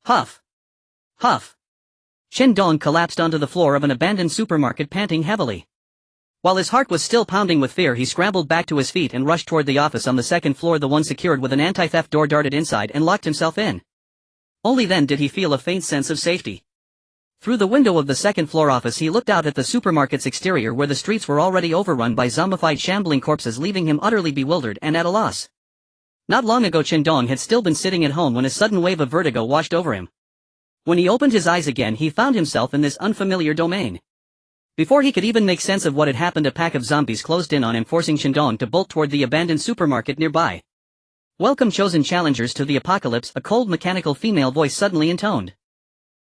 Huff. Huff. Chen Dong collapsed onto the floor of an abandoned supermarket panting heavily. While his heart was still pounding with fear, he scrambled back to his feet and rushed toward the office on the second floor, the one secured with an anti-theft door, darted inside and locked himself in. Only then did he feel a faint sense of safety. Through the window of the second-floor office he looked out at the supermarket's exterior, where the streets were already overrun by zombified shambling corpses, leaving him utterly bewildered and at a loss. Not long ago Chen Dong had still been sitting at home when a sudden wave of vertigo washed over him. When he opened his eyes again, he found himself in this unfamiliar domain. Before he could even make sense of what had happened, a pack of zombies closed in on him, forcing Chen Dong to bolt toward the abandoned supermarket nearby. "Welcome, chosen challengers, to the apocalypse," a cold mechanical female voice suddenly intoned.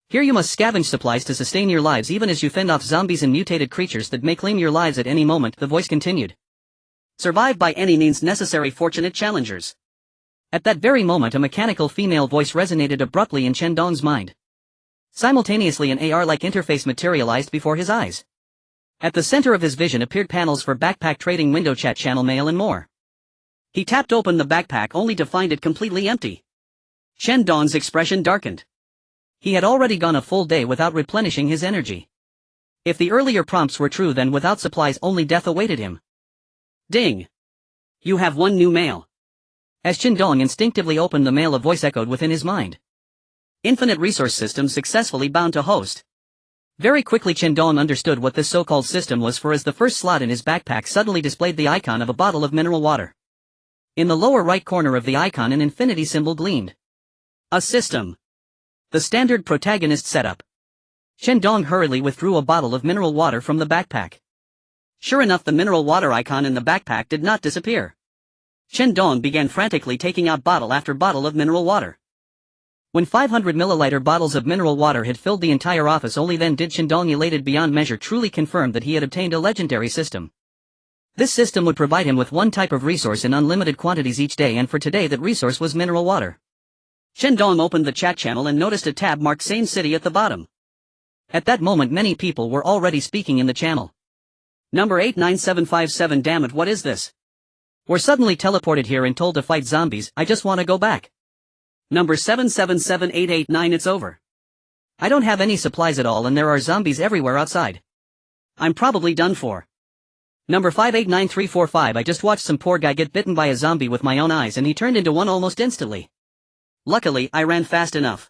"Here you must scavenge supplies to sustain your lives even as you fend off zombies and mutated creatures that may claim your lives at any moment," the voice continued. "Survive by any means necessary, fortunate challengers." At that very moment a mechanical female voice resonated abruptly in Chen Dong's mind. Simultaneously an AR-like interface materialized before his eyes. At the center of his vision appeared panels for backpack trading, window chat, channel mail and more. He tapped open the backpack only to find it completely empty. Chen Dong's expression darkened. He had already gone a full day without replenishing his energy. If the earlier prompts were true, then without supplies only death awaited him. Ding! You have one new mail. As Chen Dong instinctively opened the mail, a voice echoed within his mind. Infinite resource system successfully bound to host. Very quickly Chen Dong understood what this so-called system was, for as the first slot in his backpack suddenly displayed the icon of a bottle of mineral water. In the lower right corner of the icon an infinity symbol gleamed. A system. The standard protagonist setup. Chen Dong hurriedly withdrew a bottle of mineral water from the backpack. Sure enough, the mineral water icon in the backpack did not disappear. Chen Dong began frantically taking out bottle after bottle of mineral water. When 500 milliliter bottles of mineral water had filled the entire office, only then did Chen Dong, elated beyond measure, truly confirm that he had obtained a legendary system. This system would provide him with one type of resource in unlimited quantities each day, and for today that resource was mineral water. Chen Dong opened the chat channel and noticed a tab marked Same City at the bottom. At that moment many people were already speaking in the channel. Number 89757, damn it, what is this? We're suddenly teleported here and told to fight zombies, I just wanna go back. Number 777889, it's over. I don't have any supplies at all and there are zombies everywhere outside. I'm probably done for. Number 589345, I just watched some poor guy get bitten by a zombie with my own eyes and he turned into one almost instantly. Luckily, I ran fast enough.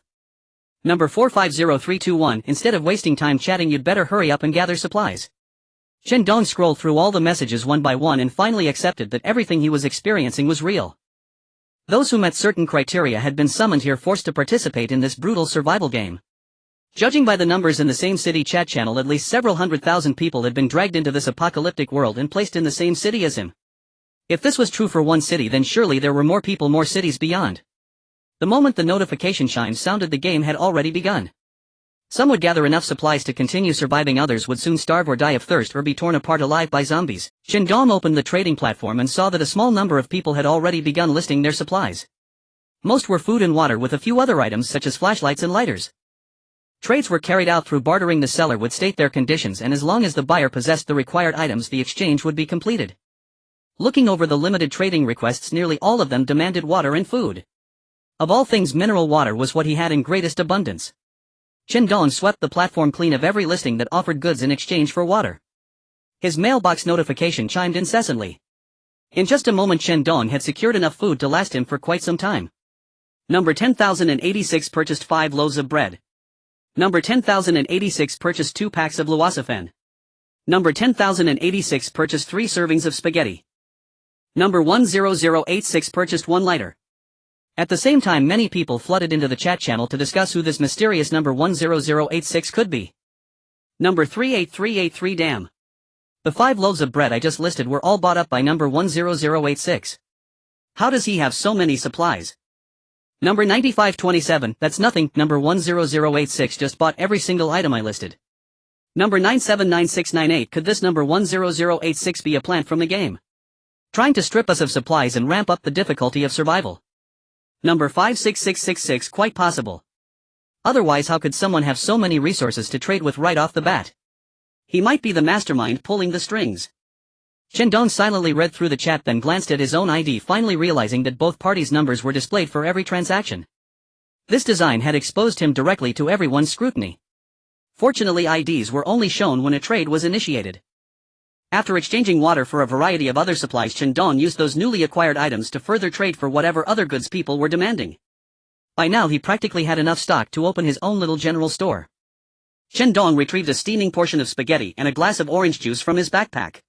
Number 450321, instead of wasting time chatting, you'd better hurry up and gather supplies. Chen Dong scrolled through all the messages one by one and finally accepted that everything he was experiencing was real. Those who met certain criteria had been summoned here, forced to participate in this brutal survival game. Judging by the numbers in the Same City chat channel, at least several 100,000 people had been dragged into this apocalyptic world and placed in the same city as him. If this was true for one city, then surely there were more people, more cities beyond. The moment the notification chimes sounded, the game had already begun. Some would gather enough supplies to continue surviving, others would soon starve or die of thirst or be torn apart alive by zombies. Chen Dong opened the trading platform and saw that a small number of people had already begun listing their supplies. Most were food and water, with a few other items such as flashlights and lighters. Trades were carried out through bartering. The seller would state their conditions, and as long as the buyer possessed the required items, the exchange would be completed. Looking over the limited trading requests, nearly all of them demanded water and food. Of all things, mineral water was what he had in greatest abundance. Chen Dong swept the platform clean of every listing that offered goods in exchange for water. His mailbox notification chimed incessantly. In just a moment Chen Dong had secured enough food to last him for quite some time. Number 10,086 purchased 5 loaves of bread. Number 10,086 purchased 2 packs of luosafen. Number 10,086 purchased 3 servings of spaghetti. Number 10086 purchased 1 lighter. At the same time many people flooded into the chat channel to discuss who this mysterious number 10086 could be. Number 38383, damn. The 5 loaves of bread I just listed were all bought up by number 10086. How does he have so many supplies? Number 9527, that's nothing, number 10086 just bought every single item I listed. Number 979698, could this number 10086 be a plant from the game? Trying to strip us of supplies and ramp up the difficulty of survival. Number 56666, quite possible. Otherwise how could someone have so many resources to trade with right off the bat? He might be the mastermind pulling the strings. Chen Dong silently read through the chat, then glanced at his own ID, finally realizing that both parties' numbers were displayed for every transaction. This design had exposed him directly to everyone's scrutiny. Fortunately, IDs were only shown when a trade was initiated. After exchanging water for a variety of other supplies, Chen Dong used those newly acquired items to further trade for whatever other goods people were demanding. By now he practically had enough stock to open his own little general store. Chen Dong retrieved a steaming portion of spaghetti and a glass of orange juice from his backpack.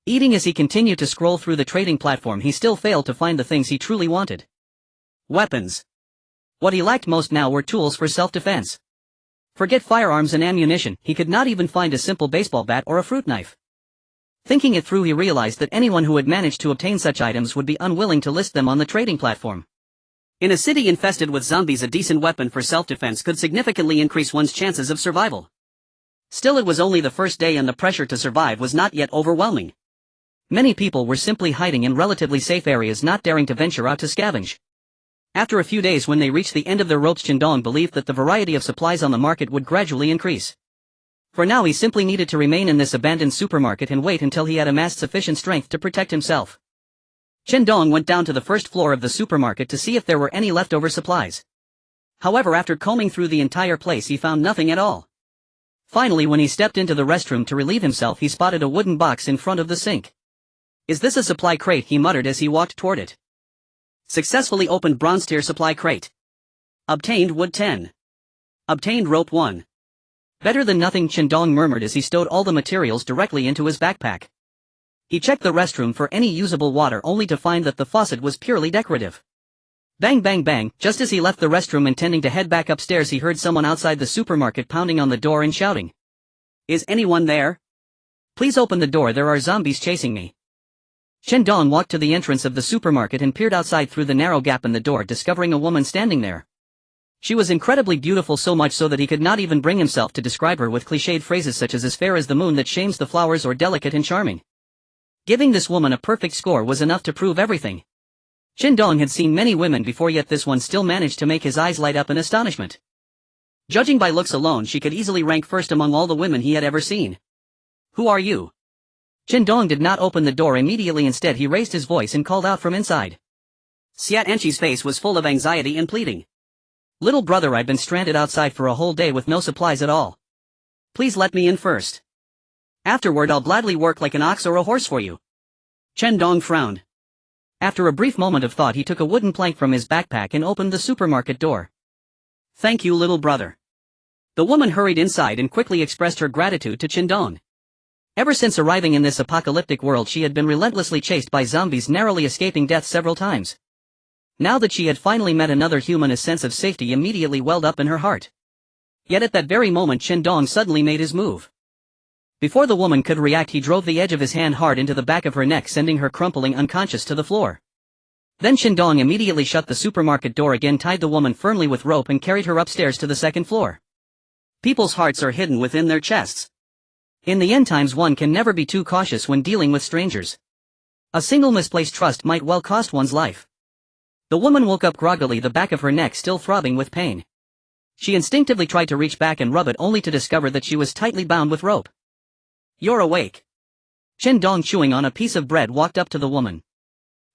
Eating as he continued to scroll through the trading platform, he still failed to find the things he truly wanted. Weapons. What he lacked most now were tools for self-defense. Forget firearms and ammunition, he could not even find a simple baseball bat or a fruit knife. Thinking it through, he realized that anyone who had managed to obtain such items would be unwilling to list them on the trading platform. In a city infested with zombies, a decent weapon for self-defense could significantly increase one's chances of survival. Still, it was only the first day and the pressure to survive was not yet overwhelming. Many people were simply hiding in relatively safe areas, not daring to venture out to scavenge. After a few days, when they reached the end of their ropes, Chen Dong believed that the variety of supplies on the market would gradually increase. For now he simply needed to remain in this abandoned supermarket and wait until he had amassed sufficient strength to protect himself. Chen Dong went down to the first floor of the supermarket to see if there were any leftover supplies. However, after combing through the entire place, he found nothing at all. Finally, when he stepped into the restroom to relieve himself, he spotted a wooden box in front of the sink. "Is this a supply crate?" he muttered as he walked toward it. Successfully opened bronze tier supply crate. Obtained wood 10. Obtained rope 1. Better than nothing, Chen Dong murmured as he stowed all the materials directly into his backpack. He checked the restroom for any usable water, only to find that the faucet was purely decorative. Bang bang bang, just as he left the restroom intending to head back upstairs, he heard someone outside the supermarket pounding on the door and shouting, "Is anyone there? Please open the door, there are zombies chasing me." Chen Dong walked to the entrance of the supermarket and peered outside through the narrow gap in the door, discovering a woman standing there. She was incredibly beautiful, so much so that he could not even bring himself to describe her with cliched phrases such as fair as the moon that shames the flowers or delicate and charming. Giving this woman a perfect score was enough to prove everything. Chen Dong had seen many women before, yet this one still managed to make his eyes light up in astonishment. Judging by looks alone, she could easily rank first among all the women he had ever seen. "Who are you?" Chen Dong did not open the door immediately. Instead, he raised his voice and called out from inside. Xia Enchi's face was full of anxiety and pleading. "Little brother, I've been stranded outside for a whole day with no supplies at all. Please let me in first. Afterward I'll gladly work like an ox or a horse for you." Chen Dong frowned. After a brief moment of thought, he took a wooden plank from his backpack and opened the supermarket door. "Thank you, little brother." The woman hurried inside and quickly expressed her gratitude to Chen Dong. Ever since arriving in this apocalyptic world, she had been relentlessly chased by zombies, narrowly escaping death several times. Now that she had finally met another human, a sense of safety immediately welled up in her heart. Yet at that very moment, Chen Dong suddenly made his move. Before the woman could react, he drove the edge of his hand hard into the back of her neck, sending her crumpling unconscious to the floor. Then Chen Dong immediately shut the supermarket door again, tied the woman firmly with rope, and carried her upstairs to the second floor. People's hearts are hidden within their chests. In the end times, one can never be too cautious when dealing with strangers. A single misplaced trust might well cost one's life. The woman woke up groggily, the back of her neck still throbbing with pain. She instinctively tried to reach back and rub it, only to discover that she was tightly bound with rope. "You're awake." Chen Dong, chewing on a piece of bread, walked up to the woman.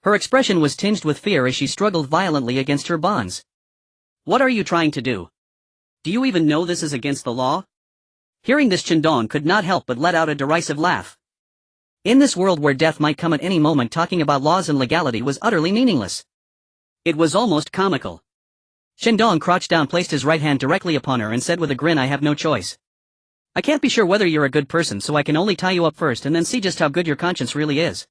Her expression was tinged with fear as she struggled violently against her bonds. "What are you trying to do? Do you even know this is against the law?" Hearing this, Chen Dong could not help but let out a derisive laugh. In this world where death might come at any moment, talking about laws and legality was utterly meaningless. It was almost comical. Chen Dong crouched down, placed his right hand directly upon her, and said with a grin, "I have no choice. I can't be sure whether you're a good person, so I can only tie you up first and then see just how good your conscience really is."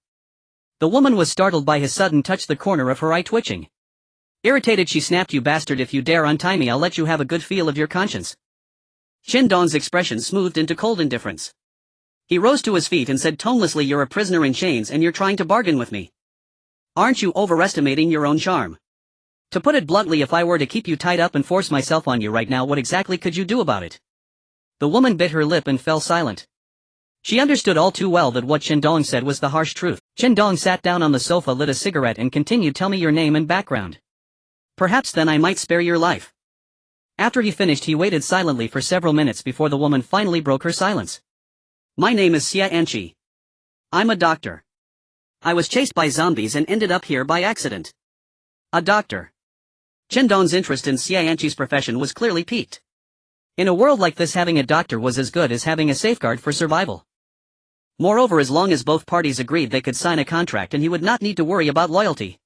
The woman was startled by his sudden touch, the corner of her eye twitching. Irritated, she snapped, "You bastard, if you dare untie me, I'll let you have a good feel of your conscience." Chen Dong's expression smoothed into cold indifference. He rose to his feet and said tonelessly, "You're a prisoner in chains and you're trying to bargain with me. Aren't you overestimating your own charm? To put it bluntly, if I were to keep you tied up and force myself on you right now, what exactly could you do about it?" The woman bit her lip and fell silent. She understood all too well that what Chen Dong said was the harsh truth. Chen Dong sat down on the sofa, lit a cigarette, and continued, "Tell me your name and background. Perhaps then I might spare your life." After he finished, he waited silently for several minutes before the woman finally broke her silence. "My name is Xia Enchi. I'm a doctor. I was chased by zombies and ended up here by accident." "A doctor?" Chen Dong's interest in Xia Yanqi's profession was clearly piqued. In a world like this, having a doctor was as good as having a safeguard for survival. Moreover, as long as both parties agreed, they could sign a contract and he would not need to worry about loyalty.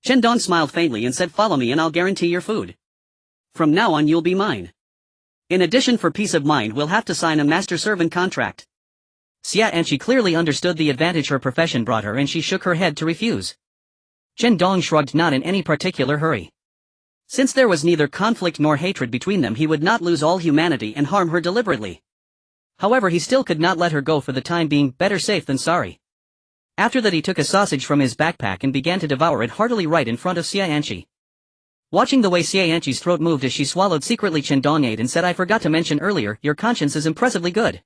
Chen Dong smiled faintly and said, "Follow me and I'll guarantee your food. From now on you'll be mine. In addition, for peace of mind, we'll have to sign a master-servant contract." Xia Yanqi clearly understood the advantage her profession brought her and she shook her head to refuse. Chen Dong shrugged, not in any particular hurry. Since there was neither conflict nor hatred between them, he would not lose all humanity and harm her deliberately. However, he still could not let her go for the time being, better safe than sorry. After that, he took a sausage from his backpack and began to devour it heartily right in front of Xia Yanqi. Watching the way Xia Yanqi's throat moved as she swallowed secretly, Chen Dong ate and said, "I forgot to mention earlier, your conscience is impressively good."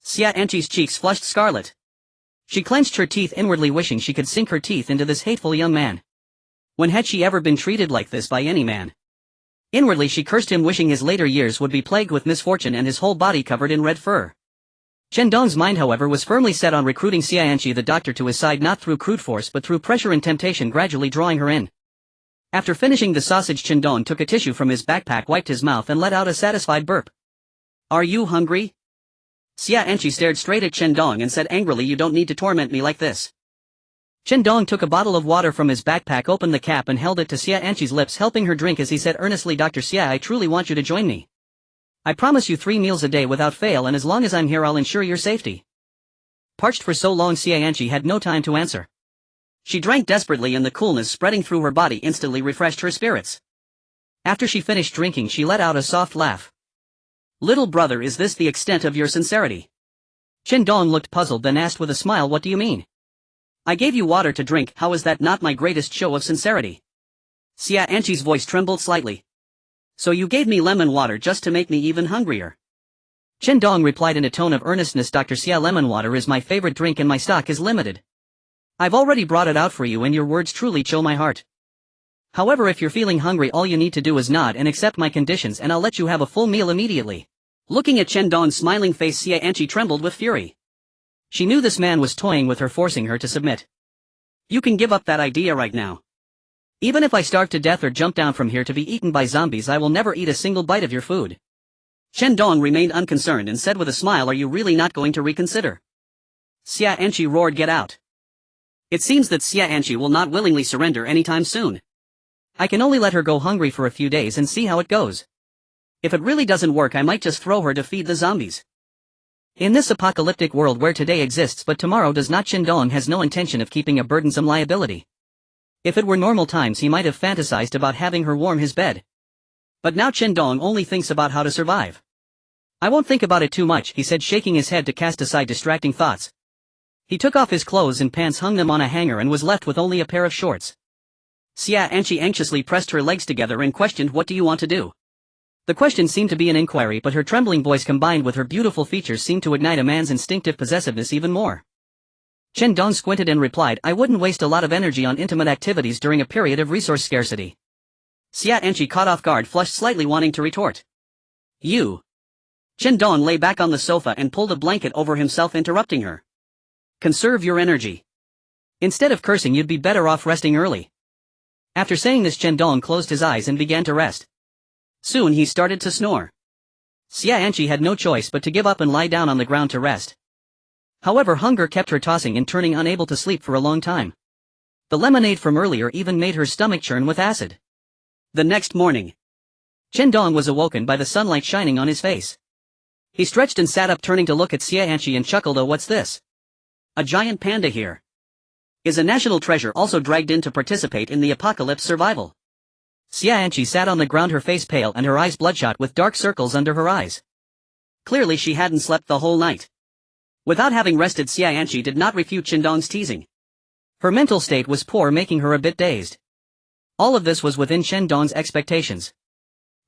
Xia Yanqi's cheeks flushed scarlet. She clenched her teeth inwardly, wishing she could sink her teeth into this hateful young man. When had she ever been treated like this by any man? Inwardly she cursed him, wishing his later years would be plagued with misfortune and his whole body covered in red fur. Chen Dong's mind, however, was firmly set on recruiting Xia Yanqi the doctor to his side, not through crude force but through pressure and temptation, gradually drawing her in. After finishing the sausage, Chen Dong took a tissue from his backpack, wiped his mouth and let out a satisfied burp. "Are you hungry?" Xia Yanqi stared straight at Chen Dong and said angrily, "You don't need to torment me like this." Chen Dong took a bottle of water from his backpack, opened the cap and held it to Xia Yanqi's lips, helping her drink as he said earnestly, "Dr. Xia, I truly want you to join me. I promise you 3 meals a day without fail, and as long as I'm here I'll ensure your safety." Parched for so long, Xia Yanqi had no time to answer. She drank desperately and the coolness spreading through her body instantly refreshed her spirits. After she finished drinking, she let out a soft laugh. "Little brother, is this the extent of your sincerity?" Chen Dong looked puzzled, then asked with a smile, "What do you mean? I gave you water to drink, how is that not my greatest show of sincerity?" Xia Yanqi's voice trembled slightly. "So you gave me lemon water just to make me even hungrier?" Chen Dong replied in a tone of earnestness, "Dr. Xia, lemon water is my favorite drink and my stock is limited. I've already brought it out for you and your words truly chill my heart. However, if you're feeling hungry, all you need to do is nod and accept my conditions and I'll let you have a full meal immediately." Looking at Chen Dong's smiling face, Xia Yanqi trembled with fury. She knew this man was toying with her, forcing her to submit. "You can give up that idea right now. Even if I starve to death or jump down from here to be eaten by zombies, I will never eat a single bite of your food." Chen Dong remained unconcerned and said with a smile, "Are you really not going to reconsider?" Xia Yanqi roared, "Get out." It seems that Xia Yanqi will not willingly surrender anytime soon. I can only let her go hungry for a few days and see how it goes. If it really doesn't work, I might just throw her to feed the zombies. In this apocalyptic world where today exists but tomorrow does not, Chen Dong has no intention of keeping a burdensome liability. If it were normal times, he might have fantasized about having her warm his bed. But now Chen Dong only thinks about how to survive. "I won't think about it too much," he said, shaking his head to cast aside distracting thoughts. He took off his clothes and pants, hung them on a hanger and was left with only a pair of shorts. Xia Yanqi anxiously pressed her legs together and questioned, "What do you want to do?" The question seemed to be an inquiry, but her trembling voice combined with her beautiful features seemed to ignite a man's instinctive possessiveness even more. Chen Dong squinted and replied, "I wouldn't waste a lot of energy on intimate activities during a period of resource scarcity." Xia Yanqi, caught off guard, flushed slightly, wanting to retort. "You." Chen Dong lay back on the sofa and pulled a blanket over himself, interrupting her. "Conserve your energy. Instead of cursing, you'd be better off resting early." After saying this, Chen Dong closed his eyes and began to rest. Soon he started to snore. Xia Yanqi had no choice but to give up and lie down on the ground to rest. However, hunger kept her tossing and turning, unable to sleep for a long time. The lemonade from earlier even made her stomach churn with acid. The next morning, Chen Dong was awoken by the sunlight shining on his face. He stretched and sat up, turning to look at Xia Yanqi and chuckled, "Oh, what's this? A giant panda here. Is a national treasure also dragged in to participate in the apocalypse survival?" Xia Yanqi sat on the ground, her face pale and her eyes bloodshot with dark circles under her eyes. Clearly she hadn't slept the whole night. Without having rested, Xia Yanqi did not refute Chen Dong's teasing. Her mental state was poor, making her a bit dazed. All of this was within Chen Dong's expectations.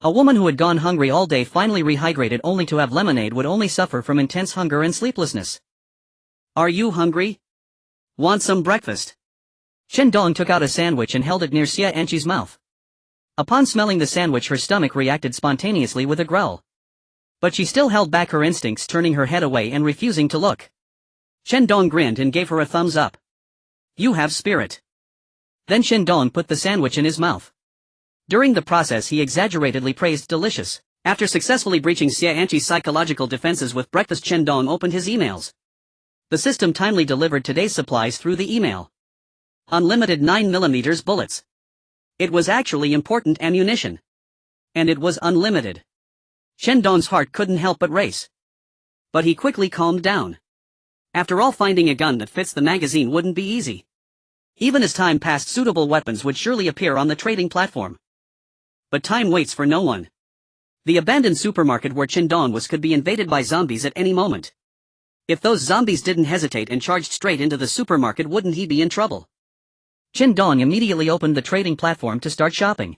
A woman who had gone hungry all day, finally rehydrated only to have lemonade, would only suffer from intense hunger and sleeplessness. "Are you hungry? Want some breakfast?" Chen Dong took out a sandwich and held it near Xia Yanqi's mouth. Upon smelling the sandwich, her stomach reacted spontaneously with a growl. But she still held back her instincts, turning her head away and refusing to look. Chen Dong grinned and gave her a thumbs up. "You have spirit." Then Chen Dong put the sandwich in his mouth. During the process he exaggeratedly praised delicious. After successfully breaching Xia Anqi's psychological defenses with breakfast, Chen Dong opened his emails. The system timely delivered today's supplies through the email. Unlimited 9mm bullets. It was actually important ammunition. And it was unlimited. Chen Dong's heart couldn't help but race. But he quickly calmed down. After all, finding a gun that fits the magazine wouldn't be easy. Even as time passed, suitable weapons would surely appear on the trading platform. But time waits for no one. The abandoned supermarket where Chen Dong was could be invaded by zombies at any moment. If those zombies didn't hesitate and charged straight into the supermarket, wouldn't he be in trouble? Chen Dong immediately opened the trading platform to start shopping.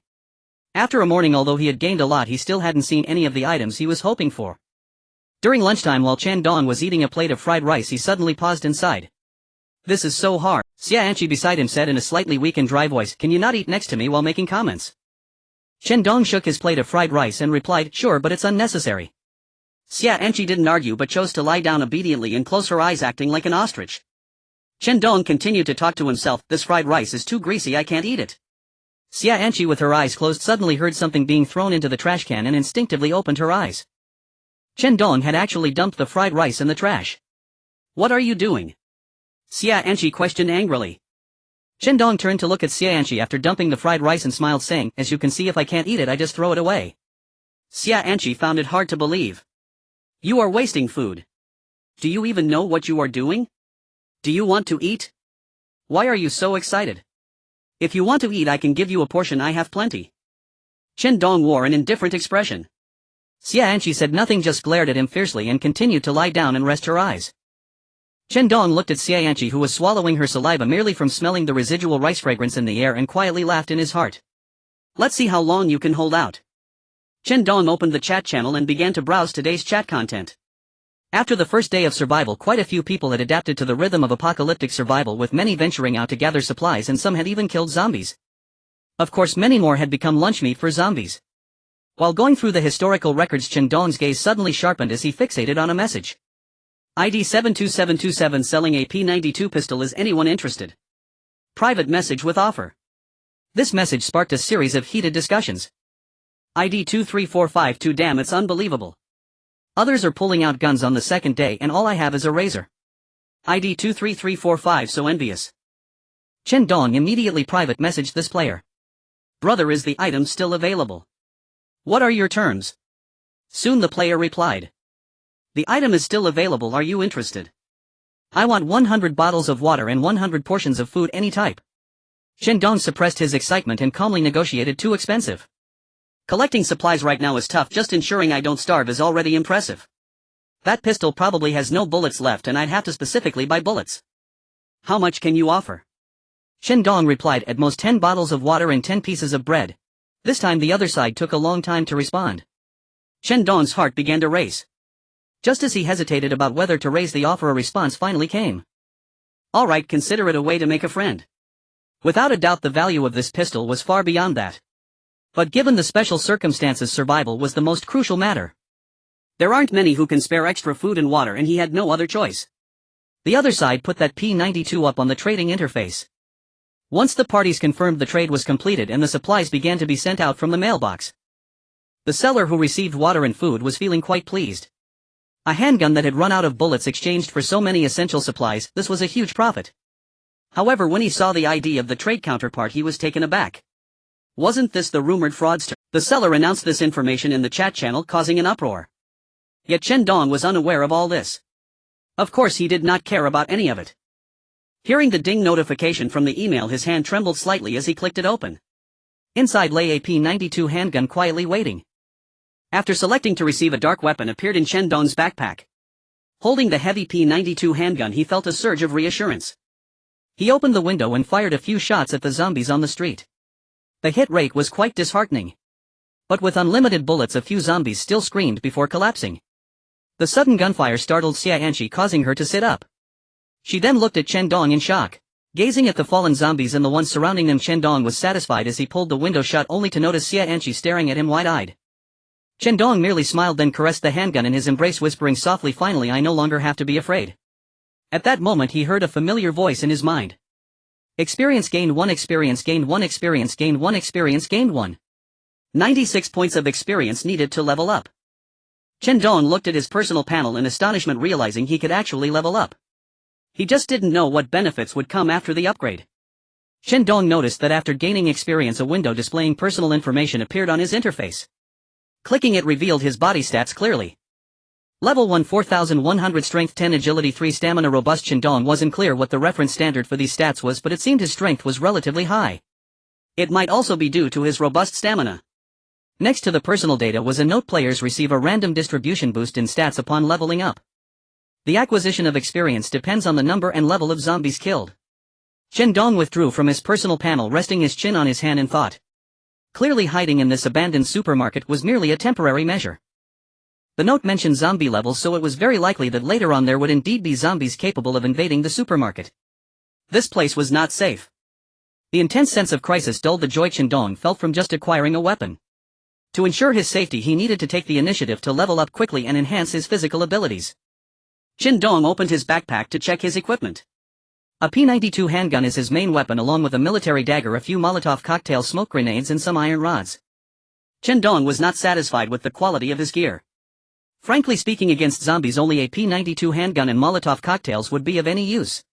After a morning, although he had gained a lot, he still hadn't seen any of the items he was hoping for. During lunchtime, while Chen Dong was eating a plate of fried rice, he suddenly paused and sighed. This is so hard. Xia Anqi beside him said in a slightly weak and dry voice, "Can you not eat next to me while making comments?" Chen Dong shook his plate of fried rice and replied, "Sure, but it's unnecessary." Xia Anqi didn't argue but chose to lie down obediently and close her eyes, acting like an ostrich. Chen Dong continued to talk to himself, "This fried rice is too greasy, I can't eat it." Xia Anqi, with her eyes closed, suddenly heard something being thrown into the trash can and instinctively opened her eyes. Chen Dong had actually dumped the fried rice in the trash. "What are you doing?" Xia Anqi questioned angrily. Chen Dong turned to look at Xia Anqi after dumping the fried rice and smiled, saying, "As you can see, if I can't eat it, I just throw it away." Xia Anqi found it hard to believe. "You are wasting food. Do you even know what you are doing? Do you want to eat? Why are you so excited? If you want to eat, I can give you a portion, I have plenty." Chen Dong wore an indifferent expression. Xia Anqi said nothing, just glared at him fiercely and continued to lie down and rest her eyes. Chen Dong looked at Xia Anqi, who was swallowing her saliva merely from smelling the residual rice fragrance in the air, and quietly laughed in his heart. "Let's see how long you can hold out." Chen Dong opened the chat channel and began to browse today's chat content. After the first day of survival, quite a few people had adapted to the rhythm of apocalyptic survival, with many venturing out to gather supplies, and some had even killed zombies. Of course, many more had become lunch meat for zombies. While going through the historical records, Chen Dong's gaze suddenly sharpened as he fixated on a message. ID 72727, selling a P92 pistol, is anyone interested? Private message with offer. This message sparked a series of heated discussions. ID 23452, damn, it's unbelievable. Others are pulling out guns on the second day, and all I have is a razor. ID 23345, so envious. Chen Dong immediately private messaged this player. Brother, is the item still available? What are your terms? Soon the player replied. The item is still available, are you interested? I want 100 bottles of water and 100 portions of food, any type. Chen Dong suppressed his excitement and calmly negotiated, too expensive. Collecting supplies right now is tough, just ensuring I don't starve is already impressive. That pistol probably has no bullets left and I'd have to specifically buy bullets. How much can you offer? Chen Dong replied, at most 10 bottles of water and 10 pieces of bread. This time the other side took a long time to respond. Chen Dong's heart began to race. Just as he hesitated about whether to raise the offer, a response finally came. Alright, consider it a way to make a friend. Without a doubt the value of this pistol was far beyond that. But given the special circumstances, survival was the most crucial matter. There aren't many who can spare extra food and water, and he had no other choice. The other side put that P92 up on the trading interface. Once the parties confirmed the trade was completed and the supplies began to be sent out from the mailbox, the seller, who received water and food, was feeling quite pleased. A handgun that had run out of bullets exchanged for so many essential supplies, this was a huge profit. However, when he saw the ID of the trade counterpart, he was taken aback. Wasn't this the rumored fraudster? The seller announced this information in the chat channel, causing an uproar. Yet Chen Dong was unaware of all this. Of course, he did not care about any of it. Hearing the ding notification from the email, his hand trembled slightly as he clicked it open. Inside lay a P92 handgun quietly waiting. After selecting to receive, a dark weapon appeared in Chen Dong's backpack. Holding the heavy P92 handgun, he felt a surge of reassurance. He opened the window and fired a few shots at the zombies on the street. The hit rate was quite disheartening. But with unlimited bullets, a few zombies still screamed before collapsing. The sudden gunfire startled Xia Anqi, causing her to sit up. She then looked at Chen Dong in shock. Gazing at the fallen zombies and the ones surrounding them, Chen Dong was satisfied as he pulled the window shut, only to notice Xia Anqi staring at him wide-eyed. Chen Dong merely smiled, then caressed the handgun in his embrace, whispering softly, "Finally, I no longer have to be afraid." At that moment he heard a familiar voice in his mind. Experience gained 1, experience gained 1, experience gained 1, experience gained 1. 96 points of experience needed to level up. Chen Dong looked at his personal panel in astonishment, realizing he could actually level up. He just didn't know what benefits would come after the upgrade. Chen Dong noticed that after gaining experience, a window displaying personal information appeared on his interface. Clicking it revealed his body stats clearly. Level 1 4100 Strength 10 Agility 3 Stamina Robust. Chen Dong wasn't clear what the reference standard for these stats was, but it seemed his strength was relatively high. It might also be due to his robust stamina. Next to the personal data was a note: players receive a random distribution boost in stats upon leveling up. The acquisition of experience depends on the number and level of zombies killed. Chen Dong withdrew from his personal panel, resting his chin on his hand in thought. Clearly, hiding in this abandoned supermarket was merely a temporary measure. The note mentioned zombie levels, so it was very likely that later on there would indeed be zombies capable of invading the supermarket. This place was not safe. The intense sense of crisis dulled the joy Chen Dong felt from just acquiring a weapon. To ensure his safety, he needed to take the initiative to level up quickly and enhance his physical abilities. Chen Dong opened his backpack to check his equipment. A P-92 handgun is his main weapon, along with a military dagger, a few Molotov cocktail smoke grenades, and some iron rods. Chen Dong was not satisfied with the quality of his gear. Frankly speaking, against zombies only a P-92 handgun and Molotov cocktails would be of any use.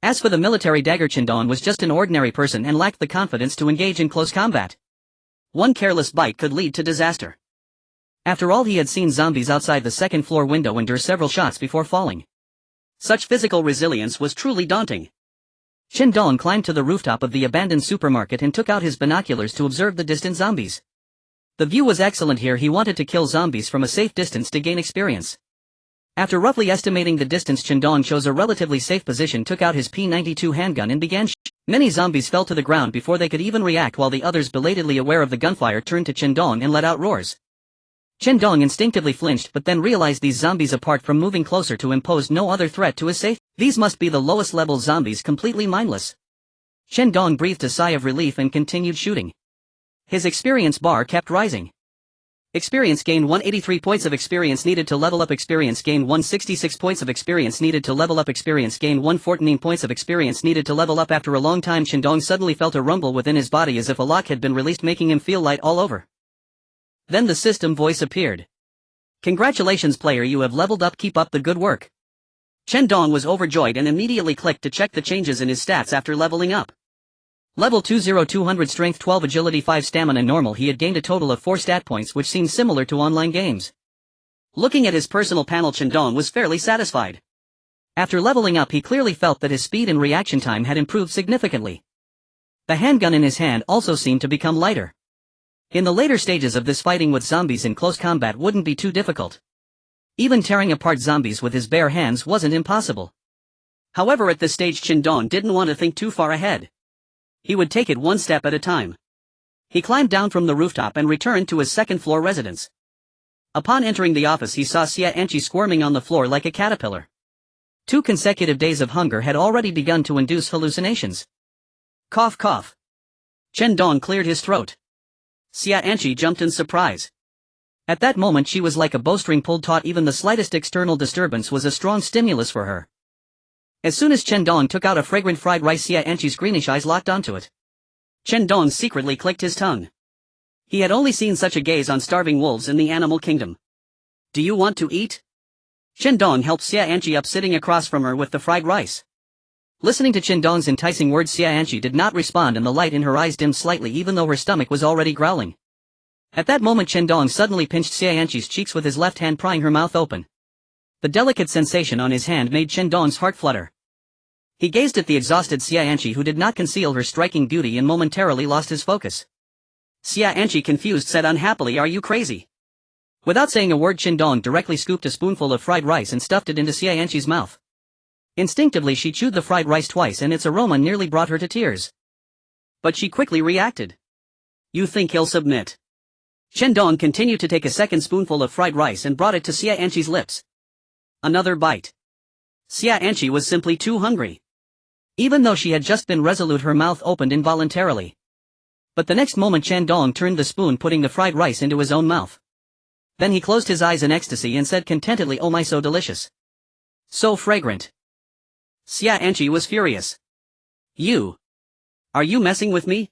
As for the military dagger, Chen Dong was just an ordinary person and lacked the confidence to engage in close combat. One careless bite could lead to disaster. After all, he had seen zombies outside the second-floor window endure several shots before falling. Such physical resilience was truly daunting. Chen Dong climbed to the rooftop of the abandoned supermarket and took out his binoculars to observe the distant zombies. The view was excellent here. He wanted to kill zombies from a safe distance to gain experience. After roughly estimating the distance, Chen Dong chose a relatively safe position, took out his P-92 handgun and began Many zombies fell to the ground before they could even react, while the others, belatedly aware of the gunfire, turned to Chen Dong and let out roars. Chen Dong instinctively flinched, but then realized these zombies, apart from moving closer to him, posed no other threat to his safety. These must be the lowest level zombies, completely mindless. Chen Dong breathed a sigh of relief and continued shooting. His experience bar kept rising. Experience gain 183 points of experience needed to level up. Experience gain 166 points of experience needed to level up. Experience gain 114 points of experience needed to level up. After a long time, Chen Dong suddenly felt a rumble within his body as if a lock had been released, making him feel light all over. Then the system voice appeared. "Congratulations player, you have leveled up, keep up the good work." Chen Dong was overjoyed and immediately clicked to check the changes in his stats after leveling up. Level 200 Strength 12 Agility 5 Stamina Normal. He had gained a total of 4 stat points, which seemed similar to online games. Looking at his personal panel, Chen Dong was fairly satisfied. After leveling up, he clearly felt that his speed and reaction time had improved significantly. The handgun in his hand also seemed to become lighter. In the later stages of this, fighting with zombies in close combat wouldn't be too difficult. Even tearing apart zombies with his bare hands wasn't impossible. However, at this stage, Chen Dong didn't want to think too far ahead. He would take it one step at a time. He climbed down from the rooftop and returned to his second-floor residence. Upon entering the office, he saw Xia Anqi squirming on the floor like a caterpillar. 2 consecutive days of hunger had already begun to induce hallucinations. Cough cough. Chen Dong cleared his throat. Xia Anqi jumped in surprise. At that moment she was like a bowstring pulled taut. Even the slightest external disturbance was a strong stimulus for her. As soon as Chen Dong took out a fragrant fried rice, Xia Anqi's greenish eyes locked onto it. Chen Dong secretly clicked his tongue. He had only seen such a gaze on starving wolves in the animal kingdom. "Do you want to eat?" Chen Dong helped Xia Anqi up, sitting across from her with the fried rice. Listening to Chen Dong's enticing words, Xia Anqi did not respond, and the light in her eyes dimmed slightly, even though her stomach was already growling. At that moment, Chen Dong suddenly pinched Xia Anqi's cheeks with his left hand, prying her mouth open. The delicate sensation on his hand made Chen Dong's heart flutter. He gazed at the exhausted Xia Anqi, who did not conceal her striking beauty, and momentarily lost his focus. Xia Anqi, confused, said unhappily, "Are you crazy?" Without saying a word, Chen Dong directly scooped a spoonful of fried rice and stuffed it into Xia Anqi's mouth. Instinctively she chewed the fried rice twice, and its aroma nearly brought her to tears. But she quickly reacted. "You think he'll submit?" Chen Dong continued to take a second spoonful of fried rice and brought it to Xia Anqi's lips. Another bite. Xia Anqi was simply too hungry. Even though she had just been resolute, her mouth opened involuntarily. But the next moment Chen Dong turned the spoon, putting the fried rice into his own mouth. Then he closed his eyes in ecstasy and said contentedly, "Oh my, so delicious. So fragrant." Xia Anqi was furious. Are you messing with me?"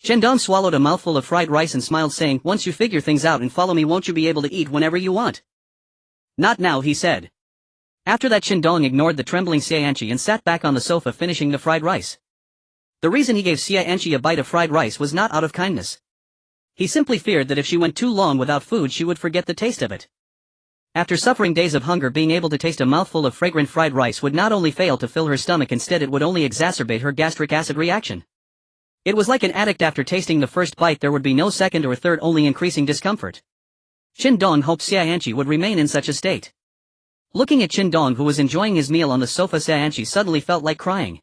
Chen Dong swallowed a mouthful of fried rice and smiled, saying, "Once you figure things out and follow me, won't you be able to eat whenever you want?" "Not now," he said. After that, Chen Dong ignored the trembling Xie Anqi and sat back on the sofa finishing the fried rice. The reason he gave Xie Anqi a bite of fried rice was not out of kindness. He simply feared that if she went too long without food she would forget the taste of it. After suffering days of hunger, being able to taste a mouthful of fragrant fried rice would not only fail to fill her stomach, instead it would only exacerbate her gastric acid reaction. It was like an addict. After tasting the first bite there would be no second or third, only increasing discomfort. Chen Dong hoped Xie Anqi would remain in such a state. Looking at Chen Dong, who was enjoying his meal on the sofa, Xie Anqi suddenly felt like crying.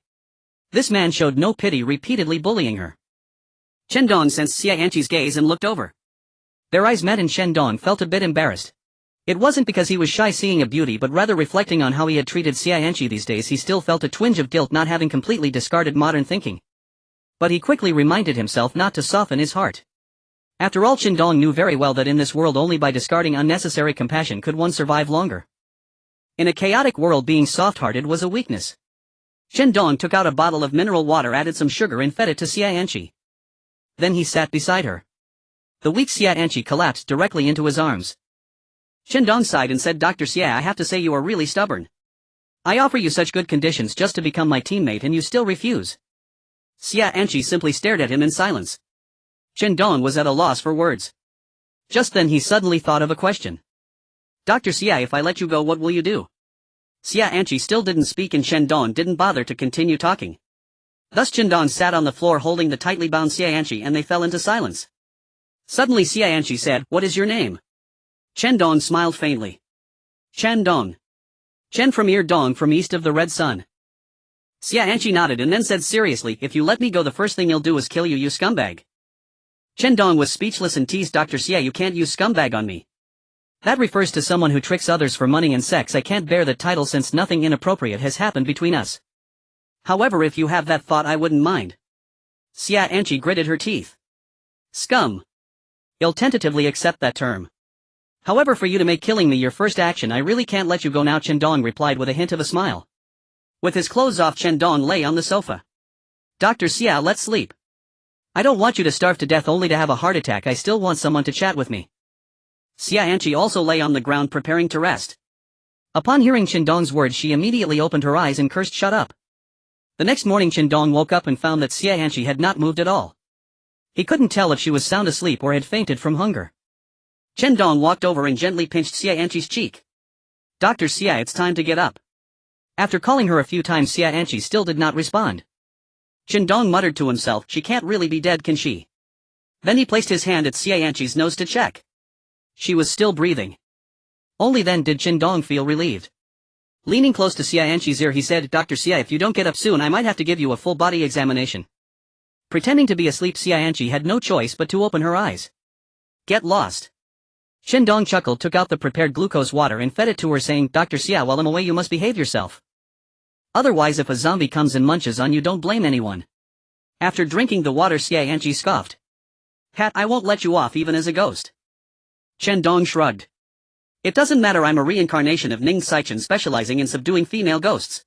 This man showed no pity, repeatedly bullying her. Chen Dong sensed Xie Anqi's gaze and looked over. Their eyes met and Chen Dong felt a bit embarrassed. It wasn't because he was shy seeing a beauty, but rather reflecting on how he had treated Xie Anqi these days, he still felt a twinge of guilt not having completely discarded modern thinking. But he quickly reminded himself not to soften his heart. After all, Chen Dong knew very well that in this world only by discarding unnecessary compassion could one survive longer. In a chaotic world, being soft-hearted was a weakness. Chen Dong took out a bottle of mineral water, added some sugar and fed it to Xie Anqi. Then he sat beside her. The weak Xie Anqi collapsed directly into his arms. Chen Dong sighed and said, "Dr. Xie, I have to say you are really stubborn. I offer you such good conditions just to become my teammate and you still refuse." Xie Anqi simply stared at him in silence. Chen Dong was at a loss for words. Just then he suddenly thought of a question. "Dr. Xie, if I let you go, what will you do?" Xie Anqi still didn't speak and Chen Dong didn't bother to continue talking. Thus Chen Dong sat on the floor holding the tightly bound Xie Anqi and they fell into silence. Suddenly Xie Anqi said, "What is your name?" Chen Dong smiled faintly. "Chen Dong. Chen from ear, Dong from east of the red sun." Xie Anqi nodded and then said seriously, "If you let me go, the first thing you'll do is kill you, you scumbag." Chen Dong was speechless and teased, "Dr. Xie, you can't use scumbag on me. That refers to someone who tricks others for money and sex. I can't bear that title since nothing inappropriate has happened between us. However, if you have that thought, I wouldn't mind." Xie Anqi gritted her teeth. "Scum. I'll tentatively accept that term. However, for you to make killing me your first action, I really can't let you go now," Chen Dong replied with a hint of a smile. With his clothes off, Chen Dong lay on the sofa. "Dr. Xie, let's sleep. I don't want you to starve to death only to have a heart attack. I still want someone to chat with me." Xie Anqi also lay on the ground preparing to rest. Upon hearing Chen Dong's words, she immediately opened her eyes and cursed, "Shut up." The next morning Chen Dong woke up and found that Xie Anqi had not moved at all. He couldn't tell if she was sound asleep or had fainted from hunger. Chen Dong walked over and gently pinched Xie Anqi's cheek. "Dr. Xie, it's time to get up." After calling her a few times, Xie Anqi still did not respond. Chen Dong muttered to himself, "She can't really be dead, can she?" Then he placed his hand at Xie Anqi's nose to check. She was still breathing. Only then did Chen Dong feel relieved. Leaning close to Xie Anqi's ear, he said, "Dr. Xie, if you don't get up soon, I might have to give you a full body examination." Pretending to be asleep, Xie Anqi had no choice but to open her eyes. "Get lost." Chen Dong chuckled, took out the prepared glucose water and fed it to her, saying, "Dr. Xie, while I'm away you must behave yourself. Otherwise if a zombie comes and munches on you, don't blame anyone." After drinking the water, Xie Anqi scoffed. "Hat, I won't let you off even as a ghost." Chen Dong shrugged. "It doesn't matter, I'm a reincarnation of Ning Saichen specializing in subduing female ghosts."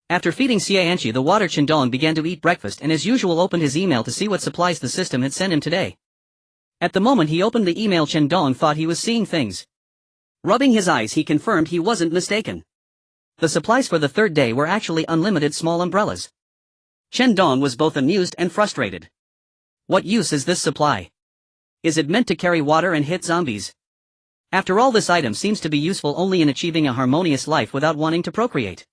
After feeding Xie Anqi the water, Chen Dong began to eat breakfast and as usual opened his email to see what supplies the system had sent him today. At the moment he opened the email, Chen Dong thought he was seeing things. Rubbing his eyes, he confirmed he wasn't mistaken. The supplies for the third day were actually unlimited small umbrellas. Chen Dong was both amused and frustrated. What use is this supply? Is it meant to carry water and hit zombies? After all, this item seems to be useful only in achieving a harmonious life without wanting to procreate.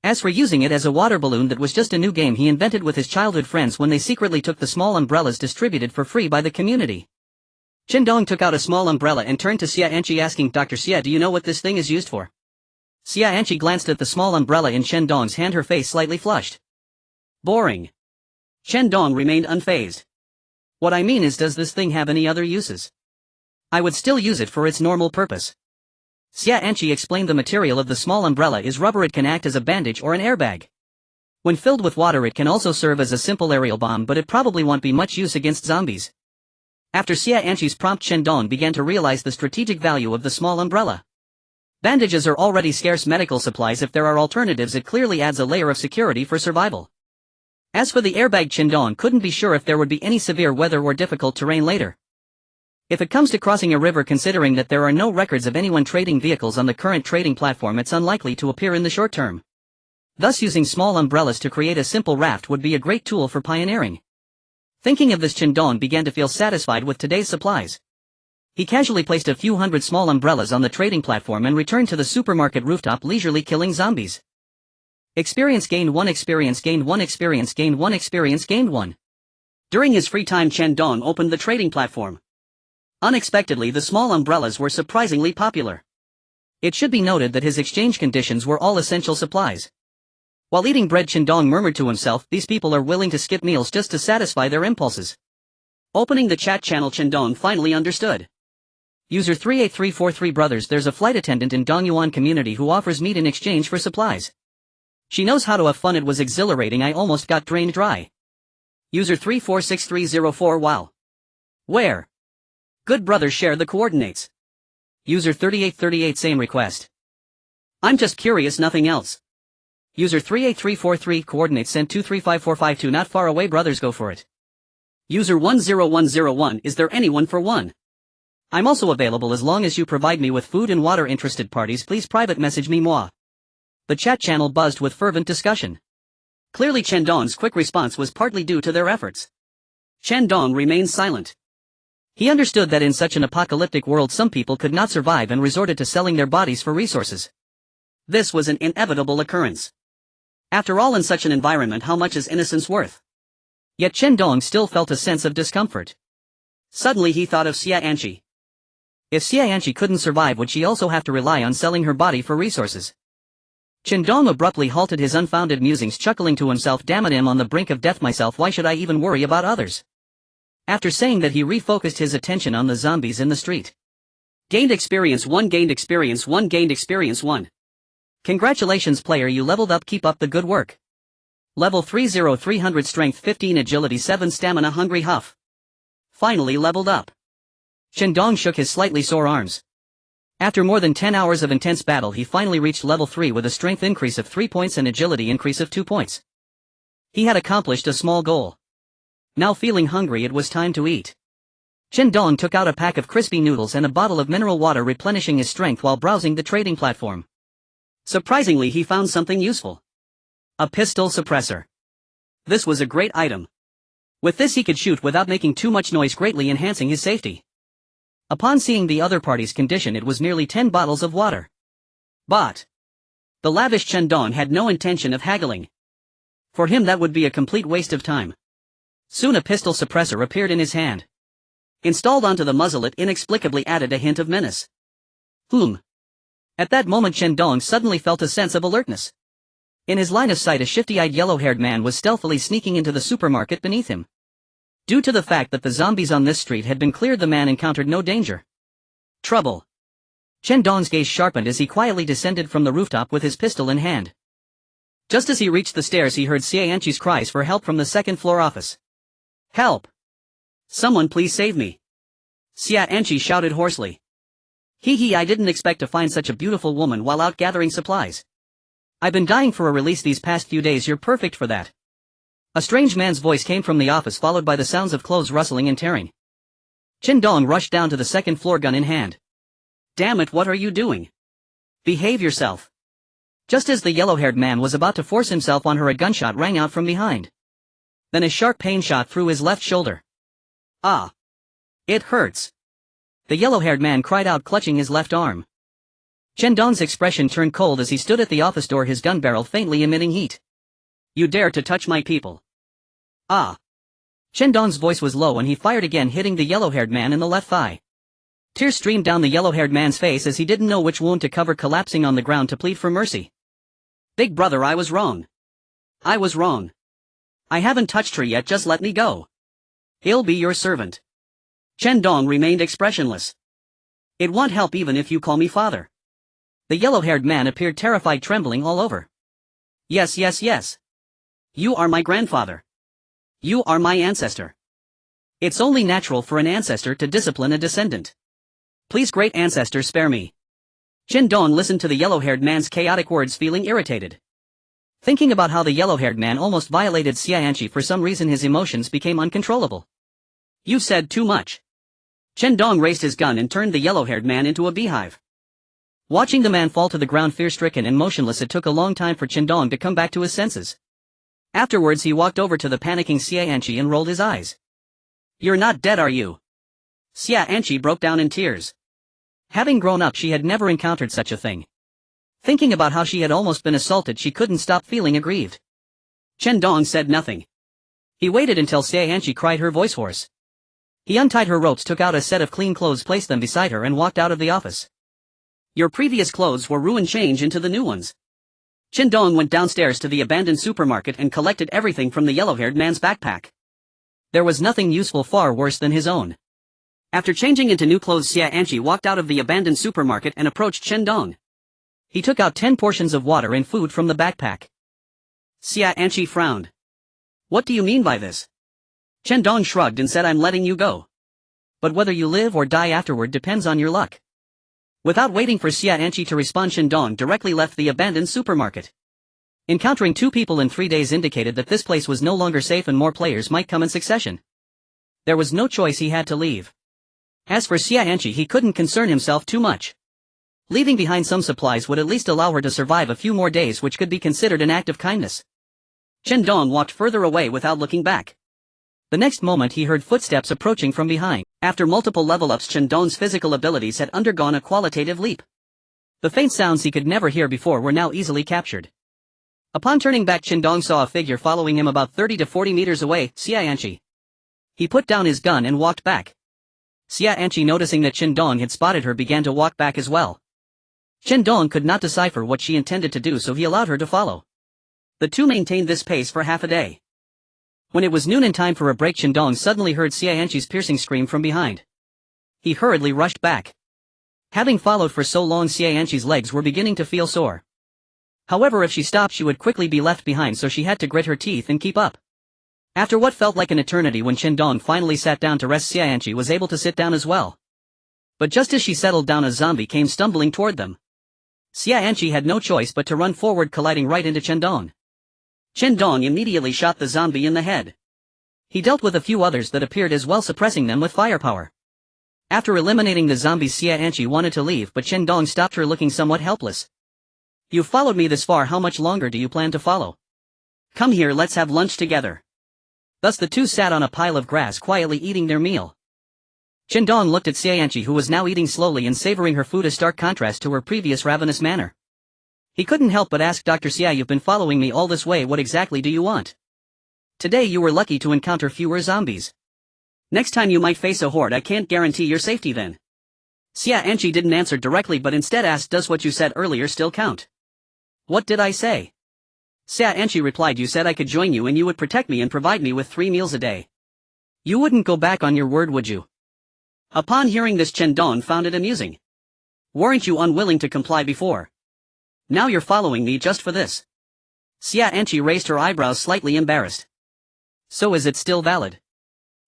As for using it as a water balloon, that was just a new game he invented with his childhood friends when they secretly took the small umbrellas distributed for free by the community. Chen Dong took out a small umbrella and turned to Xie Anqi asking, "Dr. Xie, do you know what this thing is used for?" Xie Anqi glanced at the small umbrella in Chen Dong's hand, her face slightly flushed. "Boring." Chen Dong remained unfazed. "What I mean is, does this thing have any other uses? I would still use it for its normal purpose." Xie Anqi explained the material of the small umbrella is rubber. It can act as a bandage or an airbag. When filled with water it can also serve as a simple aerial bomb, but it probably won't be much use against zombies. After Xie Anqi's prompt, Chen Dong began to realize the strategic value of the small umbrella. Bandages are already scarce medical supplies. If there are alternatives, it clearly adds a layer of security for survival. As for the airbag, Chen Dong couldn't be sure if there would be any severe weather or difficult terrain later. If it comes to crossing a river, considering that there are no records of anyone trading vehicles on the current trading platform, it's unlikely to appear in the short term. Thus using small umbrellas to create a simple raft would be a great tool for pioneering. Thinking of this, Chen Dong began to feel satisfied with today's supplies. He casually placed a few hundred small umbrellas on the trading platform and returned to the supermarket rooftop, leisurely killing zombies. Experience gained 1, experience gained 1, experience gained 1, experience gained 1. During his free time, Chen Dong opened the trading platform. Unexpectedly, the small umbrellas were surprisingly popular. It should be noted that his exchange conditions were all essential supplies. While eating bread, Chen Dong murmured to himself, these people are willing to skip meals just to satisfy their impulses. Opening the chat channel, Chen Dong finally understood. User 38343 Brothers, there's a flight attendant in Dongyuan community who offers meat in exchange for supplies. She knows how to have fun. It was exhilarating. I almost got drained dry. User 346304 Wow. Where? Good brothers, share the coordinates. User 3838 Same request. I'm just curious, nothing else. User 38343 Coordinates sent 235452 Not far away, brothers, go for it. User 10101 Is there anyone for one? I'm also available as long as you provide me with food and water. Interested parties, please private message me moi. The chat channel buzzed with fervent discussion. Clearly Chen Dong's quick response was partly due to their efforts. Chen Dong remained silent. He understood that in such an apocalyptic world some people could not survive and resorted to selling their bodies for resources. This was an inevitable occurrence. After all, in such an environment, how much is innocence worth? Yet Chen Dong still felt a sense of discomfort. Suddenly he thought of Xia Anqi. If Xia Anqi couldn't survive, would she also have to rely on selling her body for resources? Chen Dong abruptly halted his unfounded musings, chuckling to himself, damn it, I'm on the brink of death myself, why should I even worry about others? After saying that, he refocused his attention on the zombies in the street. Gained experience 1, gained experience 1, gained experience 1. Congratulations player, you leveled up, keep up the good work. Level 30, 300 strength 15 agility 7 stamina hungry huff. Finally leveled up. Chen Dong shook his slightly sore arms. After more than 10 hours of intense battle, he finally reached level 3 with a strength increase of 3 points and agility increase of 2 points. He had accomplished a small goal. Now feeling hungry, it was time to eat. Chen Dong took out a pack of crispy noodles and a bottle of mineral water, replenishing his strength while browsing the trading platform. Surprisingly, he found something useful. A pistol suppressor. This was a great item. With this he could shoot without making too much noise, greatly enhancing his safety. Upon seeing the other party's condition, it was nearly 10 bottles of water. But the lavish Chen Dong had no intention of haggling. For him that would be a complete waste of time. Soon a pistol suppressor appeared in his hand. Installed onto the muzzle, it inexplicably added a hint of menace. At that moment Chen Dong suddenly felt a sense of alertness. In his line of sight, a shifty-eyed yellow-haired man was stealthily sneaking into the supermarket beneath him. Due to the fact that the zombies on this street had been cleared, the man encountered no danger. Trouble. Chen Dong's gaze sharpened as he quietly descended from the rooftop with his pistol in hand. Just as he reached the stairs, he heard Xia Anqi's cries for help from the second-floor office. Help! Someone please save me! Xia Anqi shouted hoarsely. I didn't expect to find such a beautiful woman while out gathering supplies. I've been dying for a release these past few days, you're perfect for that. A strange man's voice came from the office, followed by the sounds of clothes rustling and tearing. Chen Dong rushed down to the second floor, gun in hand. Damn it, what are you doing? Behave yourself. Just as the yellow-haired man was about to force himself on her, a gunshot rang out from behind. Then a sharp pain shot through his left shoulder. Ah! It hurts! The yellow-haired man cried out, clutching his left arm. Chen Dong's expression turned cold as he stood at the office door, his gun barrel faintly emitting heat. You dare to touch my people? Ah! Chen Dong's voice was low and he fired again, hitting the yellow-haired man in the left thigh. Tears streamed down the yellow-haired man's face as he didn't know which wound to cover, collapsing on the ground to plead for mercy. Big brother, I was wrong. I was wrong. I haven't touched her yet, just let me go. I'll be your servant. Chen Dong remained expressionless. It won't help even if you call me father. The yellow-haired man appeared terrified, trembling all over. Yes, yes, yes. You are my grandfather. You are my ancestor. It's only natural for an ancestor to discipline a descendant. Please, great ancestor, spare me. Chen Dong listened to the yellow-haired man's chaotic words, feeling irritated. Thinking about how the yellow-haired man almost violated Xianqi, for some reason his emotions became uncontrollable. You said too much. Chen Dong raised his gun and turned the yellow-haired man into a beehive. Watching the man fall to the ground fear-stricken and motionless, it took a long time for Chen Dong to come back to his senses. Afterwards he walked over to the panicking Xianqi and rolled his eyes. You're not dead, are you? Xianqi broke down in tears. Having grown up, she had never encountered such a thing. Thinking about how she had almost been assaulted, she couldn't stop feeling aggrieved. Chen Dong said nothing. He waited until Xianqi cried her voice hoarse. He untied her ropes, took out a set of clean clothes, placed them beside her, and walked out of the office. Your previous clothes were ruined, change into the new ones. Chen Dong went downstairs to the abandoned supermarket and collected everything from the yellow-haired man's backpack. There was nothing useful, far worse than his own. After changing into new clothes, Xianqi walked out of the abandoned supermarket and approached Chen Dong. He took out 10 portions of water and food from the backpack. Xianqi frowned. What do you mean by this? Chen Dong shrugged and said, I'm letting you go. But whether you live or die afterward depends on your luck. Without waiting for Xianqi to respond, Chen Dong directly left the abandoned supermarket. Encountering 2 people in 3 days indicated that this place was no longer safe and more players might come in succession. There was no choice, he had to leave. As for Xianqi, he couldn't concern himself too much. Leaving behind some supplies would at least allow her to survive a few more days, which could be considered an act of kindness. Chen Dong walked further away without looking back. The next moment he heard footsteps approaching from behind. After multiple level-ups, Chen Dong's physical abilities had undergone a qualitative leap. The faint sounds he could never hear before were now easily captured. Upon turning back, Chen Dong saw a figure following him about 30 to 40 meters away, Xianqi. He put down his gun and walked back. Xianqi, noticing that Chen Dong had spotted her, began to walk back as well. Chen Dong could not decipher what she intended to do, so he allowed her to follow. The two maintained this pace for half a day. When it was noon and time for a break, Chen Dong suddenly heard Xianqi's piercing scream from behind. He hurriedly rushed back. Having followed for so long, Xianqi's legs were beginning to feel sore. However, if she stopped, she would quickly be left behind, so she had to grit her teeth and keep up. After what felt like an eternity, when Chen Dong finally sat down to rest, Xianqi was able to sit down as well. But just as she settled down, a zombie came stumbling toward them. Xianqi had no choice but to run forward, colliding right into Chen Dong. Chen Dong immediately shot the zombie in the head. He dealt with a few others that appeared as well, suppressing them with firepower. After eliminating the zombies, Xianqi wanted to leave, but Chen Dong stopped her, looking somewhat helpless. You've followed me this far, how much longer do you plan to follow? Come here, let's have lunch together. Thus the two sat on a pile of grass, quietly eating their meal. Chen Dong looked at Xianqi, who was now eating slowly and savoring her food, a stark contrast to her previous ravenous manner. He couldn't help but ask, Dr. Xia, you've been following me all this way, what exactly do you want? Today you were lucky to encounter fewer zombies. Next time you might face a horde, I can't guarantee your safety then. Xianqi didn't answer directly, but instead asked, does what you said earlier still count? What did I say? Xianqi replied, you said I could join you and you would protect me and provide me with 3 meals a day. You wouldn't go back on your word, would you? Upon hearing this, Chen Dong found it amusing. Weren't you unwilling to comply before? Now you're following me just for this? Xianqi raised her eyebrows, slightly embarrassed. So is it still valid?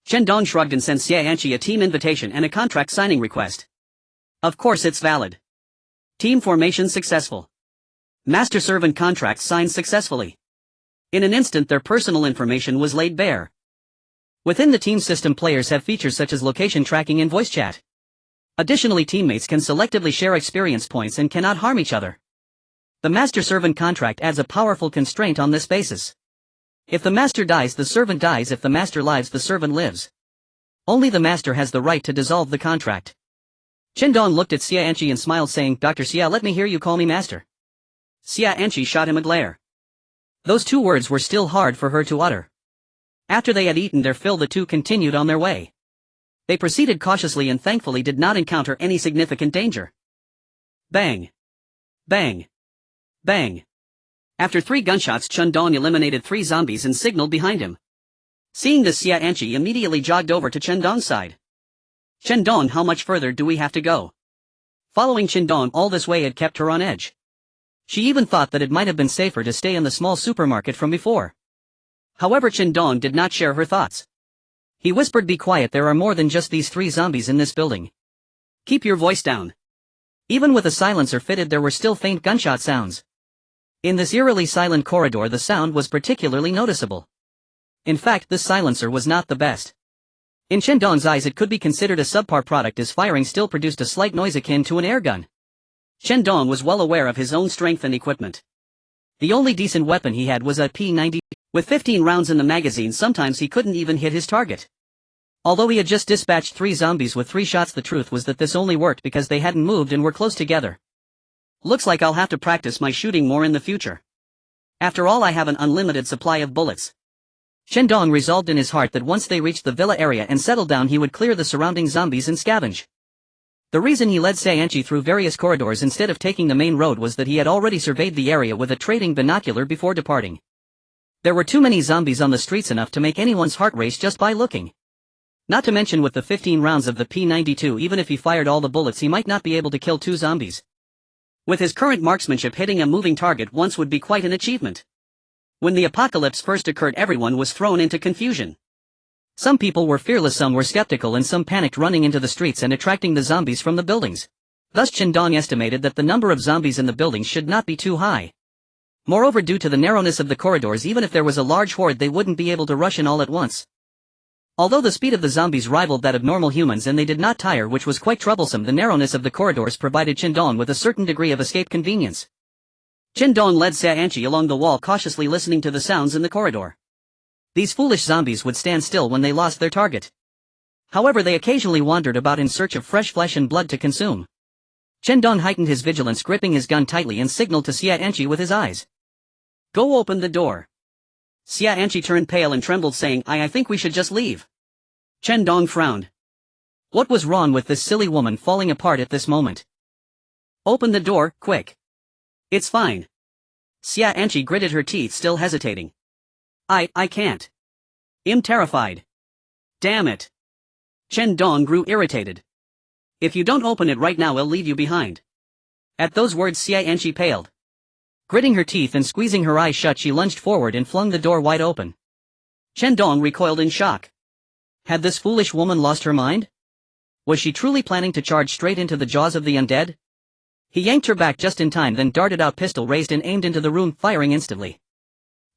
Chen Dong shrugged and sent Xianqi a team invitation and a contract signing request. Of course it's valid. Team formation successful. Master servant contracts signed successfully. In an instant their personal information was laid bare. Within the team system, players have features such as location tracking and voice chat. Additionally, teammates can selectively share experience points and cannot harm each other. The master servant contract adds a powerful constraint on this basis. If the master dies, the servant dies. If the master lives, the servant lives. Only the master has the right to dissolve the contract. Chen Dong looked at Xianqi and smiled, saying, Dr. Xia, let me hear you call me master. Xianqi shot him a glare. Those 2 words were still hard for her to utter. After they had eaten their fill, the two continued on their way. They proceeded cautiously and thankfully did not encounter any significant danger. Bang! Bang! Bang! After 3 gunshots, Chen Dong eliminated 3 zombies and signaled behind him. Seeing this, Xianqi immediately jogged over to Chen Dong's side. Chen Dong, how much further do we have to go? Following Chen Dong all this way had kept her on edge. She even thought that it might have been safer to stay in the small supermarket from before. However, Chen Dong did not share her thoughts. He whispered, be quiet, there are more than just these 3 zombies in this building. Keep your voice down. Even with a silencer fitted, there were still faint gunshot sounds. In this eerily silent corridor the sound was particularly noticeable. In fact, this silencer was not the best. In Chen Dong's eyes it could be considered a subpar product as firing still produced a slight noise akin to an air gun. Chen Dong was well aware of his own strength and equipment. The only decent weapon he had was a P90. With 15 rounds in the magazine sometimes he couldn't even hit his target. Although he had just dispatched 3 zombies with 3 shots, the truth was that this only worked because they hadn't moved and were close together. Looks like I'll have to practice my shooting more in the future. After all, I have an unlimited supply of bullets. Chen Dong resolved in his heart that once they reached the villa area and settled down he would clear the surrounding zombies and scavenge. The reason he led Xianqi through various corridors instead of taking the main road was that he had already surveyed the area with a trading binocular before departing. There were too many zombies on the streets, enough to make anyone's heart race just by looking. Not to mention, with the 15 rounds of the P92, even if he fired all the bullets he might not be able to kill 2 zombies. With his current marksmanship, hitting a moving target once would be quite an achievement. When the apocalypse first occurred, everyone was thrown into confusion. Some people were fearless, some were skeptical, and some panicked, running into the streets and attracting the zombies from the buildings. Thus Chen Dong estimated that the number of zombies in the buildings should not be too high. Moreover, due to the narrowness of the corridors, even if there was a large horde they wouldn't be able to rush in all at once. Although the speed of the zombies rivaled that of normal humans and they did not tire, which was quite troublesome, the narrowness of the corridors provided Chen Dong with a certain degree of escape convenience. Chen Dong led Xianqi along the wall, cautiously listening to the sounds in the corridor. These foolish zombies would stand still when they lost their target. However, they occasionally wandered about in search of fresh flesh and blood to consume. Chen Dong heightened his vigilance, gripping his gun tightly, and signaled to Xianqi with his eyes. "Go open the door." Xianqi turned pale and trembled, saying, I think we should just leave." Chen Dong frowned. What was wrong with this silly woman falling apart at this moment? "Open the door, quick." "It's fine." Xianqi gritted her teeth, still hesitating. I can't. I'm terrified." "Damn it." Chen Dong grew irritated. "If you don't open it right now, I'll leave you behind." At those words Xianqi paled. Gritting her teeth and squeezing her eyes shut, she lunged forward and flung the door wide open. Chen Dong recoiled in shock. Had this foolish woman lost her mind? Was she truly planning to charge straight into the jaws of the undead? He yanked her back just in time, then darted out, pistol raised, and aimed into the room, firing instantly.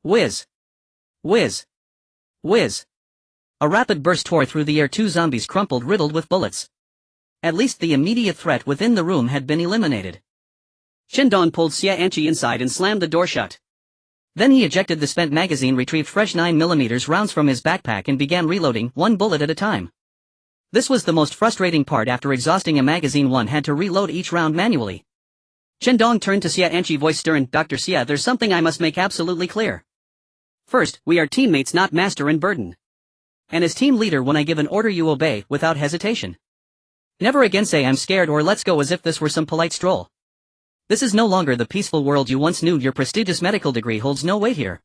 Whiz! Whiz! Whiz! A rapid burst tore through the air. 2 zombies crumpled, riddled with bullets. At least the immediate threat within the room had been eliminated. Chen Dong pulled Xianqi inside and slammed the door shut. Then he ejected the spent magazine, retrieved fresh 9mm rounds from his backpack, and began reloading, 1 bullet at a time. This was the most frustrating part. After exhausting a magazine, one had to reload each round manually. Chen Dong turned to Xianqi, voice stern. "Dr. Xia, there's something I must make absolutely clear. First, we are teammates, not master and burden. And as team leader, when I give an order you obey, without hesitation. Never again say I'm scared or let's go as if this were some polite stroll. This is no longer the peaceful world you once knew. Your prestigious medical degree holds no weight here.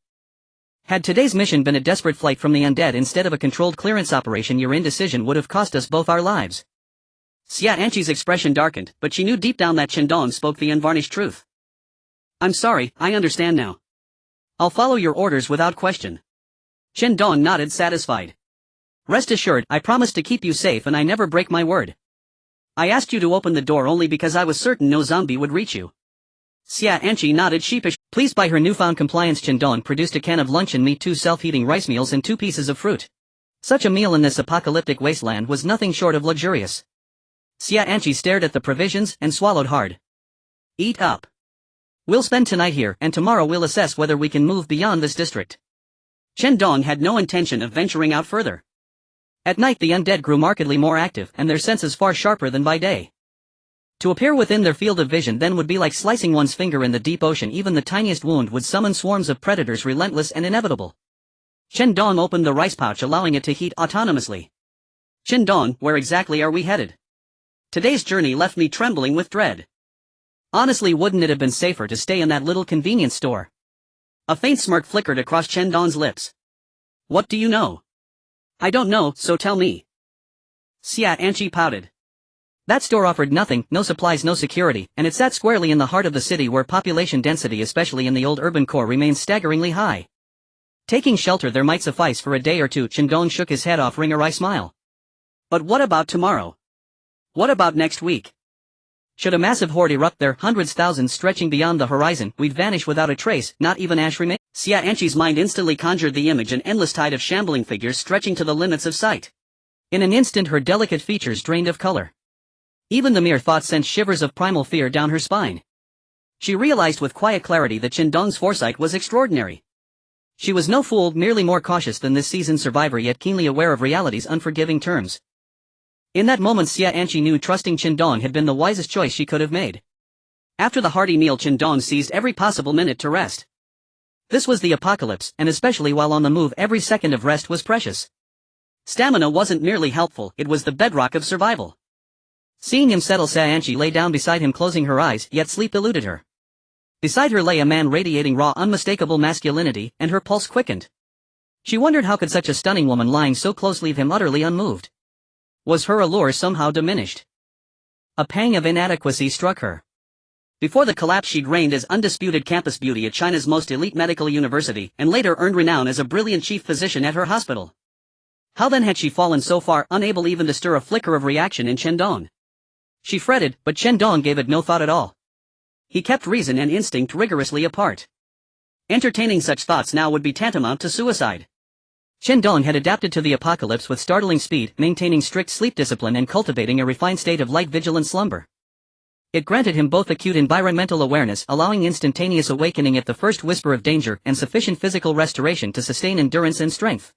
Had today's mission been a desperate flight from the undead instead of a controlled clearance operation, your indecision would have cost us both our lives." Xianqi's expression darkened, but she knew deep down that Chen Dong spoke the unvarnished truth. "I'm sorry, I understand now. I'll follow your orders without question." Chen Dong nodded, satisfied. "Rest assured, I promise to keep you safe and I never break my word. I asked you to open the door only because I was certain no zombie would reach you." Xianqi nodded, sheepish. Pleased by her newfound compliance, Chen Dong produced a can of luncheon meat, 2 self-heating rice meals, and 2 pieces of fruit. Such a meal in this apocalyptic wasteland was nothing short of luxurious. Xianqi stared at the provisions and swallowed hard. "Eat up. We'll spend tonight here, and tomorrow we'll assess whether we can move beyond this district." Chen Dong had no intention of venturing out further. At night the undead grew markedly more active, and their senses far sharper than by day. To appear within their field of vision then would be like slicing one's finger in the deep ocean. Even the tiniest wound would summon swarms of predators, relentless and inevitable. Chen Dong opened the rice pouch, allowing it to heat autonomously. "Chen Dong, where exactly are we headed? Today's journey left me trembling with dread. Honestly, wouldn't it have been safer to stay in that little convenience store?" A faint smirk flickered across Chen Dong's lips. "What do you know?" "I don't know, so tell me." Xianqi pouted. That store offered nothing, no supplies, no security, and it sat squarely in the heart of the city where population density, especially in the old urban core, remains staggeringly high. Taking shelter there might suffice for a day or two. Chen Dong shook his head, offering a wry smile. "But what about tomorrow? What about next week? Should a massive horde erupt there, hundreds thousands stretching beyond the horizon, we'd vanish without a trace, not even ash remain. Xia Anqi's mind instantly conjured the image, an endless tide of shambling figures stretching to the limits of sight. In an instant her delicate features drained of color. Even the mere thought sent shivers of primal fear down her spine. She realized with quiet clarity that Chen Dong's foresight was extraordinary. She was no fool, merely more cautious than this seasoned survivor, yet keenly aware of reality's unforgiving terms. In that moment Xia Anqi knew trusting Chen Dong had been the wisest choice she could have made. After the hearty meal, Chen Dong seized every possible minute to rest. This was the apocalypse, and especially while on the move every second of rest was precious. Stamina wasn't merely helpful, it was the bedrock of survival. Seeing him settle, Xia Anqi lay down beside him, closing her eyes, yet sleep eluded her. Beside her lay a man radiating raw, unmistakable masculinity, and her pulse quickened. She wondered how could such a stunning woman lying so close leave him utterly unmoved. Was her allure somehow diminished? A pang of inadequacy struck her. Before the collapse she'd reigned as undisputed campus beauty at China's most elite medical university, and later earned renown as a brilliant chief physician at her hospital. How then had she fallen so far, unable even to stir a flicker of reaction in Chen Dong? She fretted, but Chen Dong gave it no thought at all. He kept reason and instinct rigorously apart. Entertaining such thoughts now would be tantamount to suicide. Chen Dong had adapted to the apocalypse with startling speed, maintaining strict sleep discipline and cultivating a refined state of light vigilant slumber. It granted him both acute environmental awareness, allowing instantaneous awakening at the first whisper of danger, and sufficient physical restoration to sustain endurance and strength.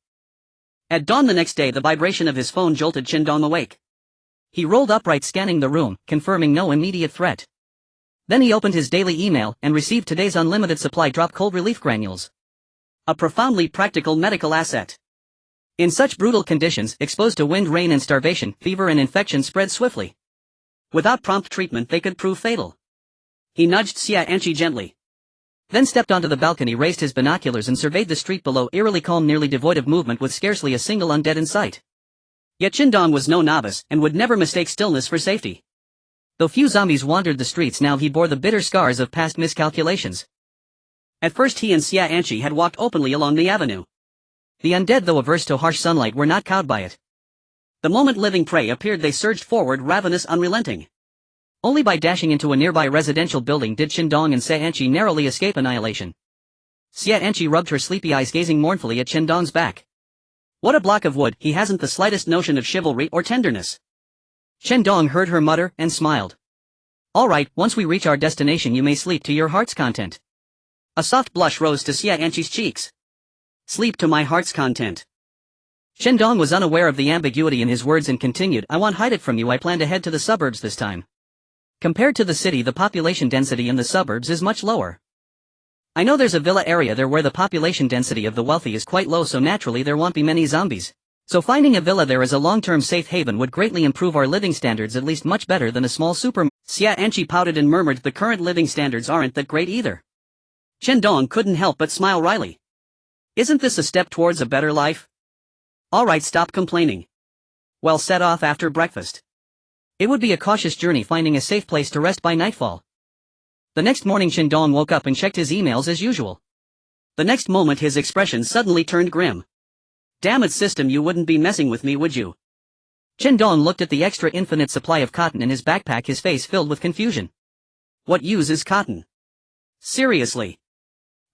At dawn the next day, the vibration of his phone jolted Chen Dong awake. He rolled upright, scanning the room, confirming no immediate threat. Then he opened his daily email and received today's unlimited supply drop cold relief granules. A profoundly practical medical asset. In such brutal conditions, exposed to wind, rain and starvation, fever and infection spread swiftly. Without prompt treatment they could prove fatal. He nudged Xia Anqi gently. Then stepped onto the balcony, raised his binoculars and surveyed the street below, eerily calm, nearly devoid of movement, with scarcely a single undead in sight. Yet Chen Dong was no novice, and would never mistake stillness for safety. Though few zombies wandered the streets now, he bore the bitter scars of past miscalculations. At first he and Xia Anqi had walked openly along the avenue. The undead, though averse to harsh sunlight, were not cowed by it. The moment living prey appeared they surged forward, ravenous, unrelenting. Only by dashing into a nearby residential building did Chen Dong and Xia Anqi narrowly escape annihilation. Xia Anqi rubbed her sleepy eyes, gazing mournfully at Chen Dong's back. What a block of wood, he hasn't the slightest notion of chivalry or tenderness. Chen Dong heard her mutter, and smiled. All right, once we reach our destination you may sleep to your heart's content. A soft blush rose to Xia Anqi's cheeks. Sleep to my heart's content. Chen Dong was unaware of the ambiguity in his words and continued, I won't hide it from you, I plan to head to the suburbs this time. Compared to the city, the population density in the suburbs is much lower. I know there's a villa area there where the population density of the wealthy is quite low, so naturally there won't be many zombies. So finding a villa there as a long-term safe haven would greatly improve our living standards, at least much better than a small supermarket. Xia Anqi pouted and murmured, the current living standards aren't that great either. Chen Dong couldn't help but smile wryly. Isn't this a step towards a better life? Alright, stop complaining. Well, set off after breakfast. It would be a cautious journey finding a safe place to rest by nightfall. The next morning Chen Dong woke up and checked his emails as usual. The next moment his expression suddenly turned grim. Damn it, system, you wouldn't be messing with me, would you? Chen Dong looked at the extra infinite supply of cotton in his backpack, his face filled with confusion. What use is cotton? Seriously.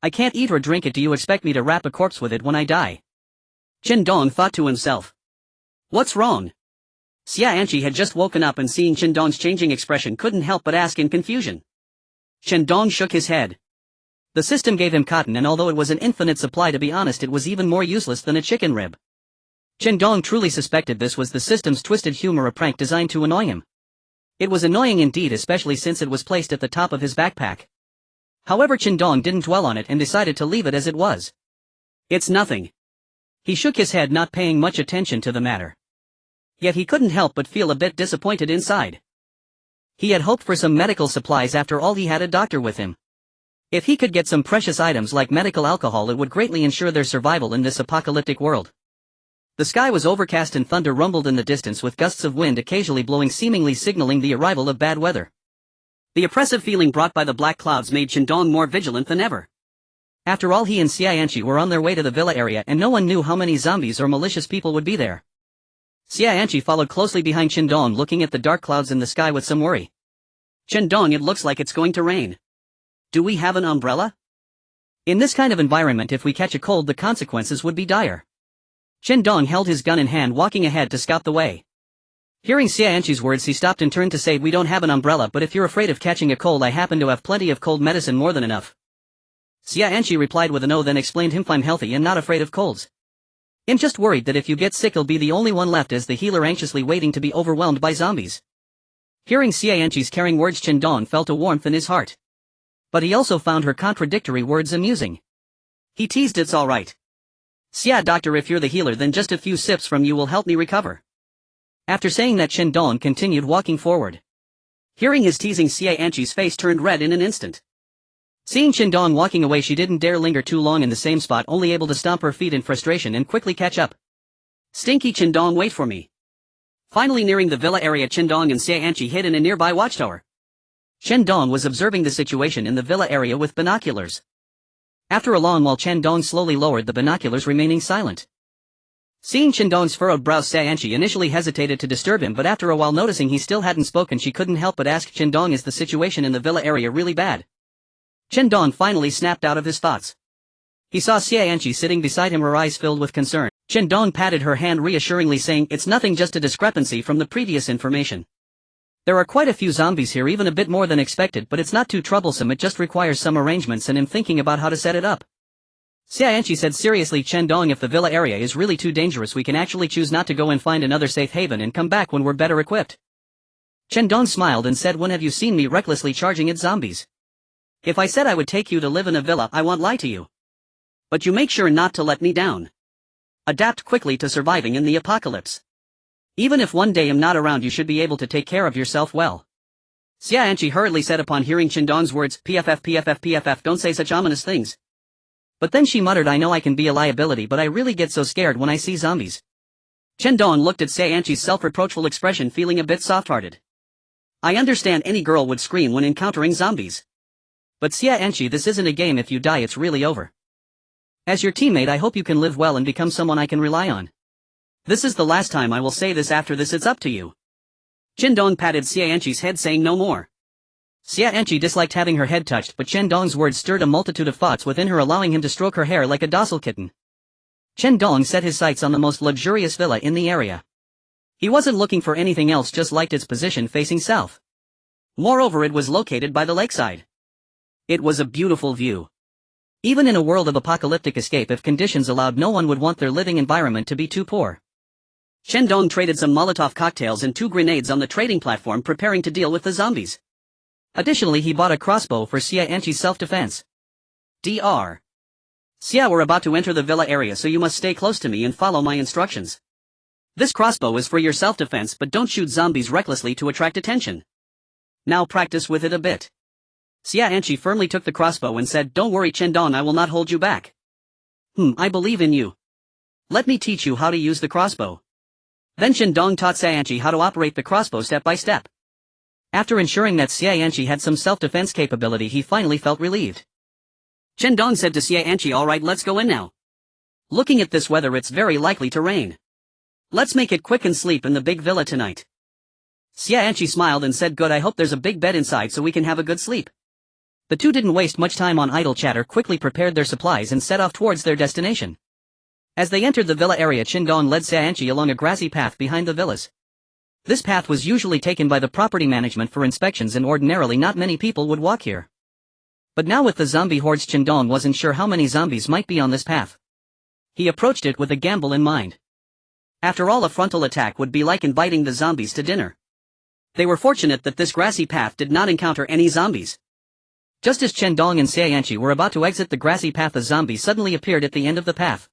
I can't eat or drink it, do you expect me to wrap a corpse with it when I die? Chen Dong thought to himself. What's wrong? Xia Anqi had just woken up and seeing Chen Dong's changing expression couldn't help but ask in confusion. Chen Dong shook his head. The system gave him cotton, and although it was an infinite supply, to be honest it was even more useless than a chicken rib. Chen Dong truly suspected this was the system's twisted humor, a prank designed to annoy him. It was annoying indeed, especially since it was placed at the top of his backpack. However, Chen Dong didn't dwell on it and decided to leave it as it was. It's nothing. He shook his head, not paying much attention to the matter. Yet he couldn't help but feel a bit disappointed inside. He had hoped for some medical supplies, after all he had a doctor with him. If he could get some precious items like medical alcohol, it would greatly ensure their survival in this apocalyptic world. The sky was overcast and thunder rumbled in the distance, with gusts of wind occasionally blowing, seemingly signaling the arrival of bad weather. The oppressive feeling brought by the black clouds made Chen Dong more vigilant than ever. After all, he and Xia Anqi were on their way to the villa area, and no one knew how many zombies or malicious people would be there. Xia Anqi followed closely behind Chen Dong, looking at the dark clouds in the sky with some worry. Chen Dong, it looks like it's going to rain. Do we have an umbrella? In this kind of environment, if we catch a cold, the consequences would be dire. Chen Dong held his gun in hand, walking ahead to scout the way. Hearing Xianqi's words, he stopped and turned to say, "We don't have an umbrella, but if you're afraid of catching a cold, I happen to have plenty of cold medicine, more than enough." Xianqi replied with a no, then explained him, "I'm healthy and not afraid of colds. I'm just worried that if you get sick, I'll be the only one left as the healer, anxiously waiting to be overwhelmed by zombies." Hearing Xianqi's caring words, Chen Dong felt a warmth in his heart. But he also found her contradictory words amusing. He teased, "It's alright. Xia doctor, if you're the healer, then just a few sips from you will help me recover." After saying that, Chen Dong continued walking forward. Hearing his teasing, Xianqi's face turned red in an instant. Seeing Chen Dong walking away, she didn't dare linger too long in the same spot, only able to stomp her feet in frustration and quickly catch up. "Stinky Chen Dong, wait for me." Finally nearing the villa area, Chen Dong and Xianqi hid in a nearby watchtower. Chen Dong was observing the situation in the villa area with binoculars. After a long while, Chen Dong slowly lowered the binoculars, remaining silent. Seeing Chen Dong's furrowed brow, Xianqi initially hesitated to disturb him, but after a while, noticing he still hadn't spoken, she couldn't help but ask Chen Dong, "Is the situation in the villa area really bad?" Chen Dong finally snapped out of his thoughts. He saw Xianqi sitting beside him, her eyes filled with concern. Chen Dong patted her hand reassuringly, saying, "It's nothing, just a discrepancy from the previous information. There are quite a few zombies here, even a bit more than expected, but it's not too troublesome, it just requires some arrangements and I'm thinking about how to set it up." Xianqi said seriously, "Chen Dong, if the villa area is really too dangerous, we can actually choose not to go and find another safe haven and come back when we're better equipped." Chen Dong smiled and said, "When have you seen me recklessly charging at zombies? If I said I would take you to live in a villa, I won't lie to you. But you make sure not to let me down. Adapt quickly to surviving in the apocalypse. Even if one day I'm not around, you should be able to take care of yourself well." Xianqi hurriedly said upon hearing Chen Dong's words, "PFF, PFF, PFF, don't say such ominous things." But then she muttered, "I know I can be a liability, but I really get so scared when I see zombies." Chen Dong looked at Xianqi's self-reproachful expression, feeling a bit soft-hearted. "I understand any girl would scream when encountering zombies. But Xianqi, this isn't a game. If you die, it's really over. As your teammate, I hope you can live well and become someone I can rely on. This is the last time I will say this. After this, it's up to you." Chen Dong patted Xianqi's head, saying no more. Xianqi disliked having her head touched, but Chen Dong's words stirred a multitude of thoughts within her, allowing him to stroke her hair like a docile kitten. Chen Dong set his sights on the most luxurious villa in the area. He wasn't looking for anything else, just liked its position facing south. Moreover, it was located by the lakeside. It was a beautiful view. Even in a world of apocalyptic escape, if conditions allowed, no one would want their living environment to be too poor. Chen Dong traded some Molotov cocktails and 2 grenades on the trading platform, preparing to deal with the zombies. Additionally, he bought a crossbow for Xianqi's self-defense. "Dr. Xia, we're about to enter the villa area, so you must stay close to me and follow my instructions. This crossbow is for your self-defense, but don't shoot zombies recklessly to attract attention. Now practice with it a bit." Xianqi firmly took the crossbow and said, "Don't worry, Chen Dong, I will not hold you back. I believe in you. Let me teach you how to use the crossbow." Then Chen Dong taught Xianqi how to operate the crossbow step by step. After ensuring that Xianqi had some self-defense capability, he finally felt relieved. Chen Dong said to Xianqi, "Alright, let's go in now. Looking at this weather, it's very likely to rain. Let's make it quick and sleep in the big villa tonight." Xianqi smiled and said, "Good, I hope there's a big bed inside so we can have a good sleep." The two didn't waste much time on idle chatter, quickly prepared their supplies and set off towards their destination. As they entered the villa area, Chen Dong led Xianqi along a grassy path behind the villas. This path was usually taken by the property management for inspections, and ordinarily not many people would walk here. But now with the zombie hordes, Chen Dong wasn't sure how many zombies might be on this path. He approached it with a gamble in mind. After all, a frontal attack would be like inviting the zombies to dinner. They were fortunate that this grassy path did not encounter any zombies. Just as Chen Dong and Xianqi were about to exit the grassy path, a zombie suddenly appeared at the end of the path.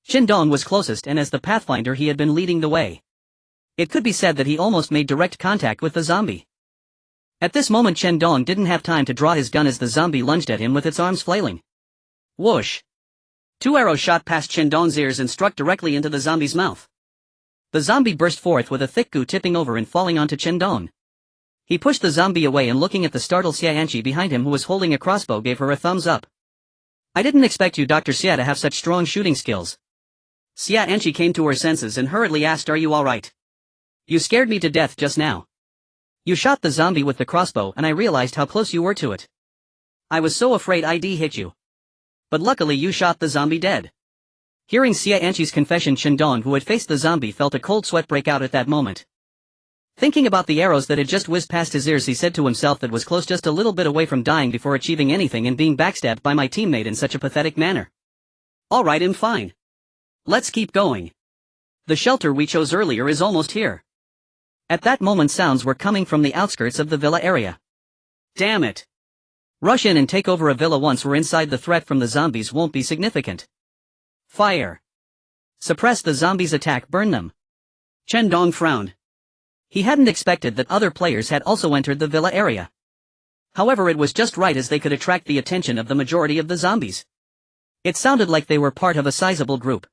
Chen Dong was closest, and as the pathfinder he had been leading the way. It could be said that he almost made direct contact with the zombie. At this moment Chen Dong didn't have time to draw his gun as the zombie lunged at him with its arms flailing. Whoosh! 2 arrows shot past Chen Dong's ears and struck directly into the zombie's mouth. The zombie burst forth with a thick goo, tipping over and falling onto Chen Dong. He pushed the zombie away and, looking at the startled Xianqi behind him who was holding a crossbow, gave her a thumbs up. "I didn't expect you, Dr. Xia, to have such strong shooting skills." Xianqi came to her senses and hurriedly asked, "Are you alright? You scared me to death just now." You shot the zombie with the crossbow and I realized how close you were to it. I was so afraid I'd hit you. But luckily you shot the zombie dead. Hearing Xia Anqi's confession, Chen Dong, who had faced the zombie, felt a cold sweat break out at that moment. Thinking about the arrows that had just whizzed past his ears, he said to himself that was close just a little bit away from dying before achieving anything and being backstabbed by my teammate in such a pathetic manner. Alright, I'm fine. Let's keep going. The shelter we chose earlier is almost here. At that moment sounds were coming from the outskirts of the villa area. Damn it. Rush in and take over a villa once we're inside. The threat from the zombies won't be significant. Fire. Suppress the zombies' attack, burn them. Chen Dong frowned. He hadn't expected that other players had also entered the villa area. However, it was just right, as they could attract the attention of the majority of the zombies. It sounded like they were part of a sizable group.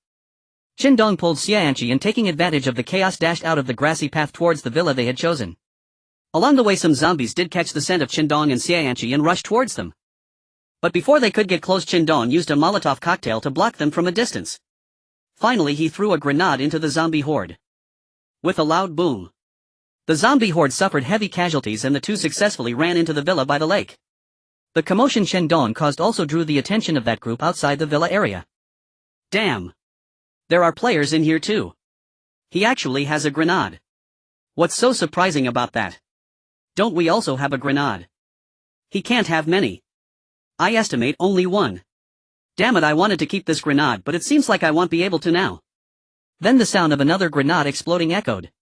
Chen Dong pulled Xia Anqi and, taking advantage of the chaos, dashed out of the grassy path towards the villa they had chosen. Along the way, some zombies did catch the scent of Chen Dong and Xia Anqi and rushed towards them. But before they could get close, Chen Dong used a Molotov cocktail to block them from a distance. Finally, he threw a grenade into the zombie horde. With a loud boom, the zombie horde suffered heavy casualties and the two successfully ran into the villa by the lake. The commotion Chen Dong caused also drew the attention of that group outside the villa area. Damn! There are players in here too. He actually has a grenade. What's so surprising about that? Don't we also have a grenade? He can't have many. I estimate only one. Damn it, I wanted to keep this grenade, but it seems like I won't be able to now. Then the sound of another grenade exploding echoed.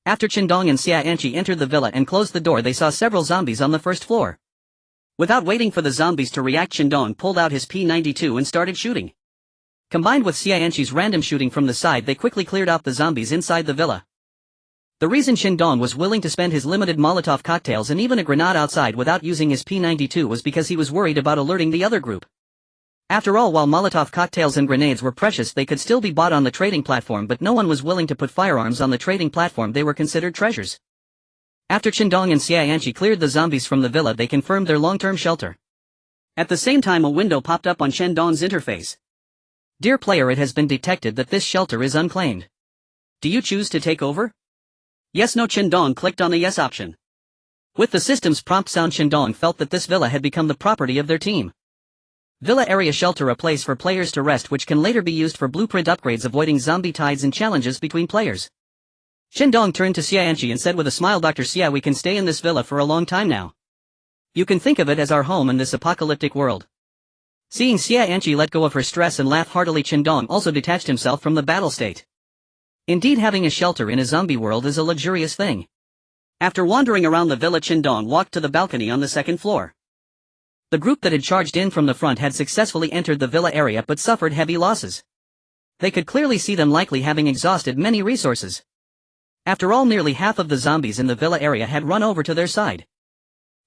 After Chen Dong and Xia Anqi entered the villa and closed the door, they saw several zombies on the first floor. Without waiting for the zombies to react, Chen Dong pulled out his P92 and started shooting. Combined with Xia Anqi's random shooting from the side, they quickly cleared out the zombies inside the villa. The reason Chen Dong was willing to spend his limited Molotov cocktails and even a grenade outside without using his P92 was because he was worried about alerting the other group. After all, while Molotov cocktails and grenades were precious, they could still be bought on the trading platform, but no one was willing to put firearms on the trading platform. They were considered treasures. After Chen Dong and Xia Anqi cleared the zombies from the villa, they confirmed their long-term shelter. At the same time, a window popped up on Chen Dong's interface. Dear player, it has been detected that this shelter is unclaimed. Do you choose to take over? Yes, no. Chen Dong clicked on the yes option. With the system's prompt sound, Chen Dong felt that this villa had become the property of their team. Villa area shelter, a place for players to rest which can later be used for blueprint upgrades, avoiding zombie tides and challenges between players. Chen Dong turned to Xia Anqi and said with a smile, Dr. Xia, we can stay in this villa for a long time now. You can think of it as our home in this apocalyptic world. Seeing Xia Anqi let go of her stress and laugh heartily, Chen Dong also detached himself from the battle state. Indeed, having a shelter in a zombie world is a luxurious thing. After wandering around the villa, Chen Dong walked to the balcony on the second floor. The group that had charged in from the front had successfully entered the villa area but suffered heavy losses. They could clearly see them, likely having exhausted many resources. After all, nearly half of the zombies in the villa area had run over to their side.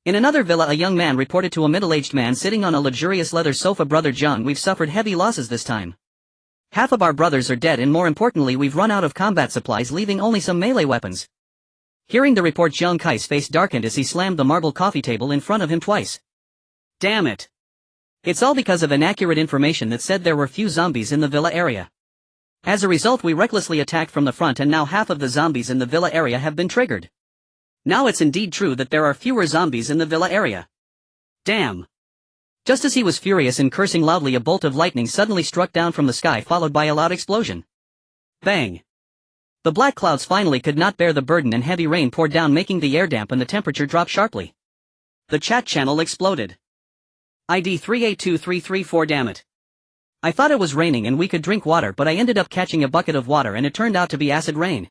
In another villa, a young man reported to a middle-aged man sitting on a luxurious leather sofa, Brother John, we've suffered heavy losses this time. Half of our brothers are dead, and more importantly, we've run out of combat supplies, leaving only some melee weapons. Hearing the report, Jiang Kai's face darkened as he slammed the marble coffee table in front of him twice. Damn it. It's all because of inaccurate information that said there were few zombies in the villa area. As a result, we recklessly attacked from the front, and now half of the zombies in the villa area have been triggered. Now it's indeed true that there are fewer zombies in the villa area. Damn. Just as he was furious and cursing loudly, a bolt of lightning suddenly struck down from the sky, followed by a loud explosion. Bang. The black clouds finally could not bear the burden and heavy rain poured down, making the air damp and the temperature drop sharply. The chat channel exploded. ID 382334. Damn it. I thought it was raining and we could drink water, but I ended up catching a bucket of water and it turned out to be acid rain.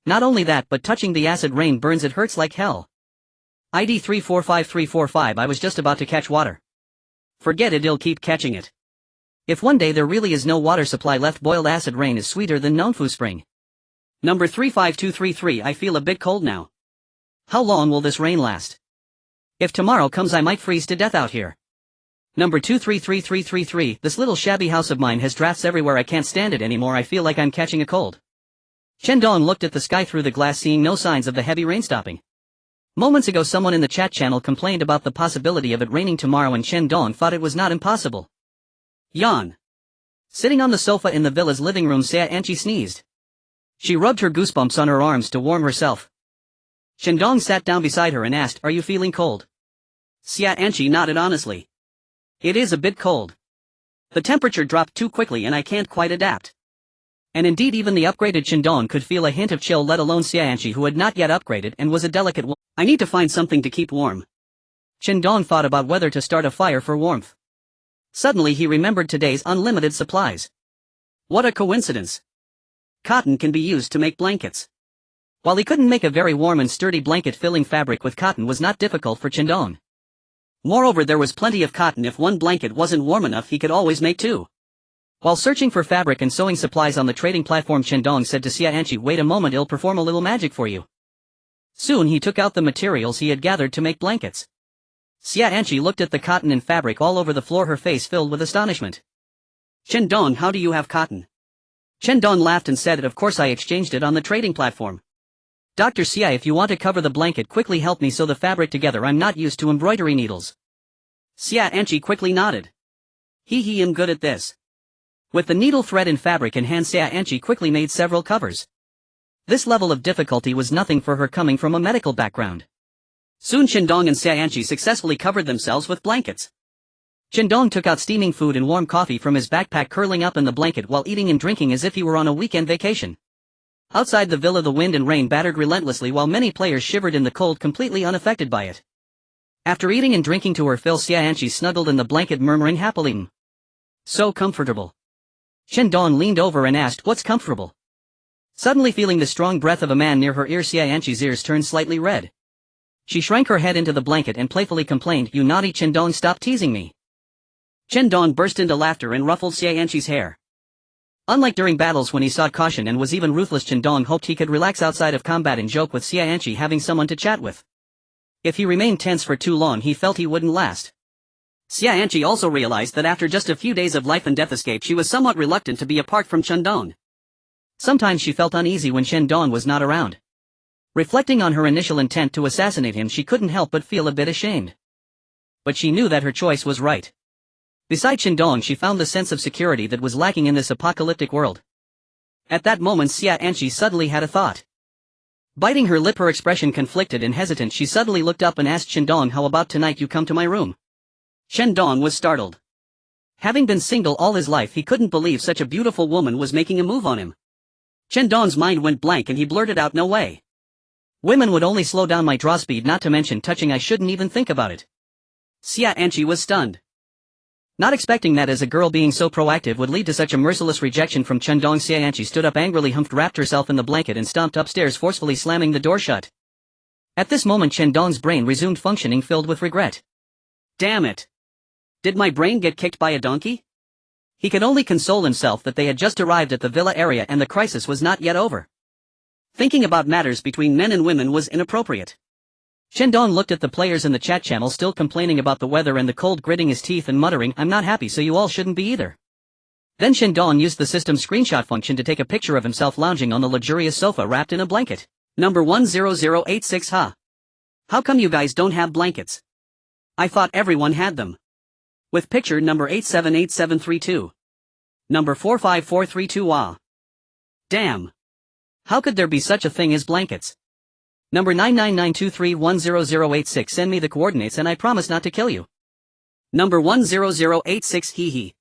Not only that, but touching the acid rain burns, it hurts like hell. ID 345345. I was just about to catch water. Forget it, I'll keep catching it. If one day there really is no water supply left, boiled acid rain is sweeter than Nongfu Spring. Number 35233. I feel a bit cold now. How long will this rain last? If tomorrow comes, I might freeze to death out here. Number 233333. This little shabby house of mine has drafts everywhere. I can't stand it anymore. I feel like I'm catching a cold. Chen Dong looked at the sky through the glass, seeing no signs of the heavy rain stopping. Moments ago, someone in the chat channel complained about the possibility of it raining tomorrow, and Chen Dong thought it was not impossible. Yawn. Sitting on the sofa in the villa's living room, Xia Anqi sneezed. She rubbed her goosebumps on her arms to warm herself. Chen Dong sat down beside her and asked, "Are you feeling cold?" Xia Anqi nodded honestly. "It is a bit cold. The temperature dropped too quickly and I can't quite adapt." And indeed even the upgraded Chen Dong could feel a hint of chill, let alone Xia Anqi, who had not yet upgraded and was a delicate woman. "I need to find something to keep warm." Chen Dong thought about whether to start a fire for warmth. Suddenly he remembered today's unlimited supplies. What a coincidence. Cotton can be used to make blankets. While he couldn't make a very warm and sturdy blanket, filling fabric with cotton was not difficult for Chen Dong. Moreover, there was plenty of cotton. If one blanket wasn't warm enough, he could always make two. While searching for fabric and sewing supplies on the trading platform, Chen Dong said to Xia Anqi, "Wait a moment, I'll perform a little magic for you." Soon he took out the materials he had gathered to make blankets. Xia Anqi looked at the cotton and fabric all over the floor, her face filled with astonishment. "Chen Dong, how do you have cotton?" Chen Dong laughed and said, "Of course, I exchanged it on the trading platform." "Dr. Xia, if you want to cover the blanket, quickly help me sew the fabric together. I'm not used to embroidery needles." Xia Anqi quickly nodded. He am good at this." With the needle, thread and fabric in hand, Xia Anqi quickly made several covers. This level of difficulty was nothing for her, coming from a medical background. Soon Chen Dong and Xia Anqi successfully covered themselves with blankets. Chen Dong took out steaming food and warm coffee from his backpack, curling up in the blanket while eating and drinking as if he were on a weekend vacation. Outside the villa, the wind and rain battered relentlessly while many players shivered in the cold, completely unaffected by it. After eating and drinking to her fill, Xia Anqi snuggled in the blanket, murmuring happily, "So comfortable." Chen Dong leaned over and asked, "What's comfortable?" Suddenly feeling the strong breath of a man near her ear, Xia Anqi's ears turned slightly red. She shrank her head into the blanket and playfully complained, "You naughty Chen Dong, stop teasing me." Chen Dong burst into laughter and ruffled Xia Anqi's hair. Unlike during battles when he sought caution and was even ruthless, Chen Dong hoped he could relax outside of combat and joke with Xia Anqi, having someone to chat with. If he remained tense for too long, he felt he wouldn't last. Xia Anqi also realized that after just a few days of life and death escape, she was somewhat reluctant to be apart from Chen Dong. Sometimes she felt uneasy when Chen Dong was not around. Reflecting on her initial intent to assassinate him, she couldn't help but feel a bit ashamed. But she knew that her choice was right. Beside Chen Dong, she found the sense of security that was lacking in this apocalyptic world. At that moment, Xia Anqi suddenly had a thought. Biting her lip, her expression conflicted and hesitant, she suddenly looked up and asked Chen Dong, "How about tonight you come to my room?" Chen Dong was startled. Having been single all his life, he couldn't believe such a beautiful woman was making a move on him. Chen Dong's mind went blank and he blurted out, "No way. Women would only slow down my draw speed, not to mention touching. I shouldn't even think about it." Xia Anqi was stunned. Not expecting that as a girl being so proactive would lead to such a merciless rejection from Chen Dong, Xia Anqi stood up angrily, wrapped herself in the blanket and stomped upstairs, forcefully slamming the door shut. At this moment Chen Dong's brain resumed functioning, filled with regret. Damn it! Did my brain get kicked by a donkey? He could only console himself that they had just arrived at the villa area and the crisis was not yet over. Thinking about matters between men and women was inappropriate. Chen Dong looked at the players in the chat channel, still complaining about the weather and the cold, gritting his teeth and muttering, "I'm not happy, so you all shouldn't be either." Then Chen Dong used the system's screenshot function to take a picture of himself lounging on the luxurious sofa wrapped in a blanket. Number 10086. How come you guys don't have blankets? I thought everyone had them. With picture number 878732. Number 45432. Damn. How could there be such a thing as blankets? Number 99923100086. Send me the coordinates and I promise not to kill you. Number 10086. Hee.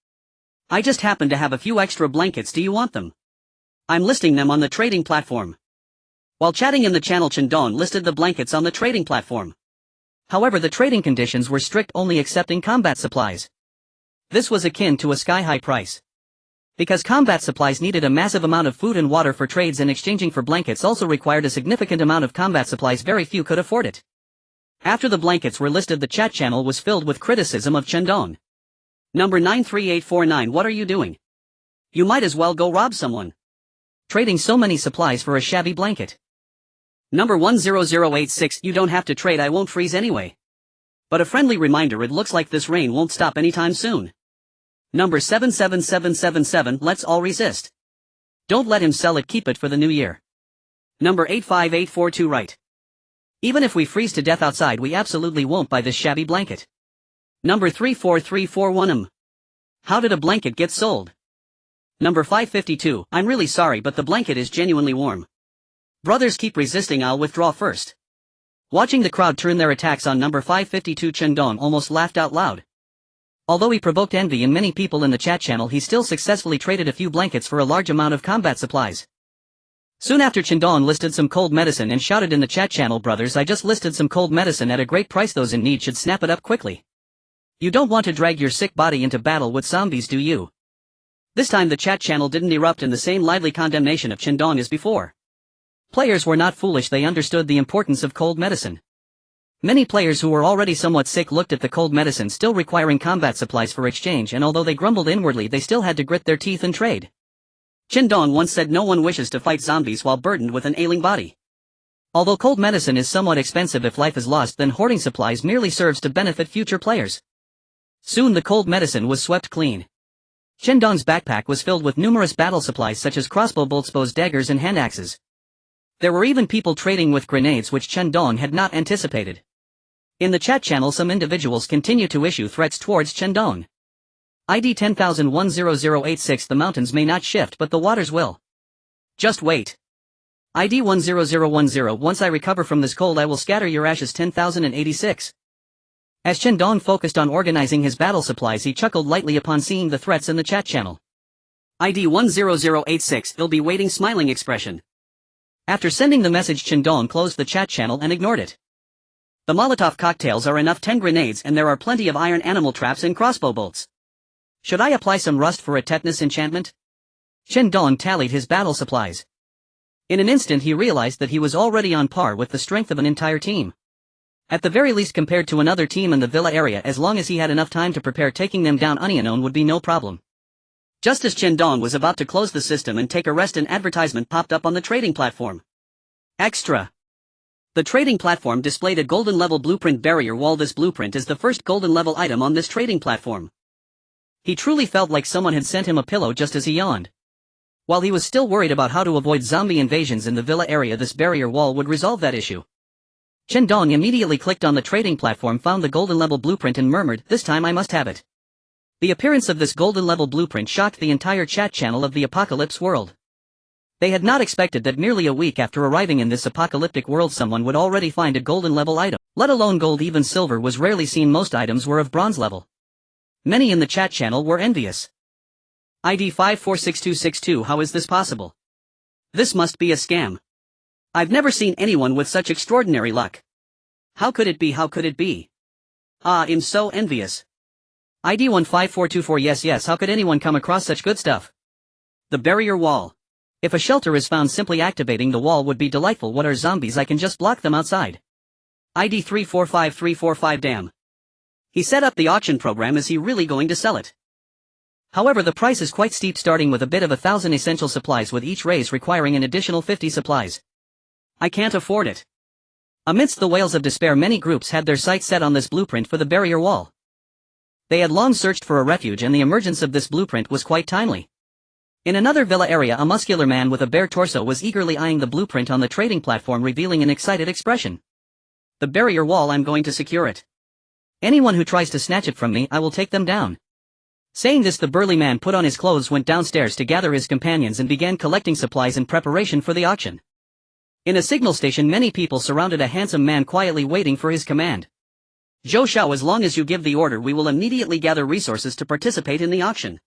I just happen to have a few extra blankets. Do you want them? I'm listing them on the trading platform. While chatting in the channel, Chen Dong listed the blankets on the trading platform. However, the trading conditions were strict, only accepting combat supplies. This was akin to a sky-high price. Because combat supplies needed a massive amount of food and water for trades, and exchanging for blankets also required a significant amount of combat supplies, very few could afford it. After the blankets were listed, the chat channel was filled with criticism of Chen Dong. Number 93849. What are you doing? You might as well go rob someone. Trading so many supplies for a shabby blanket. Number 10086. You don't have to trade, I won't freeze anyway. But a friendly reminder, it looks like this rain won't stop anytime soon. Number 77777. Let's all resist. Don't let him sell it, keep it for the new year. Number 85842. Right. Even if we freeze to death outside, we absolutely won't buy this shabby blanket. Number 34341. How did a blanket get sold? Number 552. I'm really sorry, but the blanket is genuinely warm. Brothers, keep resisting, I'll withdraw first. Watching the crowd turn their attacks on number 552, Chen Dong almost laughed out loud. Although he provoked envy in many people in the chat channel, he still successfully traded a few blankets for a large amount of combat supplies. Soon after, Chen Dong listed some cold medicine and shouted in the chat channel, "Brothers, I just listed some cold medicine at a great price. Those in need should snap it up quickly. You don't want to drag your sick body into battle with zombies, do you?" This time the chat channel didn't erupt in the same lively condemnation of Chen Dong as before. Players were not foolish, they understood the importance of cold medicine. Many players who were already somewhat sick looked at the cold medicine still requiring combat supplies for exchange, and although they grumbled inwardly, they still had to grit their teeth and trade. Chen Dong once said, "No one wishes to fight zombies while burdened with an ailing body." Although cold medicine is somewhat expensive if life is lost, then hoarding supplies merely serves to benefit future players. Soon the cold medicine was swept clean. Chen Dong's backpack was filled with numerous battle supplies such as crossbow bolts, bows, daggers and hand axes. There were even people trading with grenades, which Chen Dong had not anticipated. In the chat channel, some individuals continue to issue threats towards Chen Dong. ID 10,10086. The mountains may not shift, but the waters will. Just wait. ID 10010. Once I recover from this cold, I will scatter your ashes. 10,086. As Chen Dong focused on organizing his battle supplies, he chuckled lightly upon seeing the threats in the chat channel. ID 10086. He'll be waiting, smiling expression. After sending the message, Chen Dong closed the chat channel and ignored it. The Molotov cocktails are enough, 10 grenades, and there are plenty of iron animal traps and crossbow bolts. Should I apply some rust for a tetanus enchantment? Chen Dong tallied his battle supplies. In an instant he realized that he was already on par with the strength of an entire team. At the very least, compared to another team in the villa area, as long as he had enough time to prepare, taking them down unknown would be no problem. Just as Chen Dong was about to close the system and take a rest, an advertisement popped up on the trading platform. Extra! The trading platform displayed a golden level blueprint barrier wall. This blueprint is the first golden level item on this trading platform. He truly felt like someone had sent him a pillow just as he yawned. While he was still worried about how to avoid zombie invasions in the villa area, this barrier wall would resolve that issue. Chen Dong immediately clicked on the trading platform, found the golden level blueprint and murmured, "This time I must have it." The appearance of this golden level blueprint shocked the entire chat channel of the apocalypse world. They had not expected that merely a week after arriving in this apocalyptic world someone would already find a golden level item, let alone gold. Even silver was rarely seen, most items were of bronze level. Many in the chat channel were envious. ID 546262. How is this possible? This must be a scam. I've never seen anyone with such extraordinary luck. How could it be? How could it be? I'm so envious. ID 15424. Yes, how could anyone come across such good stuff? The barrier wall. If a shelter is found, simply activating the wall would be delightful. What are zombies? I can just block them outside. ID 345345. Damn. He set up the auction program. Is he really going to sell it? However, the price is quite steep, starting with a bit of 1,000 essential supplies, with each raise requiring an additional 50 supplies. I can't afford it. Amidst the wails of despair, many groups had their sights set on this blueprint for the barrier wall. They had long searched for a refuge, and the emergence of this blueprint was quite timely. In another villa area, a muscular man with a bare torso was eagerly eyeing the blueprint on the trading platform, revealing an excited expression. The barrier wall, I'm going to secure it. Anyone who tries to snatch it from me, I will take them down. Saying this, the burly man put on his clothes, went downstairs to gather his companions, and began collecting supplies in preparation for the auction. In a signal station, many people surrounded a handsome man quietly waiting for his command. "Zhou Shao, as long as you give the order, we will immediately gather resources to participate in the auction.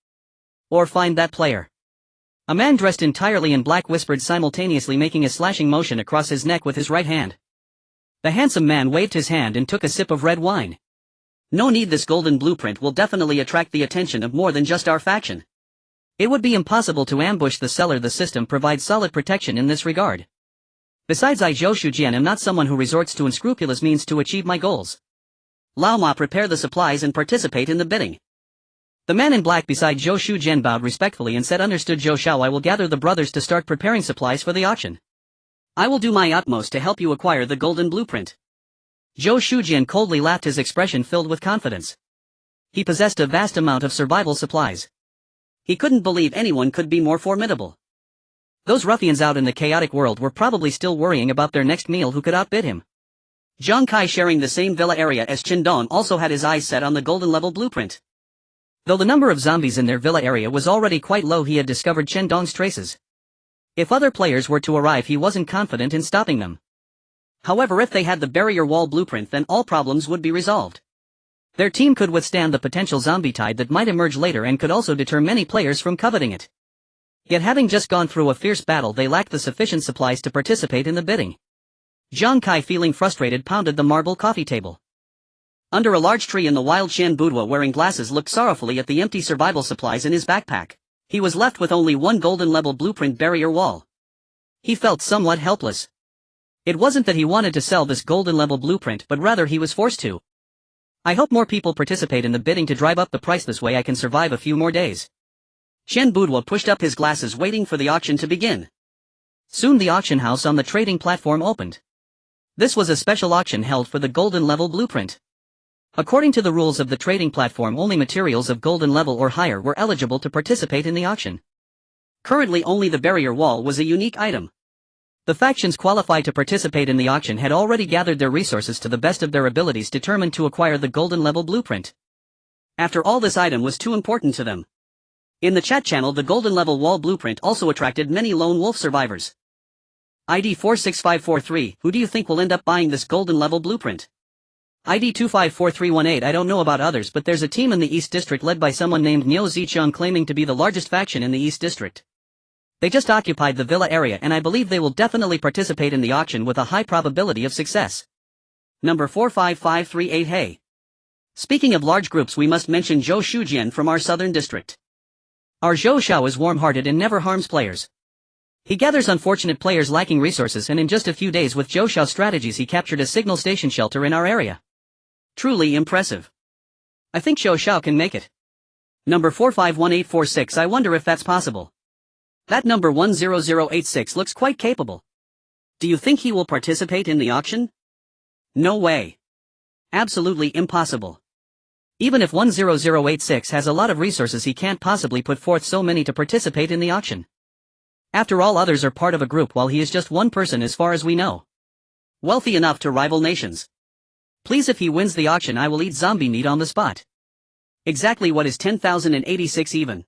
Or find that player." A man dressed entirely in black whispered, simultaneously making a slashing motion across his neck with his right hand. The handsome man waved his hand and took a sip of red wine. "No need, this golden blueprint will definitely attract the attention of more than just our faction. It would be impossible to ambush the seller. The system provides solid protection in this regard. Besides, I, Zhou Shujian, am not someone who resorts to unscrupulous means to achieve my goals. Lao Ma, prepare the supplies and participate in the bidding." The man in black beside Zhou Shujian bowed respectfully and said, "Understood, Zhou Shao. I will gather the brothers to start preparing supplies for the auction. I will do my utmost to help you acquire the golden blueprint." Zhou Shujian coldly laughed, his expression filled with confidence. He possessed a vast amount of survival supplies. He couldn't believe anyone could be more formidable. Those ruffians out in the chaotic world were probably still worrying about their next meal. Who could outbid him? Zhang Kai, sharing the same villa area as Chen Dong, also had his eyes set on the golden level blueprint. Though the number of zombies in their villa area was already quite low, he had discovered Chen Dong's traces. If other players were to arrive, he wasn't confident in stopping them. However, if they had the barrier wall blueprint, then all problems would be resolved. Their team could withstand the potential zombie tide that might emerge later and could also deter many players from coveting it. Yet having just gone through a fierce battle, they lacked the sufficient supplies to participate in the bidding. Jiang Kai, feeling frustrated, pounded the marble coffee table. Under a large tree in the wild, Shan Budwa, wearing glasses, looked sorrowfully at the empty survival supplies in his backpack. He was left with only one golden-level blueprint barrier wall. He felt somewhat helpless. It wasn't that he wanted to sell this golden-level blueprint, but rather he was forced to. I hope more people participate in the bidding to drive up the price. This way I can survive a few more days. Shen Budwa pushed up his glasses, waiting for the auction to begin. Soon the auction house on the trading platform opened. This was a special auction held for the golden-level blueprint. According to the rules of the trading platform, only materials of golden level or higher were eligible to participate in the auction. Currently only the barrier wall was a unique item. The factions qualified to participate in the auction had already gathered their resources to the best of their abilities, determined to acquire the golden level blueprint. After all, this item was too important to them. In the chat channel, the golden level wall blueprint also attracted many lone wolf survivors. ID 46543, who do you think will end up buying this golden level blueprint? ID 254318, I don't know about others, but there's a team in the East District led by someone named Niu Zicheng claiming to be the largest faction in the East District. They just occupied the villa area, and I believe they will definitely participate in the auction with a high probability of success. Number 45538, hey. Speaking of large groups, we must mention Zhou Shujian from our southern district. Our Zhou Xiao is warm-hearted and never harms players. He gathers unfortunate players lacking resources, and in just a few days with Zhou Xiao's strategies he captured a signal station shelter in our area. Truly impressive. I think Zhou Xiao can make it. Number 451846, I wonder if that's possible. That number 10086 looks quite capable. Do you think he will participate in the auction? No way. Absolutely impossible. Even if 10086 has a lot of resources, he can't possibly put forth so many to participate in the auction. After all, others are part of a group while he is just one person as far as we know. Wealthy enough to rival nations. Please, if he wins the auction, I will eat zombie meat on the spot. Exactly what is 10,086 even?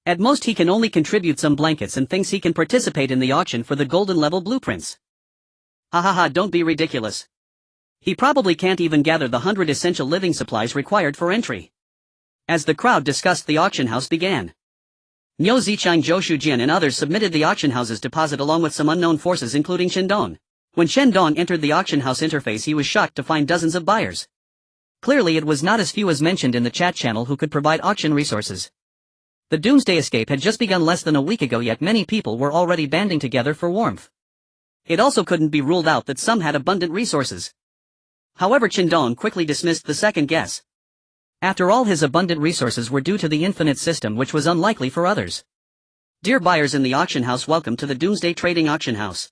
At most he can only contribute some blankets and thinks he can participate in the auction for the golden level blueprints. Hahaha, don't be ridiculous. He probably can't even gather the 100 essential living supplies required for entry. As the crowd discussed, the auction house began. Niu Zicheng, Zhou Shujian and others submitted the auction house's deposit along with some unknown forces including Chen Dong. When Chen Dong entered the auction house interface, he was shocked to find dozens of buyers. Clearly it was not as few as mentioned in the chat channel who could provide auction resources. The doomsday escape had just begun less than a week ago, yet many people were already banding together for warmth. It also couldn't be ruled out that some had abundant resources. However, Chen Dong quickly dismissed the second guess. After all, his abundant resources were due to the infinite system, which was unlikely for others. Dear buyers in the auction house, welcome to the Doomsday Trading Auction House.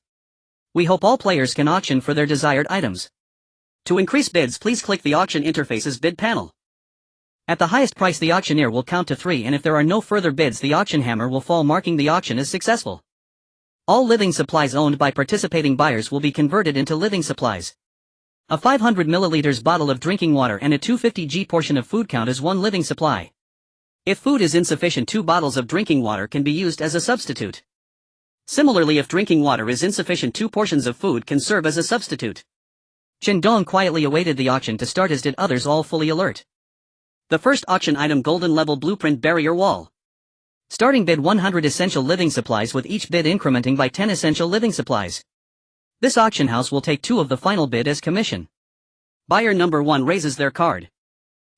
We hope all players can auction for their desired items. To increase bids, please click the auction interface's bid panel. At the highest price, the auctioneer will count to 3, and if there are no further bids, the auction hammer will fall, marking the auction as successful. All living supplies owned by participating buyers will be converted into living supplies. A 500 milliliters bottle of drinking water and a 250g portion of food count as one living supply. If food is insufficient, 2 bottles of drinking water can be used as a substitute. Similarly, if drinking water is insufficient, 2 portions of food can serve as a substitute. Chen Dong quietly awaited the auction to start, as did others, all fully alert. The first auction item, golden level blueprint barrier wall. Starting bid 100 essential living supplies, with each bid incrementing by 10 essential living supplies. This auction house will take 2 of the final bid as commission. Buyer number 1 raises their card.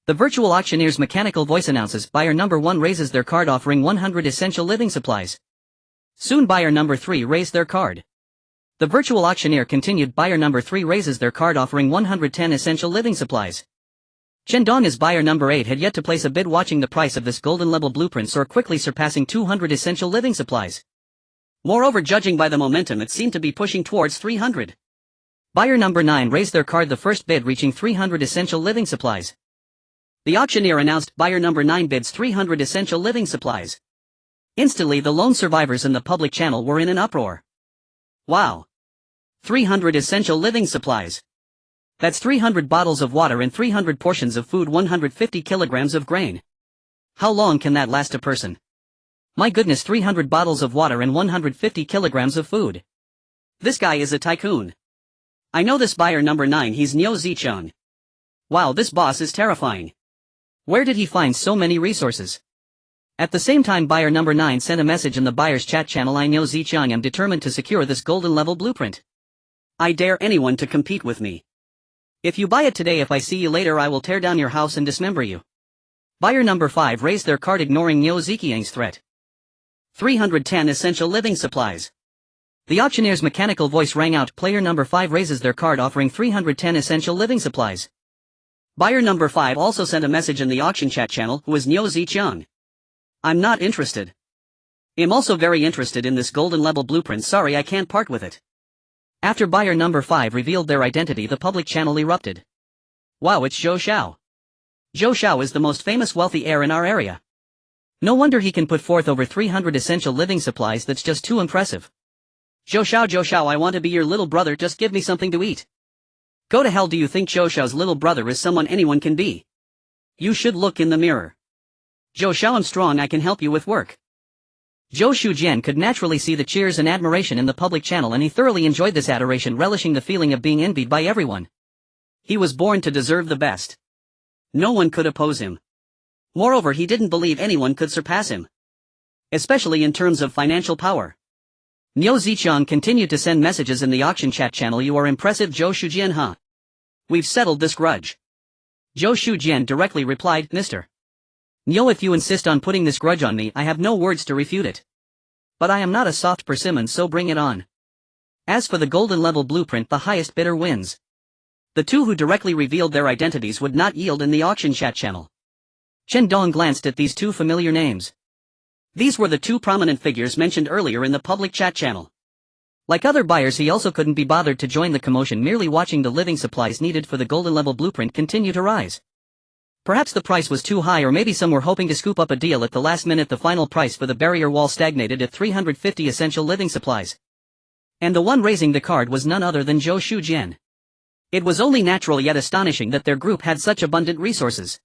The virtual auctioneer's mechanical voice announces, buyer number 1 raises their card, offering 100 essential living supplies. Soon buyer number 3 raised their card. The virtual auctioneer continued, buyer number 3 raises their card, offering 110 essential living supplies. Chen Dong, as buyer number 8, had yet to place a bid, watching the price of this golden level blueprint soar, quickly surpassing 200 essential living supplies. Moreover, judging by the momentum, it seemed to be pushing towards 300. Buyer number 9 raised their card, the first bid reaching 300 essential living supplies. The auctioneer announced, buyer number 9 bids 300 essential living supplies. Instantly, the lone survivors in the public channel were in an uproar. Wow! 300 essential living supplies. That's 300 bottles of water and 300 portions of food, 150 kilograms of grain. How long can that last a person? My goodness, 300 bottles of water and 150 kilograms of food. This guy is a tycoon. I know this buyer number 9, he's Niu Zicheng. Wow, this boss is terrifying. Where did he find so many resources? At the same time, buyer number 9 sent a message in the buyer's chat channel. I Niu Zicheng am determined to secure this golden level blueprint. I dare anyone to compete with me. If you buy it today, if I see you later, I will tear down your house and dismember you. Buyer number 5 raised their card, ignoring Niu Zicheng's threat. 310 essential living supplies. The auctioneer's mechanical voice rang out. Player number 5 raises their card, offering 310 essential living supplies. Buyer number 5 also sent a message in the auction chat channel, who is Niu Zicheng. I'm not interested. I'm also very interested in this golden level blueprint. Sorry, I can't part with it. After buyer number 5 revealed their identity, the public channel erupted. Wow, it's Zhou Xiao. Zhou Xiao is the most famous wealthy heir in our area. No wonder he can put forth over 300 essential living supplies. That's just too impressive. Zhou Xiao, I want to be your little brother, just give me something to eat. Go to hell. Do you think Zhou Xiao's little brother is someone anyone can be? You should look in the mirror. Zhou Xiao, I'm strong, I can help you with work. Zhou Shujian could naturally see the cheers and admiration in the public channel, and he thoroughly enjoyed this adoration, relishing the feeling of being envied by everyone. He was born to deserve the best. No one could oppose him. Moreover, he didn't believe anyone could surpass him. Especially in terms of financial power. Niu Zicheng continued to send messages in the auction chat channel. You are impressive, Zhou Shujian, huh? We've settled this grudge. Zhou Shujian directly replied, Mr. Niu, if you insist on putting this grudge on me, I have no words to refute it. But I am not a soft persimmon, so bring it on. As for the golden level blueprint, the highest bidder wins. The two who directly revealed their identities would not yield in the auction chat channel. Chen Dong glanced at these two familiar names. These were the two prominent figures mentioned earlier in the public chat channel. Like other buyers, he also couldn't be bothered to join the commotion, merely watching the living supplies needed for the golden level blueprint continue to rise. Perhaps the price was too high, or maybe some were hoping to scoop up a deal at the last minute. The final price for the barrier wall stagnated at 350 essential living supplies. And the one raising the card was none other than Zhou Shujian. It was only natural yet astonishing that their group had such abundant resources.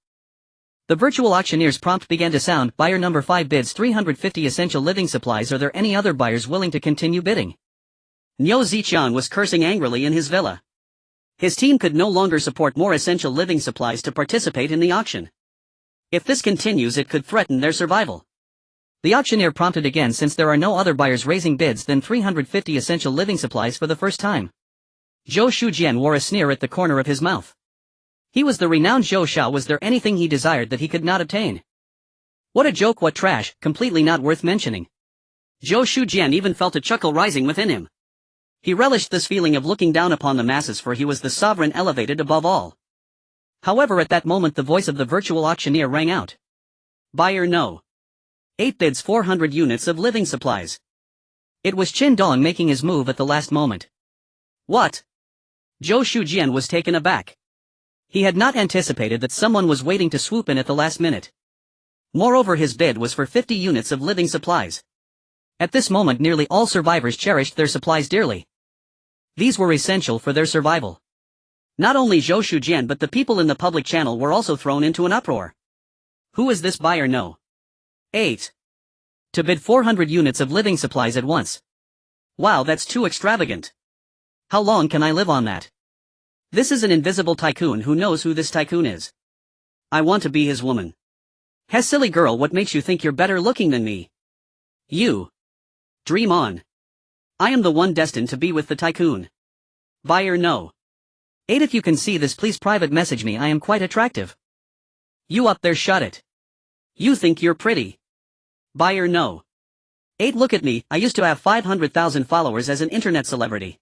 The virtual auctioneer's prompt began to sound. Buyer number 5 bids 350 essential living supplies. Are there any other buyers willing to continue bidding? Niu Zicheng was cursing angrily in his villa. His team could no longer support more essential living supplies to participate in the auction. If this continues, it could threaten their survival. The auctioneer prompted again. Since there are no other buyers raising bids than 350 essential living supplies for the first time. Zhou Shujian wore a sneer at the corner of his mouth. He was the renowned Zhou Xiao. Was there anything he desired that he could not obtain? What a joke, what trash, completely not worth mentioning. Zhou Shujian even felt a chuckle rising within him. He relished this feeling of looking down upon the masses, for he was the sovereign, elevated above all. However, at that moment the voice of the virtual auctioneer rang out. Buyer no. 8 bids 400 units of living supplies. It was Chen Dong making his move at the last moment. What? Zhou Shujian was taken aback. He had not anticipated that someone was waiting to swoop in at the last minute. Moreover, his bid was for 50 units of living supplies. At this moment, nearly all survivors cherished their supplies dearly. These were essential for their survival. Not only Zhou Shujian, but the people in the public channel were also thrown into an uproar. Who is this buyer no? 8. To bid 400 units of living supplies at once. Wow, that's too extravagant. How long can I live on that? This is an invisible tycoon. Who knows who this tycoon is? I want to be his woman. Hey silly girl, what makes you think you're better looking than me? You. Dream on. I am the one destined to be with the tycoon. Buyer no. 8. If you can see this, please private message me. I am quite attractive. You up there, shut it. You think you're pretty. Buyer no. 8. Look at me, I used to have 500,000 followers as an internet celebrity.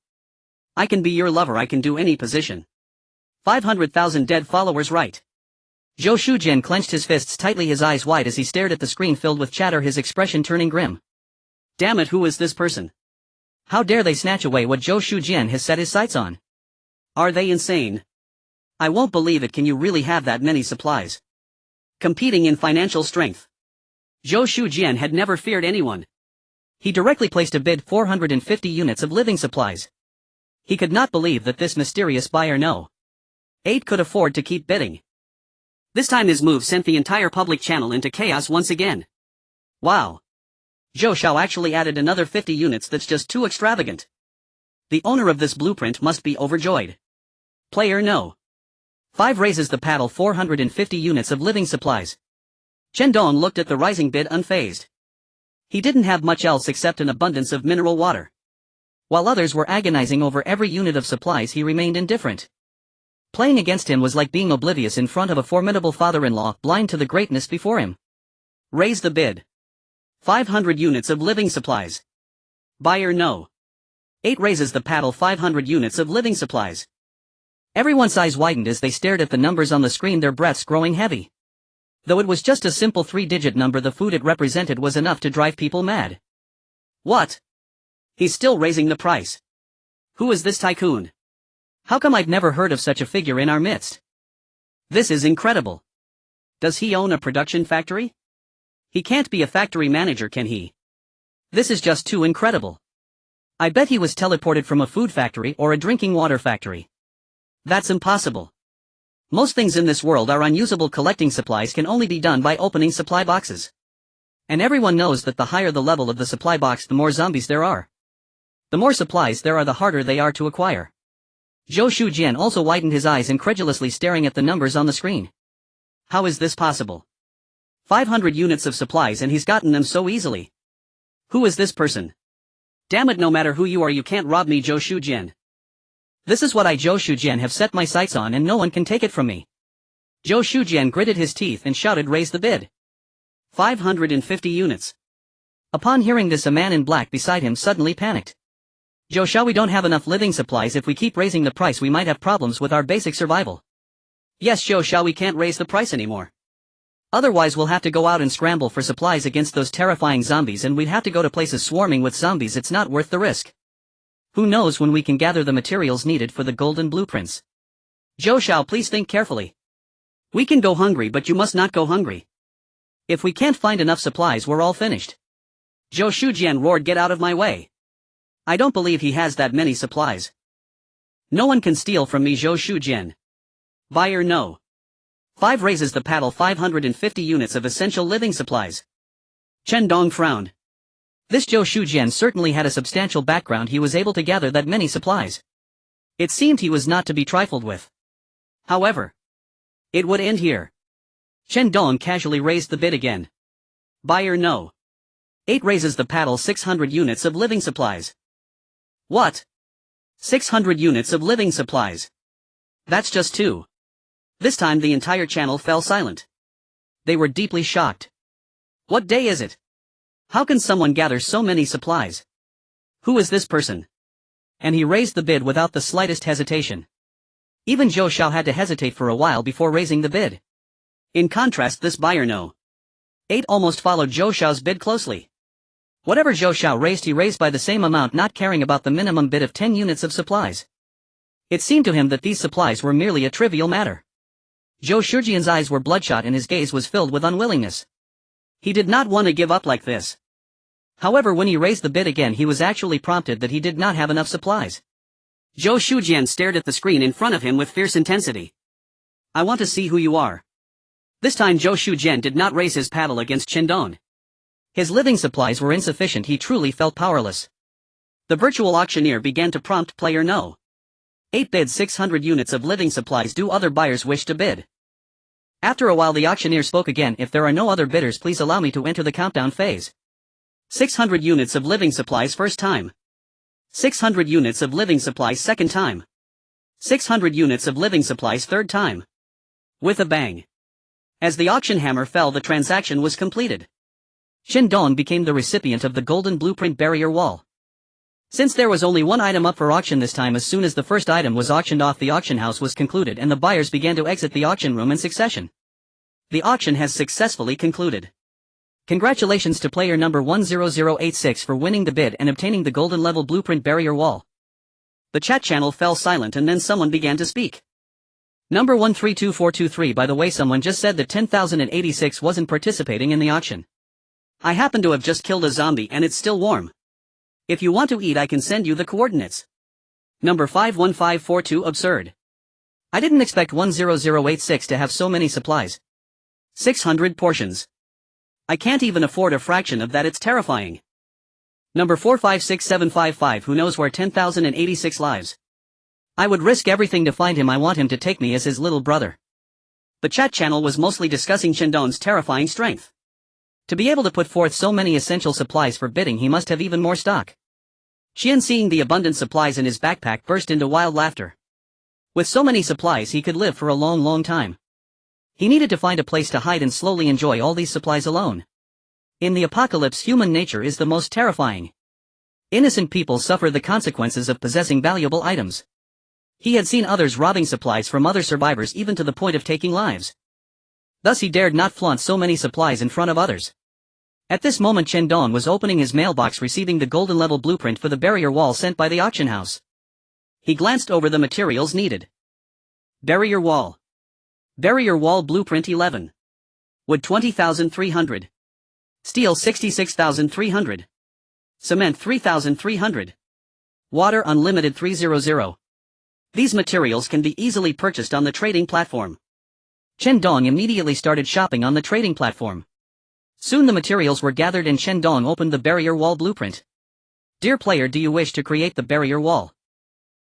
I can be your lover, I can do any position. 500,000 dead followers, right? Zhou Shujian clenched his fists tightly, his eyes wide as he stared at the screen filled with chatter, his expression turning grim. Damn it, who is this person? How dare they snatch away what Zhou Shujian has set his sights on? Are they insane? I won't believe it. Can you really have that many supplies? Competing in financial strength. Zhou Shujian had never feared anyone. He directly placed a bid 450 units of living supplies. He could not believe that this mysterious buyer no. 8 could afford to keep bidding. This time his move sent the entire public channel into chaos once again. Wow. Zhou Xiao actually added another 50 units, that's just too extravagant. The owner of this blueprint must be overjoyed. Player no. 5 raises the paddle 450 units of living supplies. Chen Dong looked at the rising bid unfazed. He didn't have much else except an abundance of mineral water. While others were agonizing over every unit of supplies, he remained indifferent. Playing against him was like being oblivious in front of a formidable father-in-law, blind to the greatness before him. Raise the bid. 500 units of living supplies. Buyer no. 8 raises the paddle 500 units of living supplies. Everyone's eyes widened as they stared at the numbers on the screen, their breaths growing heavy. Though it was just a simple 3-digit number, the food it represented was enough to drive people mad. What? He's still raising the price. Who is this tycoon? How come I've never heard of such a figure in our midst? This is incredible. Does he own a production factory? He can't be a factory manager, can he? This is just too incredible. I bet he was teleported from a food factory or a drinking water factory. That's impossible. Most things in this world are unusable. Collecting supplies can only be done by opening supply boxes. And everyone knows that the higher the level of the supply box, the more zombies there are. The more supplies there are, the harder they are to acquire. Zhou Shujian also widened his eyes, incredulously staring at the numbers on the screen. How is this possible? 500 units of supplies, and he's gotten them so easily. Who is this person? Damn it, no matter who you are, you can't rob me, Zhou Shujian. This is what I, Zhou Shujian, have set my sights on, and no one can take it from me. Zhou Shujian gritted his teeth and shouted, raise the bid. 550 units. Upon hearing this, a man in black beside him suddenly panicked. Zhou Shao, we don't have enough living supplies. If we keep raising the price, we might have problems with our basic survival. Yes, Zhou Shao, we can't raise the price anymore. Otherwise we'll have to go out and scramble for supplies against those terrifying zombies, and we'd have to go to places swarming with zombies. It's not worth the risk. Who knows when we can gather the materials needed for the golden blueprints? Zhou Shao, please think carefully. We can go hungry, but you must not go hungry. If we can't find enough supplies, we're all finished. Zhou Shujian roared, get out of my way. I don't believe he has that many supplies. No one can steal from me, Zhou Shujian. Buyer no. 5 raises the paddle 550 units of essential living supplies. Chen Dong frowned. This Zhou Shujian certainly had a substantial background. He was able to gather that many supplies. It seemed he was not to be trifled with. However, it would end here. Chen Dong casually raised the bid again. Buyer no. 8 raises the paddle 600 units of living supplies. What? 600 units of living supplies. That's just 2. This time the entire channel fell silent. They were deeply shocked. What day is it? How can someone gather so many supplies? Who is this person? And he raised the bid without the slightest hesitation. Even Zhou Shao had to hesitate for a while before raising the bid. In contrast, this buyer no. 8 almost followed Zhou Shao's bid closely. Whatever Zhou Shao raised, he raised by the same amount, not caring about the minimum bid of 10 units of supplies. It seemed to him that these supplies were merely a trivial matter. Zhou Shujian's eyes were bloodshot and his gaze was filled with unwillingness. He did not want to give up like this. However, when he raised the bid again, he was actually prompted that he did not have enough supplies. Zhou Shujian stared at the screen in front of him with fierce intensity. I want to see who you are. This time Zhou Shujian did not raise his paddle against Chen Dong. His living supplies were insufficient. He truly felt powerless. The virtual auctioneer began to prompt player no. 8 bids 600 units of living supplies. Do other buyers wish to bid? After a while the auctioneer spoke again. If there are no other bidders, please allow me to enter the countdown phase. 600 units of living supplies first time. 600 units of living supplies second time. 600 units of living supplies third time. With a bang. As the auction hammer fell, the transaction was completed. Chen Dong became the recipient of the golden blueprint barrier wall. Since there was only one item up for auction this time, as soon as the first item was auctioned off, the auction house was concluded and the buyers began to exit the auction room in succession. The auction has successfully concluded. Congratulations to player number 10086 for winning the bid and obtaining the golden level blueprint barrier wall. The chat channel fell silent and then someone began to speak. Number 132423, by the way, someone just said that 10,086 wasn't participating in the auction. I happen to have just killed a zombie and it's still warm. If you want to eat, I can send you the coordinates. Number 51542, absurd. I didn't expect 10086 to have so many supplies. 600 portions. I can't even afford a fraction of that, it's terrifying. Number 4567555. Who knows where 10,086 lives? I would risk everything to find him. I want him to take me as his little brother. The chat channel was mostly discussing Chen Dong's terrifying strength. To be able to put forth so many essential supplies for bidding, he must have even more stock. Qian, seeing the abundant supplies in his backpack, burst into wild laughter. With so many supplies, he could live for a long time. He needed to find a place to hide and slowly enjoy all these supplies alone. In the apocalypse, human nature is the most terrifying. Innocent people suffer the consequences of possessing valuable items. He had seen others robbing supplies from other survivors, even to the point of taking lives. Thus he dared not flaunt so many supplies in front of others. At this moment, Chen Dong was opening his mailbox, receiving the golden level blueprint for the barrier wall sent by the auction house. He glanced over the materials needed. Barrier wall. Barrier wall blueprint 11. Wood 20,300. Steel 66,300. Cement 3,300. Water unlimited 300. These materials can be easily purchased on the trading platform. Chen Dong immediately started shopping on the trading platform. Soon the materials were gathered and Chen Dong opened the barrier wall blueprint. Dear player, do you wish to create the barrier wall?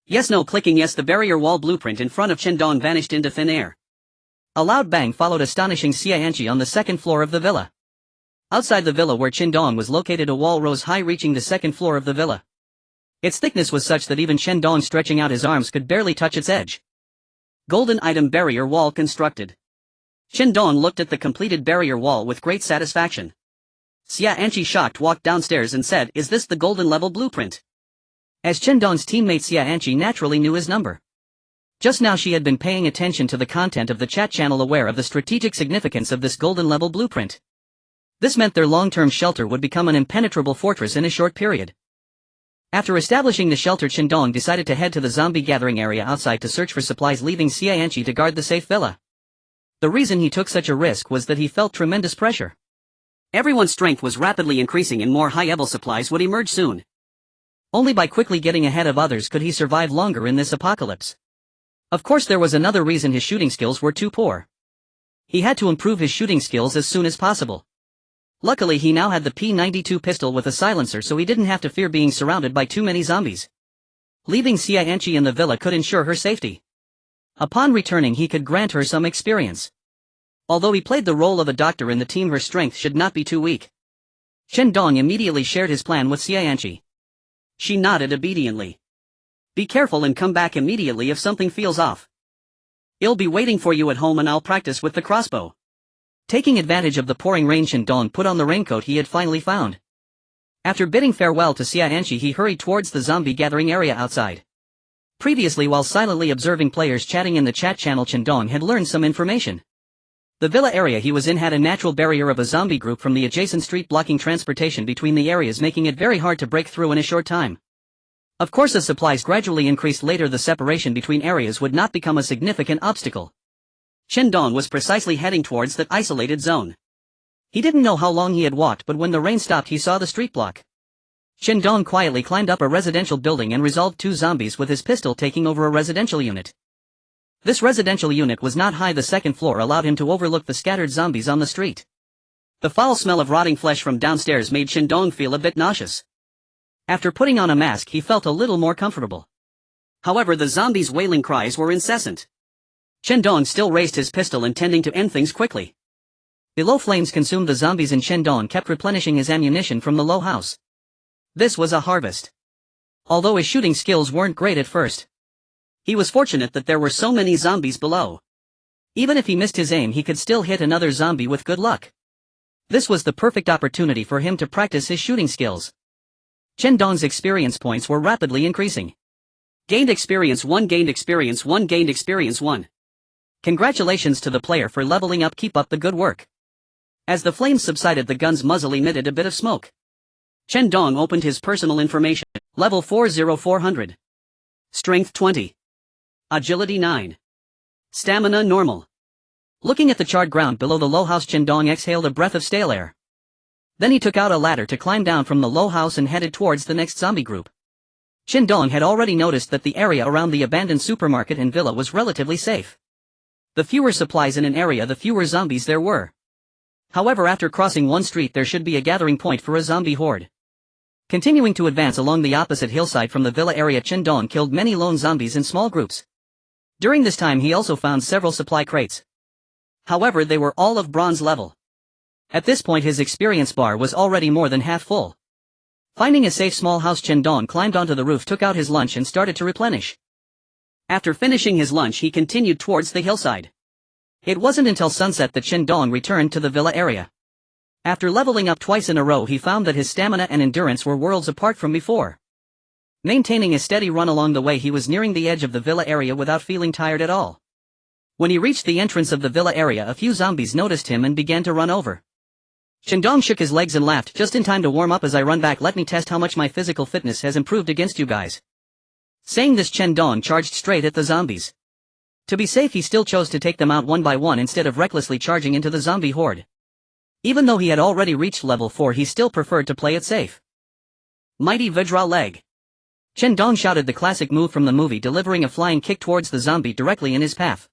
Yes, no. Clicking yes, the barrier wall blueprint in front of Chen Dong vanished into thin air. A loud bang followed, astonishing Xianqi on the second floor of the villa. Outside the villa where Chen Dong was located, a wall rose high, reaching the second floor of the villa. Its thickness was such that even Chen Dong, stretching out his arms, could barely touch its edge. Golden item barrier wall constructed. Chen Dong looked at the completed barrier wall with great satisfaction. Xianqi, shocked, walked downstairs and said, "Is this the golden level blueprint?" As Chen Dong's teammate, Xianqi naturally knew his number. Just now she had been paying attention to the content of the chat channel, aware of the strategic significance of this golden level blueprint. This meant their long-term shelter would become an impenetrable fortress in a short period. After establishing the shelter, Chen Dong decided to head to the zombie gathering area outside to search for supplies, leaving Xianqi to guard the safe villa. The reason he took such a risk was that he felt tremendous pressure. Everyone's strength was rapidly increasing and more high-level supplies would emerge soon. Only by quickly getting ahead of others could he survive longer in this apocalypse. Of course, there was another reason: his shooting skills were too poor. He had to improve his shooting skills as soon as possible. Luckily, he now had the P92 pistol with a silencer, so he didn't have to fear being surrounded by too many zombies. Leaving Xianqi in the villa could ensure her safety. Upon returning, he could grant her some experience. Although he played the role of a doctor in the team, her strength should not be too weak. Chen Dong immediately shared his plan with Xianqi. She nodded obediently. Be careful and come back immediately if something feels off. I'll be waiting for you at home and I'll practice with the crossbow. Taking advantage of the pouring rain, Chen Dong put on the raincoat he had finally found. After bidding farewell to Xianqi, he hurried towards the zombie gathering area outside. Previously, while silently observing players chatting in the chat channel, Chen Dong had learned some information. The villa area he was in had a natural barrier of a zombie group from the adjacent street, blocking transportation between the areas, making it very hard to break through in a short time. Of course, as supplies gradually increased later, the separation between areas would not become a significant obstacle. Chen Dong was precisely heading towards that isolated zone. He didn't know how long he had walked, but when the rain stopped, he saw the street block. Chen Dong quietly climbed up a residential building and resolved two zombies with his pistol, taking over a residential unit. This residential unit was not high. The second floor allowed him to overlook the scattered zombies on the street. The foul smell of rotting flesh from downstairs made Chen Dong feel a bit nauseous. After putting on a mask, he felt a little more comfortable. However, the zombies' wailing cries were incessant. Chen Dong still raised his pistol, intending to end things quickly. Below, flames consumed the zombies and Chen Dong kept replenishing his ammunition from the low house. This was a harvest. Although his shooting skills weren't great at first, he was fortunate that there were so many zombies below. Even if he missed his aim, he could still hit another zombie with good luck. This was the perfect opportunity for him to practice his shooting skills. Chen Dong's experience points were rapidly increasing. Gained experience 1, gained experience 1, gained experience 1. Congratulations to the player for leveling up. Keep up the good work. As the flames subsided, the gun's muzzle emitted a bit of smoke. Chen Dong opened his personal information. Level 40400. Strength 20. Agility 9. Stamina normal. Looking at the charred ground below the low house, Chen Dong exhaled a breath of stale air. Then he took out a ladder to climb down from the low house and headed towards the next zombie group. Chen Dong had already noticed that the area around the abandoned supermarket and villa was relatively safe. The fewer supplies in an area, the fewer zombies there were. However, after crossing one street, there should be a gathering point for a zombie horde. Continuing to advance along the opposite hillside from the villa area, Chen Dong killed many lone zombies in small groups. During this time he also found several supply crates. However, they were all of bronze level. At this point his experience bar was already more than half full. Finding a safe small house, Chen Dong climbed onto the roof, took out his lunch and started to replenish. After finishing his lunch he continued towards the hillside. It wasn't until sunset that Chen Dong returned to the villa area. After leveling up twice in a row he found that his stamina and endurance were worlds apart from before. Maintaining a steady run along the way he was nearing the edge of the villa area without feeling tired at all. When he reached the entrance of the villa area a few zombies noticed him and began to run over. Chen Dong shook his legs and laughed, "Just in time to warm up as I run back. Let me test how much my physical fitness has improved against you guys." Saying this, Chen Dong charged straight at the zombies. To be safe he still chose to take them out one by one instead of recklessly charging into the zombie horde. Even though he had already reached level 4 he still preferred to play it safe. Mighty Vajra leg. Chen Dong shouted the classic move from the movie, delivering a flying kick towards the zombie directly in his path.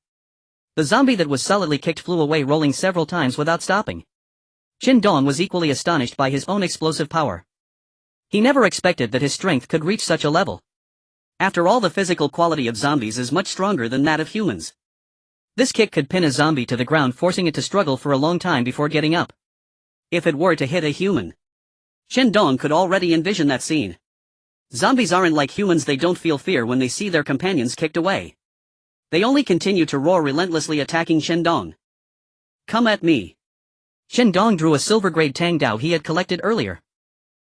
The zombie that was solidly kicked flew away, rolling several times without stopping. Chen Dong was equally astonished by his own explosive power. He never expected that his strength could reach such a level. After all, the physical quality of zombies is much stronger than that of humans. This kick could pin a zombie to the ground, forcing it to struggle for a long time before getting up. If it were to hit a human, Chen Dong could already envision that scene. Zombies aren't like humans, they don't feel fear when they see their companions kicked away. They only continue to roar, relentlessly attacking Chen Dong. "Come at me." Chen Dong drew a silver-grade Tang Dao he had collected earlier.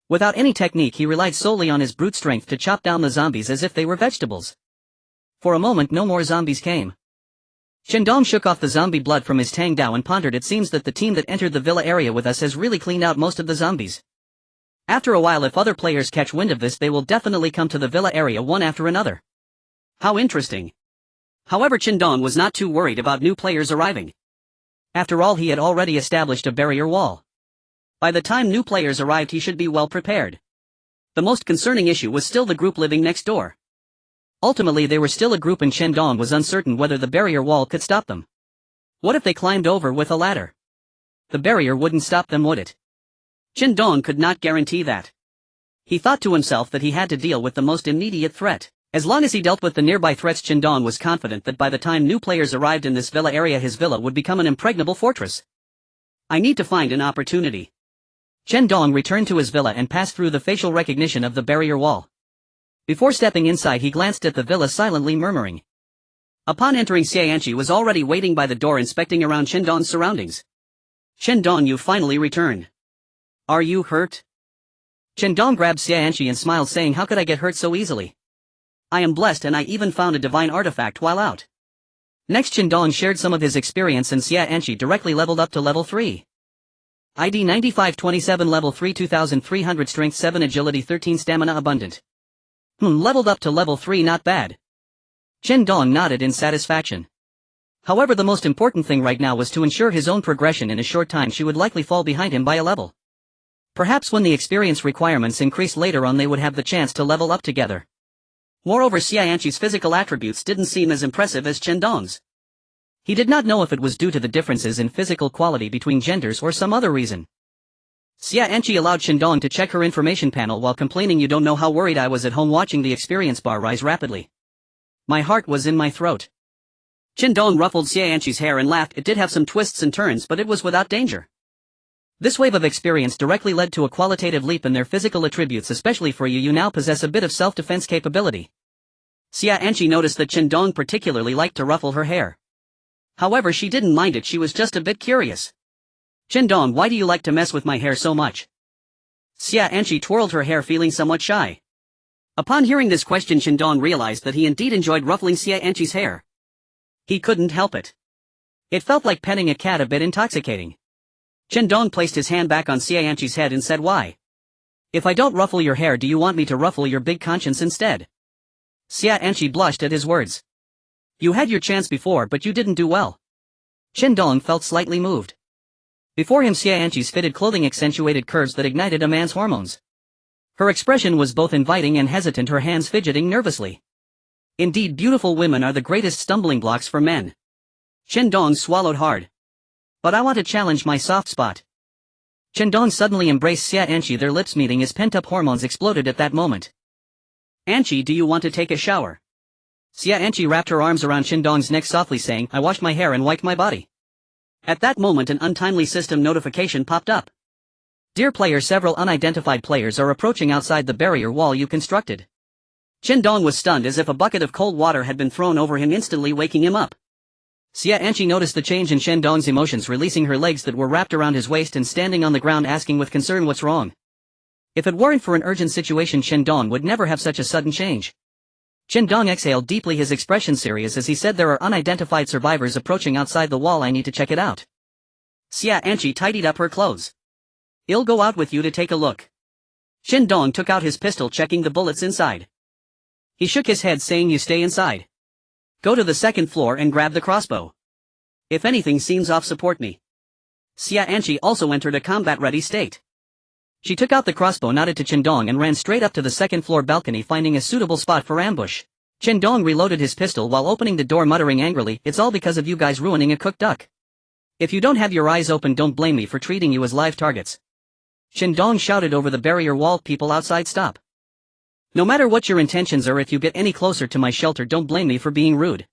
Without any technique he relied solely on his brute strength to chop down the zombies as if they were vegetables. For a moment no more zombies came. Chen Dong shook off the zombie blood from his Tang Dao and pondered, "It seems that the team that entered the villa area with us has really cleaned out most of the zombies. After a while, if other players catch wind of this, they will definitely come to the villa area one after another." How interesting. However, Chen Dong was not too worried about new players arriving. After all, he had already established a barrier wall. By the time new players arrived he should be well prepared. The most concerning issue was still the group living next door. Ultimately they were still a group and Chen Dong was uncertain whether the barrier wall could stop them. What if they climbed over with a ladder? The barrier wouldn't stop them, would it? Chen Dong could not guarantee that. He thought to himself that he had to deal with the most immediate threat. As long as he dealt with the nearby threats, Chen Dong was confident that by the time new players arrived in this villa area his villa would become an impregnable fortress. "I need to find an opportunity." Chen Dong returned to his villa and passed through the facial recognition of the barrier wall. Before stepping inside he glanced at the villa, silently murmuring. Upon entering, Xianqi was already waiting by the door, inspecting around Chen Dong's surroundings. "Chen Dong, you finally returned. Are you hurt?" Chen Dong grabbed Xianqi and smiled, saying, "How could I get hurt so easily? I am blessed and I even found a divine artifact while out." Next, Chen Dong shared some of his experience and Xianqi directly leveled up to level 3. ID 9527, level 3, 2300 strength, 7 agility, 13 stamina, abundant. Leveled up to level 3, not bad. Chen Dong nodded in satisfaction. However, the most important thing right now was to ensure his own progression. In a short time she would likely fall behind him by a level. Perhaps when the experience requirements increased later on they would have the chance to level up together. Moreover, Xianqi's physical attributes didn't seem as impressive as Chen Dong's. He did not know if it was due to the differences in physical quality between genders or some other reason. Xianqi allowed Chen Dong to check her information panel while complaining, "You don't know how worried I was at home watching the experience bar rise rapidly. My heart was in my throat." Chen Dong ruffled Xianqi's hair and laughed. It did have some twists and turns, but it was without danger. This wave of experience directly led to a qualitative leap in their physical attributes, especially for you. You now possess a bit of self-defense capability. Xianqi noticed that Chen Dong particularly liked to ruffle her hair. However, she didn't mind it, she was just a bit curious. "Chen Dong, why do you like to mess with my hair so much?" Xianqi twirled her hair, feeling somewhat shy. Upon hearing this question, Chen Dong realized that he indeed enjoyed ruffling Xianqi's hair. He couldn't help it. It felt like petting a cat, a bit intoxicating. Chen Dong placed his hand back on Xianqi's head and said, "Why? If I don't ruffle your hair, do you want me to ruffle your big conscience instead?" Xianqi blushed at his words. "You had your chance before, but you didn't do well." Chen Dong felt slightly moved. Before him, Xianqi's fitted clothing accentuated curves that ignited a man's hormones. Her expression was both inviting and hesitant, her hands fidgeting nervously. Indeed, beautiful women are the greatest stumbling blocks for men. Chen Dong swallowed hard. "But I want to challenge my soft spot." Chen Dong suddenly embraced Xia Anqi. Their lips meeting as pent-up hormones exploded at that moment. Anqi, do you want to take a shower? Xia Anqi wrapped her arms around Chen Dong's neck softly saying, I washed my hair and wiped my body. At that moment an untimely system notification popped up. Dear player, several unidentified players are approaching outside the barrier wall you constructed. Chen Dong was stunned as if a bucket of cold water had been thrown over him, instantly waking him up. Xia Anqi noticed the change in Chen Dong's emotions, releasing her legs that were wrapped around his waist and standing on the ground asking with concern what's wrong. If it weren't for an urgent situation, Chen Dong would never have such a sudden change. Chen Dong exhaled deeply, his expression serious as he said, there are unidentified survivors approaching outside the wall, I need to check it out. Xia Anqi tidied up her clothes. I'll go out with you to take a look. Chen Dong took out his pistol, checking the bullets inside. He shook his head saying, you stay inside. Go to the second floor and grab the crossbow. If anything seems off, support me. Xia Anqi also entered a combat-ready state. She took out the crossbow, nodded to Chen Dong and ran straight up to the second floor balcony, finding a suitable spot for ambush. Chen Dong reloaded his pistol while opening the door, muttering angrily, it's all because of you guys ruining a cooked duck. If you don't have your eyes open, don't blame me for treating you as live targets. Chen Dong shouted over the barrier wall, people outside, stop. No matter what your intentions are, if you get any closer to my shelter, don't blame me for being rude.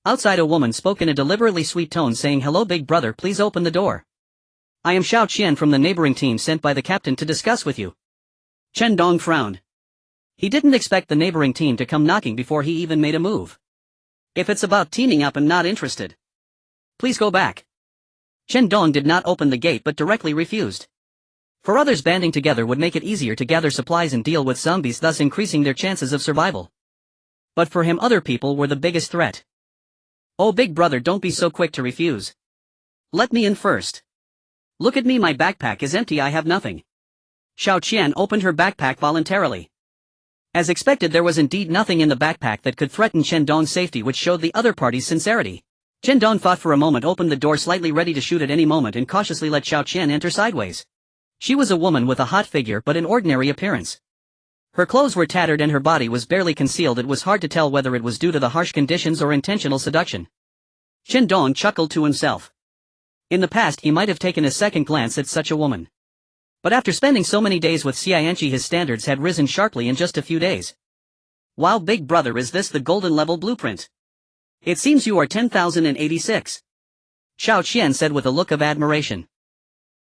Outside a woman spoke in a deliberately sweet tone saying, hello big brother, please open the door. I am Xiao Qian from the neighboring team sent by the captain to discuss with you. Chen Dong frowned. He didn't expect the neighboring team to come knocking before he even made a move. If it's about teaming up, I'm not interested. Please go back. Chen Dong did not open the gate but directly refused. For others, banding together would make it easier to gather supplies and deal with zombies, thus increasing their chances of survival. But for him, other people were the biggest threat. Oh big brother, don't be so quick to refuse. Let me in first. Look at me, my backpack is empty, I have nothing. Xiao Qian opened her backpack voluntarily. As expected, there was indeed nothing in the backpack that could threaten Chen Dong's safety, which showed the other party's sincerity. Chen Dong thought for a moment, opened the door slightly, ready to shoot at any moment, and cautiously let Xiao Qian enter sideways. She was a woman with a hot figure but an ordinary appearance. Her clothes were tattered and her body was barely concealed. It was hard to tell whether it was due to the harsh conditions or intentional seduction. Chen Dong chuckled to himself. In the past he might have taken a second glance at such a woman. But after spending so many days with Xia Anqi, his standards had risen sharply in just a few days. Wow big brother, is this the golden level blueprint? It seems you are 10,086. Xiao Qian said with a look of admiration.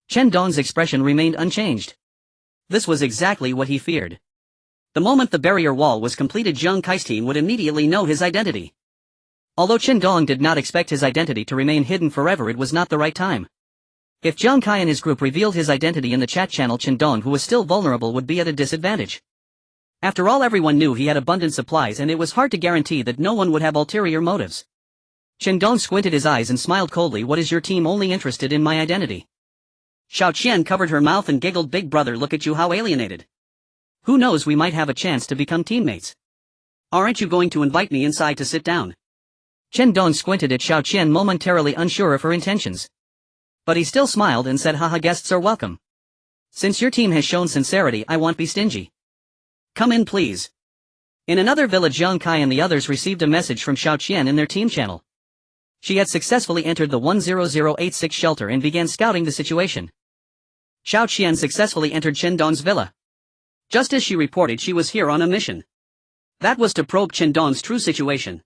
Chen Dong's expression remained unchanged. This was exactly what he feared. The moment the barrier wall was completed, Zhang Kai's team would immediately know his identity. Although Chen Dong did not expect his identity to remain hidden forever, it was not the right time. If Zhang Kai and his group revealed his identity in the chat channel, Chen Dong, who was still vulnerable, would be at a disadvantage. After all, everyone knew he had abundant supplies and it was hard to guarantee that no one would have ulterior motives. Chen Dong squinted his eyes and smiled coldly. What is your team only interested in my identity? Xiao Qian covered her mouth and giggled. Big brother, look at you, how alienated. Who knows, we might have a chance to become teammates. Aren't you going to invite me inside to sit down? Chen Dong squinted at Xiao Qian, momentarily unsure of her intentions. But he still smiled and said, haha, guests are welcome. Since your team has shown sincerity, I won't be stingy. Come in please. In another village, Zhang Kai and the others received a message from Xiao Qian in their team channel. She had successfully entered the 10086 shelter and began scouting the situation. Xiao Qian successfully entered Chen Dong's villa. Just as she reported, she was here on a mission. That was to probe Chen Dong's true situation.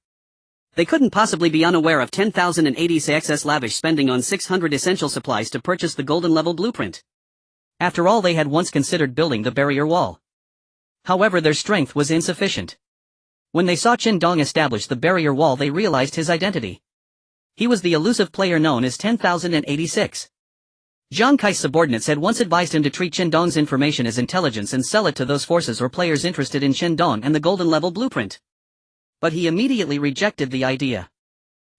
They couldn't possibly be unaware of 10,086 lavish spending on 600 essential supplies to purchase the golden level blueprint. After all, they had once considered building the barrier wall. However, their strength was insufficient. When they saw Chen Dong establish the barrier wall, they realized his identity. He was the elusive player known as 10,086. Zhang Kai's subordinates had once advised him to treat Chen Dong's information as intelligence and sell it to those forces or players interested in Chen Dong and the golden level blueprint. But he immediately rejected the idea.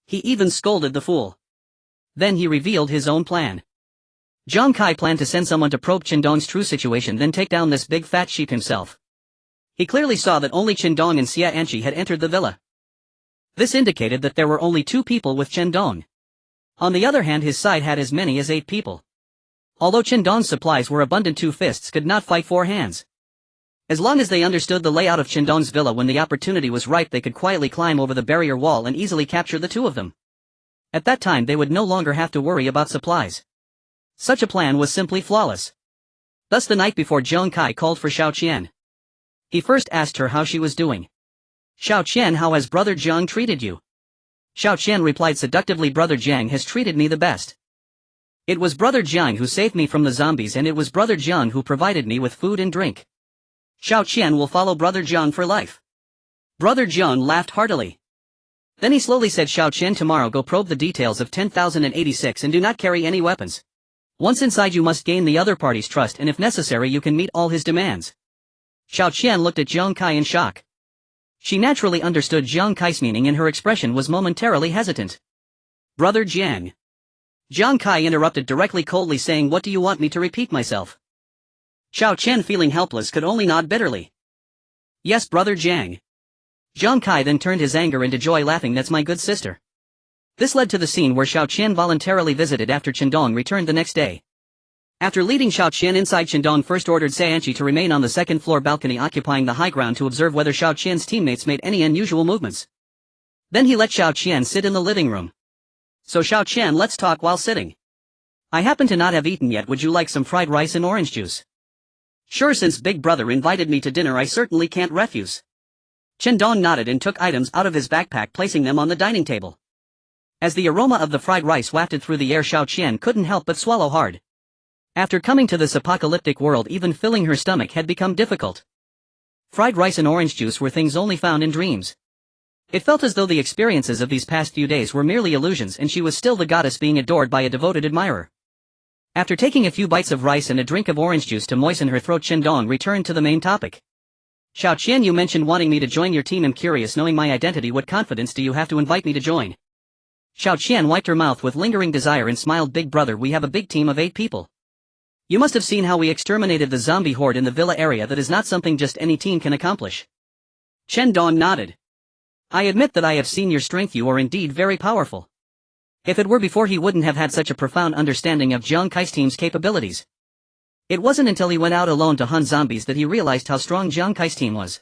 He even scolded the fool. Then he revealed his own plan. Zhang Kai planned to send someone to probe Chen Dong's true situation, then take down this big fat sheep himself. He clearly saw that only Chen Dong and Xia Anqi had entered the villa. This indicated that there were only 2 people with Chen Dong. On the other hand, his side had as many as 8 people. Although Chen Dong's supplies were abundant, 2 fists could not fight 4 hands. As long as they understood the layout of Chen Dong's villa, when the opportunity was ripe, they could quietly climb over the barrier wall and easily capture the 2 of them. At that time, they would no longer have to worry about supplies. Such a plan was simply flawless. Thus the night before Jiang Kai called for Xiao Qian. He first asked her how she was doing. "Xiao Qian, how has brother Jiang treated you?" Xiao Qian replied seductively, "Brother Jiang has treated me the best. It was brother Jiang who saved me from the zombies, and it was brother Jiang who provided me with food and drink. Xiao Qian will follow brother Jiang for life." Brother Jiang laughed heartily. Then he slowly said, "Xiao Qian, tomorrow go probe the details of 10,086 and do not carry any weapons. Once inside you must gain the other party's trust, and if necessary you can meet all his demands." Xiao Qian looked at Jiang Kai in shock. She naturally understood Jiang Kai's meaning and her expression was momentarily hesitant. "Brother Jiang." Jiang Kai interrupted directly, coldly saying, "What do you want me to repeat myself?" Xiao Qian, feeling helpless, could only nod bitterly. "Yes, brother Jiang." Jiang Kai then turned his anger into joy, laughing, "That's my good sister." This led to the scene where Xiao Qian voluntarily visited after Chen Dong returned the next day. After leading Xiao Qian inside, Chen Dong first ordered Xianqi to remain on the second-floor balcony occupying the high ground to observe whether Xiao Qian's teammates made any unusual movements. Then he let Xiao Qian sit in the living room. "So Xiao Qian, let's talk while sitting. I happen to not have eaten yet, would you like some fried rice and orange juice?" "Sure, since Big Brother invited me to dinner I certainly can't refuse." Chen Dong nodded and took items out of his backpack, placing them on the dining table. As the aroma of the fried rice wafted through the air, Xiao Qian couldn't help but swallow hard. After coming to this apocalyptic world, even filling her stomach had become difficult. Fried rice and orange juice were things only found in dreams. It felt as though the experiences of these past few days were merely illusions, and she was still the goddess being adored by a devoted admirer. After taking a few bites of rice and a drink of orange juice to moisten her throat, Chen Dong returned to the main topic. "Xiao Qian, you mentioned wanting me to join your team. I'm curious, knowing my identity, what confidence do you have to invite me to join?" Xiao Qian wiped her mouth with lingering desire and smiled. "Big Brother, we have a big team of 8 people. You must have seen how we exterminated the zombie horde in the villa area. That is not something just any team can accomplish." Chen Dong nodded. "I admit that I have seen your strength. You are indeed very powerful." If it were before, he wouldn't have had such a profound understanding of Jiang Kai's team's capabilities. It wasn't until he went out alone to hunt zombies that he realized how strong Jiang Kai's team was.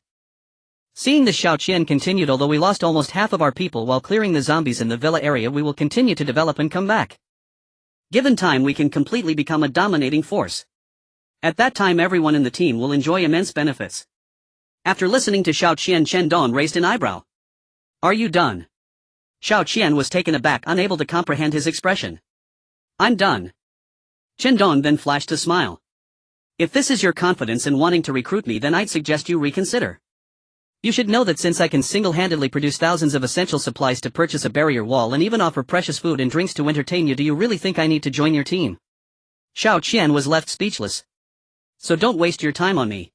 Seeing this, Xiao Qian continued, "Although we lost almost half of our people while clearing the zombies in the villa area, we will continue to develop and come back. Given time, we can completely become a dominating force. At that time, everyone in the team will enjoy immense benefits." After listening to Xiao Qian, Chen Dong raised an eyebrow. "Are you done?" Xiao Qian was taken aback, unable to comprehend his expression. "I'm done." Chen Dong then flashed a smile. "If this is your confidence in wanting to recruit me, then I'd suggest you reconsider. You should know that since I can single-handedly produce thousands of essential supplies to purchase a barrier wall and even offer precious food and drinks to entertain you, do you really think I need to join your team?" Xiao Qian was left speechless. "So don't waste your time on me.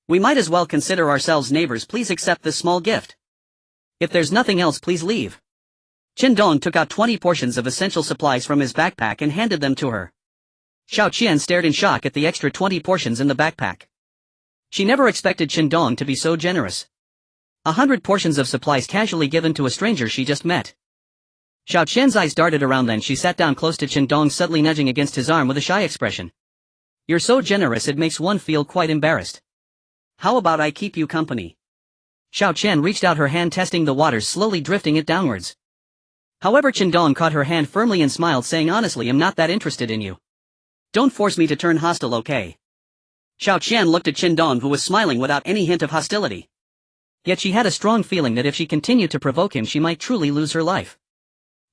We might as well consider ourselves neighbors. Please accept this small gift. If there's nothing else, please leave." Chen Dong took out 20 portions of essential supplies from his backpack and handed them to her. Xiao Qian stared in shock at the extra 20 portions in the backpack. She never expected Chen Dong to be so generous. 100 portions of supplies casually given to a stranger she just met. Xiao Qian's eyes darted around, then she sat down close to Chen Dong, subtly nudging against his arm with a shy expression. "You're so generous it makes one feel quite embarrassed. How about I keep you company?" Xiao Qian reached out her hand, testing the waters, slowly drifting it downwards. However, Chen Dong caught her hand firmly and smiled, saying, "Honestly, I'm not that interested in you. Don't force me to turn hostile, okay?" Xiao Qian looked at Chen Dong, who was smiling without any hint of hostility. Yet she had a strong feeling that if she continued to provoke him, she might truly lose her life.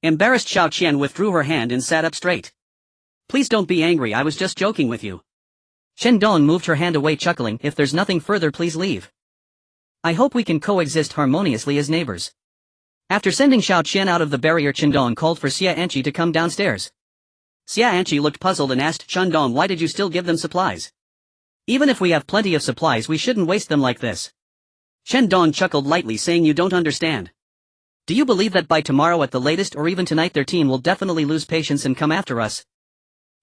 Embarrassed, Xiao Qian withdrew her hand and sat up straight. "Please don't be angry, I was just joking with you." Chen Dong moved her hand away, chuckling, "If there's nothing further, please leave. I hope we can coexist harmoniously as neighbors." After sending Xiao Qian out of the barrier, Chen Dong called for Xianqi to come downstairs. Xianqi looked puzzled and asked, "Chen Dong, why did you still give them supplies? Even if we have plenty of supplies, we shouldn't waste them like this." Chen Dong chuckled lightly, saying, "You don't understand. Do you believe that by tomorrow at the latest, or even tonight, their team will definitely lose patience and come after us?"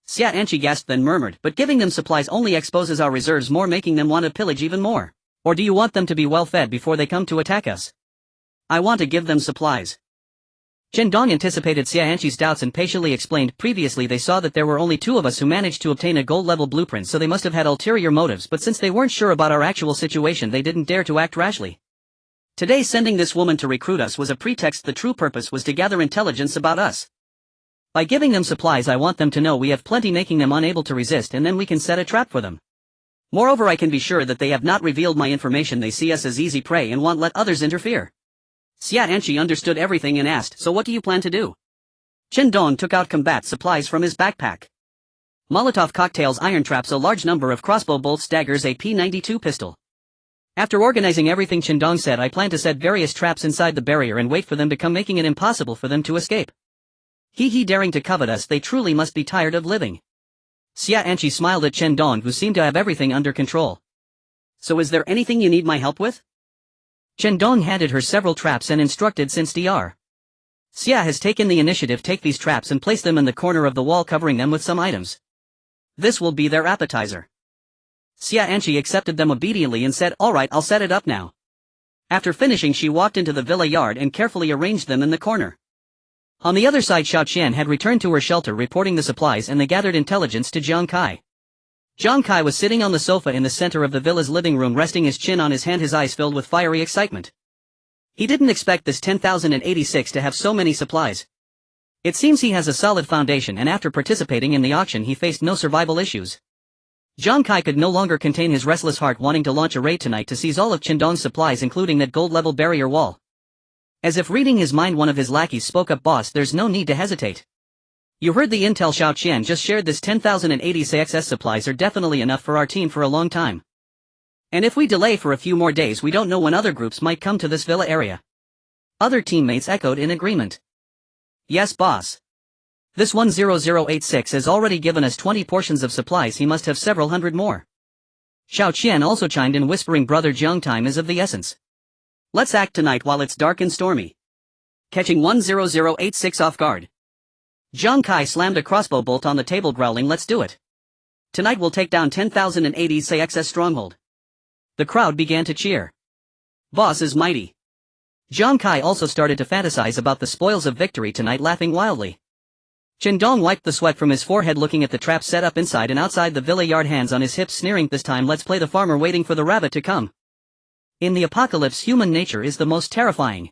Xianqi gasped, then murmured, "But giving them supplies only exposes our reserves more, making them want to pillage even more. Or do you want them to be well fed before they come to attack us?" "I want to give them supplies." Chen Dong anticipated Xianqi's doubts and patiently explained, "Previously they saw that there were only 2 of us who managed to obtain a gold-level blueprint, so they must have had ulterior motives, but since they weren't sure about our actual situation, they didn't dare to act rashly. Today sending this woman to recruit us was a pretext. The true purpose was to gather intelligence about us." By giving them supplies I want them to know we have plenty, making them unable to resist, and then we can set a trap for them. Moreover, I can be sure that they have not revealed my information. They see us as easy prey and won't let others interfere. Xia Anqi understood everything and asked, so what do you plan to do? Chen Dong took out combat supplies from his backpack. Molotov cocktails, iron traps, a large number of crossbow bolts, daggers, a P-92 pistol. After organizing everything, Chen Dong said, I plan to set various traps inside the barrier and wait for them to come, making it impossible for them to escape. Daring to covet us, they truly must be tired of living. Xia Anqi smiled at Chen Dong, who seemed to have everything under control. So is there anything you need my help with? Chen Dong handed her several traps and instructed, since Dr. Xia has taken the initiative, take these traps and place them in the corner of the wall, covering them with some items. This will be their appetizer. Xia Anqi accepted them obediently and said, alright, I'll set it up now. After finishing, she walked into the villa yard and carefully arranged them in the corner. On the other side, Xiao Qian had returned to her shelter, reporting the supplies, and they gathered intelligence to Jiang Kai. Jiang Kai was sitting on the sofa in the center of the villa's living room, resting his chin on his hand, his eyes filled with fiery excitement. He didn't expect this 10,086 to have so many supplies. It seems he has a solid foundation, and after participating in the auction he faced no survival issues. Jiang Kai could no longer contain his restless heart, wanting to launch a raid tonight to seize all of Chen Dong's supplies, including that gold-level barrier wall. As if reading his mind, one of his lackeys spoke up, boss, there's no need to hesitate. You heard the intel Xiao Qian just shared. This 10,080 excess supplies are definitely enough for our team for a long time. And if we delay for a few more days, we don't know when other groups might come to this villa area. Other teammates echoed in agreement. Yes, boss. This 10086 has already given us 20 portions of supplies, he must have several hundred more. Xiao Qian also chimed in, whispering, brother Jiang, time is of the essence. Let's act tonight while it's dark and stormy. Catching 10086 off guard. Jiang Kai slammed a crossbow bolt on the table, growling, let's do it. Tonight we'll take down 10,080 excess stronghold. The crowd began to cheer. Boss is mighty. Jiang Kai also started to fantasize about the spoils of victory tonight, laughing wildly. Chen Dong wiped the sweat from his forehead, looking at the trap set up inside and outside the villa yard, hands on his hips, sneering, this time let's play the farmer, waiting for the rabbit to come. In the apocalypse, human nature is the most terrifying.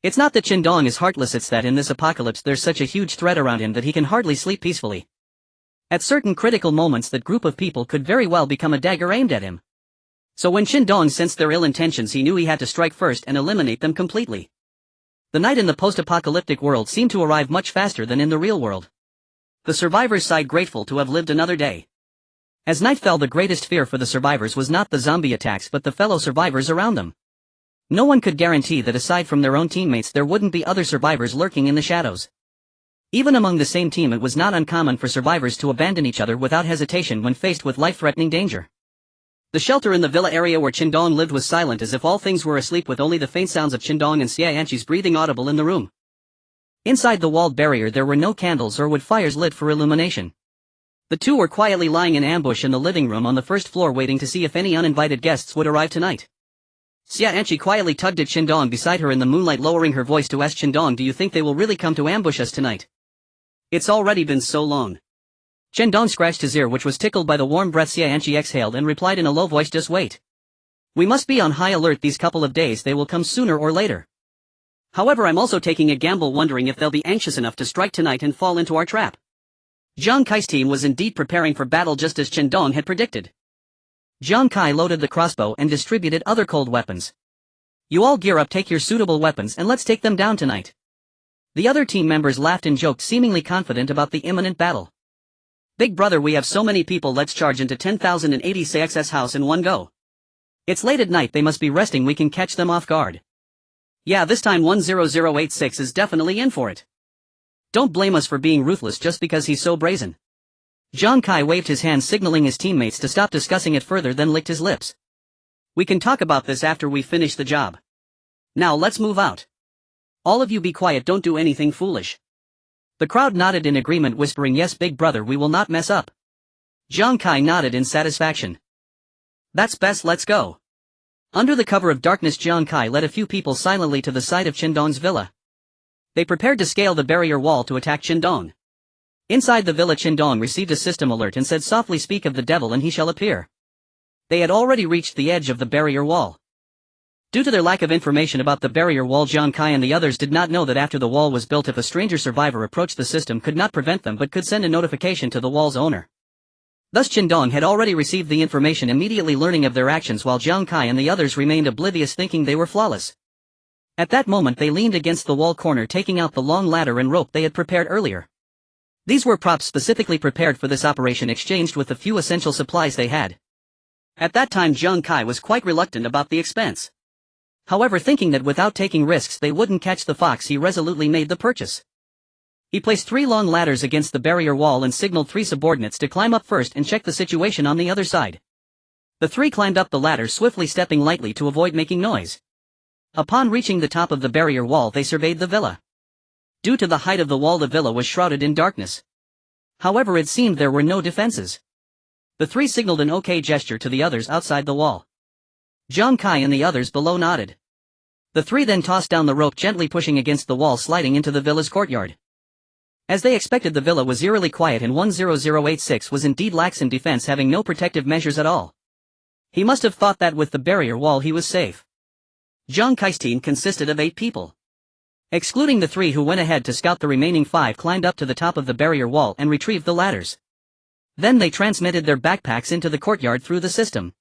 It's not that Chen Dong is heartless, it's that in this apocalypse there's such a huge threat around him that he can hardly sleep peacefully. At certain critical moments, that group of people could very well become a dagger aimed at him. So when Chen Dong sensed their ill intentions, he knew he had to strike first and eliminate them completely. The night in the post-apocalyptic world seemed to arrive much faster than in the real world. The survivors sighed, grateful to have lived another day. As night fell, the greatest fear for the survivors was not the zombie attacks but the fellow survivors around them. No one could guarantee that aside from their own teammates there wouldn't be other survivors lurking in the shadows. Even among the same team, it was not uncommon for survivors to abandon each other without hesitation when faced with life-threatening danger. The shelter in the villa area where Chen Dong lived was silent, as if all things were asleep, with only the faint sounds of Chen Dong and Xia Anqi's breathing audible in the room. Inside the walled barrier there were no candles or wood fires lit for illumination. The two were quietly lying in ambush in the living room on the first floor, waiting to see if any uninvited guests would arrive tonight. Xia Anqi quietly tugged at Chen Dong beside her in the moonlight, lowering her voice to ask Chen Dong, do you think they will really come to ambush us tonight? It's already been so long. Chen Dong scratched his ear, which was tickled by the warm breath Xia Anqi exhaled, and replied in a low voice, just wait. We must be on high alert these couple of days, they will come sooner or later. However, I'm also taking a gamble, wondering if they'll be anxious enough to strike tonight and fall into our trap. Jiang Kai's team was indeed preparing for battle, just as Chen Dong had predicted. Jiang Kai loaded the crossbow and distributed other cold weapons. You all gear up, take your suitable weapons, and let's take them down tonight. The other team members laughed and joked, seemingly confident about the imminent battle. Big brother, we have so many people, let's charge into 10,080 CXS house in one go. It's late at night, they must be resting, we can catch them off guard. Yeah, this time 10086 is definitely in for it. Don't blame us for being ruthless just because he's so brazen. Jiang Kai waved his hand, signaling his teammates to stop discussing it further, then licked his lips. We can talk about this after we finish the job. Now let's move out. All of you be quiet, don't do anything foolish. The crowd nodded in agreement, whispering, yes big brother, we will not mess up. Jiang Kai nodded in satisfaction. That's best, let's go. Under the cover of darkness, Jiang Kai led a few people silently to the side of Chen Dong's villa. They prepared to scale the barrier wall to attack Chen Dong. Inside the villa, Chen Dong received a system alert and said softly, speak of the devil and he shall appear. They had already reached the edge of the barrier wall. Due to their lack of information about the barrier wall, Jiang Kai and the others did not know that after the wall was built, if a stranger survivor approached, the system could not prevent them but could send a notification to the wall's owner. Thus Chen Dong had already received the information, immediately learning of their actions, while Jiang Kai and the others remained oblivious, thinking they were flawless. At that moment they leaned against the wall corner, taking out the long ladder and rope they had prepared earlier. These were props specifically prepared for this operation, exchanged with the few essential supplies they had. At that time Jiang Kai was quite reluctant about the expense. However, thinking that without taking risks they wouldn't catch the fox, he resolutely made the purchase. He placed 3 long ladders against the barrier wall and signaled 3 subordinates to climb up first and check the situation on the other side. The 3 climbed up the ladder, swiftly stepping lightly to avoid making noise. Upon reaching the top of the barrier wall, they surveyed the villa. Due to the height of the wall, the villa was shrouded in darkness. However, it seemed there were no defenses. The 3 signaled an OK gesture to the others outside the wall. Jiang Kai and the others below nodded. The 3 then tossed down the rope, gently pushing against the wall, sliding into the villa's courtyard. As they expected, the villa was eerily quiet, and 10086 was indeed lax in defense, having no protective measures at all. He must have thought that with the barrier wall he was safe. Jiang Kai's team consisted of 8 people. Excluding the 3 who went ahead to scout, the remaining 5 climbed up to the top of the barrier wall and retrieved the ladders. Then they transmitted their backpacks into the courtyard through the system.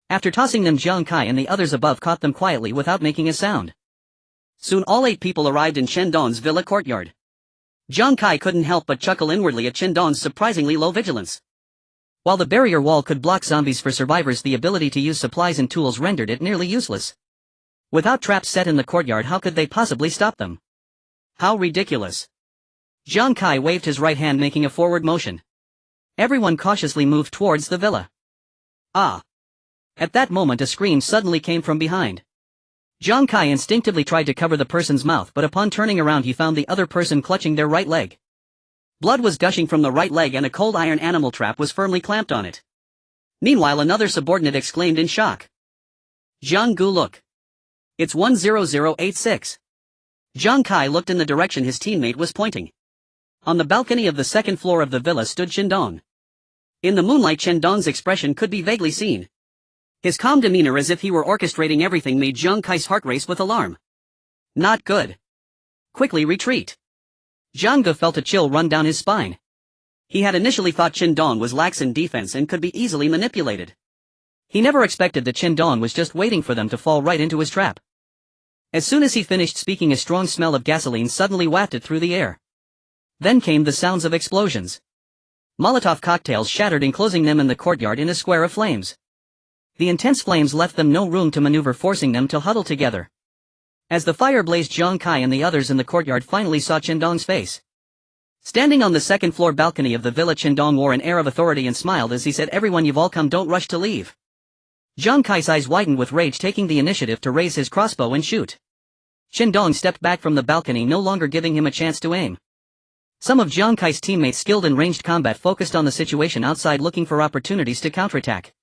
After tossing them, Jiang Kai and the others above caught them quietly without making a sound. Soon all 8 people arrived in Chen Dong's villa courtyard. Jiang Kai couldn't help but chuckle inwardly at Chen Dong's surprisingly low vigilance. While the barrier wall could block zombies for survivors, the ability to use supplies and tools rendered it nearly useless. Without traps set in the courtyard, how could they possibly stop them? How ridiculous. Jiang Kai waved his right hand, making a forward motion. Everyone cautiously moved towards the villa. Ah! At that moment a scream suddenly came from behind. Jiang Kai instinctively tried to cover the person's mouth, but upon turning around he found the other person clutching their right leg. Blood was gushing from the right leg and a cold iron animal trap was firmly clamped on it. Meanwhile, another subordinate exclaimed in shock. Jiang Gu, look! It's 10086. Jiang Kai looked in the direction his teammate was pointing. On the balcony of the 2nd floor of the villa stood Chen Dong. In the moonlight, Chen Dong's expression could be vaguely seen. His calm demeanor, as if he were orchestrating everything, made Jiang Kai's heart race with alarm. Not good. Quickly retreat. Jiang Gu felt a chill run down his spine. He had initially thought Chen Dong was lax in defense and could be easily manipulated. He never expected that Chen Dong was just waiting for them to fall right into his trap. As soon as he finished speaking, a strong smell of gasoline suddenly wafted through the air. Then came the sounds of explosions. Molotov cocktails shattered, enclosing them in the courtyard in a square of flames. The intense flames left them no room to maneuver, forcing them to huddle together. As the fire blazed, Jiang Kai and the others in the courtyard finally saw Chen Dong's face. Standing on the 2nd floor balcony of the villa, Chen Dong wore an air of authority and smiled as he said, "Everyone, you've all come, don't rush to leave." Jiang Kai's eyes widened with rage, taking the initiative to raise his crossbow and shoot. Chen Dong stepped back from the balcony, no longer giving him a chance to aim. Some of Jiang Kai's teammates skilled in ranged combat focused on the situation outside, looking for opportunities to counterattack.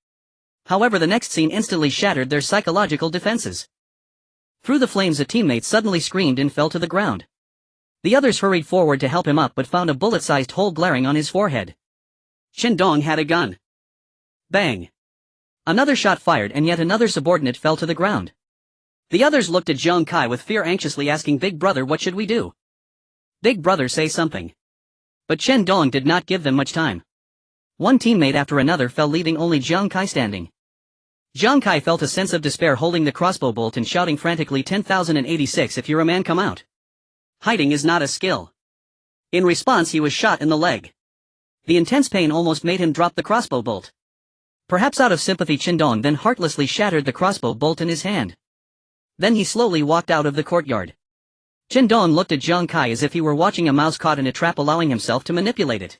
However, the next scene instantly shattered their psychological defenses. Through the flames, a teammate suddenly screamed and fell to the ground. The others hurried forward to help him up but found a bullet-sized hole glaring on his forehead. Chen Dong had a gun. Bang! Another shot fired and yet another subordinate fell to the ground. The others looked at Jiang Kai with fear, anxiously asking, "Big brother, what should we do? Big brother, say something." But Chen Dong did not give them much time. One teammate after another fell, leaving only Jiang Kai standing. Jiang Kai felt a sense of despair, holding the crossbow bolt and shouting frantically, 10,086, if you're a man, come out. Hiding is not a skill." In response, he was shot in the leg. The intense pain almost made him drop the crossbow bolt. Perhaps out of sympathy, Chen Dong then heartlessly shattered the crossbow bolt in his hand. Then he slowly walked out of the courtyard. Chen Dong looked at Jiang Kai as if he were watching a mouse caught in a trap, allowing himself to manipulate it.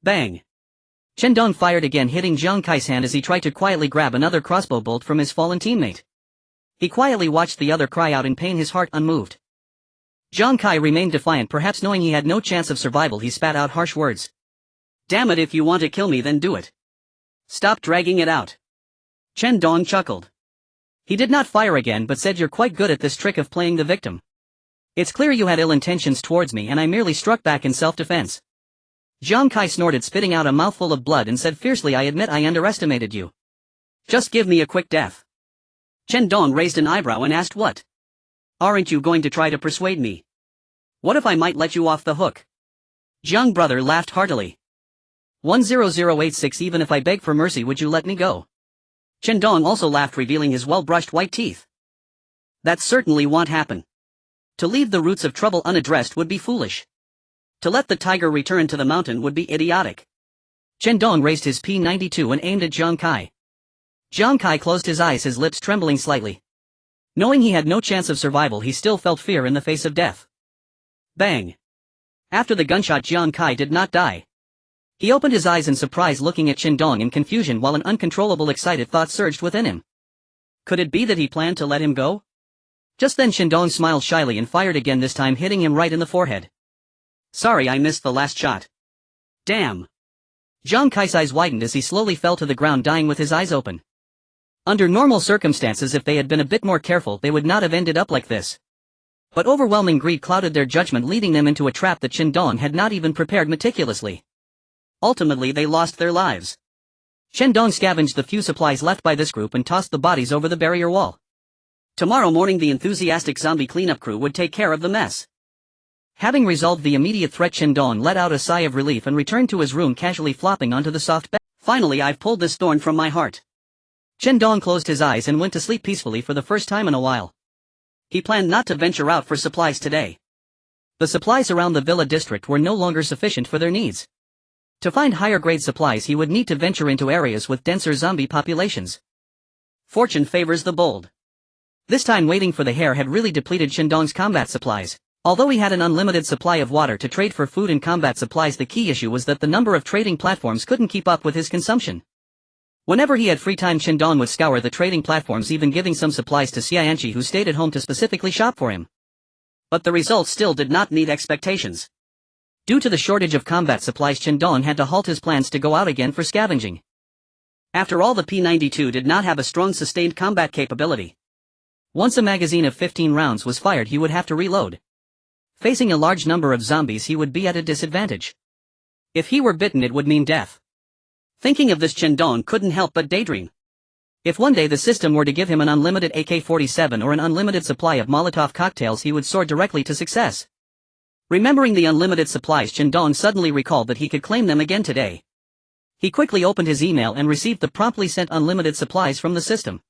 Bang! Chen Dong fired again, hitting Jiang Kai's hand as he tried to quietly grab another crossbow bolt from his fallen teammate. He quietly watched the other cry out in pain, his heart unmoved. Jiang Kai remained defiant, perhaps knowing he had no chance of survival. He spat out harsh words. "Damn it, if you want to kill me, then do it. Stop dragging it out." Chen Dong chuckled. He did not fire again but said, "You're quite good at this trick of playing the victim. It's clear you had ill intentions towards me and I merely struck back in self-defense." Jiang Kai snorted, spitting out a mouthful of blood, and said fiercely, "I admit I underestimated you. Just give me a quick death." Chen Dong raised an eyebrow and asked what? Aren't you going to try to persuade me? What if I might let you off the hook? Jiang brother laughed heartily. 10086 Even if I beg for mercy would you let me go? Chen Dong also laughed, revealing his well-brushed white teeth. That certainly won't happen. To leave the roots of trouble unaddressed would be foolish. To let the tiger return to the mountain would be idiotic. Chen Dong raised his P-92 and aimed at Jiang Kai. Jiang Kai closed his eyes, his lips trembling slightly. Knowing he had no chance of survival, he still felt fear in the face of death. Bang! After the gunshot, Jiang Kai did not die. He opened his eyes in surprise, looking at Chen Dong in confusion, while an uncontrollable excited thought surged within him. Could it be that he planned to let him go? Just then Chen Dong smiled shyly and fired again, this time hitting him right in the forehead. Sorry, I missed the last shot. Damn! Jiang Kai's eyes widened as he slowly fell to the ground, dying with his eyes open. Under normal circumstances, if they had been a bit more careful, they would not have ended up like this. But overwhelming greed clouded their judgment, leading them into a trap that Chen Dong had not even prepared meticulously. Ultimately, they lost their lives. Chen Dong scavenged the few supplies left by this group and tossed the bodies over the barrier wall. Tomorrow morning the enthusiastic zombie cleanup crew would take care of the mess. Having resolved the immediate threat, Chen Dong let out a sigh of relief and returned to his room, casually flopping onto the soft bed. Finally, I've pulled this thorn from my heart. Chen Dong closed his eyes and went to sleep peacefully for the first time in a while. He planned not to venture out for supplies today. The supplies around the villa district were no longer sufficient for their needs. To find higher-grade supplies, he would need to venture into areas with denser zombie populations. Fortune favors the bold. This time, waiting for the hare had really depleted Chen Dong's combat supplies. Although he had an unlimited supply of water to trade for food and combat supplies, the key issue was that the number of trading platforms couldn't keep up with his consumption. Whenever he had free time, Chen Dong would scour the trading platforms, even giving some supplies to Xianqi, who stayed at home to specifically shop for him. But the results still did not meet expectations. Due to the shortage of combat supplies, Chen Dong had to halt his plans to go out again for scavenging. After all, the P-92 did not have a strong sustained combat capability. Once a magazine of 15 rounds was fired, he would have to reload. Facing a large number of zombies, he would be at a disadvantage. If he were bitten, it would mean death. Thinking of this, Chen Dong couldn't help but daydream. If one day the system were to give him an unlimited AK-47 or an unlimited supply of Molotov cocktails, he would soar directly to success. Remembering the unlimited supplies, Chen Dong suddenly recalled that he could claim them again today. He quickly opened his email and received the promptly sent unlimited supplies from the system.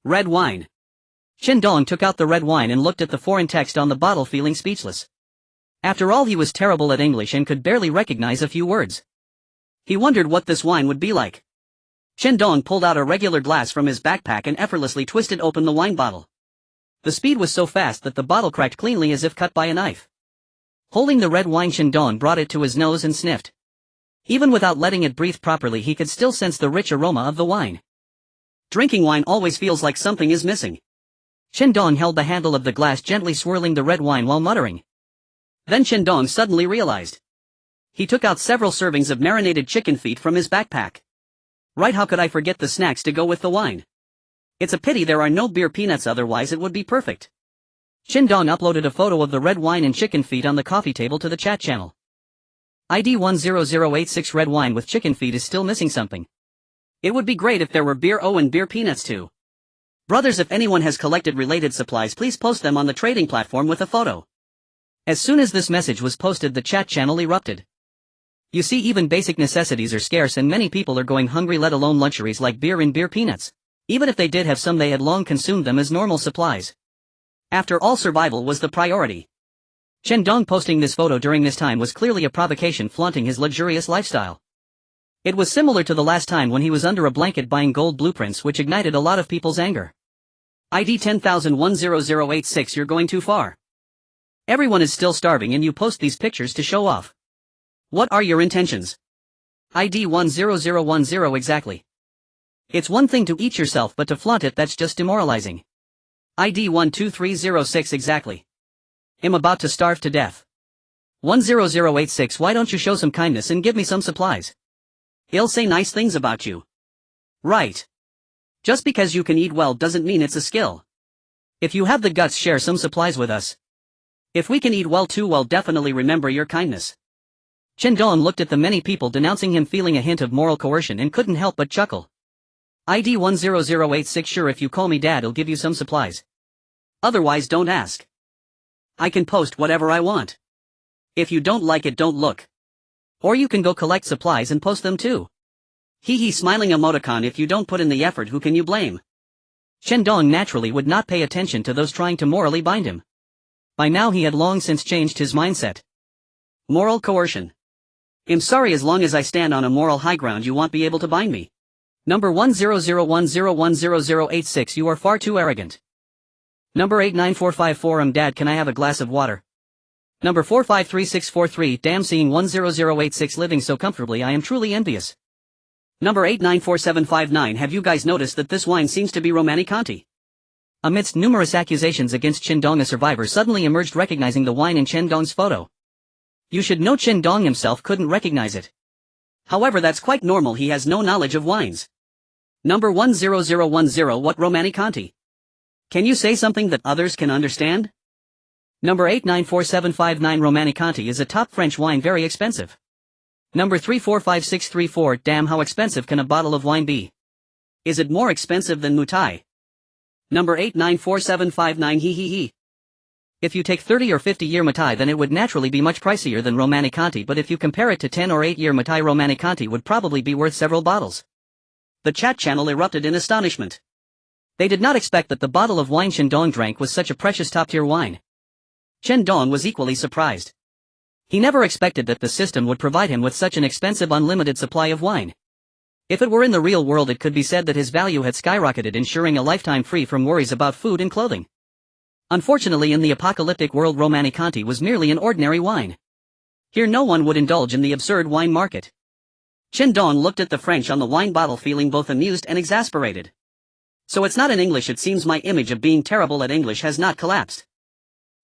Red wine. Chen Dong took out the red wine and looked at the foreign text on the bottle, feeling speechless. After all, he was terrible at English and could barely recognize a few words. He wondered what this wine would be like. Chen Dong pulled out a regular glass from his backpack and effortlessly twisted open the wine bottle. The speed was so fast that the bottle cracked cleanly as if cut by a knife. Holding the red wine, Chen Dong brought it to his nose and sniffed. Even without letting it breathe properly, he could still sense the rich aroma of the wine. Drinking wine always feels like something is missing. Chen Dong held the handle of the glass, gently swirling the red wine while muttering. Then Chen Dong suddenly realized. He took out several servings of marinated chicken feet from his backpack. Right, how could I forget the snacks to go with the wine? It's a pity there are no beer peanuts, otherwise it would be perfect. Chen Dong uploaded a photo of the red wine and chicken feet on the coffee table to the chat channel. ID 10086 red wine with chicken feet is still missing something. It would be great if there were beer and beer peanuts too. Brothers, if anyone has collected related supplies, please post them on the trading platform with a photo. As soon as this message was posted, the chat channel erupted. You see, even basic necessities are scarce and many people are going hungry, let alone luxuries like beer and beer peanuts. Even if they did have some, they had long consumed them as normal supplies. After all, survival was the priority. Chen Dong posting this photo during this time was clearly a provocation, flaunting his luxurious lifestyle. It was similar to the last time when he was under a blanket buying gold blueprints, which ignited a lot of people's anger. ID 10,10086, you're going too far. Everyone is still starving and you post these pictures to show off. What are your intentions? ID 10010, exactly. It's one thing to eat yourself, but to flaunt it, that's just demoralizing. ID 12306, exactly. I'm about to starve to death. 10086, why don't you show some kindness and give me some supplies? He'll say nice things about you. Right. Just because you can eat well doesn't mean it's a skill. If you have the guts, share some supplies with us. If we can eat well too, well, definitely remember your kindness. Chen Dong looked at the many people denouncing him, feeling a hint of moral coercion, and couldn't help but chuckle. ID 10086. Sure, if you call me dad I'll give you some supplies. Otherwise don't ask. I can post whatever I want. If you don't like it don't look. Or you can go collect supplies and post them too. Hee smiling emoticon. If you don't put in the effort who can you blame? Chen Dong naturally would not pay attention to those trying to morally bind him. By now he had long since changed his mindset. Moral coercion. I'm sorry, as long as I stand on a moral high ground you won't be able to bind me. Number 10010100086. You are far too arrogant. Number 89454. Dad, can I have a glass of water? Number 453643. Damn, seeing 10086 living so comfortably I am truly envious. Number 894759. Have you guys noticed that this wine seems to be Romanée-Conti? Amidst numerous accusations against Chen Dong, a survivor suddenly emerged recognizing the wine in Chen Dong's photo. You should know Chen Dong himself couldn't recognize it. However, that's quite normal, he has no knowledge of wines. Number 10010. What Romanée-Conti? Can you say something that others can understand? Number 894759. Romanée-Conti is a top French wine, very expensive. Number 345634. Damn, how expensive can a bottle of wine be? Is it more expensive than mutated? Number 894759. Hee. If you take 30 or 50 year mutated then it would naturally be much pricier than Romanée-Conti, but if you compare it to 10 or 8 year mutated, Romanée-Conti would probably be worth several bottles. The chat channel erupted in astonishment. They did not expect that the bottle of wine Chen Dong drank was such a precious top-tier wine. Chen Dong was equally surprised. He never expected that the system would provide him with such an expensive unlimited supply of wine. If it were in the real world it could be said that his value had skyrocketed, ensuring a lifetime free from worries about food and clothing. Unfortunately, in the apocalyptic world, Romanée-Conti was merely an ordinary wine. Here no one would indulge in the absurd wine market. Chen Dong looked at the French on the wine bottle, feeling both amused and exasperated. So it's not in English, it seems my image of being terrible at English has not collapsed.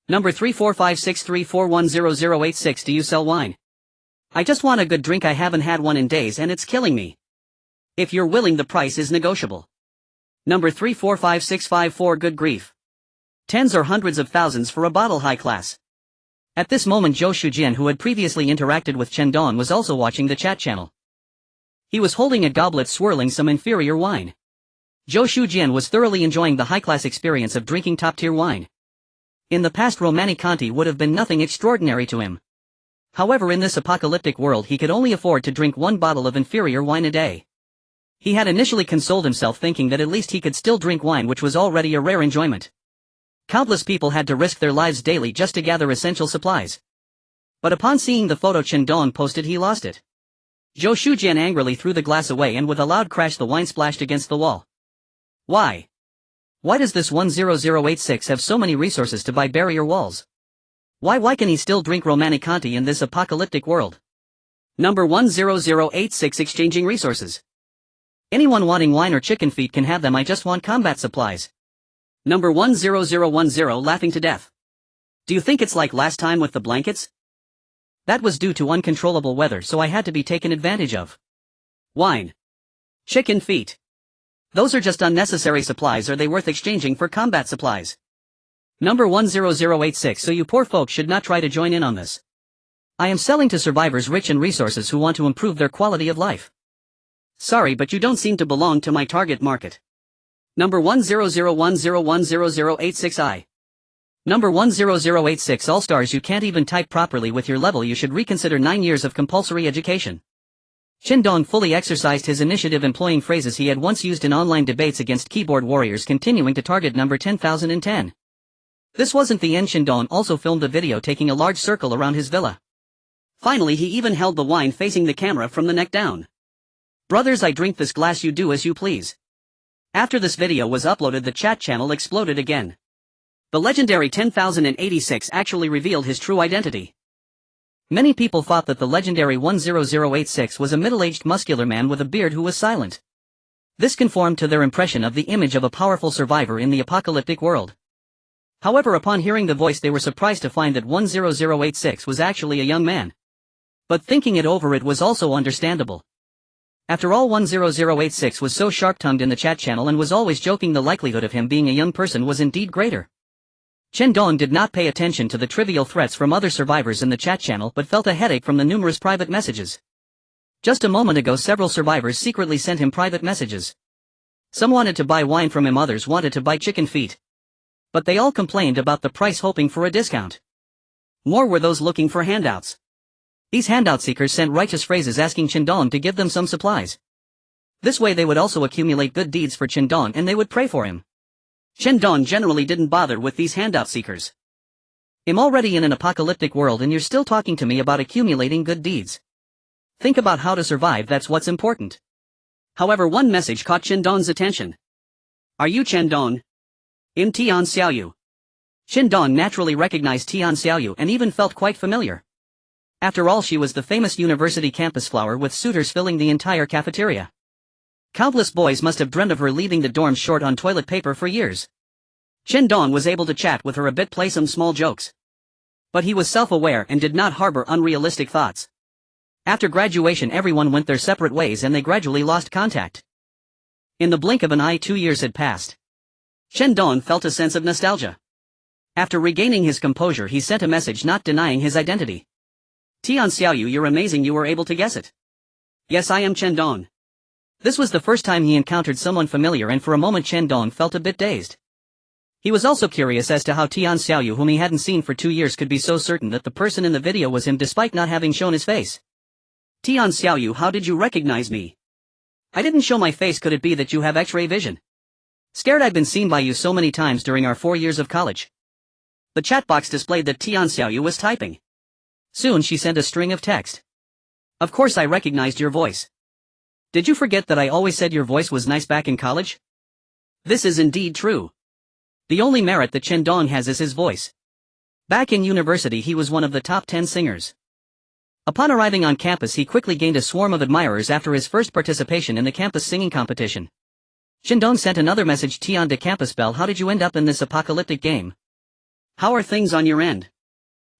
Number 345634100086. Do you sell wine? I just want a good drink, I haven't had one in days and it's killing me. If you're willing, the price is negotiable. Number 345654. Good grief. Tens or hundreds of thousands for a bottle, high class. At this moment Zhou Shujian, who had previously interacted with Chen Dong, was also watching the chat channel. He was holding a goblet swirling some inferior wine. Zhou Shujian was thoroughly enjoying the high-class experience of drinking top-tier wine. In the past, Romanée-Conti would have been nothing extraordinary to him. However, in this apocalyptic world he could only afford to drink one bottle of inferior wine a day. He had initially consoled himself thinking that at least he could still drink wine, which was already a rare enjoyment. Countless people had to risk their lives daily just to gather essential supplies. But upon seeing the photo Chen Dong posted, he lost it. Zhou Shujian angrily threw the glass away and with a loud crash the wine splashed against the wall. Why? Why does this 10086 have so many resources to buy barrier walls? Why can he still drink Romanée-Conti in this apocalyptic world? Number 10086. Exchanging resources. Anyone wanting wine or chicken feet can have them, I just want combat supplies. Number 10010. Laughing to death. Do you think it's like last time with the blankets? That was due to uncontrollable weather, so I had to be taken advantage of. Wine. Chicken feet. Those are just unnecessary supplies. Are they worth exchanging for combat supplies? Number 10086. So you poor folks should not try to join in on this. I am selling to survivors rich in resources who want to improve their quality of life. Sorry, but you don't seem to belong to my target market. Number 10010100086. Number 10086. All stars, you can't even type properly with your level, you should reconsider 9 years of compulsory education. Chen Dong fully exercised his initiative, employing phrases he had once used in online debates against keyboard warriors, continuing to target number 10,010. This wasn't the end. Chen Dong also filmed a video taking a large circle around his villa. Finally, he even held the wine facing the camera from the neck down. Brothers, I drink this glass, you do as you please. After this video was uploaded, the chat channel exploded again. The legendary 10,086 actually revealed his true identity. Many people thought that the legendary 10086 was a middle-aged muscular man with a beard who was silent. This conformed to their impression of the image of a powerful survivor in the apocalyptic world. However, upon hearing the voice, they were surprised to find that 10086 was actually a young man. But thinking it over, it was also understandable. After all, 10086 was so sharp-tongued in the chat channel and was always joking, the likelihood of him being a young person was indeed greater. Chen Dong did not pay attention to the trivial threats from other survivors in the chat channel, but felt a headache from the numerous private messages. Just a moment ago, several survivors secretly sent him private messages. Some wanted to buy wine from him, others wanted to buy chicken feet. But they all complained about the price, hoping for a discount. More were those looking for handouts. These handout seekers sent righteous phrases asking Chen Dong to give them some supplies. This way they would also accumulate good deeds for Chen Dong and they would pray for him. Chen Dong generally didn't bother with these handout seekers. I'm already in an apocalyptic world and you're still talking to me about accumulating good deeds. Think about how to survive, that's what's important. However, one message caught Chen Dong's attention. Are you Chen Dong? I'm Tian Xiaoyu. Chen Dong naturally recognized Tian Xiaoyu and even felt quite familiar. After all, she was the famous university campus flower with suitors filling the entire cafeteria. Countless boys must have dreamt of her, leaving the dorms short on toilet paper for years. Chen Dong was able to chat with her a bit, play some small jokes. But he was self-aware and did not harbor unrealistic thoughts. After graduation, everyone went their separate ways and they gradually lost contact. In the blink of an eye, 2 years had passed. Chen Dong felt a sense of nostalgia. After regaining his composure, he sent a message not denying his identity. Tian Xiaoyu, you're amazing, you were able to guess it. Yes, I am Chen Dong. This was the first time he encountered someone familiar and for a moment Chen Dong felt a bit dazed. He was also curious as to how Tian Xiaoyu, whom he hadn't seen for 2 years, could be so certain that the person in the video was him despite not having shown his face. Tian Xiaoyu, how did you recognize me? I didn't show my face. Could it be that you have X-ray vision? Scared, I've been seen by you so many times during our 4 years of college. The chat box displayed that Tian Xiaoyu was typing. Soon she sent a string of text. Of course I recognized your voice. Did you forget that I always said your voice was nice back in college? This is indeed true. The only merit that Chen Dong has is his voice. Back in university he was one of the top 10 singers. Upon arriving on campus he quickly gained a swarm of admirers after his first participation in the campus singing competition. Chen Dong sent another message. Tian de Campus Bell, how did you end up in this apocalyptic game? How are things on your end?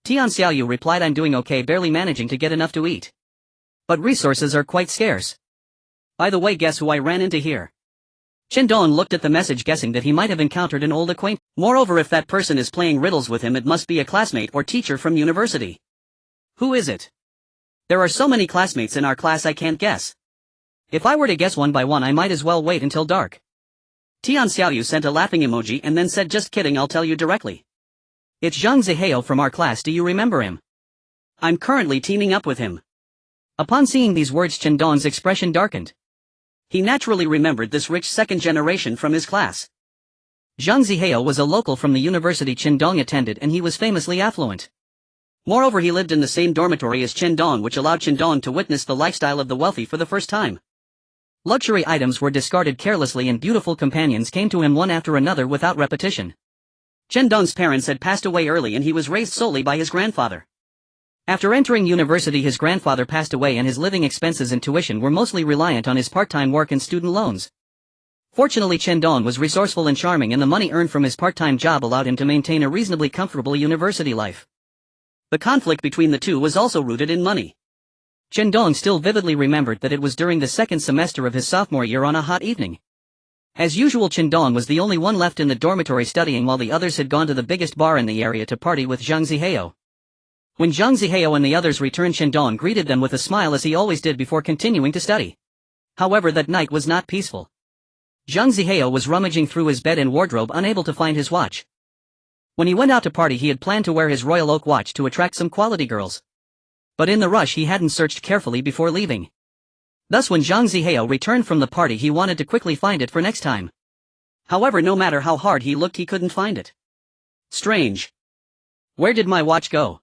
Tian Xiaoyu replied, I'm doing okay, barely managing to get enough to eat. But resources are quite scarce. By the way, guess who I ran into here? Chen Dong looked at the message, guessing that he might have encountered an old acquaintance. Moreover, if that person is playing riddles with him, it must be a classmate or teacher from university. Who is it? There are so many classmates in our class I can't guess. If I were to guess one by one, I might as well wait until dark. Tian Xiaoyu sent a laughing emoji and then said, just kidding, I'll tell you directly. It's Zhang Zihao from our class, do you remember him? I'm currently teaming up with him. Upon seeing these words, Chen Dong's expression darkened. He naturally remembered this rich second generation from his class. Zhang Zihao was a local from the university Chen Dong attended and he was famously affluent. Moreover, he lived in the same dormitory as Chen Dong, which allowed Chen Dong to witness the lifestyle of the wealthy for the first time. Luxury items were discarded carelessly and beautiful companions came to him one after another without repetition. Chen Dong's parents had passed away early and he was raised solely by his grandfather. After entering university, his grandfather passed away and his living expenses and tuition were mostly reliant on his part-time work and student loans. Fortunately, Chen Dong was resourceful and charming and the money earned from his part-time job allowed him to maintain a reasonably comfortable university life. The conflict between the two was also rooted in money. Chen Dong still vividly remembered that it was during the second semester of his sophomore year on a hot evening. As usual, Chen Dong was the only one left in the dormitory studying while the others had gone to the biggest bar in the area to party with Zhang Zihao. When Zhang Zihao and the others returned, Chen Dong greeted them with a smile as he always did before continuing to study. However, that night was not peaceful. Zhang Zihao was rummaging through his bed and wardrobe, unable to find his watch. When he went out to party, he had planned to wear his Royal Oak watch to attract some quality girls. But in the rush he hadn't searched carefully before leaving. Thus when Zhang Zihao returned from the party, he wanted to quickly find it for next time. However, no matter how hard he looked, he couldn't find it. Strange. Where did my watch go?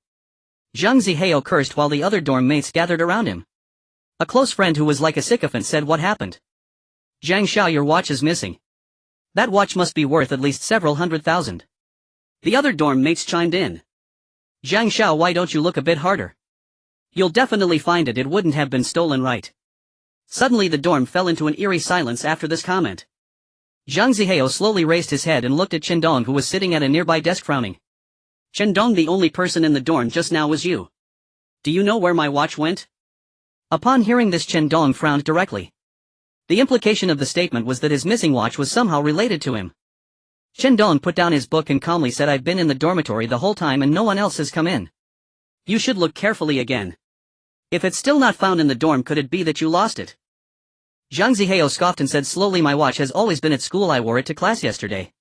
Zhang Zihao cursed while the other dorm mates gathered around him. A close friend who was like a sycophant said, what happened? Zhang Xiao, your watch is missing. That watch must be worth at least several $100,000. The other dorm mates chimed in. Zhang Xiao, why don't you look a bit harder? You'll definitely find it, it wouldn't have been stolen, right? Suddenly the dorm fell into an eerie silence after this comment. Zhang Zihao slowly raised his head and looked at Chen Dong, who was sitting at a nearby desk frowning. Chen Dong, the only person in the dorm just now was you. Do you know where my watch went? Upon hearing this, Chen Dong frowned directly. The implication of the statement was that his missing watch was somehow related to him. Chen Dong put down his book and calmly said, I've been in the dormitory the whole time and no one else has come in. You should look carefully again. If it's still not found in the dorm, could it be that you lost it? Zhang Zihao scoffed and said slowly, my watch has always been at school, I wore it to class yesterday.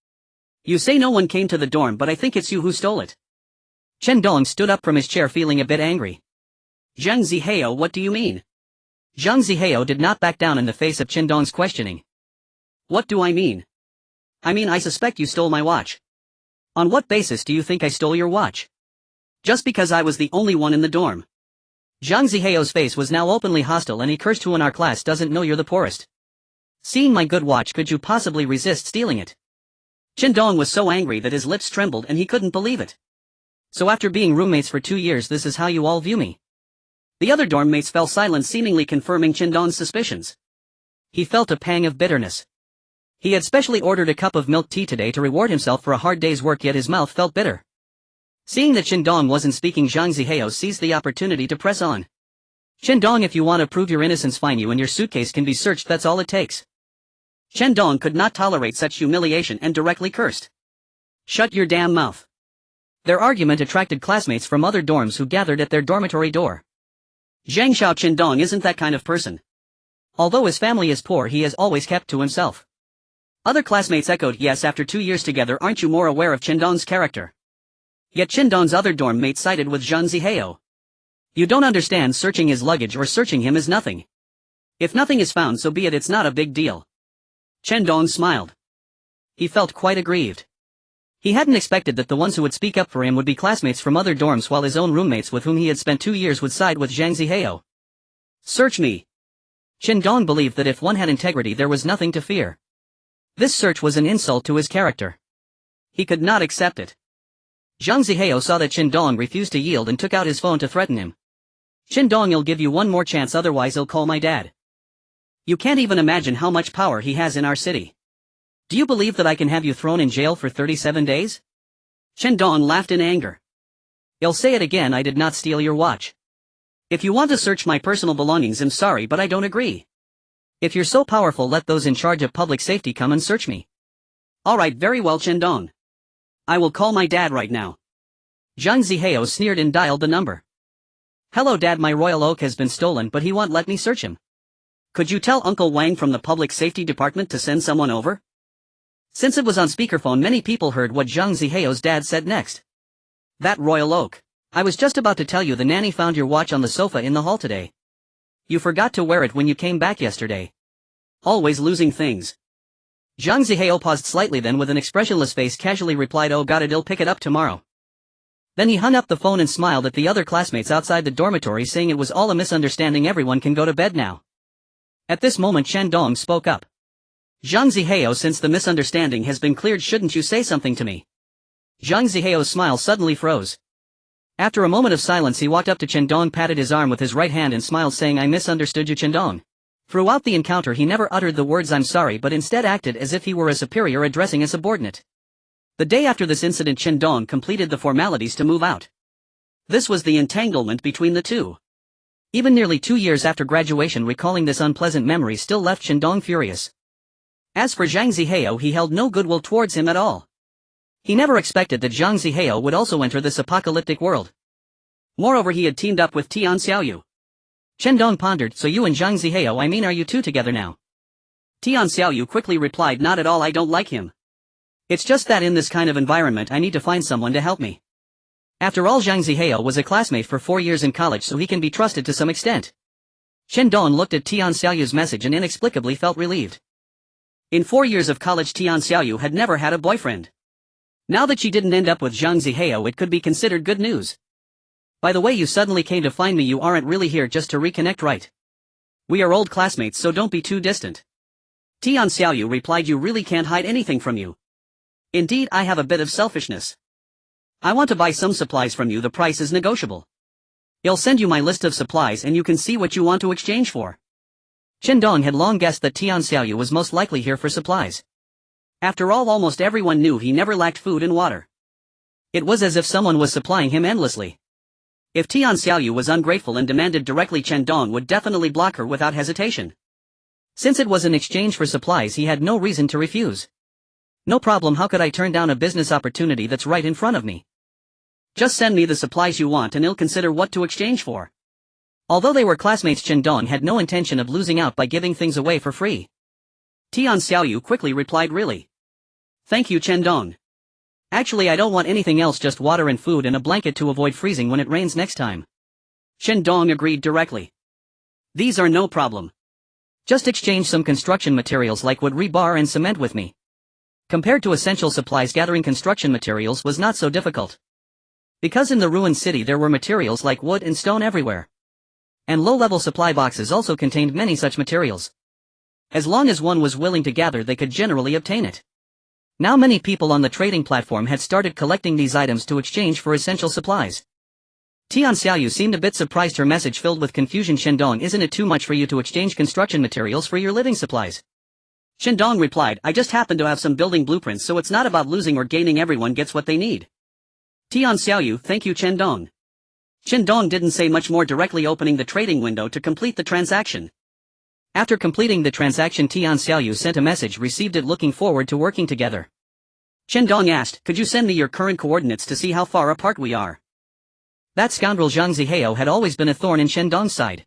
You say no one came to the dorm, but I think it's you who stole it. Chen Dong stood up from his chair feeling a bit angry. Zhang Zihao, what do you mean? Zhang Zihao did not back down in the face of Chen Dong's questioning. What do I mean? I mean, I suspect you stole my watch. On what basis do you think I stole your watch? Just because I was the only one in the dorm. Zhang Zihao's face was now openly hostile and he cursed, who in our class doesn't know you're the poorest. Seeing my good watch, could you possibly resist stealing it? Chen Dong was so angry that his lips trembled and he couldn't believe it. So after being roommates for 2 years, this is how you all view me? The other dorm mates fell silent, seemingly confirming Chen Dong's suspicions. He felt a pang of bitterness. He had specially ordered a cup of milk tea today to reward himself for a hard day's work, yet his mouth felt bitter. Seeing that Chen Dong wasn't speaking, Zhang Zihao seized the opportunity to press on. Chen Dong, if you want to prove your innocence, fine, you and your suitcase can be searched, that's all it takes. Chen Dong could not tolerate such humiliation and directly cursed. Shut your damn mouth. Their argument attracted classmates from other dorms who gathered at their dormitory door. Zhang Xiao, Chen Dong isn't that kind of person. Although his family is poor, he has always kept to himself. Other classmates echoed, yes, after 2 years together, aren't you more aware of Chen Dong's character? Yet Chen Dong's other dorm mate sided with Zhang Zihao. You don't understand, searching his luggage or searching him is nothing. If nothing is found, so be it, it's not a big deal. Chen Dong smiled. He felt quite aggrieved. He hadn't expected that the ones who would speak up for him would be classmates from other dorms, while his own roommates with whom he had spent 2 years would side with Zhang Zihao. Search me. Chen Dong believed that if one had integrity, there was nothing to fear. This search was an insult to his character. He could not accept it. Zhang Zihao saw that Chen Dong refused to yield and took out his phone to threaten him. Chen Dong, I'll give you one more chance, otherwise I'll call my dad. You can't even imagine how much power he has in our city. Do you believe that I can have you thrown in jail for 37 days? Chen Dong laughed in anger. I'll say it again, I did not steal your watch. If you want to search my personal belongings, I'm sorry, but I don't agree. If you're so powerful, let those in charge of public safety come and search me. Alright, very well, Chen Dong. I will call my dad right now. Zhang Zihao sneered and dialed the number. Hello Dad, my royal oak has been stolen, but he won't let me search him. Could you tell Uncle Wang from the public safety department to send someone over? Since it was on speakerphone, many people heard what Zhang Zihao's dad said next. That royal oak. I was just about to tell you, the nanny found your watch on the sofa in the hall today. You forgot to wear it when you came back yesterday. Always losing things. Zhang Zihao paused slightly, then with an expressionless face casually replied, oh got it, I'll pick it up tomorrow. Then he hung up the phone and smiled at the other classmates outside the dormitory, saying it was all a misunderstanding, everyone can go to bed now. At this moment Chen Dong spoke up. Zhang Zihao, since the misunderstanding has been cleared, shouldn't you say something to me? Zhang Zihao's smile suddenly froze. After a moment of silence he walked up to Chen Dong, patted his arm with his right hand and smiled, saying, I misunderstood you, Chen Dong. Throughout the encounter he never uttered the words I'm sorry, but instead acted as if he were a superior addressing a subordinate. The day after this incident, Chen Dong completed the formalities to move out. This was the entanglement between the two. Even nearly 2 years after graduation, recalling this unpleasant memory still left Chen Dong furious. As for Zhang Zihao, he held no goodwill towards him at all. He never expected that Zhang Zihao would also enter this apocalyptic world. Moreover, he had teamed up with Tian Xiaoyu. Chen Dong pondered, so you and Zhang Zihao, I mean, are you two together now? Tian Xiaoyu quickly replied, not at all, I don't like him. It's just that in this kind of environment I need to find someone to help me. After all, Zhang Zihao was a classmate for 4 years in college, so he can be trusted to some extent. Chen Dong looked at Tian Xiaoyu's message and inexplicably felt relieved. In 4 years of college, Tian Xiaoyu had never had a boyfriend. Now that she didn't end up with Zhang Zihao, it could be considered good news. By the way, you suddenly came to find me, you aren't really here just to reconnect, right? We are old classmates, so don't be too distant. Tian Xiaoyu replied, you really can't hide anything from you. Indeed, I have a bit of selfishness. I want to buy some supplies from you, the price is negotiable. I'll send you my list of supplies and you can see what you want to exchange for. Chen Dong had long guessed that Tian Xiaoyu was most likely here for supplies. After all, almost everyone knew he never lacked food and water. It was as if someone was supplying him endlessly. If Tian Xiaoyu was ungrateful and demanded directly, Chen Dong would definitely block her without hesitation. Since it was in exchange for supplies, he had no reason to refuse. No problem, how could I turn down a business opportunity that's right in front of me? Just send me the supplies you want and I'll consider what to exchange for. Although they were classmates, Chen Dong had no intention of losing out by giving things away for free. Tian Xiaoyu quickly replied, really? Thank you, Chen Dong. Actually, I don't want anything else, just water and food and a blanket to avoid freezing when it rains next time. Chen Dong agreed directly. These are no problem. Just exchange some construction materials like wood, rebar and cement with me. Compared to essential supplies, gathering construction materials was not so difficult. Because in the ruined city there were materials like wood and stone everywhere. And low-level supply boxes also contained many such materials. As long as one was willing to gather, they could generally obtain it. Now many people on the trading platform had started collecting these items to exchange for essential supplies. Tian Xiaoyu seemed a bit surprised, her message filled with confusion. Chen Dong, isn't it too much for you to exchange construction materials for your living supplies? Chen Dong replied, I just happen to have some building blueprints, so it's not about losing or gaining, everyone gets what they need. Tian Xiaoyu, thank you, Chen Dong. Chen Dong didn't say much more, directly opening the trading window to complete the transaction. After completing the transaction, Tian Xiaoyu sent a message, received it, looking forward to working together. Chen Dong asked, could you send me your current coordinates to see how far apart we are? That scoundrel Zhang Zihao had always been a thorn in Chen Dong's side.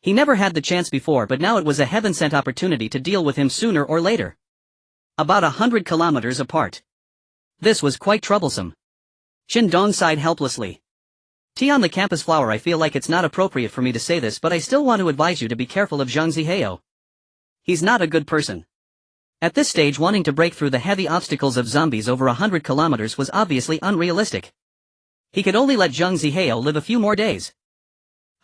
He never had the chance before, but now it was a heaven-sent opportunity to deal with him sooner or later. About 100 kilometers apart. This was quite troublesome. Chen Dong sighed helplessly. Tian, the campus flower, I feel like it's not appropriate for me to say this, but I still want to advise you to be careful of Zhang Zihao. He's not a good person. At this stage, wanting to break through the heavy obstacles of zombies over 100 kilometers was obviously unrealistic. He could only let Zhang Zihao live a few more days.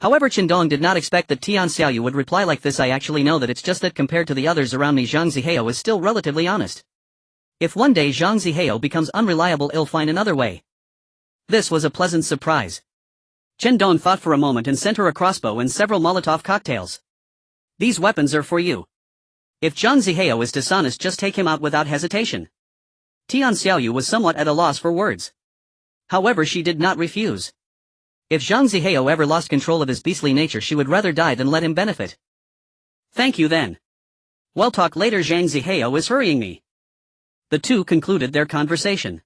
However, Chen Dong did not expect that Tian Xiaoyu would reply like this. I actually know that, it's just that compared to the others around me, Zhang Zihao is still relatively honest. If one day Zhang Zihao becomes unreliable, I'll find another way. This was a pleasant surprise. Chen Dong thought for a moment and sent her a crossbow and several Molotov cocktails. These weapons are for you. If Zhang Zihao is dishonest, just take him out without hesitation. Tian Xiaoyu was somewhat at a loss for words. However, she did not refuse. If Zhang Zihao ever lost control of his beastly nature, she would rather die than let him benefit. Thank you then. We'll talk later. Zhang Zihao is hurrying me. The two concluded their conversation.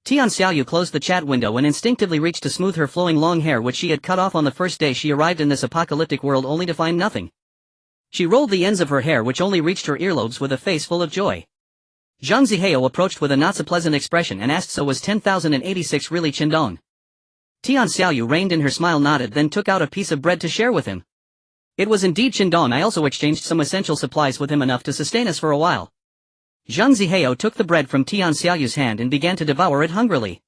Tian Xiaoyu closed the chat window and instinctively reached to smooth her flowing long hair, which she had cut off on the first day she arrived in this apocalyptic world, only to find nothing. She rolled the ends of her hair, which only reached her earlobes, with a face full of joy. Zhang Zihao approached with a not so pleasant expression and asked, so was 10,086 really Chen Dong? Tian Xiaoyu reined in her smile, nodded, then took out a piece of bread to share with him. It was indeed Chen Dong. I also exchanged some essential supplies with him, enough to sustain us for a while. Zhang Zihao took the bread from Tian Xiaoyu's hand and began to devour it hungrily.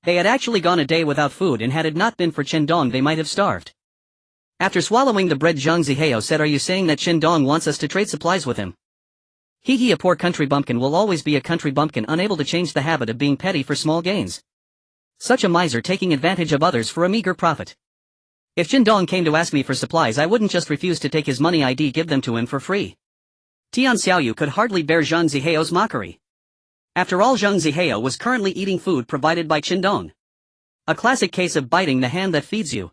They had actually gone a day without food, and had it not been for Chen Dong they might have starved. After swallowing the bread, Zhang Zihao said, are you saying that Chen Dong wants us to trade supplies with him? He, a poor country bumpkin, will always be a country bumpkin, unable to change the habit of being petty for small gains. Such a miser, taking advantage of others for a meager profit. If Chen Dong came to ask me for supplies, I wouldn't just refuse to take his money, I'd give them to him for free. Tian Xiaoyu could hardly bear Zhang Zihao's mockery. After all, Zhang Zihao was currently eating food provided by Chen Dong. A classic case of biting the hand that feeds you.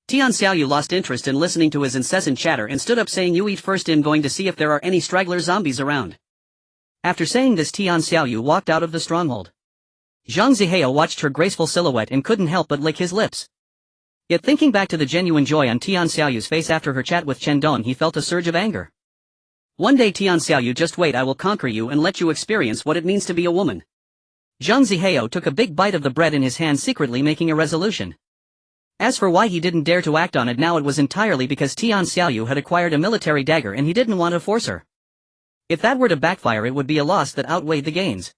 Tian Xiaoyu lost interest in listening to his incessant chatter and stood up, saying, you eat first, I'm going to see if there are any straggler zombies around. After saying this, Tian Xiaoyu walked out of the stronghold. Zhang Zihao watched her graceful silhouette and couldn't help but lick his lips. Yet thinking back to the genuine joy on Tian Xiaoyu's face after her chat with Chen Dong, he felt a surge of anger. One day, Tian Xiaoyu, just wait, I will conquer you and let you experience what it means to be a woman. Zhang Zihao took a big bite of the bread in his hand, secretly making a resolution. As for why he didn't dare to act on it now, it was entirely because Tian Xiaoyu had acquired a military dagger and he didn't want to force her. If that were to backfire, it would be a loss that outweighed the gains.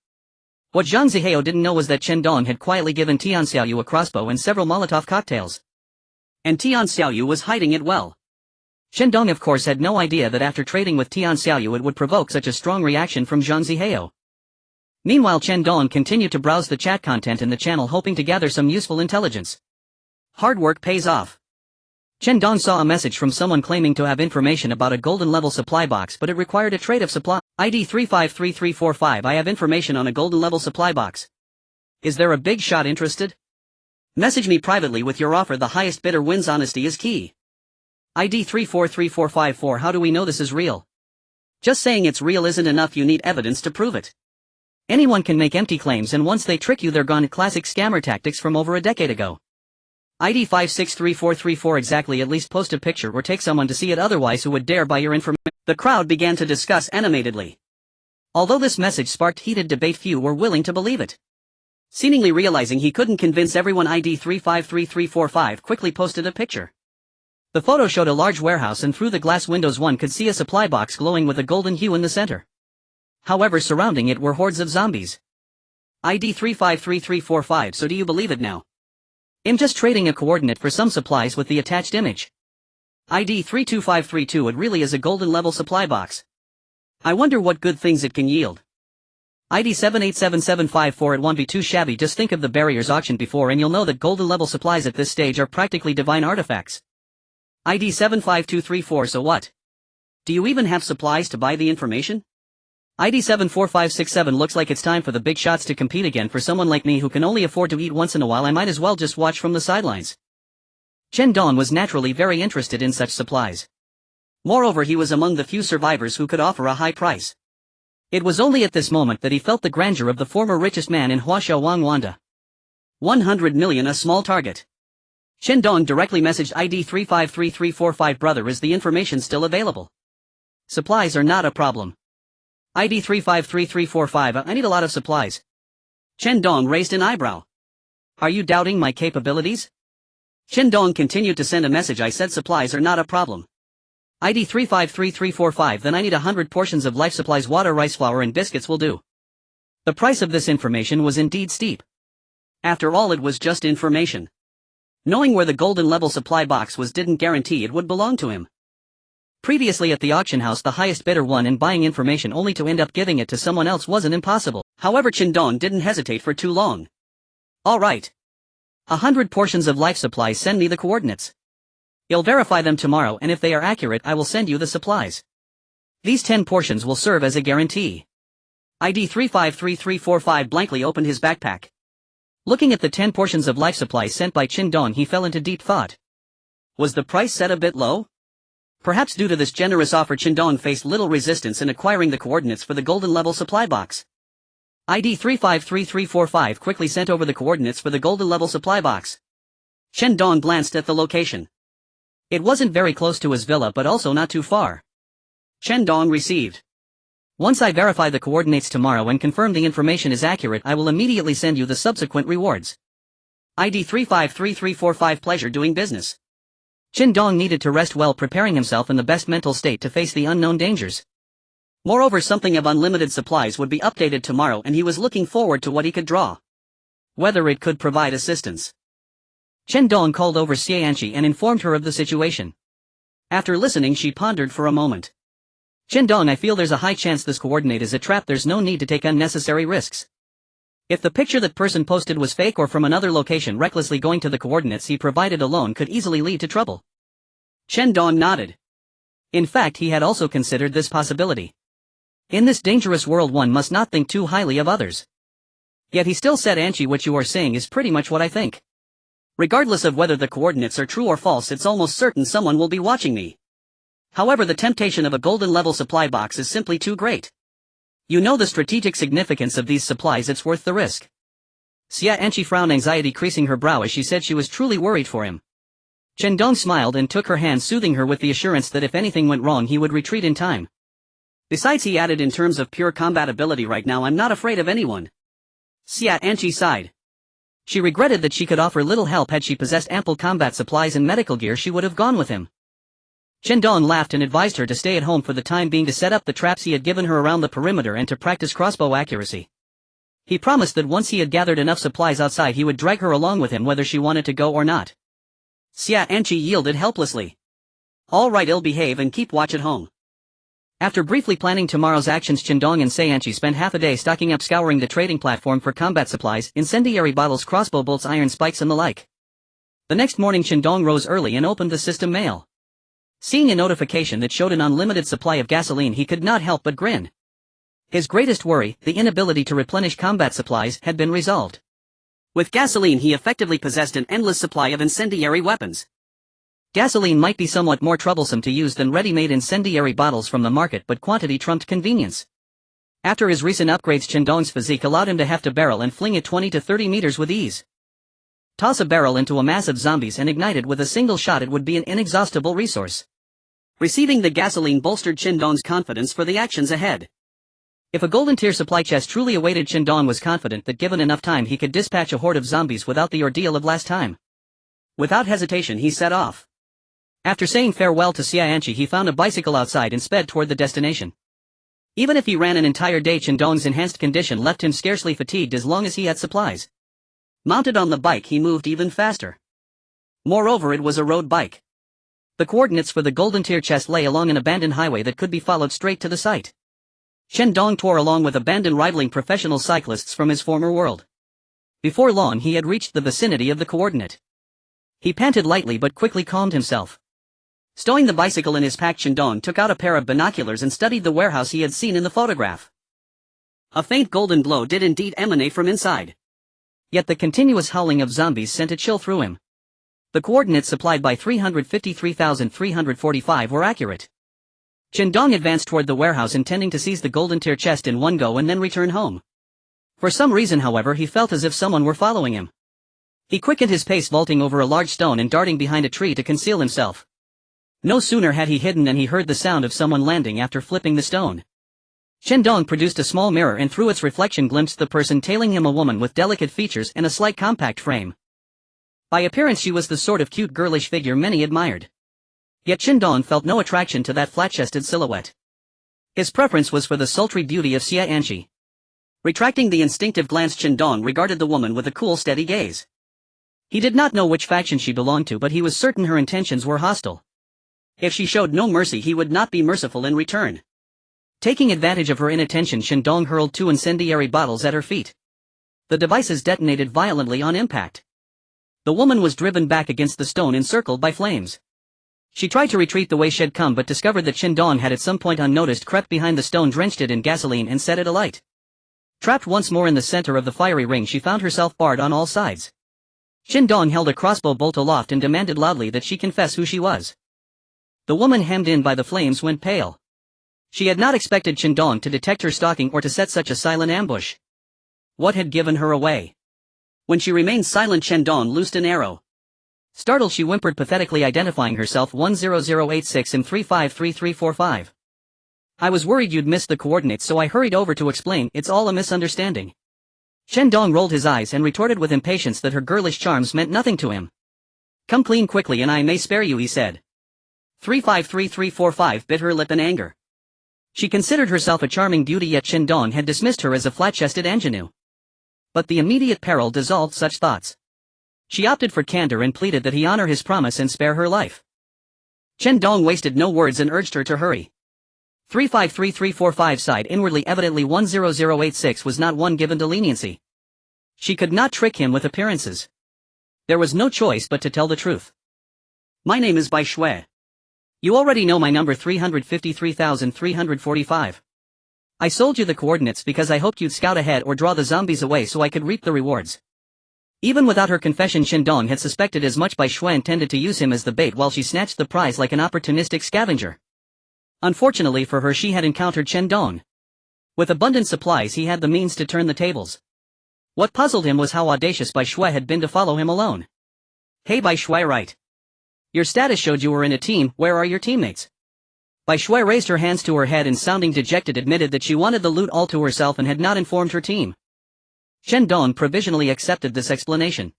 What Zhang Zihao didn't know was that Chen Dong had quietly given Tian Xiaoyu a crossbow and several Molotov cocktails. And Tian Xiaoyu was hiding it well. Chen Dong, of course, had no idea that after trading with Tian Xiaoyu it would provoke such a strong reaction from Zhang Zihao. Meanwhile, Chen Dong continued to browse the chat content in the channel, hoping to gather some useful intelligence. Hard work pays off. Chen Dong saw a message from someone claiming to have information about a golden level supply box, but it required a trade of supply. ID 353345. I have information on a golden level supply box. Is there a big shot interested? Message me privately with your offer. The highest bidder wins. Honesty is key. ID 343454. How do we know this is real? Just saying it's real isn't enough, you need evidence to prove it. Anyone can make empty claims, and once they trick you, they're gone. Classic scammer tactics from over a decade ago. ID 563434 exactly, at least post a picture or take someone to see it, otherwise who would dare buy your information? The crowd began to discuss animatedly. Although this message sparked heated debate, few were willing to believe it. Seemingly realizing he couldn't convince everyone, ID 353345 quickly posted a picture. The photo showed a large warehouse, and through the glass windows one could see a supply box glowing with a golden hue in the center. However, surrounding it were hordes of zombies. ID 353345, so do you believe it now? I'm just trading a coordinate for some supplies with the attached image. ID 32532, it really is a golden level supply box. I wonder what good things it can yield. ID 787754, it won't be too shabby, just think of the barriers auctioned before and you'll know that golden level supplies at this stage are practically divine artifacts. ID 75234, so what? Do you even have supplies to buy the information? ID 74567, looks like it's time for the big shots to compete again. For someone like me who can only afford to eat once in a while, I might as well just watch from the sidelines. Chen Dong was naturally very interested in such supplies. Moreover, he was among the few survivors who could offer a high price. It was only at this moment that he felt the grandeur of the former richest man in Huaxiao Wangwanda. 100 million, a small target. Chen Dong directly messaged ID 353345, brother, is the information still available? Supplies are not a problem. ID 353345, I need a lot of supplies. Chen Dong raised an eyebrow. Are you doubting my capabilities? Chen Dong continued to send a message, I said supplies are not a problem. ID 353345, then I need 100 portions of life supplies, water, rice flour and biscuits will do. The price of this information was indeed steep. After all, it was just information. Knowing where the golden level supply box was didn't guarantee it would belong to him. Previously at the auction house, the highest bidder won, and buying information only to end up giving it to someone else wasn't impossible. However, Chen Dong didn't hesitate for too long. Alright. 100 portions of life supplies, send me the coordinates. I'll verify them tomorrow, and if they are accurate I will send you the supplies. These 10 portions will serve as a guarantee. ID 353345 blankly opened his backpack. Looking at the 10 portions of life supplies sent by Chen Dong, he fell into deep thought. Was the price set a bit low? Perhaps due to this generous offer, Chen Dong faced little resistance in acquiring the coordinates for the golden level supply box. ID 353345 quickly sent over the coordinates for the golden level supply box. Chen Dong glanced at the location. It wasn't very close to his villa, but also not too far. Chen Dong received. Once I verify the coordinates tomorrow and confirm the information is accurate, I will immediately send you the subsequent rewards. ID 353345, pleasure doing business. Chen Dong needed to rest well, preparing himself in the best mental state to face the unknown dangers. Moreover, something of unlimited supplies would be updated tomorrow, and he was looking forward to what he could draw. Whether it could provide assistance. Chen Dong called over Xianqi and informed her of the situation. After listening, she pondered for a moment. Chen Dong, I feel there's a high chance this coordinate is a trap. There's no need to take unnecessary risks. If the picture that person posted was fake or from another location, recklessly going to the coordinates he provided alone could easily lead to trouble. Chen Dong nodded. In fact, he had also considered this possibility. In this dangerous world, one must not think too highly of others. Yet he still said, Anchi, what you are saying is pretty much what I think. Regardless of whether the coordinates are true or false, it's almost certain someone will be watching me. However, the temptation of a golden level supply box is simply too great. You know the strategic significance of these supplies, it's worth the risk. Xia Anchi frowned, anxiety creasing her brow as she said she was truly worried for him. Chen Dong smiled and took her hand, soothing her with the assurance that if anything went wrong he would retreat in time. Besides, he added, in terms of pure combat ability right now I'm not afraid of anyone. Xia Anchi sighed. She regretted that she could offer little help. Had she possessed ample combat supplies and medical gear, she would have gone with him. Chen Dong laughed and advised her to stay at home for the time being to set up the traps he had given her around the perimeter and to practice crossbow accuracy. He promised that once he had gathered enough supplies outside he would drag her along with him whether she wanted to go or not. Xia Anchi yielded helplessly. All right, I'll behave and keep watch at home. After briefly planning tomorrow's actions, Chen Dong and Xianqi spent half a day stocking up, scouring the trading platform for combat supplies, incendiary bottles, crossbow bolts, iron spikes and the like. The next morning Chen Dong rose early and opened the system mail. Seeing a notification that showed an unlimited supply of gasoline, he could not help but grin. His greatest worry, the inability to replenish combat supplies, had been resolved. With gasoline he effectively possessed an endless supply of incendiary weapons. Gasoline might be somewhat more troublesome to use than ready-made incendiary bottles from the market, but quantity trumped convenience. After his recent upgrades, Chen Dong's physique allowed him to heft a barrel and fling it 20 to 30 meters with ease. Toss a barrel into a mass of zombies and ignite it with a single shot. It would be an inexhaustible resource. Receiving the gasoline bolstered Chen Dong's confidence for the actions ahead. If a golden tier supply chest truly awaited, Chen Dong was confident that given enough time he could dispatch a horde of zombies without the ordeal of last time. Without hesitation he set off. After saying farewell to Xianqi, he found a bicycle outside and sped toward the destination. Even if he ran an entire day, Chen Dong's enhanced condition left him scarcely fatigued as long as he had supplies. Mounted on the bike he moved even faster. Moreover, it was a road bike. The coordinates for the golden tier chest lay along an abandoned highway that could be followed straight to the site. Chen Dong tore along with abandon, rivaling professional cyclists from his former world. Before long he had reached the vicinity of the coordinate. He panted lightly but quickly calmed himself. Stowing the bicycle in his pack, Chen Dong took out a pair of binoculars and studied the warehouse he had seen in the photograph. A faint golden glow did indeed emanate from inside. Yet the continuous howling of zombies sent a chill through him. The coordinates supplied by 353,345 were accurate. Chen Dong advanced toward the warehouse intending to seize the golden tier chest in one go and then return home. For some reason, however, he felt as if someone were following him. He quickened his pace, vaulting over a large stone and darting behind a tree to conceal himself. No sooner had he hidden than he heard the sound of someone landing after flipping the stone. Chen Dong produced a small mirror and through its reflection glimpsed the person tailing him, a woman with delicate features and a slight compact frame. By appearance she was the sort of cute girlish figure many admired. Yet Chen Dong felt no attraction to that flat-chested silhouette. His preference was for the sultry beauty of Xianqi. Retracting the instinctive glance, Chen Dong regarded the woman with a cool, steady gaze. He did not know which faction she belonged to, but he was certain her intentions were hostile. If she showed no mercy, he would not be merciful in return. Taking advantage of her inattention, Chen Dong hurled 2 incendiary bottles at her feet. The devices detonated violently on impact. The woman was driven back against the stone, encircled by flames. She tried to retreat the way she had come but discovered that Chen Dong had at some point unnoticed crept behind the stone, drenched it in gasoline and set it alight. Trapped once more in the center of the fiery ring, she found herself barred on all sides. Chen Dong held a crossbow bolt aloft and demanded loudly that she confess who she was. The woman, hemmed in by the flames, went pale. She had not expected Chen Dong to detect her stalking or to set such a silent ambush. What had given her away? When she remained silent, Chen Dong loosed an arrow. Startled, she whimpered pathetically, identifying herself: 10086 and 353345. I was worried you'd missed the coordinates, so I hurried over to explain. It's all a misunderstanding. Chen Dong rolled his eyes and retorted with impatience that her girlish charms meant nothing to him. Come clean quickly and I may spare you, he said. 353345 bit her lip in anger. She considered herself a charming beauty, yet Chen Dong had dismissed her as a flat-chested ingenue. But the immediate peril dissolved such thoughts. She opted for candor and pleaded that he honor his promise and spare her life. Chen Dong wasted no words and urged her to hurry. 353345 sighed inwardly. Evidently 10086 was not one given to leniency. She could not trick him with appearances. There was no choice but to tell the truth. My name is Bai Shui. You already know my number: 353,345. I sold you the coordinates because I hoped you'd scout ahead or draw the zombies away so I could reap the rewards. Even without her confession, Chen Dong had suspected as much. Bai Shui intended to use him as the bait while she snatched the prize like an opportunistic scavenger. Unfortunately for her, she had encountered Chen Dong. With abundant supplies, he had the means to turn the tables. What puzzled him was how audacious Bai Shui had been to follow him alone. Hey Bai Shui, right? Your status showed you were in a team. Where are your teammates? Bai Shui raised her hands to her head and, sounding dejected, admitted that she wanted the loot all to herself and had not informed her team. Chen Dong provisionally accepted this explanation.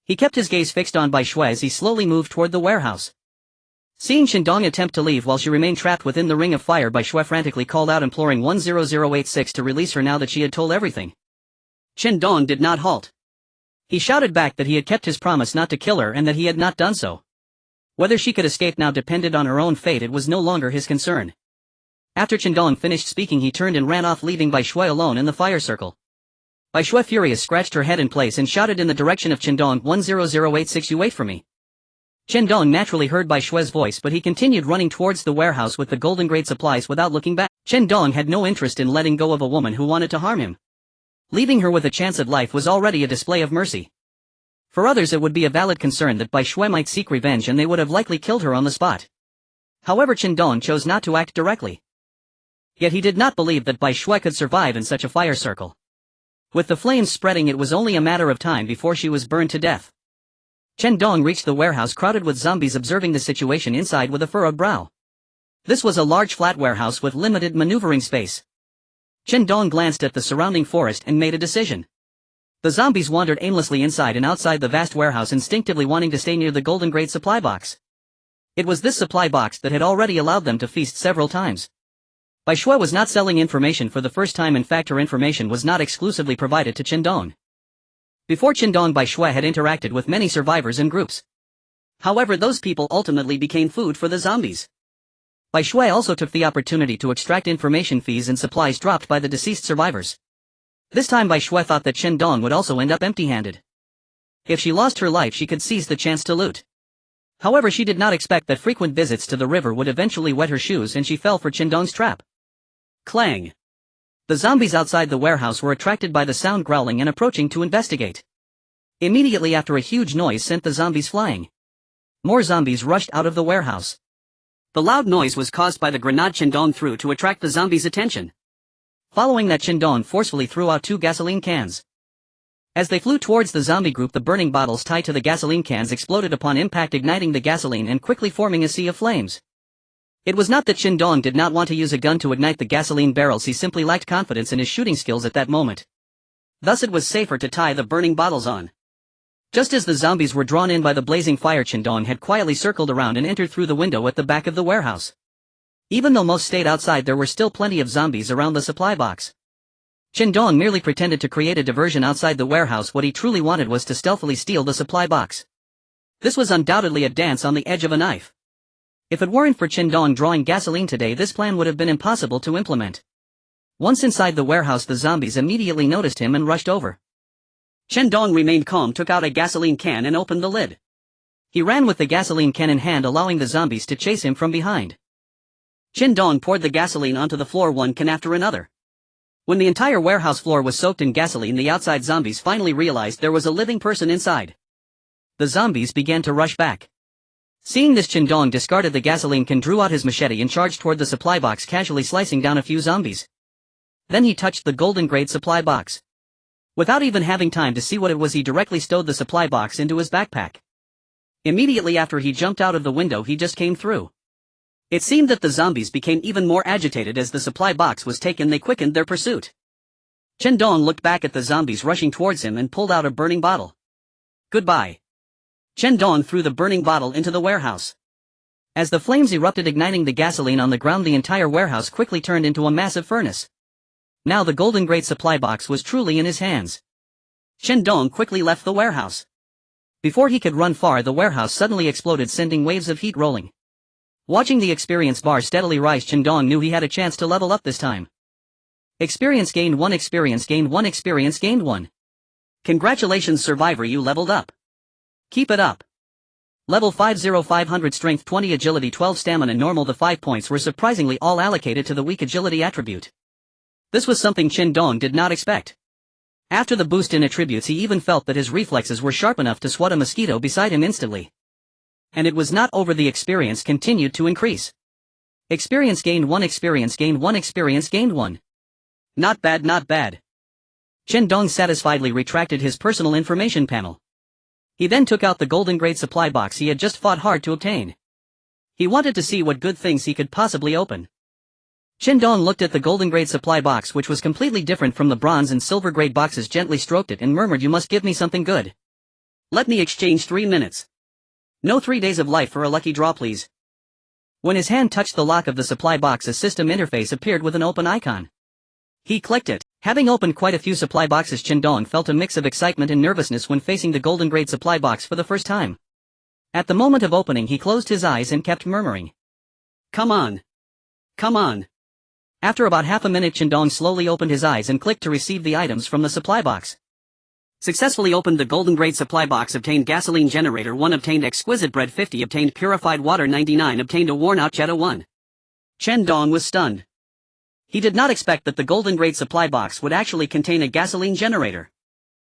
He kept his gaze fixed on Bai Shui as he slowly moved toward the warehouse. Seeing Chen Dong attempt to leave while she remained trapped within the ring of fire, Bai Shui frantically called out, imploring 10086 to release her now that she had told everything. Chen Dong did not halt. He shouted back that he had kept his promise not to kill her and that he had not done so. Whether she could escape now depended on her own fate. It was no longer his concern. After Chen Dong finished speaking, he turned and ran off, leaving Bai Shui alone in the fire circle. Bai Shui, furious, scratched her head in place and shouted in the direction of Chen Dong, 10086, you wait for me. Chen Dong naturally heard Bai Shui's voice, but he continued running towards the warehouse with the golden grade supplies without looking back. Chen Dong had no interest in letting go of a woman who wanted to harm him. Leaving her with a chance at life was already a display of mercy. For others it would be a valid concern that Bai Shui might seek revenge, and they would have likely killed her on the spot. However, Chen Dong chose not to act directly. Yet he did not believe that Bai Shui could survive in such a fire circle. With the flames spreading, it was only a matter of time before she was burned to death. Chen Dong reached the warehouse crowded with zombies, observing the situation inside with a furrowed brow. This was a large flat warehouse with limited maneuvering space. Chen Dong glanced at the surrounding forest and made a decision. The zombies wandered aimlessly inside and outside the vast warehouse, instinctively wanting to stay near the golden grade supply box. It was this supply box that had already allowed them to feast several times. Bai Shui was not selling information for the first time. In fact, her information was not exclusively provided to Chen Dong. Before Chen Dong, Bai Shui had interacted with many survivors in groups. However, those people ultimately became food for the zombies. Bai Shui also took the opportunity to extract information fees and supplies dropped by the deceased survivors. This time Bai Shui thought that Chen Dong would also end up empty-handed. If she lost her life, she could seize the chance to loot. However, she did not expect that frequent visits to the river would eventually wet her shoes, and she fell for Chen Dong's trap. Clang! The zombies outside the warehouse were attracted by the sound, growling and approaching to investigate. Immediately after, a huge noise sent the zombies flying. More zombies rushed out of the warehouse. The loud noise was caused by the grenade Chen Dong threw to attract the zombies' attention. Following that, Chen Dong forcefully threw out 2 gasoline cans. As they flew towards the zombie group, the burning bottles tied to the gasoline cans exploded upon impact, igniting the gasoline and quickly forming a sea of flames. It was not that Chen Dong did not want to use a gun to ignite the gasoline barrels, he simply lacked confidence in his shooting skills at that moment. Thus it was safer to tie the burning bottles on. Just as the zombies were drawn in by the blazing fire, Chen Dong had quietly circled around and entered through the window at the back of the warehouse. Even though most stayed outside, there were still plenty of zombies around the supply box. Chen Dong merely pretended to create a diversion outside the warehouse. What he truly wanted was to stealthily steal the supply box. This was undoubtedly a dance on the edge of a knife. If it weren't for Chen Dong drawing gasoline today, this plan would have been impossible to implement. Once inside the warehouse, the zombies immediately noticed him and rushed over. Chen Dong remained calm, took out a gasoline can and opened the lid. He ran with the gasoline can in hand, allowing the zombies to chase him from behind. Chen Dong poured the gasoline onto the floor, one can after another. When the entire warehouse floor was soaked in gasoline, the outside zombies finally realized there was a living person inside. The zombies began to rush back. Seeing this, Chen Dong discarded the gasoline can, drew out his machete and charged toward the supply box, casually slicing down a few zombies. Then he touched the golden grade supply box. Without even having time to see what it was, he directly stowed the supply box into his backpack. Immediately after he jumped out of the window he just came through. It seemed that the zombies became even more agitated as the supply box was taken. They quickened their pursuit. Chen Dong looked back at the zombies rushing towards him and pulled out a burning bottle. Goodbye. Chen Dong threw the burning bottle into the warehouse. As the flames erupted, igniting the gasoline on the ground, the entire warehouse quickly turned into a massive furnace. Now the golden grade supply box was truly in his hands. Chen Dong quickly left the warehouse. Before he could run far, the warehouse suddenly exploded, sending waves of heat rolling. Watching the experience bar steadily rise, Chen Dong knew he had a chance to level up this time. Experience gained 1, experience gained 1, experience gained 1. Congratulations, survivor, you leveled up. Keep it up. Level 500, strength 20, agility 12, stamina normal. The 5 points were surprisingly all allocated to the weak agility attribute. This was something Chen Dong did not expect. After the boost in attributes, he even felt that his reflexes were sharp enough to swat a mosquito beside him instantly. And it was not over. The experience continued to increase. Experience gained 1, experience gained 1, experience gained 1. Not bad, not bad. Chen Dong satisfiedly retracted his personal information panel. He then took out the golden grade supply box he had just fought hard to obtain. He wanted to see what good things he could possibly open. Chen Dong looked at the golden grade supply box, which was completely different from the bronze and silver grade boxes, gently stroked it and murmured, "You must give me something good. Let me exchange 3 minutes. No 3 days of life for a lucky draw, please." When his hand touched the lock of the supply box, a system interface appeared with an open icon. He clicked it. Having opened quite a few supply boxes, Chen Dong felt a mix of excitement and nervousness when facing the golden grade supply box for the first time. At the moment of opening, he closed his eyes and kept murmuring, "Come on. Come on." After about half a minute, Chen Dong slowly opened his eyes and clicked to receive the items from the supply box. Successfully opened the golden grade supply box. Obtained gasoline generator 1, obtained exquisite bread 50, obtained purified water 99, obtained a worn out Jetta 1. Chen Dong was stunned. He did not expect that the golden grade supply box would actually contain a gasoline generator.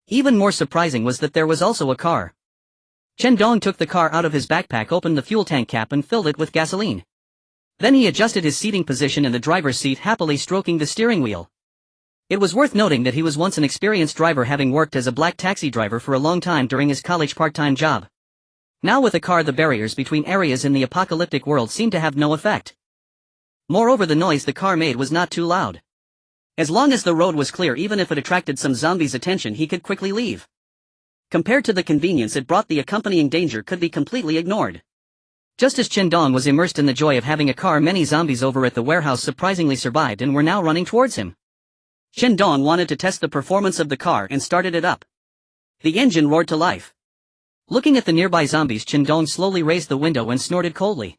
Even more surprising was that there was also a car. Chen Dong took the car out of his backpack, opened the fuel tank cap and filled it with gasoline. Then he adjusted his seating position in the driver's seat, happily stroking the steering wheel. It was worth noting that he was once an experienced driver, having worked as a black taxi driver for a long time during his college part-time job. Now with a car, the barriers between areas in the apocalyptic world seemed to have no effect. Moreover, the noise the car made was not too loud. As long as the road was clear, even if it attracted some zombies' attention, he could quickly leave. Compared to the convenience it brought, the accompanying danger could be completely ignored. Just as Chen Dong was immersed in the joy of having a car, many zombies over at the warehouse surprisingly survived and were now running towards him. Chen Dong wanted to test the performance of the car and started it up. The engine roared to life. Looking at the nearby zombies, Chen Dong slowly raised the window and snorted coldly.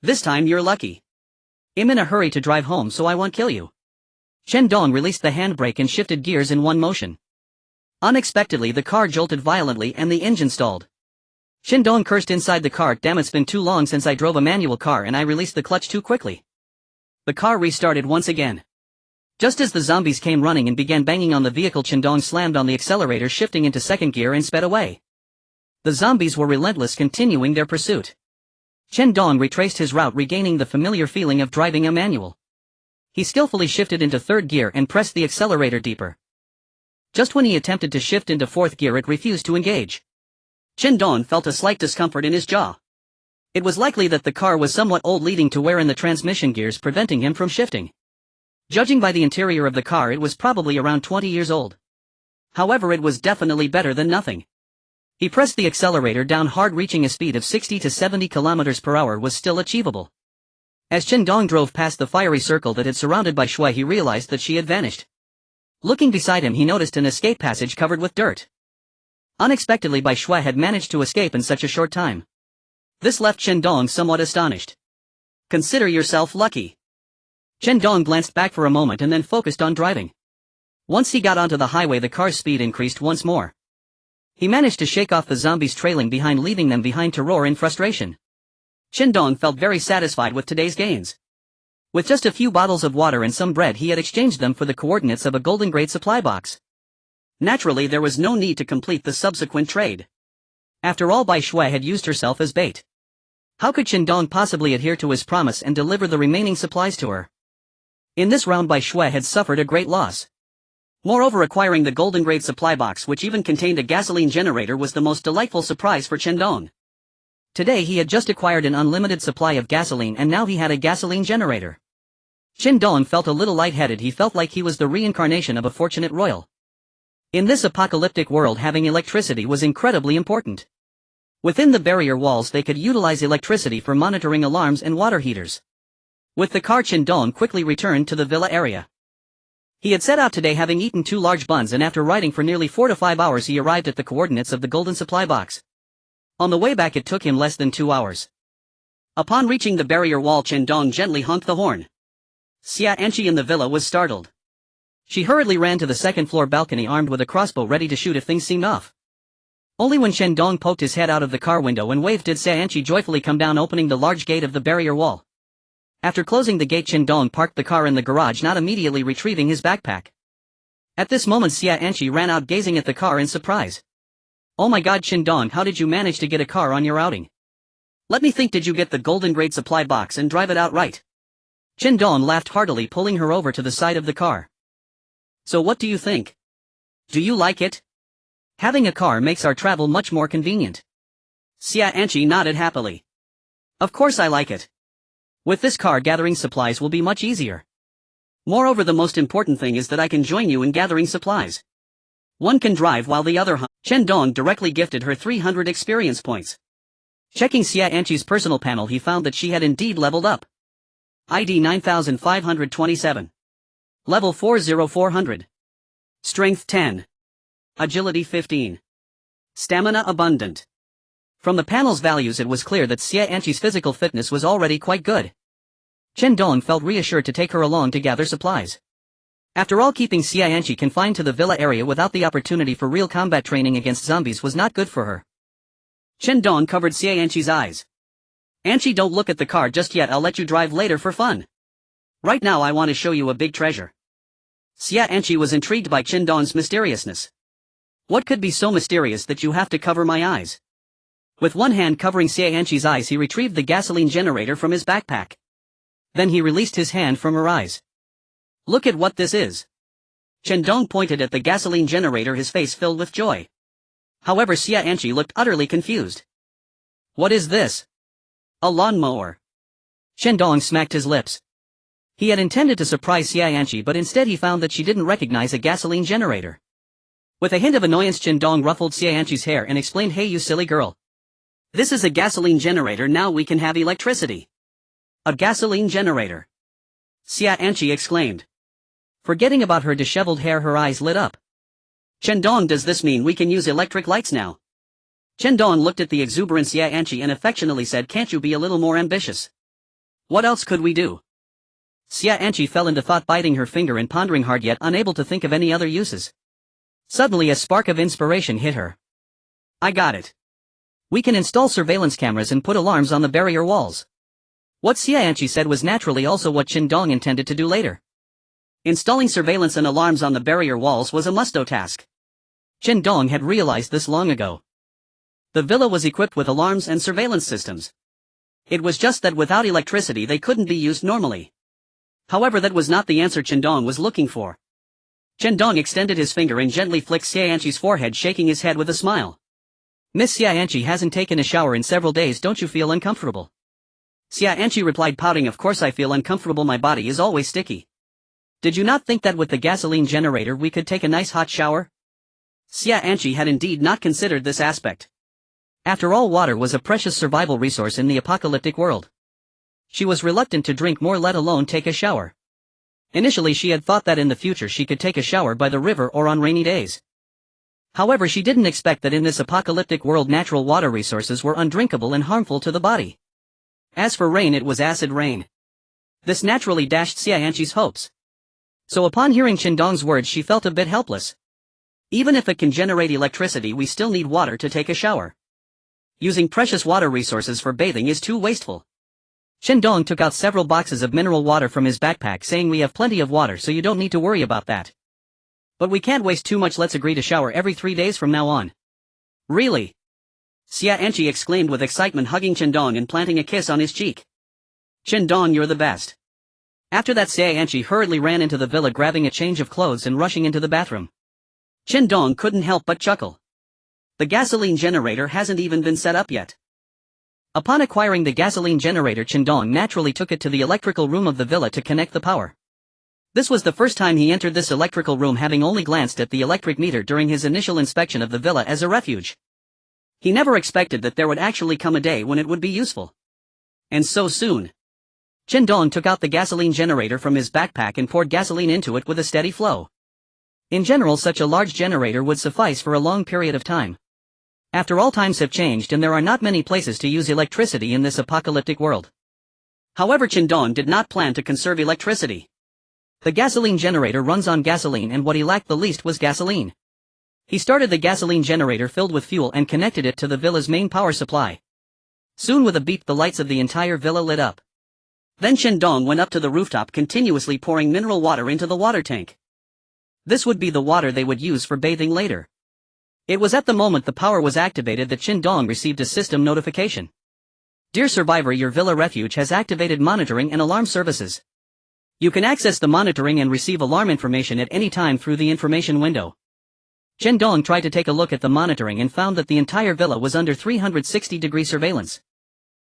"This time you're lucky. I'm in a hurry to drive home, so I won't kill you." Chen Dong released the handbrake and shifted gears in one motion. Unexpectedly, the car jolted violently and the engine stalled. Chen Dong cursed inside the car. "Damn, it's been too long since I drove a manual car and I released the clutch too quickly." The car restarted once again. Just as the zombies came running and began banging on the vehicle, Chen Dong slammed on the accelerator, shifting into second gear and sped away. The zombies were relentless, continuing their pursuit. Chen Dong retraced his route, regaining the familiar feeling of driving a manual. He skillfully shifted into third gear and pressed the accelerator deeper. Just when he attempted to shift into fourth gear, it refused to engage. Chen Dong felt a slight discomfort in his jaw. It was likely that the car was somewhat old, leading to wear in the transmission gears, preventing him from shifting. Judging by the interior of the car, it was probably around 20 years old. However, it was definitely better than nothing. He pressed the accelerator down hard, reaching a speed of 60 to 70 kilometers per hour was still achievable. As Chen Dong drove past the fiery circle that had surrounded Bai Shui, he realized that she had vanished. Looking beside him, he noticed an escape passage covered with dirt. Unexpectedly, Bai Shui had managed to escape in such a short time. This left Chen Dong somewhat astonished. "Consider yourself lucky." Chen Dong glanced back for a moment and then focused on driving. Once he got onto the highway, the car's speed increased once more. He managed to shake off the zombies trailing behind, leaving them behind to roar in frustration. Chen Dong felt very satisfied with today's gains. With just a few bottles of water and some bread, he had exchanged them for the coordinates of a golden grade supply box. Naturally, there was no need to complete the subsequent trade. After all, Bai Shui had used herself as bait. How could Chen Dong possibly adhere to his promise and deliver the remaining supplies to her? In this round, Bai Shui had suffered a great loss. Moreover, acquiring the golden grade supply box, which even contained a gasoline generator, was the most delightful surprise for Chen Dong. Today he had just acquired an unlimited supply of gasoline, and now he had a gasoline generator. Chen Dong felt a little lightheaded. He felt like he was the reincarnation of a fortunate royal. In this apocalyptic world, having electricity was incredibly important. Within the barrier walls, they could utilize electricity for monitoring alarms and water heaters. With the car, Chen Dong quickly returned to the villa area. He had set out today, having eaten 2 large buns, and after riding for nearly 4 to 5 hours, he arrived at the coordinates of the golden supply box. On the way back, it took him less than 2 hours. Upon reaching the barrier wall, Chen Dong gently honked the horn. Xia Anqi in the villa was startled. She hurriedly ran to the second-floor balcony, armed with a crossbow, ready to shoot if things seemed off. Only when Chen Dong poked his head out of the car window and waved did Xia Anqi joyfully come down, opening the large gate of the barrier wall. After closing the gate, Chen Dong parked the car in the garage, not immediately retrieving his backpack. At this moment, Xia Anqi ran out, gazing at the car in surprise. "Oh my god, Chen Dong, how did you manage to get a car on your outing? Let me think, did you get the golden grade supply box and drive it outright?" Chen Dong laughed heartily, pulling her over to the side of the car. "So what do you think? Do you like it? Having a car makes our travel much more convenient." Xia Anqi nodded happily. "Of course I like it. With this car, gathering supplies will be much easier. Moreover, the most important thing is that I can join you in gathering supplies. One can drive while the other Chen Dong directly gifted her 300 experience points. Checking Xia Anqi's personal panel, he found that she had indeed leveled up. ID 9527. Level 40400. Strength 10. Agility 15. Stamina abundant. From the panel's values, it was clear that Xia Anqi's physical fitness was already quite good. Chen Dong felt reassured to take her along to gather supplies. After all, keeping Xia Anqi confined to the villa area without the opportunity for real combat training against zombies was not good for her. Chen Dong covered Xia Anqi's eyes. "Anqi, don't look at the car just yet, I'll let you drive later for fun. Right now I want to show you a big treasure." Xia Anqi was intrigued by Chen Dong's mysteriousness. "What could be so mysterious that you have to cover my eyes?" With one hand covering Xia Anqi's eyes, he retrieved the gasoline generator from his backpack. Then he released his hand from her eyes. "Look at what this is." Chen Dong pointed at the gasoline generator, his face filled with joy. However, Xia Anqi looked utterly confused. What is this? A lawnmower. Chen Dong smacked his lips. He had intended to surprise Xiayanqi, but instead he found that she didn't recognize a gasoline generator. With a hint of annoyance, Chen Dong ruffled Xiayanqi's hair and explained, "Hey you silly girl. This is a gasoline generator, now we can have electricity." A gasoline generator? Xiayanqi exclaimed. Forgetting about her disheveled hair, her eyes lit up. Chen Dong, does this mean we can use electric lights now? Chen Dong looked at the exuberant Xiayanqi and affectionately said, "Can't you be a little more ambitious? What else could we do?" Xiayanqi fell into thought, biting her finger and pondering hard, yet unable to think of any other uses. Suddenly a spark of inspiration hit her. "I got it. We can install surveillance cameras and put alarms on the barrier walls." What Xiayanqi said was naturally also what Chen Dong intended to do later. Installing surveillance and alarms on the barrier walls was a must-do task. Chen Dong had realized this long ago. The villa was equipped with alarms and surveillance systems. It was just that without electricity they couldn't be used normally. However, that was not the answer Chen Dong was looking for. Chen Dong extended his finger and gently flicked Xiayanqi's forehead, shaking his head with a smile. "Miss Xiayanqi hasn't taken a shower in several days, don't you feel uncomfortable?" Xiayanqi replied, pouting, "Of course I feel uncomfortable, my body is always sticky. Did you not think that with the gasoline generator we could take a nice hot shower?" Xiayanqi had indeed not considered this aspect. After all, water was a precious survival resource in the apocalyptic world. She was reluctant to drink more, let alone take a shower. Initially she had thought that in the future she could take a shower by the river or on rainy days. However, she didn't expect that in this apocalyptic world natural water resources were undrinkable and harmful to the body. As for rain, it was acid rain. This naturally dashed Xiayanqi's hopes. So upon hearing Chen Dong's words, she felt a bit helpless. Even if it can generate electricity, we still need water to take a shower. Using precious water resources for bathing is too wasteful. Chen Dong took out several boxes of mineral water from his backpack, saying, "We have plenty of water, so you don't need to worry about that. But we can't waste too much, let's agree to shower every 3 days from now on." "Really?" Xiayanqi exclaimed with excitement, hugging Chen Dong and planting a kiss on his cheek. "Chen Dong, you're the best." After that, Xiayanqi hurriedly ran into the villa, grabbing a change of clothes and rushing into the bathroom. Chen Dong couldn't help but chuckle. The gasoline generator hasn't even been set up yet. Upon acquiring the gasoline generator, Chen Dong naturally took it to the electrical room of the villa to connect the power. This was the first time he entered this electrical room, having only glanced at the electric meter during his initial inspection of the villa as a refuge. He never expected that there would actually come a day when it would be useful. And so soon. Chen Dong took out the gasoline generator from his backpack and poured gasoline into it with a steady flow. In general, such a large generator would suffice for a long period of time. After all, times have changed and there are not many places to use electricity in this apocalyptic world. However, Chen Dong did not plan to conserve electricity. The gasoline generator runs on gasoline, and what he lacked the least was gasoline. He started the gasoline generator filled with fuel and connected it to the villa's main power supply. Soon, with a beep, the lights of the entire villa lit up. Then Chen Dong went up to the rooftop, continuously pouring mineral water into the water tank. This would be the water they would use for bathing later. It was at the moment the power was activated that Chen Dong received a system notification. "Dear survivor, your villa refuge has activated monitoring and alarm services. You can access the monitoring and receive alarm information at any time through the information window." Chen Dong tried to take a look at the monitoring and found that the entire villa was under 360-degree surveillance.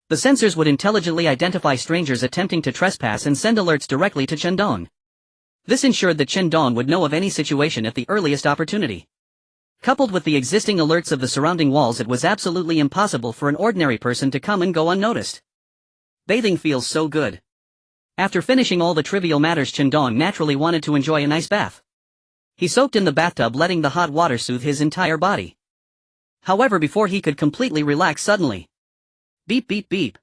The sensors would intelligently identify strangers attempting to trespass and send alerts directly to Chen Dong. This ensured that Chen Dong would know of any situation at the earliest opportunity. Coupled with the existing alerts of the surrounding walls, it was absolutely impossible for an ordinary person to come and go unnoticed. Bathing feels so good. After finishing all the trivial matters, Chen Dong naturally wanted to enjoy a nice bath. He soaked in the bathtub, letting the hot water soothe his entire body. However, before he could completely relax, suddenly. Beep beep beep.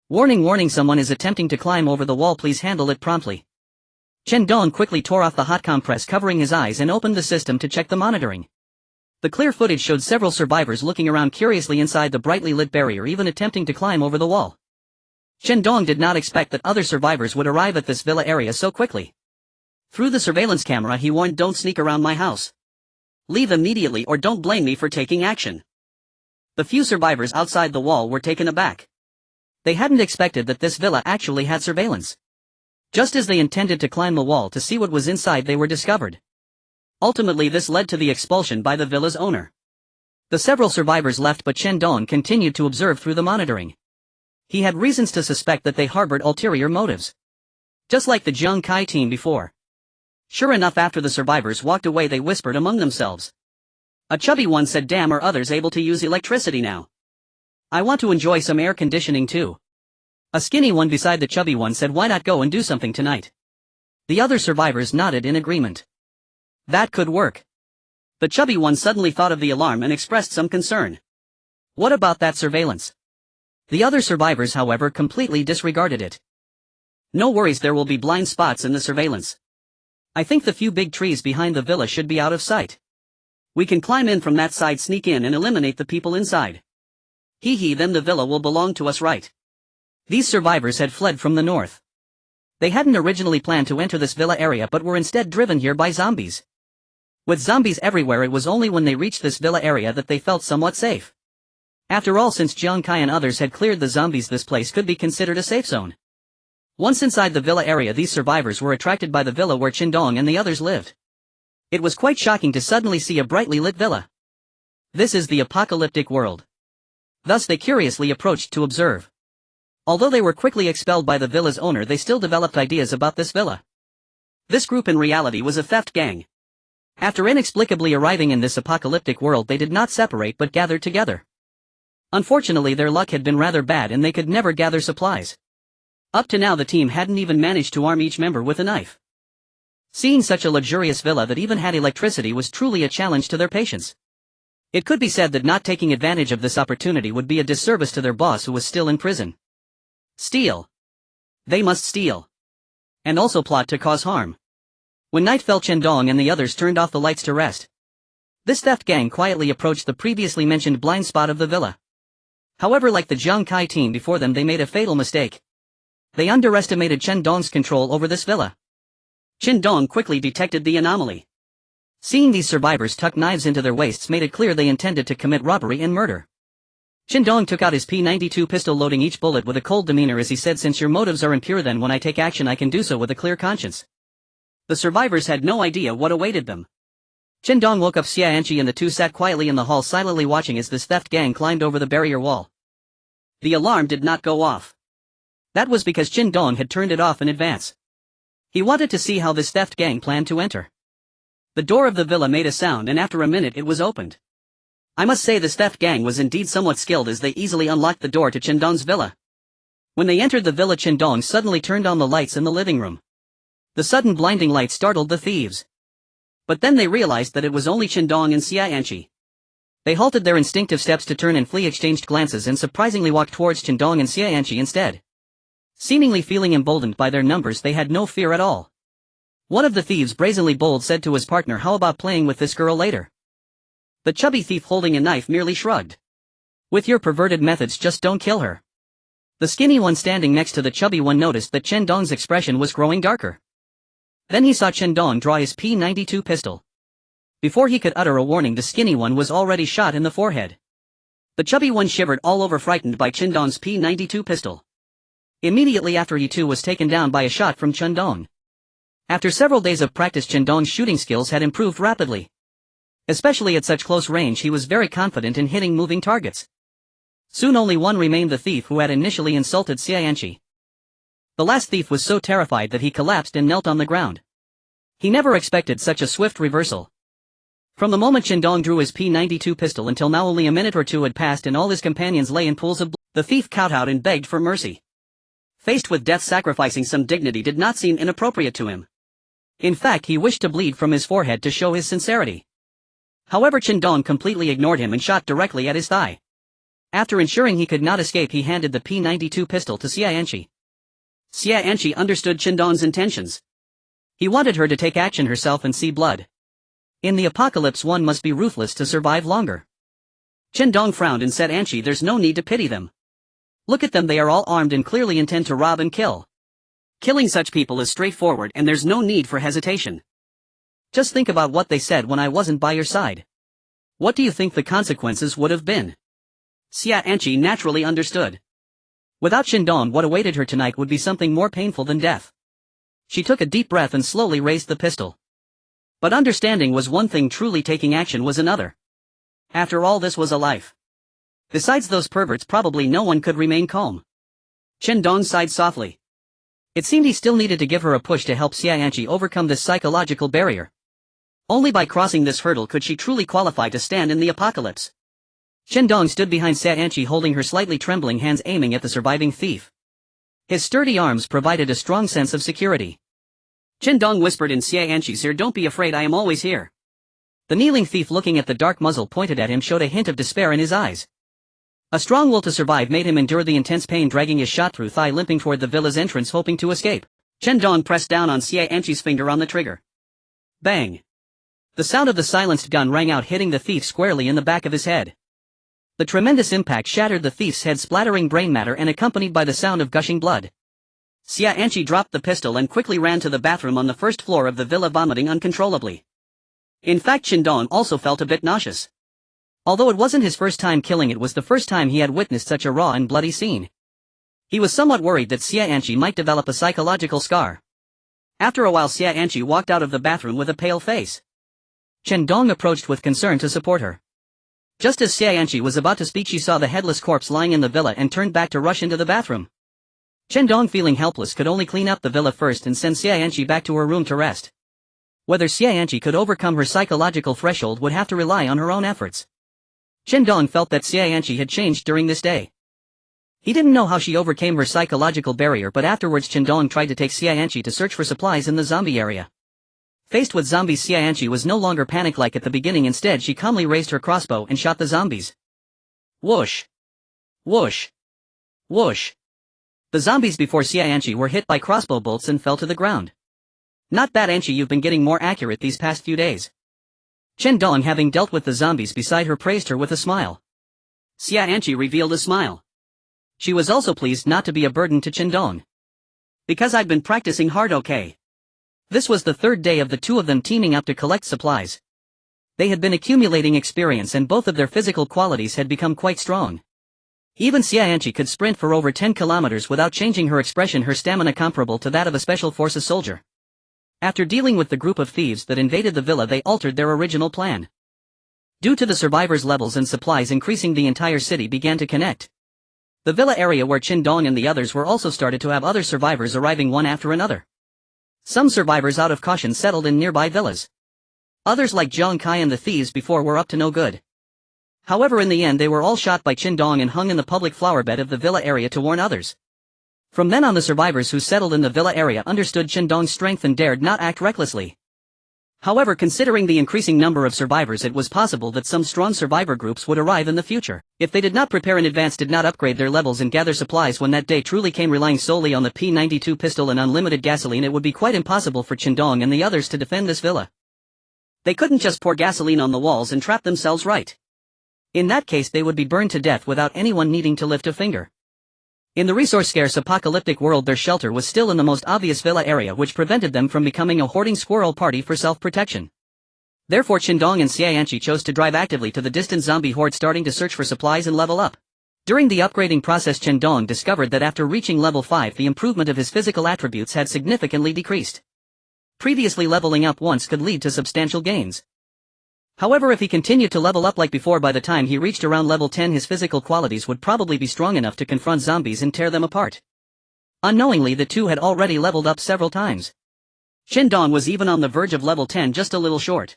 "Warning, warning, someone is attempting to climb over the wall, please handle it promptly." Chen Dong quickly tore off the hot compress covering his eyes and opened the system to check the monitoring. The clear footage showed several survivors looking around curiously inside the brightly lit barrier, even attempting to climb over the wall. Chen Dong did not expect that other survivors would arrive at this villa area so quickly. Through the surveillance camera he warned, "Don't sneak around my house. Leave immediately or don't blame me for taking action." The few survivors outside the wall were taken aback. They hadn't expected that this villa actually had surveillance. Just as they intended to climb the wall to see what was inside, they were discovered. Ultimately, this led to the expulsion by the villa's owner. The several survivors left, but Chen Dong continued to observe through the monitoring. He had reasons to suspect that they harbored ulterior motives. Just like the Jiang Kai team before. Sure enough, after the survivors walked away, they whispered among themselves. A chubby one said, "Damn, are others able to use electricity now? I want to enjoy some air conditioning too." A skinny one beside the chubby one said, "Why not go and do something tonight?" The other survivors nodded in agreement. That could work. The chubby one suddenly thought of the alarm and expressed some concern. What about that surveillance? The other survivors, however, completely disregarded it. No worries, there will be blind spots in the surveillance. I think the few big trees behind the villa should be out of sight. We can climb in from that side, sneak in and eliminate the people inside. Hee hee, then the villa will belong to us, right? These survivors had fled from the north. They hadn't originally planned to enter this villa area but were instead driven here by zombies. With zombies everywhere, it was only when they reached this villa area that they felt somewhat safe. After all, since Jiang Kai and others had cleared the zombies, this place could be considered a safe zone. Once inside the villa area, these survivors were attracted by the villa where Chen Dong and the others lived. It was quite shocking to suddenly see a brightly lit villa. This is the apocalyptic world. Thus they curiously approached to observe. Although they were quickly expelled by the villa's owner, they still developed ideas about this villa. This group in reality was a theft gang. After inexplicably arriving in this apocalyptic world, they did not separate but gathered together. Unfortunately, their luck had been rather bad and they could never gather supplies. Up to now the team hadn't even managed to arm each member with a knife. Seeing such a luxurious villa that even had electricity was truly a challenge to their patience. It could be said that not taking advantage of this opportunity would be a disservice to their boss, who was still in prison. Steal. They must steal. And also plot to cause harm. When night fell, Chen Dong and the others turned off the lights to rest. This theft gang quietly approached the previously mentioned blind spot of the villa. However, like the Jiang Kai team before them, they made a fatal mistake. They underestimated Chen Dong's control over this villa. Chen Dong quickly detected the anomaly. Seeing these survivors tuck knives into their waists made it clear they intended to commit robbery and murder. Chen Dong took out his P92 pistol, loading each bullet with a cold demeanor as he said, "Since your motives are impure, then when I take action I can do so with a clear conscience." The survivors had no idea what awaited them. Chen Dong woke up Xianqi and the two sat quietly in the hall, silently watching as this theft gang climbed over the barrier wall. The alarm did not go off. That was because Chen Dong had turned it off in advance. He wanted to see how this theft gang planned to enter. The door of the villa made a sound and after a minute it was opened. I must say this theft gang was indeed somewhat skilled, as they easily unlocked the door to Chen Dong's villa. When they entered the villa, Chen Dong suddenly turned on the lights in the living room. The sudden blinding light startled the thieves. But then they realized that it was only Chen Dong and Xianqi. They halted their instinctive steps to turn and flee, exchanged glances, and surprisingly walked towards Chen Dong and Xianqi instead. Seemingly feeling emboldened by their numbers, they had no fear at all. One of the thieves, brazenly bold, said to his partner, "How about playing with this girl later?" The chubby thief, holding a knife, merely shrugged. "With your perverted methods, just don't kill her." The skinny one standing next to the chubby one noticed that Chen Dong's expression was growing darker. Then he saw Chen Dong draw his P92 pistol. Before he could utter a warning, the skinny one was already shot in the forehead. The chubby one shivered all over, frightened by Chen Dong's P92 pistol. Immediately after, he too was taken down by a shot from Chen Dong. After several days of practice, Chen Dong's shooting skills had improved rapidly. Especially at such close range, he was very confident in hitting moving targets. Soon only one remained, the thief who had initially insulted Xianqi. The last thief was so terrified that he collapsed and knelt on the ground. He never expected such a swift reversal. From the moment Chen Dong drew his P92 pistol until now, only a minute or two had passed and all his companions lay in pools of blood. The thief kowtowed and begged for mercy. Faced with death, sacrificing some dignity did not seem inappropriate to him. In fact, he wished to bleed from his forehead to show his sincerity. However, Chen Dong completely ignored him and shot directly at his thigh. After ensuring he could not escape, he handed the P92 pistol to Xianqi. Xianqi understood Chen Dong's intentions. He wanted her to take action herself and see blood. In the apocalypse, one must be ruthless to survive longer. Chen Dong frowned and said, "Anqi, there's no need to pity them. Look at them, they are all armed and clearly intend to rob and kill. Killing such people is straightforward and there's no need for hesitation. Just think about what they said when I wasn't by your side. What do you think the consequences would have been?" Xianqi naturally understood. Without Chen Dong, what awaited her tonight would be something more painful than death. She took a deep breath and slowly raised the pistol. But understanding was one thing, truly taking action was another. After all, this was a life. Besides those perverts, probably no one could remain calm. Chen Dong sighed softly. It seemed he still needed to give her a push to help Xianqi overcome this psychological barrier. Only by crossing this hurdle could she truly qualify to stand in the apocalypse. Chen Dong stood behind Xianqi, holding her slightly trembling hands, aiming at the surviving thief. His sturdy arms provided a strong sense of security. Chen Dong whispered in Xianqi's ear, "Don't be afraid, I am always here." The kneeling thief, looking at the dark muzzle pointed at him, showed a hint of despair in his eyes. A strong will to survive made him endure the intense pain, dragging his shot-through thigh, limping toward the villa's entrance, hoping to escape. Chen Dong pressed down on Xianqi's finger on the trigger. Bang! The sound of the silenced gun rang out, hitting the thief squarely in the back of his head. The tremendous impact shattered the thief's head, splattering brain matter and accompanied by the sound of gushing blood. Xianqi dropped the pistol and quickly ran to the bathroom on the first floor of the villa, vomiting uncontrollably. In fact, Chen Dong also felt a bit nauseous. Although it wasn't his first time killing, it was the first time he had witnessed such a raw and bloody scene. He was somewhat worried that Xianqi might develop a psychological scar. After a while, Xianqi walked out of the bathroom with a pale face. Chen Dong approached with concern to support her. Just as Xianqi was about to speak, she saw the headless corpse lying in the villa and turned back to rush into the bathroom. Chen Dong, feeling helpless, could only clean up the villa first and send Xianqi back to her room to rest. Whether Xianqi could overcome her psychological threshold would have to rely on her own efforts. Chen Dong felt that Xianqi had changed during this day. He didn't know how she overcame her psychological barrier, but afterwards Chen Dong tried to take Xianqi to search for supplies in the zombie area. Faced with zombies, Xianqi was no longer panic-like at the beginning. Instead, she calmly raised her crossbow and shot the zombies. Whoosh! Whoosh! Whoosh! The zombies before Xianqi were hit by crossbow bolts and fell to the ground. Not bad, Anqi, you've been getting more accurate these past few days. Chen Dong, having dealt with the zombies beside her, praised her with a smile. Xianqi revealed a smile. She was also pleased not to be a burden to Chen Dong. Because I've been practicing hard, okay? This was the third day of the two of them teaming up to collect supplies. They had been accumulating experience and both of their physical qualities had become quite strong. Even Xianqi could sprint for over 10 kilometers without changing her expression, her stamina comparable to that of a special forces soldier. After dealing with the group of thieves that invaded the villa, they altered their original plan. Due to the survivors' levels and supplies increasing, the entire city began to connect. The villa area where Chen Dong and the others were also started to have other survivors arriving one after another. Some survivors, out of caution, settled in nearby villas. Others, like Zhang Kai and the thieves before, were up to no good. However, in the end they were all shot by Chen Dong and hung in the public flowerbed of the villa area to warn others. From then on, the survivors who settled in the villa area understood Chen Dong's strength and dared not act recklessly. However, considering the increasing number of survivors, it was possible that some strong survivor groups would arrive in the future. If they did not prepare in advance, did not upgrade their levels and gather supplies when that day truly came, relying solely on the P92 pistol and unlimited gasoline, it would be quite impossible for Chen Dong and the others to defend this villa. They couldn't just pour gasoline on the walls and trap themselves, right? In that case, they would be burned to death without anyone needing to lift a finger. In the resource-scarce apocalyptic world, their shelter was still in the most obvious villa area, which prevented them from becoming a hoarding squirrel party for self-protection. Therefore, Chen Dong and Xianqi chose to drive actively to the distant zombie horde, starting to search for supplies and level up. During the upgrading process, Chen Dong discovered that after reaching level 5, the improvement of his physical attributes had significantly decreased. Previously, leveling up once could lead to substantial gains. However, if he continued to level up like before, by the time he reached around level 10, his physical qualities would probably be strong enough to confront zombies and tear them apart. Unknowingly, the two had already leveled up several times. Chen Dong was even on the verge of level 10, just a little short.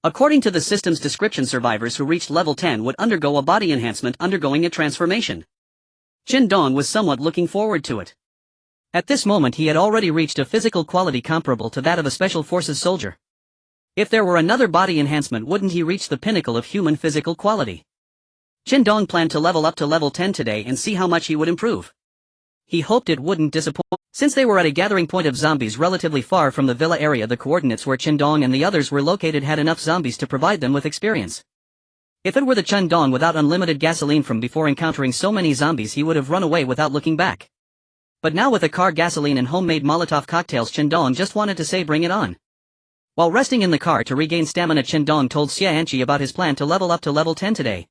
According to the system's description, survivors who reached level 10 would undergo a body enhancement, undergoing a transformation. Chen Dong was somewhat looking forward to it. At this moment, he had already reached a physical quality comparable to that of a special forces soldier. If there were another body enhancement, wouldn't he reach the pinnacle of human physical quality? Chen Dong planned to level up to level 10 today and see how much he would improve. He hoped it wouldn't disappoint. Since they were at a gathering point of zombies relatively far from the villa area, the coordinates where Chen Dong and the others were located had enough zombies to provide them with experience. If it were the Chen Dong without unlimited gasoline from before encountering so many zombies, he would have run away without looking back. But now, with a car, gasoline and homemade Molotov cocktails, Chen Dong just wanted to say bring it on. While resting in the car to regain stamina, Chen Dong told Xianqi about his plan to level up to level 10 today.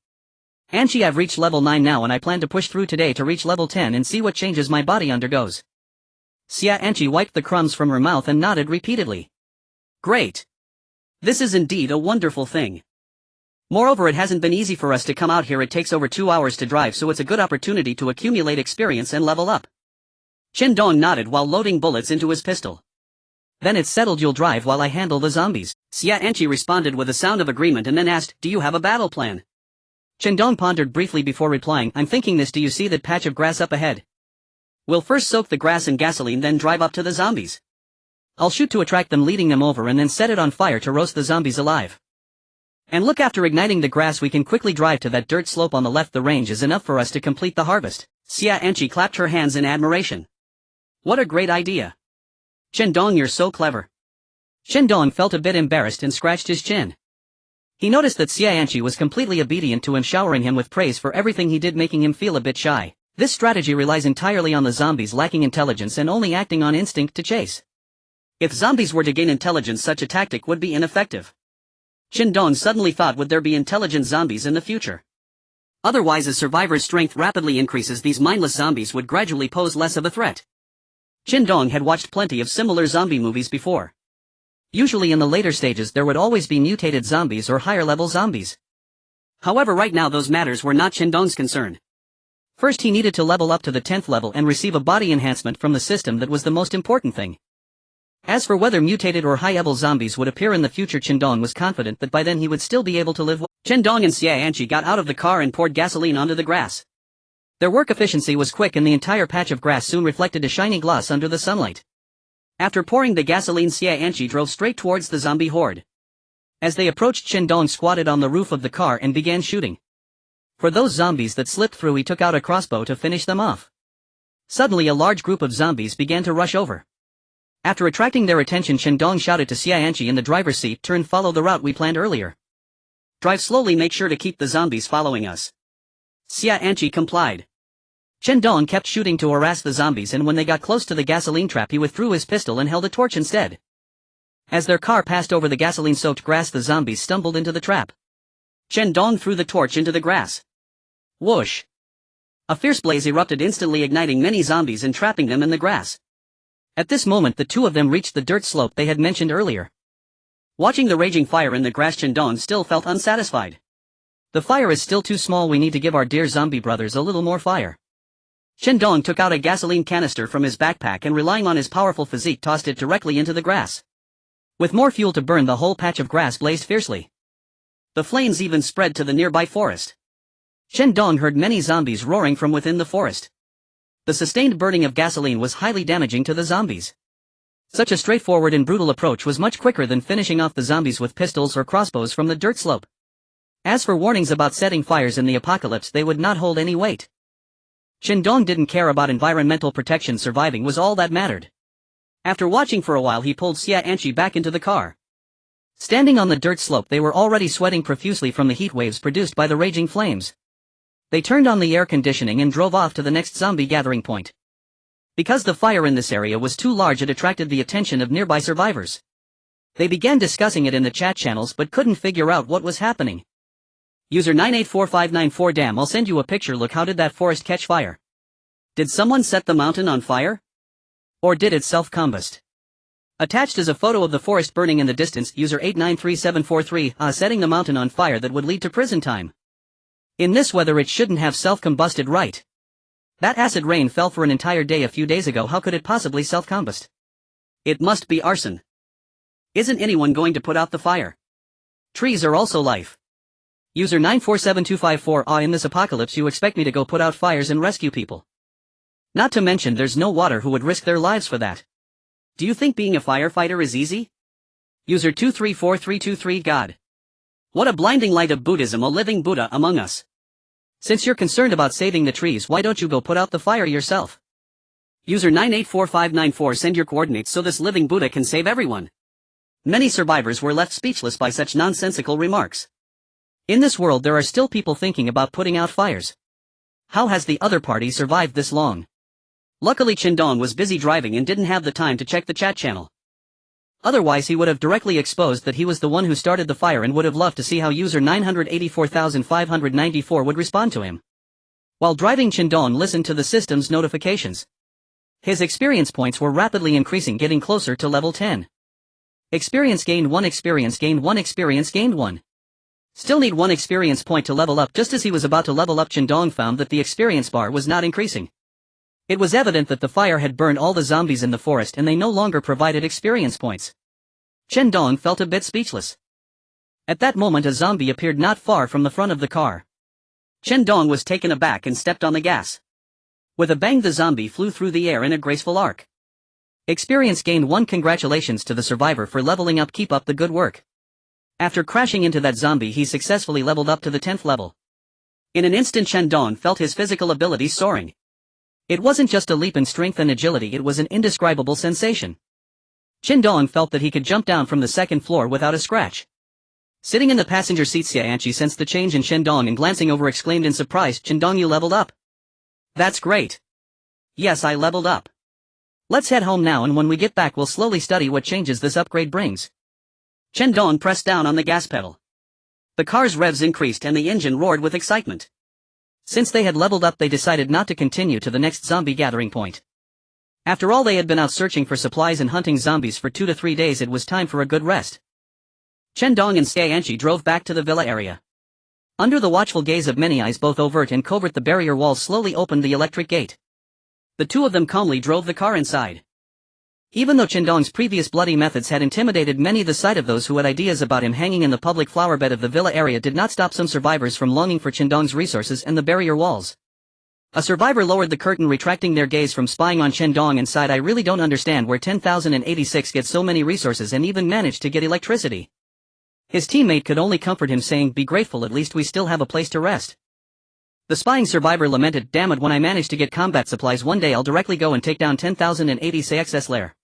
"Anqi, I've reached level 9 now and I plan to push through today to reach level 10 and see what changes my body undergoes." Xianqi wiped the crumbs from her mouth and nodded repeatedly. "Great. This is indeed a wonderful thing. Moreover, it hasn't been easy for us to come out here. It takes over 2 hours to drive, so it's a good opportunity to accumulate experience and level up. Chen Dong nodded while loading bullets into his pistol. Then it's settled, you'll drive while I handle the zombies. Xia Anqi responded with a sound of agreement and then asked, do you have a battle plan? Chen Dong pondered briefly before replying, I'm thinking this. Do you see that patch of grass up ahead? We'll first soak the grass in gasoline, then drive up to the zombies. I'll shoot to attract them, leading them over, and then set it on fire to roast the zombies alive. And look, after igniting the grass we can quickly drive to that dirt slope on the left. The range is enough for us to complete the harvest. Xia Anqi clapped her hands in admiration. What a great idea. Chen Dong, you're so clever. Chen Dong felt a bit embarrassed and scratched his chin. He noticed that Xia Anqi was completely obedient to him, showering him with praise for everything he did, making him feel a bit shy. This strategy relies entirely on the zombies lacking intelligence and only acting on instinct to chase. If zombies were to gain intelligence, such a tactic would be ineffective. Chen Dong suddenly thought, would there be intelligent zombies in the future? Otherwise, as survivors' strength rapidly increases, these mindless zombies would gradually pose less of a threat. Chen Dong had watched plenty of similar zombie movies before. Usually in the later stages there would always be mutated zombies or higher-level zombies. However, right now those matters were not Chen Dong's concern. First, he needed to level up to the 10th level and receive a body enhancement from the system. That was the most important thing. As for whether mutated or high-level zombies would appear in the future, Chen Dong was confident that by then he would still be able to live. Chen Dong and Xia Anqi got out of the car and poured gasoline onto the grass. Their work efficiency was quick, and the entire patch of grass soon reflected a shiny gloss under the sunlight. After pouring the gasoline, Xia Anqi drove straight towards the zombie horde. As they approached, Chen Dong squatted on the roof of the car and began shooting. For those zombies that slipped through, he took out a crossbow to finish them off. Suddenly a large group of zombies began to rush over. After attracting their attention, Chen Dong shouted to Xia Anqi in the driver's seat, turn, follow the route we planned earlier. Drive slowly, make sure to keep the zombies following us. Xia Anqi complied. Chen Dong kept shooting to harass the zombies, and when they got close to the gasoline trap he withdrew his pistol and held a torch instead. As their car passed over the gasoline-soaked grass, the zombies stumbled into the trap. Chen Dong threw the torch into the grass. Whoosh! A fierce blaze erupted, instantly igniting many zombies and trapping them in the grass. At this moment the two of them reached the dirt slope they had mentioned earlier. Watching the raging fire in the grass, Chen Dong still felt unsatisfied. The fire is still too small, we need to give our dear zombie brothers a little more fire. Chen Dong took out a gasoline canister from his backpack and, relying on his powerful physique, tossed it directly into the grass. With more fuel to burn, the whole patch of grass blazed fiercely. The flames even spread to the nearby forest. Chen Dong heard many zombies roaring from within the forest. The sustained burning of gasoline was highly damaging to the zombies. Such a straightforward and brutal approach was much quicker than finishing off the zombies with pistols or crossbows from the dirt slope. As for warnings about setting fires in the apocalypse, they would not hold any weight. Chen Dong didn't care about environmental protection, surviving was all that mattered. After watching for a while, he pulled Xia Anqi back into the car. Standing on the dirt slope, they were already sweating profusely from the heat waves produced by the raging flames. They turned on the air conditioning and drove off to the next zombie gathering point. Because the fire in this area was too large, it attracted the attention of nearby survivors. They began discussing it in the chat channels but couldn't figure out what was happening. User 984594, damn, I'll send you a picture. Look, how did that forest catch fire? Did someone set the mountain on fire? Or did it self-combust? Attached is a photo of the forest burning in the distance. User 893743, setting the mountain on fire, that would lead to prison time. In this weather it shouldn't have self-combusted, right? That acid rain fell for an entire day a few days ago, how could it possibly self-combust? It must be arson. Isn't anyone going to put out the fire? Trees are also life. User 947254, in this apocalypse you expect me to go put out fires and rescue people? Not to mention there's no water, who would risk their lives for that? Do you think being a firefighter is easy? User 234323, God. What a blinding light of Buddhism, a living Buddha among us. Since you're concerned about saving the trees, why don't you go put out the fire yourself? User 984594, send your coordinates so this living Buddha can save everyone. Many survivors were left speechless by such nonsensical remarks. In this world there are still people thinking about putting out fires. How has the other party survived this long? Luckily Chen Dong was busy driving and didn't have the time to check the chat channel. Otherwise he would have directly exposed that he was the one who started the fire, and would have loved to see how user 984594 would respond to him. While driving, Chen Dong listened to the system's notifications. His experience points were rapidly increasing, getting closer to level 10. Experience gained 1, experience gained 1, experience gained 1. Still need 1 experience point to level up. Just as he was about to level up, Chen Dong found that the experience bar was not increasing. It was evident that the fire had burned all the zombies in the forest and they no longer provided experience points. Chen Dong felt a bit speechless. At that moment a zombie appeared not far from the front of the car. Chen Dong was taken aback and stepped on the gas. With a bang the zombie flew through the air in a graceful arc. Experience gained 1. Congratulations to the survivor for leveling up. Keep up the good work. After crashing into that zombie he successfully leveled up to the 10th level. In an instant Chen Dong felt his physical abilities soaring. It wasn't just a leap in strength and agility, it was an indescribable sensation. Chen Dong felt that he could jump down from the 2nd floor without a scratch. Sitting in the passenger seat, Xianqi sensed the change in Chen Dong and glancing over exclaimed in surprise, "Chen Dong, you leveled up." "That's great. Yes, I leveled up. Let's head home now and when we get back we'll slowly study what changes this upgrade brings." Chen Dong pressed down on the gas pedal. The car's revs increased and the engine roared with excitement. Since they had leveled up they decided not to continue to the next zombie gathering point. After all, they had been out searching for supplies and hunting zombies for 2 to 3 days. It was time for a good rest. Chen Dong and Xianqi drove back to the villa area. Under the watchful gaze of many eyes, both overt and covert, the barrier walls slowly opened the electric gate. The two of them calmly drove the car inside. Even though Chen Dong's previous bloody methods had intimidated many, the sight of those who had ideas about him hanging in the public flowerbed of the villa area did not stop some survivors from longing for Chen Dong's resources and the barrier walls. A survivor lowered the curtain, retracting their gaze from spying on Chen Dong, and sighed, "I really don't understand where 10,086 gets so many resources and even managed to get electricity." His teammate could only comfort him, saying, "Be grateful, at least we still have a place to rest." The spying survivor lamented, "Damn it, when I manage to get combat supplies one day I'll directly go and take down 10,086's lair."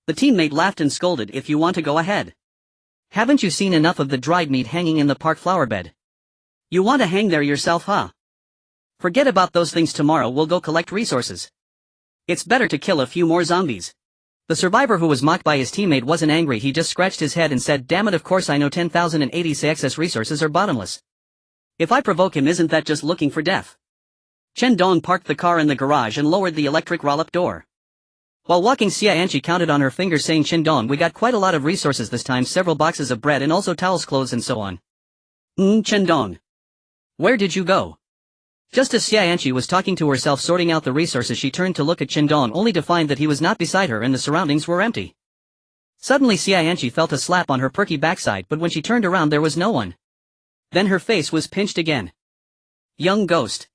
The teammate laughed and scolded, "If you want to go ahead. Haven't you seen enough of the dried meat hanging in the park flowerbed? You want to hang there yourself, huh? Forget about those things, tomorrow we'll go collect resources. It's better to kill a few more zombies." The survivor, who was mocked by his teammate, wasn't angry. He just scratched his head and said, "Damn it, of course I know 10,086's resources are bottomless. If I provoke him, isn't that just looking for death?" Chen Dong parked the car in the garage and lowered the electric roll-up door. While walking, Xianqi counted on her fingers, saying, "Chen Dong, we got quite a lot of resources this time, several boxes of bread and also towels, clothes and so on." Chen Dong. Where did you go?" Just as Xianqi was talking to herself, sorting out the resources, she turned to look at Chen Dong, only to find that he was not beside her and the surroundings were empty. Suddenly Xianqi felt a slap on her perky backside, but when she turned around there was no one. Then her face was pinched again. "Young ghost."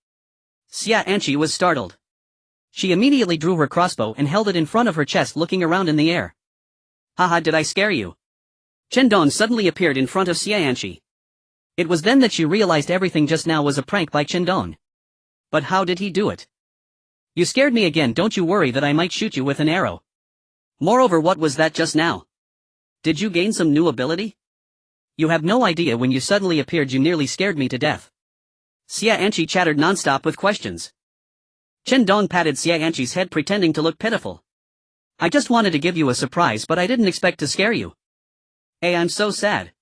Xianqi was startled. She immediately drew her crossbow and held it in front of her chest, looking around in the air. "Haha, did I scare you?" Chen Dong suddenly appeared in front of Xianqi. It was then that she realized everything just now was a prank by Chen Dong. But how did he do it? "You scared me again, don't you worry that I might shoot you with an arrow. Moreover, what was that just now? Did you gain some new ability? You have no idea, when you suddenly appeared you nearly scared me to death." Xianqi chattered nonstop with questions. Chen Dong patted Xianqi's head, pretending to look pitiful. "I just wanted to give you a surprise, but I didn't expect to scare you. Hey, I'm so sad."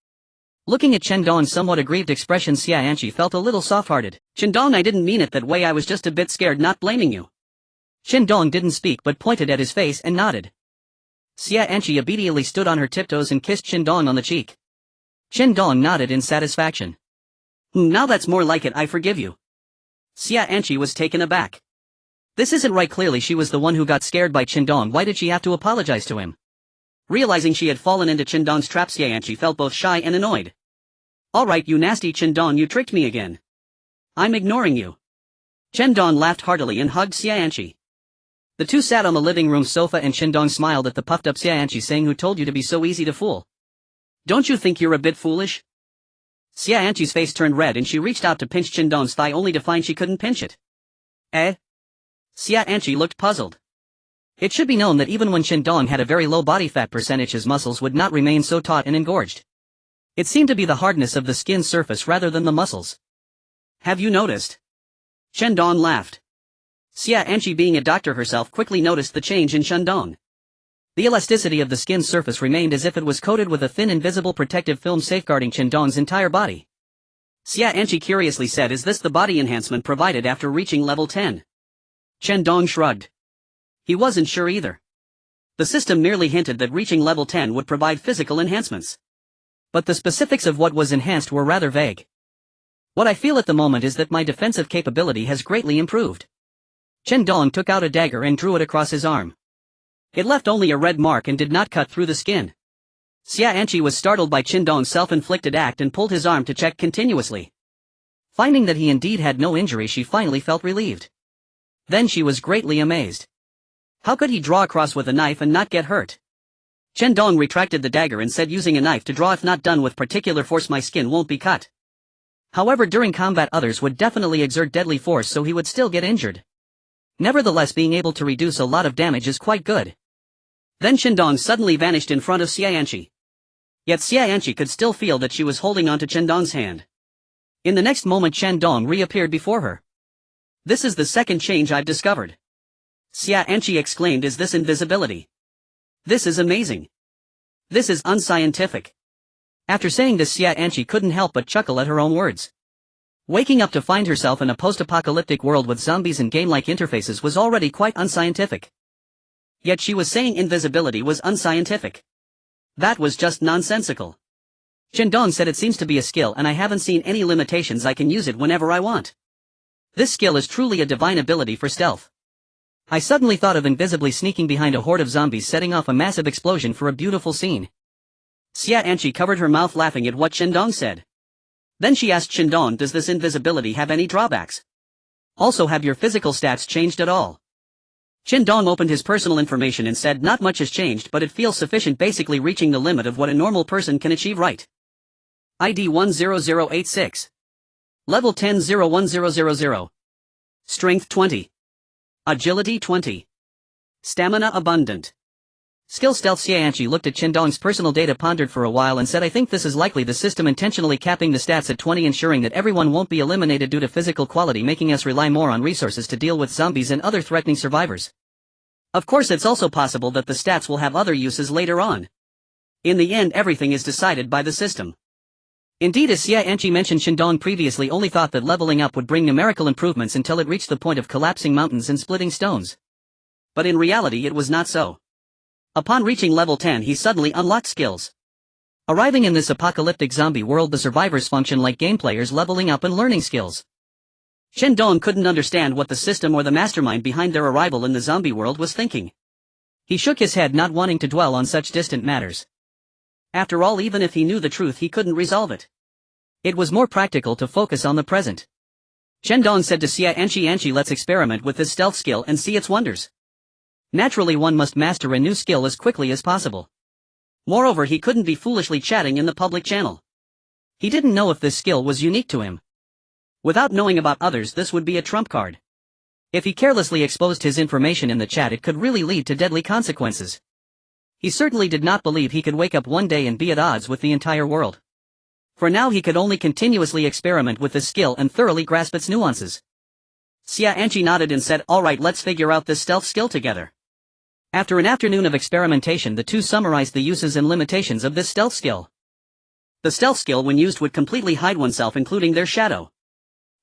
Looking at Chen Dong's somewhat aggrieved expression, Xianqi felt a little soft-hearted. "Chen Dong, I didn't mean it that way, I was just a bit scared, not blaming you." Chen Dong didn't speak but pointed at his face and nodded. Xianqi immediately stood on her tiptoes and kissed Chen Dong on the cheek. Chen Dong nodded in satisfaction. "Now that's more like it, I forgive you." Xianqi was taken aback. This isn't right, clearly she was the one who got scared by Chen Dong. Why did she have to apologize to him? Realizing she had fallen into Chen Dong's trap, Xianqi felt both shy and annoyed. "Alright, you nasty Chen Dong, you tricked me again. I'm ignoring you." Chen Dong laughed heartily and hugged Xianqi. The two sat on the living room sofa and Chen Dong smiled at the puffed up Xianqi, saying, "Who told you to be so easy to fool? Don't you think you're a bit foolish?" Xianqi's face turned red and she reached out to pinch Chen Dong's thigh, only to find she couldn't pinch it. "Eh?" Xianqi looked puzzled. It should be known that even when Chen Dong had a very low body fat percentage, his muscles would not remain so taut and engorged. It seemed to be the hardness of the skin surface rather than the muscles. "Have you noticed?" Chen Dong laughed. Xianqi, being a doctor herself, quickly noticed the change in Chen Dong. The elasticity of the skin surface remained as if it was coated with a thin invisible protective film safeguarding Chen Dong's entire body. Xianqi curiously said, "Is this the body enhancement provided after reaching level 10? Chen Dong shrugged. He wasn't sure either. The system merely hinted that reaching level 10 would provide physical enhancements. But the specifics of what was enhanced were rather vague. What I feel at the moment is that my defensive capability has greatly improved. Chen Dong took out a dagger and drew it across his arm. It left only a red mark and did not cut through the skin. Xia Anqi was startled by Chen Dong's self-inflicted act and pulled his arm to check continuously. Finding that he indeed had no injury, she finally felt relieved. Then she was greatly amazed. How could he draw across with a knife and not get hurt? Chen Dong retracted the dagger and said, using a knife to draw, if not done with particular force, my skin won't be cut. However, during combat others would definitely exert deadly force, so he would still get injured. Nevertheless, being able to reduce a lot of damage is quite good. Then Chen Dong suddenly vanished in front of Xia Anqi. Yet Xia Anqi could still feel that she was holding onto Chen Dong's hand. In the next moment Chen Dong reappeared before her. This is the second change I've discovered. Xia Anqi exclaimed, is this invisibility? This is amazing. This is unscientific. After saying this, Xia Anqi couldn't help but chuckle at her own words. Waking up to find herself in a post-apocalyptic world with zombies and game-like interfaces was already quite unscientific. Yet she was saying invisibility was unscientific. That was just nonsensical. Chen Dong said, it seems to be a skill and I haven't seen any limitations. I can use it whenever I want. This skill is truly a divine ability for stealth. I suddenly thought of invisibly sneaking behind a horde of zombies, setting off a massive explosion for a beautiful scene. Xia Anqi covered her mouth laughing at what Chen Dong said. Then she asked Chen Dong, does this invisibility have any drawbacks? Also, have your physical stats changed at all? Chen Dong opened his personal information and said, not much has changed, but it feels sufficient, basically reaching the limit of what a normal person can achieve. Right. ID 10086. Level 10 01000. Strength 20. Agility 20. Stamina abundant. Skill stealth. Xia Anqi looked at Chen Dong's personal data, pondered for a while and said, I think this is likely the system intentionally capping the stats at 20, ensuring that everyone won't be eliminated due to physical quality, making us rely more on resources to deal with zombies and other threatening survivors. Of course, it's also possible that the stats will have other uses later on. In the end, everything is decided by the system. Indeed, as Xia Anqi mentioned, Chen Dong previously only thought that leveling up would bring numerical improvements until it reached the point of collapsing mountains and splitting stones. But in reality it was not so. Upon reaching level 10 he suddenly unlocked skills. Arriving in this apocalyptic zombie world, the survivors function like game players, leveling up and learning skills. Chen Dong couldn't understand what the system or the mastermind behind their arrival in the zombie world was thinking. He shook his head, not wanting to dwell on such distant matters. After all, even if he knew the truth he couldn't resolve it. It was more practical to focus on the present. Chen Dong said to Xia Anqi, let's experiment with this stealth skill and see its wonders. Naturally, one must master a new skill as quickly as possible. Moreover, he couldn't be foolishly chatting in the public channel. He didn't know if this skill was unique to him. Without knowing about others, this would be a trump card. If he carelessly exposed his information in the chat, it could really lead to deadly consequences. He certainly did not believe he could wake up one day and be at odds with the entire world. For now he could only continuously experiment with this skill and thoroughly grasp its nuances. Xia Anqi nodded and said, alright, let's figure out this stealth skill together. After an afternoon of experimentation, the two summarized the uses and limitations of this stealth skill. The stealth skill, when used, would completely hide oneself, including their shadow.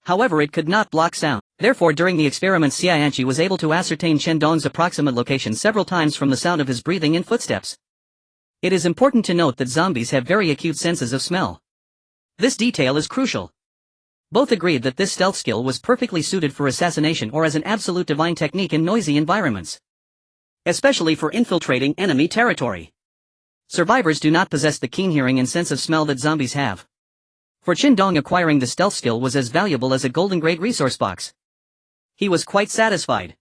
However, it could not block sound. Therefore, during the experiments, Xia Anqi was able to ascertain Chen Dong's approximate location several times from the sound of his breathing and footsteps. It is important to note that zombies have very acute senses of smell. This detail is crucial. Both agreed that this stealth skill was perfectly suited for assassination or as an absolute divine technique in noisy environments. Especially for infiltrating enemy territory. Survivors do not possess the keen hearing and sense of smell that zombies have. For Chen Dong, acquiring the stealth skill was as valuable as a golden grade resource box. He was quite satisfied.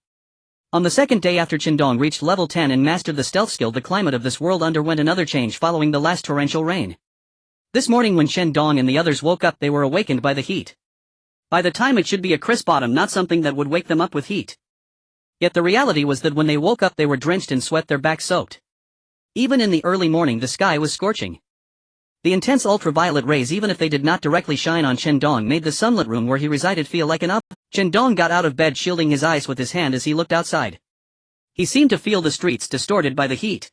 On the second day after Chen Dong reached level 10 and mastered the stealth skill, the climate of this world underwent another change following the last torrential rain. This morning when Chen Dong and the others woke up, they were awakened by the heat. By the time it should be a crisp autumn, not something that would wake them up with heat. Yet the reality was that when they woke up they were drenched in sweat, their backs soaked. Even in the early morning the sky was scorching. The intense ultraviolet rays, even if they did not directly shine on Chen Dong, made the sunlit room where he resided feel like an oven. Chen Dong got out of bed, shielding his eyes with his hand as he looked outside. He seemed to feel the streets distorted by the heat.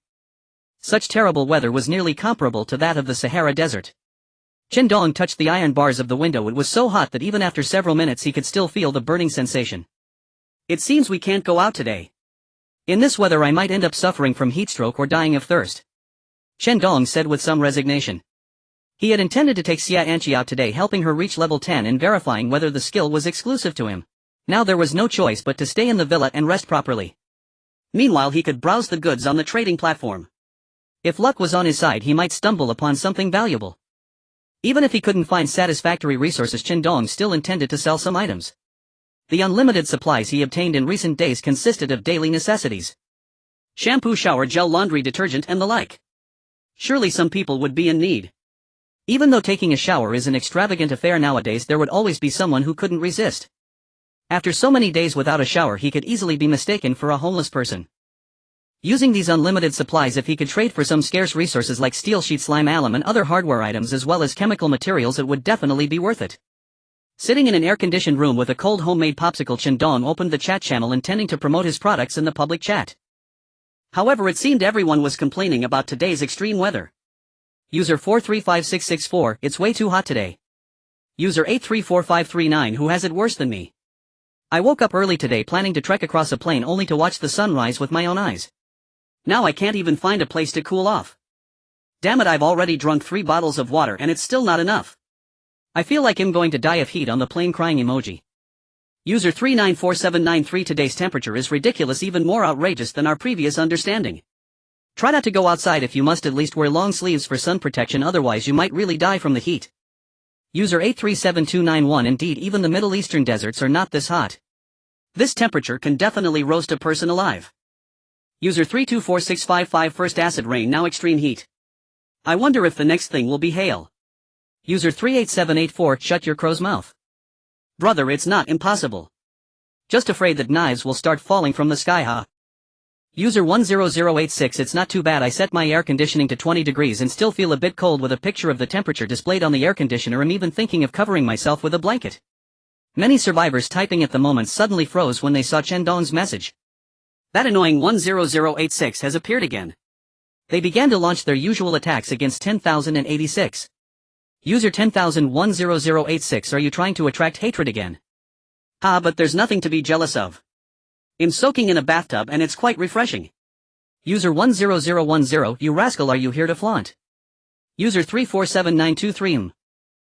Such terrible weather was nearly comparable to that of the Sahara Desert. Chen Dong touched the iron bars of the window. It was so hot that even after several minutes he could still feel the burning sensation. It seems we can't go out today. In this weather I might end up suffering from heatstroke or dying of thirst. Chen Dong said with some resignation. He had intended to take Xia Anqi out today, helping her reach level 10 and verifying whether the skill was exclusive to him. Now there was no choice but to stay in the villa and rest properly. Meanwhile he could browse the goods on the trading platform. If luck was on his side he might stumble upon something valuable. Even if he couldn't find satisfactory resources, Chen Dong still intended to sell some items. The unlimited supplies he obtained in recent days consisted of daily necessities. Shampoo, shower gel, laundry detergent and the like. Surely some people would be in need. Even though taking a shower is an extravagant affair nowadays, there would always be someone who couldn't resist. After so many days without a shower he could easily be mistaken for a homeless person. Using these unlimited supplies, if he could trade for some scarce resources like steel sheet, slime, alum and other hardware items as well as chemical materials, it would definitely be worth it. Sitting in an air-conditioned room with a cold homemade popsicle, Chen Dong opened the chat channel intending to promote his products in the public chat. However, it seemed everyone was complaining about today's extreme weather. User 435664, it's way too hot today. User 834539, who has it worse than me? I woke up early today planning to trek across a plain only to watch the sunrise with my own eyes. Now I can't even find a place to cool off. Damn it, I've already drunk 3 bottles of water and it's still not enough. I feel like I'm going to die of heat on the plane crying emoji. User 394793, today's temperature is ridiculous, even more outrageous than our previous understanding. Try not to go outside. If you must, at least wear long sleeves for sun protection, otherwise you might really die from the heat. User 837291, indeed even the Middle Eastern deserts are not this hot. This temperature can definitely roast a person alive. User 324655, first acid rain, now extreme heat. I wonder if the next thing will be hail. User 38784, shut your crow's mouth. Brother, it's not impossible. Just afraid that knives will start falling from the sky, huh? User 10086, it's not too bad. I set my air conditioning to 20 degrees and still feel a bit cold with a picture of the temperature displayed on the air conditioner. I'm even thinking of covering myself with a blanket. Many survivors typing at the moment suddenly froze when they saw Chen Dong's message. That annoying 10086 has appeared again. They began to launch their usual attacks against 10,086. User 10,01086, are you trying to attract hatred again? Ah, but there's nothing to be jealous of. I'm soaking in a bathtub and it's quite refreshing. User 10010, you rascal, are you here to flaunt? User 347923,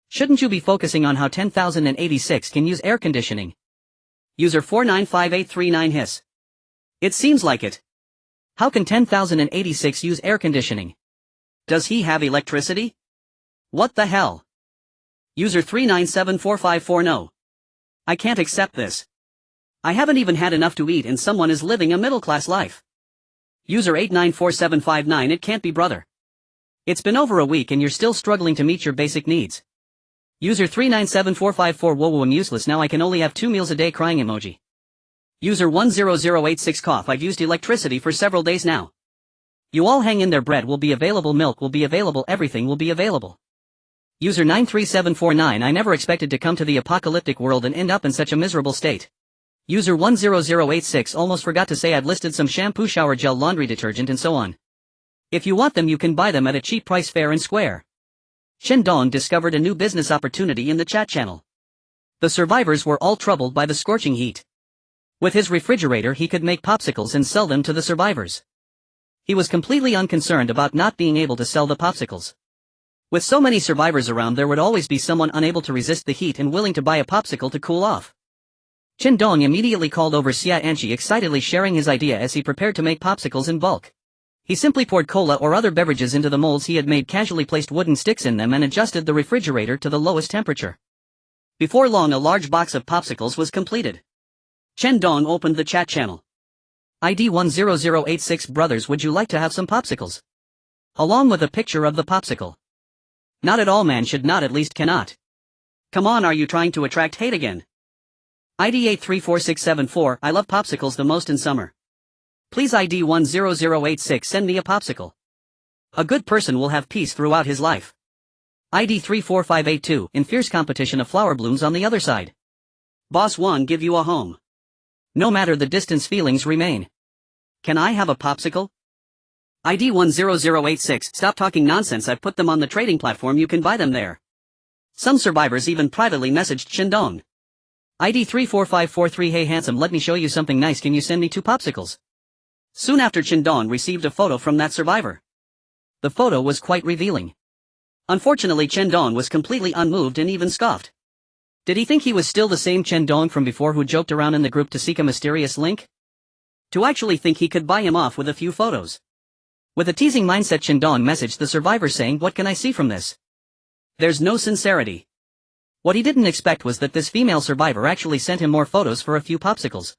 shouldn't you be focusing on how 10,086 can use air conditioning? User 495839, hiss. It seems like it. How can 10,086 use air conditioning? Does he have electricity? What the hell? User 397454, no. I can't accept this. I haven't even had enough to eat and someone is living a middle-class life. User 894759, it can't be, brother. It's been over a week and you're still struggling to meet your basic needs. User 397454, whoa, I'm useless now, I can only have 2 meals a day, crying emoji. User 10086, cough, I've used electricity for several days now. You all hang in there, bread will be available, milk will be available, everything will be available. User 93749, I never expected to come to the apocalyptic world and end up in such a miserable state. User 10086, almost forgot to say I've listed some shampoo, shower gel, laundry detergent and so on. If you want them you can buy them at a cheap price, fair and square. Chen Dong discovered a new business opportunity in the chat channel. The survivors were all troubled by the scorching heat. With his refrigerator he could make popsicles and sell them to the survivors. He was completely unconcerned about not being able to sell the popsicles. With so many survivors around, there would always be someone unable to resist the heat and willing to buy a popsicle to cool off. Chen Dong immediately called over Xia Anqi, excitedly sharing his idea as he prepared to make popsicles in bulk. He simply poured cola or other beverages into the molds he had made, casually placed wooden sticks in them and adjusted the refrigerator to the lowest temperature. Before long a large box of popsicles was completed. Chen Dong opened the chat channel. ID 10086, brothers, would you like to have some popsicles? Along with a picture of the popsicle. Not at all, man, should not, at least cannot. Come on, are you trying to attract hate again? ID 834674, I love popsicles the most in summer. Please ID 10086, send me a popsicle. A good person will have peace throughout his life. ID 34582, in fierce competition of flower blooms on the other side. Boss 1, give you a home. No matter the distance, feelings remain. Can I have a popsicle? ID 10086, stop talking nonsense, I've put them on the trading platform, you can buy them there. Some survivors even privately messaged Chen Dong. ID 34543, hey handsome, let me show you something nice, can you send me 2 popsicles? Soon after, Chen Dong received a photo from that survivor. The photo was quite revealing. Unfortunately, Chen Dong was completely unmoved and even scoffed. Did he think he was still the same Chen Dong from before who joked around in the group to seek a mysterious link? To actually think he could buy him off with a few photos. With a teasing mindset, Chen Dong messaged the survivor saying, "What can I see from this?" There's no sincerity. What he didn't expect was that this female survivor actually sent him more photos for a few popsicles.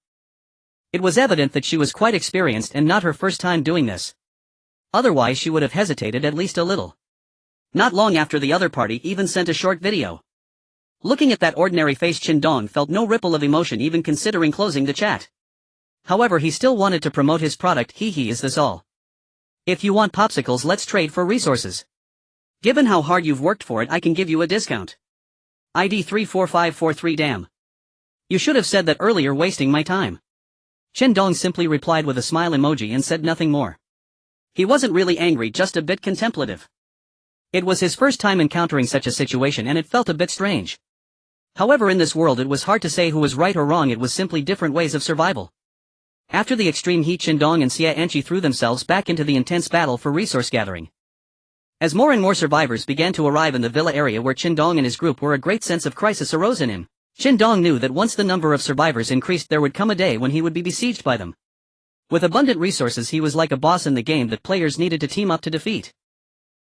It was evident that she was quite experienced and not her first time doing this. Otherwise she would have hesitated at least a little. Not long after, the other party even sent a short video. Looking at that ordinary face, Chen Dong felt no ripple of emotion, even considering closing the chat. However, he still wanted to promote his product. Hee, is this all? If you want popsicles, let's trade for resources. Given how hard you've worked for it, I can give you a discount. ID 34543. Damn. You should have said that earlier, wasting my time. Chen Dong simply replied with a smile emoji and said nothing more. He wasn't really angry, just a bit contemplative. It was his first time encountering such a situation and it felt a bit strange. However, in this world it was hard to say who was right or wrong, it was simply different ways of survival. After the extreme heat, Chen Dong and Xia Anqi threw themselves back into the intense battle for resource gathering. As more and more survivors began to arrive in the villa area where Chen Dong and his group were, a great sense of crisis arose in him. Chen Dong knew that once the number of survivors increased, there would come a day when he would be besieged by them. With abundant resources, he was like a boss in the game that players needed to team up to defeat.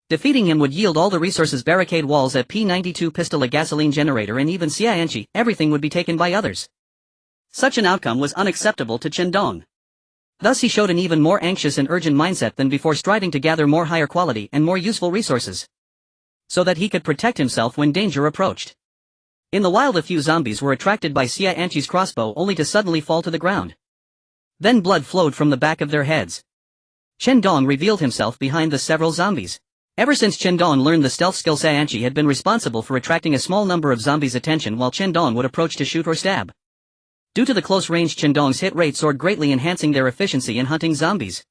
Defeating him would yield all the resources: barricade walls, a P-92 pistol, a gasoline generator, and even Xia Anqi. Everything would be taken by others. Such an outcome was unacceptable to Chen Dong. Thus he showed an even more anxious and urgent mindset than before, striving to gather more higher quality and more useful resources, so that he could protect himself when danger approached. In the wild, a few zombies were attracted by Xia Anqi's crossbow, only to suddenly fall to the ground. Then blood flowed from the back of their heads. Chen Dong revealed himself behind the several zombies. Ever since Chen Dong learned the stealth skill, Xia Anqi had been responsible for attracting a small number of zombies' attention while Chen Dong would approach to shoot or stab. Due to the close range, Chen Dong's hit rate soared greatly, enhancing their efficiency in hunting zombies.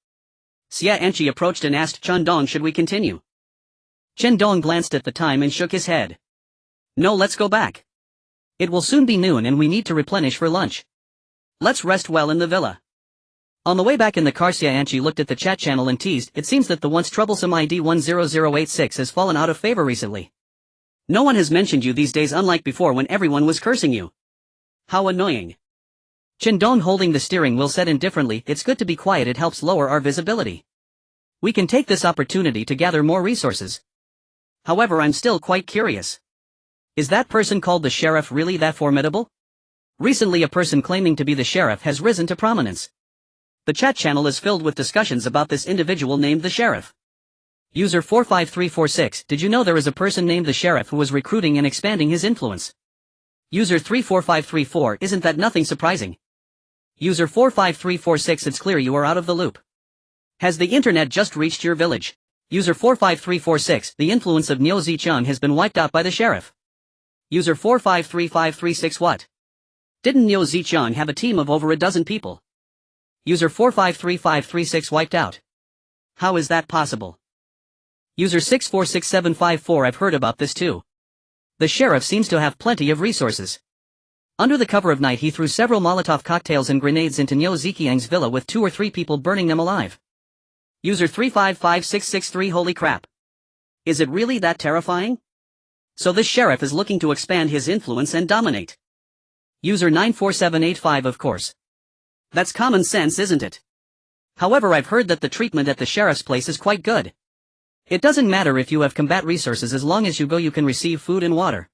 Xia Anqi approached and asked Chen Dong, "Should we continue?" Chen Dong glanced at the time and shook his head. "No, let's go back. It will soon be noon and we need to replenish for lunch. Let's rest well in the villa." On the way back in the car, Xia Anqi looked at the chat channel and teased, "It seems that the once troublesome ID 10086 has fallen out of favor recently. No one has mentioned you these days, unlike before when everyone was cursing you. How annoying." Chen Dong, holding the steering wheel, said indifferently, "It's good to be quiet, it helps lower our visibility. We can take this opportunity to gather more resources. However, I'm still quite curious. Is that person called the sheriff really that formidable? Recently a person claiming to be the sheriff has risen to prominence. The chat channel is filled with discussions about this individual named the sheriff. User 45346, did you know there is a person named the sheriff who was recruiting and expanding his influence? User 34534, isn't that nothing surprising? User 45346, it's clear you are out of the loop. Has the internet just reached your village? User 45346, the influence of Niu Zicheng has been wiped out by the sheriff. User 4535536, what? Didn't Niu Zicheng have a team of over a dozen people? User 4535536, wiped out. How is that possible? User 646754, I've heard about this too. The sheriff seems to have plenty of resources. Under the cover of night he threw several Molotov cocktails and grenades into Niu Ziqiang's villa, with 2 or 3 people burning them alive. User 3555663, holy crap. Is it really that terrifying? So this sheriff is looking to expand his influence and dominate. User 94785, of course. That's common sense, isn't it? However, I've heard that the treatment at the sheriff's place is quite good. It doesn't matter if you have combat resources, as long as you go you can receive food and water.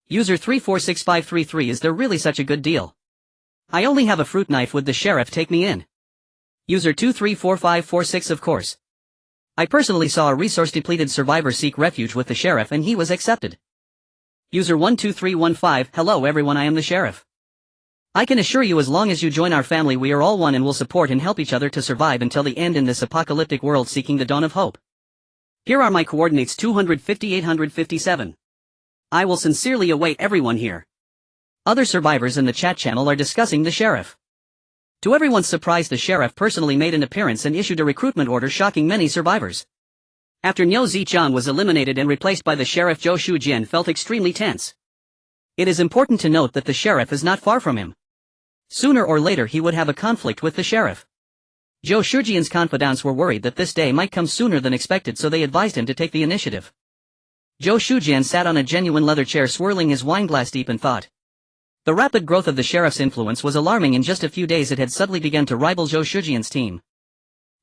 User 346533, is there really such a good deal? I only have a fruit knife, would the sheriff take me in? User 234546, of course. I personally saw a resource-depleted survivor seek refuge with the sheriff and he was accepted. User 12315, hello everyone, I am the sheriff. I can assure you, as long as you join our family, we are all one and will support and help each other to survive until the end in this apocalyptic world, seeking the dawn of hope. Here are my coordinates: 250-857. I will sincerely await everyone here. Other survivors in the chat channel are discussing the sheriff. To everyone's surprise, the sheriff personally made an appearance and issued a recruitment order, shocking many survivors. After Niu Zicheng was eliminated and replaced by the sheriff, Zhou Shujian felt extremely tense. It is important to note that the sheriff is not far from him. Sooner or later he would have a conflict with the sheriff. Zhou Shujian's confidants were worried that this day might come sooner than expected, so they advised him to take the initiative. Zhou Shujian sat on a genuine leather chair swirling his wineglass deep in thought. The rapid growth of the sheriff's influence was alarming. In just a few days it had subtly begun to rival Zhou Shujian's team.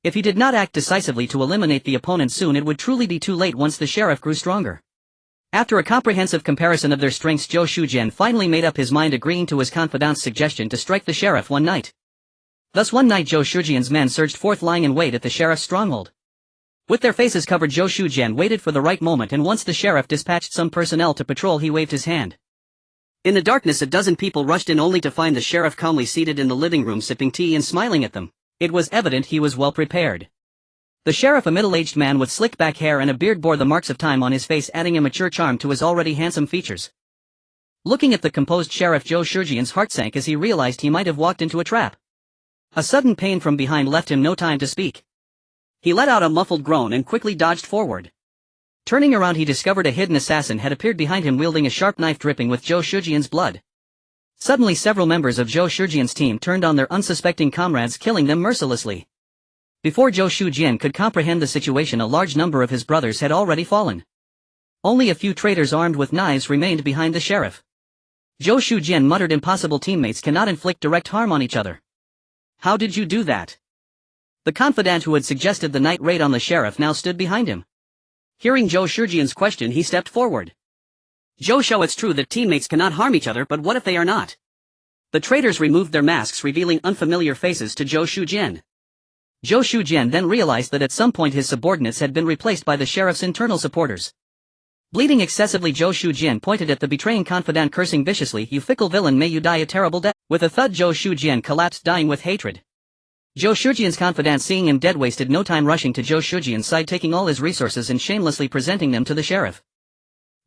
If he did not act decisively to eliminate the opponent soon, it would truly be too late once the sheriff grew stronger. After a comprehensive comparison of their strengths, Zhou Shujian finally made up his mind, agreeing to his confidant's suggestion to strike the sheriff one night. Thus one night Zhou Shujian's men surged forth, lying in wait at the sheriff's stronghold. With their faces covered, Zhou Shujian waited for the right moment, and once the sheriff dispatched some personnel to patrol, he waved his hand. In the darkness, a dozen people rushed in, only to find the sheriff calmly seated in the living room sipping tea and smiling at them. It was evident he was well prepared. The sheriff, a middle-aged man with slicked back hair and a beard, bore the marks of time on his face, adding a mature charm to his already handsome features. Looking at the composed sheriff, Zhou Shujian's heart sank as he realized he might have walked into a trap. A sudden pain from behind left him no time to speak. He let out a muffled groan and quickly dodged forward. Turning around, he discovered a hidden assassin had appeared behind him, wielding a sharp knife dripping with Zhou Shujian's blood. Suddenly several members of Zhou Shujian's team turned on their unsuspecting comrades, killing them mercilessly. Before Zhou Shujian could comprehend the situation, a large number of his brothers had already fallen. Only a few traitors armed with knives remained behind the sheriff. Zhou Shujian muttered, "Impossible, teammates cannot inflict direct harm on each other." "How did you do that?" The confidant who had suggested the night raid on the sheriff now stood behind him. Hearing Zhou Shujian's question, he stepped forward. "Zhou Shou, it's true that teammates cannot harm each other, but what if they are not?" The traitors removed their masks, revealing unfamiliar faces to Zhou Shujian. Zhou Shujian then realized that at some point his subordinates had been replaced by the sheriff's internal supporters. Bleeding excessively, Zhou Shujian pointed at the betraying confidant, cursing viciously, "You fickle villain, may you die a terrible death." With a thud, Zhou Shujian collapsed, dying with hatred. Zhou Shujian's confidant, seeing him dead, wasted no time rushing to Zhou Shujian's side, taking all his resources and shamelessly presenting them to the sheriff.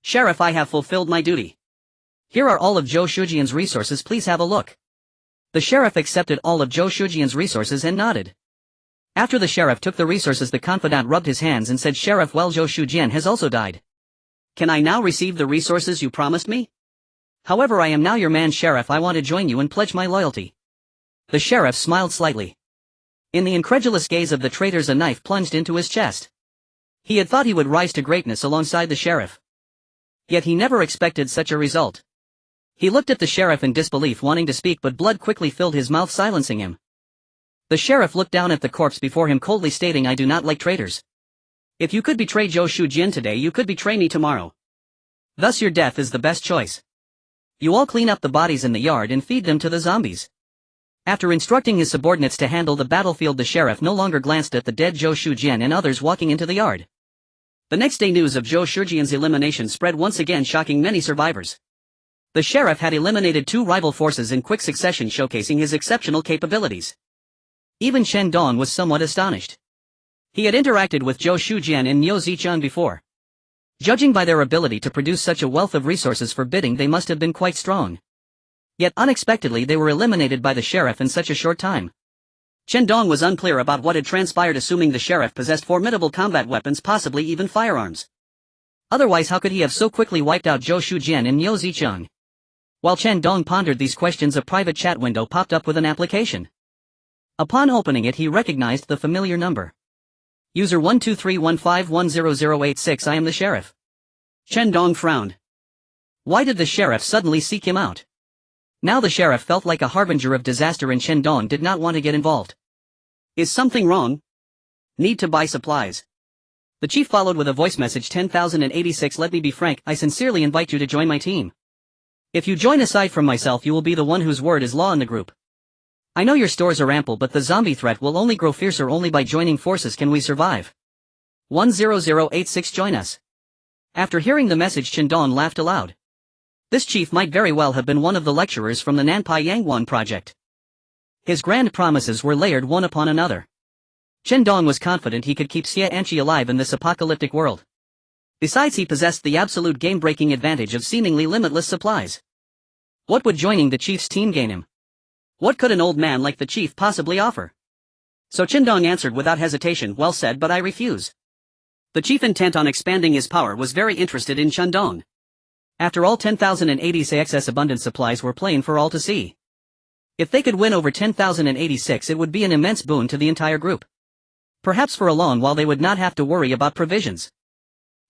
"Sheriff, I have fulfilled my duty. Here are all of Zhou Shujian's resources, please have a look." The sheriff accepted all of Zhou Shujian's resources and nodded. After the sheriff took the resources, the confidant rubbed his hands and said, "Sheriff, well, Zhou Shujian has also died. Can I now receive the resources you promised me? However, I am now your man, Sheriff. I want to join you and pledge my loyalty." The sheriff smiled slightly. In the incredulous gaze of the traitors, a knife plunged into his chest. He had thought he would rise to greatness alongside the sheriff. Yet he never expected such a result. He looked at the sheriff in disbelief, wanting to speak, but blood quickly filled his mouth, silencing him. The sheriff looked down at the corpse before him, coldly stating, "I do not like traitors. If you could betray Zhou Shujian today, you could betray me tomorrow. Thus your death is the best choice. You all clean up the bodies in the yard and feed them to the zombies." After instructing his subordinates to handle the battlefield, the sheriff no longer glanced at the dead Zhou Shujian and others walking into the yard. The next day, news of Zhou Shujian's elimination spread once again, shocking many survivors. The sheriff had eliminated two rival forces in quick succession, showcasing his exceptional capabilities. Even Chen Dong was somewhat astonished. He had interacted with Zhou Shujian in Niu Zichang before. Judging by their ability to produce such a wealth of resources for bidding, they must have been quite strong. Yet unexpectedly they were eliminated by the sheriff in such a short time. Chen Dong was unclear about what had transpired, assuming the sheriff possessed formidable combat weapons, possibly even firearms. Otherwise, how could he have so quickly wiped out Zhou Shujian in Niu Zichang? While Chen Dong pondered these questions, a private chat window popped up with an application. Upon opening it, he recognized the familiar number. User 12315100086. "I am the sheriff." Chen Dong frowned. Why did the sheriff suddenly seek him out? Now the sheriff felt like a harbinger of disaster, and Chen Dong did not want to get involved. "Is something wrong? Need to buy supplies." The chief followed with a voice message, 10,086. "Let me be frank, I sincerely invite you to join my team. If you join, aside from myself, you will be the one whose word is law in the group. I know your stores are ample, but the zombie threat will only grow fiercer. Only by joining forces can we survive. 10086, join us." After hearing the message, Chen Dong laughed aloud. This chief might very well have been one of the lecturers from the Nanpai Yangwan project. His grand promises were layered one upon another. Chen Dong was confident he could keep Xie Anqi alive in this apocalyptic world. Besides, he possessed the absolute game-breaking advantage of seemingly limitless supplies. What would joining the chief's team gain him? What could an old man like the chief possibly offer? So Chen Dong answered without hesitation, "Well said, but I refuse." The chief, intent on expanding his power, was very interested in Chen Dong. After all, 10,086 excess abundant supplies were plain for all to see. If they could win over 10,086, it would be an immense boon to the entire group. Perhaps for a long while they would not have to worry about provisions.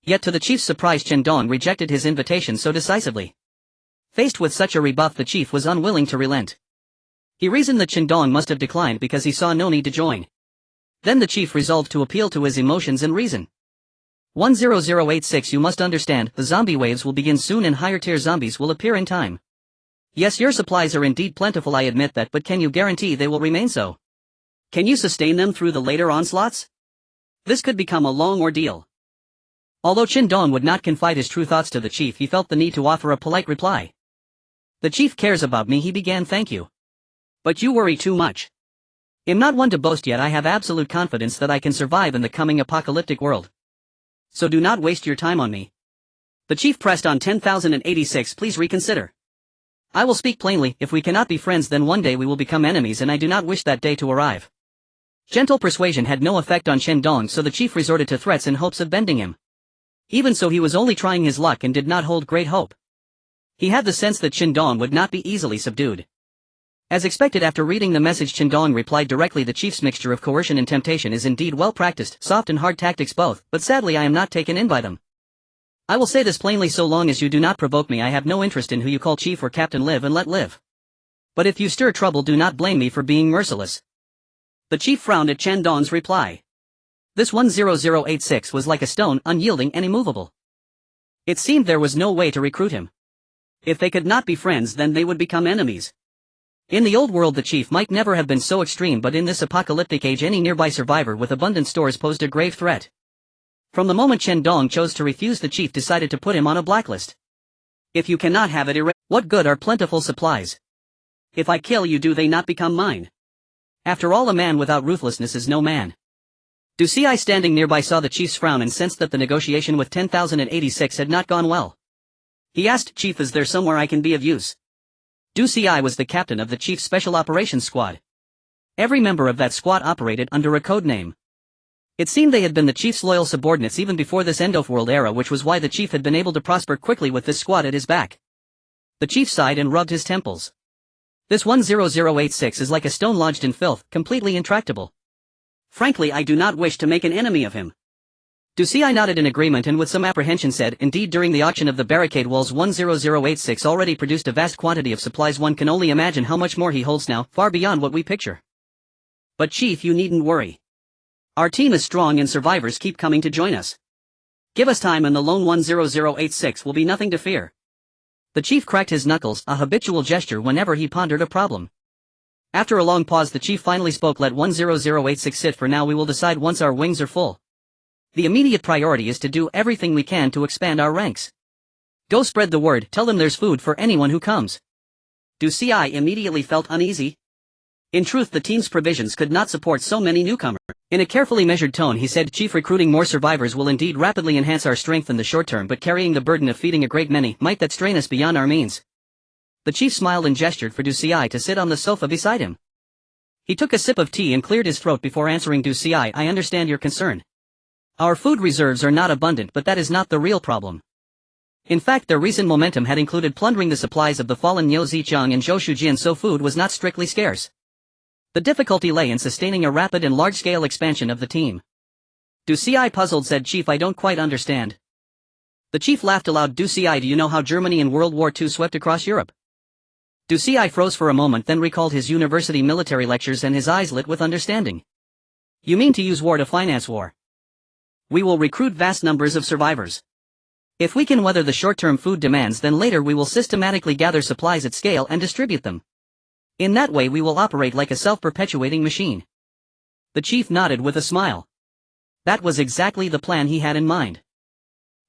Yet to the chief's surprise Chen Dong rejected his invitation so decisively. Faced with such a rebuff the chief was unwilling to relent. He reasoned that Chen Dong must have declined because he saw no need to join. Then the chief resolved to appeal to his emotions and reason. 10086 You must understand, the zombie waves will begin soon and higher tier zombies will appear in time. Yes, your supplies are indeed plentiful, I admit that, but can you guarantee they will remain so? Can you sustain them through the later onslaughts? This could become a long ordeal. Although Chen Dong would not confide his true thoughts to the chief, he felt the need to offer a polite reply. The chief cares about me, he began. Thank you. But you worry too much. I'm not one to boast, yet I have absolute confidence that I can survive in the coming apocalyptic world. So do not waste your time on me. The chief pressed on. 10,086 Please reconsider. I will speak plainly, if we cannot be friends then one day we will become enemies and I do not wish that day to arrive. Gentle persuasion had no effect on Chen Dong, so the chief resorted to threats in hopes of bending him. Even so, he was only trying his luck and did not hold great hope. He had the sense that Chen Dong would not be easily subdued. As expected, after reading the message Chen Dong replied directly. The chief's mixture of coercion and temptation is indeed well practiced, soft and hard tactics both, but sadly I am not taken in by them. I will say this plainly, so long as you do not provoke me I have no interest in who you call chief or captain. Live and let live. But if you stir trouble do not blame me for being merciless. The chief frowned at Chen Dong's reply. This 10086 was like a stone, unyielding and immovable. It seemed there was no way to recruit him. If they could not be friends then they would become enemies. In the old world the chief might never have been so extreme, but in this apocalyptic age any nearby survivor with abundant stores posed a grave threat. From the moment Chen Dong chose to refuse, the chief decided to put him on a blacklist. If you cannot have it, what good are plentiful supplies? If I kill you, do they not become mine? After all, a man without ruthlessness is no man. Du Ci standing nearby saw the chief's frown and sensed that the negotiation with 10,086 had not gone well. He asked, Chief, is there somewhere I can be of use? Du Ci was the captain of the chief's special operations squad. Every member of that squad operated under a code name. It seemed they had been the chief's loyal subordinates even before this end-of-world era, which was why the chief had been able to prosper quickly with this squad at his back. The chief sighed and rubbed his temples. This 10086 is like a stone lodged in filth, completely intractable. Frankly, I do not wish to make an enemy of him. Du Ci nodded in agreement and with some apprehension said, indeed, during the auction of the barricade walls 10086 already produced a vast quantity of supplies. One can only imagine how much more he holds now, far beyond what we picture. But Chief, you needn't worry. Our team is strong and survivors keep coming to join us. Give us time and the lone 10086 will be nothing to fear. The chief cracked his knuckles, a habitual gesture whenever he pondered a problem. After a long pause the chief finally spoke, let 10086 sit for now, we will decide once our wings are full. The immediate priority is to do everything we can to expand our ranks. Go spread the word, tell them there's food for anyone who comes. Du Ci immediately felt uneasy. In truth, the team's provisions could not support so many newcomers. In a carefully measured tone he said, Chief, recruiting more survivors will indeed rapidly enhance our strength in the short term, but carrying the burden of feeding a great many might that strain us beyond our means. The chief smiled and gestured for Du Ci to sit on the sofa beside him. He took a sip of tea and cleared his throat before answering. Du Ci, I understand your concern. Our food reserves are not abundant, but that is not the real problem. In fact, their recent momentum had included plundering the supplies of the fallen Niu Zijiang and Zhou Shujian, so food was not strictly scarce. The difficulty lay in sustaining a rapid and large-scale expansion of the team. Du Ci, puzzled, said, Chief, I don't quite understand. The chief laughed aloud. Du Ci, do you know how Germany in World War II swept across Europe? Du Ci froze for a moment, then recalled his university military lectures and his eyes lit with understanding. You mean to use war to finance war? We will recruit vast numbers of survivors. If we can weather the short-term food demands, then later we will systematically gather supplies at scale and distribute them. In that way we will operate like a self-perpetuating machine. The chief nodded with a smile. That was exactly the plan he had in mind.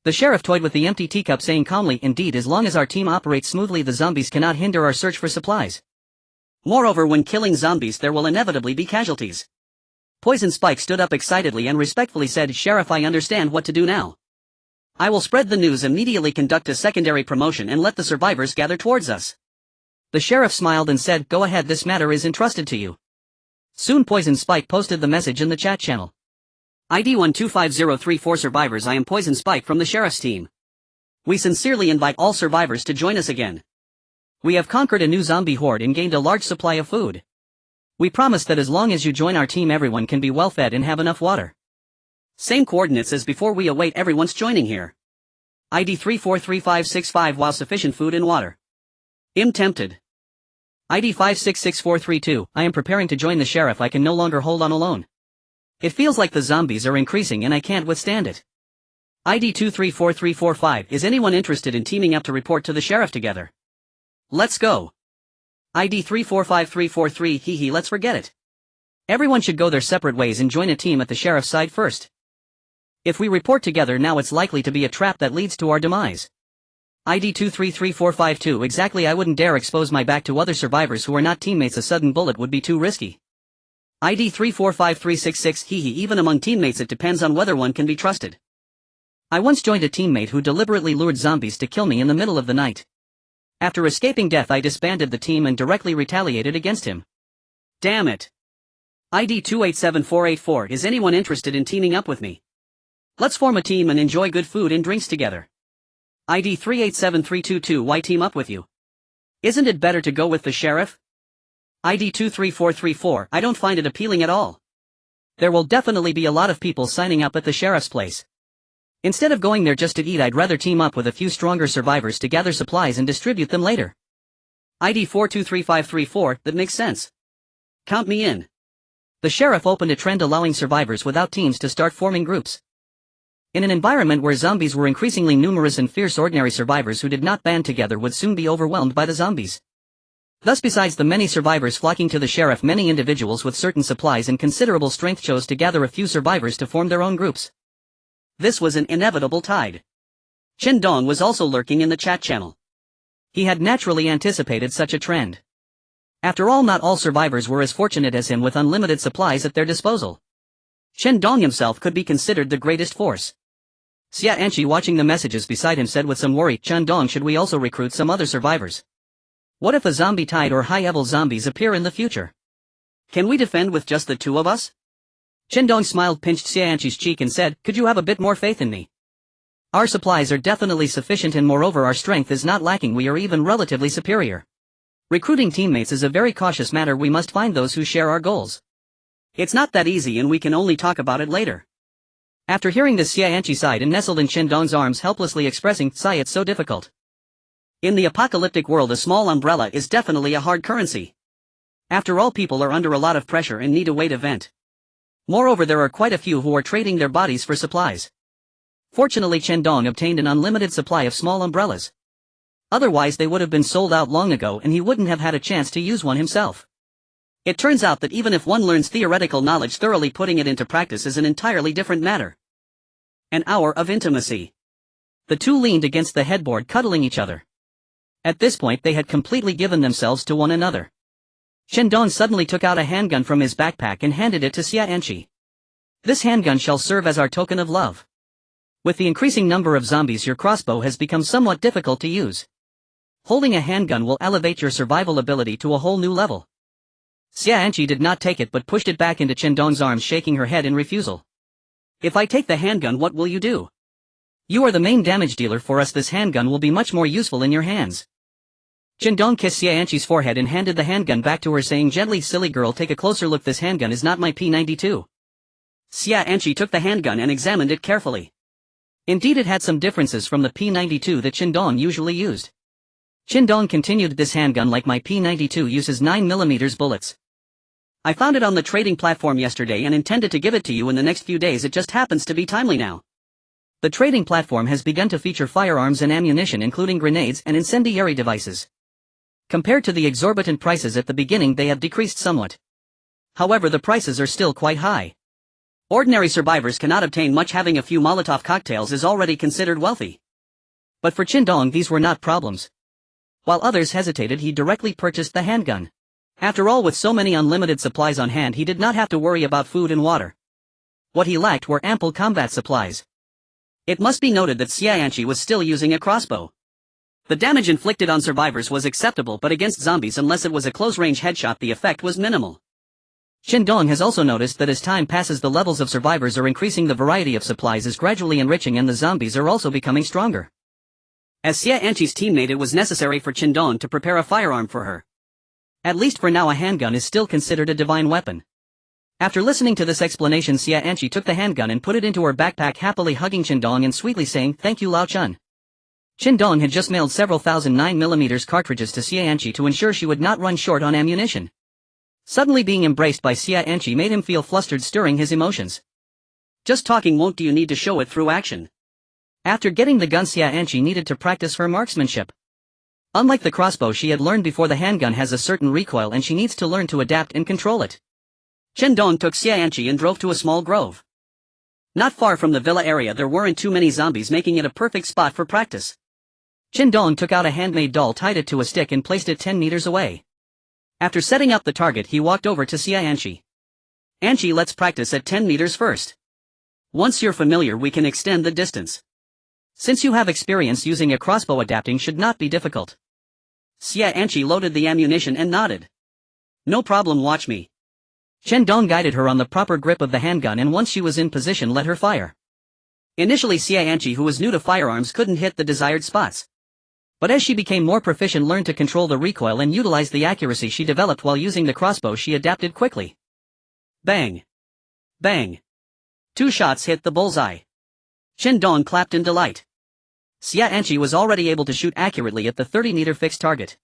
The sheriff toyed with the empty teacup, saying calmly, indeed, as long as our team operates smoothly the zombies cannot hinder our search for supplies. Moreover, when killing zombies there will inevitably be casualties. Poison Spike stood up excitedly and respectfully said, Sheriff, I understand what to do now. I will spread the news, immediately conduct a secondary promotion and let the survivors gather towards us. The sheriff smiled and said, Go ahead, this matter is entrusted to you. Soon Poison Spike posted the message in the chat channel. ID 125034 survivors, I am Poison Spike from the sheriff's team. We sincerely invite all survivors to join us again. We have conquered a new zombie horde and gained a large supply of food. We promise that as long as you join our team everyone can be well fed and have enough water. Same coordinates as before. We await everyone's joining here. ID 343565 while sufficient food and water. Im tempted. ID 566432, I am preparing to join the sheriff. I can no longer hold on alone. It feels like the zombies are increasing and I can't withstand it. ID 234345, is anyone interested in teaming up to report to the sheriff together? Let's go. ID 345343, hee, let's forget it. Everyone should go their separate ways and join a team at the sheriff's side first. If we report together now, it's likely to be a trap that leads to our demise. ID 233452, exactly, I wouldn't dare expose my back to other survivors who are not teammates. A sudden bullet would be too risky. ID 345366, hee, even among teammates it depends on whether one can be trusted. I once joined a teammate who deliberately lured zombies to kill me in the middle of the night. After escaping death, I disbanded the team and directly retaliated against him. Damn it. ID 287484, is anyone interested in teaming up with me? Let's form a team and enjoy good food and drinks together. ID 387322, why team up with you? Isn't it better to go with the sheriff? ID 23434, I don't find it appealing at all. There will definitely be a lot of people signing up at the sheriff's place. Instead of going there just to eat, I'd rather team up with a few stronger survivors to gather supplies and distribute them later. ID 423534, that makes sense. Count me in. The sheriff opened a trend allowing survivors without teams to start forming groups. In an environment where zombies were increasingly numerous and fierce, ordinary survivors who did not band together would soon be overwhelmed by the zombies. Thus, besides the many survivors flocking to the sheriff, many individuals with certain supplies and considerable strength chose to gather a few survivors to form their own groups. This was an inevitable tide. Chen Dong was also lurking in the chat channel. He had naturally anticipated such a trend. After all, not all survivors were as fortunate as him with unlimited supplies at their disposal. Chen Dong himself could be considered the greatest force. Xia Anqi, watching the messages beside him, said with some worry, Chen Dong, should we also recruit some other survivors? What if a zombie tide or high-level zombies appear in the future? Can we defend with just the two of us? Chen Dong smiled, pinched Xia Anqi's cheek and said, could you have a bit more faith in me? Our supplies are definitely sufficient and moreover our strength is not lacking. We are even relatively superior. Recruiting teammates is a very cautious matter. We must find those who share our goals. It's not that easy and we can only talk about it later. After hearing this, Xia Anqi sighed and nestled in Chen Dong's arms, helplessly expressing, sigh, it's so difficult. In the apocalyptic world, a small umbrella is definitely a hard currency. After all, people are under a lot of pressure and need a way to vent. Moreover, there are quite a few who are trading their bodies for supplies. Fortunately, Chen Dong obtained an unlimited supply of small umbrellas. Otherwise they would have been sold out long ago and he wouldn't have had a chance to use one himself. It turns out that even if one learns theoretical knowledge, thoroughly putting it into practice is an entirely different matter. An hour of intimacy. The two leaned against the headboard, cuddling each other. At this point they had completely given themselves to one another. Chen Dong suddenly took out a handgun from his backpack and handed it to Xia Anqi. This handgun shall serve as our token of love. With the increasing number of zombies, your crossbow has become somewhat difficult to use. Holding a handgun will elevate your survival ability to a whole new level. Xia Anqi did not take it but pushed it back into Chen Dong's arms, shaking her head in refusal. If I take the handgun, what will you do? You are the main damage dealer for us. This handgun will be much more useful in your hands. Chen Dong kissed Xia Anqi's forehead and handed the handgun back to her, saying gently, silly girl, take a closer look. This handgun is not my P92. Xia Anqi took the handgun and examined it carefully. Indeed, it had some differences from the P92 that Chen Dong usually used. Chen Dong continued, this handgun, like my P92, uses 9mm bullets. I found it on the trading platform yesterday and intended to give it to you in the next few days. It just happens to be timely now. The trading platform has begun to feature firearms and ammunition, including grenades and incendiary devices. Compared to the exorbitant prices at the beginning, they have decreased somewhat. However, the prices are still quite high. Ordinary survivors cannot obtain much. Having a few Molotov cocktails is already considered wealthy. But for Chen Dong these were not problems. While others hesitated, he directly purchased the handgun. After all, with so many unlimited supplies on hand, he did not have to worry about food and water. What he lacked were ample combat supplies. It must be noted that Xia Anqi was still using a crossbow. The damage inflicted on survivors was acceptable, but against zombies, unless it was a close-range headshot, the effect was minimal. Chen Dong has also noticed that as time passes, the levels of survivors are increasing, the variety of supplies is gradually enriching, and the zombies are also becoming stronger. As Xia Anqi's teammate, it was necessary for Chen Dong to prepare a firearm for her. At least for now, a handgun is still considered a divine weapon. After listening to this explanation, Xia Anqi took the handgun and put it into her backpack, happily hugging Chen Dong and sweetly saying, "Thank you, Lao Chun." Chen Dong had just mailed several thousand 9mm cartridges to Xia Anqi to ensure she would not run short on ammunition. Suddenly being embraced by Xia Anqi made him feel flustered, stirring his emotions. "Just talking won't do, you need to show it through action." After getting the gun, Xia Anqi needed to practice her marksmanship. Unlike the crossbow she had learned before, the handgun has a certain recoil and she needs to learn to adapt and control it. Chen Dong took Xia Anqi and drove to a small grove. Not far from the villa area there weren't too many zombies, making it a perfect spot for practice. Chen Dong took out a handmade doll, tied it to a stick and placed it 10 meters away. After setting up the target, he walked over to Xia Anqi. "Anqi, let's practice at 10 meters first. Once you're familiar we can extend the distance. Since you have experience using a crossbow, adapting should not be difficult." Xia Anqi loaded the ammunition and nodded. "No problem, watch me." Chen Dong guided her on the proper grip of the handgun, and once she was in position let her fire. Initially Xia Anqi, who was new to firearms, couldn't hit the desired spots. But as she became more proficient, learned to control the recoil and utilize the accuracy she developed while using the crossbow, she adapted quickly. Bang! Bang! 2 shots hit the bullseye. Chen Dong clapped in delight. Xia Anqi was already able to shoot accurately at the 30-meter fixed target.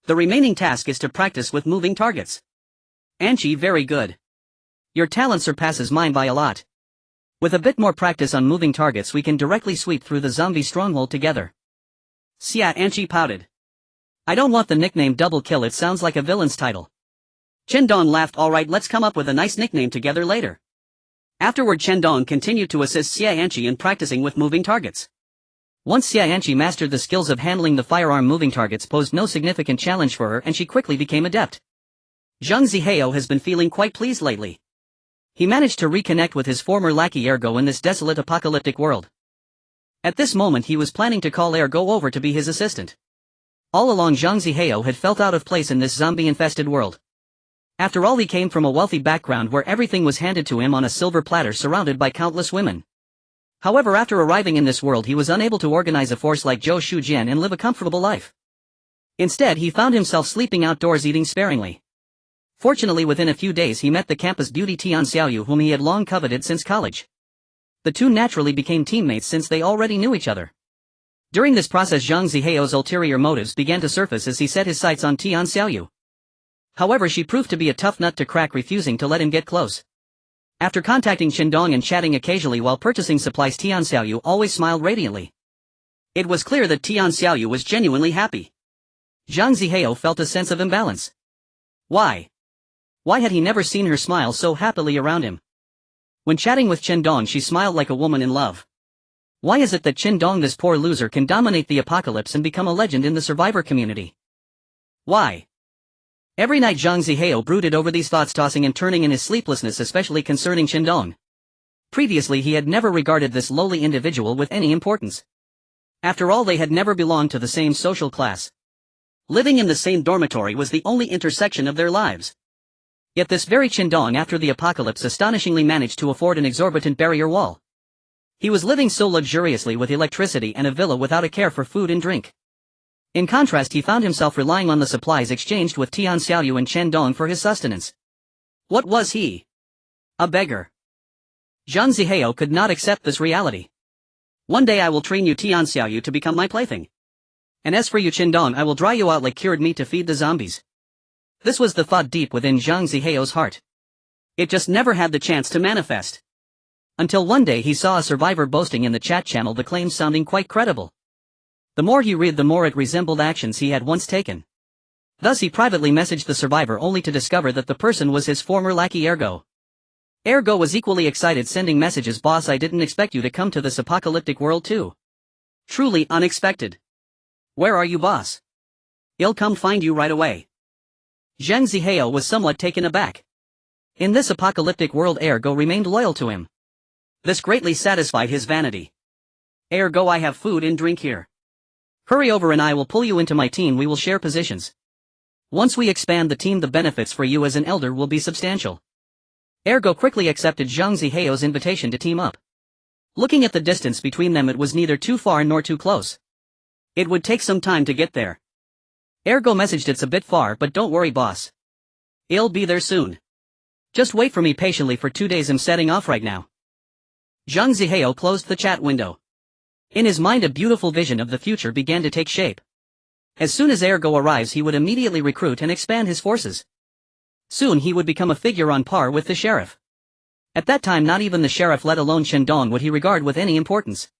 The remaining task is to practice with moving targets. "Anqi, very good. Your talent surpasses mine by a lot. With a bit more practice on moving targets we can directly sweep through the zombie stronghold together." Xia Anqi pouted. "I don't want the nickname Double Kill, it sounds like a villain's title." Chen Dong laughed. "All right, let's come up with a nice nickname together later." Afterward Chen Dong continued to assist Xia Anqi in practicing with moving targets. Once Xia Anqi mastered the skills of handling the firearm, moving targets posed no significant challenge for her and she quickly became adept. Zhang Zihao has been feeling quite pleased lately. He managed to reconnect with his former lackey Ergo in this desolate apocalyptic world. At this moment he was planning to call Ergo over to be his assistant. All along Zhang Zihao had felt out of place in this zombie-infested world. After all, he came from a wealthy background where everything was handed to him on a silver platter, surrounded by countless women. However, after arriving in this world he was unable to organize a force like Zhou Shujian and live a comfortable life. Instead he found himself sleeping outdoors, eating sparingly. Fortunately, within a few days he met the campus beauty Tian Xiaoyu, whom he had long coveted since college. The two naturally became teammates since they already knew each other. During this process Zhang Zihao's ulterior motives began to surface as he set his sights on Tian Xiaoyu. However, she proved to be a tough nut to crack, refusing to let him get close. After contacting Chen Dong and chatting occasionally while purchasing supplies, Tian Xiaoyu always smiled radiantly. It was clear that Tian Xiaoyu was genuinely happy. Zhang Zihao felt a sense of imbalance. Why? Why had he never seen her smile so happily around him? When chatting with Chen Dong she smiled like a woman in love. Why is it that Chen Dong, this poor loser, can dominate the apocalypse and become a legend in the survivor community? Why? Every night Zhang Zihao brooded over these thoughts, tossing and turning in his sleeplessness, especially concerning Chen Dong. Previously he had never regarded this lowly individual with any importance. After all, they had never belonged to the same social class. Living in the same dormitory was the only intersection of their lives. Yet this very Chen Dong, after the apocalypse, astonishingly managed to afford an exorbitant barrier wall. He was living so luxuriously with electricity and a villa without a care for food and drink. In contrast, he found himself relying on the supplies exchanged with Tian Xiaoyu and Chen Dong for his sustenance. What was he? A beggar. Zhang Zihao could not accept this reality. "One day I will train you, Tian Xiaoyu, to become my plaything. And as for you, Chen Dong, I will dry you out like cured meat to feed the zombies." This was the thought deep within Zhang Zihao's heart. It just never had the chance to manifest. Until one day he saw a survivor boasting in the chat channel, the claims sounding quite credible. The more he read, the more it resembled actions he had once taken. Thus he privately messaged the survivor, only to discover that the person was his former lackey Ergo. Ergo was equally excited, sending messages, "Boss, I didn't expect you to come to this apocalyptic world too. Truly unexpected. Where are you, boss? I'll come find you right away." Zhang Zihao was somewhat taken aback. In this apocalyptic world Ergo remained loyal to him. This greatly satisfied his vanity. "Ergo, I have food and drink here. Hurry over and I will pull you into my team, we will share positions. Once we expand the team, the benefits for you as an elder will be substantial." Ergo quickly accepted Zhang Zihao's invitation to team up. Looking at the distance between them, it was neither too far nor too close. It would take some time to get there. Ergo messaged, "It's a bit far, but don't worry, boss. I'll be there soon." Just wait for me patiently for 2 days. I'm setting off right now. Zhang Zihao closed the chat window. In his mind a beautiful vision of the future began to take shape. As soon as Ergo arrives he would immediately recruit and expand his forces. Soon he would become a figure on par with the sheriff. At that time not even the sheriff let alone Chen Dong would he regard with any importance.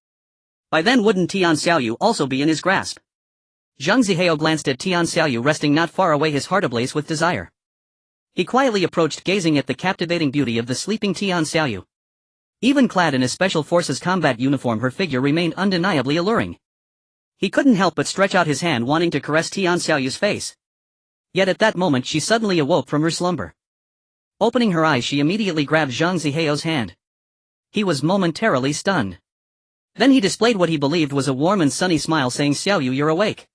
By then wouldn't Tian Xiaoyu also be in his grasp? Zhang Zihao glanced at Tian Xiaoyu resting not far away, his heart ablaze with desire. He quietly approached, gazing at the captivating beauty of the sleeping Tian Xiaoyu. Even clad in a special forces combat uniform her figure remained undeniably alluring. He couldn't help but stretch out his hand wanting to caress Tian Xiaoyu's face. Yet at that moment she suddenly awoke from her slumber. Opening her eyes she immediately grabbed Zhang Zihao's hand. He was momentarily stunned. Then he displayed what he believed was a warm and sunny smile, saying, "Xiaoyu, you're awake.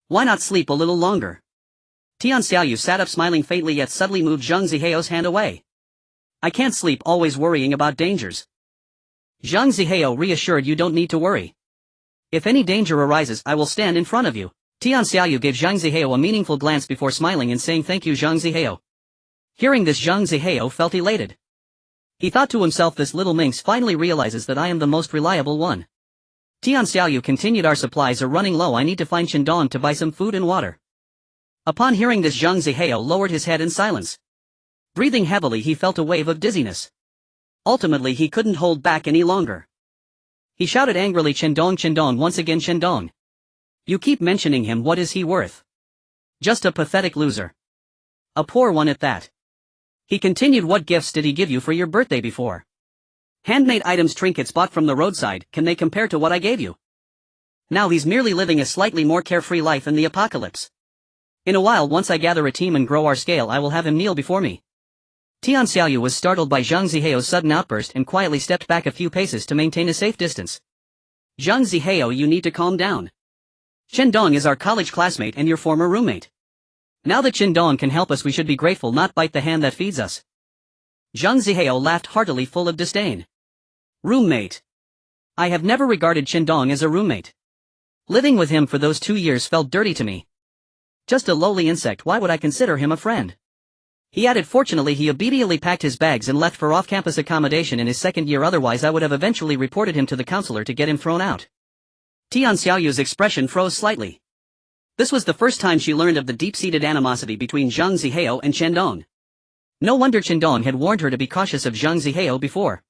Why not sleep a little longer?" Tian Xiaoyu sat up smiling faintly yet subtly moved Zhang Zihao's hand away. "I can't sleep always worrying about dangers." Zhang Zihao reassured, "You don't need to worry. If any danger arises I will stand in front of you." Tian Xiaoyu gave Zhang Zihao a meaningful glance before smiling and saying, "Thank you, Zhang Zihao." Hearing this, Zhang Zihao felt elated. He thought to himself, this little minx finally realizes that I am the most reliable one. Tian Xiaoyu continued, "Our supplies are running low. I need to find Chen Dong to buy some food and water." Upon hearing this, Zhang Zihao lowered his head in silence. Breathing heavily he felt a wave of dizziness. Ultimately he couldn't hold back any longer. He shouted angrily, Chen Dong once again, Chen Dong. You keep mentioning him, what is he worth? Just a pathetic loser. A poor one at that. He continued, what gifts did he give you for your birthday before? Handmade items, trinkets bought from the roadside, can they compare to what I gave you? Now he's merely living a slightly more carefree life in the apocalypse. In a while, once I gather a team and grow our scale, I will have him kneel before me. Tian Xiaoyu was startled by Zhang Zihao's sudden outburst and quietly stepped back a few paces to maintain a safe distance. Zhang Zihao, you need to calm down. Chen Dong is our college classmate and your former roommate. Now that Chen Dong can help us, we should be grateful, not bite the hand that feeds us. Zhang Zihao laughed heartily, full of disdain. Roommate. I have never regarded Chen Dong as a roommate. Living with him for those 2 years felt dirty to me. Just a lowly insect, why would I consider him a friend? He added, fortunately he obediently packed his bags and left for off-campus accommodation in his second year, otherwise I would have eventually reported him to the counselor to get him thrown out. Tian Xiaoyu's expression froze slightly. This was the first time she learned of the deep-seated animosity between Zhang Zihao and Chen Dong. No wonder Chen Dong had warned her to be cautious of Zhang Zihao before.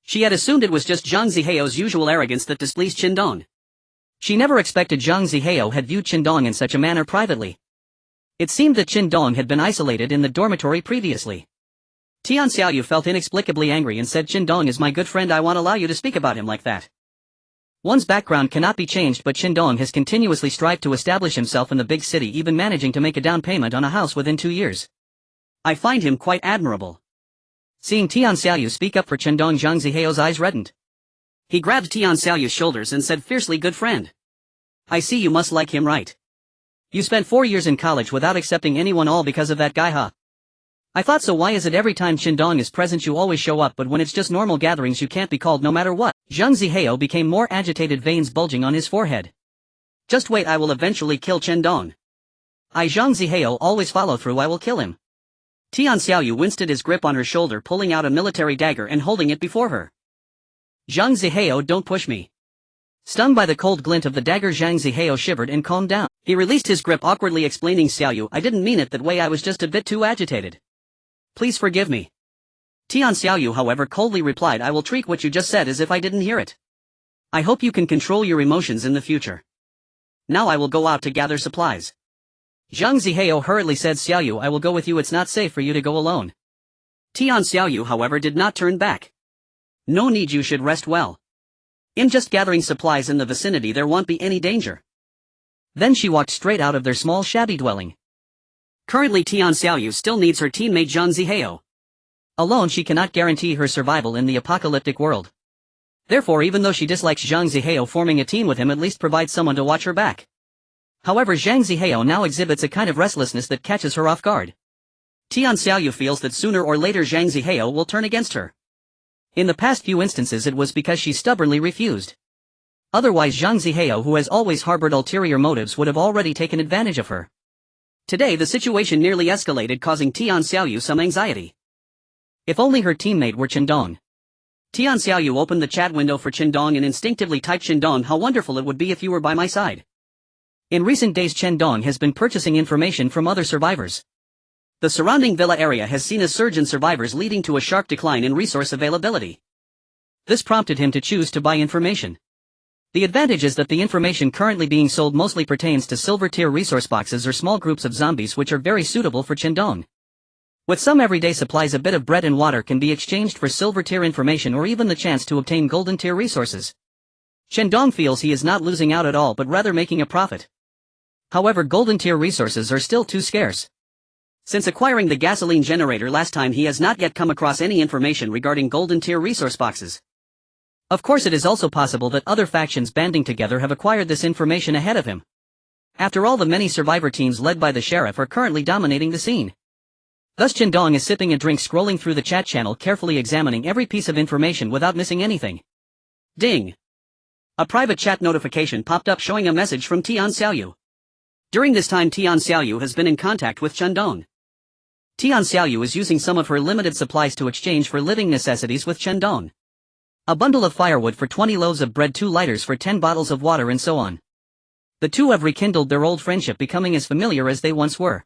She had assumed it was just Zhang Zihao's usual arrogance that displeased Chen Dong. She never expected Zhang Zihao had viewed Chen Dong in such a manner privately. It seemed that Chen Dong had been isolated in the dormitory previously. Tian Xiaoyu felt inexplicably angry and said, Chen Dong is my good friend, I won't allow you to speak about him like that. One's background cannot be changed, but Chen Dong has continuously strived to establish himself in the big city, even managing to make a down payment on a house within 2 years. I find him quite admirable. Seeing Tian Xiaoyu speak up for Chen Dong, Zhang Zihao's eyes reddened. He grabbed Tian Xiaoyu's shoulders and said fiercely, good friend. I see you must like him, right? You spent 4 years in college without accepting anyone, all because of that guy, huh? I thought so. Why is it every time Chen Dong is present you always show up, but when it's just normal gatherings you can't be called no matter what? Zhang Zihao became more agitated, veins bulging on his forehead. Just wait, I will eventually kill Chen Dong. Zhang Zihao always follow through, I will kill him. Tian Xiaoyu winced at his grip on her shoulder, pulling out a military dagger and holding it before her. Zhang Zihao, don't push me. Stung by the cold glint of the dagger, Zhang Zihao shivered and calmed down. He released his grip awkwardly, explaining, Xiaoyu, I didn't mean it that way, I was just a bit too agitated. Please forgive me. Tian Xiaoyu, however, coldly replied, I will treat what you just said as if I didn't hear it. I hope you can control your emotions in the future. Now I will go out to gather supplies. Zhang Zihao hurriedly said, Xiaoyu, I will go with you, it's not safe for you to go alone. Tian Xiaoyu, however, did not turn back. No need, you should rest well. I'm just gathering supplies in the vicinity, there won't be any danger. Then she walked straight out of their small shabby dwelling. Currently Tian Xiaoyu still needs her teammate Zhang Zihao. Alone she cannot guarantee her survival in the apocalyptic world. Therefore, even though she dislikes Zhang Zihao, forming a team with him at least provides someone to watch her back. However, Zhang Zihao now exhibits a kind of restlessness that catches her off guard. Tian Xiaoyu feels that sooner or later Zhang Zihao will turn against her. In the past few instances it was because she stubbornly refused. Otherwise Zhang Zihao, who has always harbored ulterior motives, would have already taken advantage of her. Today the situation nearly escalated, causing Tian Xiaoyu some anxiety. If only her teammate were Chen Dong. Tian Xiaoyu opened the chat window for Chen Dong and instinctively typed, "Chen Dong, how wonderful it would be if you were by my side." In recent days Chen Dong has been purchasing information from other survivors. The surrounding villa area has seen a surge in survivors leading to a sharp decline in resource availability. This prompted him to choose to buy information. The advantage is that the information currently being sold mostly pertains to silver tier resource boxes or small groups of zombies, which are very suitable for Chen Dong. With some everyday supplies, a bit of bread and water can be exchanged for silver tier information or even the chance to obtain golden tier resources. Chen Dong feels he is not losing out at all but rather making a profit. However, golden tier resources are still too scarce. Since acquiring the gasoline generator last time, he has not yet come across any information regarding golden tier resource boxes. Of course, it is also possible that other factions banding together have acquired this information ahead of him. After all, the many survivor teams led by the sheriff are currently dominating the scene. Thus Chen Dong is sipping a drink, scrolling through the chat channel, carefully examining every piece of information without missing anything. Ding! A private chat notification popped up showing a message from Tian Xiaoyu. During this time, Tian Xiaoyu has been in contact with Chen Dong. Tian Xiaoyu is using some of her limited supplies to exchange for living necessities with Chen Dong. A bundle of firewood for 20 loaves of bread, 2 lighters for 10 bottles of water, and so on. The two have rekindled their old friendship, becoming as familiar as they once were.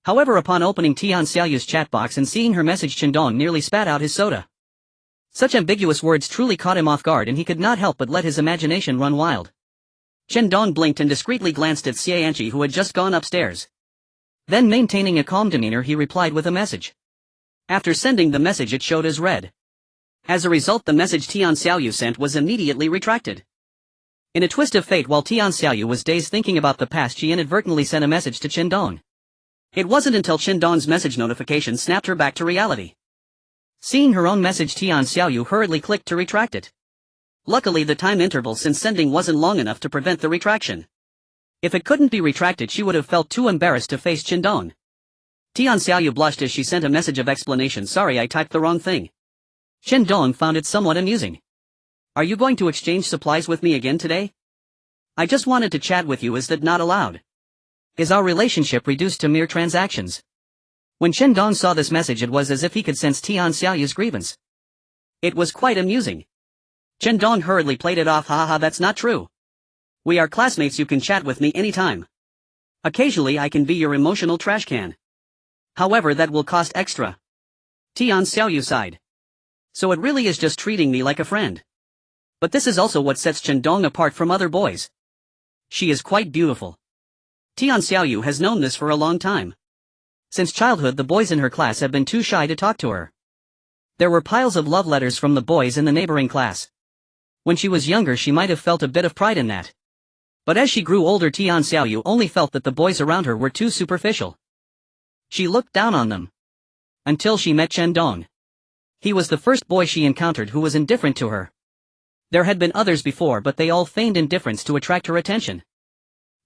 However, upon opening Tian Xiaoyu's chat box and seeing her message, Chen Dong nearly spat out his soda. Such ambiguous words truly caught him off guard, and he could not help but let his imagination run wild. Chen Dong blinked and discreetly glanced at Xianqi, who had just gone upstairs. Then, maintaining a calm demeanor, he replied with a message. After sending the message, it showed as read. As a result, the message Tian Xiaoyu sent was immediately retracted. In a twist of fate, while Tian Xiaoyu was dazed thinking about the past, she inadvertently sent a message to Chen Dong. It wasn't until Chen Dong's message notification snapped her back to reality. Seeing her own message, Tian Xiaoyu hurriedly clicked to retract it. Luckily, the time interval since sending wasn't long enough to prevent the retraction. If it couldn't be retracted, she would have felt too embarrassed to face Chen Dong. Tian Xiaoyu blushed as she sent a message of explanation. "Sorry, I typed the wrong thing." Chen Dong found it somewhat amusing. "Are you going to exchange supplies with me again today? I just wanted to chat with you. Is that not allowed? Is our relationship reduced to mere transactions?" When Chen Dong saw this message, it was as if he could sense Tian Xiaoyu's grievance. It was quite amusing. Chen Dong hurriedly played it off. "Haha, that's not true. We are classmates. You can chat with me anytime. Occasionally I can be your emotional trash can. However, that will cost extra." Tian Xiaoyu sighed. "So it really is just treating me like a friend. But this is also what sets Chen Dong apart from other boys. She is quite beautiful." Tian Xiaoyu has known this for a long time. Since childhood, the boys in her class have been too shy to talk to her. There were piles of love letters from the boys in the neighboring class. When she was younger, she might have felt a bit of pride in that. But as she grew older, Tian Xiaoyu only felt that the boys around her were too superficial. She looked down on them. Until she met Chen Dong. He was the first boy she encountered who was indifferent to her. There had been others before, but they all feigned indifference to attract her attention.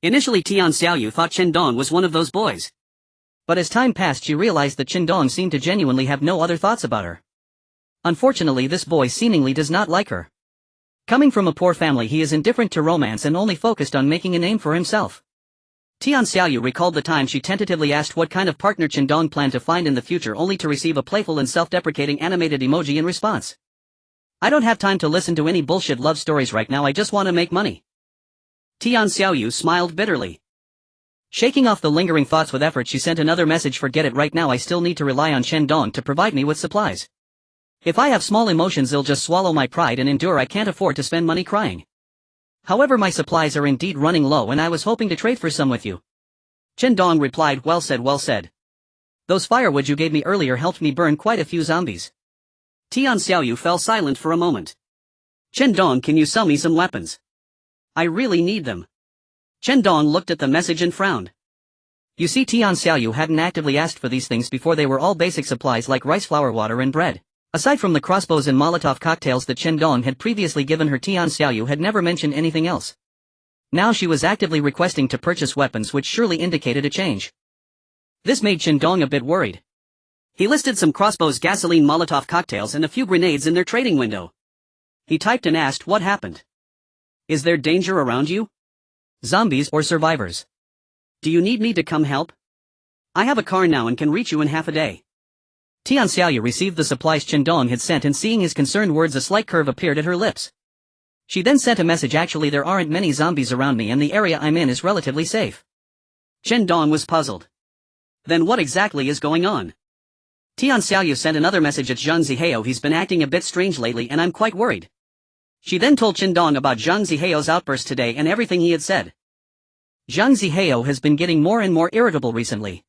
Initially, Tian Xiaoyu thought Chen Dong was one of those boys. But as time passed, she realized that Chen Dong seemed to genuinely have no other thoughts about her. Unfortunately, this boy seemingly does not like her. Coming from a poor family, he is indifferent to romance and only focused on making a name for himself. Tian Xiaoyu recalled the time she tentatively asked what kind of partner Chen Dong planned to find in the future, only to receive a playful and self-deprecating animated emoji in response. "I don't have time to listen to any bullshit love stories right now. I just want to make money." Tian Xiaoyu smiled bitterly. Shaking off the lingering thoughts with effort, she sent another message. "Forget it. Right now I still need to rely on Chen Dong to provide me with supplies. If I have small emotions, they'll just swallow my pride and endure. I can't afford to spend money crying. However, my supplies are indeed running low and I was hoping to trade for some with you." Chen Dong replied, well said, well said. Those firewood you gave me earlier helped me burn quite a few zombies." Tian Xiaoyu fell silent for a moment. "Chen Dong, can you sell me some weapons? I really need them." Chen Dong looked at the message and frowned. You see, Tian Xiaoyu hadn't actively asked for these things before. They were all basic supplies like rice flour, water and bread. Aside from the crossbows and Molotov cocktails that Chen Dong had previously given her, Tian Xiaoyu had never mentioned anything else. Now she was actively requesting to purchase weapons, which surely indicated a change. This made Chen Dong a bit worried. He listed some crossbows, gasoline, Molotov cocktails and a few grenades in their trading window. He typed and asked, "What happened? Is there danger around you? Zombies or survivors? Do you need me to come help? I have a car now and can reach you in half a day." Tian Xiaoyu received the supplies Chen Dong had sent, and seeing his concerned words, a slight curve appeared at her lips. She then sent a message: actually there aren't many zombies around me and the area I'm in is relatively safe. Chen Dong was puzzled. Then what exactly is going on? Tian Xiaoyu sent another message at Zhang Zihao: he's been acting a bit strange lately and I'm quite worried. She then told Chen Dong about Zhang Zihao's outburst today and everything he had said. Zhang Zihao has been getting more and more irritable recently.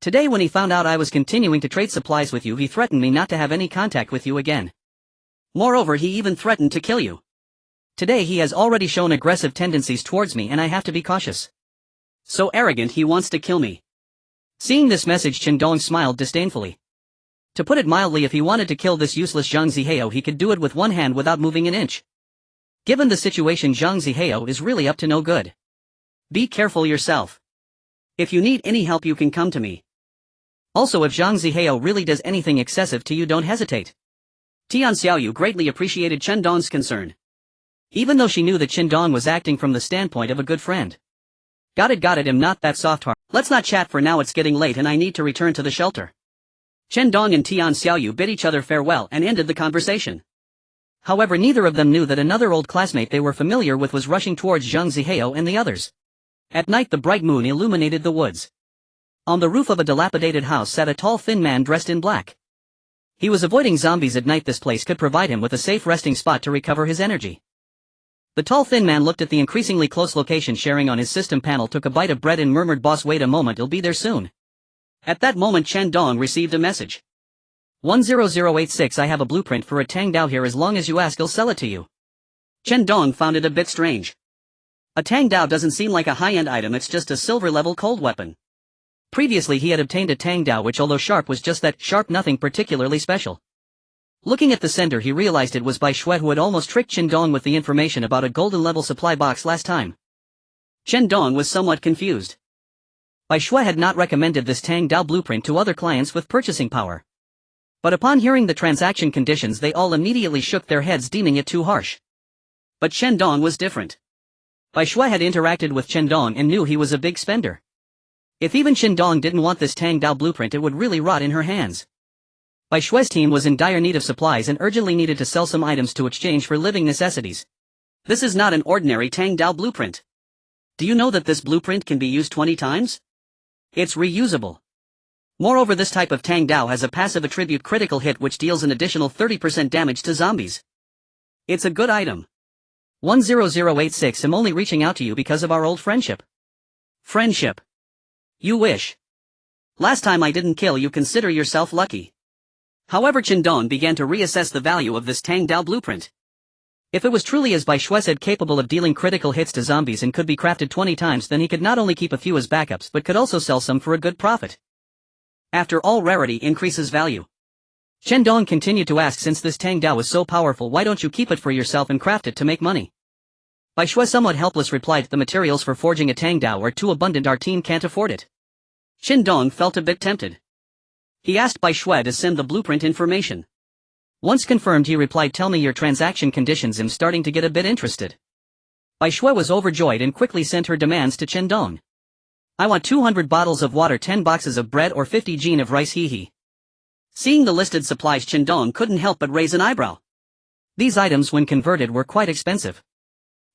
Today when he found out I was continuing to trade supplies with you, he threatened me not to have any contact with you again. Moreover, he even threatened to kill you. Today he has already shown aggressive tendencies towards me and I have to be cautious. So arrogant, he wants to kill me. Seeing this message, Chen Dong smiled disdainfully. To put it mildly, if he wanted to kill this useless Zhang Zihao, he could do it with one hand without moving an inch. Given the situation, Zhang Zihao is really up to no good. Be careful yourself. If you need any help, you can come to me. Also, if Zhang Zihao really does anything excessive to you, don't hesitate. Tian Xiaoyu greatly appreciated Chen Dong's concern, even though she knew that Chen Dong was acting from the standpoint of a good friend. Got it, I'm not that soft-hearted. Let's not chat for now, it's getting late and I need to return to the shelter. Chen Dong and Tian Xiaoyu bid each other farewell and ended the conversation. However, neither of them knew that another old classmate they were familiar with was rushing towards Zhang Zihao and the others. At night, the bright moon illuminated the woods. On the roof of a dilapidated house sat a tall, thin man dressed in black. He was avoiding zombies at night. This place could provide him with a safe resting spot to recover his energy. The tall, thin man looked at the increasingly close location sharing on his system panel, took a bite of bread and murmured, "Boss, wait a moment, I'll be there soon." At that moment, Chen Dong received a message. 10086, I have a blueprint for a Tang Dao here. As long as you ask, I'll sell it to you. Chen Dong found it a bit strange. A Tang Dao doesn't seem like a high-end item, it's just a silver-level cold weapon. Previously he had obtained a Tang Dao which, although sharp, was just that, sharp, nothing particularly special. Looking at the sender, he realized it was Bai Shui who had almost tricked Chen Dong with the information about a golden-level supply box last time. Chen Dong was somewhat confused. Bai Shui had not recommended this Tang Dao blueprint to other clients with purchasing power. But upon hearing the transaction conditions, they all immediately shook their heads, deeming it too harsh. But Chen Dong was different. Bai Shui had interacted with Chen Dong and knew he was a big spender. If even Chen Dong didn't want this Tang Dao blueprint, it would really rot in her hands. Bai Shui's team was in dire need of supplies and urgently needed to sell some items to exchange for living necessities. This is not an ordinary Tang Dao blueprint. Do you know that this blueprint can be used 20 times? It's reusable. Moreover, this type of Tang Dao has a passive attribute critical hit which deals an additional 30% damage to zombies. It's a good item. 10086, I'm only reaching out to you because of our old friendship. Friendship? You wish. Last time I didn't kill you, consider yourself lucky. However, Chen Dong began to reassess the value of this Tang Dao blueprint. If it was truly as Bai Shui said, capable of dealing critical hits to zombies and could be crafted 20 times, then he could not only keep a few as backups but could also sell some for a good profit. After all, rarity increases value. Chen Dong continued to ask, since this Tang Dao is so powerful, why don't you keep it for yourself and craft it to make money? Bai Shui, somewhat helpless, replied, the materials for forging a Tang Dao are too abundant, our team can't afford it. Chen Dong felt a bit tempted. He asked Bai Shui to send the blueprint information. Once confirmed, he replied, tell me your transaction conditions, I'm starting to get a bit interested. Bai Shui was overjoyed and quickly sent her demands to Chen Dong. I want 200 bottles of water, 10 boxes of bread, or 50 jin of rice. He. Seeing the listed supplies, Chen Dong couldn't help but raise an eyebrow. These items, when converted, were quite expensive.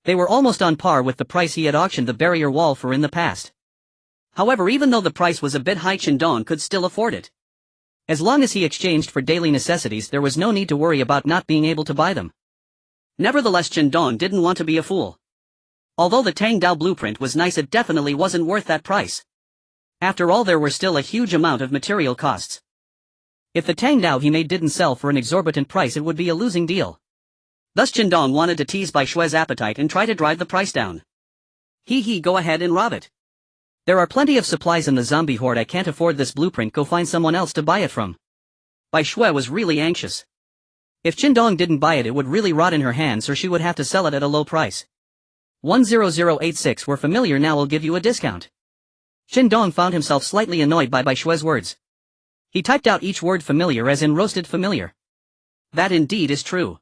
They were almost on par with the price he had auctioned the barrier wall for in the past. However, even though the price was a bit high, Chen Dong could still afford it. As long as he exchanged for daily necessities, there was no need to worry about not being able to buy them. Nevertheless, Chen Dong didn't want to be a fool. Although the Tang Dao blueprint was nice, it definitely wasn't worth that price. After all, there were still a huge amount of material costs. If the Tang Dao he made didn't sell for an exorbitant price, it would be a losing deal. Thus Chen Dong wanted to tease Bai Shui's appetite and try to drive the price down. Go ahead and rob it. There are plenty of supplies in the zombie horde, I can't afford this blueprint, go find someone else to buy it from. Bai Shui was really anxious. If Chen Dong didn't buy it, it would really rot in her hands, or she would have to sell it at a low price. 10086, we're familiar now, I'll give you a discount. Chen Dong found himself slightly annoyed by Bai Shui's words. He typed out each word familiar as in roasted familiar. That indeed is true.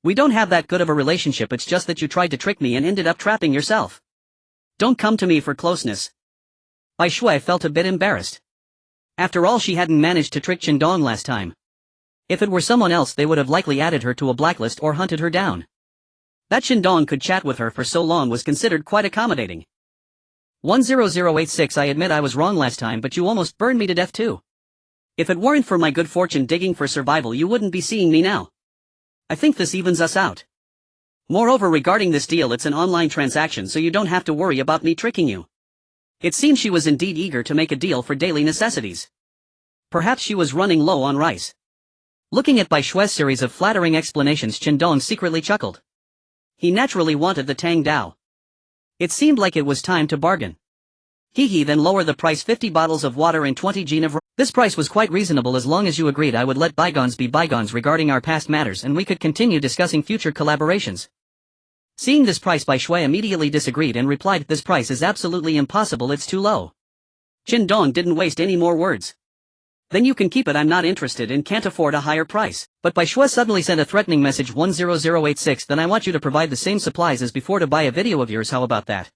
We don't have that good of a relationship, it's just that you tried to trick me and ended up trapping yourself. Don't come to me for closeness. Bai Shui felt a bit embarrassed. After all, she hadn't managed to trick Chen Dong last time. If it were someone else, they would have likely added her to a blacklist or hunted her down. That Chen Dong could chat with her for so long was considered quite accommodating. 10086 I admit I was wrong last time, but you almost burned me to death too. If it weren't for my good fortune digging for survival, you wouldn't be seeing me now. I think this evens us out. Moreover, regarding this deal, it's an online transaction, so you don't have to worry about me tricking you. It seems she was indeed eager to make a deal for daily necessities. Perhaps she was running low on rice. Looking at Bai Shui's series of flattering explanations, Chen Dong secretly chuckled. He naturally wanted the Tang Dao. It seemed like it was time to bargain. He then lower the price, 50 bottles of water and 20 gin of rice. This price was quite reasonable as long as you agreed I would let bygones be bygones regarding our past matters and we could continue discussing future collaborations. Seeing this price, Bai Shui immediately disagreed and replied, this price is absolutely impossible, it's too low. Chen Dong didn't waste any more words. Then you can keep it, I'm not interested and can't afford a higher price. But Bai Shui suddenly sent a threatening message, 10086, then I want you to provide the same supplies as before to buy a video of yours, how about that?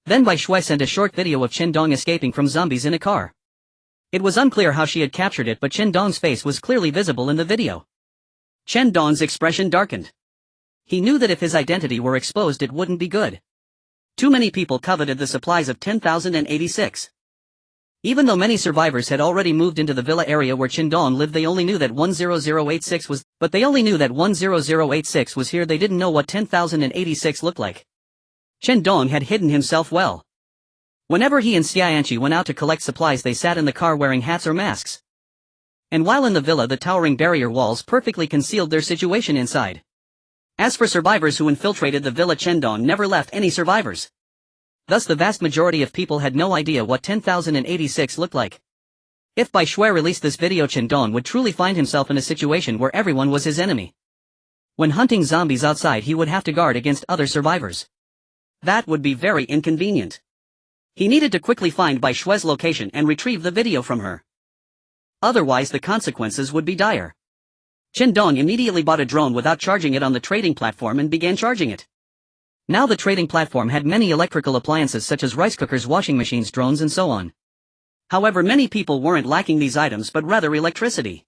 Then Bai Shui sent a short video of Chen Dong escaping from zombies in a car. It was unclear how she had captured it, but Chen Dong's face was clearly visible in the video. Chen Dong's expression darkened. He knew that if his identity were exposed it wouldn't be good. Too many people coveted the supplies of 10,086. Even though many survivors had already moved into the villa area where Chen Dong lived, they only knew that 10086 was, here, they didn't know what 10,086 looked like. Chen Dong had hidden himself well. Whenever he and Xianqi went out to collect supplies, they sat in the car wearing hats or masks. And while in the villa, the towering barrier walls perfectly concealed their situation inside. As for survivors who infiltrated the villa, Chen Dong never left any survivors. Thus the vast majority of people had no idea what 10,086 looked like. If Bai Shui released this video, Chen Dong would truly find himself in a situation where everyone was his enemy. When hunting zombies outside, he would have to guard against other survivors. That would be very inconvenient. He needed to quickly find Bai Shui's location and retrieve the video from her. Otherwise the consequences would be dire. Chen Dong immediately bought a drone without charging it on the trading platform and began charging it. Now the trading platform had many electrical appliances such as rice cookers, washing machines, drones and so on. However, many people weren't lacking these items but rather electricity.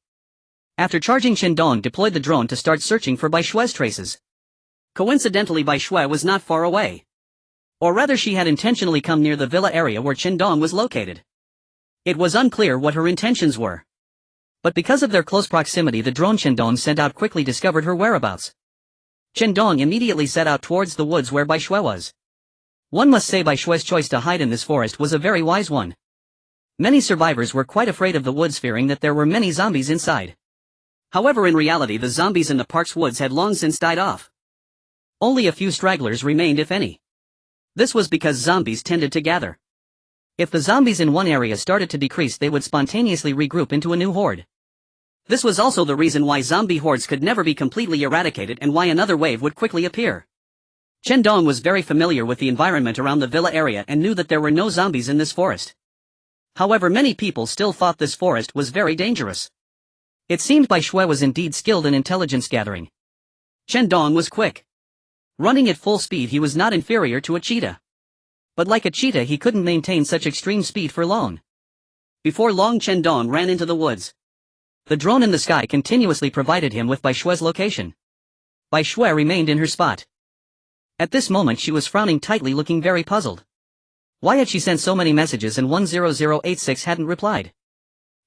After charging, Chen Dong deployed the drone to start searching for Bai Shui's traces. Coincidentally, Bai Shui was not far away. Or rather, she had intentionally come near the villa area where Chen Dong was located. It was unclear what her intentions were. But because of their close proximity, the drone Chen Dong sent out quickly discovered her whereabouts. Chen Dong immediately set out towards the woods where Bai Shui was. One must say Bai Shui's choice to hide in this forest was a very wise one. Many survivors were quite afraid of the woods, fearing that there were many zombies inside. However, in reality the zombies in the park's woods had long since died off. Only a few stragglers remained, if any. This was because zombies tended to gather. If the zombies in one area started to decrease, they would spontaneously regroup into a new horde. This was also the reason why zombie hordes could never be completely eradicated and why another wave would quickly appear. Chen Dong was very familiar with the environment around the villa area and knew that there were no zombies in this forest. However, many people still thought this forest was very dangerous. It seemed Bai Shui was indeed skilled in intelligence gathering. Chen Dong was quick. Running at full speed, he was not inferior to a cheetah. But like a cheetah, he couldn't maintain such extreme speed for long. Before long, Chen Dong ran into the woods. The drone in the sky continuously provided him with Bai Shui's location. Bai Shui remained in her spot. At this moment she was frowning tightly, looking very puzzled. Why had she sent so many messages and 10086 hadn't replied?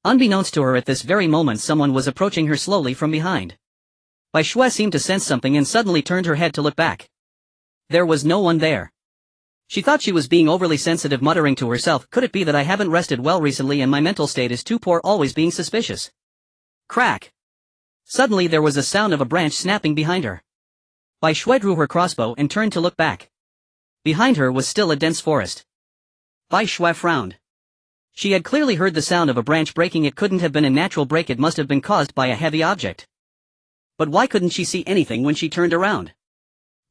Unbeknownst to her, at this very moment someone was approaching her slowly from behind. Bai Shui seemed to sense something and suddenly turned her head to look back. There was no one there. She thought she was being overly sensitive, muttering to herself, could it be that I haven't rested well recently and my mental state is too poor, always being suspicious? Crack! Suddenly there was a sound of a branch snapping behind her. Bai Shui drew her crossbow and turned to look back. Behind her was still a dense forest. Bai Shui frowned. She had clearly heard the sound of a branch breaking. It couldn't have been a natural break, it must have been caused by a heavy object. But why couldn't she see anything when she turned around?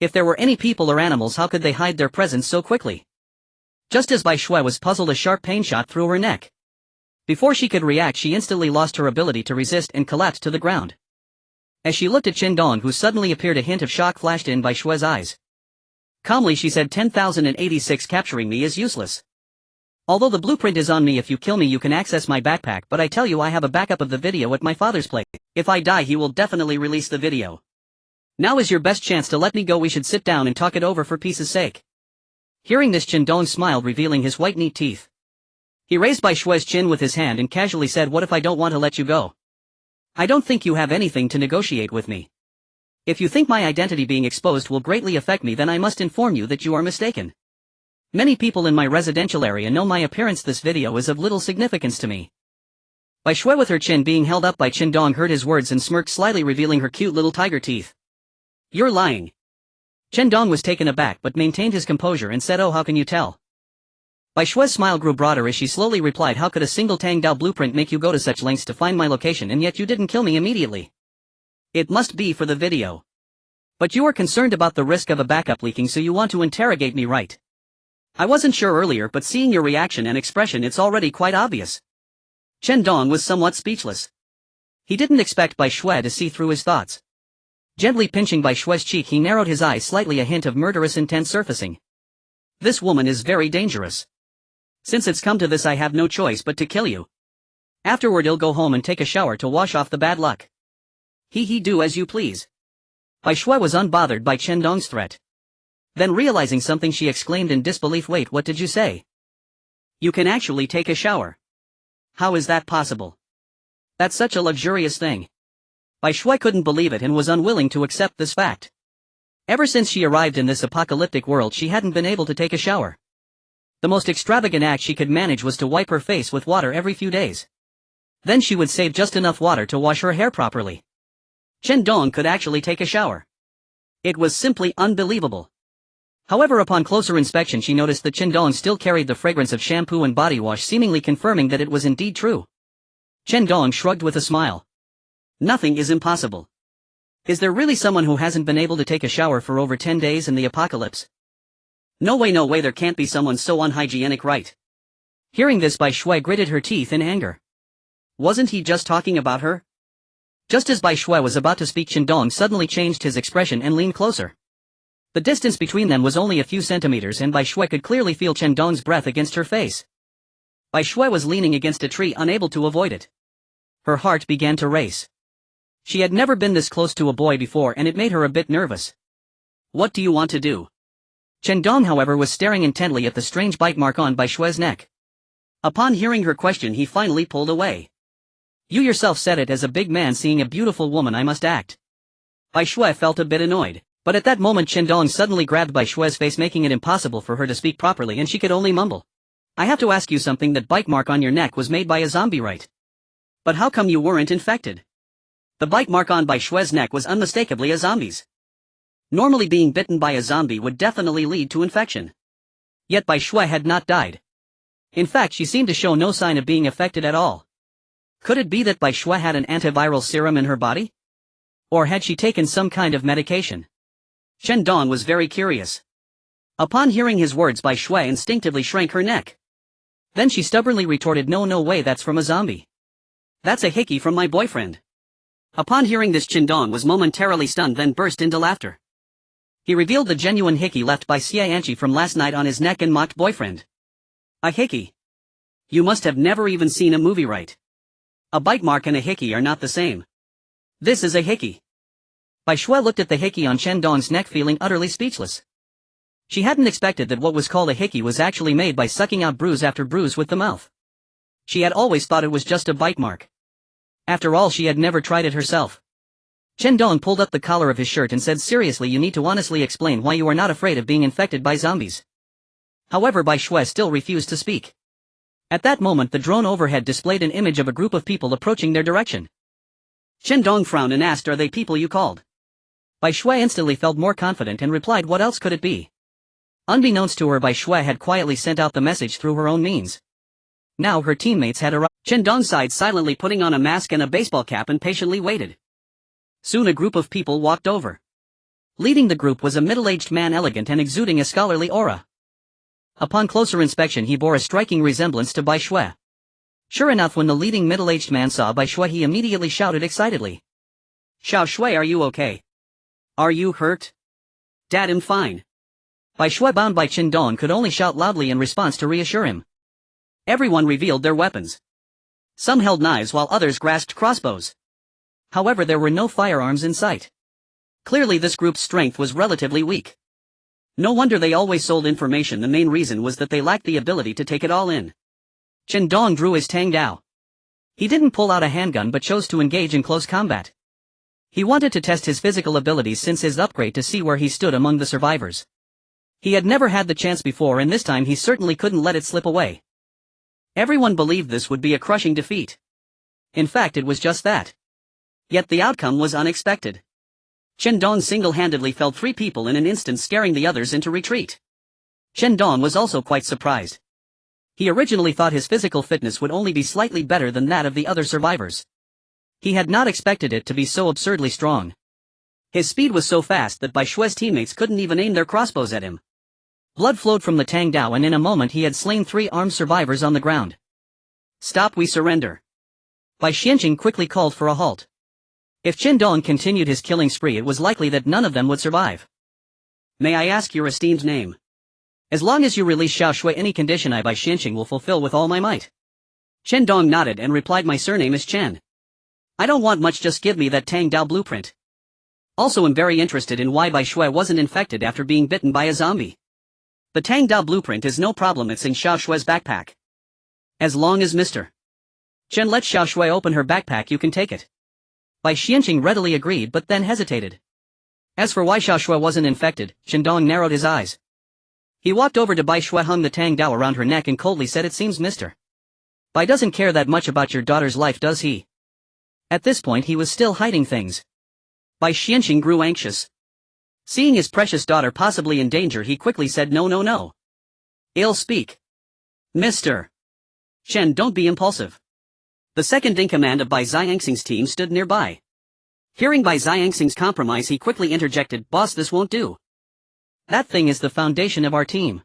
If there were any people or animals, how could they hide their presence so quickly? Just as Bai Shui was puzzled, a sharp pain shot through her neck. Before she could react, she instantly lost her ability to resist and collapsed to the ground. As she looked at Chen Dong, who suddenly appeared, a hint of shock flashed in Bai Shui's eyes. Calmly she said, 10,086, capturing me is useless. Although the blueprint is on me, if you kill me you can access my backpack, but I tell you I have a backup of the video at my father's place. If I die he will definitely release the video. Now is your best chance to let me go. We should sit down and talk it over for peace's sake. Hearing this, Chen Dong smiled, revealing his white neat teeth. He raised Bai Shue's chin with his hand and casually said, "What if I don't want to let you go? I don't think you have anything to negotiate with me. If you think my identity being exposed will greatly affect me, then I must inform you that you are mistaken. Many people in my residential area know my appearance. This video is of little significance to me." Bai Shue, with her chin being held up by Chen Dong, heard his words and smirked slyly, revealing her cute little tiger teeth. "You're lying." Chen Dong was taken aback but maintained his composure and said, "Oh, how can you tell?" Bai Shue's smile grew broader as she slowly replied, "How could a single Tang Dao blueprint make you go to such lengths to find my location, and yet you didn't kill me immediately? It must be for the video. But you are concerned about the risk of a backup leaking, so you want to interrogate me, right? I wasn't sure earlier, but seeing your reaction and expression it's already quite obvious." Chen Dong was somewhat speechless. He didn't expect Bai Shue to see through his thoughts. Gently pinching Bai Shue's cheek, he narrowed his eyes slightly, a hint of murderous intent surfacing. "This woman is very dangerous. Since it's come to this, I have no choice but to kill you. Afterward you'll go home and take a shower to wash off the bad luck." He do as you please." Bai Shue was unbothered by Chen Dong's threat. Then realizing something, she exclaimed in disbelief, "Wait, what did you say? You can actually take a shower? How is that possible? That's such a luxurious thing." Bai Shue couldn't believe it and was unwilling to accept this fact. Ever since she arrived in this apocalyptic world, she hadn't been able to take a shower. The most extravagant act she could manage was to wipe her face with water every few days. Then she would save just enough water to wash her hair properly. Chen Dong could actually take a shower. It was simply unbelievable. However, upon closer inspection she noticed that Chen Dong still carried the fragrance of shampoo and body wash, seemingly confirming that it was indeed true. Chen Dong shrugged with a smile. "Nothing is impossible. Is there really someone who hasn't been able to take a shower for over 10 days in the apocalypse? No way, there can't be someone so unhygienic, right?" Hearing this, Bai Shue gritted her teeth in anger. Wasn't he just talking about her? Just as Bai Shue was about to speak, Chen Dong suddenly changed his expression and leaned closer. The distance between them was only a few centimeters, and Bai Shue could clearly feel Chen Dong's breath against her face. Bai Shue was leaning against a tree, unable to avoid it. Her heart began to race. She had never been this close to a boy before, and it made her a bit nervous. "What do you want to do?" Chen Dong, however, was staring intently at the strange bite mark on Bai Shue's neck. Upon hearing her question, he finally pulled away. "You yourself said it, as a big man seeing a beautiful woman I must act." Bai Shue felt a bit annoyed, but at that moment Chen Dong suddenly grabbed Bai Shue's face, making it impossible for her to speak properly, and she could only mumble, "I have to ask you something. That bite mark on your neck was made by a zombie, right? But how come you weren't infected?" The bite mark on Bai Shue's neck was unmistakably a zombie's. Normally, being bitten by a zombie would definitely lead to infection. Yet Bai Shue had not died. In fact, she seemed to show no sign of being affected at all. Could it be that Bai Shue had an antiviral serum in her body? Or had she taken some kind of medication? Chen Dong was very curious. Upon hearing his words, Bai Shue instinctively shrank her neck. Then she stubbornly retorted, "No way, that's from a zombie. That's a hickey from my boyfriend." Upon hearing this, Chen Dong was momentarily stunned, then burst into laughter. He revealed the genuine hickey left by Xie Anqi from last night on his neck and mocked, "Boyfriend? A hickey? You must have never even seen a movie, right? A bite mark and a hickey are not the same. This is a hickey." Bai Shue looked at the hickey on Chen Dong's neck, feeling utterly speechless. She hadn't expected that what was called a hickey was actually made by sucking out bruise after bruise with the mouth. She had always thought it was just a bite mark. After all, she had never tried it herself. Chen Dong pulled up the collar of his shirt and said, "Seriously, you need to honestly explain why you are not afraid of being infected by zombies." However, Bai Shue still refused to speak. At that moment, the drone overhead displayed an image of a group of people approaching their direction. Chen Dong frowned and asked, "Are they people you called?" Bai Shue instantly felt more confident and replied, "What else could it be?" Unbeknownst to her, Bai Shue had quietly sent out the message through her own means. Now her teammates had arrived. Chen Dong sighed silently, putting on a mask and a baseball cap, and patiently waited. Soon a group of people walked over. Leading the group was a middle-aged man, elegant and exuding a scholarly aura. Upon closer inspection, he bore a striking resemblance to Bai Shue. Sure enough, when the leading middle-aged man saw Bai Shue, he immediately shouted excitedly, "Xiao Shui, are you okay? Are you hurt?" "Dad, I'm fine." Bai Shue, bound by Chen Dong, could only shout loudly in response to reassure him. Everyone revealed their weapons. Some held knives while others grasped crossbows. However, there were no firearms in sight. Clearly this group's strength was relatively weak. No wonder they always sold information. The main reason was that they lacked the ability to take it all in. Chen Dong drew his Tang Dao. He didn't pull out a handgun but chose to engage in close combat. He wanted to test his physical abilities since his upgrade to see where he stood among the survivors. He had never had the chance before, and this time he certainly couldn't let it slip away. Everyone believed this would be a crushing defeat. In fact, it was just that. Yet the outcome was unexpected. Chen Dong single-handedly felled 3 people in an instant, scaring the others into retreat. Chen Dong was also quite surprised. He originally thought his physical fitness would only be slightly better than that of the other survivors. He had not expected it to be so absurdly strong. His speed was so fast that Bai Shui's teammates couldn't even aim their crossbows at him. Blood flowed from the Tang Dao, and in a moment he had slain 3 armed survivors on the ground. "Stop, we surrender." Bai Xianqing quickly called for a halt. If Chen Dong continued his killing spree, it was likely that none of them would survive. "May I ask your esteemed name?" "As long as you release Xiao Shui, any condition I Bai Xianqing will fulfill with all my might." Chen Dong nodded and replied, "My surname is Chen. I don't want much, just give me that Tang Dao blueprint. Also, I'm very interested in why Bai Shui wasn't infected after being bitten by a zombie. The Tang Dao blueprint is no problem, it's in Xiao Shui's backpack. As long as Mr. Chen lets Xiao Shui open her backpack, you can take it." Bai Xianqing readily agreed, but then hesitated. As for why Xiao Shui wasn't infected, Chen Dong narrowed his eyes. He walked over to Bai Shui, hung the Tang Dao around her neck and coldly said, "It seems Mr. Bai doesn't care that much about your daughter's life, does he?" At this point he was still hiding things. Bai Xianqing grew anxious. Seeing his precious daughter possibly in danger, he quickly said, No. I'll speak. Mr. Chen, don't be impulsive." The second-in-command of Bai Xiangxing's team stood nearby. Hearing Bai Xiangxing's compromise, he quickly interjected, "Boss, this won't do. That thing is the foundation of our team.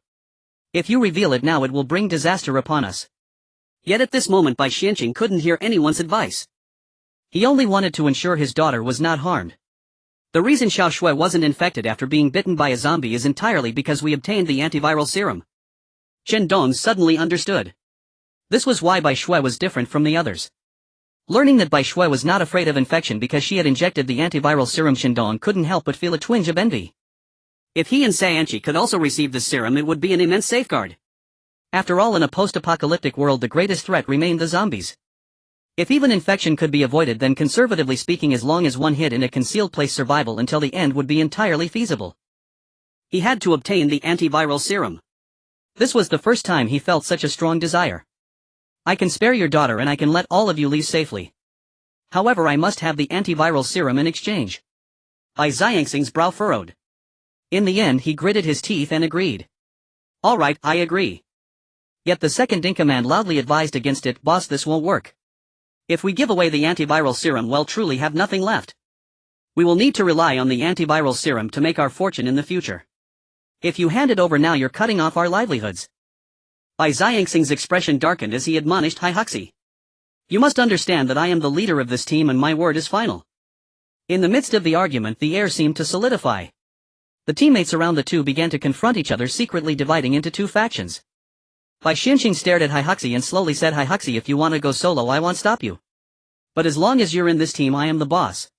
If you reveal it now, it will bring disaster upon us." Yet at this moment Bai Xianqing couldn't hear anyone's advice. He only wanted to ensure his daughter was not harmed. The reason Xiao Shui wasn't infected after being bitten by a zombie is entirely because we obtained the antiviral serum. Chen Dong suddenly understood. This was why Bai Shui was different from the others. Learning that Bai Shui was not afraid of infection because she had injected the antiviral serum, Chen Dong couldn't help but feel a twinge of envy. If he and Sayanchi could also receive this serum, it would be an immense safeguard. After all, in a post-apocalyptic world, the greatest threat remained the zombies. If even infection could be avoided, then conservatively speaking, as long as one hid in a concealed place, survival until the end would be entirely feasible. He had to obtain the antiviral serum. This was the first time he felt such a strong desire. "I can spare your daughter and I can let all of you leave safely. However, I must have the antiviral serum in exchange." Bai Xiangxing's brow furrowed. In the end he gritted his teeth and agreed. "All right, I agree." Yet the second-in-command loudly advised against it, "Boss, this won't work. If we give away the antiviral serum, we'll truly have nothing left. We will need to rely on the antiviral serum to make our fortune in the future. If you hand it over now, you're cutting off our livelihoods." Bai Xiangxing's expression darkened as he admonished Haihuxi. "You must understand that I am the leader of this team and my word is final." In the midst of the argument, the air seemed to solidify. The teammates around the two began to confront each other, secretly dividing into 2 factions. Bai Xianqing stared at Haihuxi and slowly said, "Haihuxi, if you want to go solo, I won't stop you. But as long as you're in this team, I am the boss.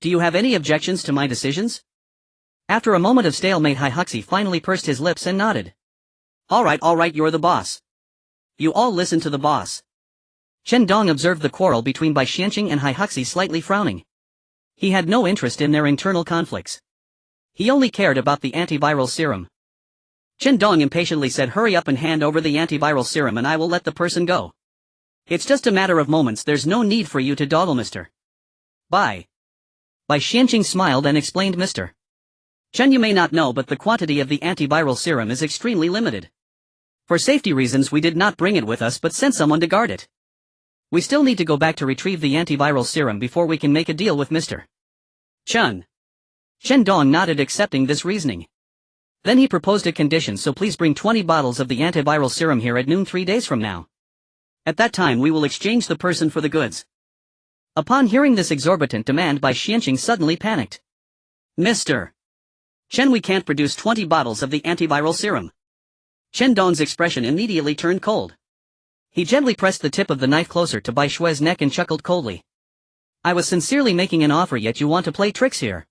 Do you have any objections to my decisions?" After a moment of stalemate, Haihuxi finally pursed his lips and nodded. All right, you're the boss. You all listen to the boss." Chen Dong observed the quarrel between Bai Xianqing and Haihuxi, slightly frowning. He had no interest in their internal conflicts. He only cared about the antiviral serum. Chen Dong impatiently said, "Hurry up and hand over the antiviral serum and I will let the person go. It's just a matter of moments, there's no need for you to dawdle, Mr. Bai." Bai Xianqing smiled and explained, "Mr. Chen, you may not know, but the quantity of the antiviral serum is extremely limited. For safety reasons we did not bring it with us but sent someone to guard it. We still need to go back to retrieve the antiviral serum before we can make a deal with Mr. Chen." Chen Dong nodded, accepting this reasoning. Then he proposed a condition, "So please bring 20 bottles of the antiviral serum here at noon 3 days from now. At that time we will exchange the person for the goods." Upon hearing this exorbitant demand, Bai Xianqing suddenly panicked. "Mr. Chen, we can't produce 20 bottles of the antiviral serum." Chen Dong's expression immediately turned cold. He gently pressed the tip of the knife closer to Bai Shue's neck and chuckled coldly. I was sincerely making an offer, yet you want to play tricks here.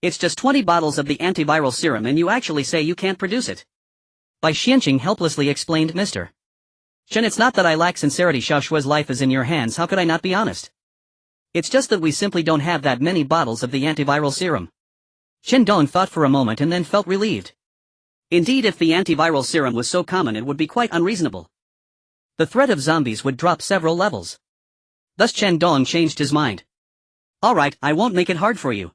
It's just 20 bottles of the antiviral serum and you actually say you can't produce it. Bai Xianqing helplessly explained, Mr. Chen, it's not that I lack sincerity. Xiao Shue's life is in your hands, how could I not be honest? It's just that we simply don't have that many bottles of the antiviral serum. Chen Dong thought for a moment and then felt relieved. Indeed, if the antiviral serum was so common, it would be quite unreasonable. The threat of zombies would drop several levels. Thus Chen Dong changed his mind. Alright, I won't make it hard for you.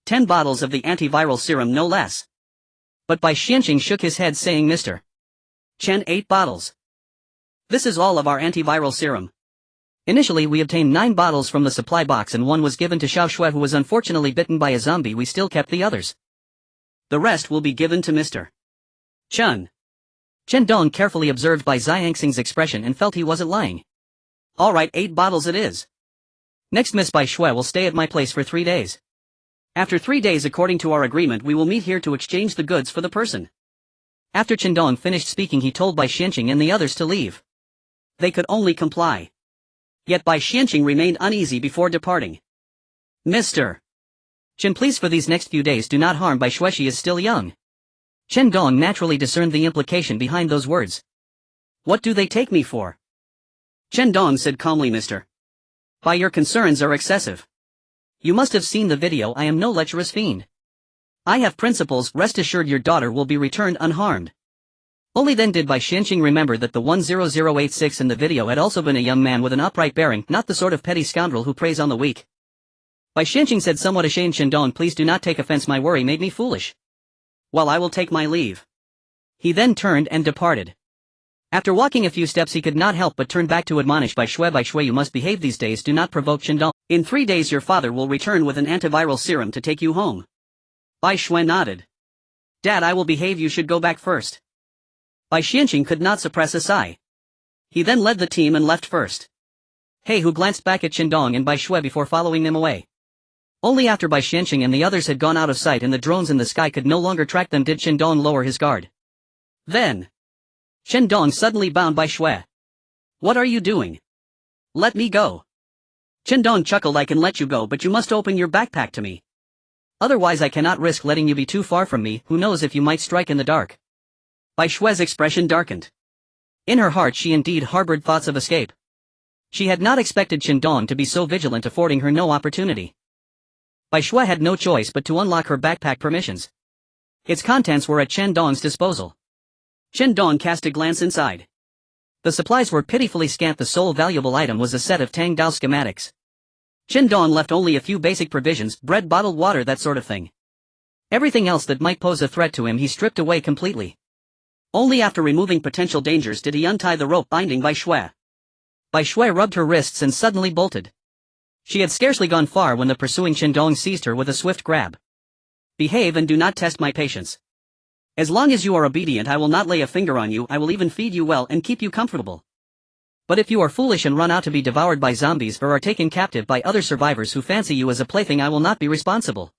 10 bottles of the antiviral serum, no less. But Bai Xianqing shook his head, saying, Mr. Chen, 8 bottles. This is all of our antiviral serum. Initially we obtained 9 bottles from the supply box and one was given to Xiao Shui, who was unfortunately bitten by a zombie. We still kept the others. The rest will be given to Mr. Chen. Chen Dong carefully observed Bai Xianqing's expression and felt he wasn't lying. Alright, 8 bottles it is. Next, Miss Bai Shui will stay at my place for 3 days. After 3 days, according to our agreement, we will meet here to exchange the goods for the person. After Chen Dong finished speaking, he told Bai Xianqing and the others to leave. They could only comply. Yet Bai Xianqing remained uneasy before departing. Mr. Chen, please, for these next few days do not harm Bai Shui, she is still young. Chen Dong naturally discerned the implication behind those words. What do they take me for? Chen Dong said calmly, Mr. Bai, your concerns are excessive. You must have seen the video. I am no lecherous fiend. I have principles. Rest assured your daughter will be returned unharmed. Only then did Bai Xianqing remember that the 10086 in the video had also been a young man with an upright bearing, not the sort of petty scoundrel who preys on the weak. Bai Xianqing said, somewhat ashamed, Chen Dong, please do not take offense, my worry made me foolish. Well, I will take my leave. He then turned and departed. After walking a few steps, he could not help but turn back to admonish Bai Shui, you must behave these days, do not provoke Chen Dong. In 3 days your father will return with an antiviral serum to take you home. Bai Shui nodded. Dad, I will behave, you should go back first. Bai Xianqing could not suppress a sigh. He then led the team and left first. Hey, who glanced back at Chen Dong and Bai Shui before following them away. Only after Bai Xianqing and the others had gone out of sight and the drones in the sky could no longer track them did Chen Dong lower his guard. Then Chen Dong suddenly bound Bai Shui. What are you doing? Let me go. Chen Dong chuckled, I can let you go, but you must open your backpack to me. Otherwise I cannot risk letting you be too far from me, who knows if you might strike in the dark. Bai Shui's expression darkened. In her heart she indeed harbored thoughts of escape. She had not expected Chen Dong to be so vigilant, affording her no opportunity. Bai Shui had no choice but to unlock her backpack permissions. Its contents were at Chen Dong's disposal. Chen Dong cast a glance inside. The supplies were pitifully scant. The sole valuable item was a set of Tang Dao schematics. Chen Dong left only a few basic provisions, bread, bottled water, that sort of thing. Everything else that might pose a threat to him he stripped away completely. Only after removing potential dangers did he untie the rope binding Bai Shui. Bai Shui rubbed her wrists and suddenly bolted. She had scarcely gone far when the pursuing Chen Dong seized her with a swift grab. Behave and do not test my patience. As long as you are obedient I will not lay a finger on you, I will even feed you well and keep you comfortable. But if you are foolish and run out to be devoured by zombies or are taken captive by other survivors who fancy you as a plaything, I will not be responsible.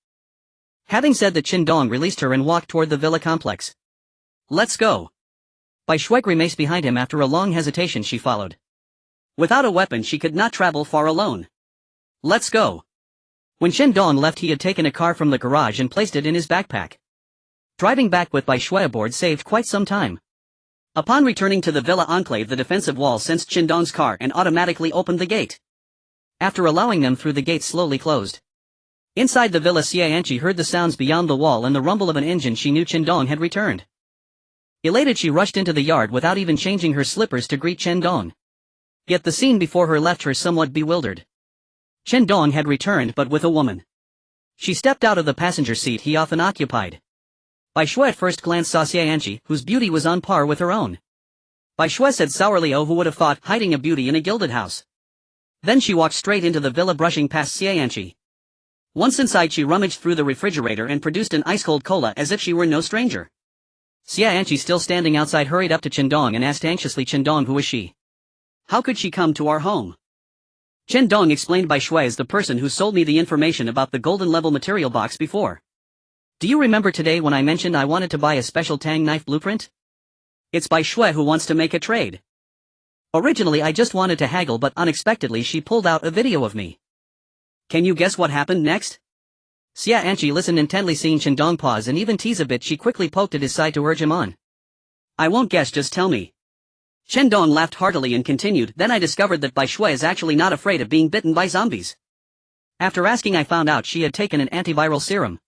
Having said that, Chen Dong released her and walked toward the villa complex. Let's go. Bai Shui remained behind him. After a long hesitation she followed. Without a weapon she could not travel far alone. Let's go. When Chen Dong left he had taken a car from the garage and placed it in his backpack. Driving back with Bai Shui aboard saved quite some time. Upon returning to the villa enclave, the defensive wall sensed Chen Dong's car and automatically opened the gate. After allowing them through, the gate slowly closed. Inside the villa, Xianqi heard the sounds beyond the wall and the rumble of an engine. She knew Chen Dong had returned. Elated, she rushed into the yard without even changing her slippers to greet Chen Dong. Yet the scene before her left her somewhat bewildered. Chen Dong had returned, but with a woman. She stepped out of the passenger seat he often occupied. Bai Shui at first glance saw Xianqi, whose beauty was on par with her own. Bai Shui said sourly, oh, who would have thought, hiding a beauty in a gilded house. Then she walked straight into the villa, brushing past Xianqi. Once inside she rummaged through the refrigerator and produced an ice-cold cola as if she were no stranger. Xianqi, still standing outside, hurried up to Chen Dong and asked anxiously, Chen Dong, who is she? How could she come to our home? Chen Dong explained, Bai Shui is the person who sold me the information about the golden level material box before. Do you remember today when I mentioned I wanted to buy a special Tang knife blueprint? It's Bai Shui who wants to make a trade. Originally I just wanted to haggle, but unexpectedly she pulled out a video of me. Can you guess what happened next? Xia Anqi listened intently, seeing Chen Dong pause and even tease a bit. She quickly poked at his side to urge him on. I won't guess, just tell me. Chen Dong laughed heartily and continued, then I discovered that Bai Shui is actually not afraid of being bitten by zombies. After asking, I found out she had taken an antiviral serum.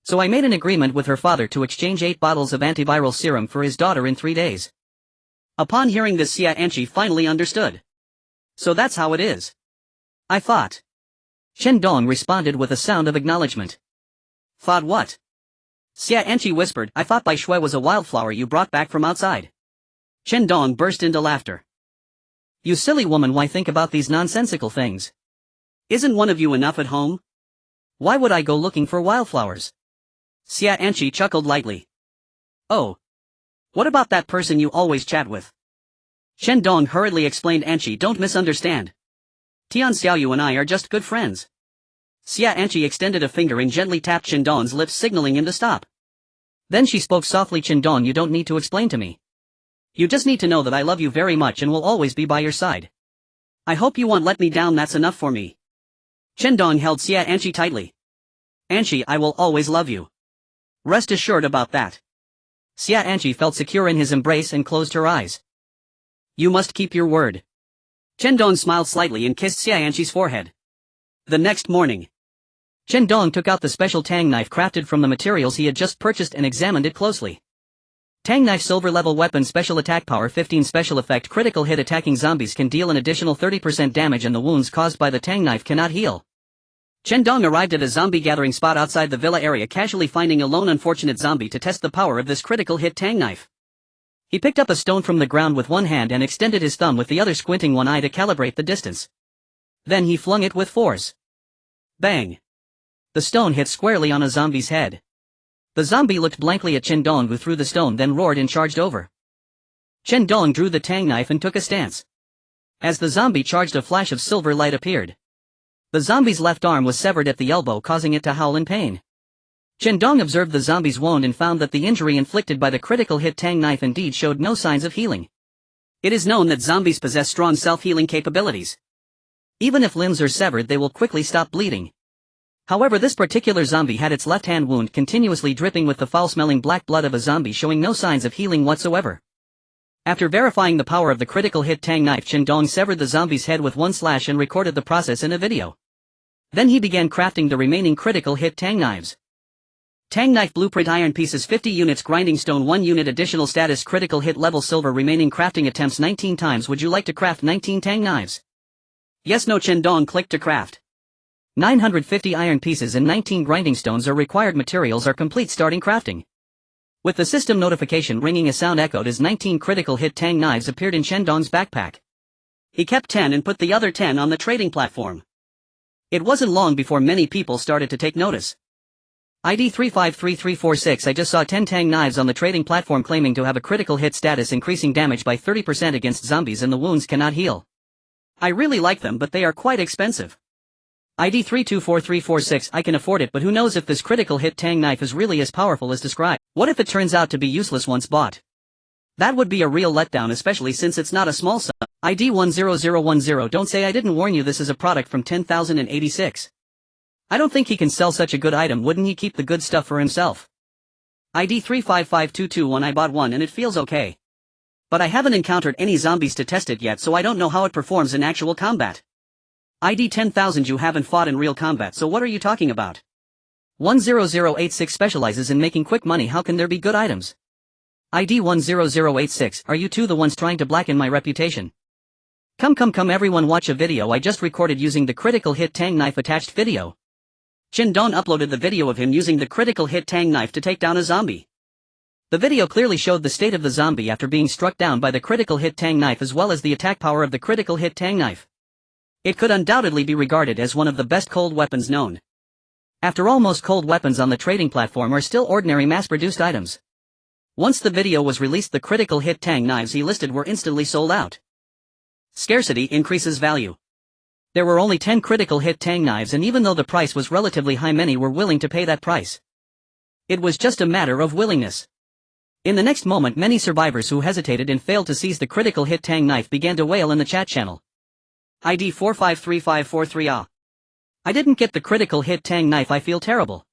So I made an agreement with her father to exchange 8 bottles of antiviral serum for his daughter in 3 days. Upon hearing this, Xia Anqi finally understood. So that's how it is. I thought. Chen Dong responded with a sound of acknowledgement. Thought what? Xia Anqi whispered, I thought Bai Shui was a wildflower you brought back from outside. Chen Dong burst into laughter. You silly woman, why think about these nonsensical things? Isn't one of you enough at home? Why would I go looking for wildflowers? Xia Anqi chuckled lightly. Oh. What about that person you always chat with? Chen Dong hurriedly explained. Anqi, don't misunderstand. Tian Xiaoyu and I are just good friends. Xia Anqi extended a finger and gently tapped Chen Dong's lips, signaling him to stop. Then she spoke softly, Chen Dong, you don't need to explain to me. You just need to know that I love you very much and will always be by your side. I hope you won't let me down, that's enough for me. Chen Dong held Xia Anqi tightly. Anqi, I will always love you. Rest assured about that. Xia Anqi felt secure in his embrace and closed her eyes. You must keep your word. Chen Dong smiled slightly and kissed Xia Anqi's forehead. The next morning, Chen Dong took out the special tang knife crafted from the materials he had just purchased and examined it closely. Tang knife, silver level weapon, special attack power 15, special effect, critical hit, attacking zombies can deal an additional 30% damage and the wounds caused by the tang knife cannot heal. Chen Dong arrived at a zombie gathering spot outside the villa area, casually finding a lone unfortunate zombie to test the power of this critical hit tang knife. He picked up a stone from the ground with one hand and extended his thumb with the other, squinting one eye to calibrate the distance. Then he flung it with force. Bang! The stone hit squarely on a zombie's head. The zombie looked blankly at Chen Dong, who threw the stone, then roared and charged over. Chen Dong drew the tang knife and took a stance. As the zombie charged, a flash of silver light appeared. The zombie's left arm was severed at the elbow, causing it to howl in pain. Chen Dong observed the zombie's wound and found that the injury inflicted by the critical hit tang knife indeed showed no signs of healing. It is known that zombies possess strong self-healing capabilities. Even if limbs are severed, they will quickly stop bleeding. However, this particular zombie had its left hand wound continuously dripping with the foul-smelling black blood of a zombie, showing no signs of healing whatsoever. After verifying the power of the critical hit tang knife, Chen Dong severed the zombie's head with one slash and recorded the process in a video. Then he began crafting the remaining critical hit tang knives. Tang knife blueprint, iron pieces 50 units, grinding stone 1 unit, additional status critical hit level silver, remaining crafting attempts 19 times. Would you like to craft 19 tang knives? Yes, no. Chen Dong clicked to craft. 950 iron pieces and 19 grinding stones are required. Materials are complete, starting crafting. With the system notification ringing, a sound echoed as 19 critical hit tang knives appeared in Chen Dong's backpack. He kept 10 and put the other 10 on the trading platform. It wasn't long before many people started to take notice. ID 353346, I just saw 10 tang knives on the trading platform claiming to have a critical hit status, increasing damage by 30% against zombies, and the wounds cannot heal. I really like them, but they are quite expensive. ID 324346, I can afford it, but who knows if this critical hit tang knife is really as powerful as described. What if it turns out to be useless once bought? That would be a real letdown, especially since it's not a small sum. ID 10010, don't say I didn't warn you, this is a product from 10,086. I don't think he can sell such a good item, wouldn't he keep the good stuff for himself? ID 355221, I bought one and it feels okay. But I haven't encountered any zombies to test it yet, so I don't know how it performs in actual combat. ID 10,000, you haven't fought in real combat, so what are you talking about? 10086 specializes in making quick money, how can there be good items? ID 10086, are you two the ones trying to blacken my reputation? Come everyone, watch a video I just recorded using the critical hit tang knife. Attached video. Chen Dong uploaded the video of him using the critical hit tang knife to take down a zombie. The video clearly showed the state of the zombie after being struck down by the critical hit tang knife, as well as the attack power of the critical hit tang knife. It could undoubtedly be regarded as one of the best cold weapons known. After all, most cold weapons on the trading platform are still ordinary mass-produced items. Once the video was released, the critical hit tang knives he listed were instantly sold out. Scarcity increases value. There were only 10 critical hit tang knives, and even though the price was relatively high, many were willing to pay that price. It was just a matter of willingness. In the next moment many survivors who hesitated and failed to seize the critical hit tang knife began to wail in the chat channel. ID 453543A. I didn't get the critical hit tang knife, I feel terrible.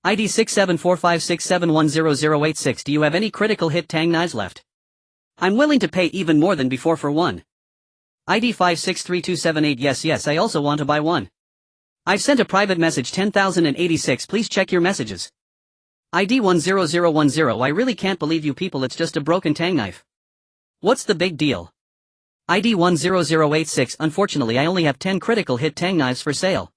ID 674567100086. Do you have any critical hit tang knives left? I'm willing to pay even more than before for one. ID 563278. Yes, I also want to buy one. I've sent a private message 10,086. Please check your messages. ID 10010. I really can't believe you people, it's just a broken tang knife. What's the big deal? ID 10086. Unfortunately I only have 10 critical hit tang knives for sale.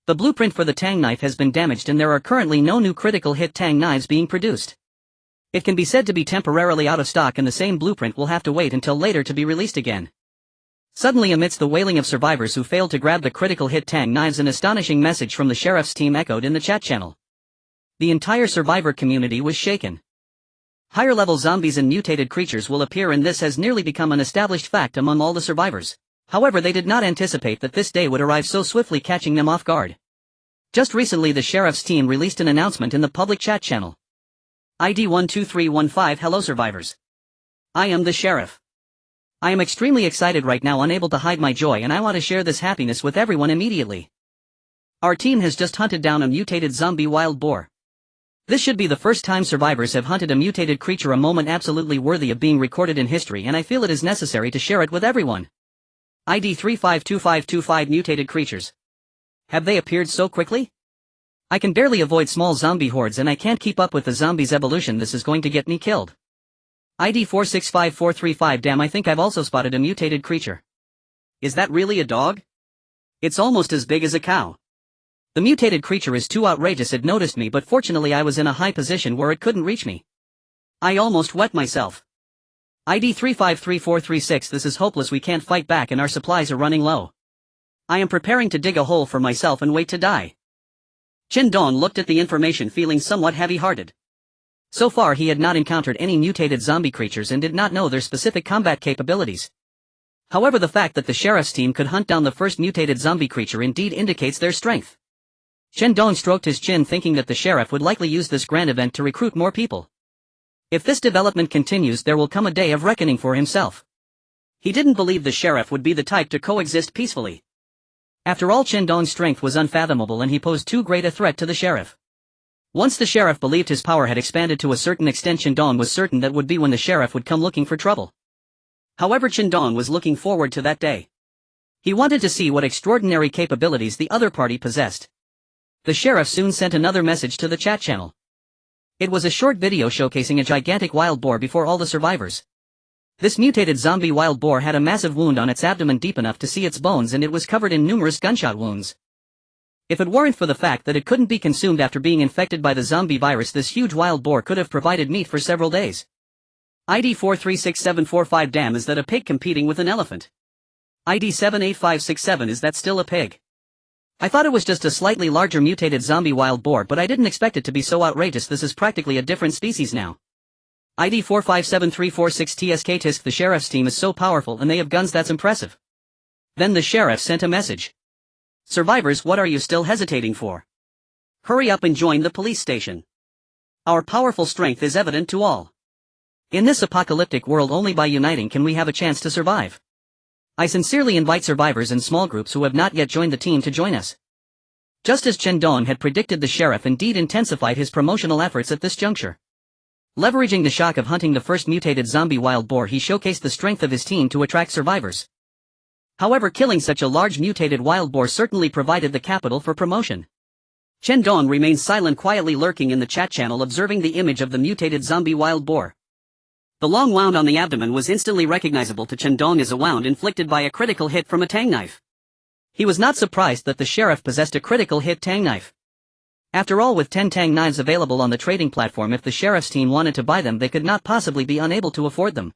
The blueprint for the tang knife has been damaged and there are currently no new critical hit tang knives being produced. It can be said to be temporarily out of stock and the same blueprint will have to wait until later to be released again. Suddenly, amidst the wailing of survivors who failed to grab the critical hit tang knives, an astonishing message from the sheriff's team echoed in the chat channel. The entire survivor community was shaken. Higher-level zombies and mutated creatures will appear, and this has nearly become an established fact among all the survivors. However, they did not anticipate that this day would arrive so swiftly, catching them off guard. Just recently the sheriff's team released an announcement in the public chat channel. ID 12315. Hello survivors. I am the sheriff. I am extremely excited right now, unable to hide my joy, and I want to share this happiness with everyone immediately. Our team has just hunted down a mutated zombie wild boar. This should be the first time survivors have hunted a mutated creature, a moment absolutely worthy of being recorded in history, and I feel it is necessary to share it with everyone. ID 352525. Mutated creatures. Have they appeared so quickly? I can barely avoid small zombie hordes and I can't keep up with the zombies' evolution. This is going to get me killed. ID 465435. Damn, I think I've also spotted a mutated creature. Is that really a dog? It's almost as big as a cow. The mutated creature is too outrageous. It noticed me, but fortunately I was in a high position where it couldn't reach me. I almost wet myself. ID 353436. This is hopeless. We can't fight back and our supplies are running low. I am preparing to dig a hole for myself and wait to die. Chen Dong looked at the information feeling somewhat heavy-hearted. So far he had not encountered any mutated zombie creatures and did not know their specific combat capabilities. However, the fact that the sheriff's team could hunt down the first mutated zombie creature indeed indicates their strength. Chen Dong stroked his chin, thinking that the sheriff would likely use this grand event to recruit more people. If this development continues, there will come a day of reckoning for himself. He didn't believe the sheriff would be the type to coexist peacefully. After all, Chen Dong's strength was unfathomable and he posed too great a threat to the sheriff. Once the sheriff believed his power had expanded to a certain extent, Chen Dong was certain that would be when the sheriff would come looking for trouble. However, Chen Dong was looking forward to that day. He wanted to see what extraordinary capabilities the other party possessed. The sheriff soon sent another message to the chat channel. It was a short video showcasing a gigantic wild boar before all the survivors. This mutated zombie wild boar had a massive wound on its abdomen deep enough to see its bones, and it was covered in numerous gunshot wounds. If it weren't for the fact that it couldn't be consumed after being infected by the zombie virus, this huge wild boar could have provided meat for several days. ID 436745. Damn, is that a pig competing with an elephant? ID 78567. Is that still a pig? I thought it was just a slightly larger mutated zombie wild boar, but I didn't expect it to be so outrageous. This is practically a different species now. ID 457346. TSK Tisk. The sheriff's team is so powerful and they have guns, that's impressive. Then the sheriff sent a message. Survivors, what are you still hesitating for? Hurry up and join the police station. Our powerful strength is evident to all. In this apocalyptic world, only by uniting can we have a chance to survive. I sincerely invite survivors in small groups who have not yet joined the team to join us. Just as Chen Dong had predicted, the sheriff indeed intensified his promotional efforts at this juncture. Leveraging the shock of hunting the first mutated zombie wild boar, he showcased the strength of his team to attract survivors. However, killing such a large mutated wild boar certainly provided the capital for promotion. Chen Dong remained silent, quietly lurking in the chat channel, observing the image of the mutated zombie wild boar. The long wound on the abdomen was instantly recognizable to Chen Dong as a wound inflicted by a critical hit from a tang knife. He was not surprised that the sheriff possessed a critical hit tang knife. After all, with 10 tang knives available on the trading platform, if the sheriff's team wanted to buy them, they could not possibly be unable to afford them.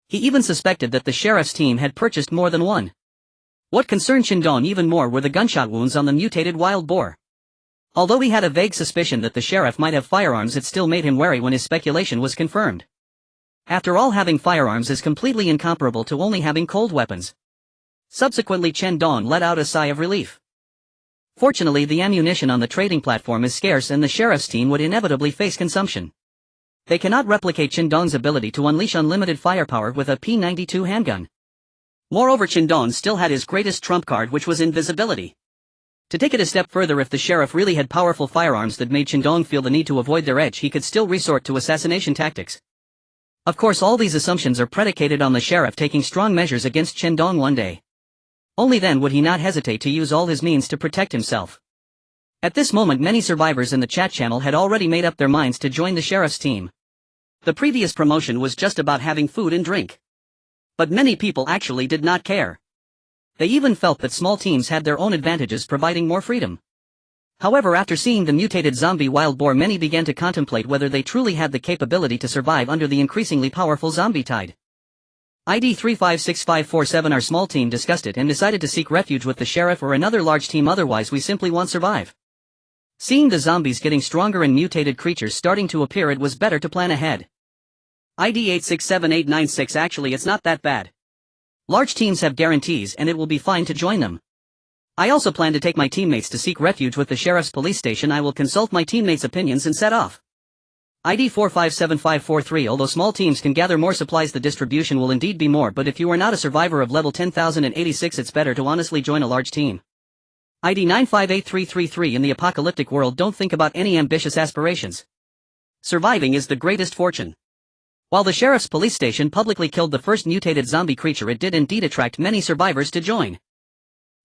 He even suspected that the sheriff's team had purchased more than one. What concerned Chen Dong even more were the gunshot wounds on the mutated wild boar. Although he had a vague suspicion that the sheriff might have firearms, it still made him wary when his speculation was confirmed. After all, having firearms is completely incomparable to only having cold weapons. Subsequently, Chen Dong let out a sigh of relief. Fortunately, the ammunition on the trading platform is scarce and the sheriff's team would inevitably face consumption. They cannot replicate Chen Dong's ability to unleash unlimited firepower with a P-92 handgun. Moreover, Chen Dong still had his greatest trump card, which was invisibility. To take it a step further, if the sheriff really had powerful firearms that made Chen Dong feel the need to avoid their edge, he could still resort to assassination tactics. Of course, all these assumptions are predicated on the sheriff taking strong measures against Chen Dong one day. Only then would he not hesitate to use all his means to protect himself. At this moment, many survivors in the chat channel had already made up their minds to join the sheriff's team. The previous promotion was just about having food and drink. But many people actually did not care. They even felt that small teams had their own advantages, providing more freedom. However, after seeing the mutated zombie wild boar, many began to contemplate whether they truly had the capability to survive under the increasingly powerful zombie tide. ID 356547, our small team, discussed it and decided to seek refuge with the sheriff or another large team, otherwise we simply won't survive. Seeing the zombies getting stronger and mutated creatures starting to appear, it was better to plan ahead. ID 867896, actually it's not that bad. Large teams have guarantees and it will be fine to join them. I also plan to take my teammates to seek refuge with the sheriff's police station. I will consult my teammates' opinions and set off. ID 457543, although small teams can gather more supplies, the distribution will indeed be more, but if you are not a survivor of level 10,086, it's better to honestly join a large team. ID 958333, in the apocalyptic world, don't think about any ambitious aspirations. Surviving is the greatest fortune. While the sheriff's police station publicly killed the first mutated zombie creature, it did indeed attract many survivors to join.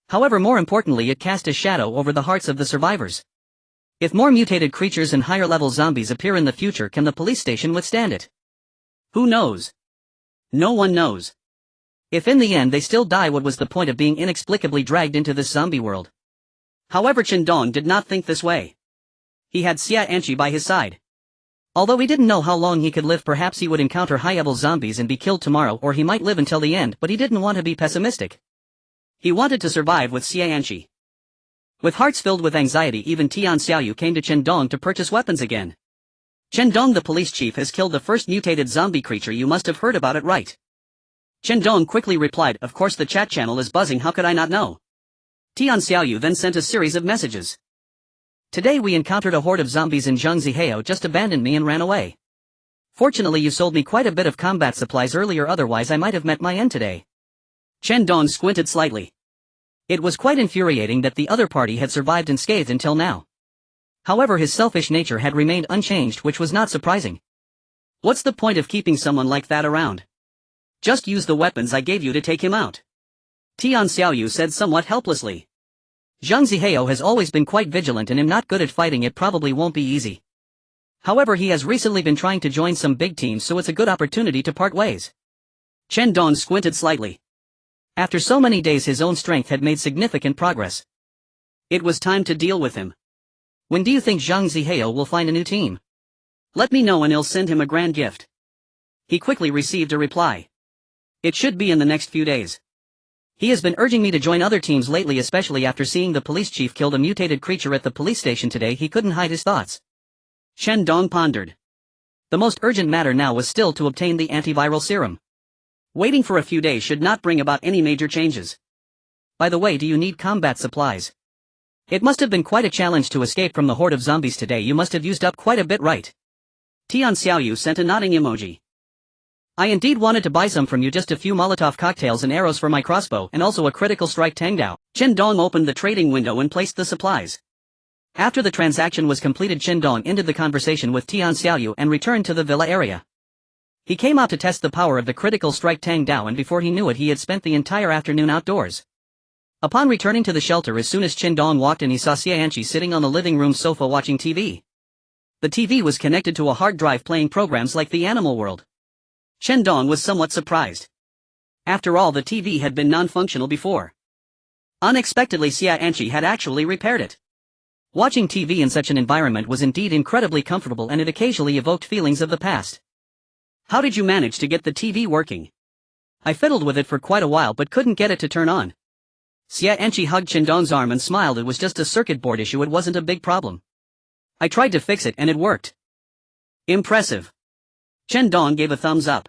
However, more importantly, it cast a shadow over the hearts of the survivors. If more mutated creatures and higher-level zombies appear in the future, can the police station withstand it? Who knows? No one knows. If in the end they still die, what was the point of being inexplicably dragged into this zombie world? However, Chen Dong did not think this way. He had Xia Anqi by his side. Although he didn't know how long he could live, perhaps he would encounter high-level zombies and be killed tomorrow, or he might live until the end, but he didn't want to be pessimistic. He wanted to survive with Xia Anqi. With hearts filled with anxiety, even Tian Xiaoyu came to Chen Dong to purchase weapons again. Chen Dong, the police chief, has killed the first mutated zombie creature. You must have heard about it, right? Chen Dong quickly replied, of course, the chat channel is buzzing, how could I not know? Tian Xiaoyu then sent a series of messages. Today we encountered a horde of zombies and Zhang Zihao just abandoned me and ran away. Fortunately, you sold me quite a bit of combat supplies earlier, otherwise I might have met my end today. Chen Dong squinted slightly. It was quite infuriating that the other party had survived unscathed until now. However, his selfish nature had remained unchanged, which was not surprising. What's the point of keeping someone like that around? Just use the weapons I gave you to take him out. Tian Xiaoyu said somewhat helplessly. Zhang Zihao has always been quite vigilant and am not good at fighting. It probably won't be easy. However, he has recently been trying to join some big teams, so it's a good opportunity to part ways. Chen Dong squinted slightly. After so many days, his own strength had made significant progress. It was time to deal with him. When do you think Zhang Zihao will find a new team? Let me know and I'll send him a grand gift. He quickly received a reply. It should be in the next few days. He has been urging me to join other teams lately, especially after seeing the police chief killed a mutated creature at the police station today. He couldn't hide his thoughts. Chen Dong pondered. The most urgent matter now was still to obtain the antiviral serum. Waiting for a few days should not bring about any major changes. By the way, do you need combat supplies? It must have been quite a challenge to escape from the horde of zombies today. You must have used up quite a bit, right? Tian Xiaoyu sent a nodding emoji. I indeed wanted to buy some from you, just a few Molotov cocktails and arrows for my crossbow, and also a critical strike Tangdao. Chen Dong opened the trading window and placed the supplies. After the transaction was completed, Chen Dong ended the conversation with Tian Xiaoyu and returned to the villa area. He came out to test the power of the critical strike Tangdao, and before he knew it, he had spent the entire afternoon outdoors. Upon returning to the shelter, as soon as Chen Dong walked in, he saw Xia Anqi sitting on the living room sofa watching TV. The TV was connected to a hard drive playing programs like the Animal World. Chen Dong was somewhat surprised. After all, the TV had been non-functional before. Unexpectedly, Xia Anqi had actually repaired it. Watching TV in such an environment was indeed incredibly comfortable, and it occasionally evoked feelings of the past. How did you manage to get the TV working? I fiddled with it for quite a while but couldn't get it to turn on. Xia Anqi hugged Chen Dong's arm and smiled. It was just a circuit board issue, it wasn't a big problem. I tried to fix it and it worked. Impressive. Chen Dong gave a thumbs up.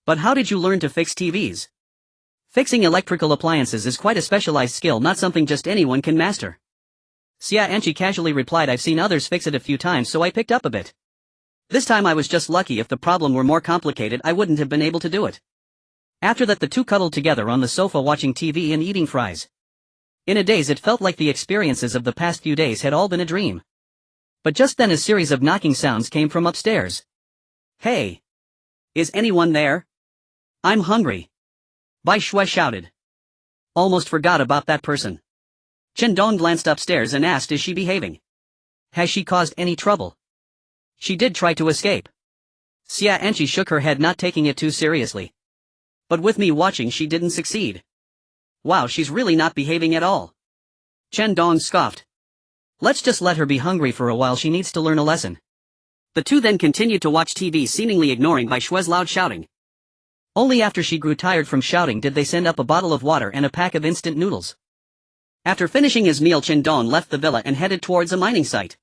But how did you learn to fix TVs? Fixing electrical appliances is quite a specialized skill, not something just anyone can master. Xia Anqi casually replied, I've seen others fix it a few times, so I picked up a bit. This time I was just lucky. If the problem were more complicated I wouldn't have been able to do it. After that the two cuddled together on the sofa watching TV and eating fries. In a daze it felt like the experiences of the past few days had all been a dream. But just then a series of knocking sounds came from upstairs. "Hey! Is anyone there? I'm hungry!" Bai Shui shouted. "Almost forgot about that person." Chen Dong glanced upstairs and asked, "Is she behaving? Has she caused any trouble?" "She did try to escape." Xia Anqi shook her head, not taking it too seriously. "But with me watching she didn't succeed." "Wow, she's really not behaving at all." Chen Dong scoffed. "Let's just let her be hungry for a while, she needs to learn a lesson." The two then continued to watch TV, seemingly ignoring Bai Shui's loud shouting. Only after she grew tired from shouting did they send up a bottle of water and a pack of instant noodles. After finishing his meal, Chen Dong left the villa and headed towards a mining site.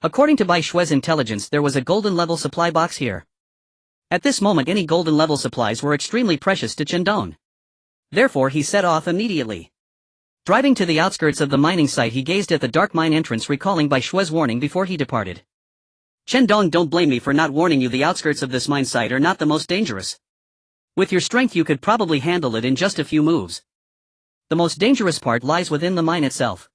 According to Bai Shui's intelligence, there was a golden level supply box here. At this moment any golden level supplies were extremely precious to Chen Dong. Therefore he set off immediately. Driving to the outskirts of the mining site he gazed at the dark mine entrance, recalling Bai Shui's warning before he departed. "Chen Dong, don't blame me for not warning you. The outskirts of this mine site are not the most dangerous. With your strength you could probably handle it in just a few moves. The most dangerous part lies within the mine itself.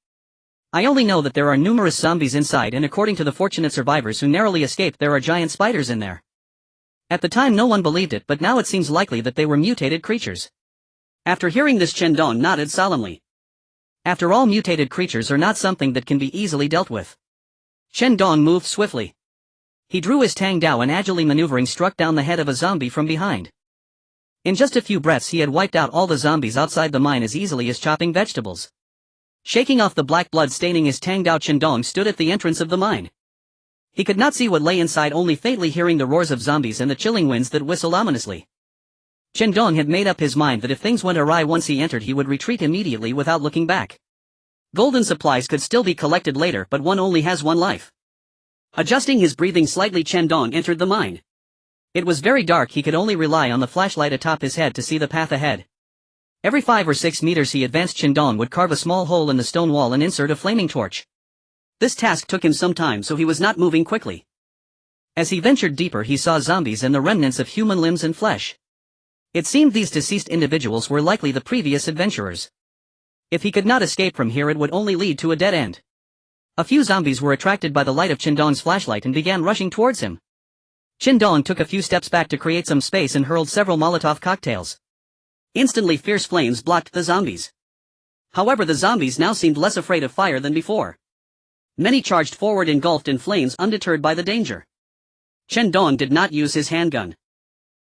I only know that there are numerous zombies inside, and according to the fortunate survivors who narrowly escaped, there are giant spiders in there." At the time no one believed it, but now it seems likely that they were mutated creatures. After hearing this, Chen Dong nodded solemnly. After all, mutated creatures are not something that can be easily dealt with. Chen Dong moved swiftly. He drew his Tang Dao and agilely maneuvering struck down the head of a zombie from behind. In just a few breaths he had wiped out all the zombies outside the mine as easily as chopping vegetables. Shaking off the black blood staining his Tang Dao, Chen Dong stood at the entrance of the mine. He could not see what lay inside, only faintly hearing the roars of zombies and the chilling winds that whistle ominously. Chen Dong had made up his mind that if things went awry once he entered he would retreat immediately without looking back. Golden supplies could still be collected later, but one only has one life. Adjusting his breathing slightly, Chen Dong entered the mine. It was very dark, he could only rely on the flashlight atop his head to see the path ahead. Every 5 or 6 meters he advanced, Chen Dong would carve a small hole in the stone wall and insert a flaming torch. This task took him some time, so he was not moving quickly. As he ventured deeper he saw zombies and the remnants of human limbs and flesh. It seemed these deceased individuals were likely the previous adventurers. If he could not escape from here it would only lead to a dead end. A few zombies were attracted by the light of Chen Dong's flashlight and began rushing towards him. Chen Dong took a few steps back to create some space and hurled several Molotov cocktails. Instantly fierce flames blocked the zombies. However, the zombies now seemed less afraid of fire than before. Many charged forward engulfed in flames, undeterred by the danger. Chen Dong did not use his handgun.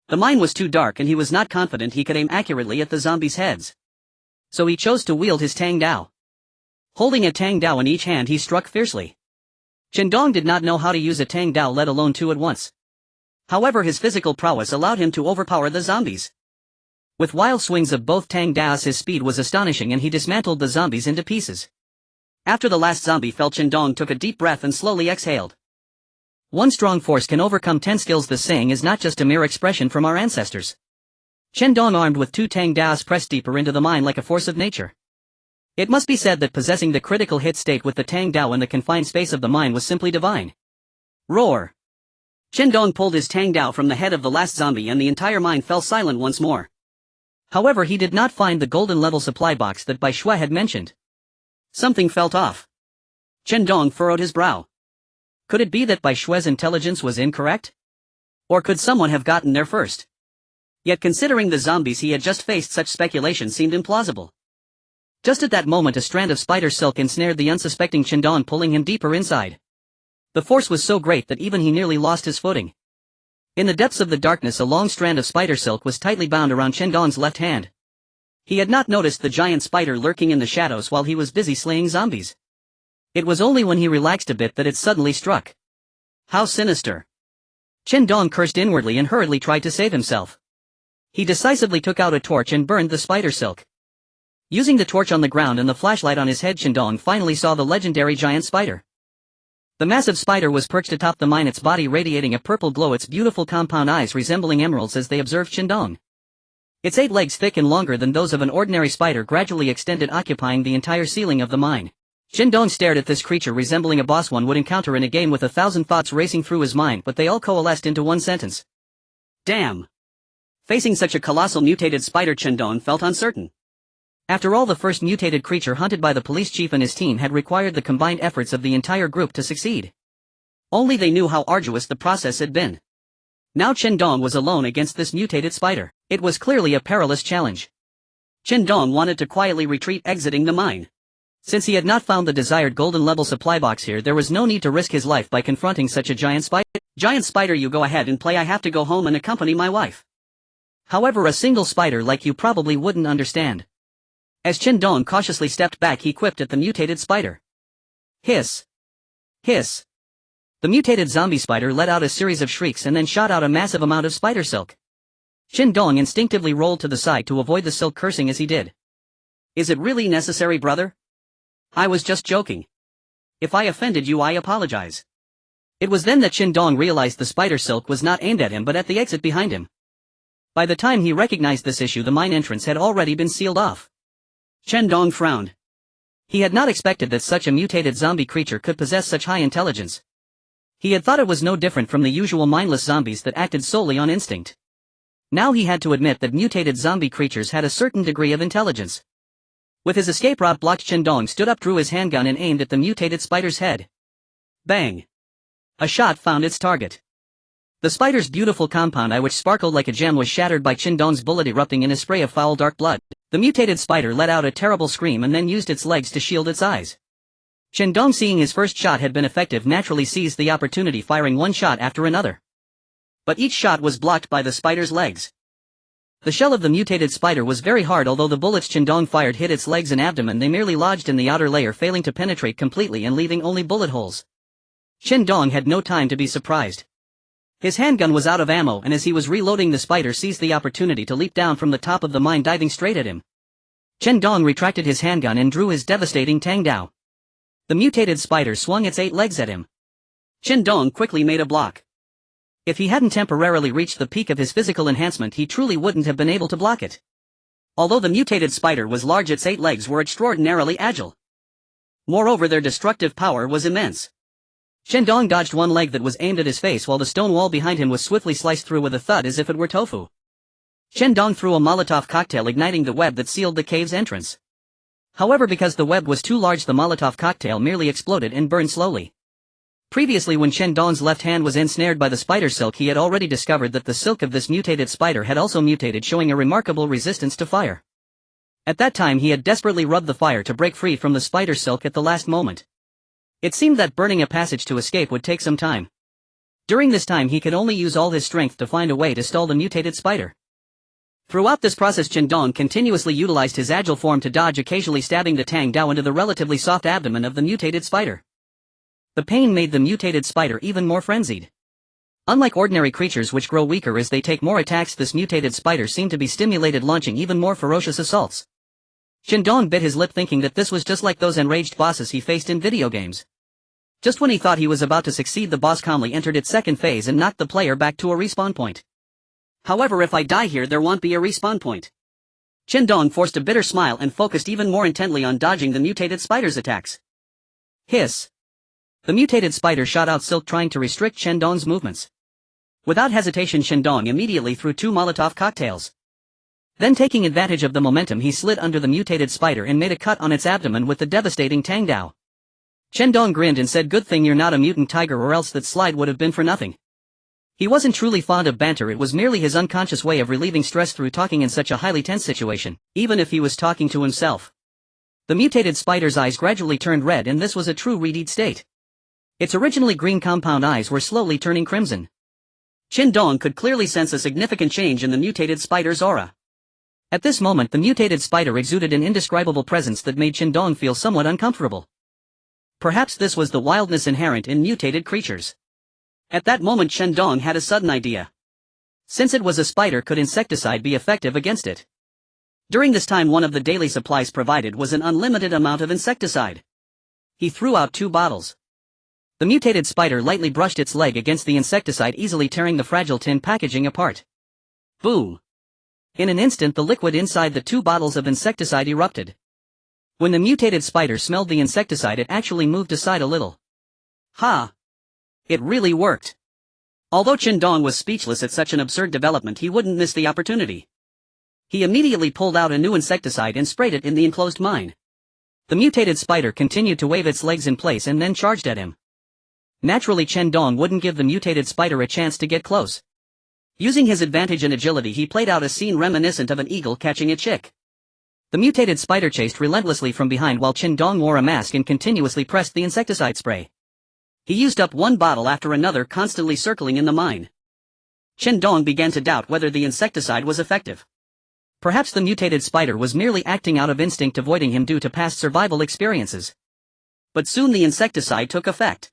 The mine was too dark and he was not confident he could aim accurately at the zombies' heads. So he chose to wield his Tang Dao. Holding a Tang Dao in each hand he struck fiercely. Chen Dong did not know how to use a Tang Dao, let alone two at once. However, his physical prowess allowed him to overpower the zombies. With wild swings of both Tang Daos his speed was astonishing and he dismantled the zombies into pieces. After the last zombie fell, Chen Dong took a deep breath and slowly exhaled. One strong force can overcome 10 skills. This saying is not just a mere expression from our ancestors. Chen Dong, armed with 2 Tang Daos, pressed deeper into the mine like a force of nature. It must be said that possessing the critical hit state with the Tang Dao in the confined space of the mine was simply divine. Roar! Chen Dong pulled his Tang Dao from the head of the last zombie and the entire mine fell silent once more. However, he did not find the golden level supply box that Bai Shui had mentioned. Something felt off. Chen Dong furrowed his brow. Could it be that Bai Shui's intelligence was incorrect? Or could someone have gotten there first? Yet considering the zombies he had just faced, such speculation seemed implausible. Just at that moment a strand of spider silk ensnared the unsuspecting Chen Dong, pulling him deeper inside. The force was so great that even he nearly lost his footing. In the depths of the darkness a long strand of spider silk was tightly bound around Chen Dong's left hand. He had not noticed the giant spider lurking in the shadows while he was busy slaying zombies. It was only when he relaxed a bit that it suddenly struck. How sinister! Chen Dong cursed inwardly and hurriedly tried to save himself. He decisively took out a torch and burned the spider silk. Using the torch on the ground and the flashlight on his head, Chen Dong finally saw the legendary giant spider. The massive spider was perched atop the mine, its body radiating a purple glow, its beautiful compound eyes resembling emeralds as they observed Chen Dong. Its 8 legs, thick and longer than those of an ordinary spider, gradually extended, occupying the entire ceiling of the mine. Chen Dong stared at this creature resembling a boss one would encounter in a game with 1,000 thoughts racing through his mind, but they all coalesced into one sentence. Damn. Facing such a colossal mutated spider, Chen Dong felt uncertain. After all, the first mutated creature hunted by the police chief and his team had required the combined efforts of the entire group to succeed. Only they knew how arduous the process had been. Now Chen Dong was alone against this mutated spider. It was clearly a perilous challenge. Chen Dong wanted to quietly retreat, exiting the mine. Since he had not found the desired golden level supply box here, there was no need to risk his life by confronting such a giant spider. Giant spider, you go ahead and play, I have to go home and accompany my wife. However, a single spider like you probably wouldn't understand. As Chen Dong cautiously stepped back, he quipped at the mutated spider. Hiss. Hiss. The mutated zombie spider let out a series of shrieks and then shot out a massive amount of spider silk. Chen Dong instinctively rolled to the side to avoid the silk, cursing as he did. Is it really necessary, brother? I was just joking. If I offended you, I apologize. It was then that Chen Dong realized the spider silk was not aimed at him but at the exit behind him. By the time he recognized this issue, the mine entrance had already been sealed off. Chen Dong frowned. He had not expected that such a mutated zombie creature could possess such high intelligence. He had thought it was no different from the usual mindless zombies that acted solely on instinct. Now he had to admit that mutated zombie creatures had a certain degree of intelligence. With his escape route blocked, Chen Dong stood up, drew his handgun and aimed at the mutated spider's head. Bang! A shot found its target. The spider's beautiful compound eye, which sparkled like a gem, was shattered by Chen Dong's bullet, erupting in a spray of foul dark blood. The mutated spider let out a terrible scream and then used its legs to shield its eyes. Chen Dong, seeing his first shot had been effective, naturally seized the opportunity, firing one shot after another. But each shot was blocked by the spider's legs. The shell of the mutated spider was very hard. Although the bullets Chen Dong fired hit its legs and abdomen, they merely lodged in the outer layer, failing to penetrate completely and leaving only bullet holes. Chen Dong had no time to be surprised. His handgun was out of ammo, and as he was reloading, the spider seized the opportunity to leap down from the top of the mine, diving straight at him. Chen Dong retracted his handgun and drew his devastating Tang Dao. The mutated spider swung its 8 legs at him. Chen Dong quickly made a block. If he hadn't temporarily reached the peak of his physical enhancement, he truly wouldn't have been able to block it. Although the mutated spider was large, its 8 legs were extraordinarily agile. Moreover, their destructive power was immense. Chen Dong dodged one leg that was aimed at his face, while the stone wall behind him was swiftly sliced through with a thud as if it were tofu. Chen Dong threw a Molotov cocktail, igniting the web that sealed the cave's entrance. However, because the web was too large, the Molotov cocktail merely exploded and burned slowly. Previously, when Chen Dong's left hand was ensnared by the spider silk, he had already discovered that the silk of this mutated spider had also mutated, showing a remarkable resistance to fire. At that time, he had desperately rubbed the fire to break free from the spider silk at the last moment. It seemed that burning a passage to escape would take some time. During this time, he could only use all his strength to find a way to stall the mutated spider. Throughout this process, Chen Dong continuously utilized his agile form to dodge, occasionally stabbing the Tang Dao into the relatively soft abdomen of the mutated spider. The pain made the mutated spider even more frenzied. Unlike ordinary creatures which grow weaker as they take more attacks, this mutated spider seemed to be stimulated, launching even more ferocious assaults. Chen Dong bit his lip, thinking that this was just like those enraged bosses he faced in video games. Just when he thought he was about to succeed, the boss calmly entered its second phase and knocked the player back to a respawn point. However, if I die here, there won't be a respawn point. Chen Dong forced a bitter smile and focused even more intently on dodging the mutated spider's attacks. Hiss. The mutated spider shot out silk, trying to restrict Chen Dong's movements. Without hesitation, Chen Dong immediately threw 2 Molotov cocktails. Then, taking advantage of the momentum, he slid under the mutated spider and made a cut on its abdomen with the devastating Tang Dao. Chen Dong grinned and said, "Good thing you're not a mutant tiger, or else that slide would have been for nothing." He wasn't truly fond of banter, it was merely his unconscious way of relieving stress through talking in such a highly tense situation, even if he was talking to himself. The mutated spider's eyes gradually turned red, and this was a true red state. Its originally green compound eyes were slowly turning crimson. Chen Dong could clearly sense a significant change in the mutated spider's aura. At this moment, the mutated spider exuded an indescribable presence that made Chen Dong feel somewhat uncomfortable. Perhaps this was the wildness inherent in mutated creatures. At that moment, Chen Dong had a sudden idea. Since it was a spider, could insecticide be effective against it? During this time, one of the daily supplies provided was an unlimited amount of insecticide. He threw out 2 bottles. The mutated spider lightly brushed its leg against the insecticide, easily tearing the fragile tin packaging apart. Boom! In an instant, the liquid inside the 2 bottles of insecticide erupted. When the mutated spider smelled the insecticide, it actually moved aside a little. Ha! It really worked. Although Chen Dong was speechless at such an absurd development, he wouldn't miss the opportunity. He immediately pulled out a new insecticide and sprayed it in the enclosed mine. The mutated spider continued to wave its legs in place and then charged at him. Naturally, Chen Dong wouldn't give the mutated spider a chance to get close. Using his advantage and agility, he played out a scene reminiscent of an eagle catching a chick. The mutated spider chased relentlessly from behind while Chen Dong wore a mask and continuously pressed the insecticide spray. He used up one bottle after another, constantly circling in the mine. Chen Dong began to doubt whether the insecticide was effective. Perhaps the mutated spider was merely acting out of instinct, avoiding him due to past survival experiences. But soon the insecticide took effect.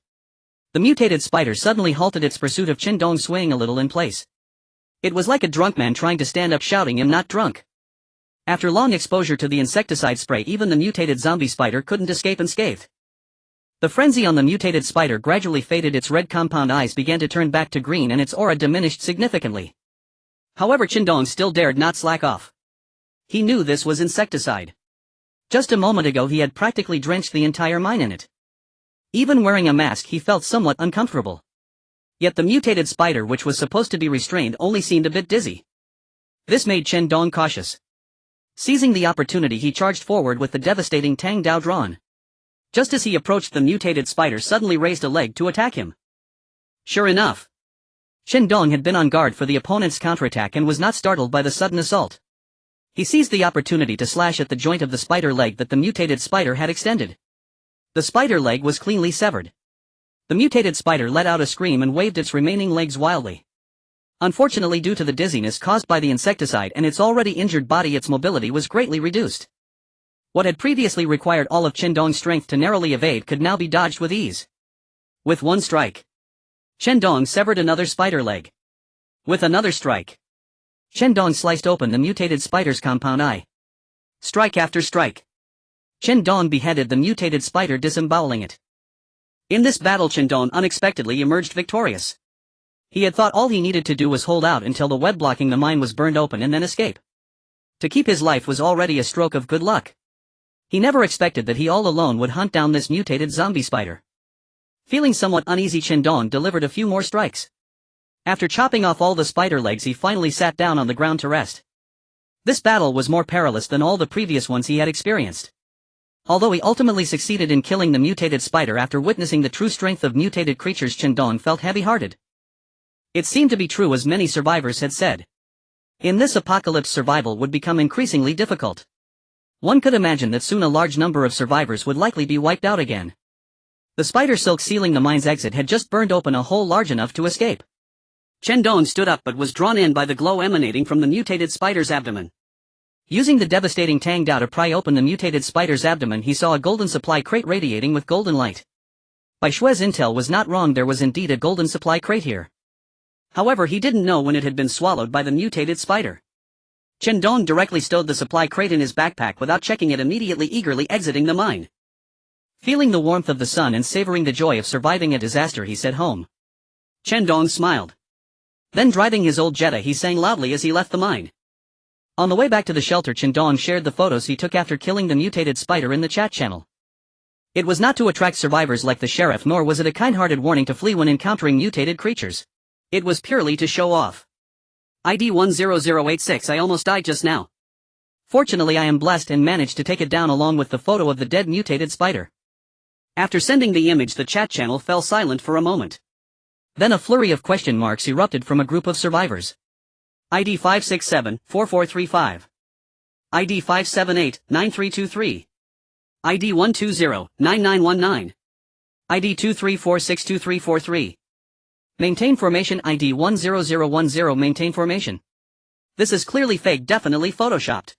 The mutated spider suddenly halted its pursuit of Chen Dong, swaying a little in place. It was like a drunk man trying to stand up, shouting, "I'm not drunk." After long exposure to the insecticide spray, even the mutated zombie spider couldn't escape unscathed. The frenzy on the mutated spider gradually faded, its red compound eyes began to turn back to green and its aura diminished significantly. However, Chen Dong still dared not slack off. He knew this was insecticide. Just a moment ago he had practically drenched the entire mine in it. Even wearing a mask, he felt somewhat uncomfortable. Yet the mutated spider, which was supposed to be restrained, only seemed a bit dizzy. This made Chen Dong cautious. Seizing the opportunity, he charged forward with the devastating Tang Dao drawn. Just as he approached, the mutated spider suddenly raised a leg to attack him. Sure enough, Chen Dong had been on guard for the opponent's counterattack and was not startled by the sudden assault. He seized the opportunity to slash at the joint of the spider leg that the mutated spider had extended. The spider leg was cleanly severed. The mutated spider let out a scream and waved its remaining legs wildly. Unfortunately, due to the dizziness caused by the insecticide and its already injured body, its mobility was greatly reduced. What had previously required all of Chen Dong's strength to narrowly evade could now be dodged with ease. With one strike, Chen Dong severed another spider leg. With another strike, Chen Dong sliced open the mutated spider's compound eye. Strike after strike, Chen Dong beheaded the mutated spider, disemboweling it. In this battle, Chen Dong unexpectedly emerged victorious. He had thought all he needed to do was hold out until the web blocking the mine was burned open and then escape. To keep his life was already a stroke of good luck. He never expected that he all alone would hunt down this mutated zombie spider. Feeling somewhat uneasy, Chen Dong delivered a few more strikes. After chopping off all the spider legs, he finally sat down on the ground to rest. This battle was more perilous than all the previous ones he had experienced. Although he ultimately succeeded in killing the mutated spider after witnessing the true strength of mutated creatures, Chen Dong felt heavy-hearted. It seemed to be true, as many survivors had said. In this apocalypse, survival would become increasingly difficult. One could imagine that soon a large number of survivors would likely be wiped out again. The spider silk sealing the mine's exit had just burned open a hole large enough to escape. Chen Dong stood up but was drawn in by the glow emanating from the mutated spider's abdomen. Using the devastating Tang Dao to pry open the mutated spider's abdomen, he saw a golden supply crate radiating with golden light. Bai Shue's intel was not wrong, there was indeed a golden supply crate here. However, he didn't know when it had been swallowed by the mutated spider. Chen Dong directly stowed the supply crate in his backpack without checking it, immediately eagerly exiting the mine. Feeling the warmth of the sun and savoring the joy of surviving a disaster, he set home. Chen Dong smiled. Then, driving his old Jetta, he sang loudly as he left the mine. On the way back to the shelter, Chen Dong shared the photos he took after killing the mutated spider in the chat channel. It was not to attract survivors like the sheriff, nor was it a kind-hearted warning to flee when encountering mutated creatures. It was purely to show off. ID 10086, I almost died just now. Fortunately, I am blessed and managed to take it down along with the photo of the dead mutated spider. After sending the image, the chat channel fell silent for a moment. Then a flurry of question marks erupted from a group of survivors. ID 567-4435. ID 578-9323. ID 120-9919. ID 234623343. Maintain formation. ID 10010. Maintain formation. This is clearly fake, definitely photoshopped.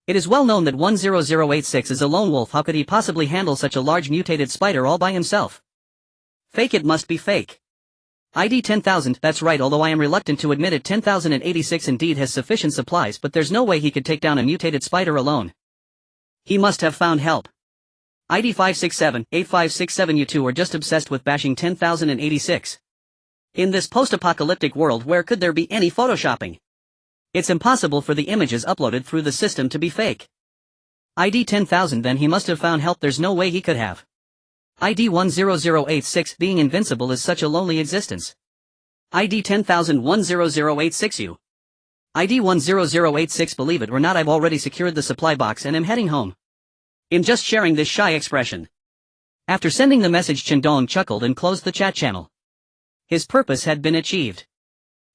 It is well known that 10086 is a lone wolf. How could he possibly handle such a large mutated spider all by himself? Fake, it must be fake. ID 10,000, that's right, although I am reluctant to admit it, 10,086 indeed has sufficient supplies, but there's no way he could take down a mutated spider alone. He must have found help. ID 567-8567. You two are just obsessed with bashing 10,086. In this post-apocalyptic world, where could there be any photoshopping? It's impossible for the images uploaded through the system to be fake. ID 10,000, then he must have found help. There's no way he could have. ID 10086, being invincible is such a lonely existence. ID 10,000 10086 you. ID 10086, believe it or not, I've already secured the supply box and am heading home. I'm just sharing this shy expression. After sending the message, Chen Dong chuckled and closed the chat channel. His purpose had been achieved.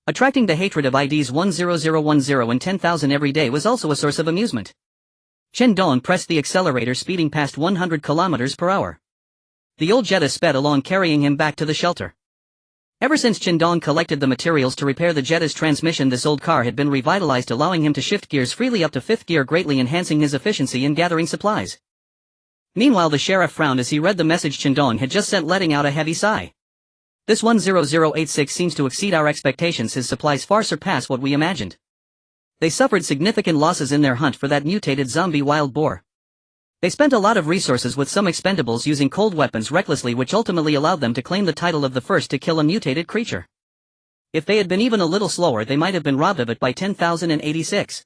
Attracting the hatred of IDs 10010 and 10,000 every day was also a source of amusement. Chen Dong pressed the accelerator, speeding past 100 kilometers per hour. The old Jetta sped along, carrying him back to the shelter. Ever since Chen Dong collected the materials to repair the Jetta's transmission, this old car had been revitalized, allowing him to shift gears freely up to 5th gear, greatly enhancing his efficiency in gathering supplies. Meanwhile, the sheriff frowned as he read the message Chen Dong had just sent, letting out a heavy sigh. This 10086 seems to exceed our expectations. His supplies far surpass what we imagined. They suffered significant losses in their hunt for that mutated zombie wild boar. They spent a lot of resources with some expendables, using cold weapons recklessly, which ultimately allowed them to claim the title of the first to kill a mutated creature. If they had been even a little slower, they might have been robbed of it by 10,086.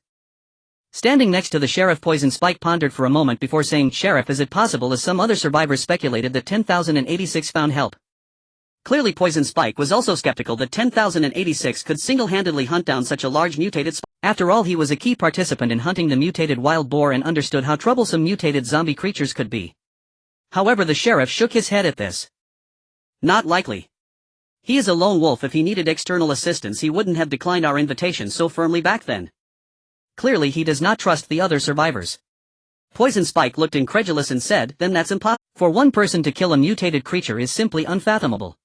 Standing next to the sheriff, Poison Spike pondered for a moment before saying, "Sheriff, is it possible, as some other survivors speculated, that 10,086 found help?" Clearly Poison Spike was also skeptical that 10,086 could single-handedly hunt down such a large mutated spider. After all, he was a key participant in hunting the mutated wild boar and understood how troublesome mutated zombie creatures could be. However, the sheriff shook his head at this. Not likely. He is a lone wolf. If he needed external assistance, he wouldn't have declined our invitation so firmly back then. Clearly he does not trust the other survivors. Poison Spike looked incredulous and said, "Then that's impossible. For one person to kill a mutated creature is simply unfathomable."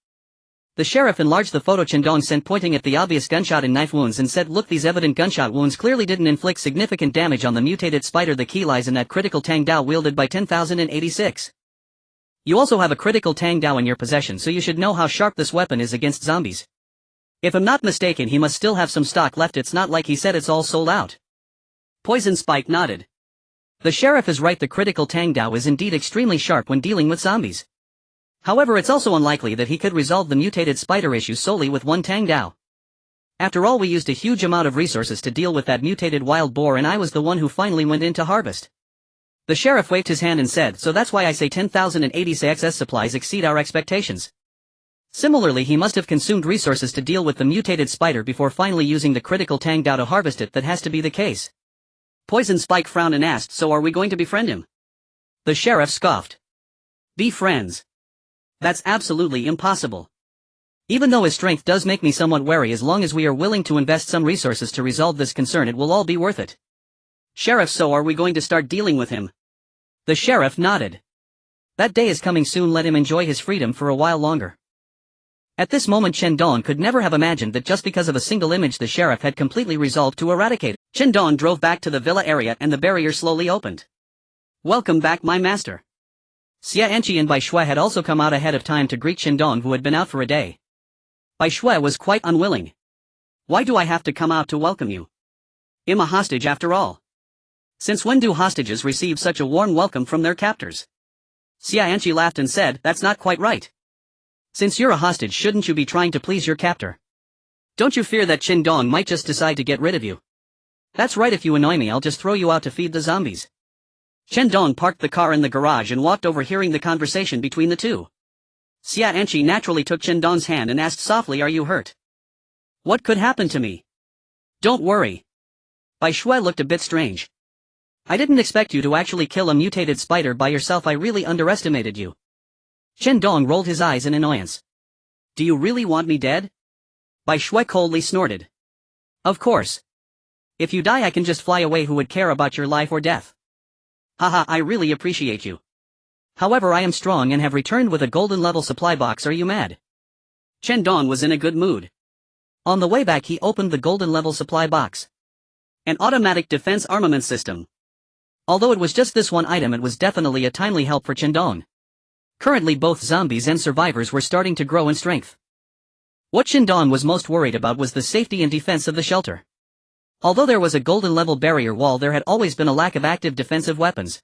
The sheriff enlarged the photo Chen Dong sent, pointing at the obvious gunshot and knife wounds, and said, "Look, these evident gunshot wounds clearly didn't inflict significant damage on the mutated spider. The key lies in that critical Tang Dao wielded by 10,086. You also have a critical Tang Dao in your possession, so you should know how sharp this weapon is against zombies. If I'm not mistaken, he must still have some stock left. It's not like he said it's all sold out." Poison Spike nodded. The sheriff is right. The critical Tang Dao is indeed extremely sharp when dealing with zombies. However, it's also unlikely that he could resolve the mutated spider issue solely with one Tang Dao. After all, we used a huge amount of resources to deal with that mutated wild boar, and I was the one who finally went in to harvest. The sheriff waved his hand and said, "So that's why I say 10,086 supplies exceed our expectations." Similarly, he must have consumed resources to deal with the mutated spider before finally using the critical Tang Dao to harvest it. That has to be the case. Poison Spike frowned and asked, "So are we going to befriend him?" The sheriff scoffed. "Be friends? That's absolutely impossible. Even though his strength does make me somewhat wary, as long as we are willing to invest some resources to resolve this concern, it will all be worth it." "Sheriff, so are we going to start dealing with him?" The sheriff nodded. "That day is coming soon. Let him enjoy his freedom for a while longer." At this moment, Chen Dong could never have imagined that just because of a single image the sheriff had completely resolved to eradicate it. Chen Dong drove back to the villa area and the barrier slowly opened. "Welcome back, my master." Xia Enqi and Bai Shui had also come out ahead of time to greet Chen Dong, who had been out for a day. Bai Shui was quite unwilling. "Why do I have to come out to welcome you? I'm a hostage after all. Since when do hostages receive such a warm welcome from their captors?" Xia Enqi laughed and said, "That's not quite right. Since you're a hostage, shouldn't you be trying to please your captor? Don't you fear that Chen Dong might just decide to get rid of you?" "That's right. If you annoy me, I'll just throw you out to feed the zombies." Chen Dong parked the car in the garage and walked over, hearing the conversation between the two. Xia Enqi naturally took Chen Dong's hand and asked softly, "Are you hurt?" "What could happen to me?" "Don't worry." Bai Shui looked a bit strange. "I didn't expect you to actually kill a mutated spider by yourself. I really underestimated you." Chen Dong rolled his eyes in annoyance. "Do you really want me dead?" Bai Shui coldly snorted. "Of course. If you die, I can just fly away. Who would care about your life or death? Haha, I really appreciate you. However, I am strong and have returned with a golden level supply box. Are you mad?" Chen Dong was in a good mood. On the way back, he opened the golden level supply box. An automatic defense armament system. Although it was just this one item, it was definitely a timely help for Chen Dong. Currently, both zombies and survivors were starting to grow in strength. What Chen Dong was most worried about was the safety and defense of the shelter. Although there was a golden level barrier wall, there had always been a lack of active defensive weapons.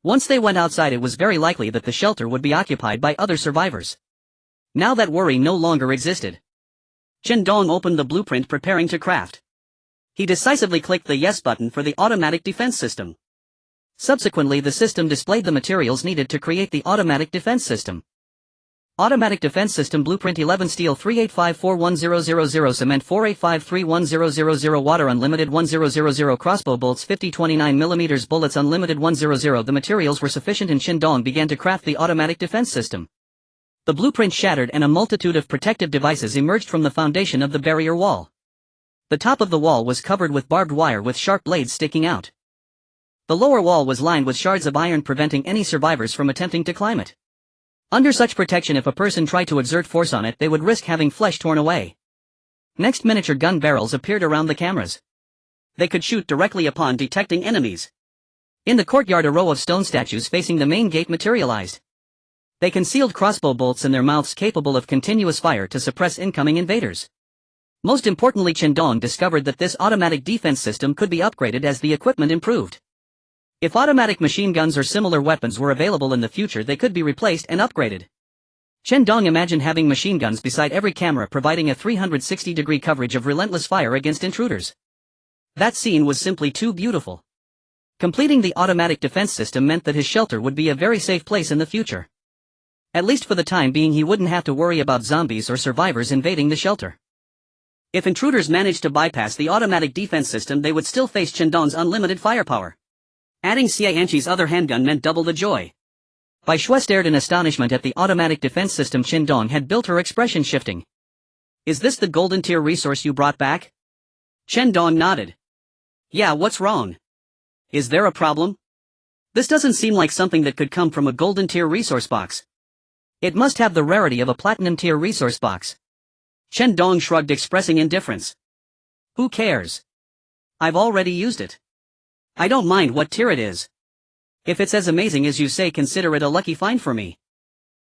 Once they went outside, it was very likely that the shelter would be occupied by other survivors. Now that worry no longer existed. Chen Dong opened the blueprint, preparing to craft. He decisively clicked the yes button for the automatic defense system. Subsequently, the system displayed the materials needed to create the automatic defense system. Automatic Defense System Blueprint: 11 steel 3854100, cement 4853100, water unlimited 1000, crossbow bolts 50 29mm, bullets unlimited 100. The materials were sufficient and Chen Dong began to craft the automatic defense system. The blueprint shattered and a multitude of protective devices emerged from the foundation of the barrier wall. The top of the wall was covered with barbed wire with sharp blades sticking out. The lower wall was lined with shards of iron, preventing any survivors from attempting to climb it. Under such protection, if a person tried to exert force on it, they would risk having flesh torn away. Next, miniature gun barrels appeared around the cameras. They could shoot directly upon detecting enemies. In the courtyard, a row of stone statues facing the main gate materialized. They concealed crossbow bolts in their mouths capable of continuous fire to suppress incoming invaders. Most importantly, Chen Dong discovered that this automatic defense system could be upgraded as the equipment improved. If automatic machine guns or similar weapons were available in the future, they could be replaced and upgraded. Chen Dong imagined having machine guns beside every camera, providing a 360-degree coverage of relentless fire against intruders. That scene was simply too beautiful. Completing the automatic defense system meant that his shelter would be a very safe place in the future. At least for the time being, he wouldn't have to worry about zombies or survivors invading the shelter. If intruders managed to bypass the automatic defense system, they would still face Chen Dong's unlimited firepower. Adding Xie Anqi's other handgun meant double the joy. Bai Shui stared in astonishment at the automatic defense system Chen Dong had built, her expression shifting. Is this the golden tier resource you brought back? Chen Dong nodded. Yeah, what's wrong? Is there a problem? This doesn't seem like something that could come from a golden tier resource box. It must have the rarity of a platinum tier resource box. Chen Dong shrugged, expressing indifference. Who cares? I've already used it. I don't mind what tier it is. If it's as amazing as you say, consider it a lucky find for me.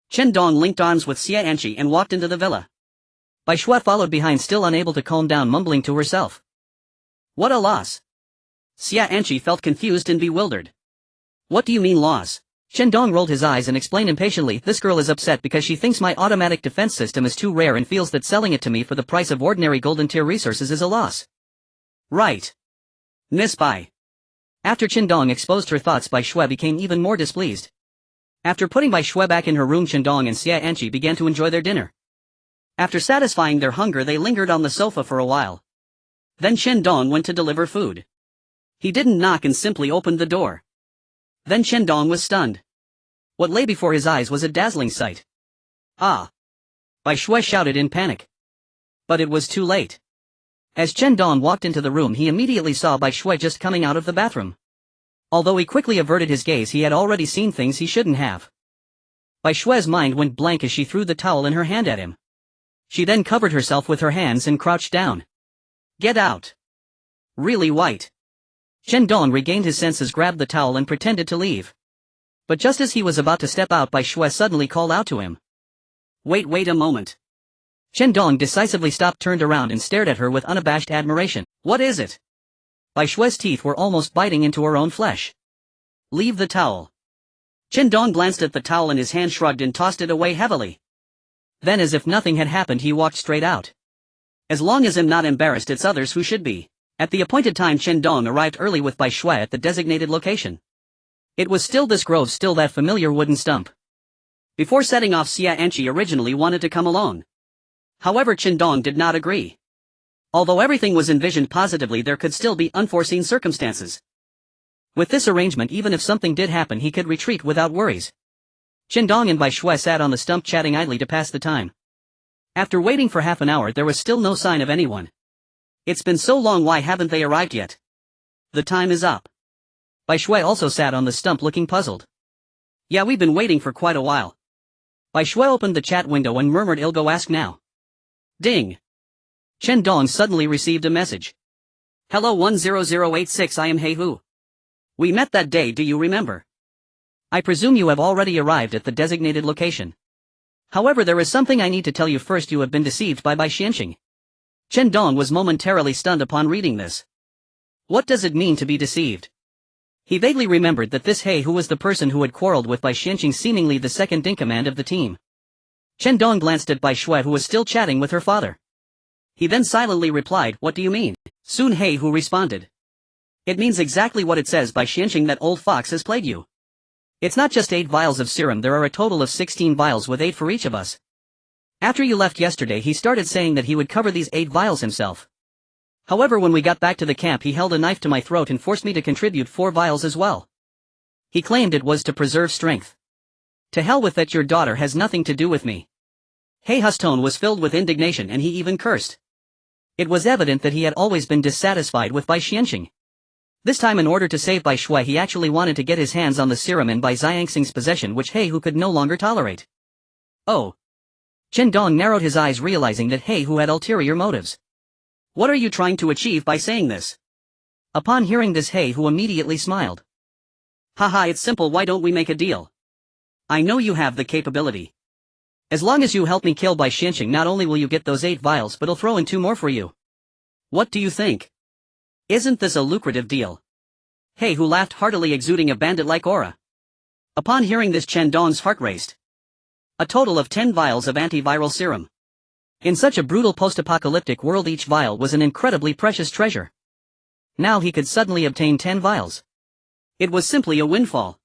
Chen Dong linked arms with Xie Anqi and walked into the villa. Bai Shui followed behind, still unable to calm down, mumbling to herself. What a loss. Xie Anqi felt confused and bewildered. What do you mean loss? Chen Dong rolled his eyes and explained impatiently, this girl is upset because she thinks my automatic defense system is too rare and feels that selling it to me for the price of ordinary golden tier resources is a loss. Right. Miss Bai. After Chen Dong exposed her thoughts, Bai Shui became even more displeased. After putting Bai Shui back in her room, Chen Dong and Xie Anqi began to enjoy their dinner. After satisfying their hunger, they lingered on the sofa for a while. Then Chen Dong went to deliver food. He didn't knock and simply opened the door. Then Chen Dong was stunned. What lay before his eyes was a dazzling sight. Ah! Bai Shui shouted in panic. But it was too late. As Chen Dong walked into the room, he immediately saw Bai Shui just coming out of the bathroom. Although he quickly averted his gaze, he had already seen things he shouldn't have. Bai Shui's mind went blank as she threw the towel in her hand at him. She then covered herself with her hands and crouched down. Get out! Really white. Chen Dong regained his senses, grabbed the towel and pretended to leave. But just as he was about to step out, Bai Shui suddenly called out to him. Wait a moment. Chen Dong decisively stopped, turned around and stared at her with unabashed admiration. What is it? Bai Shui's teeth were almost biting into her own flesh. Leave the towel. Chen Dong glanced at the towel in his hand, shrugged and tossed it away heavily. Then, as if nothing had happened, he walked straight out. As long as I'm not embarrassed, it's others who should be. At the appointed time, Chen Dong arrived early with Bai Shui at the designated location. It was still this grove, still that familiar wooden stump. Before setting off, Xie Anqi originally wanted to come along. However, Chen Dong did not agree. Although everything was envisioned positively, there could still be unforeseen circumstances. With this arrangement, even if something did happen, he could retreat without worries. Chen Dong and Bai Shui sat on the stump chatting idly to pass the time. After waiting for half an hour, there was still no sign of anyone. It's been so long, why haven't they arrived yet? The time is up. Bai Shui also sat on the stump looking puzzled. Yeah, we've been waiting for quite a while. Bai Shui opened the chat window and murmured, I'll go ask now. Ding! Chen Dong suddenly received a message. Hello 10086, I am He Hu. We met that day, do you remember? I presume you have already arrived at the designated location. However, there is something I need to tell you first. You have been deceived by Bai Xianqing. Chen Dong was momentarily stunned upon reading this. What does it mean to be deceived? He vaguely remembered that this He Hu was the person who had quarreled with Bai Xianqing, seemingly the second-in-command of the team. Chen Dong glanced at Bai Shui, who was still chatting with her father. He then silently replied, what do you mean? Soon He Hu responded. It means exactly what it says by Xianxing, that old fox has played you. It's not just 8 vials of serum, there are a total of 16 vials with 8 for each of us. After you left yesterday he started saying that he would cover these 8 vials himself. However, when we got back to the camp he held a knife to my throat and forced me to contribute 4 vials as well. He claimed it was to preserve strength. To hell with that, your daughter has nothing to do with me. He Hu's tone was filled with indignation and he even cursed. It was evident that he had always been dissatisfied with Bai Xianxing. This time, in order to save Bai Shui, he actually wanted to get his hands on the serum in Bai Xianxing's possession, which He Hu could no longer tolerate. Oh. Chen Dong narrowed his eyes, realizing that He Hu had ulterior motives. What are you trying to achieve by saying this? Upon hearing this, He Hu immediately smiled. Haha, it's simple, why don't we make a deal? I know you have the capability. As long as you help me kill Bai Xianxing, not only will you get those 8 vials, but I'll throw in 2 more for you. What do you think? Isn't this a lucrative deal? He Hu laughed heartily, exuding a bandit-like aura. Upon hearing this, Chen Dong's heart raced. A total of 10 vials of antiviral serum. In such a brutal post-apocalyptic world, each vial was an incredibly precious treasure. Now he could suddenly obtain 10 vials. It was simply a windfall.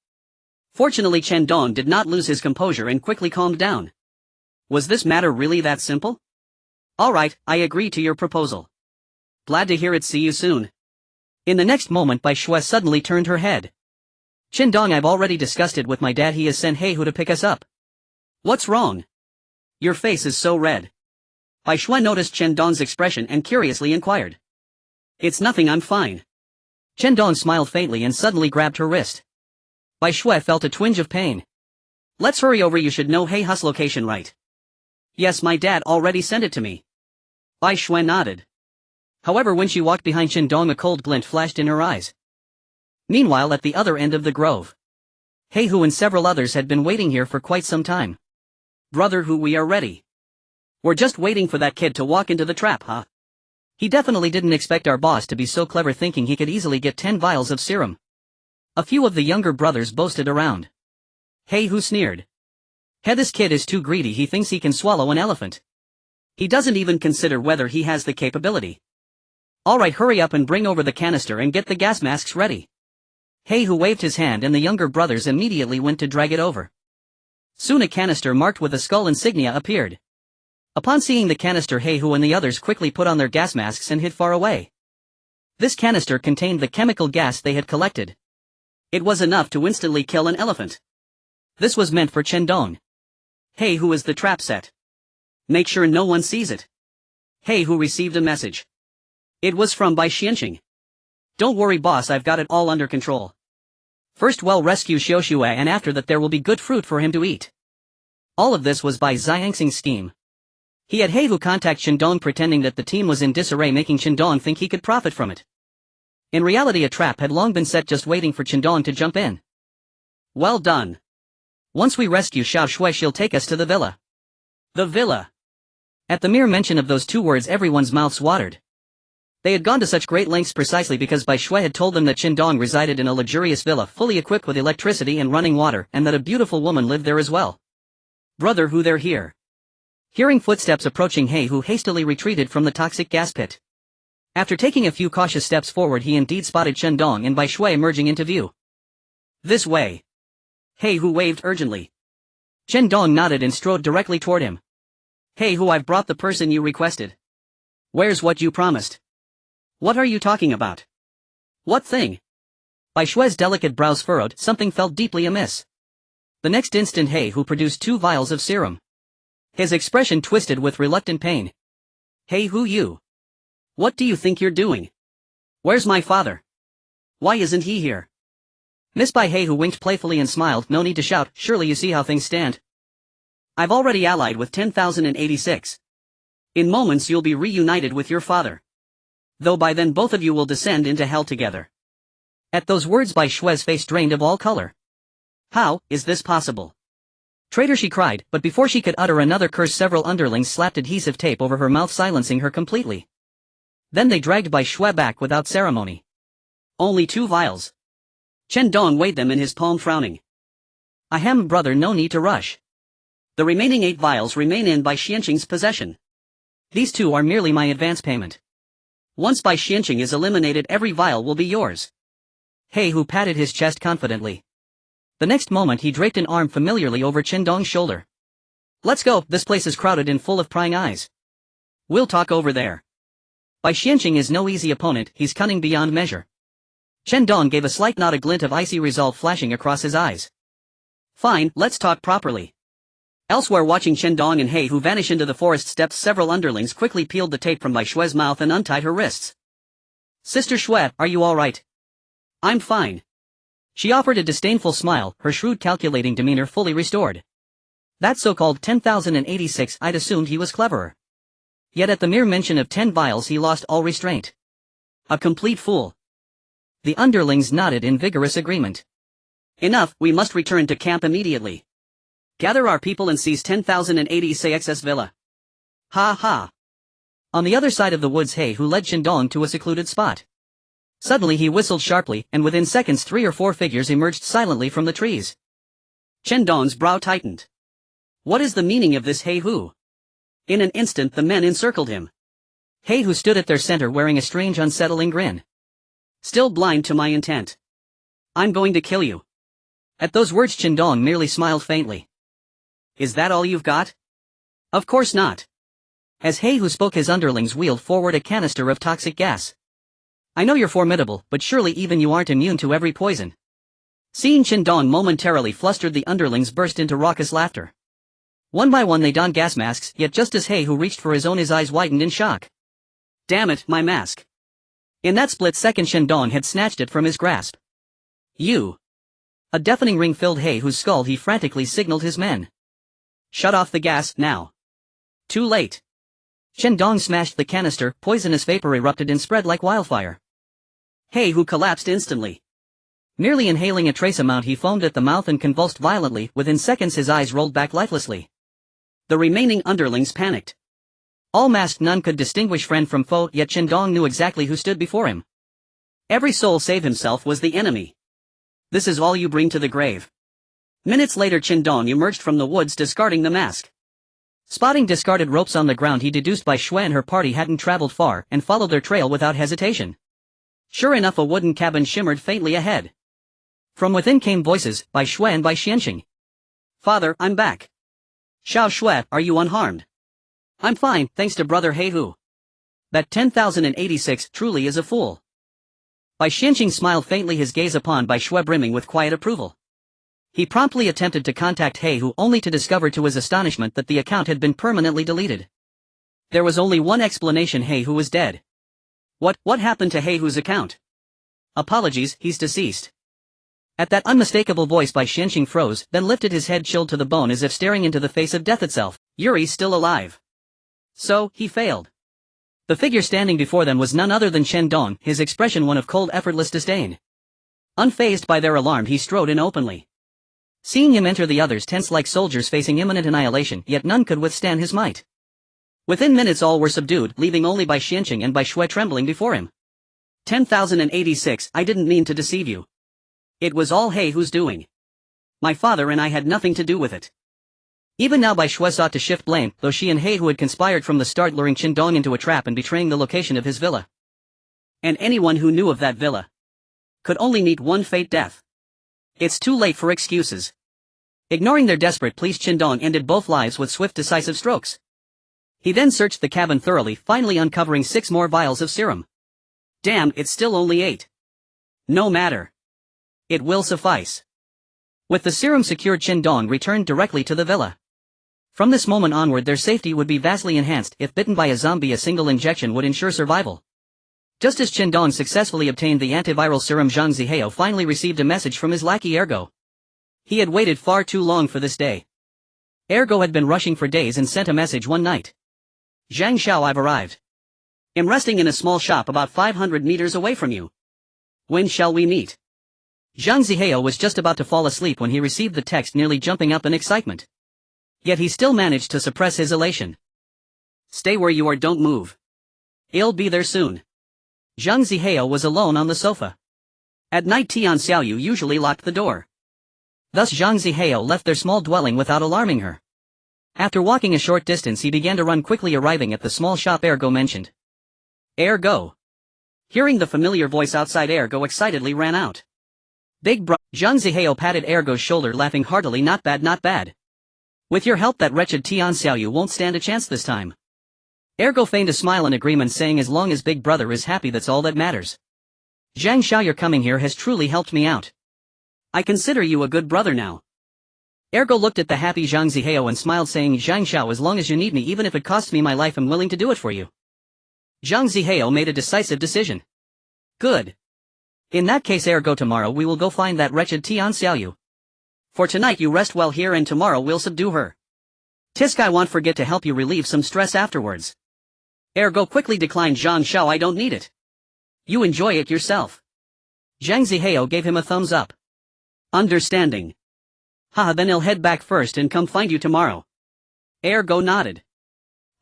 Fortunately, Chen Dong did not lose his composure and quickly calmed down. Was this matter really that simple? Alright, I agree to your proposal. Glad to hear it, see you soon. In the next moment, Bai Shui suddenly turned her head. Chen Dong, I've already discussed it with my dad, he has sent He Hu to pick us up. What's wrong? Your face is so red. Bai Shui noticed Chen Dong's expression and curiously inquired. It's nothing, I'm fine. Chen Dong smiled faintly and suddenly grabbed her wrist. Bai Shui felt a twinge of pain. Let's hurry over, you should know He Hu's location, right? Yes, my dad already sent it to me. Bai Shui nodded. However, when she walked behind Chen Dong, a cold glint flashed in her eyes. Meanwhile, at the other end of the grove, He Hu and several others had been waiting here for quite some time. Brother Hu, we are ready. We're just waiting for that kid to walk into the trap, huh? He definitely didn't expect our boss to be so clever, thinking he could easily get 10 vials of serum. A few of the younger brothers boasted around. He Hu sneered. Hey, this kid is too greedy, he thinks he can swallow an elephant. He doesn't even consider whether he has the capability. Alright, hurry up and bring over the canister and get the gas masks ready. He Hu waved his hand and the younger brothers immediately went to drag it over. Soon a canister marked with a skull insignia appeared. Upon seeing the canister, He Hu and the others quickly put on their gas masks and hid far away. This canister contained the chemical gas they had collected. It was enough to instantly kill an elephant. This was meant for Chen Dong. He Hu is the trap set. Make sure no one sees it. He Hu received a message. It was from Bai Xianxing. Don't worry boss, I've got it all under control. First we'll rescue Xiaoxue and after that there will be good fruit for him to eat. All of this was Bai Xianxing's scheme. He had He Hu contact Chen Dong pretending that the team was in disarray, making Chen Dong think he could profit from it. In reality, a trap had long been set, just waiting for Chen Dong to jump in. Well done. Once we rescue Xiaoxue, she'll take us to the villa. The villa. At the mere mention of those 2 words, everyone's mouths watered. They had gone to such great lengths precisely because Bai Shui had told them that Chen Dong resided in a luxurious villa fully equipped with electricity and running water, and that a beautiful woman lived there as well. Brother Hu, they're here. Hearing footsteps approaching, He Hu hastily retreated from the toxic gas pit. After taking a few cautious steps forward, he indeed spotted Chen Dong and Bai Shui emerging into view. This way. He Hu waved urgently. Chen Dong nodded and strode directly toward him. He Hu, I've brought the person you requested. Where's what you promised? What are you talking about? What thing? Bai Shui's delicate brows furrowed, something felt deeply amiss. The next instant He Hu produced 2 vials of serum. His expression twisted with reluctant pain. He Hu, you. What do you think you're doing? Where's my father? Why isn't he here? Miss Bai He Hu winked playfully and smiled, no need to shout, surely you see how things stand. I've already allied with 10,086. In moments you'll be reunited with your father. Though by then both of you will descend into hell together. At those words Bai Shui's face drained of all color. How is this possible? Traitor, she cried, but before she could utter another curse several underlings slapped adhesive tape over her mouth, silencing her completely. Then they dragged Bai Shui back without ceremony. Only 2 vials. Chen Dong weighed them in his palm, frowning. Ahem, brother, no need to rush. The remaining 8 vials remain in Bai Xianxing's possession. These 2 are merely my advance payment. Once Bai Xianqing is eliminated, every vial will be yours. He Hu patted his chest confidently. The next moment he draped an arm familiarly over Chen Dong's shoulder. Let's go, this place is crowded and full of prying eyes. We'll talk over there. Bai Xianqing is no easy opponent, he's cunning beyond measure. Chen Dong gave a slight nod, a glint of icy resolve flashing across his eyes. Fine, let's talk properly. Elsewhere, watching Chen Dong and He Hu vanish into the forest depths, several underlings quickly peeled the tape from Bai Shue's mouth and untied her wrists. Sister Shue, are you alright? I'm fine. She offered a disdainful smile, her shrewd calculating demeanor fully restored. That so-called 10,086, I'd assumed he was cleverer. Yet at the mere mention of 10 vials he lost all restraint. A complete fool. The underlings nodded in vigorous agreement. Enough, we must return to camp immediately. Gather our people and seize 10,086's villa. Ha ha. On the other side of the woods, He Hu led Chen Dong to a secluded spot. Suddenly he whistled sharply, and within seconds 3 or 4 figures emerged silently from the trees. Chen Dong's brow tightened. What is the meaning of this, He Hu? In an instant the men encircled him. He Hu stood at their center wearing a strange unsettling grin. Still blind to my intent. I'm going to kill you. At those words Chen Dong merely smiled faintly. Is that all you've got? Of course not. As He Hu spoke, his underlings wheeled forward a canister of toxic gas. I know you're formidable, but surely even you aren't immune to every poison. Seeing Chen Dong momentarily flustered, the underlings burst into raucous laughter. One by one they donned gas masks, yet just as He Hu reached for his own, his eyes widened in shock. Damn it, my mask. In that split second Chen Dong had snatched it from his grasp. You. A deafening ring filled He Hu's skull. He frantically signaled his men. Shut off the gas, now. Too late. Chen Dong smashed the canister, poisonous vapor erupted and spread like wildfire. He Hu collapsed instantly. Merely inhaling a trace amount, he foamed at the mouth and convulsed violently. Within seconds his eyes rolled back lifelessly. The remaining underlings panicked. All masked, none could distinguish friend from foe, yet Chen Dong knew exactly who stood before him. Every soul save himself was the enemy. This is all you bring to the grave. Minutes later Chen Dong emerged from the woods discarding the mask. Spotting discarded ropes on the ground, he deduced Bai Shui and her party hadn't traveled far, and followed their trail without hesitation. Sure enough, a wooden cabin shimmered faintly ahead. From within came voices, Bai Shui and Bai Xianqing. Father, I'm back. Xiao Shui, are you unharmed? I'm fine, thanks to brother He Hu. That 10,086 truly is a fool. Bai Xianqing smiled faintly, his gaze upon Bai Shui brimming with quiet approval. He promptly attempted to contact He Hu, only to discover to his astonishment that the account had been permanently deleted. There was only one explanation: He Hu was dead. What happened to He Hu's account? Apologies, he's deceased. At that unmistakable voice Bai Xianqing froze, then lifted his head, chilled to the bone as if staring into the face of death itself. Yuri's still alive. So, he failed. The figure standing before them was none other than Chen Dong, his expression one of cold, effortless disdain. Unfazed by their alarm, he strode in openly. Seeing him enter, the others tensed like soldiers facing imminent annihilation, yet none could withstand his might. Within minutes all were subdued, leaving only Bai Xianqing and Bai Shui trembling before him. 10,086, I didn't mean to deceive you. It was all He Hu's doing. My father and I had nothing to do with it. Even now Bai Shui sought to shift blame, though she and He Hu had conspired from the start, luring Chen Dong into a trap and betraying the location of his villa. And anyone who knew of that villa could only meet one fate: death. It's too late for excuses. Ignoring their desperate pleas, Chen Dong ended both lives with swift, decisive strokes. He then searched the cabin thoroughly, finally uncovering 6 more vials of serum. Damn, it's still only 8. No matter. It will suffice. With the serum secured, Chen Dong returned directly to the villa. From this moment onward their safety would be vastly enhanced. If bitten by a zombie, a single injection would ensure survival. Just as Chen Dong successfully obtained the antiviral serum, Zhang Zihao finally received a message from his lackey Ergo. He had waited far too long for this day. Ergo had been rushing for days and sent a message one night. Zhang Xiao, I've arrived. Am resting in a small shop about 500 meters away from you. When shall we meet? Zhang Zihao was just about to fall asleep when he received the text, nearly jumping up in excitement. Yet he still managed to suppress his elation. Stay where you are, don't move. I'll be there soon. Zhang Zihao was alone on the sofa. At night Tian Xiaoyu usually locked the door. Thus Zhang Zihao left their small dwelling without alarming her. After walking a short distance he began to run quickly, arriving at the small shop Ergo mentioned. Ergo. Hearing the familiar voice outside, Ergo excitedly ran out. Big bro. Zhang Zihao patted Ergo's shoulder, laughing heartily. Not bad, not bad. With your help, that wretched Tian Xiaoyu won't stand a chance this time. Ergo feigned a smile in agreement, saying as long as Big Brother is happy, that's all that matters. Zhang Xiao, your coming here has truly helped me out. I consider you a good brother now. Ergo looked at the happy Zhang Zihao and smiled, saying, Zhang Xiao, as long as you need me, even if it costs me my life, I'm willing to do it for you. Zhang Zihao made a decisive decision. Good. In that case, Ergo, tomorrow we will go find that wretched Tian Xiaoyu. For tonight you rest well here, and tomorrow we'll subdue her. Tisk, I won't forget to help you relieve some stress afterwards. Ergo quickly declined. Zhang Xiao, I don't need it. You enjoy it yourself. Zhang Zihao gave him a thumbs up. Understanding. Haha, then I'll head back first and come find you tomorrow. Ergo nodded.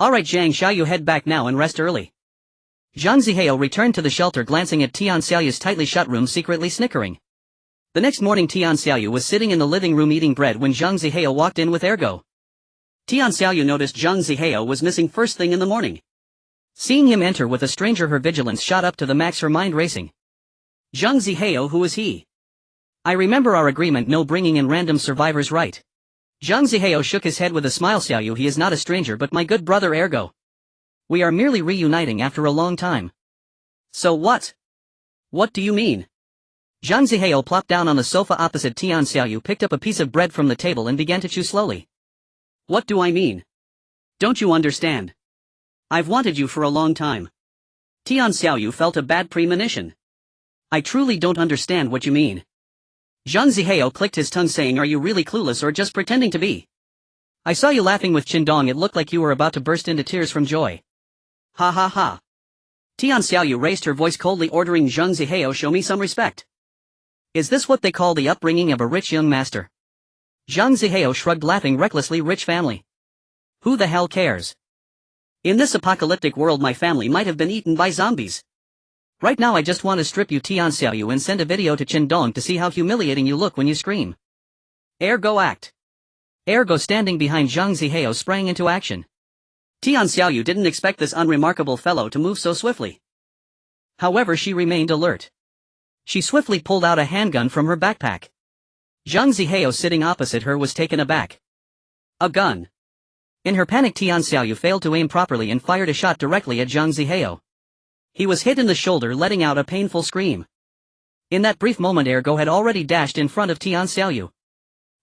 Alright Zhang Xiao, you head back now and rest early. Zhang Zihao returned to the shelter, glancing at Tian Xiaoyu's tightly shut room, secretly snickering. The next morning, Tian Xiaoyu was sitting in the living room eating bread when Zhang Zihao walked in with Ergo. Tian Xiaoyu noticed Zhang Zihao was missing first thing in the morning. Seeing him enter with a stranger, her vigilance shot up to the max, her mind racing. Zhang Zihao, who is he? I remember our agreement, no bringing in random survivors, right? Zhang Zihao shook his head with a smile. Xiaoyu, he is not a stranger but my good brother Ergo. We are merely reuniting after a long time. So what? What do you mean? Zhang Zihao plopped down on the sofa opposite Tian Xiaoyu, picked up a piece of bread from the table and began to chew slowly. What do I mean? Don't you understand? I've wanted you for a long time. Tian Xiaoyu felt a bad premonition. I truly don't understand what you mean. Zhang Zihao clicked his tongue, saying, are you really clueless or just pretending to be? I saw you laughing with Chen Dong, it looked like you were about to burst into tears from joy. Ha ha ha. Tian Xiaoyu raised her voice coldly, ordering Zhang Zihao, show me some respect. Is this what they call the upbringing of a rich young master? Zhang Zihao shrugged, laughing recklessly. Rich family. Who the hell cares? In this apocalyptic world my family might have been eaten by zombies. Right now I just want to strip you, Tian Xiaoyu, and send a video to Chen Dong to see how humiliating you look when you scream. Ergo act. Ergo, standing behind Zhang Zihao, sprang into action. Tian Xiaoyu didn't expect this unremarkable fellow to move so swiftly. However, she remained alert. She swiftly pulled out a handgun from her backpack. Zhang Zihao, sitting opposite her, was taken aback. A gun. In her panic, Tian Xiaoyu failed to aim properly and fired a shot directly at Zhang Zihao. He was hit in the shoulder, letting out a painful scream. In that brief moment, Ergo had already dashed in front of Tian Xiaoyu.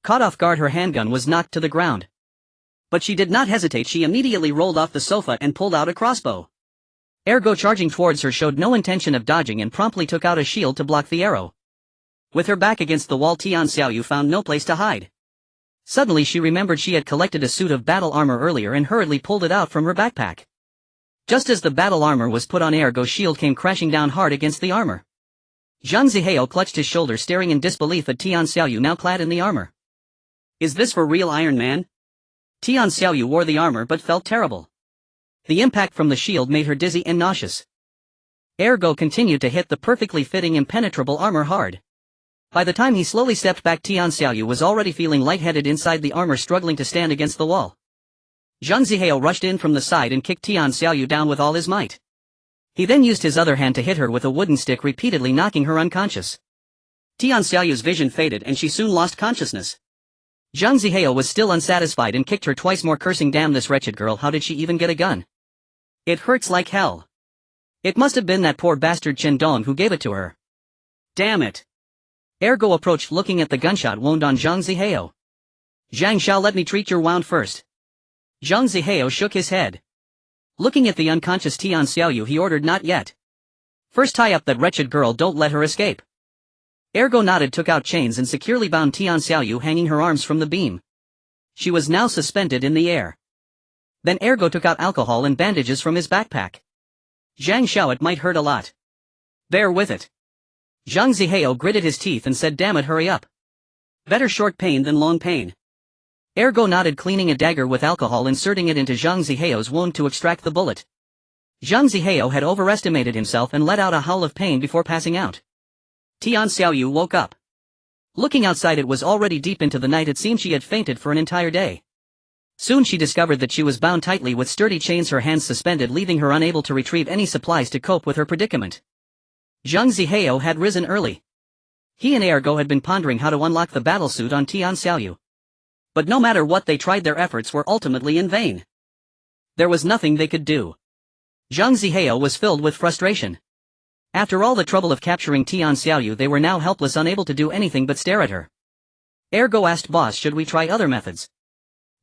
Caught off guard, her handgun was knocked to the ground. But she did not hesitate. She immediately rolled off the sofa and pulled out a crossbow. Ergo, charging towards her, showed no intention of dodging and promptly took out a shield to block the arrow. With her back against the wall, Tian Xiaoyu found no place to hide. Suddenly she remembered she had collected a suit of battle armor earlier and hurriedly pulled it out from her backpack. Just as the battle armor was put on, Ergo's shield came crashing down hard against the armor. Zhang Zihao clutched his shoulder, staring in disbelief at Tian Xiaoyu, now clad in the armor. Is this for real, Iron Man? Tian Xiaoyu wore the armor but felt terrible. The impact from the shield made her dizzy and nauseous. Ergo continued to hit the perfectly fitting impenetrable armor hard. By the time he slowly stepped back, Tian Xiaoyu was already feeling lightheaded inside the armor, struggling to stand against the wall. Zhang Zihao rushed in from the side and kicked Tian Xiaoyu down with all his might. He then used his other hand to hit her with a wooden stick, repeatedly knocking her unconscious. Tian Xiaoyu's vision faded and she soon lost consciousness. Zhang Zihao was still unsatisfied and kicked her twice more, cursing, damn this wretched girl, how did she even get a gun? It hurts like hell. It must have been that poor bastard Chen Dong who gave it to her. Damn it. Ergo approached, looking at the gunshot wound on Zhang Zihao. Zhang Xiao, let me treat your wound first. Zhang Zihao shook his head. Looking at the unconscious Tian Xiaoyu, he ordered, not yet. First tie up that wretched girl, don't let her escape. Ergo nodded, took out chains and securely bound Tian Xiaoyu, hanging her arms from the beam. She was now suspended in the air. Then Ergo took out alcohol and bandages from his backpack. Zhang Xiao, it might hurt a lot. Bear with it. Zhang Zihao gritted his teeth and said, damn it, hurry up. Better short pain than long pain. Ergo nodded, cleaning a dagger with alcohol, inserting it into Zhang Zihao's wound to extract the bullet. Zhang Zihao had overestimated himself and let out a howl of pain before passing out. Tian Xiaoyu woke up. Looking outside, it was already deep into the night. It seemed she had fainted for an entire day. Soon she discovered that she was bound tightly with sturdy chains, her hands suspended, leaving her unable to retrieve any supplies to cope with her predicament. Zhang Zihao had risen early. He and Ergo had been pondering how to unlock the battlesuit on Tian Xiaoyu. But no matter what they tried, their efforts were ultimately in vain. There was nothing they could do. Zhang Zihao was filled with frustration. After all the trouble of capturing Tian Xiaoyu, they were now helpless, unable to do anything but stare at her. Ergo asked, "Boss, should we try other methods?"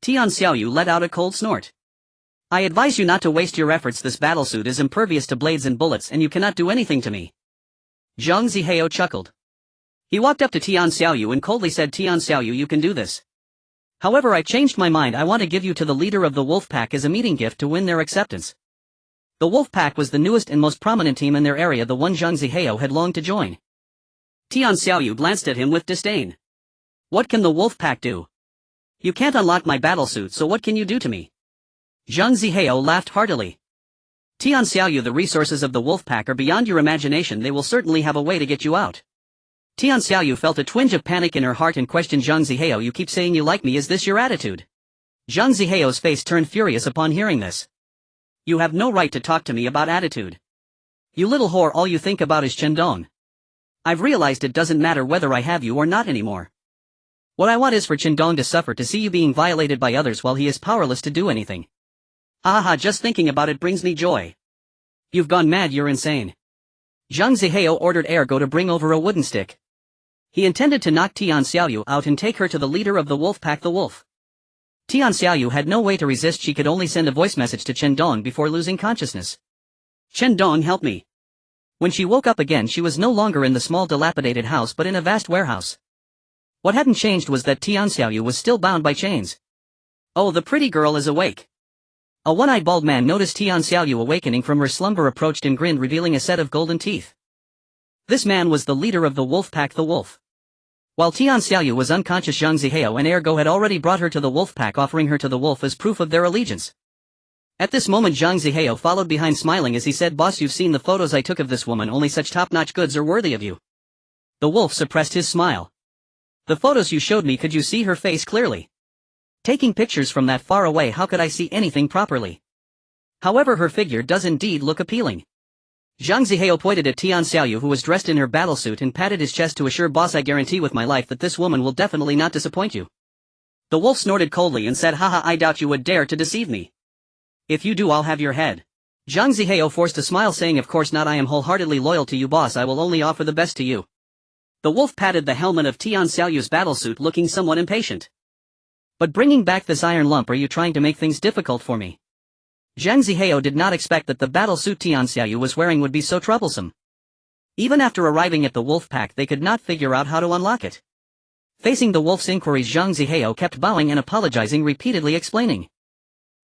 Tian Xiaoyu let out a cold snort. "I advise you not to waste your efforts. This battlesuit is impervious to blades and bullets, and you cannot do anything to me." Zhang Zihao chuckled. He walked up to Tian Xiaoyu and coldly said, "Tian Xiaoyu, you can do this. However, I changed my mind. I want to give you to the leader of the wolf pack as a meeting gift to win their acceptance." The wolf pack was the newest and most prominent team in their area, the one Zhang Zihao had longed to join. Tian Xiaoyu glanced at him with disdain. "What can the wolf pack do? You can't unlock my battlesuit, so what can you do to me?" Zhang Zihao laughed heartily. "Tian Xiaoyu, the resources of the wolf pack are beyond your imagination. They will certainly have a way to get you out." Tian Xiaoyu felt a twinge of panic in her heart and questioned Zhang Zihao, "You keep saying you like me, is this your attitude?" Zhang Zihao's face turned furious upon hearing this. "You have no right to talk to me about attitude. You little whore, all you think about is Chen Dong. I've realized it doesn't matter whether I have you or not anymore. What I want is for Chen Dong to suffer, to see you being violated by others while he is powerless to do anything. Haha, just thinking about it brings me joy. You've gone mad, you're insane." Zhang Zihao ordered Ergo to bring over a wooden stick. He intended to knock Tian Xiaoyu out and take her to the leader of the wolf pack, the wolf. Tian Xiaoyu had no way to resist. She could only send a voice message to Chen Dong before losing consciousness. "Chen Dong, help me." When she woke up again, she was no longer in the small dilapidated house but in a vast warehouse. What hadn't changed was that Tian Xiaoyu was still bound by chains. "Oh, the pretty girl is awake." A one-eyed bald man noticed Tian Xiaoyu awakening from her slumber, approached and grinned, revealing a set of golden teeth. This man was the leader of the wolf pack, the wolf. While Tian Xiaoyu was unconscious, Zhang Zihao and Ergo had already brought her to the wolf pack, offering her to the wolf as proof of their allegiance. At this moment, Zhang Zihao followed behind, smiling as he said, "Boss, you've seen the photos I took of this woman. Only such top-notch goods are worthy of you." The wolf suppressed his smile. "The photos you showed me, could you see her face clearly? Taking pictures from that far away, how could I see anything properly? However, her figure does indeed look appealing." Zhang Zihao pointed at Tian Xiaoyu, who was dressed in her battlesuit, and patted his chest to assure, "Boss, I guarantee with my life that this woman will definitely not disappoint you." The wolf snorted coldly and said, "Haha, I doubt you would dare to deceive me. If you do, I'll have your head." Zhang Zihao forced a smile, saying, "Of course not, I am wholeheartedly loyal to you, boss. I will only offer the best to you." The wolf patted the helmet of Tian Xiaoyu's battlesuit, looking somewhat impatient. "But bringing back this iron lump, are you trying to make things difficult for me?" Zhang Zihao did not expect that the battlesuit Tian Xiaoyu was wearing would be so troublesome. Even after arriving at the wolf pack, they could not figure out how to unlock it. Facing the wolf's inquiries, Zhang Zihao kept bowing and apologizing, repeatedly explaining,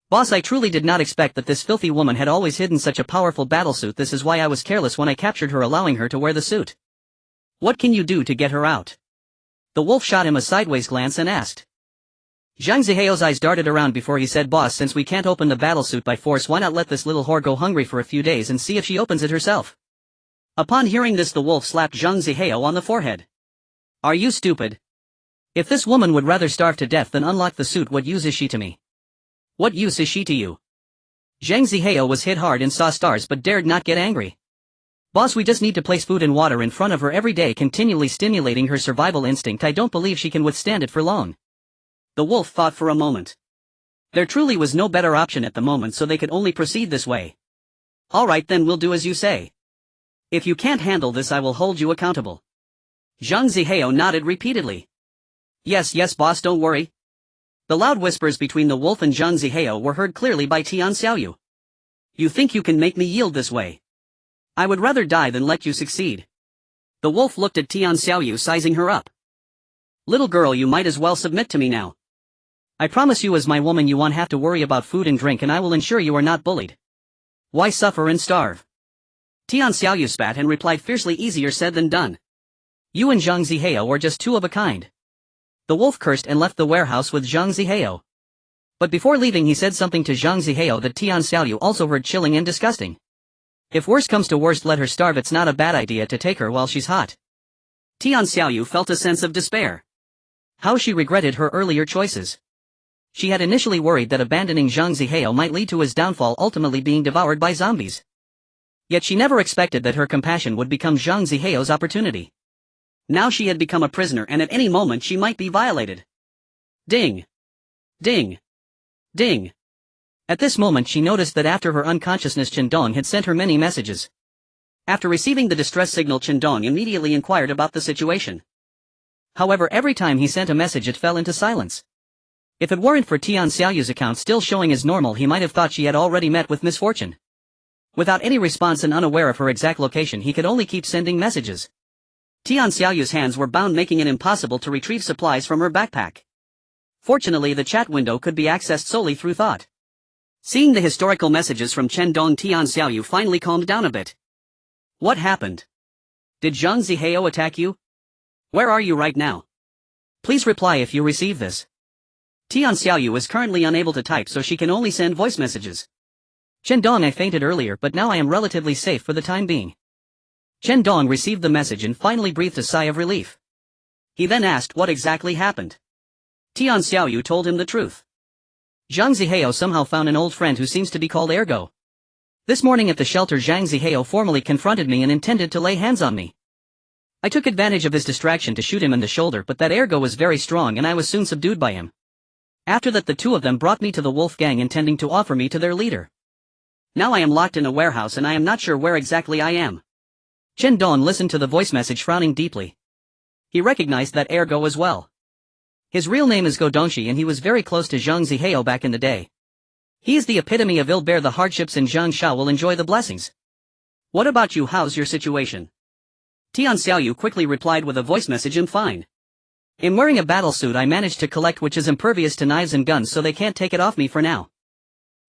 "Boss, I truly did not expect that this filthy woman had always hidden such a powerful battlesuit. This is why I was careless when I captured her, allowing her to wear the suit. What can you do to get her out?" The wolf shot him a sideways glance and asked. Zhang Zihao's eyes darted around before he said, "Boss, since we can't open the battlesuit by force, why not let this little whore go hungry for a few days and see if she opens it herself?" Upon hearing this, the wolf slapped Zhang Zihao on the forehead. "Are you stupid? If this woman would rather starve to death than unlock the suit, what use is she to me? What use is she to you?" Zhang Zihao was hit hard and saw stars but dared not get angry. "Boss, we just need to place food and water in front of her every day, continually stimulating her survival instinct. I don't believe she can withstand it for long." The wolf thought for a moment. There truly was no better option at the moment, so they could only proceed this way. "All right, then we'll do as you say. If you can't handle this, I will hold you accountable." Zhang Zihao nodded repeatedly. Yes, boss, don't worry." The loud whispers between the wolf and Zhang Zihao were heard clearly by Tian Xiaoyu. "You think you can make me yield this way? I would rather die than let you succeed." The wolf looked at Tian Xiaoyu, sizing her up. "Little girl, you might as well submit to me now. I promise you, as my woman, you won't have to worry about food and drink, and I will ensure you are not bullied. Why suffer and starve?" Tian Xiaoyu spat and replied fiercely, "Easier said than done. You and Zhang Zihao are just two of a kind." The wolf cursed and left the warehouse with Zhang Zihao. But before leaving, he said something to Zhang Zihao that Tian Xiaoyu also heard, chilling and disgusting. "If worst comes to worst, let her starve. It's not a bad idea to take her while she's hot." Tian Xiaoyu felt a sense of despair. How she regretted her earlier choices. She had initially worried that abandoning Zhang Zihao might lead to his downfall, ultimately being devoured by zombies. Yet she never expected that her compassion would become Zhang Zihao's opportunity. Now she had become a prisoner and at any moment she might be violated. Ding! Ding! Ding! At this moment she noticed that after her unconsciousness Chen Dong had sent her many messages. After receiving the distress signal Chen Dong immediately inquired about the situation. However, every time he sent a message it fell into silence. If it weren't for Tian Xiaoyu's account still showing as normal he might have thought she had already met with misfortune. Without any response and unaware of her exact location he could only keep sending messages. Tian Xiaoyu's hands were bound making it impossible to retrieve supplies from her backpack. Fortunately the chat window could be accessed solely through thought. Seeing the historical messages from Chen Dong, Tian Xiaoyu finally calmed down a bit. What happened? Did Zhang Zihao attack you? Where are you right now? Please reply if you receive this. Tian Xiaoyu is currently unable to type so she can only send voice messages. Chen Dong, I fainted earlier but now I am relatively safe for the time being. Chen Dong received the message and finally breathed a sigh of relief. He then asked what exactly happened. Tian Xiaoyu told him the truth. Zhang Zihao somehow found an old friend who seems to be called Ergo. This morning at the shelter Zhang Zihao formally confronted me and intended to lay hands on me. I took advantage of his distraction to shoot him in the shoulder but that Ergo was very strong and I was soon subdued by him. After that the two of them brought me to the wolf gang intending to offer me to their leader. Now I am locked in a warehouse and I am not sure where exactly I am. Chen Dong listened to the voice message frowning deeply. He recognized that Ergo as well. His real name is Go Dongxi and he was very close to Zhang Zihao back in the day. He is the epitome of ill bear the hardships and Zhang Shao will enjoy the blessings. What about you, how's your situation? Tian Xiaoyu quickly replied with a voice message, I'm fine. I'm wearing a battle suit I managed to collect which is impervious to knives and guns so they can't take it off me for now.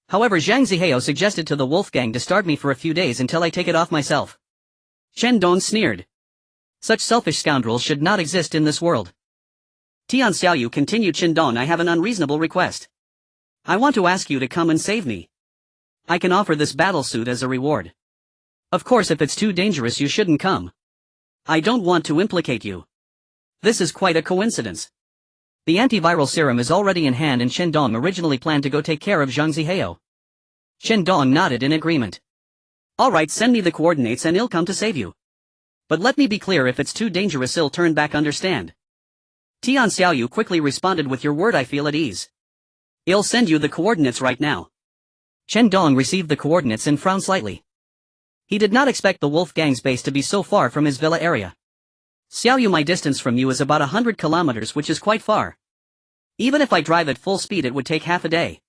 However, Zhang Zihao suggested to the wolf gang to starve me for a few days until I take it off myself. Chen Dong sneered. Such selfish scoundrels should not exist in this world. Tian Xiaoyu continued, Chen Dong, I have an unreasonable request. I want to ask you to come and save me. I can offer this battle suit as a reward. Of course if it's too dangerous you shouldn't come. I don't want to implicate you. This is quite a coincidence. The antiviral serum is already in hand and Chen Dong originally planned to go take care of Zhang Zihao. Chen Dong nodded in agreement. Alright, send me the coordinates and I'll come to save you. But let me be clear, if it's too dangerous I'll turn back, understand? Tian Xiaoyu quickly responded, with your word I feel at ease. I'll send you the coordinates right now. Chen Dong received the coordinates and frowned slightly. He did not expect the wolf gang's base to be so far from his villa area. Xiaoyu, my distance from you is about 100 kilometers, which is quite far. Even if I drive at full speed it would take half a day.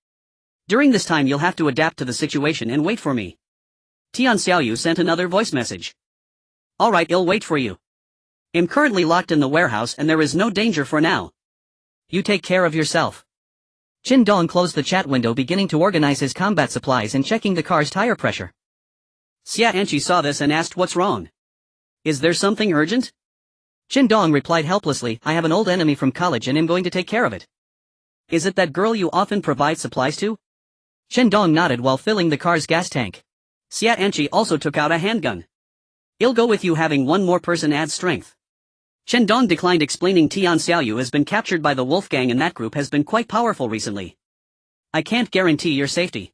During this time you'll have to adapt to the situation and wait for me. Tian Xiaoyu sent another voice message. Alright, I'll wait for you. I'm currently locked in the warehouse and there is no danger for now. You take care of yourself. Chen Dong closed the chat window, beginning to organize his combat supplies and checking the car's tire pressure. Xia Anqi saw this and asked, what's wrong? Is there something urgent? Chen Dong replied helplessly, I have an old enemy from college and am going to take care of it. Is it that girl you often provide supplies to? Chen Dong nodded while filling the car's gas tank. Xia Anqi also took out a handgun. I'll go with you, having one more person adds strength. Chen Dong declined, explaining Tian Xiaoyu has been captured by the wolf gang and that group has been quite powerful recently. I can't guarantee your safety.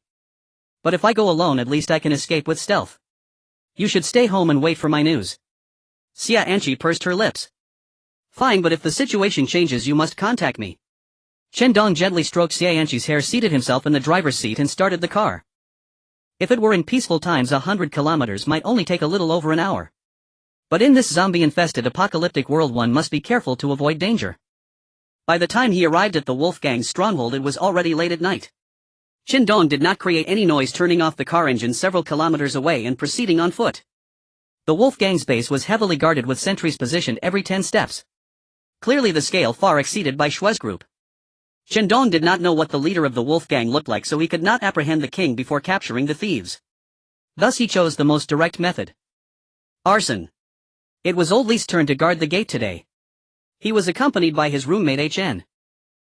But if I go alone at least I can escape with stealth. You should stay home and wait for my news. Xia Anqi pursed her lips. Fine, but if the situation changes you must contact me. Chen Dong gently stroked Xia Anqi's hair, seated himself in the driver's seat and started the car. If it were in peaceful times 100 kilometers might only take a little over an hour. But in this zombie-infested apocalyptic world one must be careful to avoid danger. By the time he arrived at the wolf gang's stronghold it was already late at night. Chen Dong did not create any noise, turning off the car engine several kilometers away and proceeding on foot. The wolf gang's base was heavily guarded with sentries positioned every 10 steps. Clearly the scale far exceeded by Shue's group. Chen Dong did not know what the leader of the wolf gang looked like, so he could not apprehend the king before capturing the thieves. Thus he chose the most direct method. Arson. It was Old Li's turn to guard the gate today. He was accompanied by his roommate HN.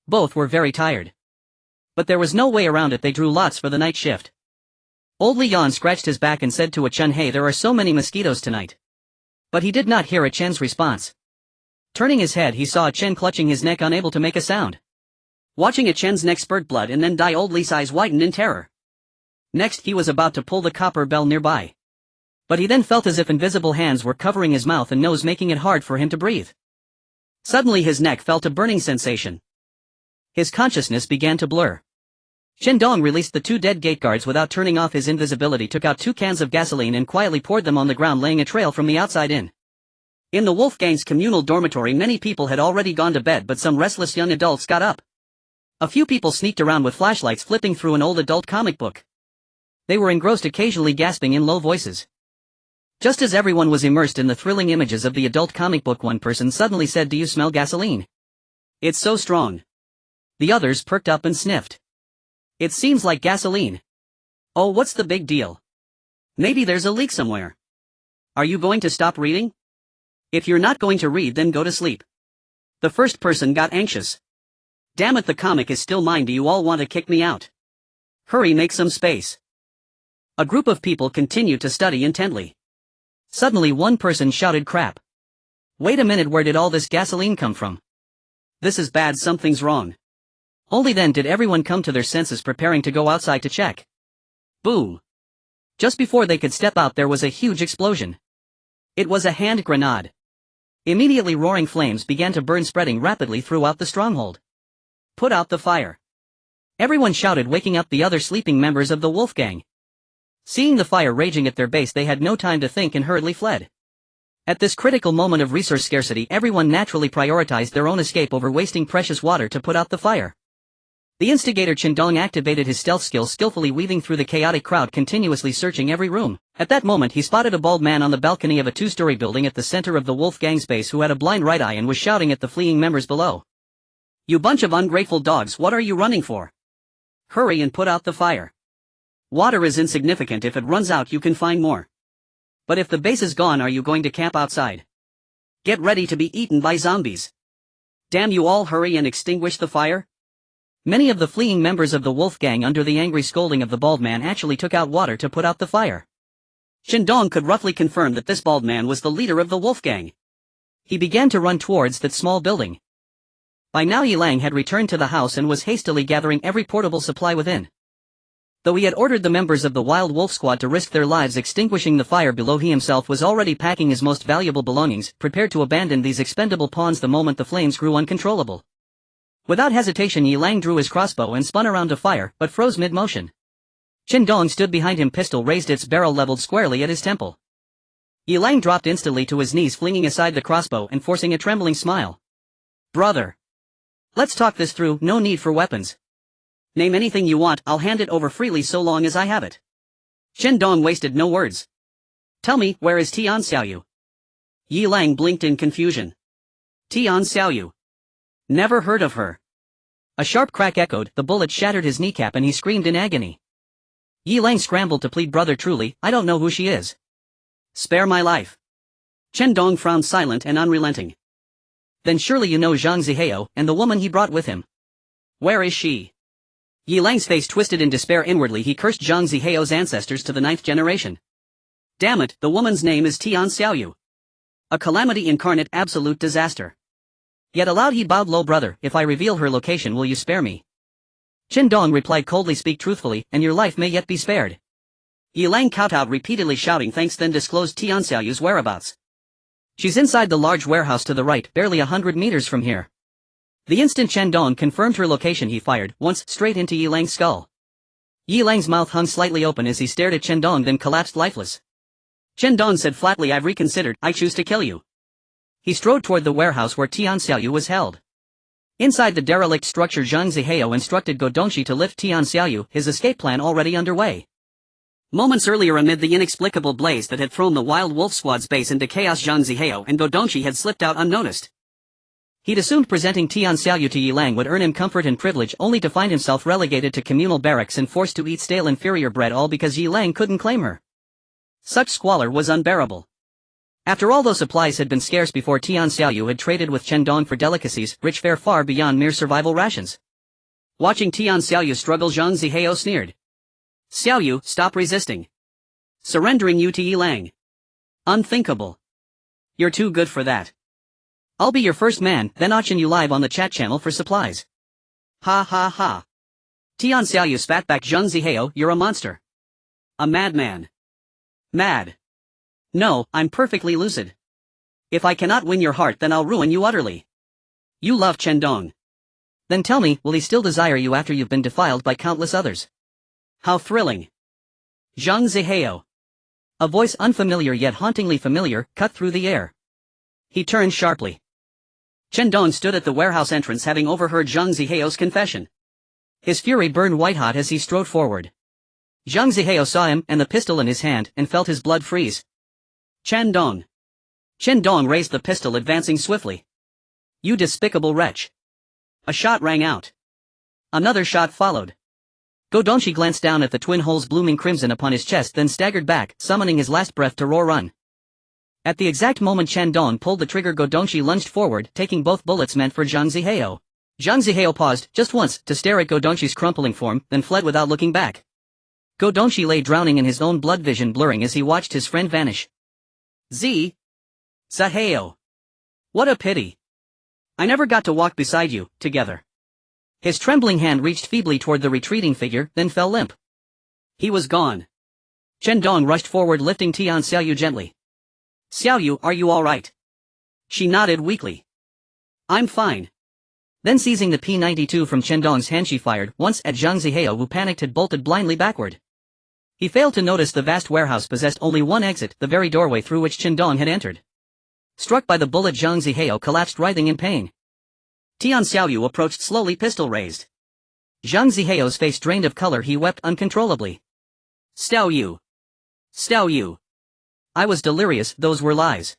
Both were very tired. But there was no way around it, they drew lots for the night shift. Old Li Yan scratched his back and said to a Chen, hey, there are so many mosquitoes tonight. But he did not hear a Chen's response. Turning his head he saw a Chen clutching his neck, unable to make a sound. Watching a Chen's neck spurt blood and then die, Old Li's eyes widened in terror. Next he was about to pull the copper bell nearby. But he then felt as if invisible hands were covering his mouth and nose, making it hard for him to breathe. Suddenly his neck felt a burning sensation. His consciousness began to blur. Chen Dong released the 2 dead gate guards without turning off his invisibility, took out 2 cans of gasoline and quietly poured them on the ground, laying a trail from the outside in. In the Wolfgang's communal dormitory, many people had already gone to bed, but some restless young adults got up. A few people sneaked around with flashlights, flipping through an old adult comic book. They were engrossed, occasionally gasping in low voices. Just as everyone was immersed in the thrilling images of the adult comic book, one person suddenly said, "Do you smell gasoline? It's so strong." The others perked up and sniffed. "It seems like gasoline." "Oh, what's the big deal? Maybe there's a leak somewhere." "Are you going to stop reading? If you're not going to read, then go to sleep." The first person got anxious. "Damn it, the comic is still mine. Do you all want to kick me out? Hurry, make some space." A group of people continued to study intently. Suddenly one person shouted, "Crap. Wait a minute, where did all this gasoline come from? This is bad, something's wrong." Only then did everyone come to their senses, preparing to go outside to check. Boom! Just before they could step out, there was a huge explosion. It was a hand grenade. Immediately roaring flames began to burn, spreading rapidly throughout the stronghold. "Put out the fire!" Everyone shouted, waking up the other sleeping members of the Wolfgang. Seeing the fire raging at their base, they had no time to think and hurriedly fled. At this critical moment of resource scarcity, everyone naturally prioritized their own escape over wasting precious water to put out the fire. The instigator Chen Dong activated his stealth skills, skillfully weaving through the chaotic crowd, continuously searching every room. At that moment he spotted a bald man on the balcony of a 2-story building at the center of the Wolfgang's base, who had a blind right eye and was shouting at the fleeing members below. "You bunch of ungrateful dogs, what are you running for? Hurry and put out the fire. Water is insignificant, if it runs out you can find more. But if the base is gone, are you going to camp outside? Get ready to be eaten by zombies. Damn you all, hurry and extinguish the fire." Many of the fleeing members of the Wolfgang, under the angry scolding of the bald man, actually took out water to put out the fire. Chen Dong could roughly confirm that this bald man was the leader of the Wolfgang. He began to run towards that small building. By now Yilang had returned to the house and was hastily gathering every portable supply within. Though he had ordered the members of the Wild Wolf Squad to risk their lives extinguishing the fire below, he himself was already packing his most valuable belongings, prepared to abandon these expendable pawns the moment the flames grew uncontrollable. Without hesitation, Yilang drew his crossbow and spun around to fire, but froze mid-motion. Chen Dong stood behind him, pistol raised, its barrel leveled squarely at his temple. Yilang dropped instantly to his knees, flinging aside the crossbow and forcing a trembling smile. "Brother, let's talk this through, no need for weapons. Name anything you want, I'll hand it over freely so long as I have it." Chen Dong wasted no words. "Tell me, where is Tian Xiaoyu?" Yilang blinked in confusion. "Tian Xiaoyu? Never heard of her." A sharp crack echoed, the bullet shattered his kneecap and he screamed in agony. Yilang scrambled to plead, "Brother, truly, I don't know who she is. Spare my life." Chen Dong frowned, silent and unrelenting. "Then surely you know Zhang Zihao and the woman he brought with him. Where is she?" Yilang's face twisted in despair. Inwardly he cursed Zhang Zihao's ancestors to the 9th generation. Damn it, the woman's name is Tian Xiaoyu. A calamity incarnate, absolute disaster. Yet aloud he bowed low. "Brother, if I reveal her location, will you spare me?" Chen Dong replied coldly, "Speak truthfully, and your life may yet be spared." Yilang kowtowed, repeatedly shouting thanks, then disclosed Tian Xiaoyu's whereabouts. "She's inside the large warehouse to the right, barely 100 meters from here." The instant Chen Dong confirmed her location, he fired, once, straight into Yilang's skull. Yilang's mouth hung slightly open as he stared at Chen Dong, then collapsed lifeless. Chen Dong said flatly, "I've reconsidered, I choose to kill you." He strode toward the warehouse where Tian Xiaoyu was held. Inside the derelict structure, Zhang Zihao instructed Go Dongxi to lift Tian Xiaoyu, his escape plan already underway. Moments earlier, amid the inexplicable blaze that had thrown the Wild Wolf Squad's base into chaos, Zhang Zihao and Go Dongxi had slipped out unnoticed. He'd assumed presenting Tian Xiaoyu to Yilang would earn him comfort and privilege, only to find himself relegated to communal barracks and forced to eat stale inferior bread, all because Yilang couldn't claim her. Such squalor was unbearable. After all, those supplies had been scarce before, Tian Xiaoyu had traded with Chen Dong for delicacies, rich fare far beyond mere survival rations. Watching Tian Xiaoyu struggle, Zhang Zihao sneered. "Xiaoyu, stop resisting. Surrendering you to Yilang. Unthinkable. You're too good for that. I'll be your first man, then auction you live on the chat channel for supplies." "Ha ha ha." Tian Xiaoyu spat back, "Zhang Zihao, you're a monster. A madman. Mad. No, I'm perfectly lucid. If I cannot win your heart, then I'll ruin you utterly. You love Chen Dong. Then tell me, will he still desire you after you've been defiled by countless others? How thrilling. Zhang Zihao. A voice unfamiliar yet hauntingly familiar cut through the air. He turned sharply. Chen Dong stood at the warehouse entrance, having overheard Zhang Zihao's confession. His fury burned white-hot as he strode forward. Zhang Zihao saw him and the pistol in his hand and felt his blood freeze. Chen Dong. Chen Dong raised the pistol, advancing swiftly. You despicable wretch. A shot rang out. Another shot followed. Godongshi glanced down at the twin holes blooming crimson upon his chest, then staggered back, summoning his last breath to roar run. At the exact moment Chen Dong pulled the trigger, Godongshi lunged forward, taking both bullets meant for Zhang Zihao. Zhang Zihao paused, just once, to stare at Godongshi's crumpling form, then fled without looking back. Godongshi lay drowning in his own blood, vision blurring as he watched his friend vanish. Zihao. What a pity. I never got to walk beside you, together. His trembling hand reached feebly toward the retreating figure, then fell limp. He was gone. Chen Dong rushed forward, lifting Tian Xiaoyu gently. Xiaoyu, are you all right? She nodded weakly. I'm fine. Then seizing the P-92 from Chen Dong's hand, she fired once at Zhang Zihao, who panicked had bolted blindly backward. He failed to notice the vast warehouse possessed only one exit, the very doorway through which Chen Dong had entered. Struck by the bullet, Zhang Zihao collapsed, writhing in pain. Tian Xiaoyu approached slowly, pistol raised. Zhang Zihao's face drained of color, he wept uncontrollably. Xiaoyu. I was delirious, those were lies.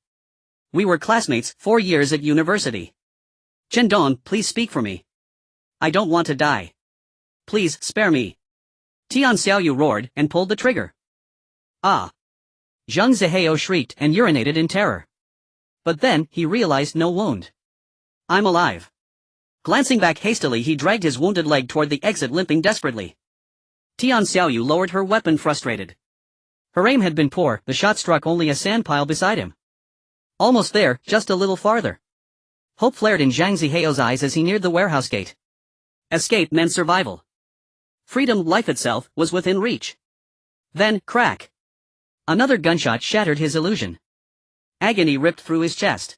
We were classmates, 4 years at university. Chen Dong, please speak for me. I don't want to die. Please, spare me. Tian Xiaoyu roared, and pulled the trigger. Ah! Zhang Zihao shrieked and urinated in terror. But then, he realized no wound. I'm alive. Glancing back hastily, he dragged his wounded leg toward the exit, limping desperately. Tian Xiaoyu lowered her weapon, frustrated. Her aim had been poor, the shot struck only a sand pile beside him. Almost there, just a little farther. Hope flared in Zhang Zihao's eyes as he neared the warehouse gate. Escape meant survival. Freedom, life itself, was within reach. Then, crack. Another gunshot shattered his illusion. Agony ripped through his chest.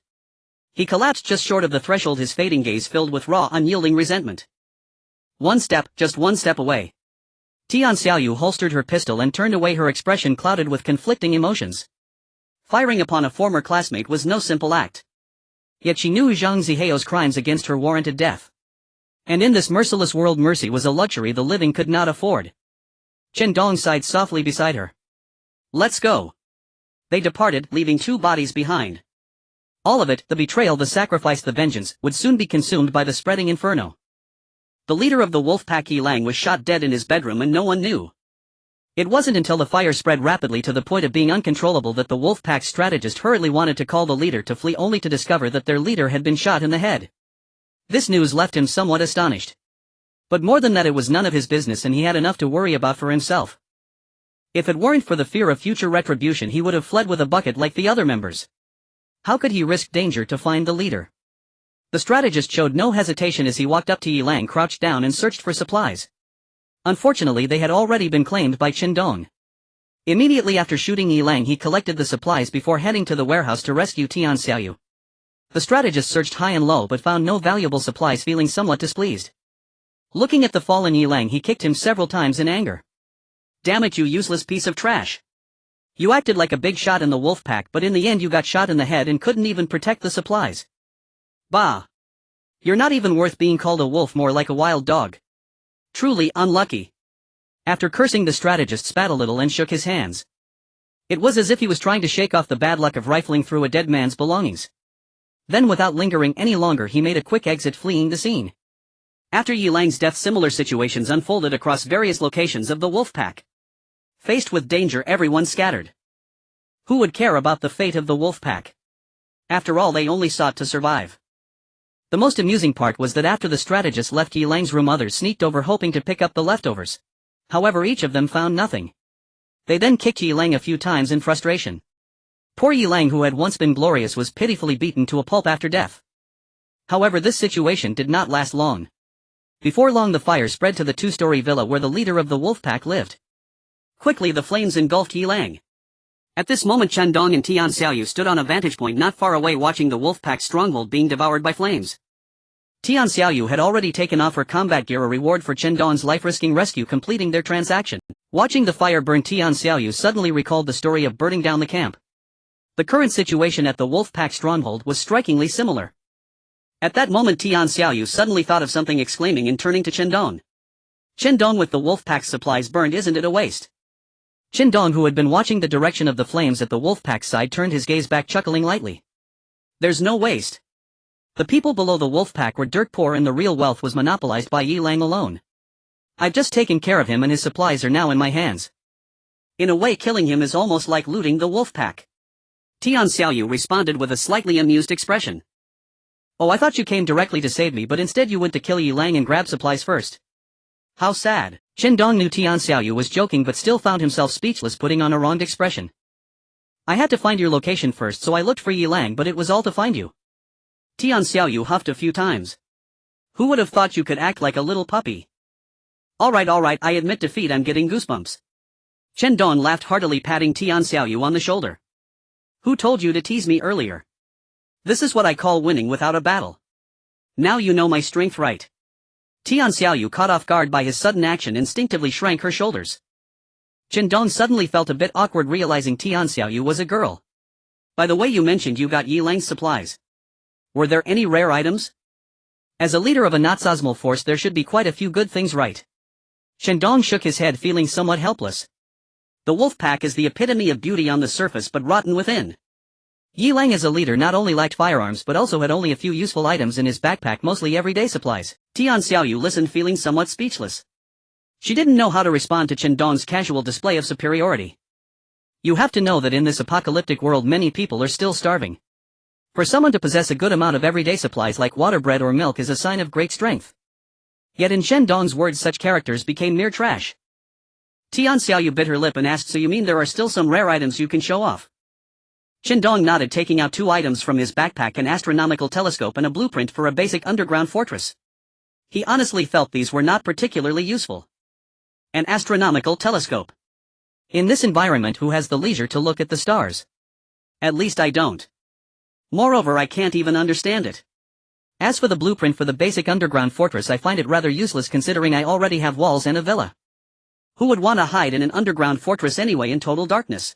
He collapsed just short of the threshold, his fading gaze filled with raw, unyielding resentment. One step, just one step away. Tian Xiaoyu holstered her pistol and turned away, her expression clouded with conflicting emotions. Firing upon a former classmate was no simple act. Yet she knew Zhang Zihao's crimes against her warranted death. And in this merciless world, mercy was a luxury the living could not afford. Chen Dong sighed softly beside her. Let's go. They departed, leaving 2 bodies behind. All of it, the betrayal, the sacrifice, the vengeance, would soon be consumed by the spreading inferno. The leader of the wolf pack, Yi Lang, was shot dead in his bedroom and no one knew. It wasn't until the fire spread rapidly to the point of being uncontrollable that the wolf pack's strategist hurriedly wanted to call the leader to flee, only to discover that their leader had been shot in the head. This news left him somewhat astonished. But more than that, it was none of his business, and he had enough to worry about for himself. If it weren't for the fear of future retribution, he would have fled with a bucket like the other members. How could he risk danger to find the leader? The strategist showed no hesitation as he walked up to Yi Lang, crouched down and searched for supplies. Unfortunately, they had already been claimed by Chen Dong. Immediately after shooting Yi Lang, he collected the supplies before heading to the warehouse to rescue Tian Xiaoyu. The strategist searched high and low but found no valuable supplies, feeling somewhat displeased. Looking at the fallen Yi Lang, he kicked him several times in anger. Damn it, you useless piece of trash. You acted like a big shot in the wolf pack, but in the end you got shot in the head and couldn't even protect the supplies. Bah! You're not even worth being called a wolf, more like a wild dog. Truly unlucky. After cursing, the strategist spat a little and shook his hands. It was as if he was trying to shake off the bad luck of rifling through a dead man's belongings. Then, without lingering any longer, he made a quick exit, fleeing the scene. After Yi Lang's death, similar situations unfolded across various locations of the wolf pack. Faced with danger, everyone scattered. Who would care about the fate of the wolf pack? After all, they only sought to survive. The most amusing part was that after the strategist left Yi Lang's room, others sneaked over hoping to pick up the leftovers. However, each of them found nothing. They then kicked Yi Lang a few times in frustration. Poor Yi Lang, who had once been glorious, was pitifully beaten to a pulp after death. However, this situation did not last long. Before long, the fire spread to the 2-story villa where the leader of the wolf pack lived. Quickly, the flames engulfed Yi Lang. At this moment Chen Dong and Tian Xiaoyu stood on a vantage point not far away watching the wolf pack's stronghold being devoured by flames. Tian Xiaoyu had already taken off her combat gear, a reward for Chen Dong's life-risking rescue, completing their transaction. Watching the fire burn, Tian Xiaoyu suddenly recalled the story of burning down the camp. The current situation at the wolf pack stronghold was strikingly similar. At that moment Tian Xiaoyu suddenly thought of something, exclaiming and turning to Chen Dong. Chen Dong, with the wolf pack's supplies burned, isn't it a waste? Chen Dong, who had been watching the direction of the flames at the wolf pack's side, turned his gaze back, chuckling lightly. There's no waste. The people below the wolf pack were dirt poor and the real wealth was monopolized by Yi Lang alone. I've just taken care of him and his supplies are now in my hands. In a way, killing him is almost like looting the wolf pack. Tian Xiaoyu responded with a slightly amused expression. Oh, I thought you came directly to save me, but instead you went to kill Yi Lang and grab supplies first. How sad. Chen Dong knew Tian Xiaoyu was joking but still found himself speechless, putting on a wronged expression. I had to find your location first, so I looked for Yi Lang, but it was all to find you. Tian Xiaoyu huffed a few times. Who would have thought you could act like a little puppy? Alright, I admit defeat, I'm getting goosebumps. Chen Dong laughed heartily, patting Tian Xiaoyu on the shoulder. Who told you to tease me earlier? This is what I call winning without a battle. Now you know my strength, right? Tian Xiaoyu, caught off guard by his sudden action, instinctively shrank her shoulders. Chen Dong suddenly felt a bit awkward, realizing Tian Xiaoyu was a girl. By the way, you mentioned you got Yi Lang's supplies. Were there any rare items? As a leader of a not-osmal force, there should be quite a few good things, right? Chen Dong shook his head, feeling somewhat helpless. The wolf pack is the epitome of beauty on the surface but rotten within. Yi Lang as a leader not only lacked firearms but also had only a few useful items in his backpack, mostly everyday supplies. Tian Xiaoyu listened, feeling somewhat speechless. She didn't know how to respond to Chen Dong's casual display of superiority. You have to know that in this apocalyptic world many people are still starving. For someone to possess a good amount of everyday supplies like water, bread or milk is a sign of great strength. Yet in Chen Dong's words such characters became mere trash. Tian Xiaoyu bit her lip and asked, so you mean there are still some rare items you can show off? Chen Dong nodded, taking out two items from his backpack, an astronomical telescope and a blueprint for a basic underground fortress. He honestly felt these were not particularly useful. An astronomical telescope. In this environment, who has the leisure to look at the stars? At least I don't. Moreover, I can't even understand it. As for the blueprint for the basic underground fortress, I find it rather useless considering I already have walls and a villa. Who would want to hide in an underground fortress anyway in total darkness?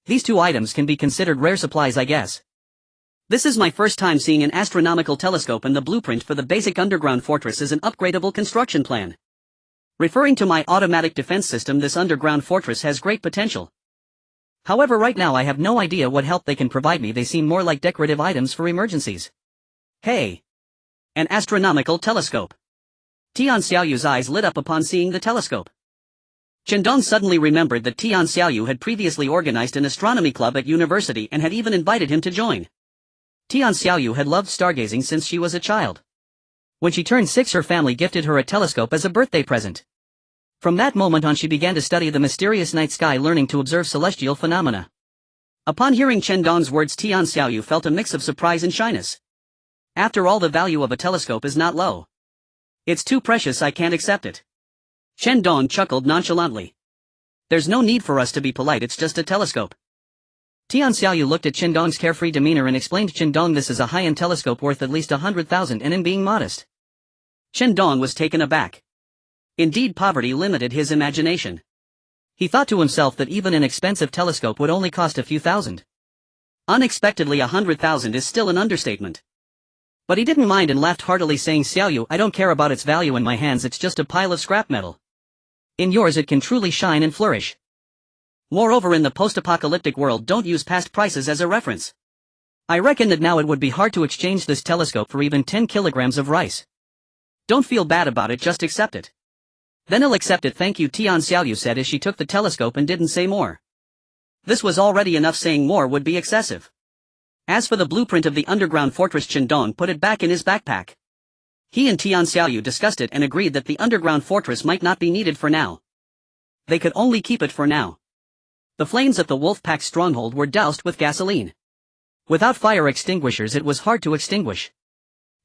These two items can be considered rare supplies, I guess. This is my first time seeing an astronomical telescope, and the blueprint for the basic underground fortress is an upgradable construction plan. Referring to my automatic defense system, this underground fortress has great potential. However, right now I have no idea what help they can provide me. They seem more like decorative items for emergencies. Hey! An astronomical telescope. Tian Xiaoyu's eyes lit up upon seeing the telescope. Chen Dong suddenly remembered that Tian Xiaoyu had previously organized an astronomy club at university and had even invited him to join. Tian Xiaoyu had loved stargazing since she was a child. When she turned 6, her family gifted her a telescope as a birthday present. From that moment on, she began to study the mysterious night sky, learning to observe celestial phenomena. Upon hearing Chen Dong's words, Tian Xiaoyu felt a mix of surprise and shyness. After all, the value of a telescope is not low. It's too precious, I can't accept it. Chen Dong chuckled nonchalantly. There's no need for us to be polite, it's just a telescope. Tian Xiaoyu looked at Chen Dong's carefree demeanor and explained, Chen Dong, this is a high-end telescope worth at least 100,000, and in being modest. Chen Dong was taken aback. Indeed, poverty limited his imagination. He thought to himself that even an expensive telescope would only cost a few thousand. Unexpectedly, 100,000 is still an understatement. But he didn't mind and laughed heartily, saying, Xiaoyu, I don't care about its value in my hands, it's just a pile of scrap metal. In yours it can truly shine and flourish. Moreover, in the post-apocalyptic world, don't use past prices as a reference. I reckon that now it would be hard to exchange this telescope for even 10 kilograms of rice. Don't feel bad about it, just accept it. Then I'll accept it, thank you, Tian Xiaoyu said as she took the telescope and didn't say more. This was already enough, saying more would be excessive. As for the blueprint of the underground fortress, Chen Dong put it back in his backpack. He and Tian Xiaoyu discussed it and agreed that the underground fortress might not be needed for now. They could only keep it for now. The flames at the wolf pack stronghold were doused with gasoline. Without fire extinguishers it was hard to extinguish.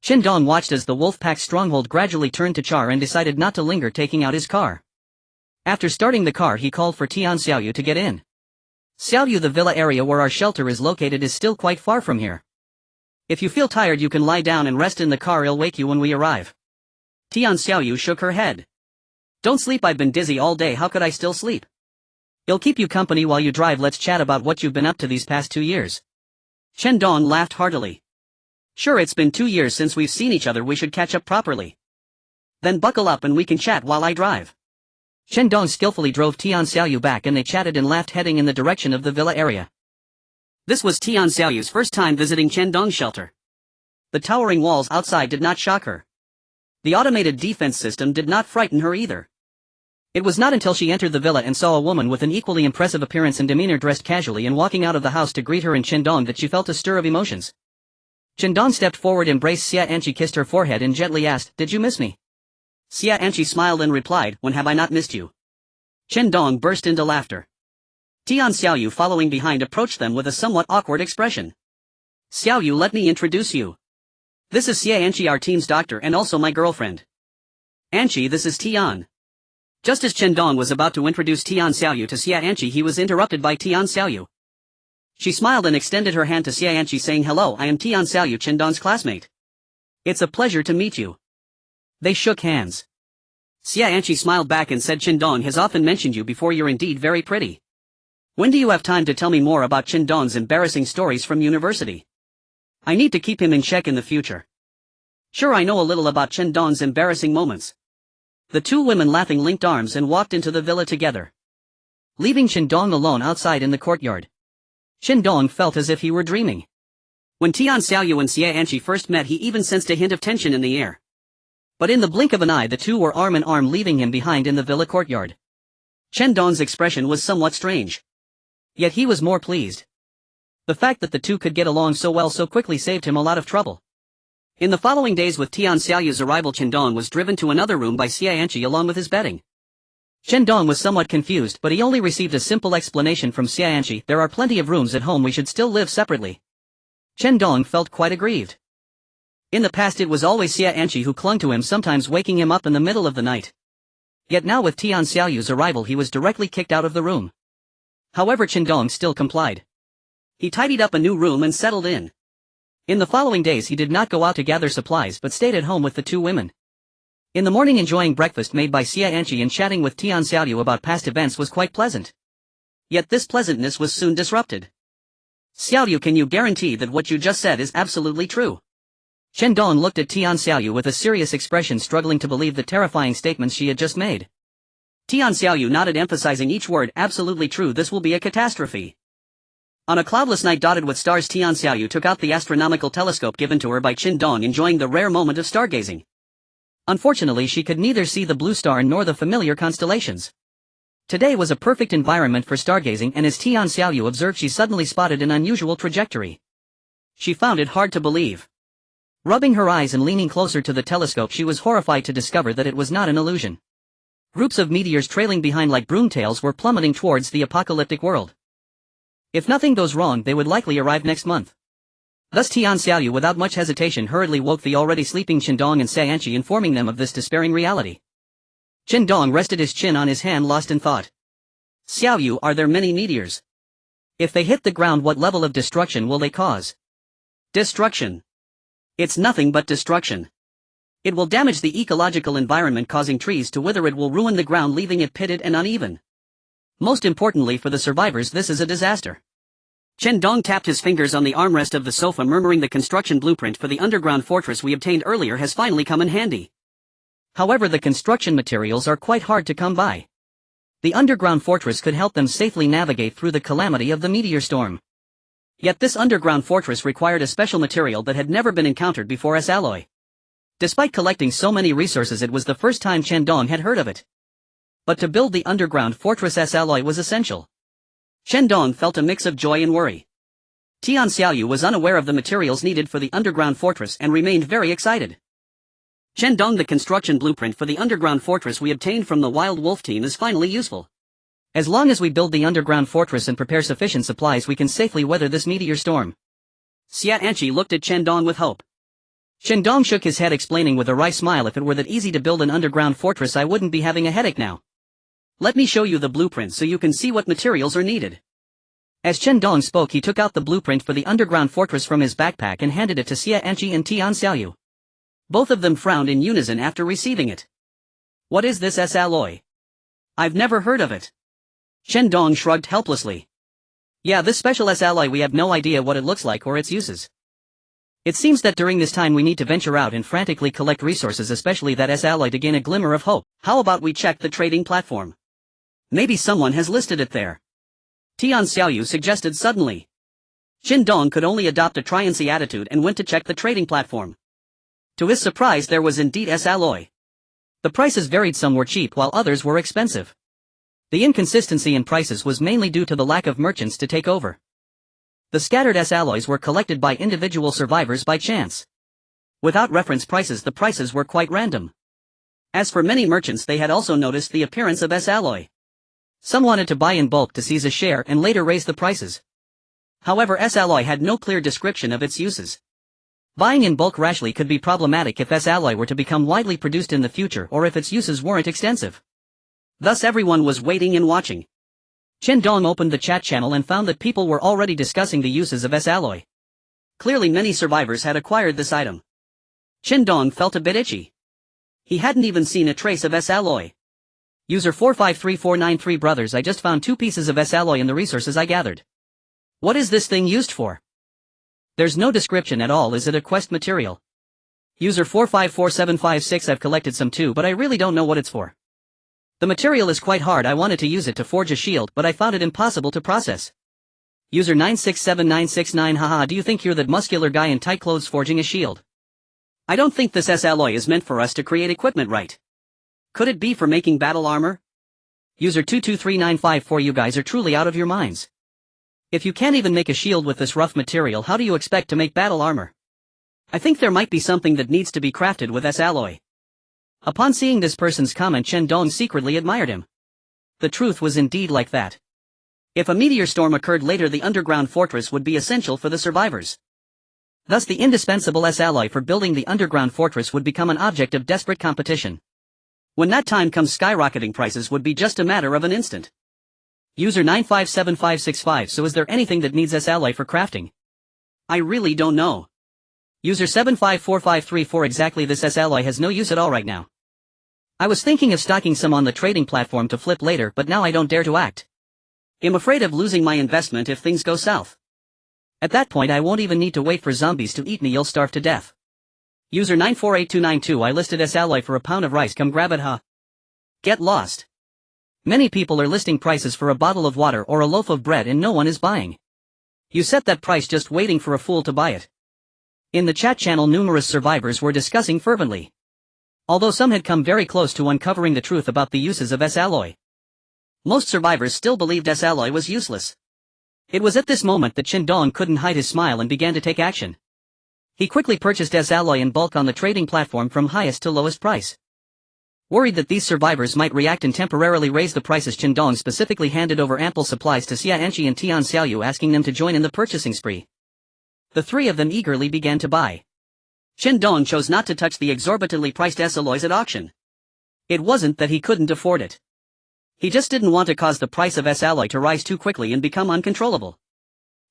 Chen Dong watched as the wolf pack stronghold gradually turned to char and decided not to linger, taking out his car. After starting the car, he called for Tian Xiaoyu to get in. Xiaoyu, the villa area where our shelter is located is still quite far from here. If you feel tired you can lie down and rest in the car, I'll wake you when we arrive. Tian Xiaoyu shook her head. Don't sleep, I've been dizzy all day, how could I still sleep? It'll keep you company while you drive, let's chat about what you've been up to these past 2 years. Chen Dong laughed heartily. Sure, it's been 2 years since we've seen each other, we should catch up properly. Then buckle up and we can chat while I drive. Chen Dong skillfully drove Tian Xiaoyu back and they chatted and laughed, heading in the direction of the villa area. This was Tian Xiaoyu's first time visiting Chen Dong's shelter. The towering walls outside did not shock her. The automated defense system did not frighten her either. It was not until she entered the villa and saw a woman with an equally impressive appearance and demeanor dressed casually and walking out of the house to greet her in Chen Dong that she felt a stir of emotions. Chen Dong stepped forward, embraced Xia Anqi, kissed her forehead and gently asked, "Did you miss me?" Xia Anqi smiled and replied, "When have I not missed you?" Chen Dong burst into laughter. Tian Xiaoyu, following behind, approached them with a somewhat awkward expression. "Xiaoyu, let me introduce you. This is Xia Anqi, our team's doctor and also my girlfriend. Anqi, this is Tian." Just as Chen Dong was about to introduce Tian Xiaoyu to Xia Anqi, he was interrupted by Tian Xiaoyu. She smiled and extended her hand to Xia Anqi, saying, "Hello, I am Tian Xiaoyu, Chen Dong's classmate. It's a pleasure to meet you." They shook hands. Xia Anqi smiled back and said, "Chen Dong has often mentioned you before, you're indeed very pretty. When do you have time to tell me more about Chen Dong's embarrassing stories from university? I need to keep him in check in the future." "Sure, I know a little about Chen Dong's embarrassing moments." The two women laughing linked arms and walked into the villa together. Leaving Chen Dong alone outside in the courtyard, Chen Dong felt as if he were dreaming. When Tian Xiaoyu and Xia Anqi first met, he even sensed a hint of tension in the air. But in the blink of an eye the two were arm in arm, leaving him behind in the villa courtyard. Chen Dong's expression was somewhat strange. Yet he was more pleased. The fact that the two could get along so well so quickly saved him a lot of trouble. In the following days, with Tian Xiaoyu's arrival, Chen Dong was driven to another room by Xia Anqi along with his bedding. Chen Dong was somewhat confused, but he only received a simple explanation from Xia Anqi: "There are plenty of rooms at home, we should still live separately." Chen Dong felt quite aggrieved. In the past it was always Xia Anqi who clung to him, sometimes waking him up in the middle of the night. Yet now with Tian Xiaoyu's arrival he was directly kicked out of the room. However, Chen Dong still complied. He tidied up a new room and settled in. In the following days he did not go out to gather supplies but stayed at home with the two women. In the morning, enjoying breakfast made by Xia Anqi and chatting with Tian Xiaoyu about past events was quite pleasant. Yet this pleasantness was soon disrupted. "Xiaoyu, can you guarantee that what you just said is absolutely true?" Chen Dong looked at Tian Xiaoyu with a serious expression, struggling to believe the terrifying statements she had just made. Tian Xiaoyu nodded, emphasizing each word. "Absolutely true, this will be a catastrophe." On a cloudless night dotted with stars, Tian Xiaoyu took out the astronomical telescope given to her by Chen Dong, enjoying the rare moment of stargazing. Unfortunately, she could neither see the blue star nor the familiar constellations. Today was a perfect environment for stargazing, and as Tian Xiaoyu observed, she suddenly spotted an unusual trajectory. She found it hard to believe. Rubbing her eyes and leaning closer to the telescope, she was horrified to discover that it was not an illusion. Groups of meteors trailing behind like broomtails were plummeting towards the apocalyptic world. If nothing goes wrong, they would likely arrive next month. Thus Tian Xiaoyu without much hesitation hurriedly woke the already sleeping Chen Dong and Xia Anqi, informing them of this despairing reality. Chen Dong rested his chin on his hand, lost in thought. "Xiaoyu, are there many meteors? If they hit the ground, what level of destruction will they cause?" "Destruction? It's nothing but destruction. It will damage the ecological environment, causing trees to wither. It will ruin the ground, leaving it pitted and uneven. Most importantly for the survivors, this is a disaster." Chen Dong tapped his fingers on the armrest of the sofa, murmuring, "The construction blueprint for the underground fortress we obtained earlier has finally come in handy. However, the construction materials are quite hard to come by. The underground fortress could help them safely navigate through the calamity of the meteor storm. Yet this underground fortress required a special material that had never been encountered before, S-alloy. Despite collecting so many resources, it was the first time Chen Dong had heard of it. But to build the underground fortress, S-alloy was essential. Chen Dong felt a mix of joy and worry. Tian Xiaoyu was unaware of the materials needed for the underground fortress and remained very excited. "Chen Dong, the construction blueprint for the underground fortress we obtained from the Wild Wolf team is finally useful. As long as we build the underground fortress and prepare sufficient supplies, we can safely weather this meteor storm." Xia Anqi looked at Chen Dong with hope. Chen Dong shook his head, explaining with a wry smile, "If it were that easy to build an underground fortress, I wouldn't be having a headache now. Let me show you the blueprint so you can see what materials are needed." As Chen Dong spoke, he took out the blueprint for the underground fortress from his backpack and handed it to Xia Enchi and Tian Xiaoyu. Both of them frowned in unison after receiving it. What is this S-alloy? I've never heard of it. Chen Dong shrugged helplessly. Yeah, this special S-alloy, we have no idea what it looks like or its uses. It seems that during this time we need to venture out and frantically collect resources, especially that S-alloy, to gain a glimmer of hope. How about we check the trading platform? Maybe someone has listed it there. Tian Xiaoyu suggested suddenly. Chen Dong could only adopt a try-and-see attitude and went to check the trading platform. To his surprise, there was indeed S-alloy. The prices varied, some were cheap while others were expensive. The inconsistency in prices was mainly due to the lack of merchants to take over. The scattered S-alloys were collected by individual survivors by chance. Without reference prices, the prices were quite random. As for many merchants, they had also noticed the appearance of S-alloy. Some wanted to buy in bulk to seize a share and later raise the prices. However, S-alloy had no clear description of its uses. Buying in bulk rashly could be problematic if S-alloy were to become widely produced in the future or if its uses weren't extensive. Thus everyone was waiting and watching. Chen Dong opened the chat channel and found that people were already discussing the uses of S-alloy. Clearly many survivors had acquired this item. Chen Dong felt a bit itchy. He hadn't even seen a trace of S-alloy. User 453493 Brothers, I just found 2 pieces of S-alloy in the resources I gathered. What is this thing used for? There's no description at all. Is it a quest material? User 454756 I've collected some too, but I really don't know what it's for. The material is quite hard. I wanted to use it to forge a shield, but I found it impossible to process. User 967969 Haha, do you think you're that muscular guy in tight clothes forging a shield? I don't think this S-alloy is meant for us to create equipment, right? Could it be for making battle armor? User 223954 You guys are truly out of your minds. If you can't even make a shield with this rough material, how do you expect to make battle armor? I think there might be something that needs to be crafted with S-alloy. Upon seeing this person's comment, Chen Dong secretly admired him. The truth was indeed like that. If a meteor storm occurred later, the underground fortress would be essential for the survivors. Thus the indispensable S-alloy for building the underground fortress would become an object of desperate competition. When that time comes, skyrocketing prices would be just a matter of an instant. User 957565 So is there anything that needs S-alloy for crafting? I really don't know. User 754534 Exactly, this S-alloy has no use at all right now. I was thinking of stocking some on the trading platform to flip later, but now I don't dare to act. I'm afraid of losing my investment if things go south. At that point I won't even need to wait for zombies to eat me, you'll starve to death. User 948292 I listed S-alloy for a pound of rice, come grab it, huh? Get lost. Many people are listing prices for a bottle of water or a loaf of bread and no one is buying. You set that price just waiting for a fool to buy it. In the chat channel numerous survivors were discussing fervently. Although some had come very close to uncovering the truth about the uses of S-alloy. Most survivors still believed S-alloy was useless. It was at this moment that Chen Dong couldn't hide his smile and began to take action. He quickly purchased S-alloy in bulk on the trading platform from highest to lowest price. Worried that these survivors might react and temporarily raise the prices, Chen Dong specifically handed over ample supplies to Xia Enchi and Tian Xiaoyu, asking them to join in the purchasing spree. The 3 of them eagerly began to buy. Chen Dong chose not to touch the exorbitantly priced S-alloys at auction. It wasn't that he couldn't afford it. He just didn't want to cause the price of S-alloy to rise too quickly and become uncontrollable.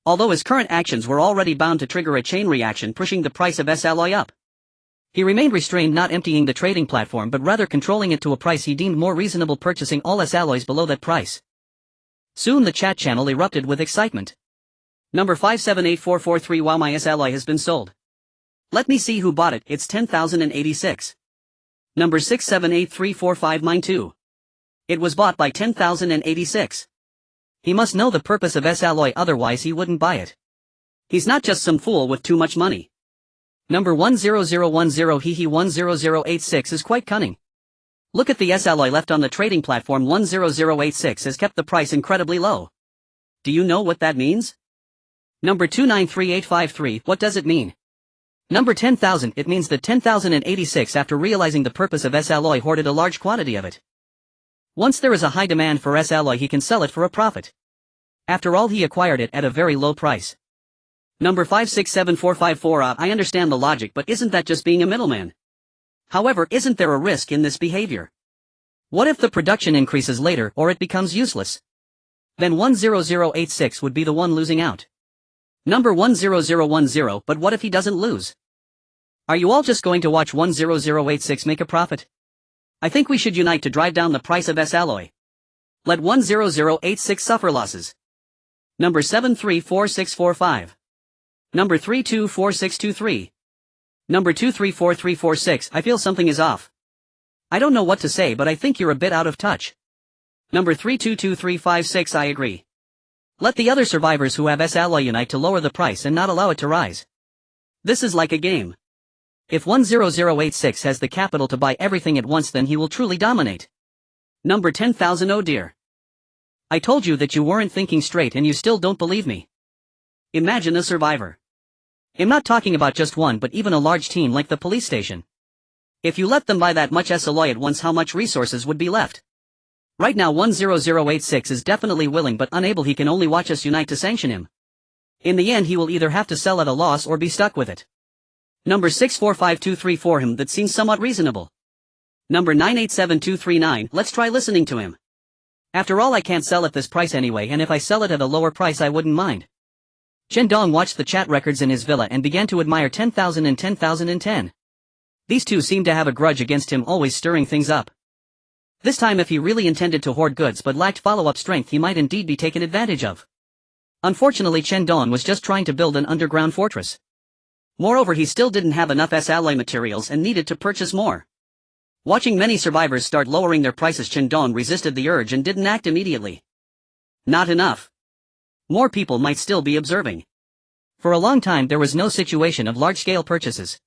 Although his current actions were already bound to trigger a chain reaction pushing the price of S-alloy up. He remained restrained, not emptying the trading platform but rather controlling it to a price he deemed more reasonable, purchasing all S-alloys below that price. Soon the chat channel erupted with excitement. Number 578443 Wow, my S-alloy has been sold. Let me see who bought it, it's 10,086. Number 678345 Mine too. It was bought by 10,086. He must know the purpose of S-alloy, otherwise he wouldn't buy it. He's not just some fool with too much money. Number 10010 Hehe 10086 is quite cunning. Look at the S-alloy left on the trading platform. 10086 has kept the price incredibly low. Do you know what that means? Number 293853 What does it mean? Number 10,000 It means that 10,086 after realizing the purpose of S-alloy hoarded a large quantity of it. Once there is a high demand for S-alloy he can sell it for a profit. After all, he acquired it at a very low price. Number 567454 I understand the logic, but isn't that just being a middleman? However, isn't there a risk in this behavior? What if the production increases later or it becomes useless? Then 10086 would be the one losing out. Number 10010, but what if he doesn't lose? Are you all just going to watch 10086 make a profit? I think we should unite to drive down the price of S-alloy. Let 10086 suffer losses. Number 734645. Number 324623. Number 234346. I feel something is off. I don't know what to say, but I think you're a bit out of touch. Number 322356. I agree. Let the other survivors who have S-alloy unite to lower the price and not allow it to rise. This is like a game. If 10086 has the capital to buy everything at once, then he will truly dominate. Number 10,000. Oh dear. I told you that you weren't thinking straight and you still don't believe me. Imagine a survivor. I'm not talking about just one, but even a large team like the police station. If you let them buy that much S-alloy at once, how much resources would be left? Right now 10086 is definitely willing but unable. He can only watch us unite to sanction him. In the end he will either have to sell at a loss or be stuck with it. Number 645234. Him, that seems somewhat reasonable. Number 987239. Let's try listening to him. After all, I can't sell at this price anyway, and if I sell it at a lower price I wouldn't mind. Chen Dong watched the chat records in his villa and began to admire 10,000 and 10,010. These two seemed to have a grudge against him, always stirring things up. This time if he really intended to hoard goods but lacked follow-up strength, he might indeed be taken advantage of. Unfortunately, Chen Dong was just trying to build an underground fortress. Moreover, he still didn't have enough S-alloy materials and needed to purchase more. Watching many survivors start lowering their prices, Chen Dong resisted the urge and didn't act immediately. Not enough. More people might still be observing. For a long time there was no situation of large-scale purchases.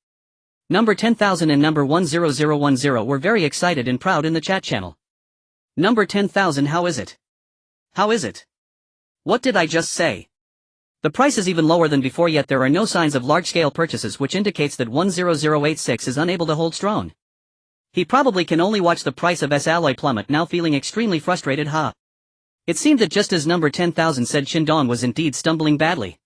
Number 10,000 and number 10010 were very excited and proud in the chat channel. Number 10,000, how is it? How is it? What did I just say? The price is even lower than before, yet there are no signs of large-scale purchases, which indicates that 10086 is unable to hold strong. He probably can only watch the price of S-alloy plummet, now feeling extremely frustrated. It seemed that just as number 10,000 said, Chen Dong was indeed stumbling badly.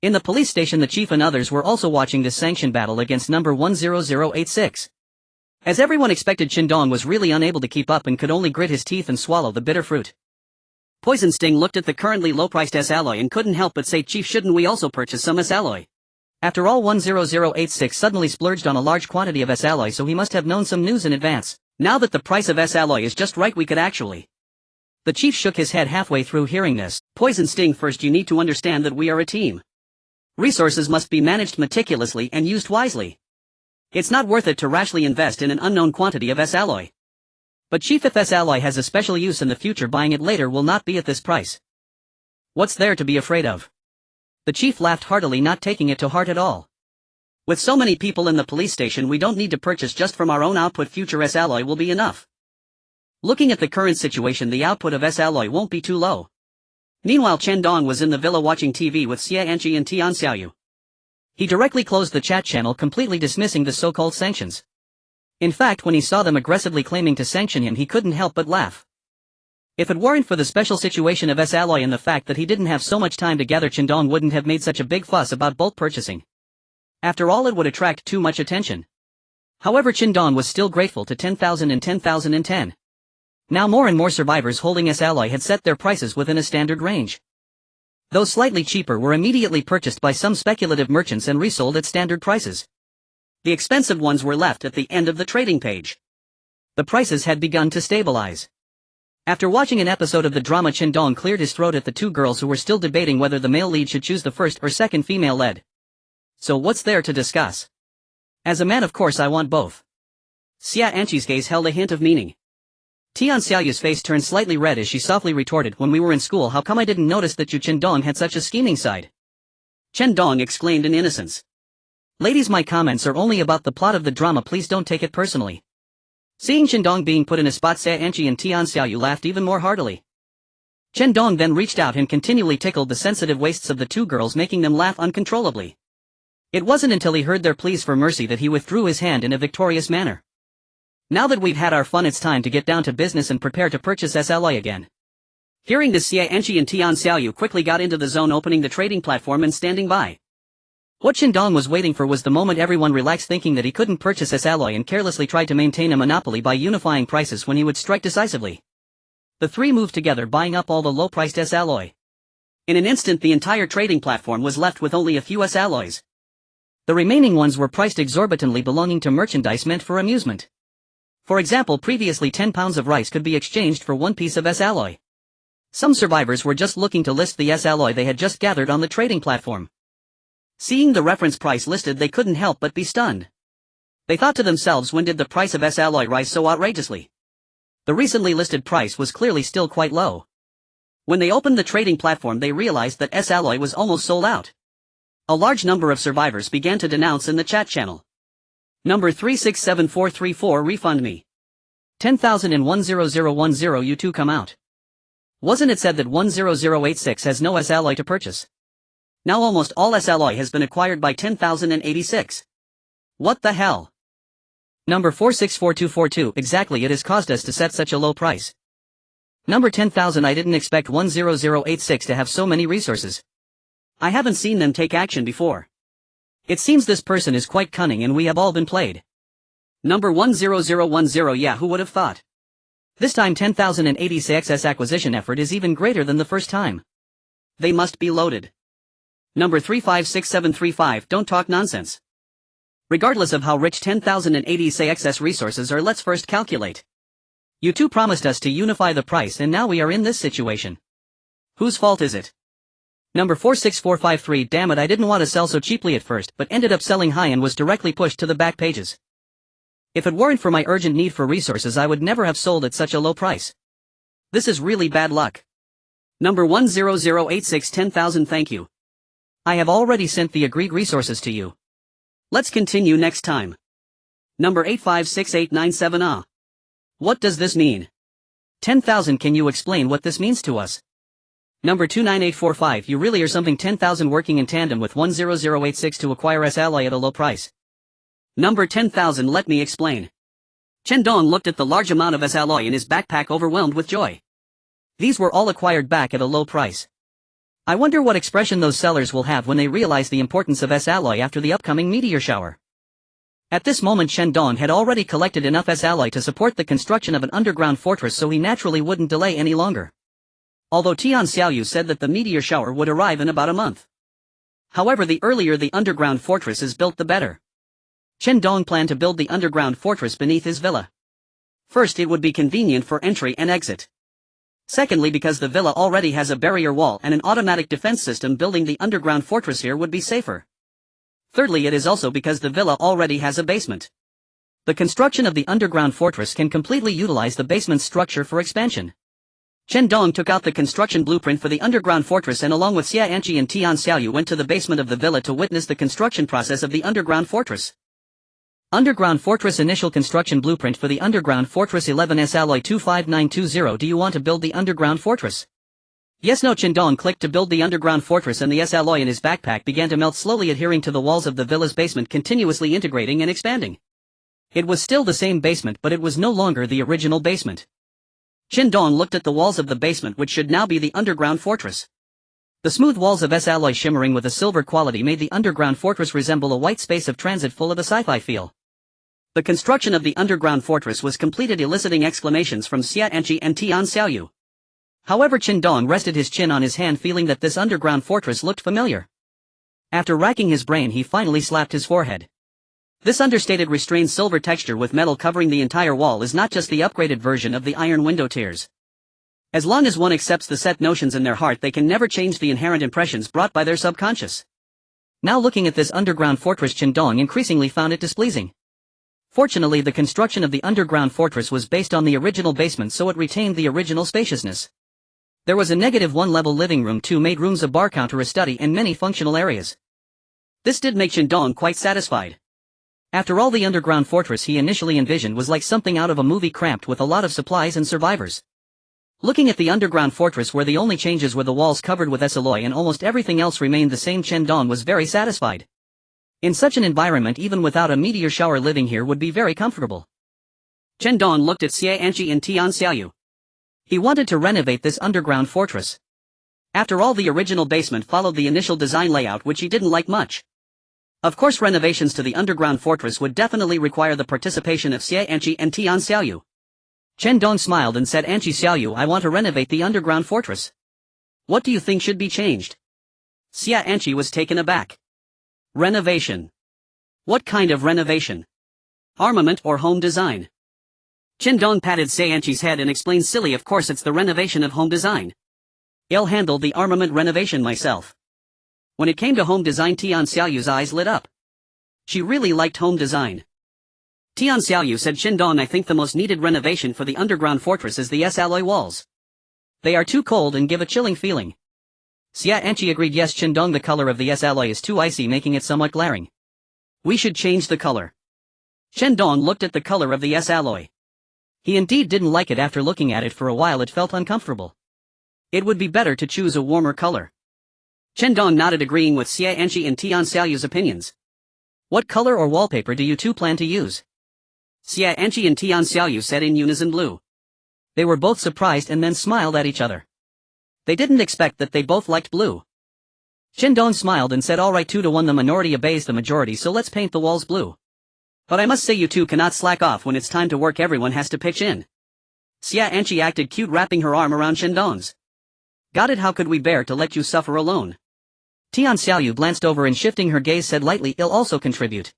In the police station, the chief and others were also watching this sanction battle against number 10086. As everyone expected, Chen Dong was really unable to keep up and could only grit his teeth and swallow the bitter fruit. Poison Sting looked at the currently low-priced S-alloy and couldn't help but say, "Chief, shouldn't we also purchase some S-alloy?" After all, 10086 suddenly splurged on a large quantity of S-alloy, so he must have known some news in advance. Now that the price of S-alloy is just right, we could actually... The chief shook his head halfway through hearing this. Poison Sting, first you need to understand that we are a team. Resources must be managed meticulously and used wisely. It's not worth it to rashly invest in an unknown quantity of S-alloy. But Chief, if S-alloy has a special use in the future, buying it later will not be at this price. What's there to be afraid of? The chief laughed heartily, not taking it to heart at all. With so many people in the police station, we don't need to purchase just from our own output. Future S-alloy will be enough. Looking at the current situation, the output of S-alloy won't be too low. Meanwhile, Chen Dong was in the villa watching TV with Xia Anqi and Tian Xiaoyu. He directly closed the chat channel, completely dismissing the so-called sanctions. In fact, when he saw them aggressively claiming to sanction him, he couldn't help but laugh. If it weren't for the special situation of S-alloy and the fact that he didn't have so much time to gather, Chen Dong wouldn't have made such a big fuss about bulk purchasing. After all, it would attract too much attention. However, Chen Dong was still grateful to 10,000 and 10,010. Now more and more survivors holding S-alloy had set their prices within a standard range. Those slightly cheaper were immediately purchased by some speculative merchants and resold at standard prices. The expensive ones were left at the end of the trading page. The prices had begun to stabilize. After watching an episode of the drama, Chen Dong cleared his throat at the two girls who were still debating whether the male lead should choose the first or second female lead. So what's there to discuss? As a man, of course I want both. Xia Anqi's gaze held a hint of meaning. Tian Xiaoyu's face turned slightly red as she softly retorted, "When we were in school, how come I didn't notice that you Chen Dong had such a scheming side?" Chen Dong exclaimed in innocence. "Ladies, my comments are only about the plot of the drama, please don't take it personally." Seeing Chen Dong being put in a spot, Xia Anqi and Tian Xiaoyu laughed even more heartily. Chen Dong then reached out and continually tickled the sensitive waists of the two girls, making them laugh uncontrollably. It wasn't until he heard their pleas for mercy that he withdrew his hand in a victorious manner. "Now that we've had our fun, it's time to get down to business and prepare to purchase S-alloy again." Hearing this, Xia Anqi and Tian Xiaoyu quickly got into the zone, opening the trading platform and standing by. What Chen Dong was waiting for was the moment everyone relaxed, thinking that he couldn't purchase S-alloy, and carelessly tried to maintain a monopoly by unifying prices when he would strike decisively. The three moved together, buying up all the low-priced S-alloy. In an instant the entire trading platform was left with only a few S-alloys. The remaining ones were priced exorbitantly, belonging to merchandise meant for amusement. For example, previously 10 pounds of rice could be exchanged for 1 piece of S-alloy. Some survivors were just looking to list the S-alloy they had just gathered on the trading platform. Seeing the reference price listed, they couldn't help but be stunned. They thought to themselves, when did the price of S-alloy rise so outrageously? The recently listed price was clearly still quite low. When they opened the trading platform, they realized that S-alloy was almost sold out. A large number of survivors began to denounce in the chat channel. Number 367434, refund me. 10,000 you two come out. Wasn't it said that 10086 has no S-alloy to purchase? Now almost all S-alloy has been acquired by 10,086. What the hell? Number 464242, exactly, it has caused us to set such a low price. Number 10,000, I didn't expect 10086 to have so many resources. I haven't seen them take action before. It seems this person is quite cunning and we have all been played. Number 10010, yeah, who would have thought? This time 10,086's acquisition effort is even greater than the first time. They must be loaded. Number 356735, don't talk nonsense. Regardless of how rich 10,086's resources are, let's first calculate. You two promised us to unify the price and now we are in this situation. Whose fault is it? Number 46453, damn it, I didn't want to sell so cheaply at first, but ended up selling high and was directly pushed to the back pages. If it weren't for my urgent need for resources, I would never have sold at such a low price. This is really bad luck. Number 10086, 10,000, thank you. I have already sent the agreed resources to you. Let's continue next time. Number 856897, what does this mean? 10,000, can you explain what this means to us? Number 29845, you really are something. 10,000, working in tandem with 10086 to acquire S-alloy at a low price. Number 10,000, let me explain. Chen Dong looked at the large amount of S-alloy in his backpack, overwhelmed with joy. These were all acquired back at a low price. I wonder what expression those sellers will have when they realize the importance of S-alloy after the upcoming meteor shower. At this moment Chen Dong had already collected enough S-alloy to support the construction of an underground fortress, so he naturally wouldn't delay any longer. Although Tian Xiaoyu said that the meteor shower would arrive in about a month. However, the earlier the underground fortress is built, the better. Chen Dong planned to build the underground fortress beneath his villa. First, it would be convenient for entry and exit. Secondly, because the villa already has a barrier wall and an automatic defense system, building the underground fortress here would be safer. Thirdly, it is also because the villa already has a basement. The construction of the underground fortress can completely utilize the basement's structure for expansion. Chen Dong took out the construction blueprint for the underground fortress and along with Xia Anqi and Tian Xiaoyu went to the basement of the villa to witness the construction process of the underground fortress. Underground Fortress initial construction blueprint for the Underground Fortress 11 S-alloy 25920. Do you want to build the Underground Fortress? Yes, no. Chen Dong clicked to build the Underground Fortress and the S-alloy in his backpack began to melt, slowly adhering to the walls of the villa's basement, continuously integrating and expanding. It was still the same basement, but it was no longer the original basement. Chen Dong looked at the walls of the basement, which should now be the Underground Fortress. The smooth walls of S-alloy shimmering with a silver quality made the Underground Fortress resemble a white space of transit full of a sci-fi feel. The construction of the underground fortress was completed, eliciting exclamations from Xia Anqi and Tian Xiaoyu. However, Chen Dong rested his chin on his hand, feeling that this underground fortress looked familiar. After racking his brain, he finally slapped his forehead. This understated restrained silver texture with metal covering the entire wall is not just the upgraded version of the iron window tiers. As long as one accepts the set notions in their heart, they can never change the inherent impressions brought by their subconscious. Now looking at this underground fortress, Chen Dong increasingly found it displeasing. Fortunately, the construction of the underground fortress was based on the original basement, so it retained the original spaciousness. There was a -1 level living room, 2 maid rooms, a bar counter, a study, and many functional areas. This did make Chen Dong quite satisfied. After all, the underground fortress he initially envisioned was like something out of a movie, cramped with a lot of supplies and survivors. Looking at the underground fortress, where the only changes were the walls covered with S-alloy and almost everything else remained the same, Chen Dong was very satisfied. In such an environment, even without a meteor shower, living here would be very comfortable. Chen Dong looked at Xia Anqi and Tian Xiaoyu. He wanted to renovate this underground fortress. After all, the original basement followed the initial design layout, which he didn't like much. Of course, renovations to the underground fortress would definitely require the participation of Xia Anqi and Tian Xiaoyu. Chen Dong smiled and said, Anchi Xiaoyu, I want to renovate the underground fortress. What do you think should be changed? Xia Anchi was taken aback. Renovation. What kind of renovation? Armament or home design? Chen Dong patted Xia Anchi's head and explained, silly, of course it's the renovation of home design. I'll handle the armament renovation myself. When it came to home design, Tian Xiaoyu's eyes lit up. She really liked home design. Tian Xiaoyu said, Chen Dong, I think the most needed renovation for the underground fortress is the S-alloy walls. They are too cold and give a chilling feeling. Xia Anchi agreed, yes Chen Dong, the color of the S-alloy is too icy, making it somewhat glaring. We should change the color. Chen Dong looked at the color of the S-alloy. He indeed didn't like it. After looking at it for a while it felt uncomfortable. It would be better to choose a warmer color. Chen Dong nodded, agreeing with Xia Anchi and Tian Xiaoyu's opinions. What color or wallpaper do you two plan to use? Xia Anchi and Tian Xiaoyu said in unison, blue. They were both surprised and then smiled at each other. They didn't expect that they both liked blue. Chen Dong smiled and said, alright, 2-1, the minority obeys the majority, so let's paint the walls blue. But I must say, you two cannot slack off. When it's time to work, everyone has to pitch in. Xia Anchi acted cute, wrapping her arm around Chen Dong's. Got it, how could we bear to let you suffer alone? Tian Xiaoyu glanced over and shifting her gaze said lightly, I'll also contribute.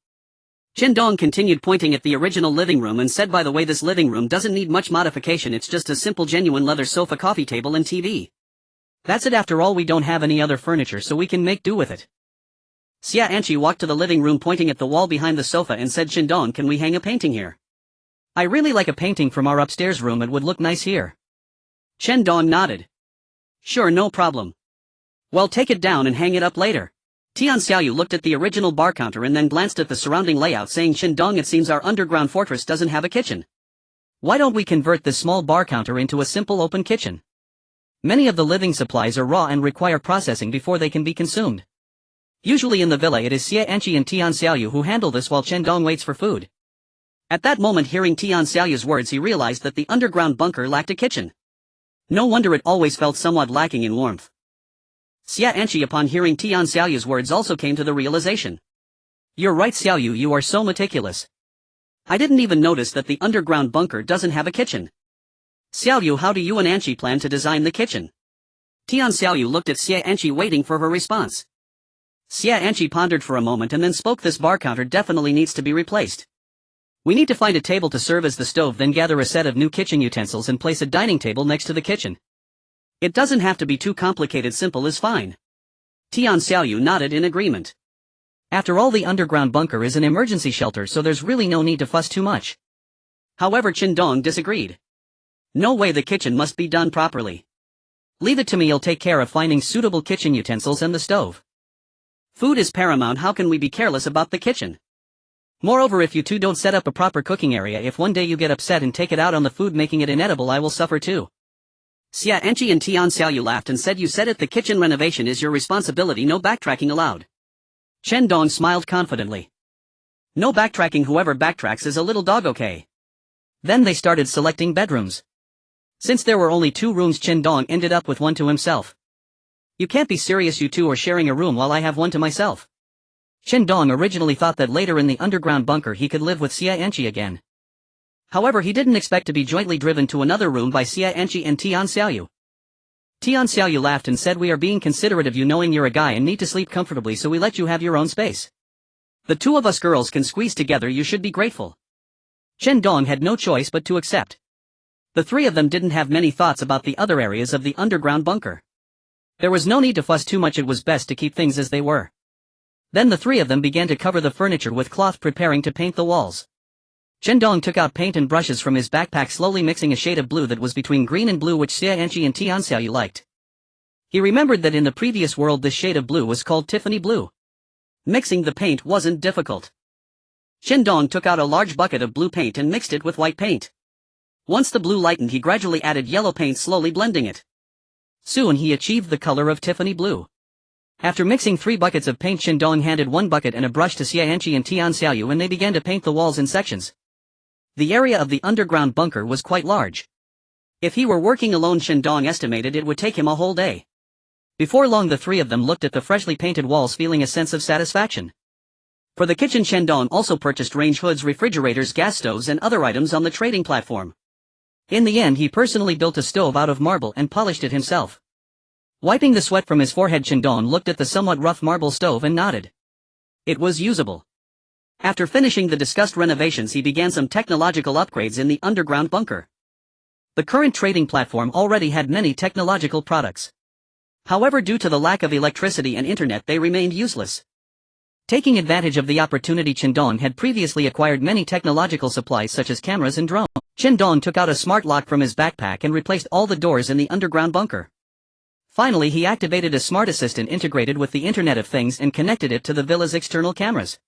Chen Dong continued, pointing at the original living room, and said, by the way, this living room doesn't need much modification, it's just a simple genuine leather sofa, coffee table and TV. That's it, after all we don't have any other furniture, so we can make do with it. Xia Anchi walked to the living room, pointing at the wall behind the sofa, and said, Chen Dong, can we hang a painting here? I really like a painting from our upstairs room, it would look nice here. Chen Dong nodded. Sure, no problem. Well, take it down and hang it up later. Tian Xiaoyu looked at the original bar counter and then glanced at the surrounding layout, saying, Chen Dong, it seems our underground fortress doesn't have a kitchen. Why don't we convert this small bar counter into a simple open kitchen? Many of the living supplies are raw and require processing before they can be consumed. Usually in the villa it is Xia Anchi and Tian Xiaoyu who handle this while Chen Dong waits for food. At that moment, hearing Tian Xiaoyu's words, he realized that the underground bunker lacked a kitchen. No wonder it always felt somewhat lacking in warmth. Xia Anchi, upon hearing Tian Xiaoyu's words, also came to the realization. You're right, Xiaoyu, you are so meticulous. I didn't even notice that the underground bunker doesn't have a kitchen. Xiaoyu, how do you and Anchi plan to design the kitchen? Tian Xiaoyu looked at Xia Anchi, waiting for her response. Xia Anchi pondered for a moment and then spoke, this bar counter definitely needs to be replaced. We need to find a table to serve as the stove, then gather a set of new kitchen utensils and place a dining table next to the kitchen. It doesn't have to be too complicated, simple is fine. Tian Xiaoyu nodded in agreement. After all, the underground bunker is an emergency shelter, so there's really no need to fuss too much. However, Chen Dong disagreed. No way, the kitchen must be done properly. Leave it to me, I'll take care of finding suitable kitchen utensils and the stove. Food is paramount, how can we be careless about the kitchen? Moreover, if you two don't set up a proper cooking area, if one day you get upset and take it out on the food, making it inedible, I will suffer too. Xia Anchi and Tian Xiaoyu laughed and said, you said it, the kitchen renovation is your responsibility, no backtracking allowed. Chen Dong smiled confidently. No backtracking, whoever backtracks is a little dog, okay? Then they started selecting bedrooms. Since there were only 2 rooms, Chen Dong ended up with one to himself. You can't be serious, you two are sharing a room while I have one to myself. Chen Dong originally thought that later in the underground bunker he could live with Xia Anchi again. However, he didn't expect to be jointly driven to another room by Xia Anchi and Tian Xiaoyu. Tian Xiaoyu laughed and said, we are being considerate of you, knowing you're a guy and need to sleep comfortably, so we let you have your own space. The 2 of us girls can squeeze together, you should be grateful. Chen Dong had no choice but to accept. The 3 of them didn't have many thoughts about the other areas of the underground bunker. There was no need to fuss too much, it was best to keep things as they were. Then the 3 of them began to cover the furniture with cloth, preparing to paint the walls. Chen Dong took out paint and brushes from his backpack, slowly mixing a shade of blue that was between green and blue, which Xia Anchi and Tian Xiaoyu liked. He remembered that in the previous world this shade of blue was called Tiffany blue. Mixing the paint wasn't difficult. Chen Dong took out a large bucket of blue paint and mixed it with white paint. Once the blue lightened, he gradually added yellow paint, slowly blending it. Soon he achieved the color of Tiffany blue. After mixing 3 buckets of paint, Chen Dong handed 1 bucket and a brush to Xia Anchi and Tian Xiaoyu, and they began to paint the walls in sections. The area of the underground bunker was quite large. If he were working alone, Chen Dong estimated it would take him a whole day. Before long, the 3 of them looked at the freshly painted walls, feeling a sense of satisfaction. For the kitchen, Chen Dong also purchased range hoods, refrigerators, gas stoves and other items on the trading platform. In the end he personally built a stove out of marble and polished it himself. Wiping the sweat from his forehead, Chen Dong looked at the somewhat rough marble stove and nodded. It was usable. After finishing the discussed renovations he began some technological upgrades in the underground bunker. The current trading platform already had many technological products. However, due to the lack of electricity and internet they remained useless. Taking advantage of the opportunity, Chen Dong had previously acquired many technological supplies such as cameras and drones. Chen Dong took out a smart lock from his backpack and replaced all the doors in the underground bunker. Finally he activated a smart assistant integrated with the Internet of Things and connected it to the villa's external cameras.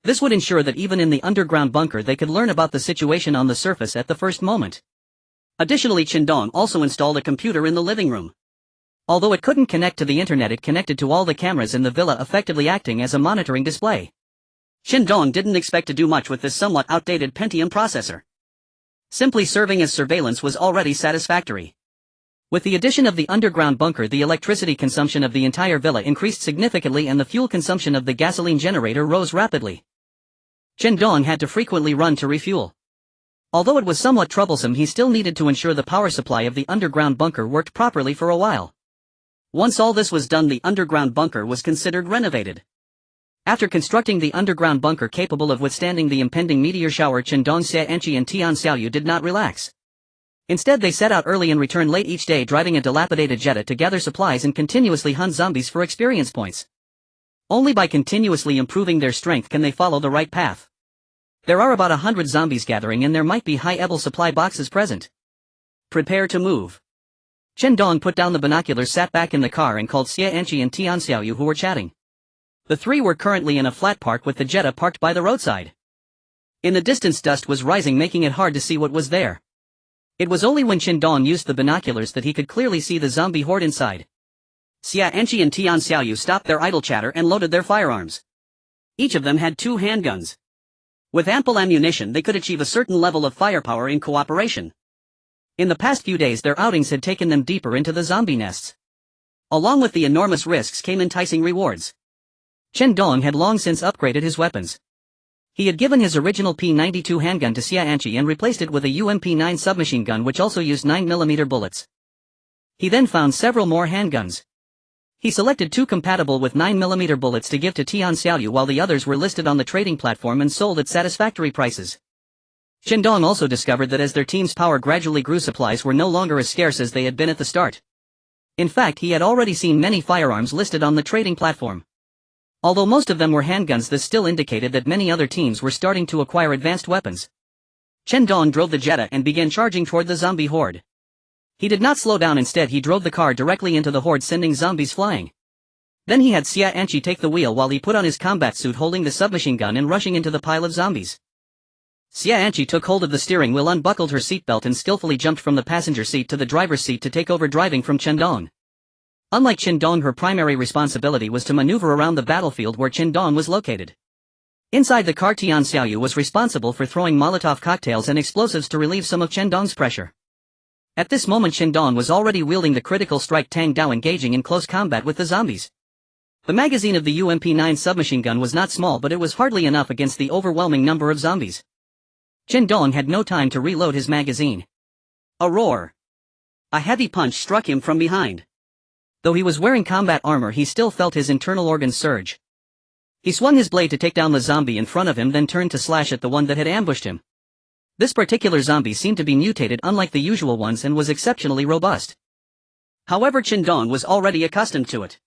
This would ensure that even in the underground bunker they could learn about the situation on the surface at the first moment. Additionally, Chen Dong also installed a computer in the living room. Although it couldn't connect to the internet, it connected to all the cameras in the villa, effectively acting as a monitoring display. Chen Dong didn't expect to do much with this somewhat outdated Pentium processor. Simply serving as surveillance was already satisfactory. With the addition of the underground bunker, the electricity consumption of the entire villa increased significantly and the fuel consumption of the gasoline generator rose rapidly. Chen Dong had to frequently run to refuel. Although it was somewhat troublesome, he still needed to ensure the power supply of the underground bunker worked properly for a while. Once all this was done, the underground bunker was considered renovated. After constructing the underground bunker capable of withstanding the impending meteor shower, Chen Dong, Xie Enqi and Tian Xiaoyu did not relax. Instead they set out early and returned late each day, driving a dilapidated Jetta to gather supplies and continuously hunt zombies for experience points. Only by continuously improving their strength can they follow the right path. There are about 100 zombies gathering and there might be high-level supply boxes present. Prepare to move. Chen Dong put down the binoculars, sat back in the car and called Xie Enqi and Tian Xiaoyu, who were chatting. The three were currently in a flat park with the Jetta parked by the roadside. In the distance dust was rising, making it hard to see what was there. It was only when Chen Dong used the binoculars that he could clearly see the zombie horde inside. Xie Enqi and Tian Xiaoyu stopped their idle chatter and loaded their firearms. Each of them had 2 handguns. With ample ammunition they could achieve a certain level of firepower in cooperation. In the past few days their outings had taken them deeper into the zombie nests. Along with the enormous risks came enticing rewards. Chen Dong had long since upgraded his weapons. He had given his original P92 handgun to Xie Enqi and replaced it with a UMP-9 submachine gun which also used 9mm bullets. He then found several more handguns. He selected 2 compatible with 9mm bullets to give to Tian Xiaoyu, while the others were listed on the trading platform and sold at satisfactory prices. Chen Dong also discovered that as their team's power gradually grew, supplies were no longer as scarce as they had been at the start. In fact, he had already seen many firearms listed on the trading platform. Although most of them were handguns, this still indicated that many other teams were starting to acquire advanced weapons. Chen Dong drove the Jetta and began charging toward the zombie horde. He did not slow down, instead he drove the car directly into the horde, sending zombies flying. Then he had Xie Enqi take the wheel while he put on his combat suit holding the submachine gun and rushing into the pile of zombies. Xie Enqi took hold of the steering wheel, unbuckled her seatbelt and skillfully jumped from the passenger seat to the driver's seat to take over driving from Chen Dong. Unlike Chen Dong, her primary responsibility was to maneuver around the battlefield where Chen Dong was located. Inside the car, Tian Xiaoyu was responsible for throwing Molotov cocktails and explosives to relieve some of Chen Dong's pressure. At this moment Chen Dong was already wielding the critical strike Tang Dao, engaging in close combat with the zombies. The magazine of the UMP-9 submachine gun was not small, but it was hardly enough against the overwhelming number of zombies. Chen Dong had no time to reload his magazine. A roar. A heavy punch struck him from behind. Though he was wearing combat armor, he still felt his internal organs surge. He swung his blade to take down the zombie in front of him, then turned to slash at the one that had ambushed him. This particular zombie seemed to be mutated unlike the usual ones and was exceptionally robust. However, Chen Dong was already accustomed to it.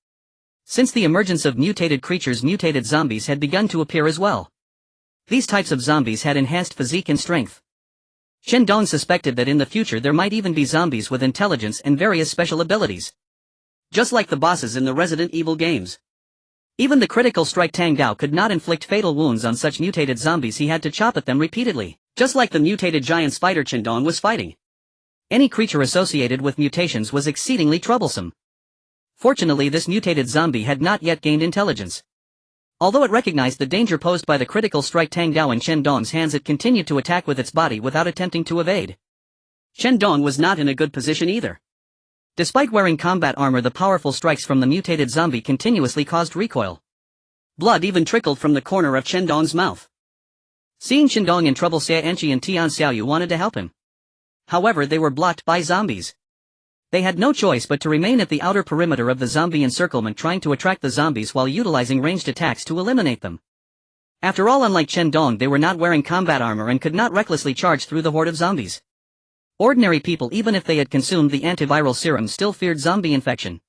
Since the emergence of mutated creatures, mutated zombies had begun to appear as well. These types of zombies had enhanced physique and strength. Chen Dong suspected that in the future there might even be zombies with intelligence and various special abilities. Just like the bosses in the Resident Evil games. Even the critical strike Tang Dao could not inflict fatal wounds on such mutated zombies, he had to chop at them repeatedly. Just like the mutated giant spider Chen Dong was fighting. Any creature associated with mutations was exceedingly troublesome. Fortunately, this mutated zombie had not yet gained intelligence. Although it recognized the danger posed by the critical strike Tang Dao in Chen Dong's hands, it continued to attack with its body without attempting to evade. Chen Dong was not in a good position either. Despite wearing combat armor, the powerful strikes from the mutated zombie continuously caused recoil. Blood even trickled from the corner of Chen Dong's mouth. Seeing Chen Dong in trouble, Xie Enqi and Tian Xiaoyu wanted to help him. However, they were blocked by zombies. They had no choice but to remain at the outer perimeter of the zombie encirclement, trying to attract the zombies while utilizing ranged attacks to eliminate them. After all, unlike Chen Dong, they were not wearing combat armor and could not recklessly charge through the horde of zombies. Ordinary people, even if they had consumed the antiviral serum, still feared zombie infection.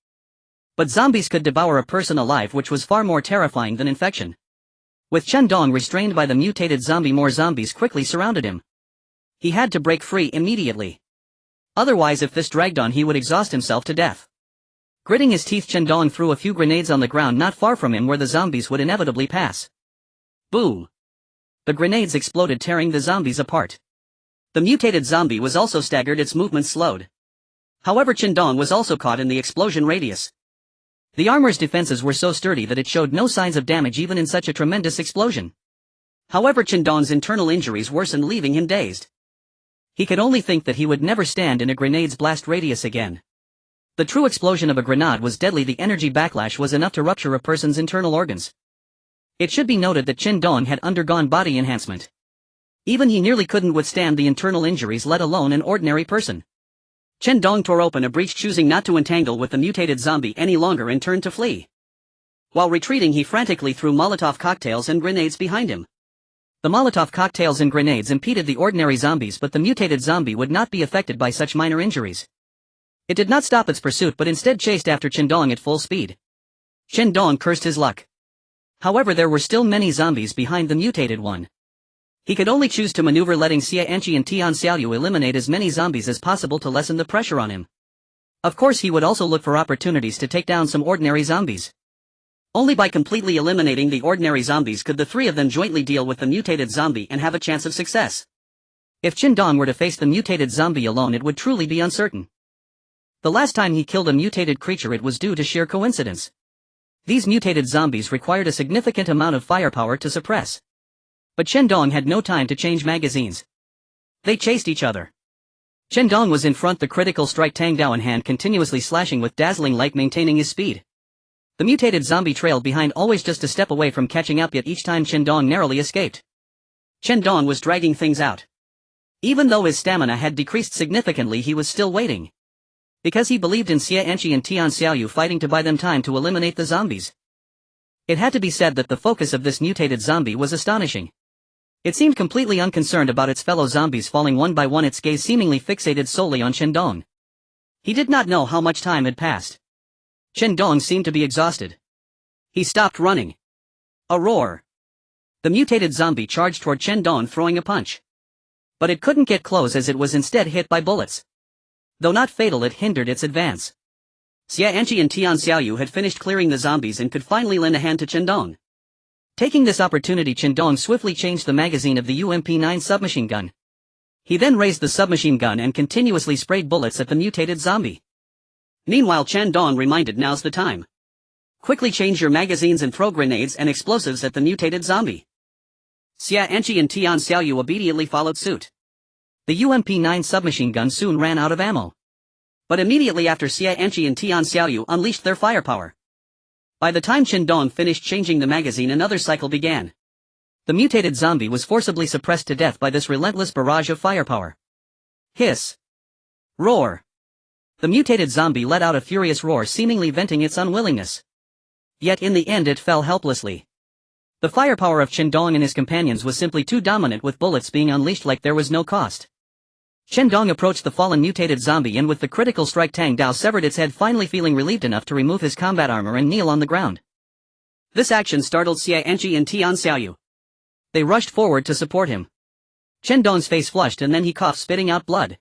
But zombies could devour a person alive, which was far more terrifying than infection. With Chen Dong restrained by the mutated zombie, more zombies quickly surrounded him. He had to break free immediately. Otherwise, if this dragged on, he would exhaust himself to death. Gritting his teeth, Chen Dong threw a few grenades on the ground not far from him where the zombies would inevitably pass. Boom! The grenades exploded, tearing the zombies apart. The mutated zombie was also staggered, its movements slowed. However, Chen Dong was also caught in the explosion radius. The armor's defenses were so sturdy that it showed no signs of damage even in such a tremendous explosion. However, Chen Dong's internal injuries worsened, leaving him dazed. He could only think that he would never stand in a grenade's blast radius again. The true explosion of a grenade was deadly. The energy backlash was enough to rupture a person's internal organs. It should be noted that Chen Dong had undergone body enhancement. Even he nearly couldn't withstand the internal injuries, let alone an ordinary person. Chen Dong tore open a breach, choosing not to entangle with the mutated zombie any longer, and turned to flee. While retreating, he frantically threw Molotov cocktails and grenades behind him. The Molotov cocktails and grenades impeded the ordinary zombies, but the mutated zombie would not be affected by such minor injuries. It did not stop its pursuit, but instead chased after Chen Dong at full speed. Chen Dong cursed his luck. However, there were still many zombies behind the mutated one. He could only choose to maneuver, letting Xia Anqi and Tian Xiaoyu eliminate as many zombies as possible to lessen the pressure on him. Of course, he would also look for opportunities to take down some ordinary zombies. Only by completely eliminating the ordinary zombies could the three of them jointly deal with the mutated zombie and have a chance of success. If Chen Dong were to face the mutated zombie alone, it would truly be uncertain. The last time he killed a mutated creature, it was due to sheer coincidence. These mutated zombies required a significant amount of firepower to suppress. But Chen Dong had no time to change magazines. They chased each other. Chen Dong was in front, the critical strike Tang Dao in hand, continuously slashing with dazzling light, maintaining his speed. The mutated zombie trailed behind, always just a step away from catching up, yet each time Chen Dong narrowly escaped. Chen Dong was dragging things out. Even though his stamina had decreased significantly, he was still waiting. Because he believed in Xia Anqi and Tian Xiaoyu fighting to buy them time to eliminate the zombies. It had to be said that the focus of this mutated zombie was astonishing. It seemed completely unconcerned about its fellow zombies falling one by one, its gaze seemingly fixated solely on Chen Dong. He did not know how much time had passed. Chen Dong seemed to be exhausted. He stopped running. A roar. The mutated zombie charged toward Chen Dong, throwing a punch. But it couldn't get close, as it was instead hit by bullets. Though not fatal, it hindered its advance. Xia Anqi and Tian Xiaoyu had finished clearing the zombies and could finally lend a hand to Chen Dong. Taking this opportunity, Chen Dong swiftly changed the magazine of the UMP-9 submachine gun. He then raised the submachine gun and continuously sprayed bullets at the mutated zombie. Meanwhile, Chen Dong reminded, "Now's the time. Quickly change your magazines and throw grenades and explosives at the mutated zombie." Xia Anqi and Tian Xiaoyu immediately followed suit. The UMP-9 submachine gun soon ran out of ammo. But immediately after, Xia Anqi and Tian Xiaoyu unleashed their firepower. By the time Chen Dong finished changing the magazine, another cycle began. The mutated zombie was forcibly suppressed to death by this relentless barrage of firepower. Hiss. Roar. The mutated zombie let out a furious roar, seemingly venting its unwillingness. Yet in the end it fell helplessly. The firepower of Chen Dong and his companions was simply too dominant, with bullets being unleashed like there was no cost. Chen Dong approached the fallen mutated zombie and with the critical strike Tang Dao severed its head, finally feeling relieved enough to remove his combat armor and kneel on the ground. This action startled Xia Anqi and Tian Xiaoyu. They rushed forward to support him. Chen Dong's face flushed and then he coughed, spitting out blood.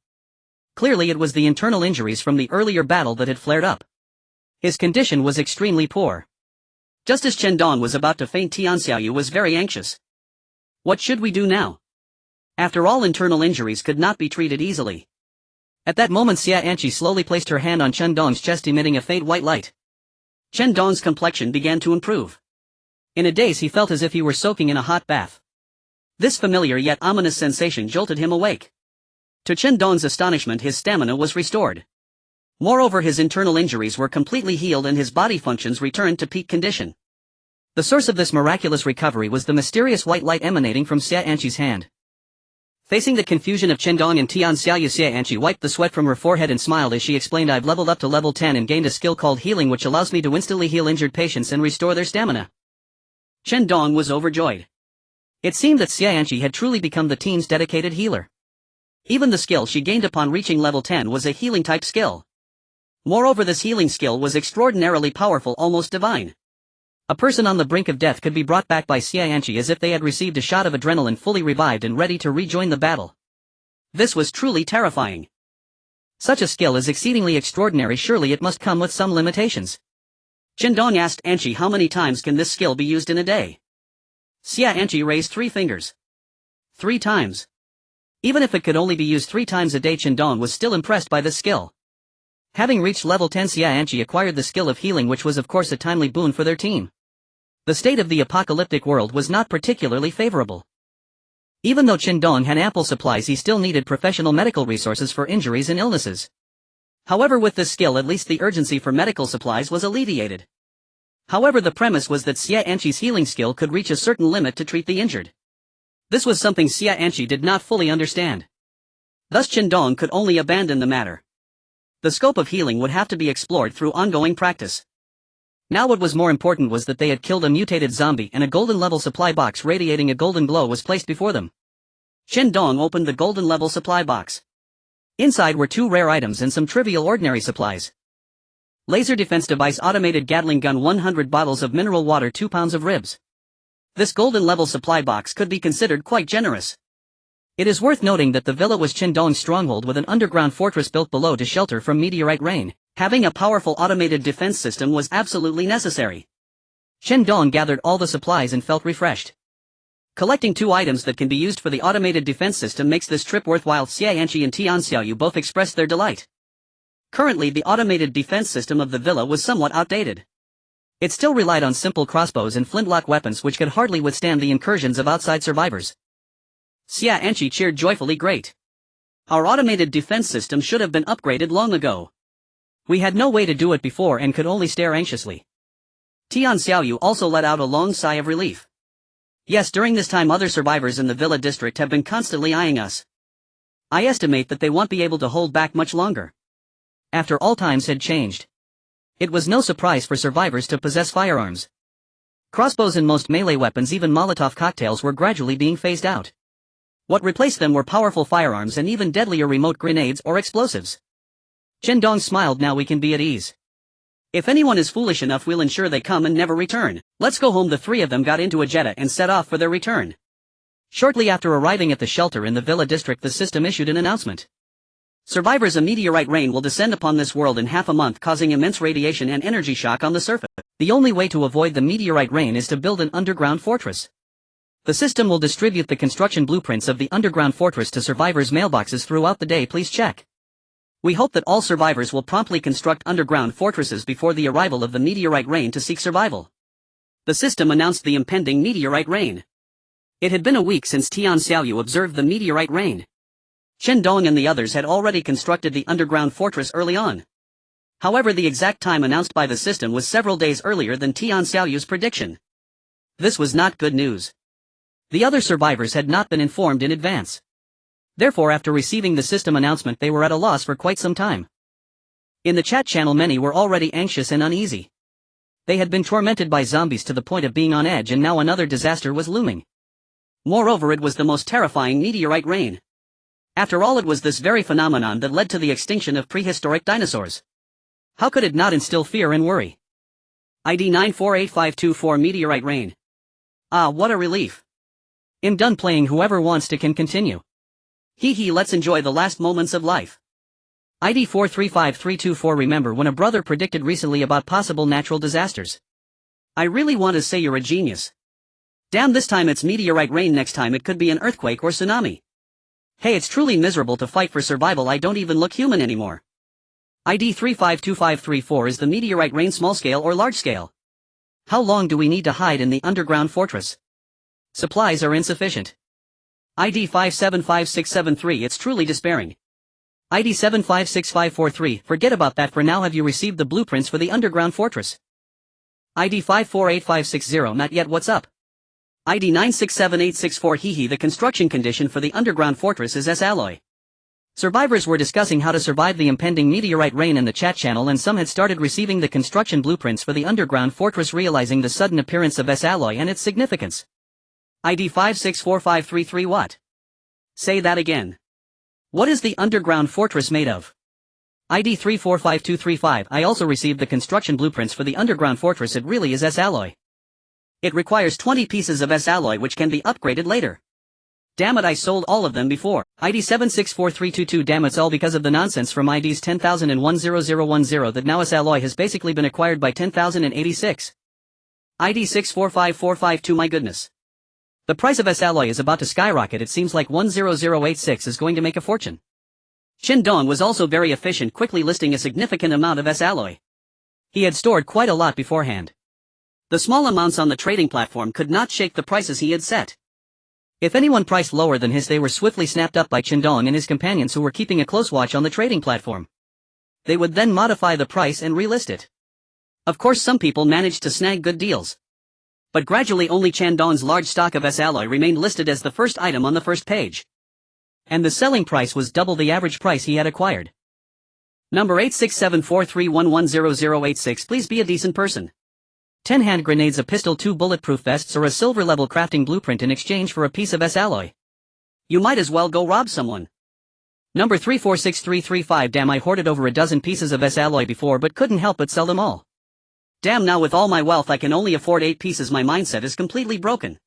Clearly it was the internal injuries from the earlier battle that had flared up. His condition was extremely poor. Just as Chen Dong was about to faint, Tian Xiaoyu was very anxious. What should we do now? After all, internal injuries could not be treated easily. At that moment, Xia Anqi slowly placed her hand on Chen Dong's chest, emitting a faint white light. Chen Dong's complexion began to improve. In a daze, he felt as if he were soaking in a hot bath. This familiar yet ominous sensation jolted him awake. To Chen Dong's astonishment, his stamina was restored. Moreover, his internal injuries were completely healed and his body functions returned to peak condition. The source of this miraculous recovery was the mysterious white light emanating from Xia Anqi's hand. Facing the confusion of Chen Dong and Tian Xiaoyu, Xie Anqi wiped the sweat from her forehead and smiled as she explained, I've leveled up to level 10 and gained a skill called healing which allows me to instantly heal injured patients and restore their stamina. Chen Dong was overjoyed. It seemed that Xie Anqi had truly become the team's dedicated healer. Even the skill she gained upon reaching level 10 was a healing-type skill. Moreover, this healing skill was extraordinarily powerful, almost divine. A person on the brink of death could be brought back by Xie Anqi as if they had received a shot of adrenaline, fully revived and ready to rejoin the battle. This was truly terrifying. Such a skill is exceedingly extraordinary, surely it must come with some limitations. Chen Dong asked Anqi, how many times can this skill be used in a day? Xie Anqi raised 3 fingers. 3 times. Even if it could only be used 3 times a day, Chen Dong was still impressed by this skill. Having reached level 10, Xie Anqi acquired the skill of healing, which was of course a timely boon for their team. The state of the apocalyptic world was not particularly favorable. Even though Chen Dong had ample supplies, he still needed professional medical resources for injuries and illnesses. However, with this skill at least the urgency for medical supplies was alleviated. However, the premise was that Xie Anqi's healing skill could reach a certain limit to treat the injured. This was something Xie Anqi did not fully understand. Thus Chen Dong could only abandon the matter. The scope of healing would have to be explored through ongoing practice. Now what was more important was that they had killed a mutated zombie and a golden level supply box radiating a golden glow was placed before them. Chen Dong opened the golden level supply box. Inside were 2 rare items and some trivial ordinary supplies. Laser defense device, automated Gatling gun, 100 bottles of mineral water, 2 pounds of ribs. This golden level supply box could be considered quite generous. It is worth noting that the villa was Chen Dong's stronghold with an underground fortress built below to shelter from meteorite rain. Having a powerful automated defense system was absolutely necessary. Chen Dong gathered all the supplies and felt refreshed. Collecting 2 items that can be used for the automated defense system makes this trip worthwhile. Xie Anqi and Tian Xiaoyu both expressed their delight. Currently, the automated defense system of the villa was somewhat outdated. It still relied on simple crossbows and flintlock weapons which could hardly withstand the incursions of outside survivors. Xie Anqi cheered joyfully, great. Our automated defense system should have been upgraded long ago. We had no way to do it before and could only stare anxiously. Tian Xiaoyu also let out a long sigh of relief. Yes, during this time other survivors in the villa district have been constantly eyeing us. I estimate that they won't be able to hold back much longer. After all, times had changed. It was no surprise for survivors to possess firearms. Crossbows and most melee weapons, even Molotov cocktails, were gradually being phased out. What replaced them were powerful firearms and even deadlier remote grenades or explosives. Chen Dong smiled, now we can be at ease. If anyone is foolish enough, we'll ensure they come and never return. Let's go home. The 3 of them got into a Jetta and set off for their return. Shortly after arriving at the shelter in the villa district, the system issued an announcement. Survivors, a meteorite rain will descend upon this world in half a month, causing immense radiation and energy shock on the surface. The only way to avoid the meteorite rain is to build an underground fortress. The system will distribute the construction blueprints of the underground fortress to survivors' mailboxes throughout the day. Please check. We hope that all survivors will promptly construct underground fortresses before the arrival of the meteorite rain to seek survival. The system announced the impending meteorite rain. It had been a week since Tian Xiaoyu observed the meteorite rain. Chen Dong and the others had already constructed the underground fortress early on. However, the exact time announced by the system was several days earlier than Tian Xiaoyu's prediction. This was not good news. The other survivors had not been informed in advance. Therefore, after receiving the system announcement, they were at a loss for quite some time. In the chat channel, many were already anxious and uneasy. They had been tormented by zombies to the point of being on edge, and now another disaster was looming. Moreover, it was the most terrifying meteorite rain. After all, it was this very phenomenon that led to the extinction of prehistoric dinosaurs. How could it not instill fear and worry? ID 948524 Meteorite Rain. Ah, what a relief. I'm done playing. Whoever wants to can continue. Hee, let's enjoy the last moments of life. ID 435324. Remember when a brother predicted recently about possible natural disasters? I really want to say you're a genius. Damn, this time it's meteorite rain, next time it could be an earthquake or tsunami. Hey, it's truly miserable to fight for survival. I don't even look human anymore. ID 352534. Is the meteorite rain small scale or large scale? How long do we need to hide in the underground fortress? Supplies are insufficient. ID 575673. It's truly despairing. ID 756543. Forget about that for now. Have you received the blueprints for the underground fortress? ID 548560. Not yet. What's up? ID 967864. Hehe. The construction condition for the underground fortress is S-alloy. Survivors were discussing how to survive the impending meteorite rain in the chat channel, and some had started receiving the construction blueprints for the underground fortress, realizing the sudden appearance of S-alloy and its significance. ID 564533. What? Say that again. What is the underground fortress made of? ID 345235. I also received the construction blueprints for the underground fortress. It really is S-alloy. It requires 20 pieces of S-alloy which can be upgraded later. Damn it, I sold all of them before. ID 764322. Damn, it's all because of the nonsense from IDs 10,000 and 10010 that now S-alloy has basically been acquired by 10,086. ID 645452. My goodness. The price of S-alloy is about to skyrocket. It seems like 10086 is going to make a fortune. Chen Dong was also very efficient, quickly listing a significant amount of S-alloy. He had stored quite a lot beforehand. The small amounts on the trading platform could not shake the prices he had set. If anyone priced lower than his, they were swiftly snapped up by Chen Dong and his companions, who were keeping a close watch on the trading platform. They would then modify the price and relist it. Of course, some people managed to snag good deals. But gradually only Chen Dong's large stock of S-alloy remained listed as the first item on the first page. And the selling price was double the average price he had acquired. Number 86743110086. Please be a decent person. 10 hand grenades, a pistol, 2 bulletproof vests, or a silver level crafting blueprint in exchange for a piece of S-alloy. You might as well go rob someone. Number 346335. Damn, I hoarded over a dozen pieces of S-alloy before but couldn't help but sell them all. Damn, now with all my wealth I can only afford 8 pieces. My mindset is completely broken.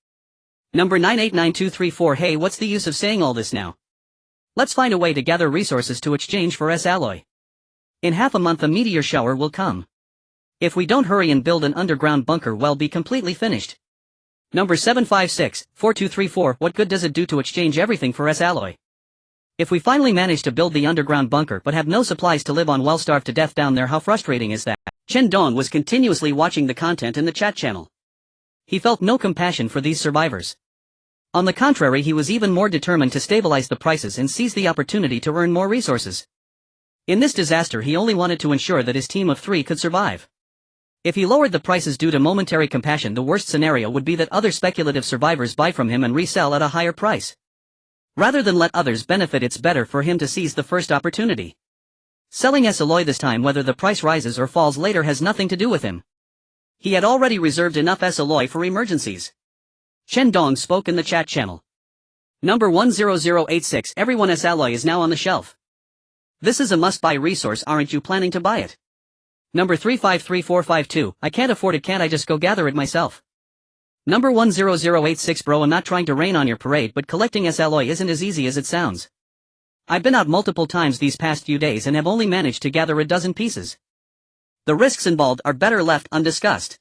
Number 989234. Hey, what's the use of saying all this now? Let's find a way to gather resources to exchange for S-alloy. In half a month a meteor shower will come. If we don't hurry and build an underground bunker, we'll be completely finished. Number 7564234. What good does it do to exchange everything for S-alloy? If we finally manage to build the underground bunker but have no supplies to live on, well, starved to death down there, how frustrating is that? Chen Dong was continuously watching the content in the chat channel. He felt no compassion for these survivors. On the contrary, he was even more determined to stabilize the prices and seize the opportunity to earn more resources. In this disaster, he only wanted to ensure that his team of 3 could survive. If he lowered the prices due to momentary compassion, the worst scenario would be that other speculative survivors buy from him and resell at a higher price. Rather than let others benefit, it's better for him to seize the first opportunity. Selling S-alloy this time, whether the price rises or falls later, has nothing to do with him. He had already reserved enough S-alloy for emergencies. Chen Dong spoke in the chat channel. Number 10086. Everyone, S-alloy is now on the shelf. This is a must-buy resource. Aren't you planning to buy it? Number 353452. I can't afford it. Can't I just go gather it myself? Number 10086. Bro, I'm not trying to rain on your parade, but collecting S-alloy isn't as easy as it sounds. I've been out multiple times these past few days and have only managed to gather a dozen pieces. The risks involved are better left undiscussed.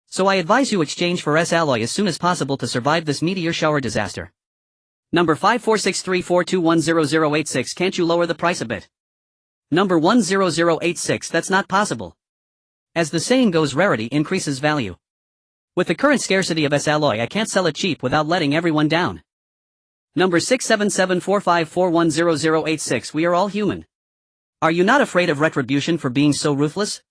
So I advise you exchange for S-alloy as soon as possible to survive this meteor shower disaster. Number 54634210086. Can't you lower the price a bit? Number 10086. That's not possible. As the saying goes, rarity increases value. With the current scarcity of S-alloy, I can't sell it cheap without letting everyone down. Number 67745410086. We are all human. Are you not afraid of retribution for being so ruthless?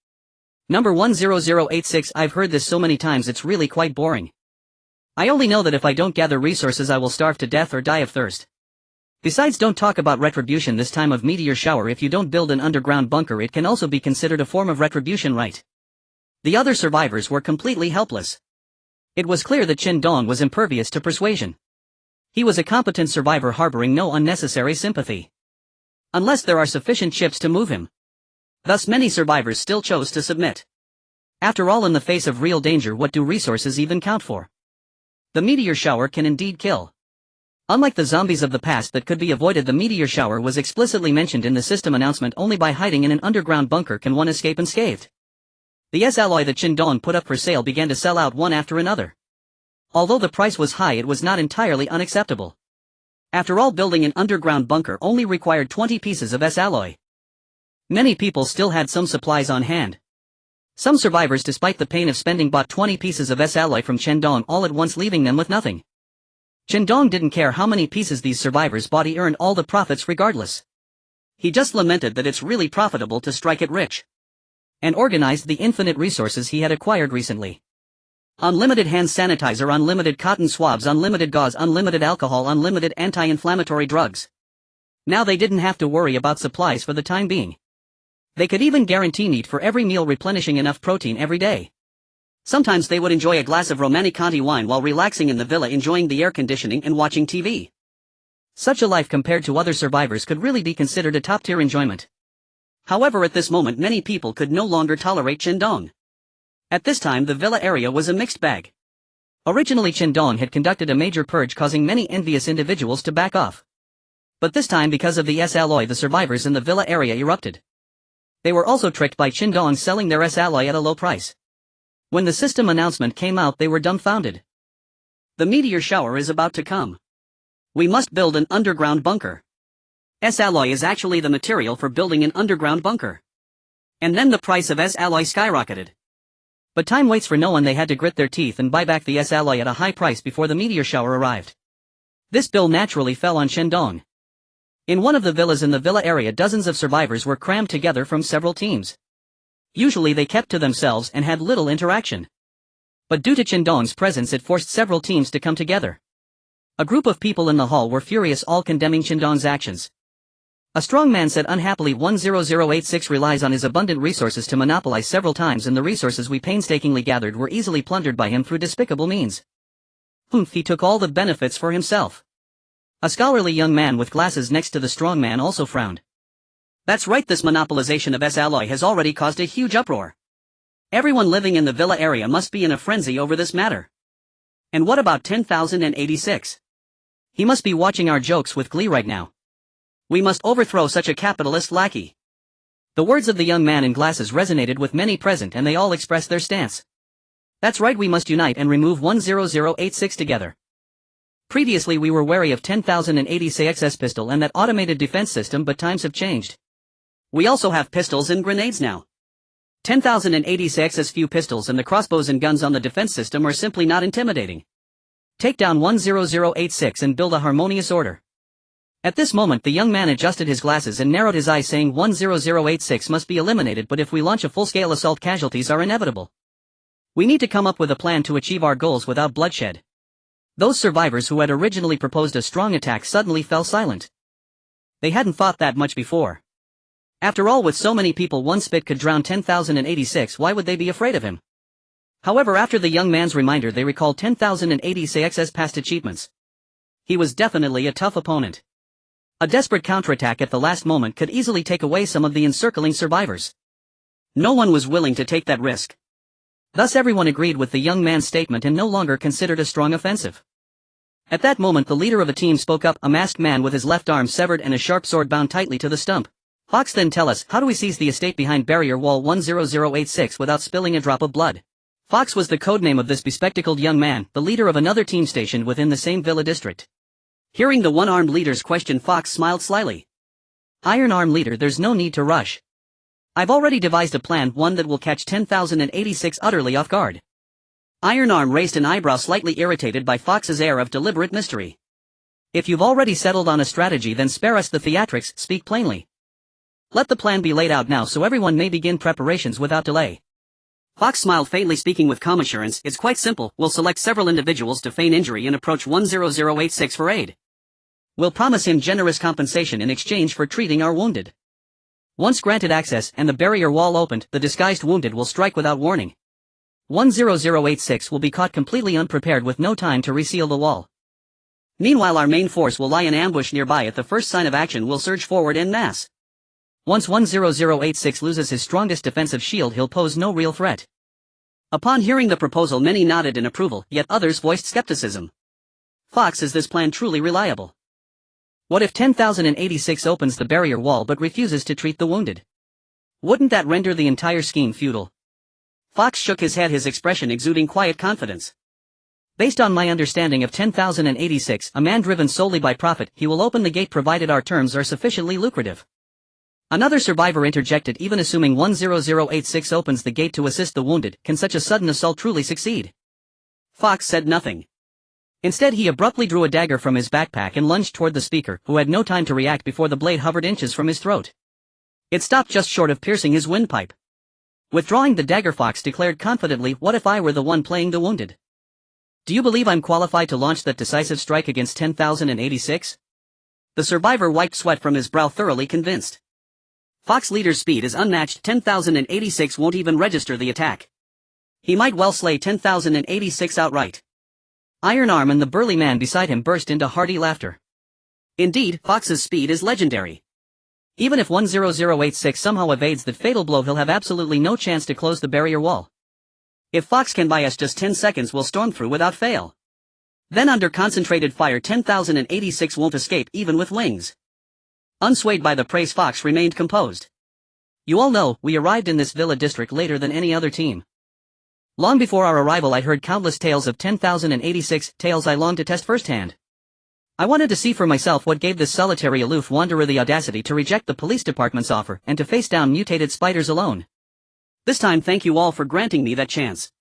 Number 10086. I've heard this so many times it's really quite boring. I only know that if I don't gather resources I will starve to death or die of thirst. Besides, don't talk about retribution this time of meteor shower. If you don't build an underground bunker, it can also be considered a form of retribution, right? The other survivors were completely helpless. It was clear that Chen Dong was impervious to persuasion. He was a competent survivor harboring no unnecessary sympathy. Unless there are sufficient ships to move him. Thus many survivors still chose to submit. After all, in the face of real danger, what do resources even count for? The meteor shower can indeed kill. Unlike the zombies of the past that could be avoided, the meteor shower was explicitly mentioned in the system announcement. Only by hiding in an underground bunker can one escape unscathed. The S-alloy that Chen Dong put up for sale began to sell out one after another. Although the price was high, it was not entirely unacceptable. After all, building an underground bunker only required 20 pieces of S-alloy. Many people still had some supplies on hand. Some survivors, despite the pain of spending, bought 20 pieces of S-alloy from Chen Dong all at once, leaving them with nothing. Chen Dong didn't care how many pieces these survivors bought, he earned all the profits regardless. He just lamented that it's really profitable to strike it rich. And organized the infinite resources he had acquired recently. Unlimited hand sanitizer, unlimited cotton swabs, unlimited gauze, unlimited alcohol, unlimited anti-inflammatory drugs. Now they didn't have to worry about supplies for the time being. They could even guarantee meat for every meal, replenishing enough protein every day. Sometimes they would enjoy a glass of Romanée-Conti wine while relaxing in the villa, enjoying the air conditioning and watching TV. Such a life compared to other survivors could really be considered a top-tier enjoyment. However, at this moment many people could no longer tolerate Chen Dong. At this time the villa area was a mixed bag. Originally Chen Dong had conducted a major purge, causing many envious individuals to back off. But this time, because of the S-alloy, the survivors in the villa area erupted. They were also tricked by Chen Dong selling their S-alloy at a low price. When the system announcement came out, they were dumbfounded. The meteor shower is about to come. We must build an underground bunker. S-alloy is actually the material for building an underground bunker. And then the price of S-alloy skyrocketed. But time waits for no one. They had to grit their teeth and buy back the S-alloy at a high price before the meteor shower arrived. This bill naturally fell on Chen Dong. In one of the villas in the villa area, dozens of survivors were crammed together from several teams. Usually they kept to themselves and had little interaction. But due to Chen Dong's presence, it forced several teams to come together. A group of people in the hall were furious, all condemning Chen Dong's actions. A strong man said unhappily, 10086 relies on his abundant resources to monopolize several times, and the resources we painstakingly gathered were easily plundered by him through despicable means. He took all the benefits for himself. A scholarly young man with glasses next to the strong man also frowned. That's right, this monopolization of S-alloy has already caused a huge uproar. Everyone living in the villa area must be in a frenzy over this matter. And what about 10,086? He must be watching our jokes with glee right now. We must overthrow such a capitalist lackey. The words of the young man in glasses resonated with many present, and they all expressed their stance. That's right, we must unite and remove 10086 together. Previously we were wary of 10,086's pistol and that automated defense system, but times have changed. We also have pistols and grenades now. 10,086's few pistols and the crossbows and guns on the defense system are simply not intimidating. Take down 10086 and build a harmonious order. At this moment the young man adjusted his glasses and narrowed his eyes, saying 10086 must be eliminated, but if we launch a full-scale assault, casualties are inevitable. We need to come up with a plan to achieve our goals without bloodshed. Those survivors who had originally proposed a strong attack suddenly fell silent. They hadn't thought that much before. After all, with so many people, one spit could drown 10,086. Why would they be afraid of him? However, after the young man's reminder, they recalled 10,086's past achievements. He was definitely a tough opponent. A desperate counterattack at the last moment could easily take away some of the encircling survivors. No one was willing to take that risk. Thus everyone agreed with the young man's statement and no longer considered a strong offensive. At that moment the leader of a team spoke up, a masked man with his left arm severed and a sharp sword bound tightly to the stump. Fox, then tell us, how do we seize the estate behind barrier wall 10086 without spilling a drop of blood? Fox was the codename of this bespectacled young man, the leader of another team stationed within the same villa district. Hearing the one-armed leader's question, Fox smiled slyly. Iron Arm leader, there's no need to rush. I've already devised a plan, one that will catch 10,086 utterly off guard. Iron Arm raised an eyebrow, slightly irritated by Fox's air of deliberate mystery. If you've already settled on a strategy, then spare us the theatrics, speak plainly. Let the plan be laid out now so everyone may begin preparations without delay. Fox smiled faintly, speaking with calm assurance. It's quite simple, we'll select several individuals to feign injury and approach 10086 for aid. We'll promise him generous compensation in exchange for treating our wounded. Once granted access and the barrier wall opened, the disguised wounded will strike without warning. 10086 will be caught completely unprepared with no time to reseal the wall. Meanwhile our main force will lie in ambush nearby. At the first sign of action we'll surge forward en masse. Once 10086 loses his strongest defensive shield, he'll pose no real threat. Upon hearing the proposal many nodded in approval, yet others voiced skepticism. Fox, is this plan truly reliable? What if 10,086 opens the barrier wall but refuses to treat the wounded? Wouldn't that render the entire scheme futile? Fox shook his head, his expression exuding quiet confidence. Based on my understanding of 10,086, a man driven solely by profit, he will open the gate provided our terms are sufficiently lucrative. Another survivor interjected, even assuming 10086 opens the gate to assist the wounded, can such a sudden assault truly succeed? Fox said nothing. Instead he abruptly drew a dagger from his backpack and lunged toward the speaker, who had no time to react before the blade hovered inches from his throat. It stopped just short of piercing his windpipe. Withdrawing the dagger, Fox declared confidently, "What if I were the one playing the wounded? Do you believe I'm qualified to launch that decisive strike against 10,086? The survivor wiped sweat from his brow, thoroughly convinced. Fox leader's speed is unmatched. 10,086 won't even register the attack. He might well slay 10,086 outright. Iron Arm and the burly man beside him burst into hearty laughter. Indeed, Fox's speed is legendary. Even if 10086 somehow evades that fatal blow, he'll have absolutely no chance to close the barrier wall. If Fox can buy us just 10 seconds, we'll storm through without fail. Then under concentrated fire 10,086 won't escape even with wings." Unswayed by the praise, Fox remained composed. "You all know, we arrived in this villa district later than any other team. Long before our arrival I'd heard countless tales of 10,086, tales I longed to test firsthand. I wanted to see for myself what gave this solitary aloof wanderer the audacity to reject the police department's offer and to face down mutated spiders alone. This time thank you all for granting me that chance."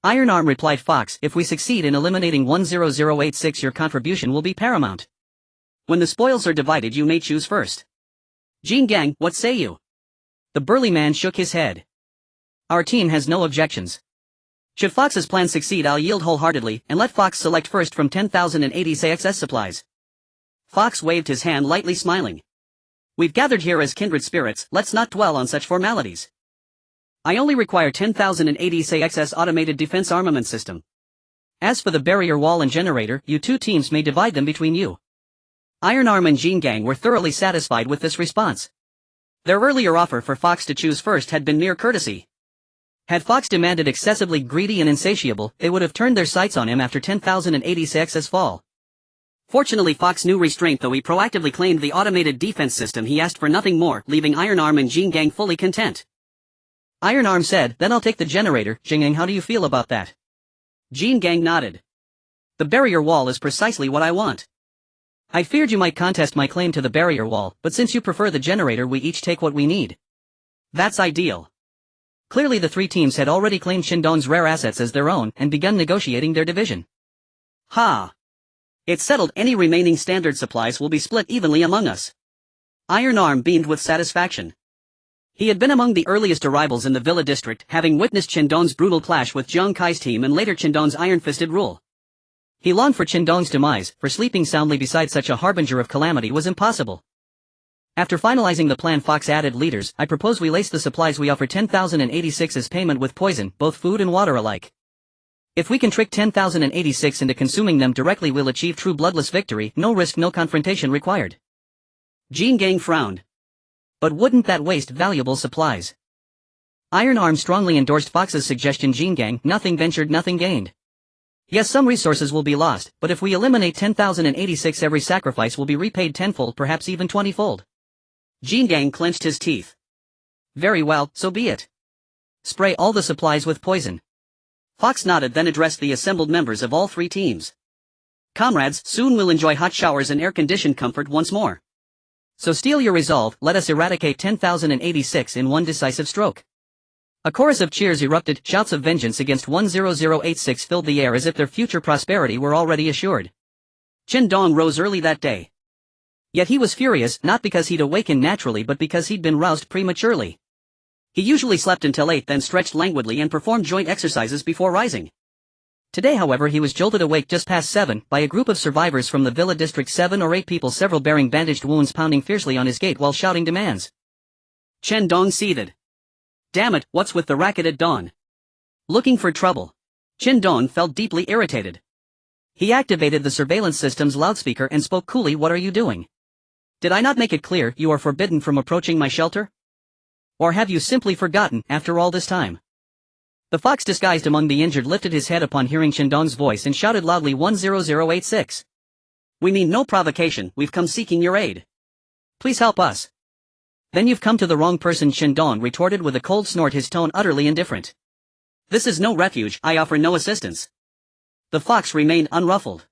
"Iron Arm," replied Fox, "if we succeed in eliminating 10086 your contribution will be paramount. When the spoils are divided you may choose first. Jean Gang, what say you?" The burly man shook his head. "Our team has no objections. Should Fox's plan succeed I'll yield wholeheartedly and let Fox select first from 10,086 supplies." Fox waved his hand lightly, smiling. "We've gathered here as kindred spirits, let's not dwell on such formalities. I only require 10,086 automated defense armament system. As for the barrier wall and generator, you two teams may divide them between you." Iron Arm and Jean Gang were thoroughly satisfied with this response. Their earlier offer for Fox to choose first had been mere courtesy. Had Fox demanded excessively greedy and insatiable, they would have turned their sights on him after 10,086's fall. Fortunately, Fox knew restraint. Though he proactively claimed the automated defense system, he asked for nothing more, leaving Iron Arm and Jean Gang fully content. Iron Arm said, "Then I'll take the generator. Jean Gang, how do you feel about that?" Jean Gang nodded. "The barrier wall is precisely what I want. I feared you might contest my claim to the barrier wall, but since you prefer the generator we each take what we need. That's ideal." Clearly the three teams had already claimed Chen Dong's rare assets as their own and begun negotiating their division. "Ha! It's settled. Any remaining standard supplies will be split evenly among us." Iron Arm beamed with satisfaction. He had been among the earliest arrivals in the Villa District, having witnessed Chen Dong's brutal clash with Jiang Kai's team and later Chen Dong's iron-fisted rule. He longed for Chen Dong's demise, for sleeping soundly beside such a harbinger of calamity was impossible. After finalizing the plan, Fox added, "Leaders, I propose we lace the supplies we offer 10,086 as payment with poison, both food and water alike. If we can trick 10,086 into consuming them directly we'll achieve true bloodless victory, no risk, no confrontation required." Jean Gang frowned. But wouldn't that waste valuable supplies? Iron Arm strongly endorsed Fox's suggestion. Jean Gang, nothing ventured, nothing gained. Yes, some resources will be lost, but if we eliminate 10,086 every sacrifice will be repaid tenfold, perhaps even 20-fold. Jean Gang clenched his teeth. "Very well, so be it. Spray all the supplies with poison." Fox nodded, then addressed the assembled members of all three teams. "Comrades, soon we'll enjoy hot showers and air-conditioned comfort once more. So steel your resolve, let us eradicate 10,086 in one decisive stroke." A chorus of cheers erupted. Shouts of vengeance against 10086 filled the air as if their future prosperity were already assured. Chen Dong rose early that day. Yet he was furious, not because he'd awakened naturally but because he'd been roused prematurely. He usually slept until 8, then stretched languidly and performed joint exercises before rising. Today, however, he was jolted awake just past 7 by a group of survivors from the Villa District. 7 or 8 people, several bearing bandaged wounds, pounding fiercely on his gate while shouting demands. Chen Dong seethed. Damn it, what's with the racket at dawn? Looking for trouble? Chen Dong felt deeply irritated. He activated the surveillance system's loudspeaker and spoke coolly. What are you doing? Did I not make it clear you are forbidden from approaching my shelter? Or have you simply forgotten after all this time? The fox disguised among the injured lifted his head upon hearing Chen Dong's voice and shouted loudly, 10086. We mean no provocation, we've come seeking your aid. Please help us. Then you've come to the wrong person, Chen Dong retorted with a cold snort, his tone utterly indifferent. This is no refuge, I offer no assistance. The fox remained unruffled.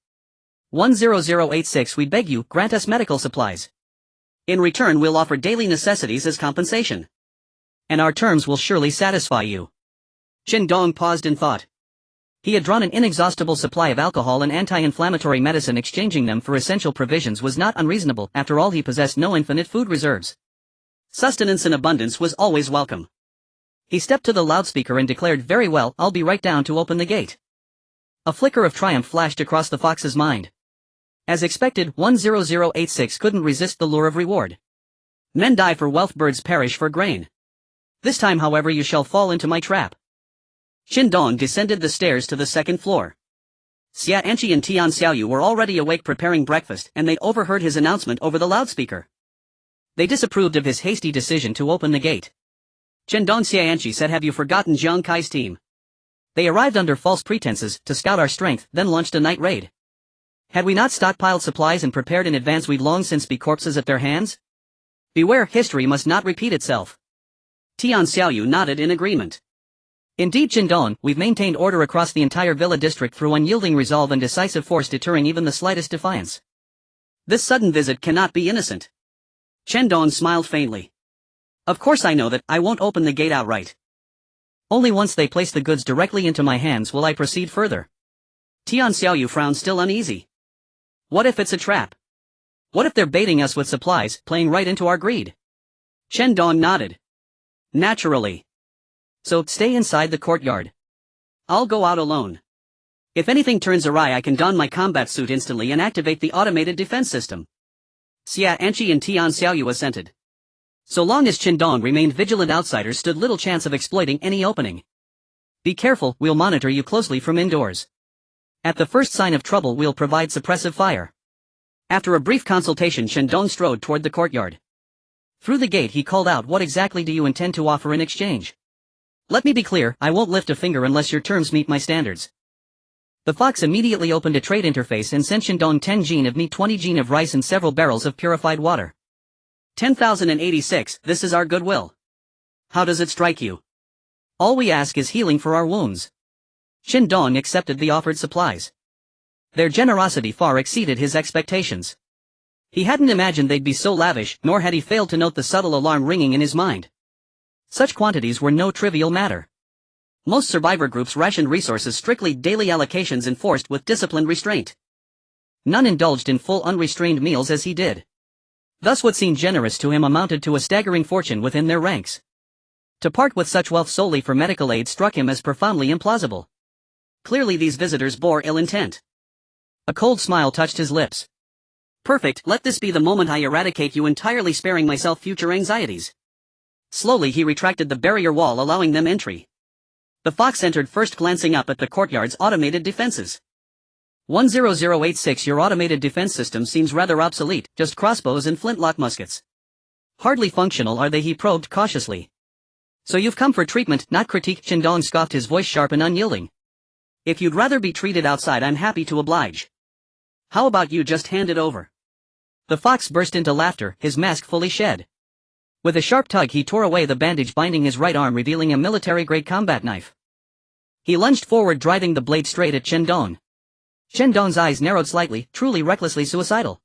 10086, we beg you, grant us medical supplies. In return we'll offer daily necessities as compensation. And our terms will surely satisfy you. Chen Dong paused in thought. He had drawn an inexhaustible supply of alcohol and anti-inflammatory medicine. Exchanging them for essential provisions was not unreasonable. After all, he possessed no infinite food reserves. Sustenance in abundance was always welcome. He stepped to the loudspeaker and declared, "Very well, I'll be right down to open the gate." A flicker of triumph flashed across the fox's mind. As expected, 10086 couldn't resist the lure of reward. Men die for wealth, birds perish for grain. This time, however, you shall fall into my trap. Chen Dong descended the stairs to the second floor. Xia Anqi and Tian Xiaoyu were already awake preparing breakfast, and they overheard his announcement over the loudspeaker. They disapproved of his hasty decision to open the gate. Chen Dong Xia Anqi said, "Have you forgotten Jiang Kai's team? They arrived under false pretenses to scout our strength, then launched a night raid. Had we not stockpiled supplies and prepared in advance, we'd long since be corpses at their hands. Beware, history must not repeat itself." Tian Xiaoyu nodded in agreement. "Indeed, Chen Dong, we've maintained order across the entire villa district through unyielding resolve and decisive force, deterring even the slightest defiance. This sudden visit cannot be innocent." Chen Dong smiled faintly. "Of course I know that. I won't open the gate outright. Only once they place the goods directly into my hands will I proceed further." Tian Xiaoyu frowned, still uneasy. "What if it's a trap? What if they're baiting us with supplies, playing right into our greed?" Chen Dong nodded. "Naturally. So, stay inside the courtyard. I'll go out alone. If anything turns awry, I can don my combat suit instantly and activate the automated defense system." Xia Anqi and Tian Xiaoyu assented. So long as Chen Dong remained vigilant, outsiders stood little chance of exploiting any opening. "Be careful, we'll monitor you closely from indoors. At the first sign of trouble, we'll provide suppressive fire." After a brief consultation, Chen Dong strode toward the courtyard. Through the gate he called out, "What exactly do you intend to offer in exchange? Let me be clear, I won't lift a finger unless your terms meet my standards." The fox immediately opened a trade interface and sent Chen Dong 10 jin of meat, 20 jin of rice and several barrels of purified water. 10,086, this is our goodwill. How does it strike you? All we ask is healing for our wounds. Chen Dong accepted the offered supplies. Their generosity far exceeded his expectations. He hadn't imagined they'd be so lavish, nor had he failed to note the subtle alarm ringing in his mind. Such quantities were no trivial matter. Most survivor groups rationed resources strictly, daily allocations enforced with disciplined restraint. None indulged in full unrestrained meals as he did. Thus what seemed generous to him amounted to a staggering fortune within their ranks. To part with such wealth solely for medical aid struck him as profoundly implausible. Clearly these visitors bore ill intent. A cold smile touched his lips. "Perfect, let this be the moment I eradicate you entirely, sparing myself future anxieties." Slowly he retracted the barrier wall, allowing them entry. The fox entered first, glancing up at the courtyard's automated defenses. 10086, your automated defense system seems rather obsolete, just crossbows and flintlock muskets. Hardly functional, are they? He probed cautiously. So you've come for treatment, not critique? Chen Dong scoffed, his voice sharp and unyielding. If you'd rather be treated outside, I'm happy to oblige. How about you just hand it over? The fox burst into laughter, his mask fully shed. With a sharp tug he tore away the bandage binding his right arm, revealing a military-grade combat knife. He lunged forward, driving the blade straight at Chen Dong. Chen Dong's eyes narrowed slightly, truly recklessly suicidal.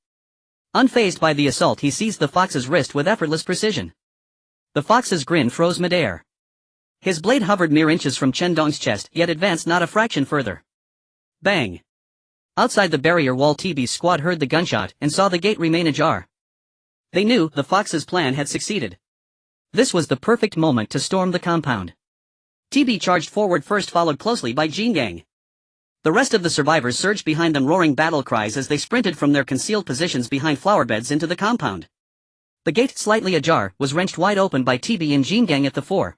Unfazed by the assault, he seized the fox's wrist with effortless precision. The fox's grin froze midair. His blade hovered mere inches from Chen Dong's chest, yet advanced not a fraction further. Bang! Outside the barrier wall, TB's squad heard the gunshot and saw the gate remain ajar. They knew the fox's plan had succeeded. This was the perfect moment to storm the compound. TB charged forward first, followed closely by Jingang. The rest of the survivors surged behind them, roaring battle cries as they sprinted from their concealed positions behind flower beds into the compound. The gate, slightly ajar, was wrenched wide open by TB and Jingang at the fore.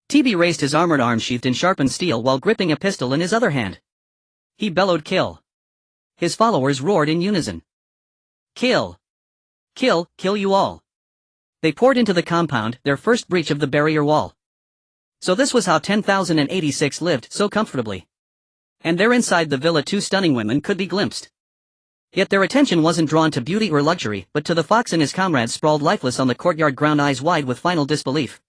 TB raised his armored arm sheathed in sharpened steel while gripping a pistol in his other hand. He bellowed, "Kill!" His followers roared in unison. "Kill! Kill, kill you all!" They poured into the compound, their first breach of the barrier wall. So this was how 10,086 lived so comfortably. And there inside the villa 2 stunning women could be glimpsed. Yet their attention wasn't drawn to beauty or luxury, but to the fox and his comrades sprawled lifeless on the courtyard ground, eyes wide with final disbelief.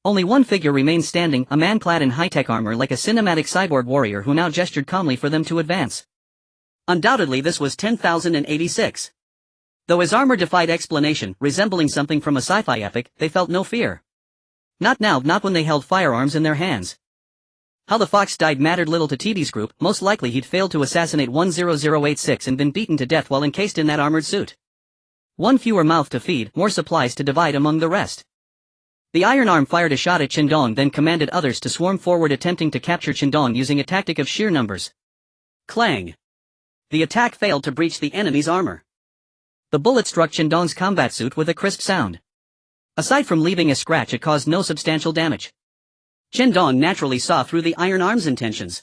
Only one figure remained standing, a man clad in high-tech armor like a cinematic cyborg warrior who now gestured calmly for them to advance. Undoubtedly this was 10,086. Though his armor defied explanation, resembling something from a sci-fi epic, they felt no fear. Not now, not when they held firearms in their hands. How the fox died mattered little to TB's group, most likely he'd failed to assassinate 10086 and been beaten to death while encased in that armored suit. One fewer mouth to feed, more supplies to divide among the rest. The iron arm fired a shot at Chen Dong, then commanded others to swarm forward, attempting to capture Chen Dong using a tactic of sheer numbers. Clang! The attack failed to breach the enemy's armor. The bullet struck Chen Dong's combat suit with a crisp sound. Aside from leaving a scratch, it caused no substantial damage. Chen Dong naturally saw through the iron arm's intentions.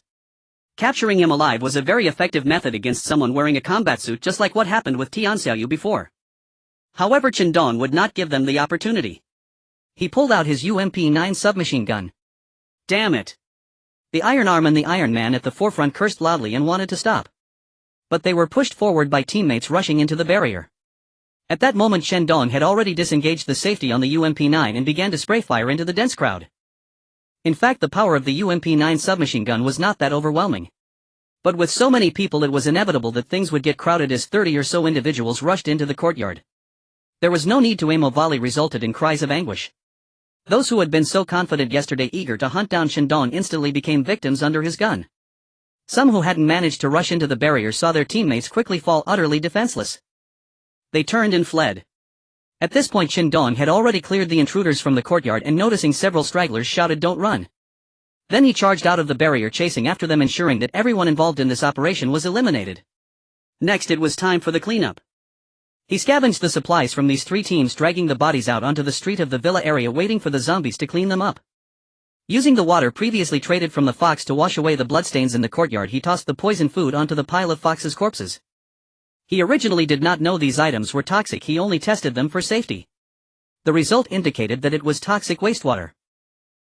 Capturing him alive was a very effective method against someone wearing a combat suit, just like what happened with Tian Xiaoyu before. However, Chen Dong would not give them the opportunity. He pulled out his UMP-9 submachine gun. Damn it! The Iron Arm and the Iron Man at the forefront cursed loudly and wanted to stop. But they were pushed forward by teammates rushing into the barrier. At that moment, Chen Dong had already disengaged the safety on the UMP-9 and began to spray fire into the dense crowd. In fact, the power of the UMP-9 submachine gun was not that overwhelming. But with so many people, it was inevitable that things would get crowded as 30 or so individuals rushed into the courtyard. There was no need to aim. A volley resulted in cries of anguish. Those who had been so confident yesterday, eager to hunt down Chen Dong, instantly became victims under his gun. Some who hadn't managed to rush into the barrier saw their teammates quickly fall utterly defenseless. They turned and fled. At this point, Chen Dong had already cleared the intruders from the courtyard, and noticing several stragglers, shouted, "Don't run!" Then he charged out of the barrier, chasing after them, ensuring that everyone involved in this operation was eliminated. Next, it was time for the cleanup. He scavenged the supplies from these three teams, dragging the bodies out onto the street of the villa area, waiting for the zombies to clean them up. Using the water previously traded from the fox to wash away the bloodstains in the courtyard, he tossed the poisoned food onto the pile of fox's corpses. He originally did not know these items were toxic, he only tested them for safety. The result indicated that it was toxic wastewater.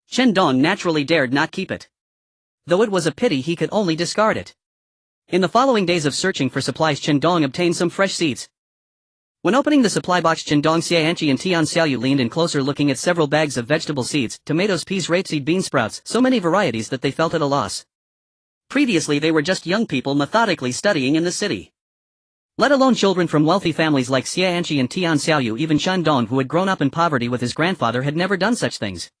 Chen Dong naturally dared not keep it. Though it was a pity he could only discard it. In the following days of searching for supplies, Chen Dong obtained some fresh seeds. When opening the supply box, Chen Dong, Xianqi and Tian Xiaoyu leaned in closer, looking at several bags of vegetable seeds, tomatoes, peas, rapeseed, bean sprouts, so many varieties that they felt at a loss. Previously they were just young people methodically studying in the city. Let alone children from wealthy families like Xianqi and Tian Xiaoyu. Even Chen Dong, who had grown up in poverty with his grandfather, had never done such things.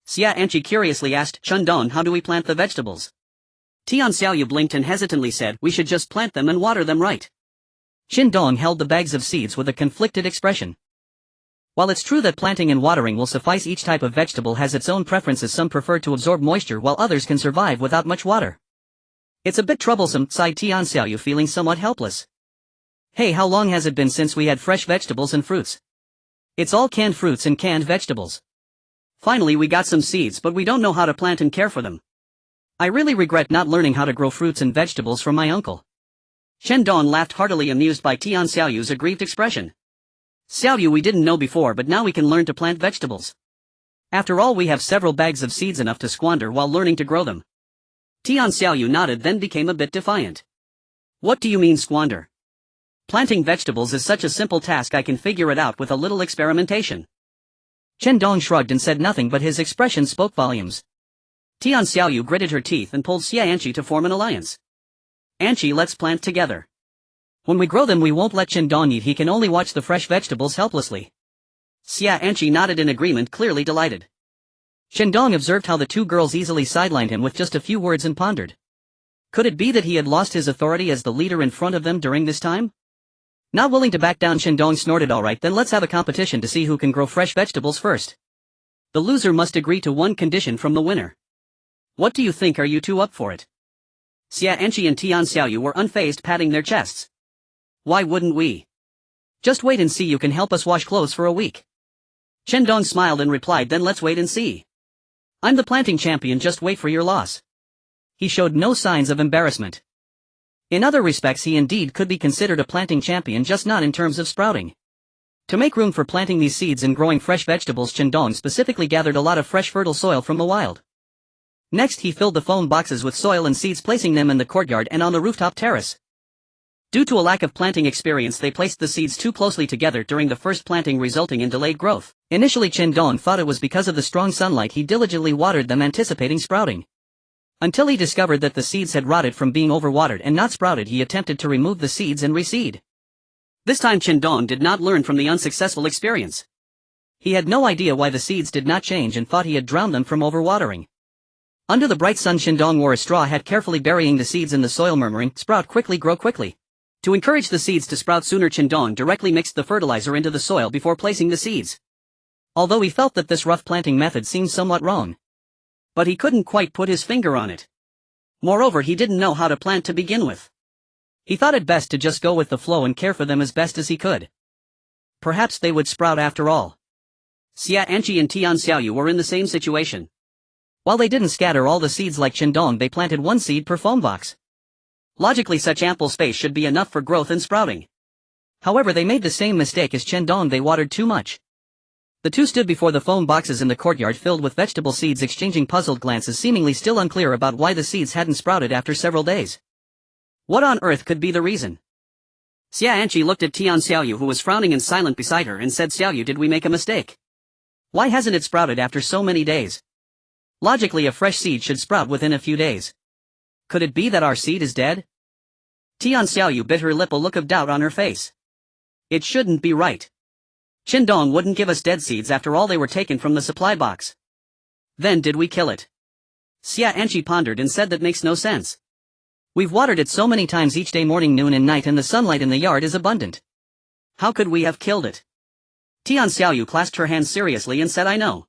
Xianqi curiously asked, "Chen Dong, how do we plant the vegetables?" Tian Xiaoyu blinked and hesitantly said, "We should just plant them and water them, right?" Chen Dong held the bags of seeds with a conflicted expression. While it's true that planting and watering will suffice, each type of vegetable has its own preferences. Some prefer to absorb moisture, while others can survive without much water. "It's a bit troublesome," sighed Tian Xiaoyu, feeling somewhat helpless. "Hey, how long has it been since we had fresh vegetables and fruits? It's all canned fruits and canned vegetables. Finally we got some seeds, but we don't know how to plant and care for them. I really regret not learning how to grow fruits and vegetables from my uncle." Chen Dong laughed heartily, amused by Tian Xiaoyu's aggrieved expression. "Xiaoyu, we didn't know before, but now we can learn to plant vegetables. After all, we have several bags of seeds, enough to squander while learning to grow them." Tian Xiaoyu nodded, then became a bit defiant. "What do you mean squander? Planting vegetables is such a simple task, I can figure it out with a little experimentation." Chen Dong shrugged and said nothing, but his expression spoke volumes. Tian Xiaoyu gritted her teeth and pulled Xianqi to form an alliance. "Anqi, let's plant together. When we grow them, we won't let Chen Dong eat, he can only watch the fresh vegetables helplessly." Xianqi nodded in agreement, clearly delighted. Chen Dong observed how the two girls easily sidelined him with just a few words and pondered. Could it be that he had lost his authority as the leader in front of them during this time? Not willing to back down, Chen Dong snorted, "All right, then let's have a competition to see who can grow fresh vegetables first. The loser must agree to one condition from the winner. What do you think? Are you two up for it?" Xianqi and Tian Xiaoyu were unfazed, patting their chests. "Why wouldn't we? Just wait and see. You can help us wash clothes for a week." Chen Dong smiled and replied, "Then let's wait and see. I'm the planting champion, just wait for your loss." He showed no signs of embarrassment. In other respects he indeed could be considered a planting champion, just not in terms of sprouting. To make room for planting these seeds and growing fresh vegetables, Chen Dong specifically gathered a lot of fresh fertile soil from the wild. Next he filled the phone boxes with soil and seeds, placing them in the courtyard and on the rooftop terrace. Due to a lack of planting experience, they placed the seeds too closely together during the first planting, resulting in delayed growth. Initially Chen Dong thought it was because of the strong sunlight. He diligently watered them, anticipating sprouting. Until he discovered that the seeds had rotted from being overwatered and not sprouted. He attempted to remove the seeds and reseed. This time Chen Dong did not learn from the unsuccessful experience. He had no idea why the seeds did not change and thought he had drowned them from overwatering. Under the bright sun, Chen Dong wore a straw hat, carefully burying the seeds in the soil, murmuring, "Sprout quickly, grow quickly." To encourage the seeds to sprout sooner, Chen Dong directly mixed the fertilizer into the soil before placing the seeds. Although he felt that this rough planting method seemed somewhat wrong. But he couldn't quite put his finger on it. Moreover, he didn't know how to plant to begin with. He thought it best to just go with the flow and care for them as best as he could. Perhaps they would sprout after all. Xia Anqi and Tian Xiaoyu were in the same situation. While they didn't scatter all the seeds like Chen Dong, they planted one seed per foam box. Logically, such ample space should be enough for growth and sprouting. However, they made the same mistake as Chen Dong. They watered too much. The two stood before the foam boxes in the courtyard filled with vegetable seeds, exchanging puzzled glances, seemingly still unclear about why the seeds hadn't sprouted after several days. What on earth could be the reason? Xia Anqi looked at Tian Xiaoyu, who was frowning and silent beside her, and said, "Xiaoyu, did we make a mistake? Why hasn't it sprouted after so many days? Logically, a fresh seed should sprout within a few days. Could it be that our seed is dead?" Tian Xiaoyu bit her lip, a look of doubt on her face. It shouldn't be right. Chen Dong wouldn't give us dead seeds after all. They were taken from the supply box. Then did we kill it? Xia Anqi pondered and said, "That makes no sense. We've watered it so many times each day, morning, noon and night, and the sunlight in the yard is abundant. How could we have killed it?" Tian Xiaoyu clasped her hands seriously and said, "I know.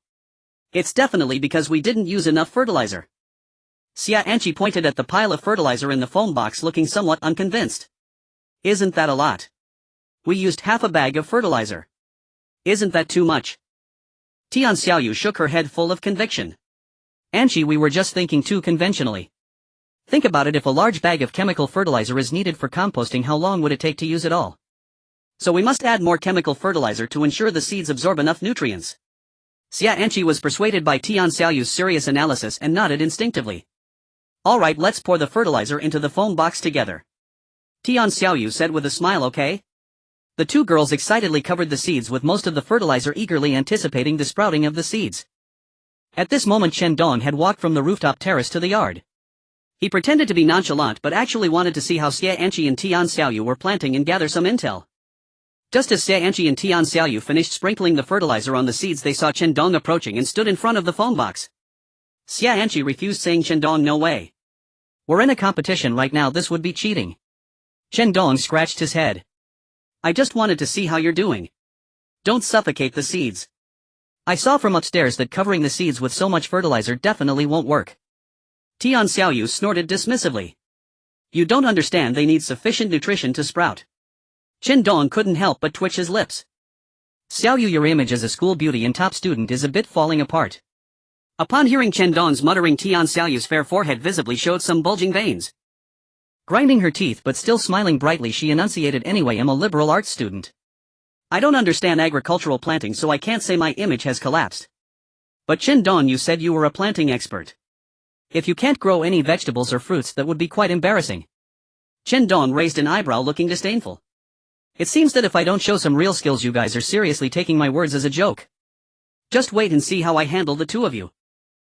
It's definitely because we didn't use enough fertilizer." Xia Anqi pointed at the pile of fertilizer in the foam box, looking somewhat unconvinced. "Isn't that a lot? We used half a bag of fertilizer. Isn't that too much?" Tian Xiaoyu shook her head, full of conviction. "Anqi, we were just thinking too conventionally. Think about it, if a large bag of chemical fertilizer is needed for composting, how long would it take to use it all? So we must add more chemical fertilizer to ensure the seeds absorb enough nutrients." Xia Anqi was persuaded by Tian Xiaoyu's serious analysis and nodded instinctively. "All right, let's pour the fertilizer into the foam box together," Tian Xiaoyu said with a smile. "Okay." The two girls excitedly covered the seeds with most of the fertilizer, eagerly anticipating the sprouting of the seeds. At this moment, Chen Dong had walked from the rooftop terrace to the yard. He pretended to be nonchalant but actually wanted to see how Xia Anqi and Tian Xiaoyu were planting and gather some intel. Just as Xia Anqi and Tian Xiaoyu finished sprinkling the fertilizer on the seeds, they saw Chen Dong approaching and stood in front of the foam box. Xia Anqi refused, saying, "Chen Dong, no way. We're in a competition right now, this would be cheating." Chen Dong scratched his head. "I just wanted to see how you're doing. Don't suffocate the seeds. I saw from upstairs that covering the seeds with so much fertilizer definitely won't work." Tian Xiaoyu snorted dismissively. "You don't understand, they need sufficient nutrition to sprout." Chen Dong couldn't help but twitch his lips. "Xiaoyu, your image as a school beauty and top student is a bit falling apart." Upon hearing Chen Dong's muttering, Tian Xiaoyu's fair forehead visibly showed some bulging veins. Grinding her teeth but still smiling brightly, she enunciated, "Anyway, I'm a liberal arts student. I don't understand agricultural planting, so I can't say my image has collapsed. But Chen Dong, you said you were a planting expert. If you can't grow any vegetables or fruits, that would be quite embarrassing." Chen Dong raised an eyebrow, looking disdainful. "It seems that if I don't show some real skills, you guys are seriously taking my words as a joke. Just wait and see how I handle the two of you."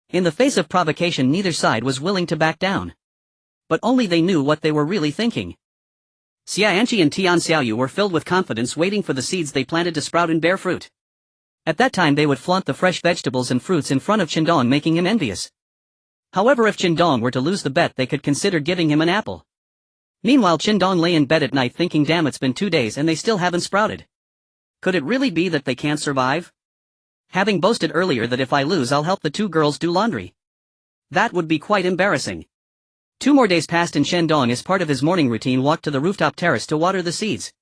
In the face of provocation, neither side was willing to back down. But only they knew what they were really thinking. Xia Anqi and Tian Xiaoyu were filled with confidence, waiting for the seeds they planted to sprout and bear fruit. At that time they would flaunt the fresh vegetables and fruits in front of Chen Dong, making him envious. However, if Chen Dong were to lose the bet, they could consider giving him an apple. Meanwhile, Chen Dong lay in bed at night thinking, "Damn, it's been 2 days and they still haven't sprouted. Could it really be that they can't survive? Having boasted earlier that if I lose I'll help the two girls do laundry. That would be quite embarrassing." 2 more days passed and Chen Dong, as part of his morning routine, walked to the rooftop terrace to water the seeds.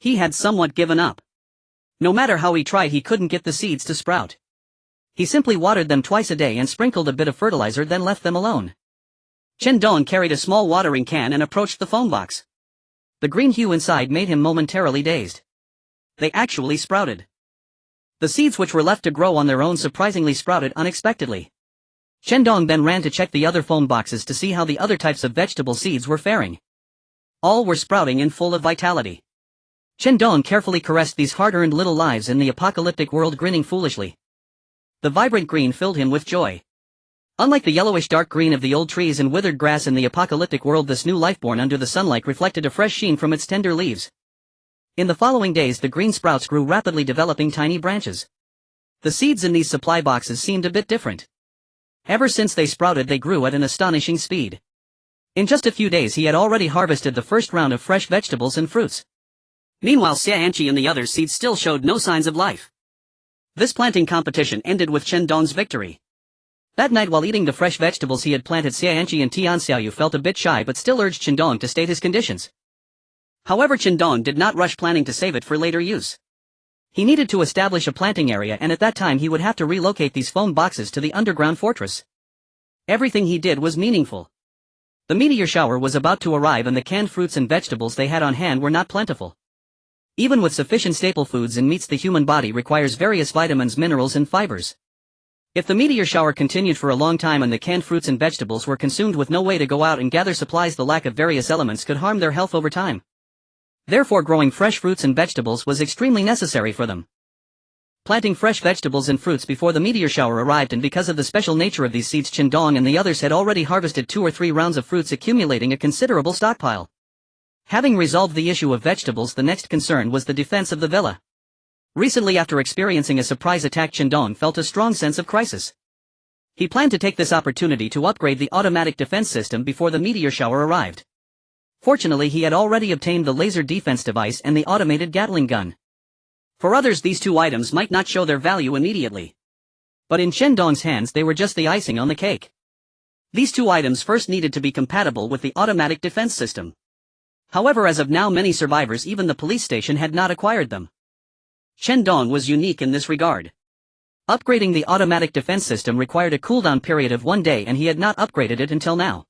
He had somewhat given up. No matter how he tried, he couldn't get the seeds to sprout. He simply watered them twice a day and sprinkled a bit of fertilizer, then left them alone. Chen Dong carried a small watering can and approached the foam box. The green hue inside made him momentarily dazed. They actually sprouted. The seeds which were left to grow on their own surprisingly sprouted unexpectedly. Chen Dong then ran to check the other foam boxes to see how the other types of vegetable seeds were faring. All were sprouting and full of vitality. Chen Dong carefully caressed these hard-earned little lives in the apocalyptic world, grinning foolishly. The vibrant green filled him with joy. Unlike the yellowish dark green of the old trees and withered grass in the apocalyptic world, this new life born under the sunlight reflected a fresh sheen from its tender leaves. In the following days the green sprouts grew rapidly, developing tiny branches. The seeds in these supply boxes seemed a bit different. Ever since they sprouted, they grew at an astonishing speed. In just a few days he had already harvested the first round of fresh vegetables and fruits. Meanwhile, Xia Anqi and the other seeds still showed no signs of life. This planting competition ended with Chen Dong's victory. That night while eating the fresh vegetables he had planted, Xianqi and Tianxiaoyu felt a bit shy but still urged Chen Dong to state his conditions. However, Chen Dong did not rush, planning to save it for later use. He needed to establish a planting area, and at that time he would have to relocate these foam boxes to the underground fortress. Everything he did was meaningful. The meteor shower was about to arrive and the canned fruits and vegetables they had on hand were not plentiful. Even with sufficient staple foods and meats, the human body requires various vitamins, minerals and fibers. If the meteor shower continued for a long time and the canned fruits and vegetables were consumed with no way to go out and gather supplies, the lack of various elements could harm their health over time. Therefore, growing fresh fruits and vegetables was extremely necessary for them. Planting fresh vegetables and fruits before the meteor shower arrived, and because of the special nature of these seeds, Chen Dong and the others had already harvested 2 or 3 rounds of fruits, accumulating a considerable stockpile. Having resolved the issue of vegetables, the next concern was the defense of the villa. Recently, after experiencing a surprise attack, Chen Dong felt a strong sense of crisis. He planned to take this opportunity to upgrade the automatic defense system before the meteor shower arrived. Fortunately, he had already obtained the laser defense device and the automated Gatling gun. For others, these 2 items might not show their value immediately. But in Chen Dong's hands, they were just the icing on the cake. These 2 items first needed to be compatible with the automatic defense system. However, as of now, many survivors, even the police station, had not acquired them. Chen Dong was unique in this regard. Upgrading the automatic defense system required a cooldown period of 1 day, and he had not upgraded it until now.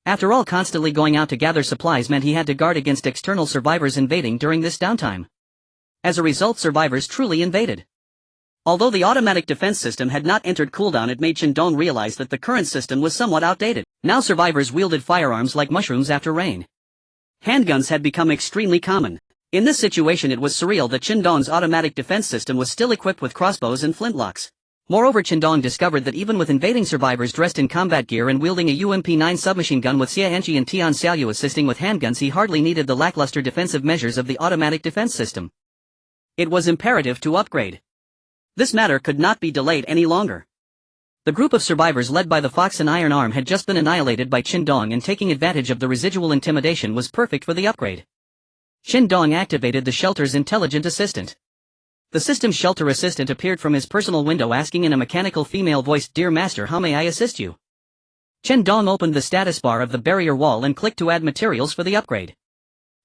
After all, constantly going out to gather supplies meant he had to guard against external survivors invading during this downtime. As a result, survivors truly invaded. Although the automatic defense system had not entered cooldown, it made Chen Dong realize that the current system was somewhat outdated. Now survivors wielded firearms like mushrooms after rain. Handguns had become extremely common. In this situation, it was surreal that Chen Dong's automatic defense system was still equipped with crossbows and flintlocks. Moreover, Chen Dong discovered that even with invading survivors dressed in combat gear and wielding a UMP-9 submachine gun with Xianqi and Tianxiaoyu assisting with handguns, he hardly needed the lackluster defensive measures of the automatic defense system. It was imperative to upgrade. This matter could not be delayed any longer. The group of survivors led by the Fox and Iron Arm had just been annihilated by Chen Dong, and taking advantage of the residual intimidation was perfect for the upgrade. Chen Dong activated the shelter's intelligent assistant. The system's shelter assistant appeared from his personal window asking in a mechanical female voice, "Dear Master, how may I assist you?" Chen Dong opened the status bar of the barrier wall and clicked to add materials for the upgrade.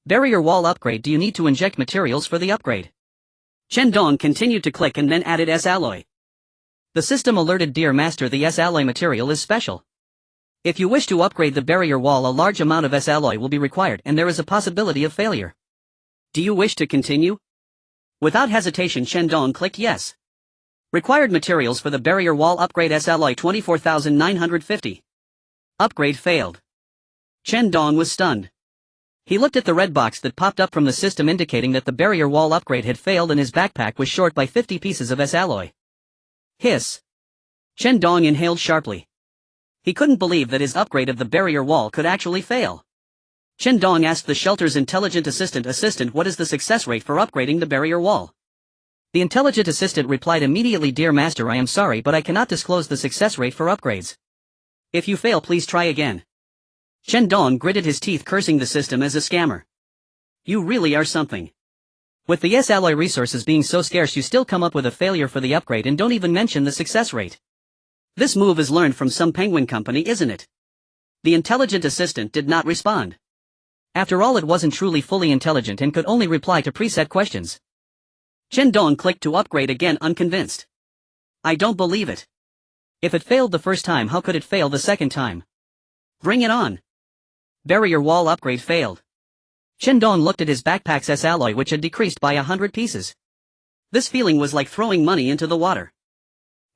Barrier wall upgrade. Do you need to inject materials for the upgrade? Chen Dong continued to click and then added S-alloy. The system alerted, "Dear Master, the S-alloy material is special. If you wish to upgrade the barrier wall, a large amount of S-alloy will be required and there is a possibility of failure. Do you wish to continue?" Without hesitation, Chen Dong clicked yes. Required materials for the barrier wall upgrade: S-alloy 24,950. Upgrade failed. Chen Dong was stunned. He looked at the red box that popped up from the system indicating that the barrier wall upgrade had failed and his backpack was short by 50 pieces of S-alloy. Hiss. Chen Dong inhaled sharply. He couldn't believe that his upgrade of the barrier wall could actually fail. Chen Dong asked the shelter's intelligent assistant, "What is the success rate for upgrading the barrier wall?" The intelligent assistant replied immediately, "Dear Master, I am sorry, but I cannot disclose the success rate for upgrades. If you fail, please try again." Chen Dong gritted his teeth, cursing the system as a scammer. "You really are something. With the S-alloy resources being so scarce, you still come up with a failure for the upgrade and don't even mention the success rate. This move is learned from some penguin company, isn't it?" The intelligent assistant did not respond. After all, it wasn't truly fully intelligent and could only reply to preset questions. Chen Dong clicked to upgrade again, unconvinced. "I don't believe it. If it failed the first time, how could it fail the second time? Bring it on." Barrier wall upgrade failed. Chen Dong looked at his backpack's S-alloy, which had decreased by 100 pieces. This feeling was like throwing money into the water.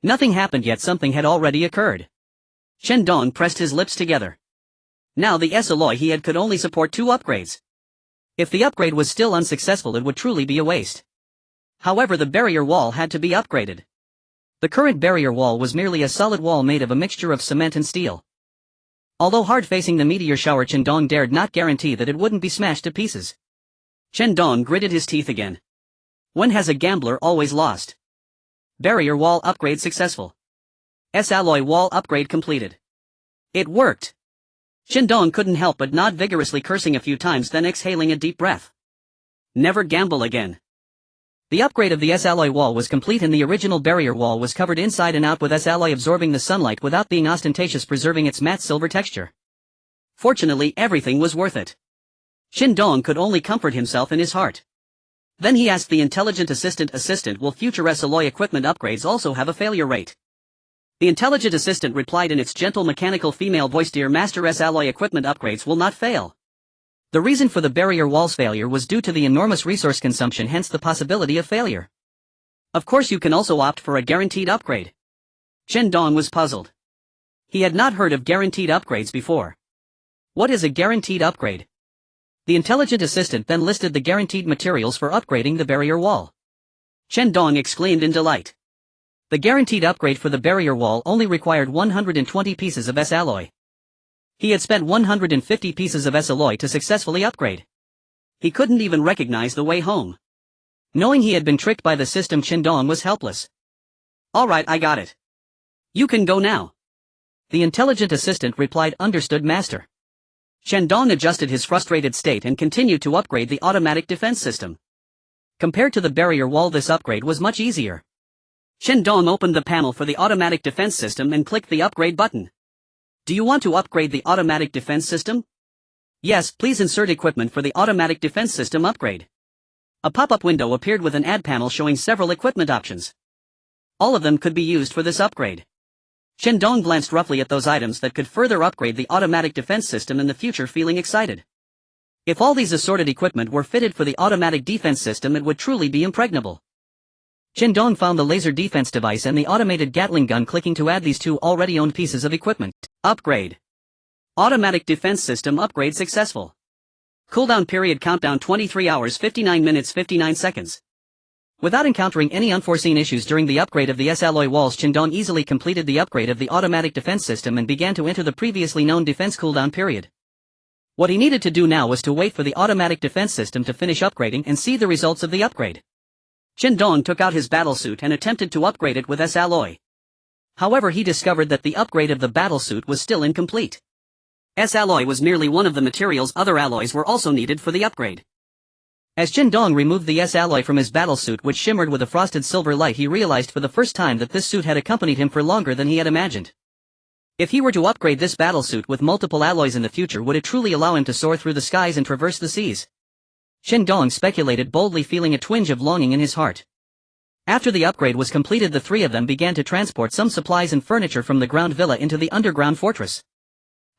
Nothing happened yet, something had already occurred. Chen Dong pressed his lips together. Now the S-alloy he had could only support 2 upgrades. If the upgrade was still unsuccessful, it would truly be a waste. However, the barrier wall had to be upgraded. The current barrier wall was merely a solid wall made of a mixture of cement and steel. Although hard facing the meteor shower, Chen Dong dared not guarantee that it wouldn't be smashed to pieces. Chen Dong gritted his teeth again. When has a gambler always lost? Barrier wall upgrade successful. S-alloy wall upgrade completed. It worked. Chen Dong couldn't help but nod vigorously, cursing a few times, then exhaling a deep breath. Never gamble again. The upgrade of the S-alloy wall was complete and the original barrier wall was covered inside and out with S-alloy absorbing the sunlight without being ostentatious, preserving its matte silver texture. Fortunately, everything was worth it. Chen Dong could only comfort himself in his heart. Then he asked the intelligent assistant, will future S-alloy equipment upgrades also have a failure rate? The intelligent assistant replied in its gentle mechanical female voice, Dear Master, S-alloy equipment upgrades will not fail. The reason for the barrier wall's failure was due to the enormous resource consumption, hence the possibility of failure. Of course you can also opt for a guaranteed upgrade. Chen Dong was puzzled. He had not heard of guaranteed upgrades before. What is a guaranteed upgrade? The intelligent assistant then listed the guaranteed materials for upgrading the barrier wall. Chen Dong exclaimed in delight. The guaranteed upgrade for the barrier wall only required 120 pieces of S-alloy. He had spent 150 pieces of S-alloy to successfully upgrade. He couldn't even recognize the way home. Knowing he had been tricked by the system, Chen Dong was helpless. Alright, I got it. You can go now. The intelligent assistant replied, Understood, Master. Chen Dong adjusted his frustrated state and continued to upgrade the automatic defense system. Compared to the barrier wall, this upgrade was much easier. Chen Dong opened the panel for the automatic defense system and clicked the upgrade button. Do you want to upgrade the automatic defense system? Yes, please insert equipment for the automatic defense system upgrade. A pop-up window appeared with an ad panel showing several equipment options. All of them could be used for this upgrade. Chen Dong glanced roughly at those items that could further upgrade the automatic defense system in the future, feeling excited. If all these assorted equipment were fitted for the automatic defense system, it would truly be impregnable. Chen Dong found the laser defense device and the automated Gatling gun, clicking to add these two already owned pieces of equipment. Upgrade. Automatic defense system upgrade successful. Cooldown period countdown 23 hours 59 minutes 59 seconds. Without encountering any unforeseen issues during the upgrade of the S-alloy walls, Chen Dong easily completed the upgrade of the automatic defense system and began to enter the previously known defense cooldown period. What he needed to do now was to wait for the automatic defense system to finish upgrading and see the results of the upgrade. Chen Dong took out his battlesuit and attempted to upgrade it with S-alloy. However, he discovered that the upgrade of the battlesuit was still incomplete. S-alloy was merely one of the materials, other alloys were also needed for the upgrade. As Chen Dong removed the S-alloy from his battlesuit, which shimmered with a frosted silver light, he realized for the first time that this suit had accompanied him for longer than he had imagined. If he were to upgrade this battlesuit with multiple alloys in the future, would it truly allow him to soar through the skies and traverse the seas? Chen Dong speculated boldly, feeling a twinge of longing in his heart. After the upgrade was completed, the three of them began to transport some supplies and furniture from the ground villa into the underground fortress.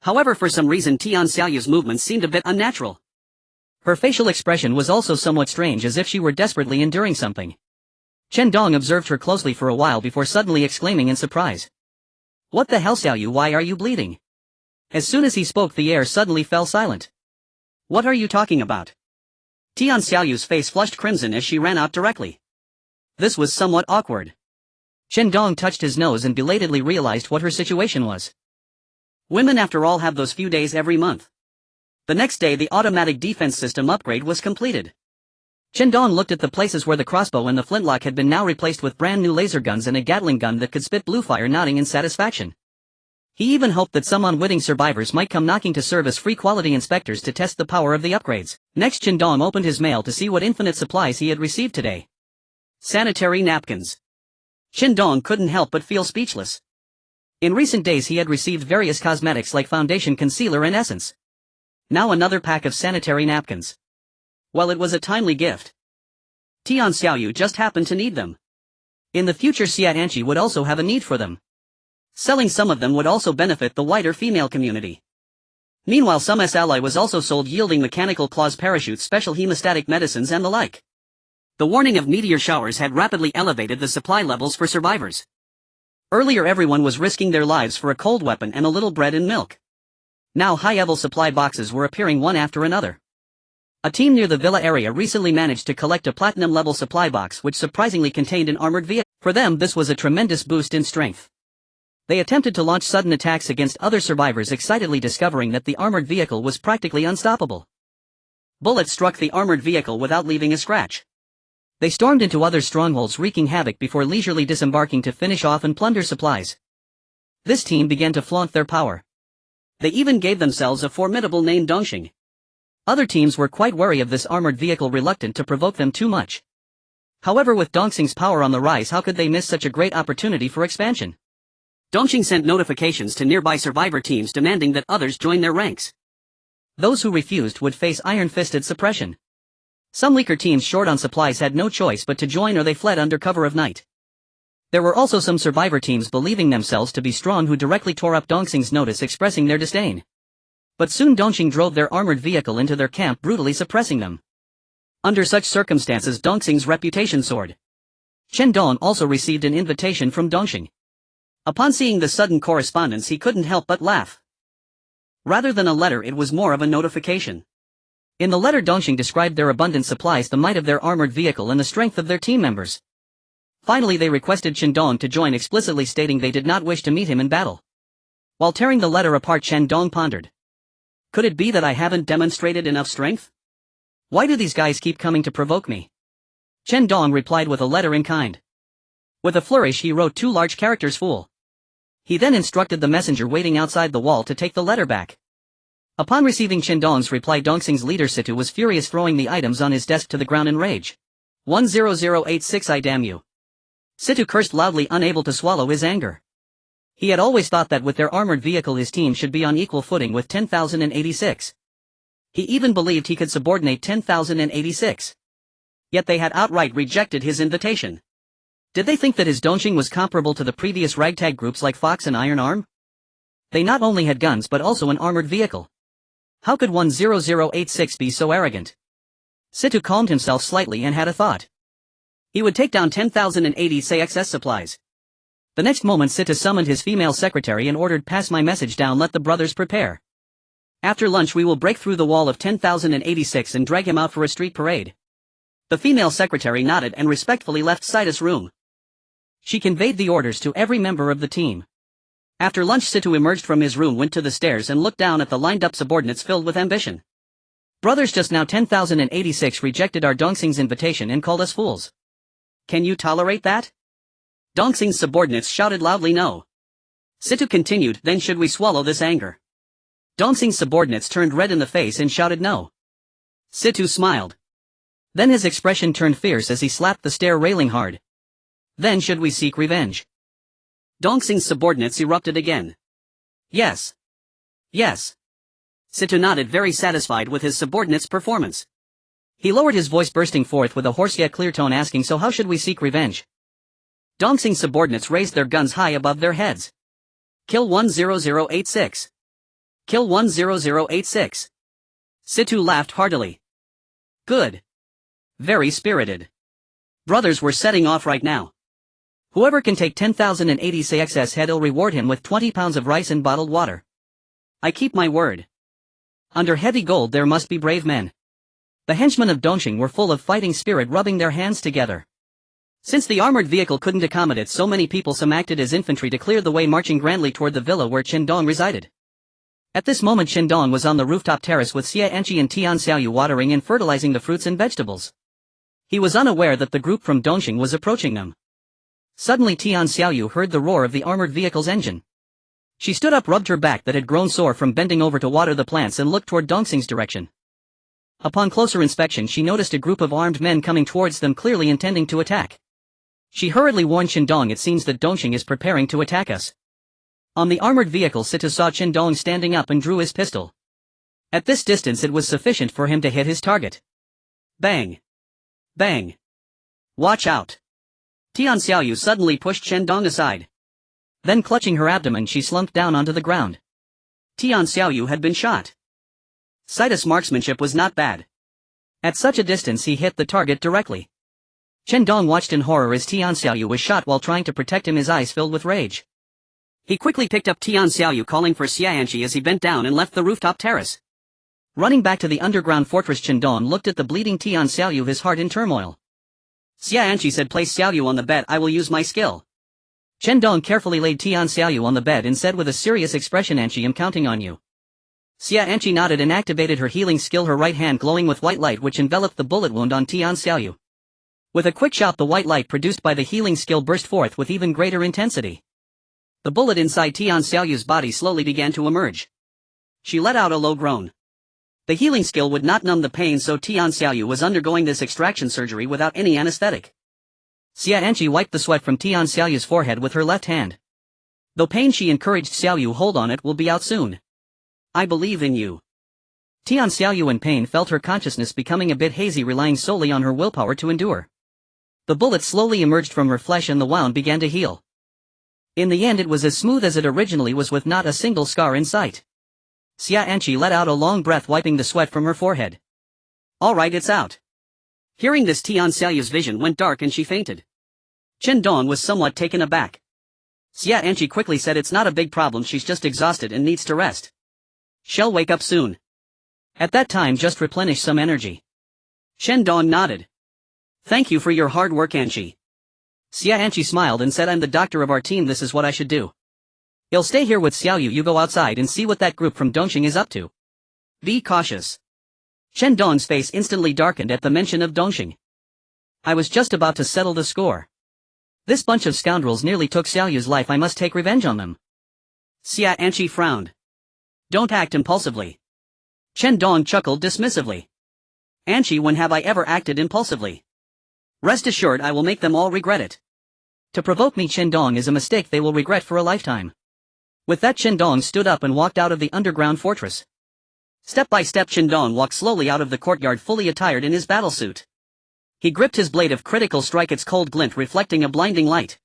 However, for some reason Tian Xiaoyu's movements seemed a bit unnatural. Her facial expression was also somewhat strange, as if she were desperately enduring something. Chen Dong observed her closely for a while before suddenly exclaiming in surprise. What the hell, Xiaoyu, why are you bleeding? As soon as he spoke, the air suddenly fell silent. What are you talking about? Tian Xiaoyu's face flushed crimson as she ran out directly. This was somewhat awkward. Chen Dong touched his nose and belatedly realized what her situation was. Women after all have those few days every month. The next day the automatic defense system upgrade was completed. Chen Dong looked at the places where the crossbow and the flintlock had been now replaced with brand new laser guns and a Gatling gun that could spit blue fire, nodding in satisfaction. He even hoped that some unwitting survivors might come knocking to serve as free quality inspectors to test the power of the upgrades. Next, Chen Dong opened his mail to see what infinite supplies he had received today. Sanitary napkins. Chen Dong couldn't help but feel speechless. In recent days he had received various cosmetics like foundation, concealer and essence. Now another pack of sanitary napkins. Well, it was a timely gift. Tian Xiaoyu just happened to need them. In the future Xia Anqi would also have a need for them. Selling some of them would also benefit the wider female community. Meanwhile, some S-alloy was also sold, yielding mechanical claws, parachutes, special hemostatic medicines and the like. The warning of meteor showers had rapidly elevated the supply levels for survivors. Earlier everyone was risking their lives for a cold weapon and a little bread and milk. Now high-level supply boxes were appearing one after another. A team near the villa area recently managed to collect a platinum-level supply box which surprisingly contained an armored vehicle. For them this was a tremendous boost in strength. They attempted to launch sudden attacks against other survivors, excitedly discovering that the armored vehicle was practically unstoppable. Bullets struck the armored vehicle without leaving a scratch. They stormed into other strongholds, wreaking havoc before leisurely disembarking to finish off and plunder supplies. This team began to flaunt their power. They even gave themselves a formidable name, Dongxing. Other teams were quite wary of this armored vehicle, reluctant to provoke them too much. However, with Dongxing's power on the rise, how could they miss such a great opportunity for expansion? Dongxing sent notifications to nearby survivor teams demanding that others join their ranks. Those who refused would face iron-fisted suppression. Some weaker teams short on supplies had no choice but to join, or they fled under cover of night. There were also some survivor teams believing themselves to be strong who directly tore up Dongxing's notice, expressing their disdain. But soon Dongxing drove their armored vehicle into their camp, brutally suppressing them. Under such circumstances, Dongxing's reputation soared. Chen Dong also received an invitation from Dongxing. Upon seeing the sudden correspondence, he couldn't help but laugh. Rather than a letter, it was more of a notification. In the letter, Dongxing described their abundant supplies, the might of their armored vehicle, and the strength of their team members. Finally, they requested Chen Dong to join, explicitly stating they did not wish to meet him in battle. While tearing the letter apart, Chen Dong pondered. Could it be that I haven't demonstrated enough strength? Why do these guys keep coming to provoke me? Chen Dong replied with a letter in kind. With a flourish, he wrote 2 large characters, "Fool." He then instructed the messenger waiting outside the wall to take the letter back. Upon receiving Chen Dong's reply, Dongxing's leader Situ was furious, throwing the items on his desk to the ground in rage. 10086, I damn you. Situ cursed loudly, unable to swallow his anger. He had always thought that with their armored vehicle his team should be on equal footing with 10,086. He even believed he could subordinate 10,086. Yet they had outright rejected his invitation. Did they think that his Dongxing was comparable to the previous ragtag groups like Fox and Iron Arm? They not only had guns but also an armored vehicle. How could 10086 be so arrogant? Situ calmed himself slightly and had a thought. He would take down 10,080 excess supplies. The next moment Situ summoned his female secretary and ordered, "Pass my message down, let the brothers prepare. After lunch we will break through the wall of 10,086 and drag him out for a street parade." The female secretary nodded and respectfully left Situs' room. She conveyed the orders to every member of the team. After lunch, Situ emerged from his room, went to the stairs and looked down at the lined-up subordinates filled with ambition. "Brothers, just now 10,086 rejected our Dongxing's invitation and called us fools. Can you tolerate that?" Dongxing's subordinates shouted loudly no. Situ continued, "Then should we swallow this anger?" Dongxing's subordinates turned red in the face and shouted no. Situ smiled. Then his expression turned fierce as he slapped the stair railing hard. "Then should we seek revenge?" Dongxing's subordinates erupted again. "Yes. Yes." Situ nodded, very satisfied with his subordinates' performance. He lowered his voice, bursting forth with a hoarse yet clear tone, asking, "So how should we seek revenge?" Dongxing's subordinates raised their guns high above their heads. "Kill 10086. Kill 10086. Situ laughed heartily. "Good. Very spirited. Brothers, we're setting off right now. Whoever can take 10,080 excess head, I'll reward him with 20 pounds of rice and bottled water. I keep my word. Under heavy gold there must be brave men." The henchmen of Dongxing were full of fighting spirit, rubbing their hands together. Since the armored vehicle couldn't accommodate so many people, some acted as infantry to clear the way, marching grandly toward the villa where Chen Dong resided. At this moment Chen Dong was on the rooftop terrace with Xia Anqi and Tian Xiaoyu watering and fertilizing the fruits and vegetables. He was unaware that the group from Dongxing was approaching them. Suddenly Tian Xiaoyu heard the roar of the armored vehicle's engine. She stood up, rubbed her back that had grown sore from bending over to water the plants, and looked toward Dongxing's direction. Upon closer inspection she noticed a group of armed men coming towards them, clearly intending to attack. She hurriedly warned Chen Dong, "It seems that Dongxing is preparing to attack us." On the armored vehicle Situ saw Chen Dong standing up and drew his pistol. At this distance it was sufficient for him to hit his target. Bang! Bang! "Watch out!" Tian Xiaoyu suddenly pushed Chen Dong aside. Then clutching her abdomen she slumped down onto the ground. Tian Xiaoyu had been shot. Situs' marksmanship was not bad. At such a distance he hit the target directly. Chen Dong watched in horror as Tian Xiaoyu was shot while trying to protect him, his eyes filled with rage. He quickly picked up Tian Xiaoyu, calling for Xia Anqi as he bent down and left the rooftop terrace. Running back to the underground fortress, Chen Dong looked at the bleeding Tian Xiaoyu, his heart in turmoil. Xia Anqi said, "Place Xiaoyu on the bed, I will use my skill." Chen Dong carefully laid Tian Xiaoyu on the bed and said with a serious expression, "Anqi, I'm counting on you." Xia Anqi nodded and activated her healing skill, her right hand glowing with white light which enveloped the bullet wound on Tian Xiaoyu. With a quick shout the white light produced by the healing skill burst forth with even greater intensity. The bullet inside Tian Xiaoyu's body slowly began to emerge. She let out a low groan. The healing skill would not numb the pain, so Tian Xiaoyu was undergoing this extraction surgery without any anesthetic. Xia Anqi wiped the sweat from Tian Xiaoyu's forehead with her left hand. Though pain, she encouraged Xiaoyu, hold on, it will be out soon. I believe in you. Tian Xiaoyu in pain felt her consciousness becoming a bit hazy, relying solely on her willpower to endure. The bullet slowly emerged from her flesh and the wound began to heal. In the end it was as smooth as it originally was, with not a single scar in sight. Xia Anqi let out a long breath, wiping the sweat from her forehead. Alright, it's out. Hearing this, Tian Xiaoyu's vision went dark and she fainted. Chen Dong was somewhat taken aback. Xia Anqi quickly said it's not a big problem, she's just exhausted and needs to rest. She'll wake up soon. At that time, just replenish some energy. Chen Dong nodded. Thank you for your hard work, Anqi. Xia Anqi smiled and said, I'm the doctor of our team, this is what I should do. You'll stay here with Xiaoyu, you go outside and see what that group from Dongqing is up to. Be cautious. Chen Dong's face instantly darkened at the mention of Dongqing. I was just about to settle the score. This bunch of scoundrels nearly took Xiaoyu's life, I must take revenge on them. Xia Anqi frowned. Don't act impulsively. Chen Dong chuckled dismissively. Anqi, when have I ever acted impulsively? Rest assured I will make them all regret it. To provoke me, Chen Dong, is a mistake they will regret for a lifetime. With that, Chen Dong stood up and walked out of the underground fortress. Step by step, Chen Dong walked slowly out of the courtyard, fully attired in his battlesuit. He gripped his blade of critical strike, its cold glint reflecting a blinding light.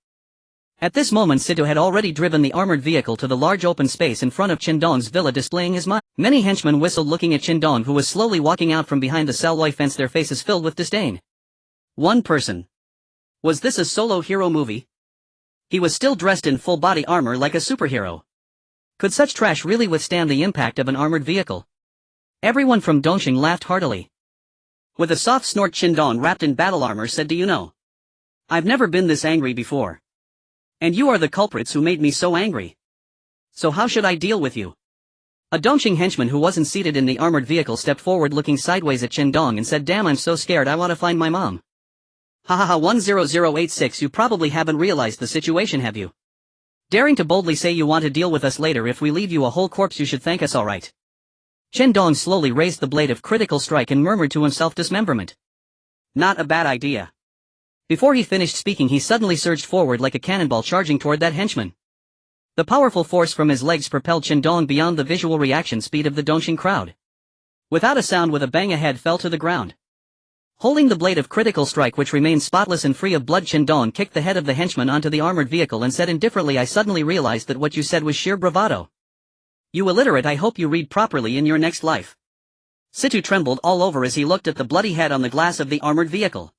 At this moment, Sito had already driven the armored vehicle to the large open space in front of Chen Dong's villa, displaying his might. Many henchmen whistled, looking at Chen Dong, who was slowly walking out from behind the Salwai fence, their faces filled with disdain. One person. Was this a solo hero movie? He was still dressed in full body armor like a superhero. Could such trash really withstand the impact of an armored vehicle? Everyone from Dongqing laughed heartily. With a soft snort, Chen Dong, wrapped in battle armor, said, do you know? I've never been this angry before. And you are the culprits who made me so angry. So how should I deal with you? A Dongqing henchman who wasn't seated in the armored vehicle stepped forward, looking sideways at Chen Dong, and said, damn, I'm so scared, I want to find my mom. Hahaha, 10086, you probably haven't realized the situation, have you? Daring to boldly say you want to deal with us later, if we leave you a whole corpse you should thank us, alright. Chen Dong slowly raised the blade of critical strike and murmured to himself, dismemberment. Not a bad idea. Before he finished speaking, he suddenly surged forward like a cannonball, charging toward that henchman. The powerful force from his legs propelled Chen Dong beyond the visual reaction speed of the Dongqing crowd. Without a sound, with a bang, a head fell to the ground. Holding the blade of critical strike, which remained spotless and free of blood, Chen Dong kicked the head of the henchman onto the armored vehicle and said indifferently, I suddenly realized that what you said was sheer bravado. You illiterate, I hope you read properly in your next life. Situ trembled all over as he looked at the bloody head on the glass of the armored vehicle.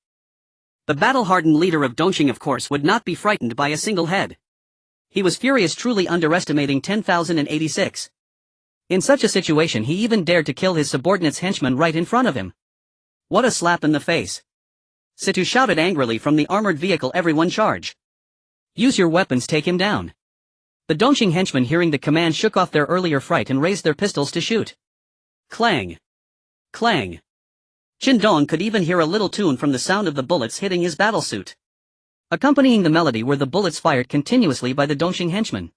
The battle-hardened leader of Dongqing, of course, would not be frightened by a single head. He was furious, truly underestimating 10,086. In such a situation, he even dared to kill his subordinate's henchman right in front of him. What a slap in the face. Situ shouted angrily from the armored vehicle, everyone charge. Use your weapons, take him down. The Dongqing henchmen, hearing the command, shook off their earlier fright and raised their pistols to shoot. Clang! Clang! Chen Dong could even hear a little tune from the sound of the bullets hitting his battlesuit. Accompanying the melody were the bullets fired continuously by the Dongqing henchmen.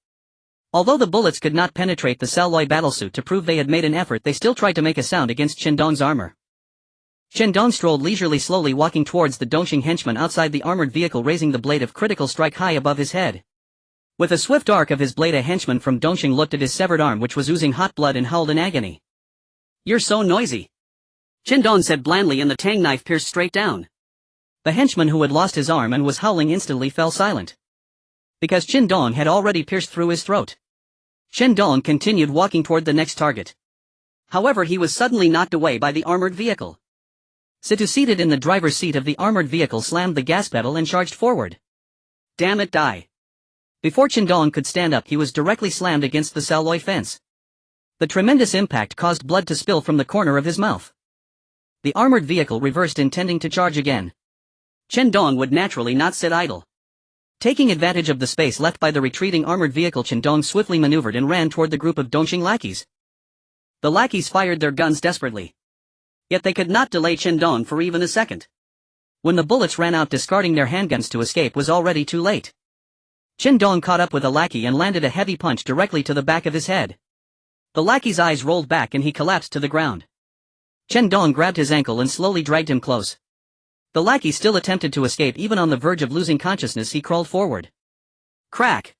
Although the bullets could not penetrate the Salwai battlesuit, to prove they had made an effort, they still tried to make a sound against Chen Dong's armor. Chen Dong strolled leisurely, slowly walking towards the Dongqing henchman outside the armored vehicle, raising the blade of critical strike high above his head. With a swift arc of his blade, a henchman from Dongqing looked at his severed arm, which was oozing hot blood, and howled in agony. You're so noisy. Chen Dong said blandly, and the tang knife pierced straight down. The henchman, who had lost his arm and was howling, instantly fell silent. Because Chen Dong had already pierced through his throat. Chen Dong continued walking toward the next target. However, he was suddenly knocked away by the armored vehicle. Situ, seated in the driver's seat of the armored vehicle, slammed the gas pedal and charged forward. Damn it, die. Before Chen Dong could stand up, he was directly slammed against the Salwai fence. The tremendous impact caused blood to spill from the corner of his mouth. The armored vehicle reversed, intending to charge again. Chen Dong would naturally not sit idle. Taking advantage of the space left by the retreating armored vehicle, Chen Dong swiftly maneuvered and ran toward the group of Dongqing lackeys. The lackeys fired their guns desperately. Yet they could not delay Chen Dong for even a second. When the bullets ran out, discarding their handguns to escape was already too late. Chen Dong caught up with a lackey and landed a heavy punch directly to the back of his head. The lackey's eyes rolled back and he collapsed to the ground. Chen Dong grabbed his ankle and slowly dragged him close. The lackey still attempted to escape. Even on the verge of losing consciousness, he crawled forward. Crack!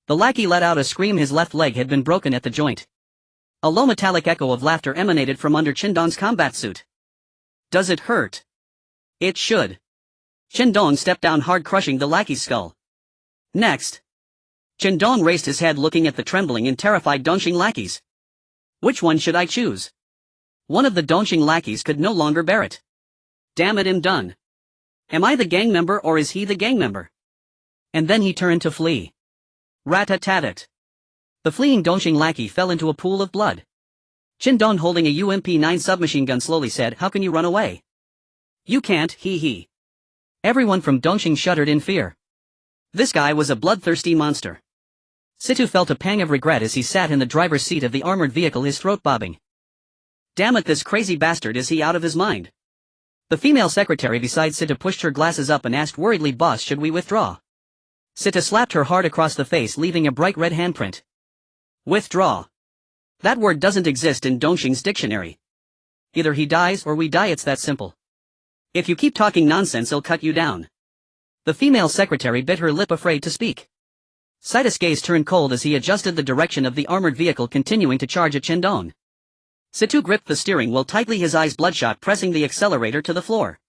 The lackey let out a scream. His left leg had been broken at the joint. A low metallic echo of laughter emanated from under Chen Dong's combat suit. Does it hurt? It should. Chen Dong stepped down hard, crushing the lackey's skull. Next. Chen Dong raised his head, looking at the trembling and terrified Dongxing lackeys. Which one should I choose? One of the Dongxing lackeys could no longer bear it. Damn it, I'm done. Am I the gang member or is he the gang member? And then he turned to flee. Rat-a-tat-tat. The fleeing Dongxing lackey fell into a pool of blood. Chen Dong, holding a UMP-9 submachine gun, slowly said, "How can you run away?" "You can't, he." Everyone from Dongxing shuddered in fear. This guy was a bloodthirsty monster. Situ felt a pang of regret as he sat in the driver's seat of the armored vehicle, his throat bobbing. Damn it, this crazy bastard, is he out of his mind? The female secretary beside Situ pushed her glasses up and asked worriedly, "Boss, should we withdraw?" Situ slapped her hard across the face, leaving a bright red handprint. Withdraw. That word doesn't exist in Dongxing's dictionary. Either he dies or we die, it's that simple. If you keep talking nonsense, I'll cut you down. The female secretary bit her lip, afraid to speak. Situs' gaze turned cold as he adjusted the direction of the armored vehicle, continuing to charge at Chen Dong. Situ gripped the steering wheel tightly, his eyes bloodshot, pressing the accelerator to the floor.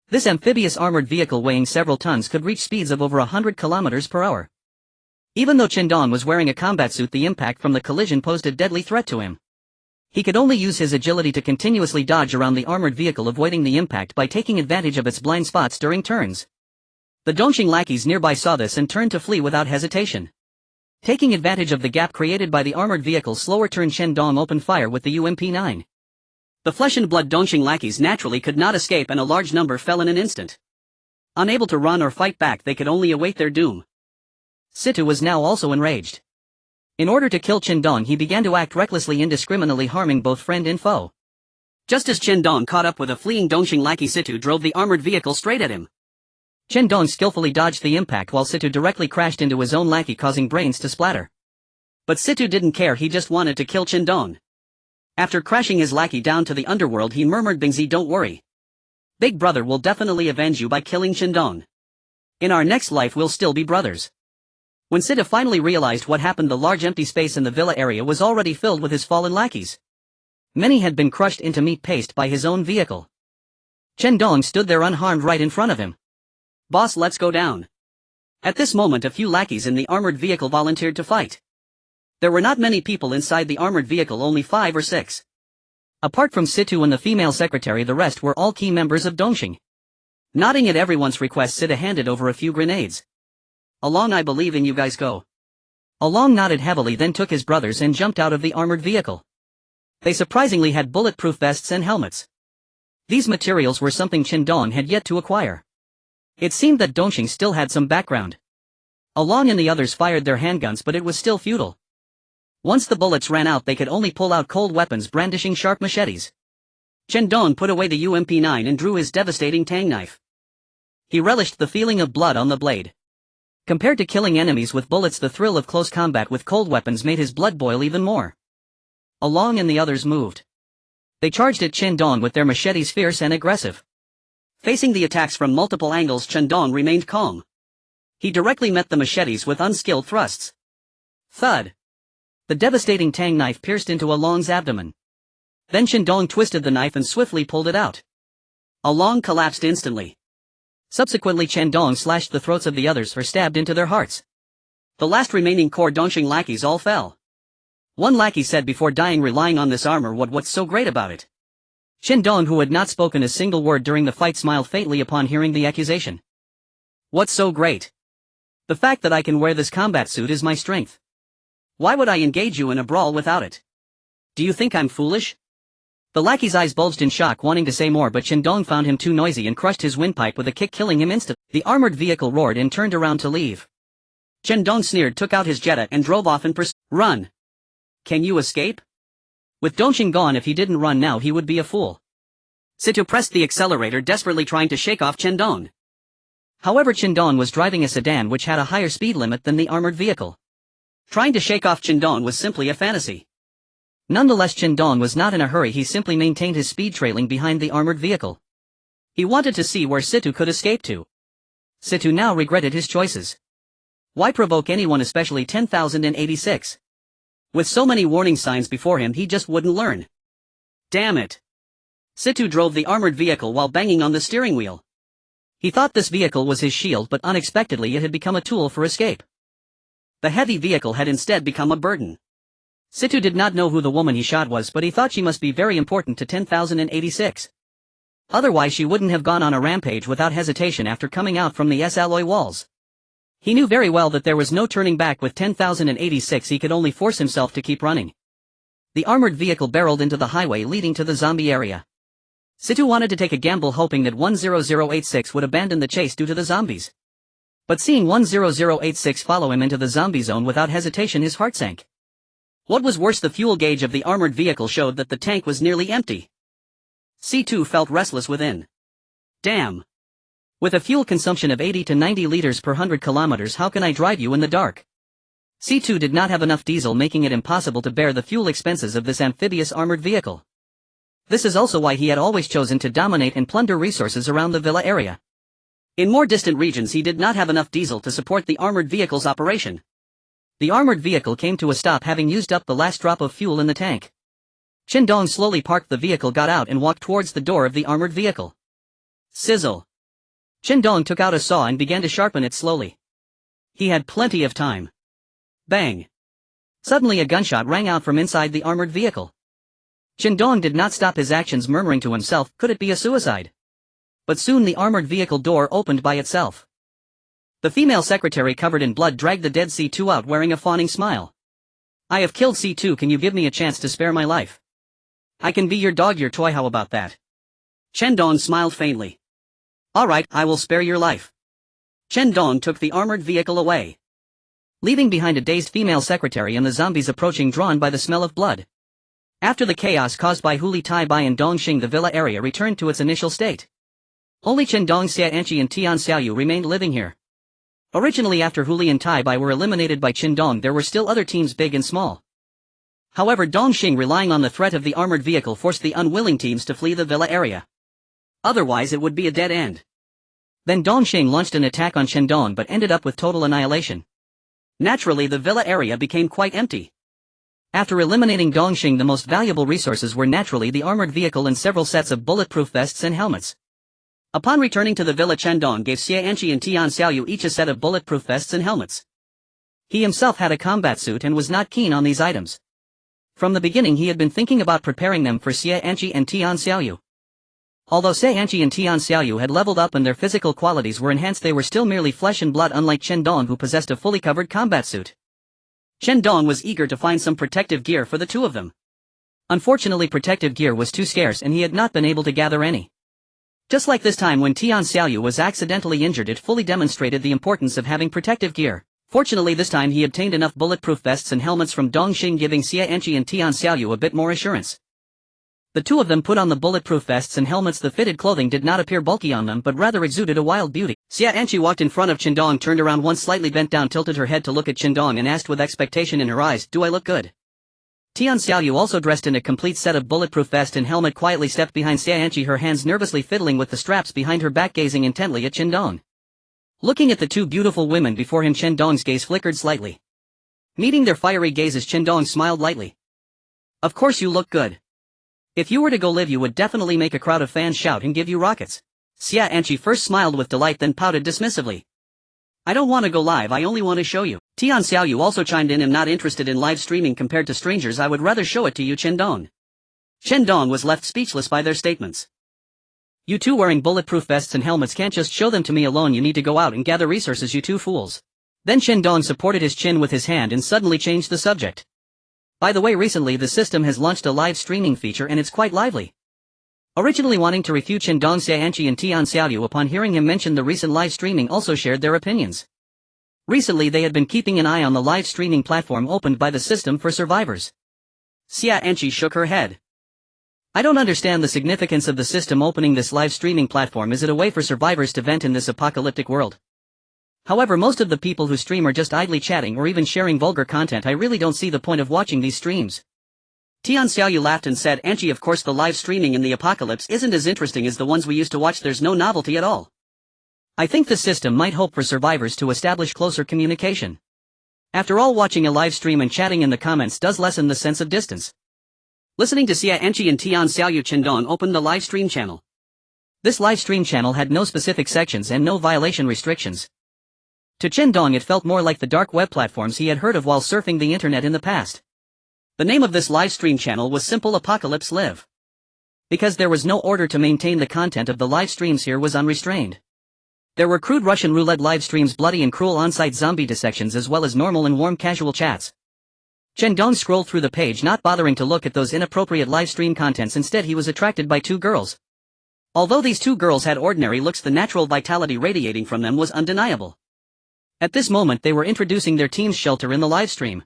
This amphibious armored vehicle, weighing several tons, could reach speeds of over 100 kilometers per hour. Even though Chen Dong was wearing a combat suit, the impact from the collision posed a deadly threat to him. He could only use his agility to continuously dodge around the armored vehicle, avoiding the impact by taking advantage of its blind spots during turns. The Dongxing lackeys nearby saw this and turned to flee without hesitation. Taking advantage of the gap created by the armored vehicle's slower turn, Chen Dong opened fire with the UMP-9. The flesh and blood Dongxing lackeys naturally could not escape, and a large number fell in an instant. Unable to run or fight back, they could only await their doom. Situ was now also enraged. In order to kill Chen Dong, he began to act recklessly, indiscriminately harming both friend and foe. Just as Chen Dong caught up with a fleeing Dongxing lackey, Situ drove the armored vehicle straight at him. Chen Dong skillfully dodged the impact while Situ directly crashed into his own lackey, causing brains to splatter. But Situ didn't care, he just wanted to kill Chen Dong. After crashing his lackey down to the underworld, he murmured, "Bingzi, don't worry. Big brother will definitely avenge you by killing Chen Dong. In our next life we'll still be brothers." When Situ finally realized what happened, the large empty space in the villa area was already filled with his fallen lackeys. Many had been crushed into meat paste by his own vehicle. Chen Dong stood there unharmed right in front of him. "Boss, let's go down." At this moment, a few lackeys in the armored vehicle volunteered to fight. There were not many people inside the armored vehicle, only 5 or 6. Apart from Situ and the female secretary, the rest were all key members of Dongxing. Nodding at everyone's request, Situ handed over a few grenades. "Along, I believe in you guys, go." Along nodded heavily, then took his brothers and jumped out of the armored vehicle. They surprisingly had bulletproof vests and helmets. These materials were something Chen Dong had yet to acquire. It seemed that Dongxing still had some background. Along and the others fired their handguns, but it was still futile. Once the bullets ran out, they could only pull out cold weapons, brandishing sharp machetes. Chen Dong put away the UMP-9 and drew his devastating tang knife. He relished the feeling of blood on the blade. Compared to killing enemies with bullets, the thrill of close combat with cold weapons made his blood boil even more. Along and the others moved. They charged at Chen Dong with their machetes, fierce and aggressive. Facing the attacks from multiple angles, Chen Dong remained calm. He directly met the machetes with unskilled thrusts. Thud! The devastating tang knife pierced into Along's abdomen. Then Chen Dong twisted the knife and swiftly pulled it out. Along collapsed instantly. Subsequently, Chen Dong slashed the throats of the others or stabbed into their hearts. The last remaining core Dongxing lackeys all fell. One lackey said before dying, relying on this armor, what's so great about it? Chen Dong, who had not spoken a single word during the fight, smiled faintly upon hearing the accusation. "What's so great? The fact that I can wear this combat suit is my strength. Why would I engage you in a brawl without it? Do you think I'm foolish?" The lackey's eyes bulged in shock, wanting to say more, but Chen Dong found him too noisy and crushed his windpipe with a kick, killing him instantly. The armored vehicle roared and turned around to leave. Chen Dong sneered, took out his Jetta and drove off in pursuit. "Run! Can you escape?" With Dongxing gone, if he didn't run now, he would be a fool. Situ pressed the accelerator, desperately trying to shake off Chen Dong. However, Chen Dong was driving a sedan which had a higher speed limit than the armored vehicle. Trying to shake off Chen Dong was simply a fantasy. Nonetheless, Chen Dong was not in a hurry, he simply maintained his speed, trailing behind the armored vehicle. He wanted to see where Situ could escape to. Situ now regretted his choices. Why provoke anyone, especially 10,086? With so many warning signs before him, he just wouldn't learn. Damn it. Situ drove the armored vehicle while banging on the steering wheel. He thought this vehicle was his shield, but unexpectedly it had become a tool for escape. The heavy vehicle had instead become a burden. Situ did not know who the woman he shot was, but he thought she must be very important to 10,086. Otherwise she wouldn't have gone on a rampage without hesitation after coming out from the S-alloy walls. He knew very well that there was no turning back with 10,086. He could only force himself to keep running. The armored vehicle barreled into the highway leading to the zombie area. Situ wanted to take a gamble, hoping that 10086 would abandon the chase due to the zombies. But seeing 10086 follow him into the zombie zone without hesitation, his heart sank. What was worse, the fuel gauge of the armored vehicle showed that the tank was nearly empty. C2 felt restless within. Damn. With a fuel consumption of 80 to 90 liters per 100 kilometers, how can I drive you in the dark? C2 did not have enough diesel, making it impossible to bear the fuel expenses of this amphibious armored vehicle. This is also why he had always chosen to dominate and plunder resources around the villa area. In more distant regions he did not have enough diesel to support the armored vehicle's operation. The armored vehicle came to a stop, having used up the last drop of fuel in the tank. Chen Dong slowly parked the vehicle, got out and walked towards the door of the armored vehicle. Sizzle. Chen Dong took out a saw and began to sharpen it slowly. He had plenty of time. Bang. Suddenly a gunshot rang out from inside the armored vehicle. Chen Dong did not stop his actions, murmuring to himself, could it be a suicide? But soon the armored vehicle door opened by itself. The female secretary, covered in blood, dragged the dead C2 out wearing a fawning smile. I have killed C2, can you give me a chance to spare my life? I can be your dog, your toy, how about that? Chen Dong smiled faintly. Alright, I will spare your life. Chen Dong took the armored vehicle away, leaving behind a dazed female secretary and the zombies approaching, drawn by the smell of blood. After the chaos caused by Huli Tai-bai and Dongxing, the villa area returned to its initial state. Only Chen Dong, Xia Anqi and Tian Xiaoyu remained living here. Originally, after Huli and Tai-bai were eliminated by Chen Dong, there were still other teams, big and small. However, Dongxing, relying on the threat of the armored vehicle, forced the unwilling teams to flee the villa area. Otherwise it would be a dead end. Then Dongxing launched an attack on Chen Dong but ended up with total annihilation. Naturally, the villa area became quite empty. After eliminating Dongxing, the most valuable resources were naturally the armored vehicle and several sets of bulletproof vests and helmets. Upon returning to the villa, Chen Dong gave Xia Anqi and Tian Xiaoyu each a set of bulletproof vests and helmets. He himself had a combat suit and was not keen on these items. From the beginning he had been thinking about preparing them for Xia Anqi and Tian Xiaoyu. Although Xia Anqi and Tian Xiaoyu had leveled up and their physical qualities were enhanced, they were still merely flesh and blood, unlike Chen Dong, who possessed a fully covered combat suit. Chen Dong was eager to find some protective gear for the two of them. Unfortunately, protective gear was too scarce and he had not been able to gather any. Just like this time when Tian Xiaoyu was accidentally injured, it fully demonstrated the importance of having protective gear. Fortunately, this time he obtained enough bulletproof vests and helmets from Dongxing, giving Xia Anqi and Tian Xiaoyu a bit more assurance. The two of them put on the bulletproof vests and helmets. The fitted clothing did not appear bulky on them, but rather exuded a wild beauty. Xia Anqi walked in front of Chen Dong, turned around once, slightly bent down, tilted her head to look at Chen Dong and asked with expectation in her eyes, "Do I look good?" Tian Xiaoyu, also dressed in a complete set of bulletproof vest and helmet, quietly stepped behind Xia Anqi, her hands nervously fiddling with the straps behind her back, gazing intently at Chen Dong. Looking at the two beautiful women before him, Chen Dong's gaze flickered slightly. Meeting their fiery gazes, Chen Dong smiled lightly. "Of course you look good. If you were to go live, you would definitely make a crowd of fans shout and give you rockets." Xia Anqi first smiled with delight, then pouted dismissively. "I don't want to go live, I only want to show you." Tian Xiaoyu also chimed in, "I'm not interested in live streaming compared to strangers, I would rather show it to you, Chen Dong." Chen Dong was left speechless by their statements. "You two wearing bulletproof vests and helmets can't just show them to me alone, you need to go out and gather resources, you two fools." Then Chen Dong supported his chin with his hand and suddenly changed the subject. "By the way, recently the system has launched a live streaming feature and it's quite lively." Originally wanting to refute Chen Dong, Xia Anqi and Tian Xiaoyu, upon hearing him mention the recent live streaming, also shared their opinions. Recently they had been keeping an eye on the live streaming platform opened by the system for survivors. Xia Anqi shook her head. "I don't understand the significance of the system opening this live streaming platform. Is it a way for survivors to vent in this apocalyptic world? However, most of the people who stream are just idly chatting or even sharing vulgar content. I really don't see the point of watching these streams." Tian Xiaoyu laughed and said, "Anchi, of course the live streaming in the apocalypse isn't as interesting as the ones we used to watch. There's no novelty at all. I think the system might hope for survivors to establish closer communication. After all, watching a live stream and chatting in the comments does lessen the sense of distance." Listening to Xia Anchi and Tian Xiaoyu, Chen Dong opened the live stream channel. This live stream channel had no specific sections and no violation restrictions. To Chen Dong it felt more like the dark web platforms he had heard of while surfing the internet in the past. The name of this live stream channel was Simple Apocalypse Live. Because there was no order to maintain, the content of the live streams here was unrestrained. There were crude Russian roulette live streams, bloody and cruel on-site zombie dissections, as well as normal and warm casual chats. Chen Dong scrolled through the page, not bothering to look at those inappropriate live stream contents. Instead he was attracted by two girls. Although these two girls had ordinary looks, the natural vitality radiating from them was undeniable. At this moment they were introducing their team's shelter in the live stream.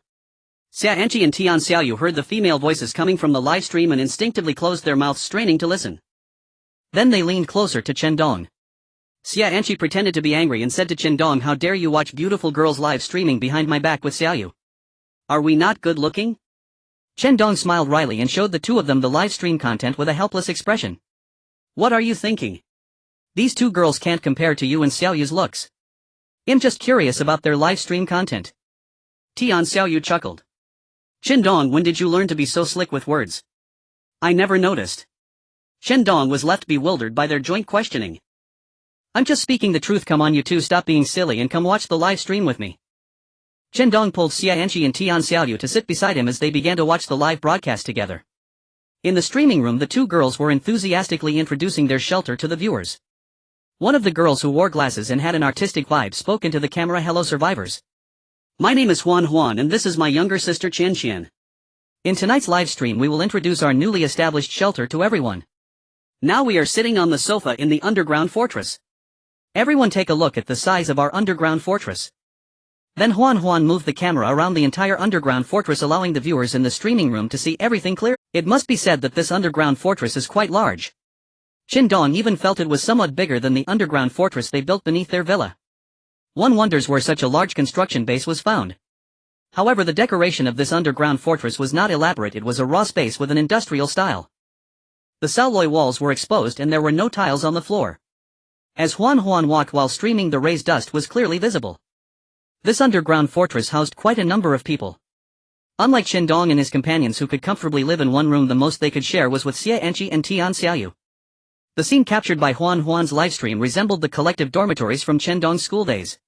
Xia Anchi and Tian Xiaoyu heard the female voices coming from the live stream and instinctively closed their mouths, straining to listen. Then they leaned closer to Chen Dong. Xia Anchi pretended to be angry and said to Chen Dong, "How dare you watch beautiful girls live streaming behind my back with Xiaoyu? Are we not good looking?" Chen Dong smiled wryly and showed the two of them the live stream content with a helpless expression. "What are you thinking? These two girls can't compare to you and Xiaoyu's looks. I'm just curious about their live stream content." Tian Xiaoyu chuckled. "Chen Dong, when did you learn to be so slick with words? I never noticed." Chen Dong was left bewildered by their joint questioning. "I'm just speaking the truth. Come on, you two, stop being silly and come watch the live stream with me." Chen Dong pulled Xia Anchi and Tian Xiaoyu to sit beside him as they began to watch the live broadcast together. In the streaming room the two girls were enthusiastically introducing their shelter to the viewers. One of the girls, who wore glasses and had an artistic vibe, spoke into the camera. "Hello survivors. My name is Huan and this is my younger sister Qian Qian. In tonight's live stream we will introduce our newly established shelter to everyone. Now we are sitting on the sofa in the underground fortress. Everyone take a look at the size of our underground fortress." Then Huan moved the camera around the entire underground fortress, allowing the viewers in the streaming room to see everything clear. It must be said that this underground fortress is quite large. Chen Dong even felt it was somewhat bigger than the underground fortress they built beneath their villa. One wonders where such a large construction base was found. However, the decoration of this underground fortress was not elaborate. It was a raw space with an industrial style. The celluloid walls were exposed and there were no tiles on the floor. As Huan walked while streaming, the raised dust was clearly visible. This underground fortress housed quite a number of people. Unlike Chen Dong and his companions, who could comfortably live in one room, the most they could share was with Xia Anchi and Tian Xiaoyu. The scene captured by Huan's livestream resembled the collective dormitories from Chen Dong's school days.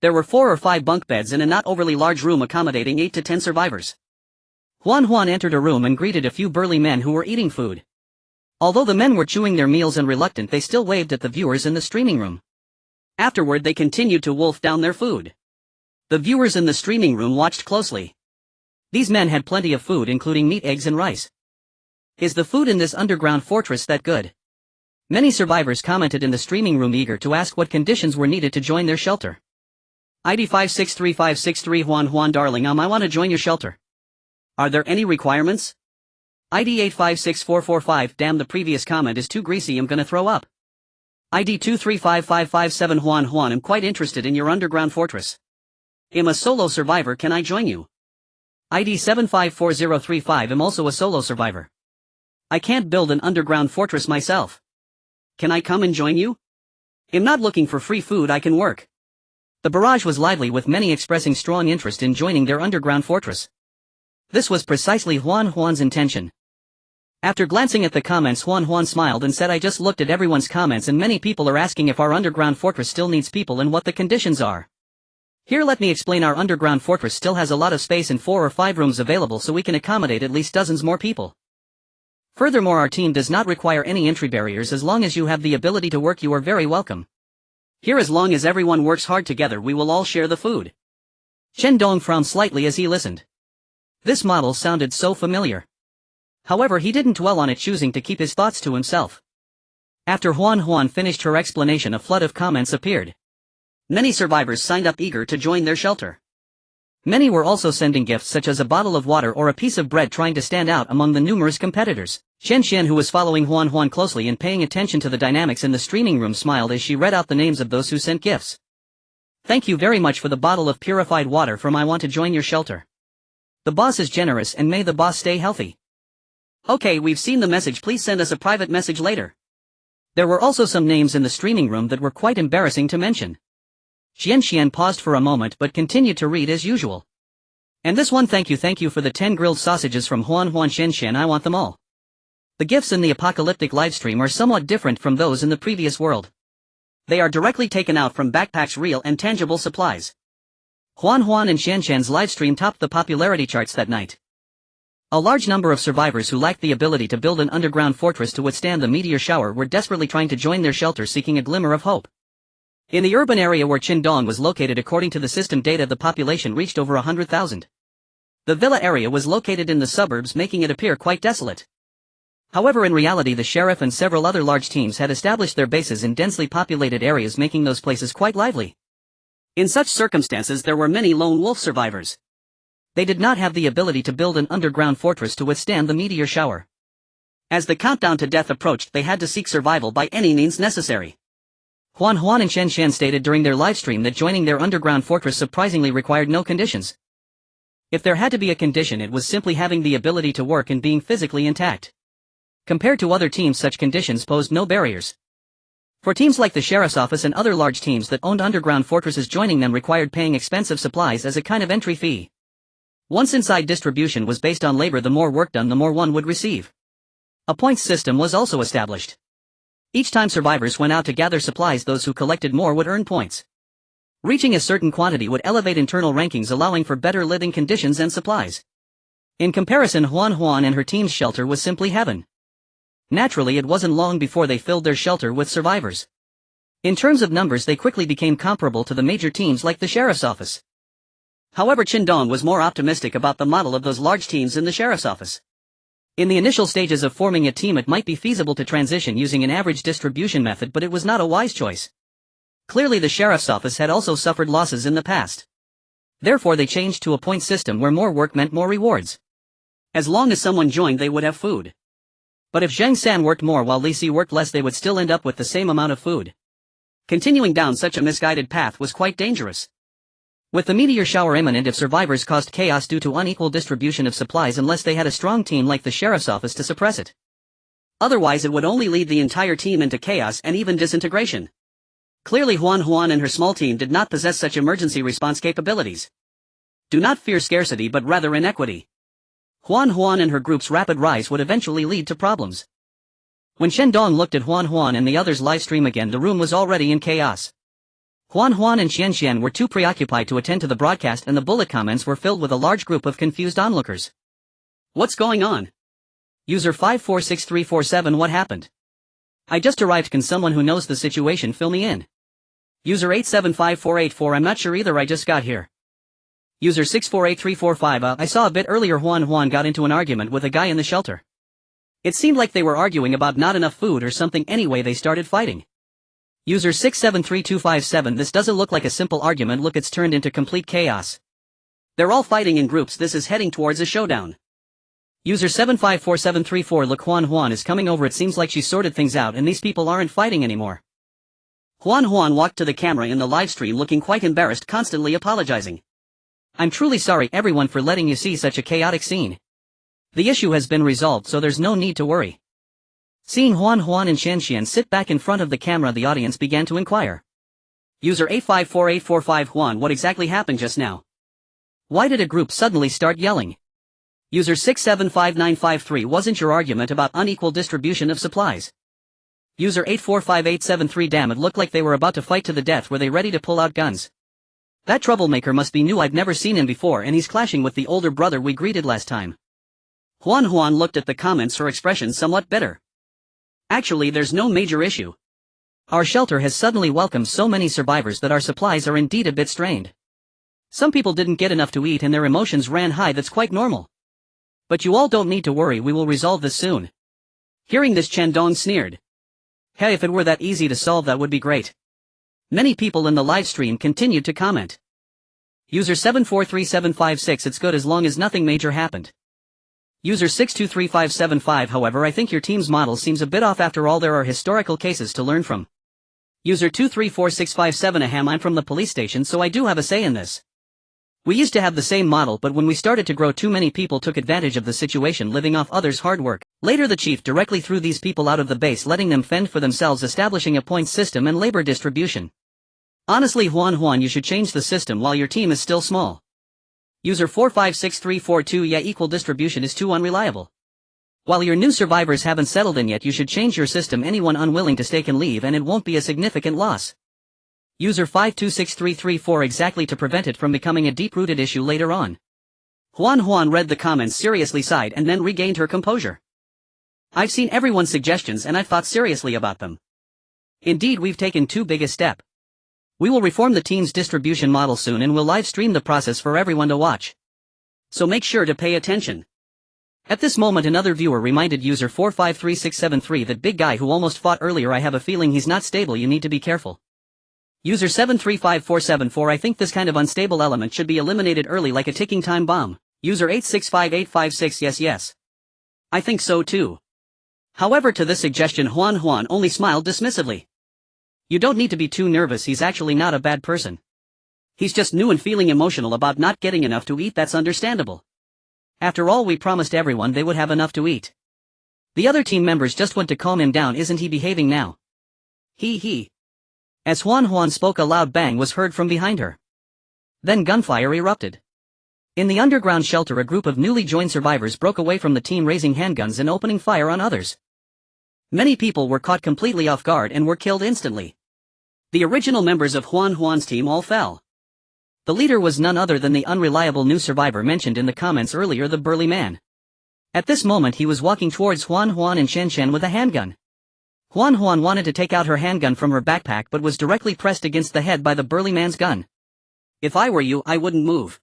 There were 4 or 5 bunk beds in a not overly large room accommodating 8 to 10 survivors. Huan entered a room and greeted a few burly men who were eating food. Although the men were chewing their meals and reluctant, they still waved at the viewers in the streaming room. Afterward they continued to wolf down their food. The viewers in the streaming room watched closely. These men had plenty of food, including meat, eggs and rice. Is the food in this underground fortress that good? Many survivors commented in the streaming room, eager to ask what conditions were needed to join their shelter. ID 563563 Huan darling, I want to join your shelter. Are there any requirements? ID 856445 Damn, the previous comment is too greasy, I'm gonna throw up. ID 235557 Huan I'm quite interested in your underground fortress. I'm a solo survivor, can I join you? ID 754035 I'm also a solo survivor. I can't build an underground fortress myself. Can I come and join you? I'm not looking for free food, I can work. The barrage was lively, with many expressing strong interest in joining their underground fortress. This was precisely Huan's intention. After glancing at the comments, Huan smiled and said, "I just looked at everyone's comments and many people are asking if our underground fortress still needs people and what the conditions are. Here, let me explain. Our underground fortress still has a lot of space and 4 or 5 rooms available, so we can accommodate at least dozens more people. Furthermore, our team does not require any entry barriers. As long as you have the ability to work, you are very welcome. Here, as long as everyone works hard together, we will all share the food." Chen Dong frowned slightly as he listened. This model sounded so familiar. However, he didn't dwell on it, choosing to keep his thoughts to himself. After Huan finished her explanation, a flood of comments appeared. Many survivors signed up, eager to join their shelter. Many were also sending gifts such as a bottle of water or a piece of bread, trying to stand out among the numerous competitors. Chen Qian, who was following Huan closely and paying attention to the dynamics in the streaming room, smiled as she read out the names of those who sent gifts. "Thank you very much for the bottle of purified water from I want to join your shelter. The boss is generous, and may the boss stay healthy. Okay, we've seen the message, please send us a private message later. There were also some names in the streaming room that were quite embarrassing to mention. Xian paused for a moment but continued to read as usual. And this one, thank you for the 10 grilled sausages from Huan Shen, I want them all. The gifts in the apocalyptic livestream are somewhat different from those in the previous world. They are directly taken out from backpacks, real and tangible supplies. Huan and Shen's livestream topped the popularity charts that night. A large number of survivors who lacked the ability to build an underground fortress to withstand the meteor shower were desperately trying to join their shelter, seeking a glimmer of hope. In the urban area where Chen Dong was located, according to the system data, the population reached over 100,000. The villa area was located in the suburbs, making it appear quite desolate. However, in reality, the sheriff and several other large teams had established their bases in densely populated areas, making those places quite lively. In such circumstances, there were many lone wolf survivors. They did not have the ability to build an underground fortress to withstand the meteor shower. As the countdown to death approached, they had to seek survival by any means necessary. Huan and Shen stated during their livestream that joining their underground fortress surprisingly required no conditions. If there had to be a condition, it was simply having the ability to work and being physically intact. Compared to other teams, such conditions posed no barriers. For teams like the sheriff's office and other large teams that owned underground fortresses, joining them required paying expensive supplies as a kind of entry fee. Once inside, distribution was based on labor. The more work done, the more one would receive. A points system was also established. Each time survivors went out to gather supplies, those who collected more would earn points. Reaching a certain quantity would elevate internal rankings, allowing for better living conditions and supplies. In comparison, Huan and her team's shelter was simply heaven. Naturally, it wasn't long before they filled their shelter with survivors. In terms of numbers, they quickly became comparable to the major teams like the sheriff's office. However, Chen Dong was more optimistic about the model of those large teams in the sheriff's office. In the initial stages of forming a team, it might be feasible to transition using an average distribution method, but it was not a wise choice. Clearly, the sheriff's office had also suffered losses in the past. Therefore, they changed to a point system where more work meant more rewards. As long as someone joined, they would have food. But if Zheng San worked more while Li Si worked less, they would still end up with the same amount of food. Continuing down such a misguided path was quite dangerous. With the meteor shower imminent, if survivors caused chaos due to unequal distribution of supplies, unless they had a strong team like the sheriff's office to suppress it. Otherwise, it would only lead the entire team into chaos and even disintegration. Clearly, Huan and her small team did not possess such emergency response capabilities. Do not fear scarcity, but rather inequity. Huan and her group's rapid rise would eventually lead to problems. When Chen Dong looked at Huan and the others' live stream again, the room was already in chaos. Huan and Shen were too preoccupied to attend to the broadcast, and the bullet comments were filled with a large group of confused onlookers. What's going on? User 546347, what happened? I just arrived, can someone who knows the situation fill me in? User 875484, I'm not sure either, I just got here. User 648345, I saw a bit earlier Huan got into an argument with a guy in the shelter. It seemed like they were arguing about not enough food or something, anyway they started fighting. User 673257, this doesn't look like a simple argument, look, it's turned into complete chaos. They're all fighting in groups, this is heading towards a showdown. User 754734, look, Huan is coming over, it seems like she sorted things out and these people aren't fighting anymore. Huan walked to the camera in the livestream looking quite embarrassed, constantly apologizing. I'm truly sorry everyone for letting you see such a chaotic scene. The issue has been resolved, so there's no need to worry. Seeing Huan and Shen sit back in front of the camera, the audience began to inquire. User 854845, Huan, what exactly happened just now? Why did a group suddenly start yelling? User 675953, wasn't your argument about unequal distribution of supplies? User 845873, damn, it looked like they were about to fight to the death, were they ready to pull out guns? That troublemaker must be new, I've never seen him before, and he's clashing with the older brother we greeted last time. Huan looked at the comments, her expression somewhat bitter. Actually, there's no major issue. Our shelter has suddenly welcomed so many survivors that our supplies are indeed a bit strained. Some people didn't get enough to eat and their emotions ran high, that's quite normal. But you all don't need to worry, we will resolve this soon. Hearing this, Chen Dong sneered. Hey, if it were that easy to solve, that would be great. Many people in the live stream continued to comment. User 743756, it's good as long as nothing major happened. User 623575, however, I think your team's model seems a bit off, after all there are historical cases to learn from. User 234657, ahem, I'm from the police station, so I do have a say in this. We used to have the same model, but when we started to grow, too many people took advantage of the situation, living off others' hard work. Later the chief directly threw these people out of the base, letting them fend for themselves, establishing a points system and labor distribution. Honestly, Juan, you should change the system while your team is still small. User 456342 Yeah, equal distribution is too unreliable. While your new survivors haven't settled in yet, you should change your system. Anyone unwilling to stay can leave and it won't be a significant loss. User 526334 Exactly, to prevent it from becoming a deep-rooted issue later on. Juan read the comments, seriously sighed, and then regained her composure. I've seen everyone's suggestions and I've thought seriously about them. Indeed, we've taken too big a step. We will reform the team's distribution model soon and will live stream the process for everyone to watch. So make sure to pay attention. At this moment another viewer reminded user 453673 that big guy who almost fought earlier, I have a feeling he's not stable, you need to be careful. User 735474 I think this kind of unstable element should be eliminated early like a ticking time bomb. User 865856 Yes. I think so too. However, to this suggestion Juan only smiled dismissively. You don't need to be too nervous, he's actually not a bad person. He's just new and feeling emotional about not getting enough to eat, that's understandable. After all, we promised everyone they would have enough to eat. The other team members just want to calm him down. Isn't he behaving now? He. As Juan spoke, a loud bang was heard from behind her. Then gunfire erupted. In the underground shelter, a group of newly joined survivors broke away from the team, raising handguns and opening fire on others. Many people were caught completely off guard and were killed instantly. The original members of Juan's team all fell. The leader was none other than the unreliable new survivor mentioned in the comments earlier, the burly man. At this moment he was walking towards Juan and Chen with a handgun. Juan wanted to take out her handgun from her backpack but was directly pressed against the head by the burly man's gun. If I were you, I wouldn't move.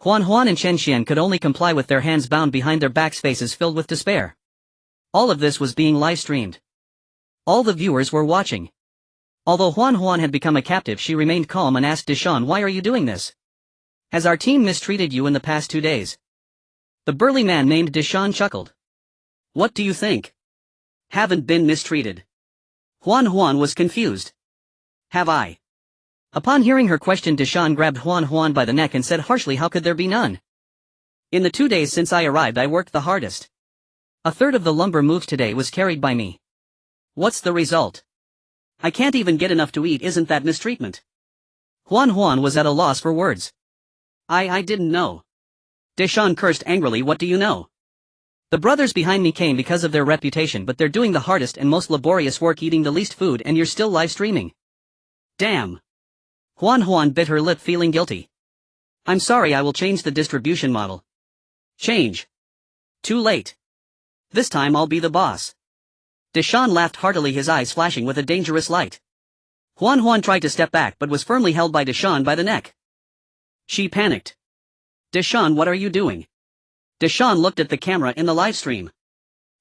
Juan and Chen could only comply with their hands bound behind their backs, faces filled with despair. All of this was being live streamed. All the viewers were watching. Although Juan had become a captive, she remained calm and asked Deshawn, why are you doing this? Has our team mistreated you in the past 2 days? The burly man named Deshawn chuckled. What do you think? Haven't been mistreated. Juan was confused. Have I? Upon hearing her question, Deshawn grabbed Juan by the neck and said harshly, how could there be none? In the 2 days since I arrived, I worked the hardest. A third of the lumber moved today was carried by me. What's the result? I can't even get enough to eat. Isn't that mistreatment? Juan was at a loss for words. I didn't know. Deshawn cursed angrily. What do you know? The brothers behind me came because of their reputation, but they're doing the hardest and most laborious work, eating the least food, and you're still live streaming. Damn. Juan bit her lip, feeling guilty. I'm sorry, I will change the distribution model. Change. Too late. This time I'll be the boss. Deshawn laughed heartily, his eyes flashing with a dangerous light. Juan tried to step back but was firmly held by Deshawn by the neck. She panicked. Deshawn, what are you doing? Deshawn looked at the camera in the livestream.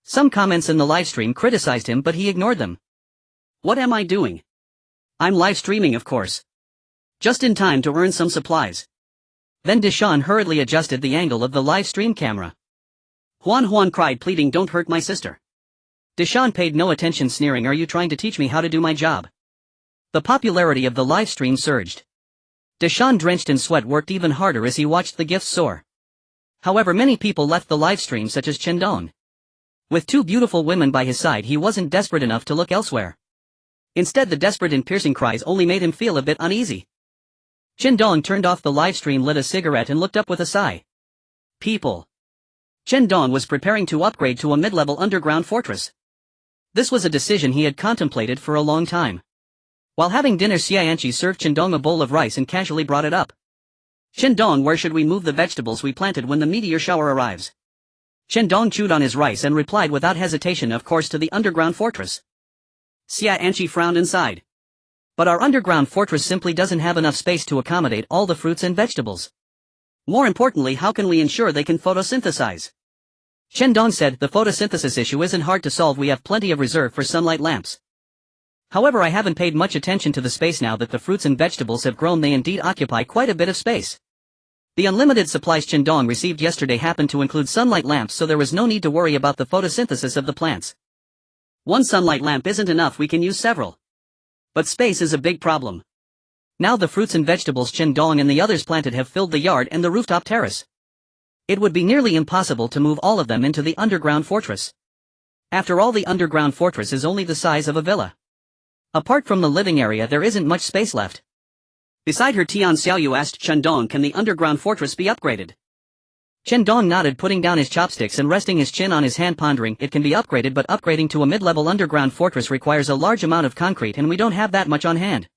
Some comments in the livestream criticized him, but he ignored them. What am I doing? I'm live streaming, of course. Just in time to earn some supplies. Then Deshawn hurriedly adjusted the angle of the live stream camera. Juan cried, pleading, don't hurt my sister. Deshawn paid no attention, sneering, are you trying to teach me how to do my job? The popularity of the live stream surged. Deshawn, drenched in sweat, worked even harder as he watched the gifts soar. However, many people left the live stream, such as Chen Dong. With 2 beautiful women by his side, he wasn't desperate enough to look elsewhere. Instead, the desperate and piercing cries only made him feel a bit uneasy. Chen Dong turned off the live stream, lit a cigarette, and looked up with a sigh. People. Chen Dong was preparing to upgrade to a mid-level underground fortress. This was a decision he had contemplated for a long time. While having dinner, Xianqi served Chen Dong a bowl of rice and casually brought it up. Chen Dong, where should we move the vegetables we planted when the meteor shower arrives? Chen Dong chewed on his rice and replied without hesitation, of course, to the underground fortress. Xianqi frowned and sighed. But our underground fortress simply doesn't have enough space to accommodate all the fruits and vegetables. More importantly, how can we ensure they can photosynthesize? Chen Dong said, the photosynthesis issue isn't hard to solve, we have plenty of reserve for sunlight lamps. However, I haven't paid much attention to the space now that the fruits and vegetables have grown. They indeed occupy quite a bit of space. The unlimited supplies Chen Dong received yesterday happened to include sunlight lamps, so there was no need to worry about the photosynthesis of the plants. One sunlight lamp isn't enough, we can use several. But space is a big problem. Now the fruits and vegetables Chen Dong and the others planted have filled the yard and the rooftop terrace. It would be nearly impossible to move all of them into the underground fortress. After all, the underground fortress is only the size of a villa. Apart from the living area, there isn't much space left. Beside her, Tian Xiaoyu asked Chen Dong, can the underground fortress be upgraded? Chen Dong nodded, putting down his chopsticks and resting his chin on his hand, pondering. It can be upgraded, but upgrading to a mid-level underground fortress requires a large amount of concrete and we don't have that much on hand.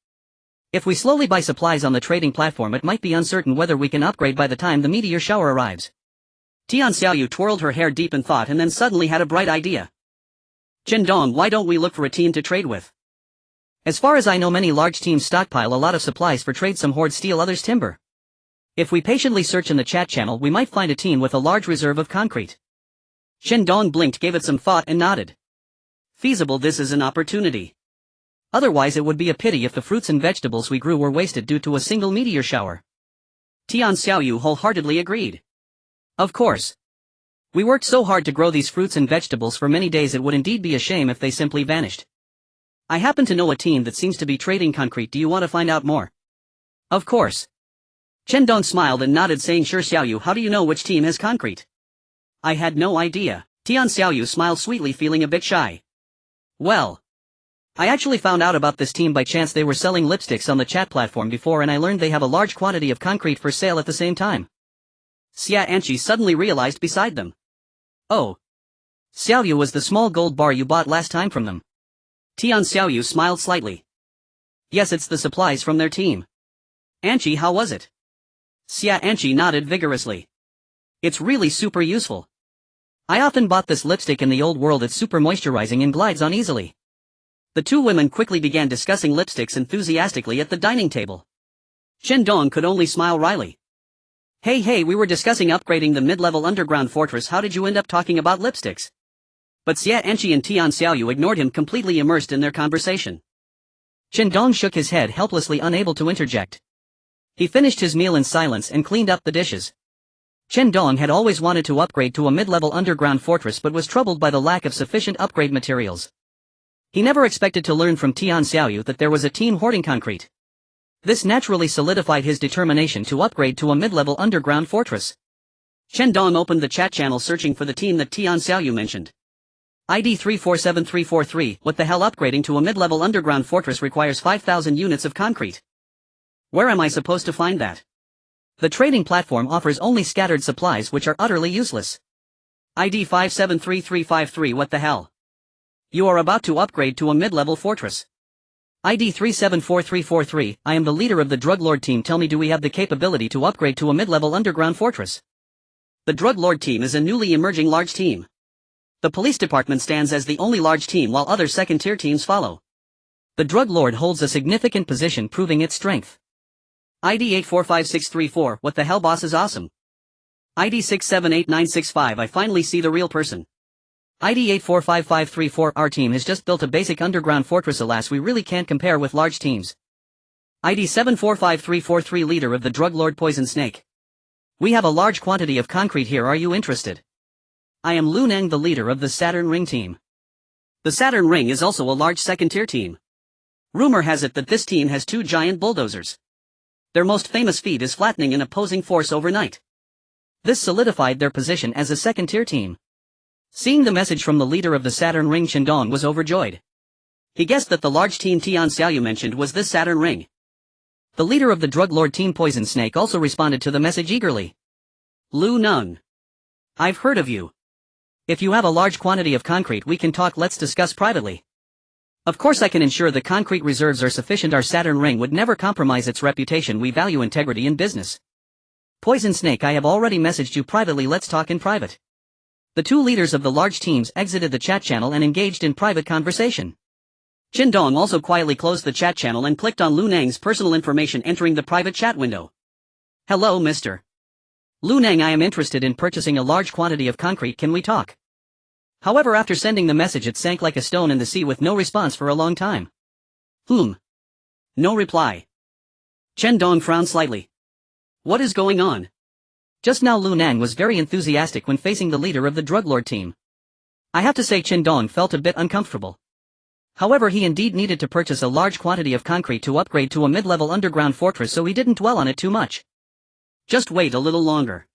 If we slowly buy supplies on the trading platform, it might be uncertain whether we can upgrade by the time the meteor shower arrives. Tian Xiaoyu twirled her hair deep in thought and then suddenly had a bright idea. Chen Dong, why don't we look for a team to trade with? As far as I know, many large teams stockpile a lot of supplies for trade. Some hoard steel, others timber. If we patiently search in the chat channel, we might find a team with a large reserve of concrete. Chen Dong blinked, gave it some thought and nodded. Feasible, this is an opportunity. Otherwise it would be a pity if the fruits and vegetables we grew were wasted due to a single meteor shower. Tian Xiaoyu wholeheartedly agreed. Of course. We worked so hard to grow these fruits and vegetables for many days, it would indeed be a shame if they simply vanished. I happen to know a team that seems to be trading concrete. Do you want to find out more? Of course. Chen Dong smiled and nodded, saying, sure. Xiaoyu, how do you know which team has concrete? I had no idea. Tian Xiaoyu smiled sweetly, feeling a bit shy. Well, I actually found out about this team by chance. They were selling lipsticks on the chat platform before, and I learned they have a large quantity of concrete for sale at the same time. Xia Anqi suddenly realized beside them. Oh. Xiaoyu was the small gold bar you bought last time from them. Tian Xiaoyu smiled slightly. Yes, it's the supplies from their team. Anqi, how was it? Xia Anqi nodded vigorously. It's really super useful. I often bought this lipstick in the old world. It's super moisturizing and glides on easily. The two women quickly began discussing lipsticks enthusiastically at the dining table. Chen Dong could only smile wryly. Hey, we were discussing upgrading the mid-level underground fortress. How did you end up talking about lipsticks? But Xia Anqi and Tian Xiaoyu ignored him, completely immersed in their conversation. Chen Dong shook his head, helplessly unable to interject. He finished his meal in silence and cleaned up the dishes. Chen Dong had always wanted to upgrade to a mid-level underground fortress but was troubled by the lack of sufficient upgrade materials. He never expected to learn from Tian Xiaoyu that there was a team hoarding concrete. This naturally solidified his determination to upgrade to a mid-level underground fortress. Chen Dong opened the chat channel, searching for the team that Tian Xiaoyu mentioned. ID 347343, what the hell, upgrading to a mid-level underground fortress requires 5,000 units of concrete. Where am I supposed to find that? The trading platform offers only scattered supplies which are utterly useless. ID 573353, what the hell? You are about to upgrade to a mid-level fortress. ID 374343, I am the leader of the drug lord team. Tell me, do we have the capability to upgrade to a mid-level underground fortress? The drug lord team is a newly emerging large team. The police department stands as the only large team while other second-tier teams follow. The drug lord holds a significant position, proving its strength. ID 845634, what the hell, boss is awesome. ID 678965, I finally see the real person. ID 845534, our team has just built a basic underground fortress. Alas, we really can't compare with large teams. ID 745343, leader of the drug lord Poison Snake. We have a large quantity of concrete here, are you interested? I am Lu Neng, the leader of the Saturn Ring team. The Saturn Ring is also a large second-tier team. Rumor has it that this team has 2 giant bulldozers. Their most famous feat is flattening an opposing force overnight. This solidified their position as a second-tier team. Seeing the message from the leader of the Saturn Ring, Chen Dong was overjoyed. He guessed that the large team Tian Xiaoyu mentioned was this Saturn Ring. The leader of the drug lord team Poison Snake also responded to the message eagerly. Lu Neng. I've heard of you. If you have a large quantity of concrete, we can talk. Let's discuss privately. Of course, I can ensure the concrete reserves are sufficient. Our Saturn Ring would never compromise its reputation. We value integrity in business. Poison Snake, I have already messaged you privately. Let's talk in private. The two leaders of the large teams exited the chat channel and engaged in private conversation. Chen Dong also quietly closed the chat channel and clicked on Lu Neng's personal information, entering the private chat window. Hello, Mr. Lu Neng, I am interested in purchasing a large quantity of concrete. Can we talk? However, after sending the message, it sank like a stone in the sea with no response for a long time. No reply. Chen Dong frowned slightly. What is going on? Just now Lu Neng was very enthusiastic when facing the leader of the drug lord team. I have to say, Chen Dong felt a bit uncomfortable. However, he indeed needed to purchase a large quantity of concrete to upgrade to a mid-level underground fortress, so he didn't dwell on it too much. Just wait a little longer.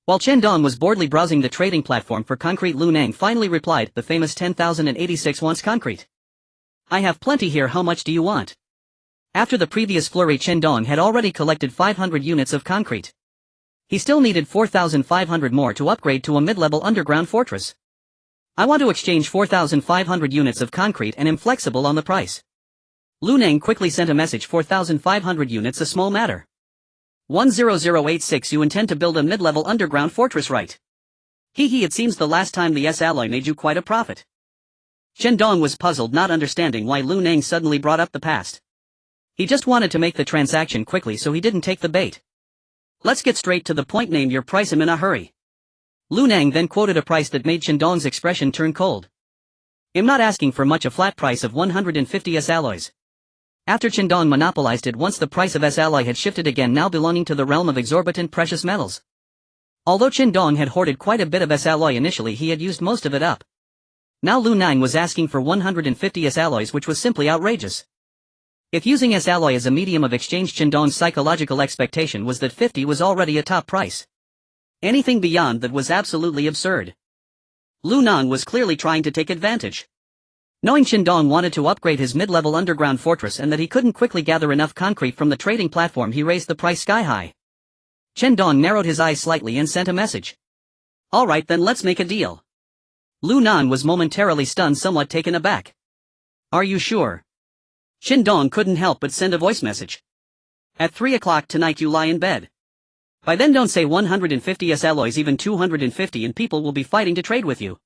While Chen Dong was boredly browsing the trading platform for concrete, Lu Nang finally replied, "The famous 10,086 wants concrete. I have plenty here, how much do you want?" After the previous flurry, Chen Dong had already collected 500 units of concrete. He still needed 4,500 more to upgrade to a mid-level underground fortress. "I want to exchange 4,500 units of concrete and am flexible on the price." Lu Nang quickly sent a message. 4,500 units, a small matter. 10086, you intend to build a mid-level underground fortress, right? Hee, it seems the last time the S-alloy made you quite a profit. Chen Dong was puzzled, not understanding why Lu Nang suddenly brought up the past. He just wanted to make the transaction quickly, so he didn't take the bait. "Let's get straight to the point, name your price, I'm in a hurry." Lu Nang then quoted a price that made Chen Dong's expression turn cold. "I'm not asking for much, a flat price of 150 S-alloys." After Chen Dong monopolized it once, the price of S-alloy had shifted again, now belonging to the realm of exorbitant precious metals. Although Chen Dong had hoarded quite a bit of S-alloy initially, he had used most of it up. Now Lu Nang was asking for 150 S-alloys, which was simply outrageous. If using S-alloy as a medium of exchange, Chen Dong's psychological expectation was that 50 was already a top price. Anything beyond that was absolutely absurd. Lu Nang was clearly trying to take advantage. Knowing Chen Dong wanted to upgrade his mid-level underground fortress and that he couldn't quickly gather enough concrete from the trading platform, he raised the price sky high. Chen Dong narrowed his eyes slightly and sent a message. "All right then, let's make a deal." Lu Nang was momentarily stunned, somewhat taken aback. "Are you sure?" Chen Dong couldn't help but send a voice message. "At 3 o'clock tonight you lie in bed. By then don't say 150 S-alloys, even 250, and people will be fighting to trade with you."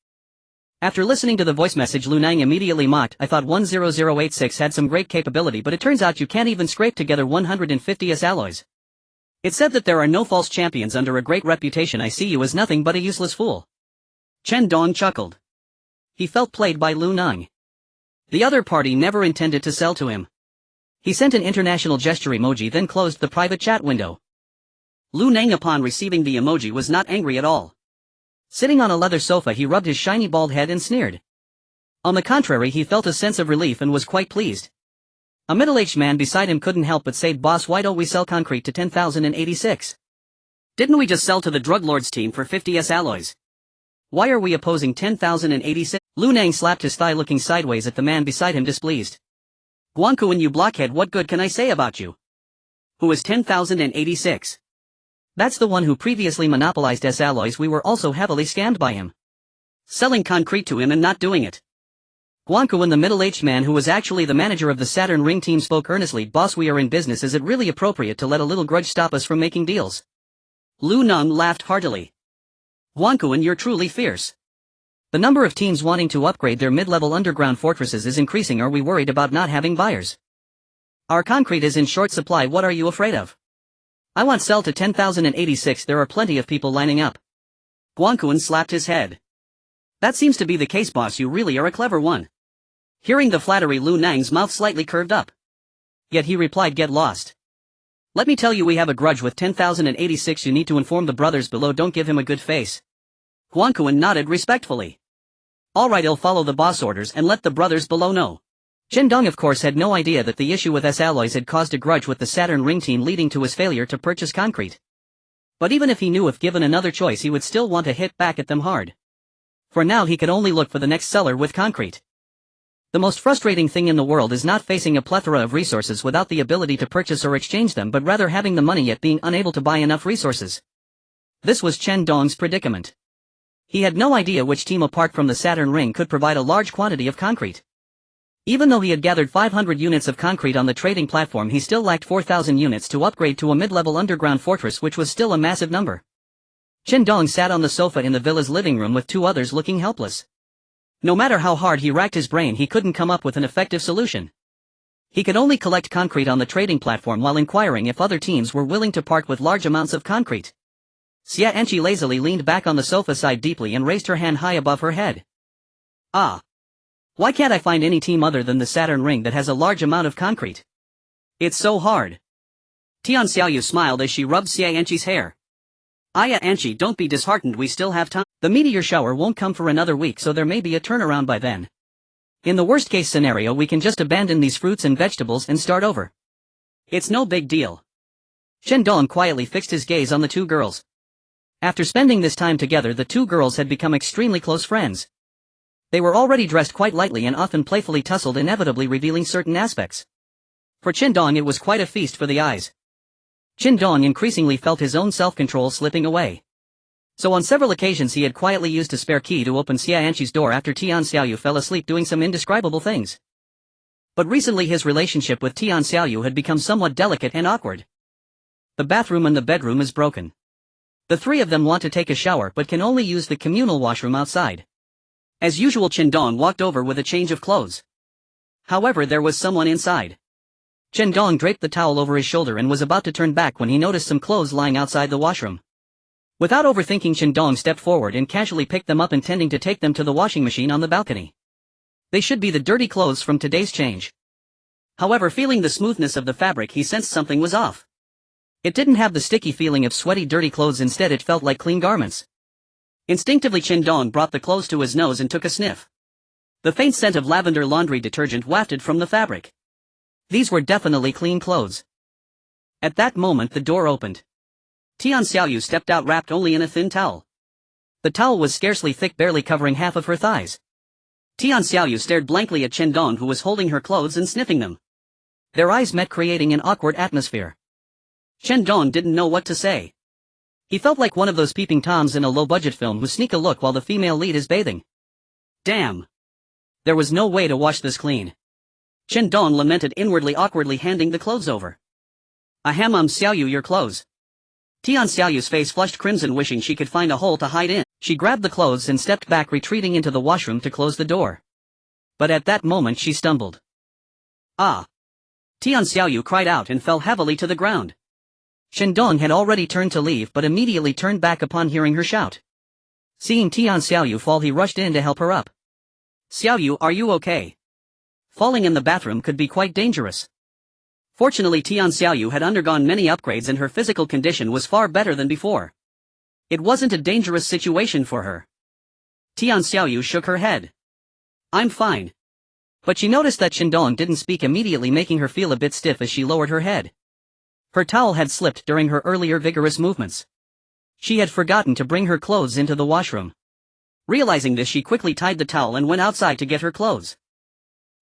After listening to the voice message, Lu Nang immediately mocked, "I thought 10086 had some great capability, but it turns out you can't even scrape together 150 S-alloys. It's said that there are no false champions under a great reputation. I see you as nothing but a useless fool." Chen Dong chuckled. He felt played by Lu Nang. The other party never intended to sell to him. He sent an international gesture emoji, then closed the private chat window. Lu Nang, upon receiving the emoji, was not angry at all. Sitting on a leather sofa, he rubbed his shiny bald head and sneered. On the contrary, he felt a sense of relief and was quite pleased. A middle-aged man beside him couldn't help but say, "Boss, why don't we sell concrete to 10,086? Didn't we just sell to the drug lord's team for 50 S-alloys? Why are we opposing 10,086? Lu Nang slapped his thigh, looking sideways at the man beside him, displeased. "Guangkuan, you blockhead, what good can I say about you? Who is 10,086? That's the one who previously monopolized S-alloys. We were also heavily scammed by him. Selling concrete to him and not doing it." Guangkuan, the middle-aged man who was actually the manager of the Saturn Ring team, spoke earnestly. "Boss, we are in business. Is it really appropriate to let a little grudge stop us from making deals?" Lu Nang laughed heartily. "Guangkuan, you're truly fierce. The number of teams wanting to upgrade their mid-level underground fortresses is increasing. Are we worried about not having buyers? Our concrete is in short supply. What are you afraid of? I want sell to 10,086. There are plenty of people lining up." Guangkuan slapped his head. "That seems to be the case, boss. You really are a clever one." Hearing the flattery, Lu Nang's mouth slightly curved up. Yet he replied, "Get lost. Let me tell you, we have a grudge with 10,086. You need to inform the brothers below. Don't give him a good face." Guangkuan nodded respectfully. "All right, I'll follow the boss orders and let the brothers below know." Chen Dong, of course, had no idea that the issue with S-alloys had caused a grudge with the Saturn Ring team, leading to his failure to purchase concrete. But even if he knew, if given another choice, he would still want to hit back at them hard. For now, he could only look for the next seller with concrete. The most frustrating thing in the world is not facing a plethora of resources without the ability to purchase or exchange them, but rather having the money yet being unable to buy enough resources. This was Chen Dong's predicament. He had no idea which team apart from the Saturn Ring could provide a large quantity of concrete. Even though he had gathered 500 units of concrete on the trading platform, he still lacked 4,000 units to upgrade to a mid-level underground fortress, which was still a massive number. Chen Dong sat on the sofa in the villa's living room with two others, looking helpless. No matter how hard he racked his brain, he couldn't come up with an effective solution. He could only collect concrete on the trading platform while inquiring if other teams were willing to part with large amounts of concrete. Xia Enchi lazily leaned back on the sofa, sighed deeply, and raised her hand high above her head. "Ah. Why can't I find any team other than the Saturn Ring that has a large amount of concrete? It's so hard." Tian Xiaoyu smiled as she rubbed Xia Enchi's hair. "Aya Enchi, don't be disheartened, we still have time. The meteor shower won't come for another week, so there may be a turnaround by then. In the worst case scenario we can just abandon these fruits and vegetables and start over. It's no big deal. Chen Dong quietly fixed his gaze on the two girls. After spending this time together the two girls had become extremely close friends. They were already dressed quite lightly and often playfully tussled, inevitably revealing certain aspects. For Chen Dong it was quite a feast for the eyes. Chen Dong increasingly felt his own self-control slipping away. So on several occasions he had quietly used a spare key to open Xia Anqi's door after Tian Xiaoyu fell asleep doing some indescribable things. But recently his relationship with Tian Xiaoyu had become somewhat delicate and awkward. The bathroom and the bedroom is broken. The three of them want to take a shower but can only use the communal washroom outside. As usual Chen Dong walked over with a change of clothes. However, there was someone inside. Chen Dong draped the towel over his shoulder and was about to turn back when he noticed some clothes lying outside the washroom. Without overthinking, Chen Dong stepped forward and casually picked them up, intending to take them to the washing machine on the balcony. They should be the dirty clothes from today's change. However, feeling the smoothness of the fabric he sensed something was off. It didn't have the sticky feeling of sweaty dirty clothes, instead it felt like clean garments. Instinctively Chen Dong brought the clothes to his nose and took a sniff. The faint scent of lavender laundry detergent wafted from the fabric. These were definitely clean clothes. At that moment the door opened. Tian Xiaoyu stepped out wrapped only in a thin towel. The towel was scarcely thick, barely covering half of her thighs. Tian Xiaoyu stared blankly at Chen Dong, who was holding her clothes and sniffing them. Their eyes met, creating an awkward atmosphere. Chen Dong didn't know what to say. He felt like one of those peeping toms in a low-budget film who sneak a look while the female lead is bathing. Damn! There was no way to wash this clean. Chen Dong lamented inwardly, awkwardly handing the clothes over. Ahem, Xiaoyu, your clothes. Tian Xiaoyu's face flushed crimson, wishing she could find a hole to hide in. She grabbed the clothes and stepped back, retreating into the washroom to close the door. But at that moment she stumbled. Ah! Tian Xiaoyu cried out and fell heavily to the ground. Chen Dong had already turned to leave but immediately turned back upon hearing her shout. Seeing Tian Xiaoyu fall, he rushed in to help her up. Xiaoyu, are you okay? Falling in the bathroom could be quite dangerous. Fortunately Tian Xiaoyu had undergone many upgrades and her physical condition was far better than before. It wasn't a dangerous situation for her. Tian Xiaoyu shook her head. I'm fine. But she noticed that Chen Dong didn't speak immediately, making her feel a bit stiff as she lowered her head. Her towel had slipped during her earlier vigorous movements. She had forgotten to bring her clothes into the washroom. Realizing this, she quickly tied the towel and went outside to get her clothes.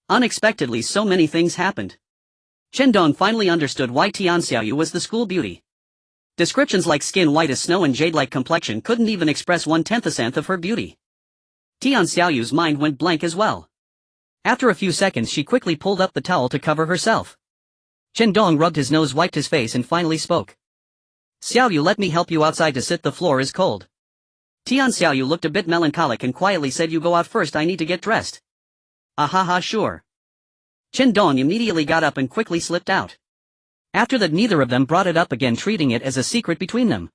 Unexpectedly, so many things happened. Chen Dong finally understood why Tian Xiaoyu was the school beauty. Descriptions like skin white as snow and jade-like complexion couldn't even express 1/10th of her beauty. Tian Xiaoyu's mind went blank as well. After a few seconds she quickly pulled up the towel to cover herself. Chen Dong rubbed his nose, wiped his face and finally spoke. Xiaoyu, let me help you outside to sit, the floor is cold. Tian Xiaoyu looked a bit melancholic and quietly said, you go out first, I need to get dressed. Ahaha, sure. Chen Dong immediately got up and quickly slipped out. After that neither of them brought it up again, treating it as a secret between them.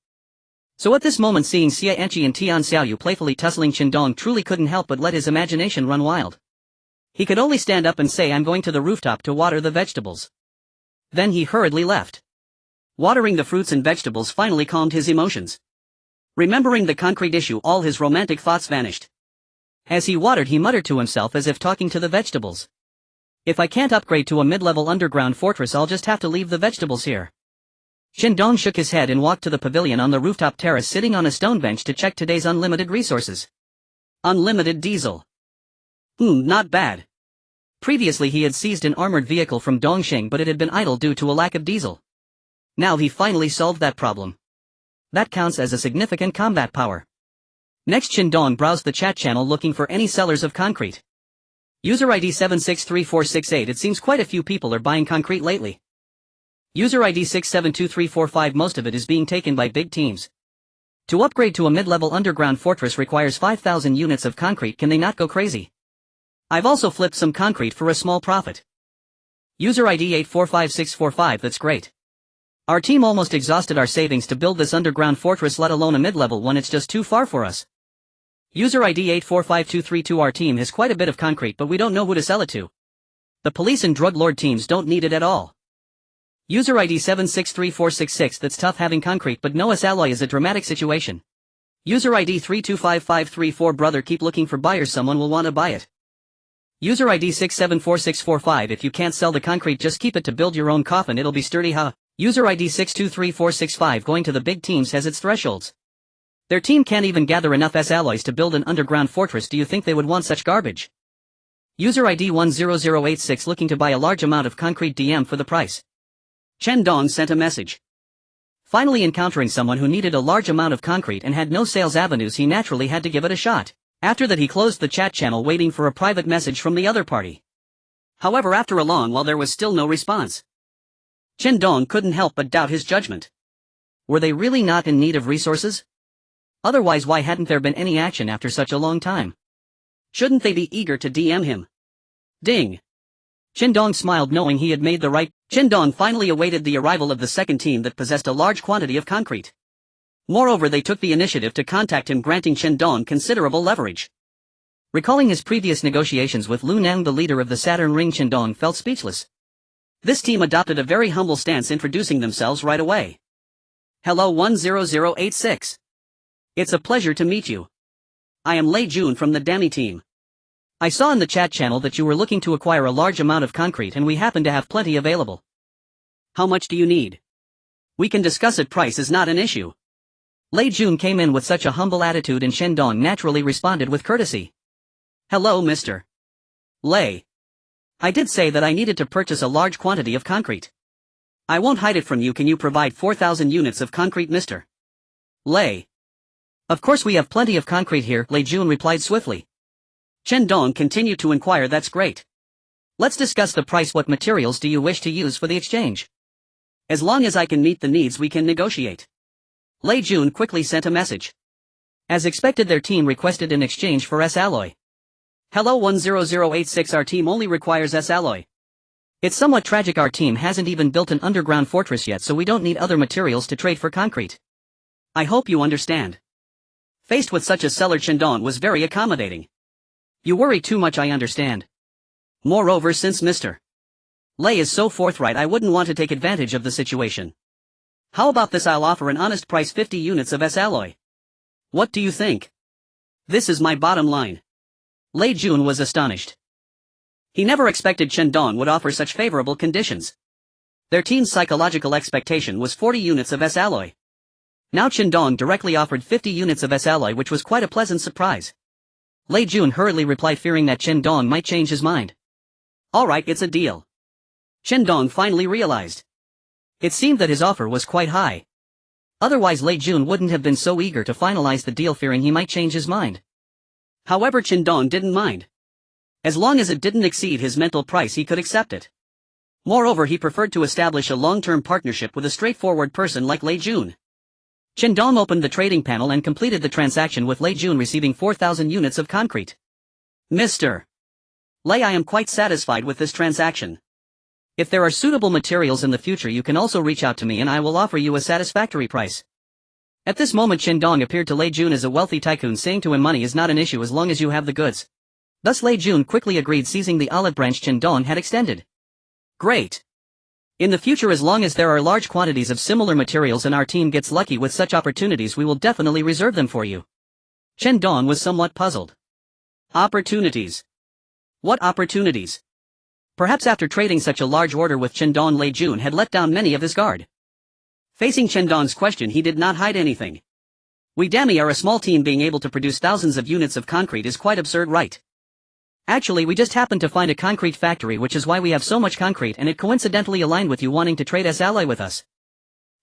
So at this moment, seeing Xia Anqi and Tian Xiaoyu playfully tussling, Chen Dong truly couldn't help but let his imagination run wild. He could only stand up and say, I'm going to the rooftop to water the vegetables. Then he hurriedly left. Watering the fruits and vegetables finally calmed his emotions. Remembering the concrete issue, all his romantic thoughts vanished. As he watered, he muttered to himself as if talking to the vegetables. If I can't upgrade to a mid-level underground fortress, I'll just have to leave the vegetables here. Chen Dong shook his head and walked to the pavilion on the rooftop terrace, sitting on a stone bench to check today's unlimited resources. Unlimited diesel. Not bad. Previously he had seized an armored vehicle from Dongxing, but it had been idle due to a lack of diesel. Now he finally solved that problem. That counts as a significant combat power. Next, Chen Dong browsed the chat channel looking for any sellers of concrete. User ID 763468. It seems quite a few people are buying concrete lately. User ID 672345. Most of it is being taken by big teams. To upgrade to a mid-level underground fortress requires 5,000 units of concrete. Can they not go crazy? I've also flipped some concrete for a small profit. User ID 845645. That's great. Our team almost exhausted our savings to build this underground fortress, let alone a mid-level one. It's just too far for us. User ID 845232. Our team has quite a bit of concrete, but we don't know who to sell it to. The police and drug lord teams don't need it at all. User ID 763466. That's tough having concrete but no alloy is a dramatic situation. User ID 325534. Brother, keep looking for buyers, someone will want to buy it. User ID 674645. If you can't sell the concrete, just keep it to build your own coffin, it'll be sturdy, huh? User ID 623465. Going to the big teams has its thresholds. Their team can't even gather enough S-alloys to build an underground fortress. Do you think they would want such garbage? User ID 10086. Looking to buy a large amount of concrete, DM for the price. Chen Dong sent a message. Finally encountering someone who needed a large amount of concrete and had no sales avenues, he naturally had to give it a shot. After that he closed the chat channel, waiting for a private message from the other party. However, after a long while there was still no response. Chen Dong couldn't help but doubt his judgment. Were they really not in need of resources? Otherwise, why hadn't there been any action after such a long time? Shouldn't they be eager to DM him? Ding! Chen Dong smiled, knowing he had made the right. Chen Dong finally awaited the arrival of the second team that possessed a large quantity of concrete. Moreover, they took the initiative to contact him, granting Chen Dong considerable leverage. Recalling his previous negotiations with Lu Nang, the leader of the Saturn Ring, Chen Dong felt speechless. This team adopted a very humble stance, introducing themselves right away. Hello 10086. It's a pleasure to meet you. I am Lei Jun from the Dami team. I saw in the chat channel that you were looking to acquire a large amount of concrete, and we happen to have plenty available. How much do you need? We can discuss it, price is not an issue. Lei Jun came in with such a humble attitude, and Chen Dong naturally responded with courtesy. Hello, Mr. Lei. I did say that I needed to purchase a large quantity of concrete. I won't hide it from you. Can you provide 4,000 units of concrete, Mr. Lei? Of course, we have plenty of concrete here, Lei Jun replied swiftly. Chen Dong continued to inquire. That's great. Let's discuss the price. What materials do you wish to use for the exchange? As long as I can meet the needs, we can negotiate. Lei Jun quickly sent a message. As expected, their team requested an exchange for S-alloy. Hello 10086. Our team only requires S-alloy. It's somewhat tragic. Our team hasn't even built an underground fortress yet, so we don't need other materials to trade for concrete. I hope you understand. Faced with such a seller, Chen Dong was very accommodating. You worry too much, I understand. Moreover, since Mr. Lei is so forthright, I wouldn't want to take advantage of the situation. How about this? I'll offer an honest price, 50 units of S-alloy. What do you think? This is my bottom line. Lei Jun was astonished. He never expected Chen Dong would offer such favorable conditions. Their team's psychological expectation was 40 units of S-alloy. Now Chen Dong directly offered 50 units of S-alloy, which was quite a pleasant surprise. Lei Jun hurriedly replied, fearing that Chen Dong might change his mind. Alright, it's a deal. Chen Dong finally realized. It seemed that his offer was quite high. Otherwise Lei Jun wouldn't have been so eager to finalize the deal, fearing he might change his mind. However, Chen Dong didn't mind. As long as it didn't exceed his mental price, he could accept it. Moreover, he preferred to establish a long-term partnership with a straightforward person like Lei Jun. Chen Dong opened the trading panel and completed the transaction, with Lei Jun receiving 4,000 units of concrete. Mr. Lei, I am quite satisfied with this transaction. If there are suitable materials in the future, you can also reach out to me and I will offer you a satisfactory price. At this moment Chen Dong appeared to Lei Jun as a wealthy tycoon, saying to him, money is not an issue as long as you have the goods. Thus Lei Jun quickly agreed, seizing the olive branch Chen Dong had extended. Great. In the future, as long as there are large quantities of similar materials and our team gets lucky with such opportunities, we will definitely reserve them for you. Chen Dong was somewhat puzzled. Opportunities? What opportunities? Perhaps after trading such a large order with Chen Dong, Lei Jun had let down many of his guard. Facing Chen Dong's question, he did not hide anything. We Dami are a small team, being able to produce thousands of units of concrete is quite absurd, right? Actually, we just happened to find a concrete factory, which is why we have so much concrete, and it coincidentally aligned with you wanting to trade S-alloy with us.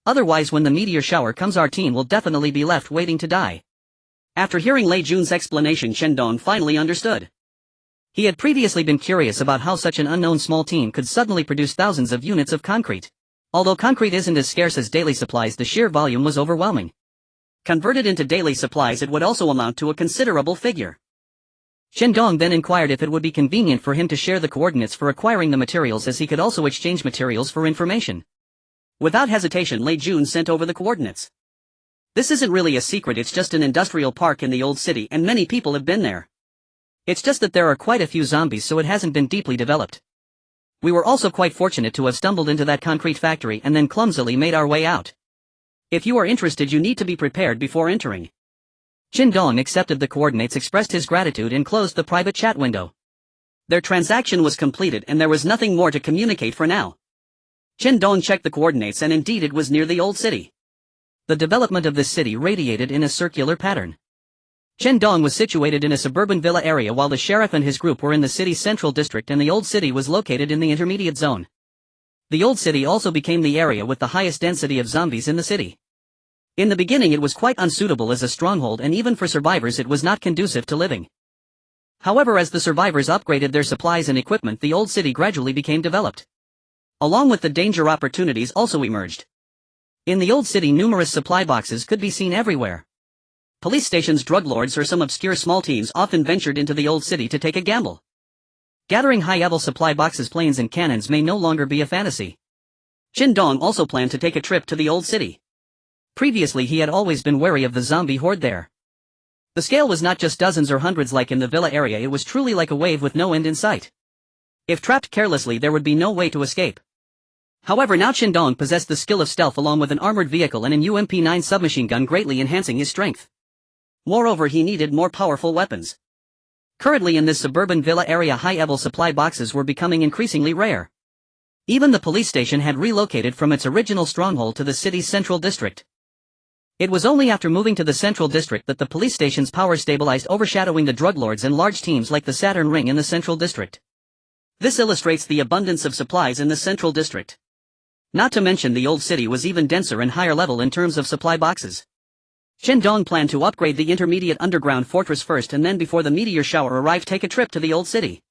Otherwise, when the meteor shower comes, our team will definitely be left waiting to die. After hearing Lei Jun's explanation, Chen Dong finally understood. He had previously been curious about how such an unknown small team could suddenly produce thousands of units of concrete. Although concrete isn't as scarce as daily supplies, the sheer volume was overwhelming. Converted into daily supplies, it would also amount to a considerable figure. Chen Dong then inquired if it would be convenient for him to share the coordinates for acquiring the materials, as he could also exchange materials for information. Without hesitation, Lei Jun sent over the coordinates. This isn't really a secret, it's just an industrial park in the old city and many people have been there. It's just that there are quite a few zombies, so it hasn't been deeply developed. We were also quite fortunate to have stumbled into that concrete factory and then clumsily made our way out. If you are interested, you need to be prepared before entering. Chen Dong accepted the coordinates, expressed his gratitude and closed the private chat window. Their transaction was completed and there was nothing more to communicate for now. Chen Dong checked the coordinates and indeed it was near the old city. The development of this city radiated in a circular pattern. Chen Dong was situated in a suburban villa area while the sheriff and his group were in the city's central district and the old city was located in the intermediate zone. The old city also became the area with the highest density of zombies in the city. In the beginning it was quite unsuitable as a stronghold and even for survivors it was not conducive to living. However, as the survivors upgraded their supplies and equipment, the old city gradually became developed. Along with the danger, opportunities also emerged. In the old city numerous supply boxes could be seen everywhere. Police stations, drug lords or some obscure small teams often ventured into the old city to take a gamble. Gathering high-level supply boxes, planes and cannons may no longer be a fantasy. Chen Dong also planned to take a trip to the old city. Previously he had always been wary of the zombie horde there. The scale was not just dozens or hundreds like in the villa area, it was truly like a wave with no end in sight. If trapped carelessly there would be no way to escape. However, now Chen Dong possessed the skill of stealth along with an armored vehicle and an UMP-9 submachine gun, greatly enhancing his strength. Moreover, he needed more powerful weapons. Currently in this suburban villa area high-level supply boxes were becoming increasingly rare. Even the police station had relocated from its original stronghold to the city's central district. It was only after moving to the central district that the police station's power stabilized, overshadowing the drug lords and large teams like the Saturn Ring in the central district. This illustrates the abundance of supplies in the central district. Not to mention the old city was even denser and higher level in terms of supply boxes. Chen Dong planned to upgrade the intermediate underground fortress first and then, before the meteor shower arrived, take a trip to the old city.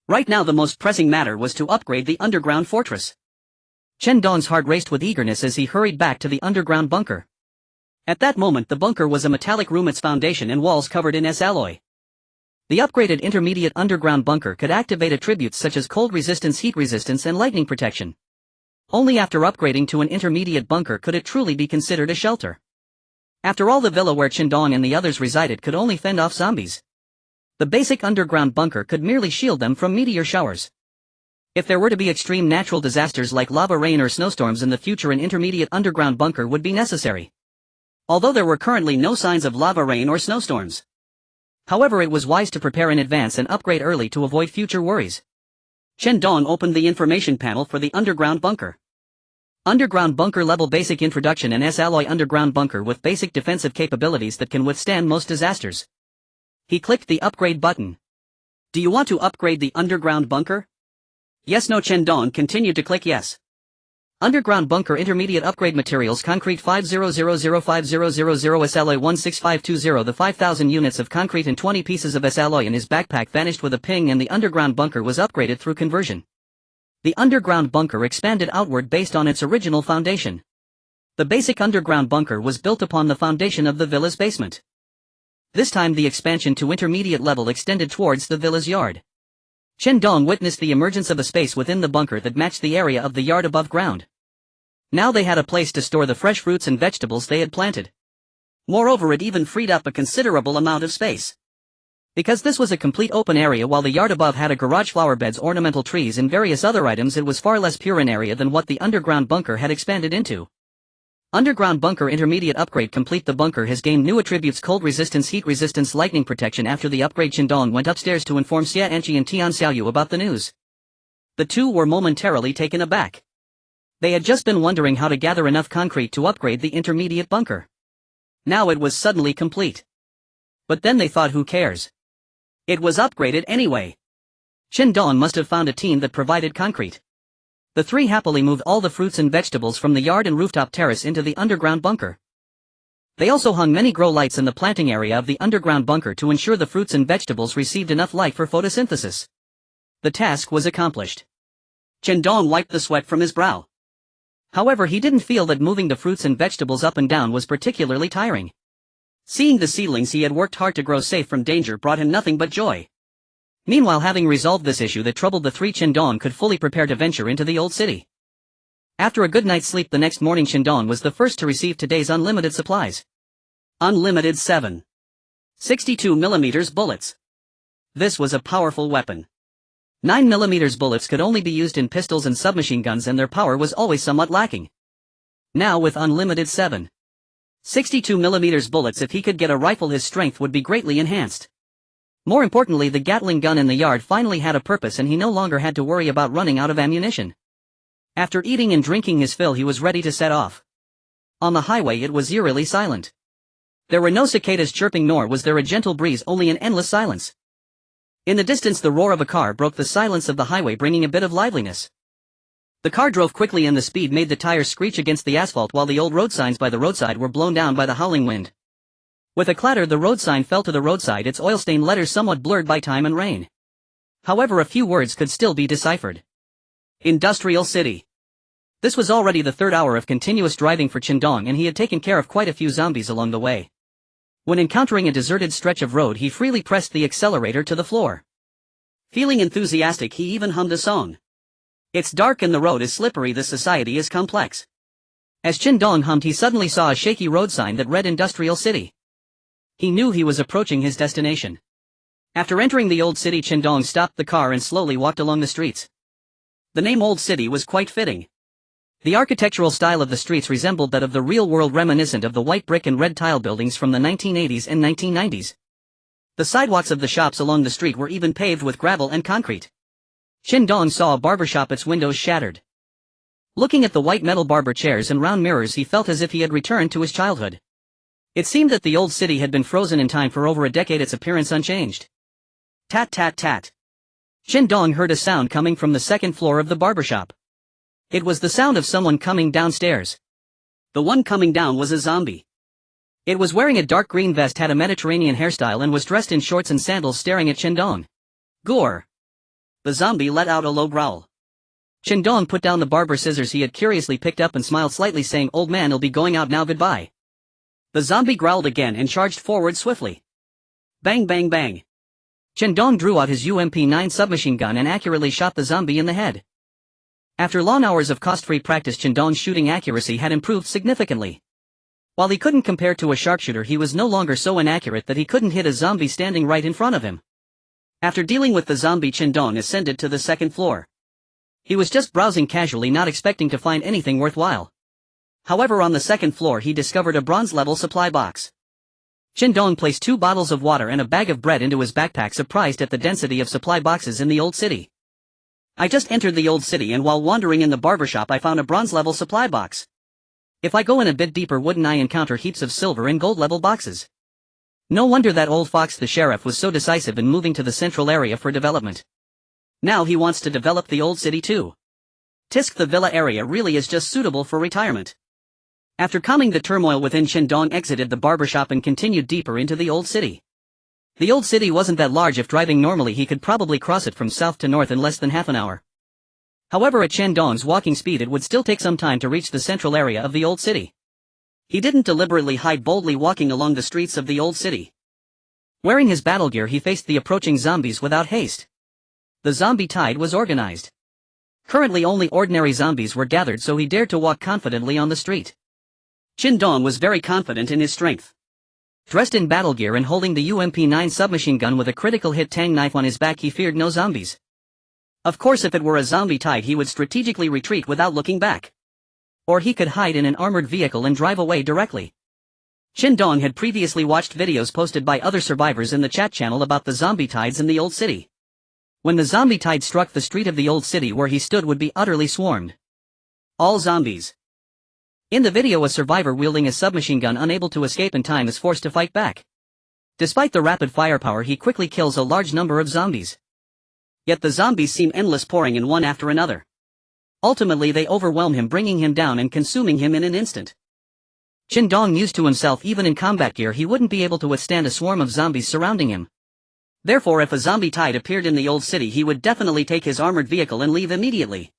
Right now the most pressing matter was to upgrade the underground fortress. Chen Dong's heart raced with eagerness as he hurried back to the underground bunker. At that moment the bunker was a metallic room, its foundation and walls covered in S-alloy. The upgraded intermediate underground bunker could activate attributes such as cold resistance, heat resistance and lightning protection. Only after upgrading to an intermediate bunker could it truly be considered a shelter. After all, the villa where Chen Dong and the others resided could only fend off zombies. The basic underground bunker could merely shield them from meteor showers. If there were to be extreme natural disasters like lava rain or snowstorms in the future, an intermediate underground bunker would be necessary. Although there were currently no signs of lava rain or snowstorms. However, it was wise to prepare in advance and upgrade early to avoid future worries. Chen Dong opened the information panel for the underground bunker. Underground bunker level basic introduction, an S-alloy underground bunker with basic defensive capabilities that can withstand most disasters. He clicked the upgrade button. Do you want to upgrade the underground bunker? Yes, no. Chen Dong continued to click yes. Underground bunker intermediate upgrade materials: concrete 50050000 S-alloy 16520. The 5000 units of concrete and 20 pieces of S-alloy in his backpack vanished with a ping and the underground bunker was upgraded through conversion. The underground bunker expanded outward based on its original foundation. The basic underground bunker was built upon the foundation of the villa's basement. This time the expansion to intermediate level extended towards the villa's yard. Chen Dong witnessed the emergence of a space within the bunker that matched the area of the yard above ground. Now they had a place to store the fresh fruits and vegetables they had planted. Moreover, it even freed up a considerable amount of space. Because this was a complete open area while the yard above had a garage, flower beds, ornamental trees and various other items, it was far less pure in area than what the underground bunker had expanded into. Underground bunker intermediate upgrade complete. The bunker has gained new attributes: cold resistance, heat resistance, lightning protection. After the upgrade, Chen Dong went upstairs to inform Xia Anqi and Tian Xiaoyu about the news. The two were momentarily taken aback. They had just been wondering how to gather enough concrete to upgrade the intermediate bunker. Now it was suddenly complete. But then they thought, who cares? It was upgraded anyway. Chen Dong must have found a team that provided concrete. The three happily moved all the fruits and vegetables from the yard and rooftop terrace into the underground bunker. They also hung many grow lights in the planting area of the underground bunker to ensure the fruits and vegetables received enough light for photosynthesis. The task was accomplished. Chen Dong wiped the sweat from his brow. However, he didn't feel that moving the fruits and vegetables up and down was particularly tiring. Seeing the seedlings he had worked hard to grow safe from danger brought him nothing but joy. Meanwhile, having resolved this issue that troubled the three, Chen Dong could fully prepare to venture into the old city. After a good night's sleep the next morning, Chen Dong was the first to receive today's unlimited supplies. Unlimited 7. 62mm bullets. This was a powerful weapon. 9mm bullets could only be used in pistols and submachine guns and their power was always somewhat lacking. Now with unlimited 7. 62mm bullets, if he could get a rifle, his strength would be greatly enhanced. More importantly, the Gatling gun in the yard finally had a purpose and he no longer had to worry about running out of ammunition. After eating and drinking his fill, he was ready to set off. On the highway it was eerily silent. There were no cicadas chirping, nor was there a gentle breeze, only an endless silence. In the distance the roar of a car broke the silence of the highway, bringing a bit of liveliness. The car drove quickly and the speed made the tires screech against the asphalt, while the old road signs by the roadside were blown down by the howling wind. With a clatter, the road sign fell to the roadside, its oil-stained letters somewhat blurred by time and rain. However, a few words could still be deciphered. Industrial City. This was already the third hour of continuous driving for Chen Dong, and he had taken care of quite a few zombies along the way. When encountering a deserted stretch of road, he freely pressed the accelerator to the floor. Feeling enthusiastic, he even hummed a song. It's dark and the road is slippery, the society is complex. As Chen Dong hummed, he suddenly saw a shaky road sign that read Industrial City. He knew he was approaching his destination. After entering the old city, Chen Dong stopped the car and slowly walked along the streets. The name Old City was quite fitting. The architectural style of the streets resembled that of the real world, reminiscent of the white brick and red tile buildings from the 1980s and 1990s. The sidewalks of the shops along the street were even paved with gravel and concrete. Chen Dong saw a barbershop, its windows shattered. Looking at the white metal barber chairs and round mirrors, he felt as if he had returned to his childhood. It seemed that the old city had been frozen in time for over a decade, its appearance unchanged. Tat tat tat. Chen Dong heard a sound coming from the second floor of the barbershop. It was the sound of someone coming downstairs. The one coming down was a zombie. It was wearing a dark green vest, had a Mediterranean hairstyle, and was dressed in shorts and sandals, staring at Chen Dong. Gore. The zombie let out a low growl. Chen Dong put down the barber scissors he had curiously picked up and smiled slightly, saying, "Old man, I'll be going out now, goodbye." The zombie growled again and charged forward swiftly. Bang bang bang. Chen Dong drew out his UMP-9 submachine gun and accurately shot the zombie in the head. After long hours of cost-free practice, Chen Dong's shooting accuracy had improved significantly. While he couldn't compare to a sharpshooter, he was no longer so inaccurate that he couldn't hit a zombie standing right in front of him. After dealing with the zombie, Chen Dong ascended to the second floor. He was just browsing casually, not expecting to find anything worthwhile. However, on the second floor he discovered a bronze-level supply box. Chen Dong placed 2 bottles of water and a bag of bread into his backpack, surprised at the density of supply boxes in the old city. I just entered the old city, and while wandering in the barbershop I found a bronze-level supply box. If I go in a bit deeper, wouldn't I encounter heaps of silver and gold-level boxes? No wonder that old fox the sheriff was so decisive in moving to the central area for development. Now he wants to develop the old city too. Tisk, the villa area really is just suitable for retirement. After calming the turmoil within, Chen Dong exited the barbershop and continued deeper into the old city. The old city wasn't that large. If driving normally, he could probably cross it from south to north in less than half an hour. However, at Chen Dong's walking speed, it would still take some time to reach the central area of the old city. He didn't deliberately hide, boldly walking along the streets of the old city. Wearing his battle gear, he faced the approaching zombies without haste. The zombie tide was organized. Currently only ordinary zombies were gathered, so he dared to walk confidently on the street. Chen Dong was very confident in his strength. Dressed in battle gear and holding the UMP-9 submachine gun with a critical hit tang knife on his back, he feared no zombies. Of course, if it were a zombie tide, he would strategically retreat without looking back. Or he could hide in an armored vehicle and drive away directly. Chen Dong had previously watched videos posted by other survivors in the chat channel about the zombie tides in the old city. When the zombie tide struck, the street of the old city where he stood would be utterly swarmed. All zombies. In the video, a survivor wielding a submachine gun, unable to escape in time, is forced to fight back. Despite the rapid firepower, he quickly kills a large number of zombies. Yet the zombies seem endless, pouring in one after another. Ultimately they overwhelm him, bringing him down and consuming him in an instant. Chen Dong mused to himself, even in combat gear he wouldn't be able to withstand a swarm of zombies surrounding him. Therefore, if a zombie tide appeared in the old city, he would definitely take his armored vehicle and leave immediately.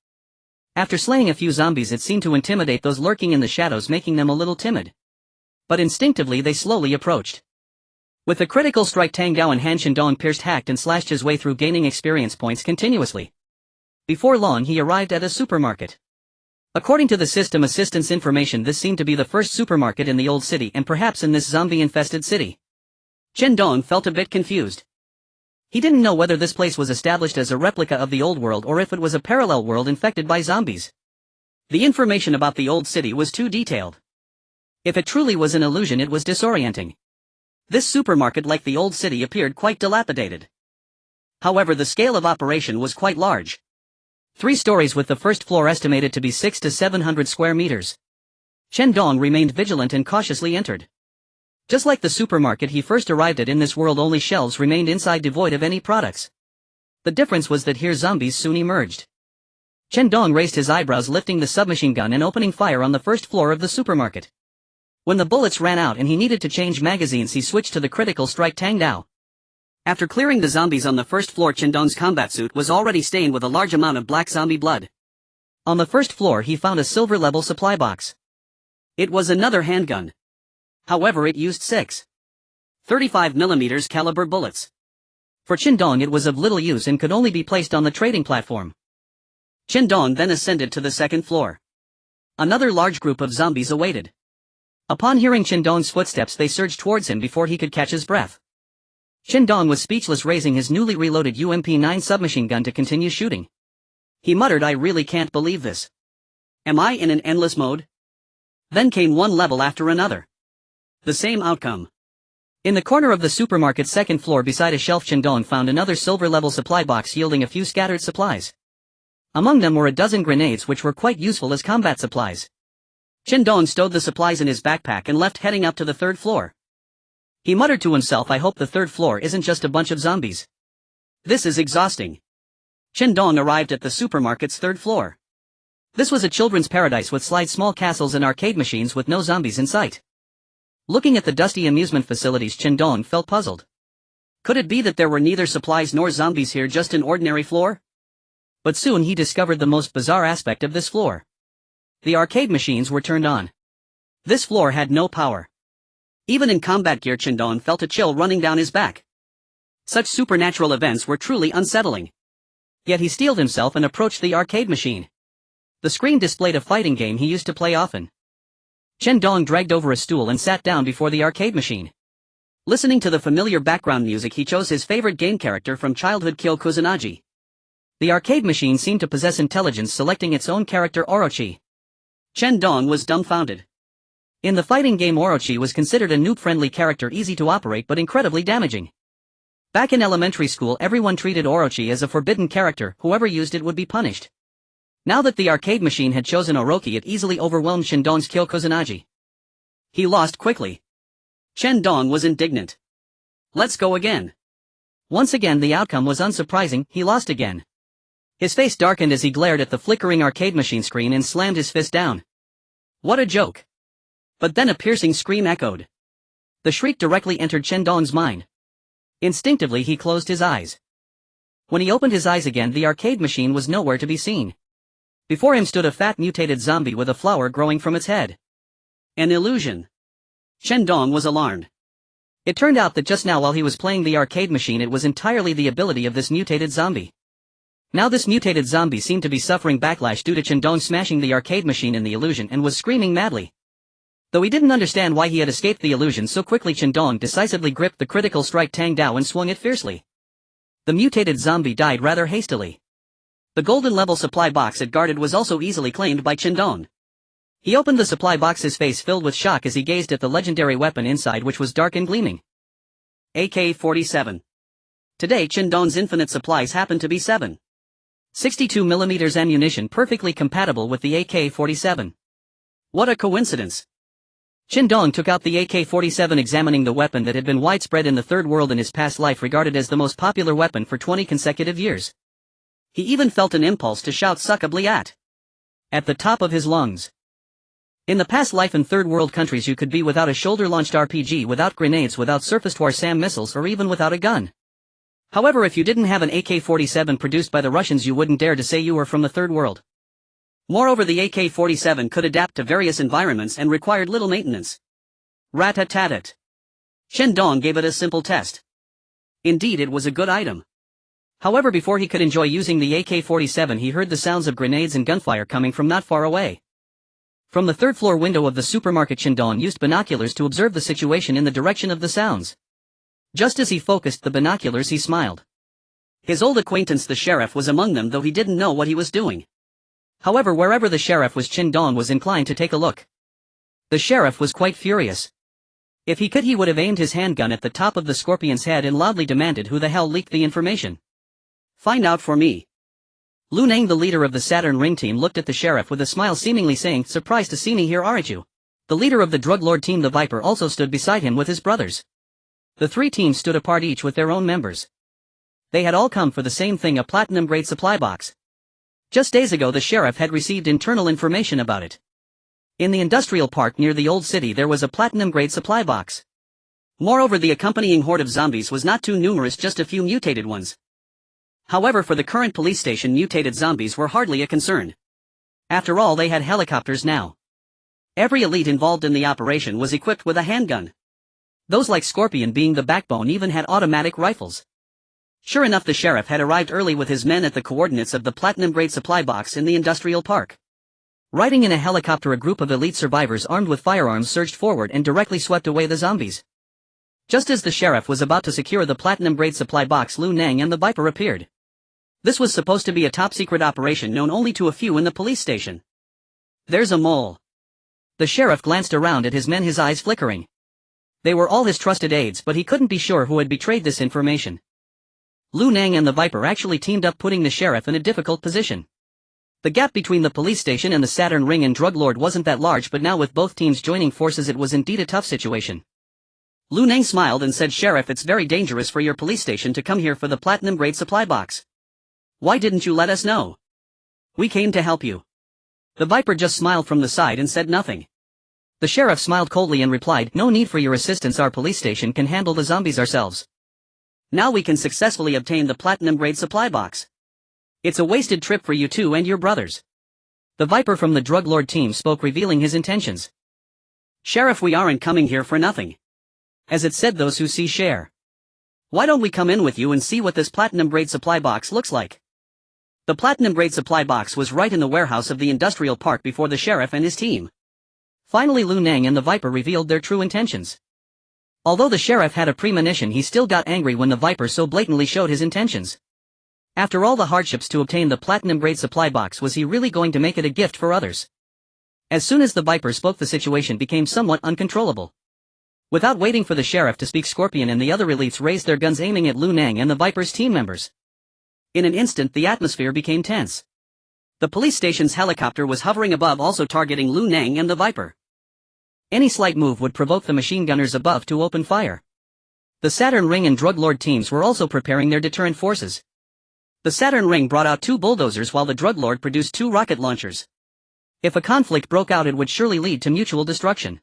After slaying a few zombies, it seemed to intimidate those lurking in the shadows, making them a little timid. But instinctively they slowly approached. With the critical strike tang gao in hand, Chen Dong pierced, hacked and slashed his way through, gaining experience points continuously. Before long he arrived at a supermarket. According to the system assistance information, this seemed to be the first supermarket in the old city, and perhaps in this zombie-infested city. Chen Dong felt a bit confused. He didn't know whether this place was established as a replica of the old world or if it was a parallel world infected by zombies. The information about the old city was too detailed. If it truly was an illusion, it was disorienting. This supermarket, like the old city, appeared quite dilapidated. However, the scale of operation was quite large. 3 stories with the first floor estimated to be 600 to 700 square meters. Chen Dong remained vigilant and cautiously entered. Just like the supermarket he first arrived at, in this world only shelves remained inside, devoid of any products. The difference was that here zombies soon emerged. Chen Dong raised his eyebrows, lifting the submachine gun and opening fire on the first floor of the supermarket. When the bullets ran out and he needed to change magazines, he switched to the critical strike Tang Dao. After clearing the zombies on the first floor, Chen Dong's combat suit was already stained with a large amount of black zombie blood. On the first floor he found a silver-level supply box. It was another handgun. However, it used 6 35mm caliber bullets. For Chen Dong it was of little use and could only be placed on the trading platform. Chen Dong then ascended to the second floor. Another large group of zombies awaited. Upon hearing Chen Dong's footsteps, they surged towards him before he could catch his breath. Chen Dong was speechless, raising his newly reloaded UMP-9 submachine gun to continue shooting. He muttered, "I really can't believe this. Am I in an endless mode?" Then came one level after another. The same outcome. In the corner of the supermarket's second floor beside a shelf, Chen Dong found another silver-level supply box yielding a few scattered supplies. Among them were a dozen grenades, which were quite useful as combat supplies. Chen Dong stowed the supplies in his backpack and left, heading up to the third floor. He muttered to himself, "I hope the third floor isn't just a bunch of zombies. This is exhausting." Chen Dong arrived at the supermarket's third floor. This was a children's paradise with slides, small castles and arcade machines with no zombies in sight. Looking at the dusty amusement facilities, Chen Dong felt puzzled. Could it be that there were neither supplies nor zombies here, just an ordinary floor? But soon he discovered the most bizarre aspect of this floor. The arcade machines were turned on. This floor had no power. Even in combat gear, Chen Dong felt a chill running down his back. Such supernatural events were truly unsettling. Yet he steeled himself and approached the arcade machine. The screen displayed a fighting game he used to play often. Chen Dong dragged over a stool and sat down before the arcade machine. Listening to the familiar background music, he chose his favorite game character from childhood, Kyo Kusanagi. The arcade machine seemed to possess intelligence, selecting its own character, Orochi. Chen Dong was dumbfounded. In the fighting game, Orochi was considered a noob-friendly character, easy to operate but incredibly damaging. Back in elementary school, everyone treated Orochi as a forbidden character, whoever used it would be punished. Now that the arcade machine had chosen Orochi, it easily overwhelmed Chen Dong's Kyo Kusanagi. He lost quickly. Chen Dong was indignant. "Let's go again." Once again the outcome was unsurprising, he lost again. His face darkened as he glared at the flickering arcade machine screen and slammed his fist down. What a joke! But then a piercing scream echoed. The shriek directly entered Chen Dong's mind. Instinctively he closed his eyes. When he opened his eyes again, the arcade machine was nowhere to be seen. Before him stood a fat mutated zombie with a flower growing from its head. An illusion. Chen Dong was alarmed. It turned out that just now, while he was playing the arcade machine, it was entirely the ability of this mutated zombie. Now this mutated zombie seemed to be suffering backlash due to Chen Dong smashing the arcade machine in the illusion and was screaming madly. Though he didn't understand why he had escaped the illusion so quickly, Chen Dong decisively gripped the critical strike Tang Dao and swung it fiercely. The mutated zombie died rather hastily. The golden level supply box it guarded was also easily claimed by Chen Dong. He opened the supply box, his face filled with shock as he gazed at the legendary weapon inside, which was dark and gleaming. AK-47. Today Chen Dong's infinite supplies happened to be 7.62mm ammunition, perfectly compatible with the AK-47. What a coincidence! Chen Dong took out the AK-47, examining the weapon that had been widespread in the third world in his past life, regarded as the most popular weapon for 20 consecutive years. He even felt an impulse to shout suckably at the top of his lungs. In the past life in third world countries, you could be without a shoulder-launched RPG, without grenades, without surface-to-air SAM missiles, or even without a gun. However, if you didn't have an AK-47 produced by the Russians, you wouldn't dare to say you were from the third world. Moreover, the AK-47 could adapt to various environments and required little maintenance. Rat-a-tat-tat. Chen Dong gave it a simple test. Indeed, it was a good item. However, before he could enjoy using the AK-47, he heard the sounds of grenades and gunfire coming from not far away. From the third floor window of the supermarket, Chen Dong used binoculars to observe the situation in the direction of the sounds. Just as he focused the binoculars, he smiled. His old acquaintance the sheriff was among them, though he didn't know what he was doing. However, wherever the sheriff was, Chen Dong was inclined to take a look. The sheriff was quite furious. If he could, he would have aimed his handgun at the top of the scorpion's head and loudly demanded who the hell leaked the information. Find out for me. Lu Nang, the leader of the Saturn Ring team, looked at the sheriff with a smile, seemingly saying, surprised to see me here, aren't you? The leader of the drug lord team, the Viper, also stood beside him with his brothers. The three teams stood apart, each with their own members. They had all come for the same thing, a platinum-grade supply box. Just days ago the sheriff had received internal information about it. In the industrial park near the old city there was a platinum-grade supply box. Moreover, the accompanying horde of zombies was not too numerous, just a few mutated ones. However, for the current police station, mutated zombies were hardly a concern. After all, they had helicopters now. Every elite involved in the operation was equipped with a handgun. Those like Scorpion, being the backbone, even had automatic rifles. Sure enough, the sheriff had arrived early with his men at the coordinates of the platinum-grade supply box in the industrial park. Riding in a helicopter, a group of elite survivors armed with firearms surged forward and directly swept away the zombies. Just as the sheriff was about to secure the platinum-grade supply box, Lu Nang and the Viper appeared. This was supposed to be a top-secret operation known only to a few in the police station. There's a mole. The sheriff glanced around at his men, his eyes flickering. They were all his trusted aides, but he couldn't be sure who had betrayed this information. Lu Nang and the Viper actually teamed up, putting the sheriff in a difficult position. The gap between the police station and the Saturn Ring and drug lord wasn't that large, but now with both teams joining forces it was indeed a tough situation. Lu Nang smiled and said, Sheriff, it's very dangerous for your police station to come here for the platinum-grade supply box. Why didn't you let us know? We came to help you. The Viper just smiled from the side and said nothing. The sheriff smiled coldly and replied, no need for your assistance, our police station can handle the zombies ourselves. Now we can successfully obtain the platinum-grade supply box. It's a wasted trip for you two and your brothers. The Viper from the drug lord team spoke, revealing his intentions. Sheriff, we aren't coming here for nothing. As it said, those who see share. Why don't we come in with you and see what this platinum-grade supply box looks like? The platinum-grade supply box was right in the warehouse of the industrial park before the sheriff and his team. Finally, Lu Nang and the Viper revealed their true intentions. Although the sheriff had a premonition, he still got angry when the Viper so blatantly showed his intentions. After all the hardships to obtain the platinum-grade supply box, was he really going to make it a gift for others? As soon as the Viper spoke, the situation became somewhat uncontrollable. Without waiting for the sheriff to speak, Scorpion and the other elites raised their guns, aiming at Lu Nang and the Viper's team members. In an instant, the atmosphere became tense. The police station's helicopter was hovering above, also targeting Lu Nang and the Viper. Any slight move would provoke the machine gunners above to open fire. The Saturn Ring and drug lord teams were also preparing their deterrent forces. The Saturn Ring brought out 2 bulldozers while the drug lord produced 2 rocket launchers. If a conflict broke out, it would surely lead to mutual destruction.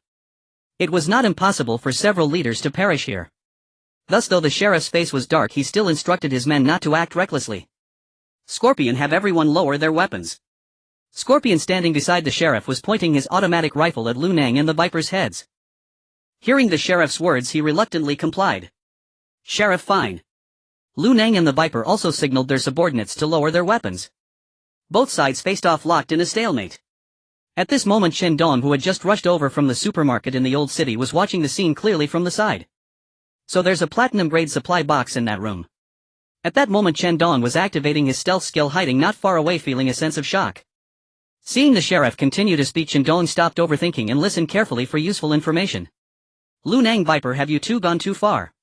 It was not impossible for several leaders to perish here. Thus, though the sheriff's face was dark, he still instructed his men not to act recklessly. Scorpion, have everyone lower their weapons. Scorpion, standing beside the sheriff, was pointing his automatic rifle at Lu Nang and the Viper's heads. Hearing the sheriff's words, he reluctantly complied. Sheriff, fine. Lu Nang and the Viper also signaled their subordinates to lower their weapons. Both sides faced off, locked in a stalemate. At this moment, Chen Dong, who had just rushed over from the supermarket in the old city, was watching the scene clearly from the side. So there's a platinum-grade supply box in that room. At that moment, Chen Dong was activating his stealth skill, hiding not far away, feeling a sense of shock. Seeing the sheriff continue to speak, Chen Dong stopped overthinking and listened carefully for useful information. Lu Nang, Viper, have you two gone too far?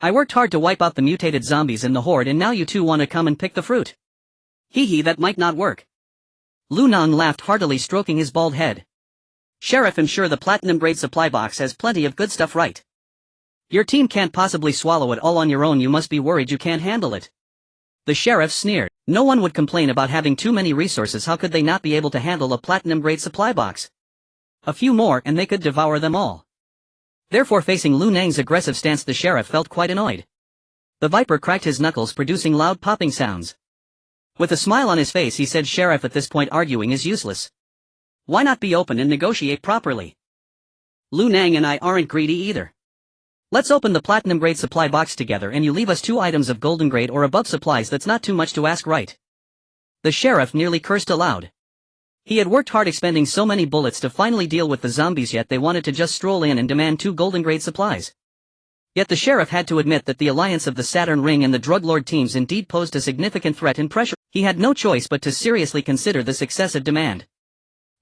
I worked hard to wipe out the mutated zombies in the horde, and now you two want to come and pick the fruit. Hee hee, that might not work. Lu Nang laughed heartily, stroking his bald head. Sheriff, I'm sure the platinum-grade supply box has plenty of good stuff, right? Your team can't possibly swallow it all on your own. You must be worried you can't handle it. The sheriff sneered. No one would complain about having too many resources. How could they not be able to handle a platinum-grade supply box? A few more and they could devour them all. Therefore, facing Lu Nang's aggressive stance, the sheriff felt quite annoyed. The Viper cracked his knuckles, producing loud popping sounds. With a smile on his face, he said, Sheriff, at this point arguing is useless. Why not be open and negotiate properly? Lu Nang and I aren't greedy either. Let's open the platinum-grade supply box together and you leave us 2 items of golden grade or above supplies. That's not too much to ask, right? The sheriff nearly cursed aloud. He had worked hard expending so many bullets to finally deal with the zombies, yet they wanted to just stroll in and demand 2 golden grade supplies. Yet the sheriff had to admit that the alliance of the Saturn Ring and the drug lord teams indeed posed a significant threat and pressure. He had no choice but to seriously consider this excessive demand.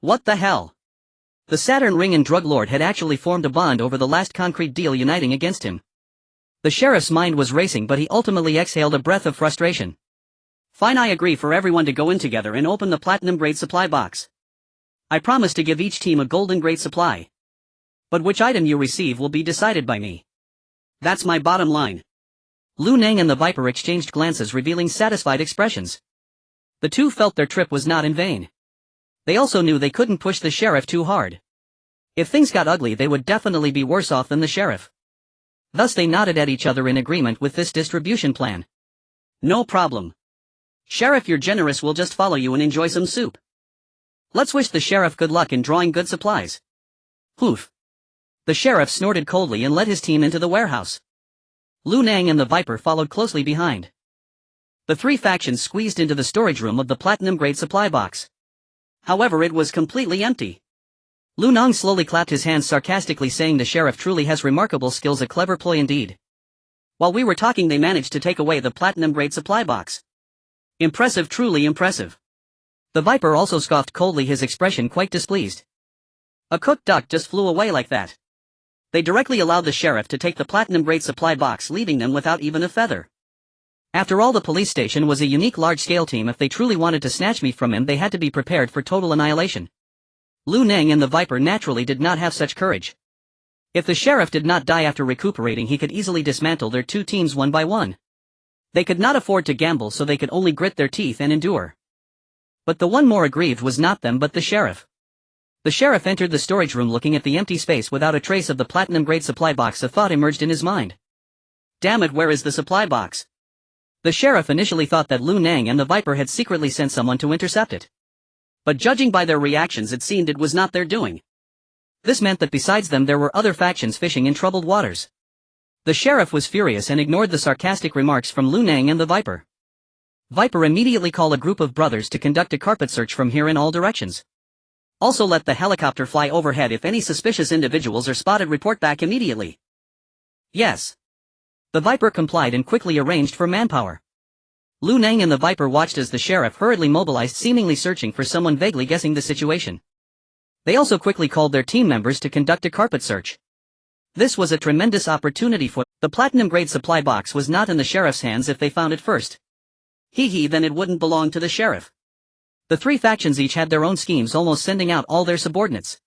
What the hell? The Saturn ring and drug lord had actually formed a bond over the last concrete deal uniting against him. The sheriff's mind was racing, but he ultimately exhaled a breath of frustration. Fine, I agree for everyone to go in together and open the platinum-grade supply box. I promise to give each team a golden-grade supply. But which item you receive will be decided by me. That's my bottom line. Lu Nang and the Viper exchanged glances revealing satisfied expressions. The two felt their trip was not in vain. They also knew they couldn't push the sheriff too hard. If things got ugly, they would definitely be worse off than the sheriff. Thus they nodded at each other in agreement with this distribution plan. No problem. Sheriff, you're generous, we'll just follow you and enjoy some soup. Let's wish the sheriff good luck in drawing good supplies. Poof. The sheriff snorted coldly and led his team into the warehouse. Lu Nang and the Viper followed closely behind. The three factions squeezed into the storage room of the platinum-grade supply box. However, it was completely empty. Lu Nang slowly clapped his hands sarcastically, saying the sheriff truly has remarkable skills, a clever ploy indeed. While we were talking, they managed to take away the platinum-grade supply box. Impressive, truly impressive. The Viper also scoffed coldly, his expression quite displeased. A cooked duck just flew away like that. They directly allowed the sheriff to take the platinum-grade supply box, leaving them without even a feather. After all, the police station was a unique large-scale team. If they truly wanted to snatch me from him, they had to be prepared for total annihilation. Lu Nang and the Viper naturally did not have such courage. If the sheriff did not die after recuperating, he could easily dismantle their two teams one by one. They could not afford to gamble, so they could only grit their teeth and endure. But the one more aggrieved was not them but the sheriff. The sheriff entered the storage room looking at the empty space without a trace of the platinum-grade supply box. A thought emerged in his mind. Damn it, where is the supply box? The sheriff initially thought that Lu Nang and the Viper had secretly sent someone to intercept it. But judging by their reactions, it seemed it was not their doing. This meant that besides them there were other factions fishing in troubled waters. The sheriff was furious and ignored the sarcastic remarks from Lu Nang and the Viper. Viper immediately called a group of brothers to conduct a carpet search from here in all directions. Also let the helicopter fly overhead. If any suspicious individuals are spotted, report back immediately. Yes. The Viper complied and quickly arranged for manpower. Lu Nang and the Viper watched as the sheriff hurriedly mobilized, seemingly searching for someone, vaguely guessing the situation. They also quickly called their team members to conduct a carpet search. This was a tremendous opportunity for the platinum-grade supply box. Was not in the sheriff's hands. If they found it first, then it wouldn't belong to the sheriff. The three factions each had their own schemes, almost sending out all their subordinates.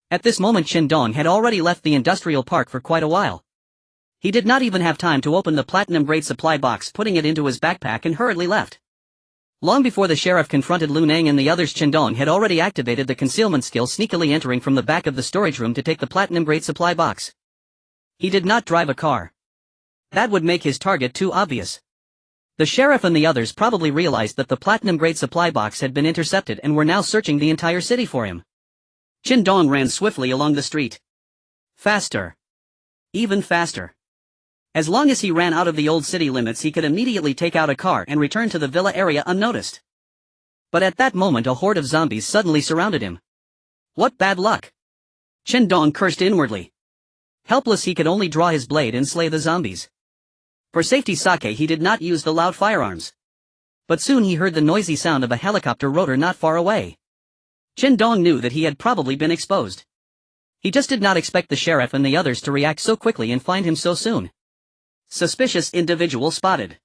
At this moment, Chen Dong had already left the industrial park for quite a while. He did not even have time to open the platinum-grade supply box, putting it into his backpack and hurriedly left. Long before the sheriff confronted Lu Nang and the others, Chen Dong had already activated the concealment skill, sneakily entering from the back of the storage room to take the platinum-grade supply box. He did not drive a car. That would make his target too obvious. The sheriff and the others probably realized that the platinum-grade supply box had been intercepted and were now searching the entire city for him. Chen Dong ran swiftly along the street. Faster. Even faster. As long as he ran out of the old city limits, he could immediately take out a car and return to the villa area unnoticed. But at that moment, a horde of zombies suddenly surrounded him. What bad luck! Chen Dong cursed inwardly. Helpless, he could only draw his blade and slay the zombies. For safety's sake, he did not use the loud firearms. But soon he heard the noisy sound of a helicopter rotor not far away. Chen Dong knew that he had probably been exposed. He just did not expect the sheriff and the others to react so quickly and find him so soon. Suspicious individual spotted.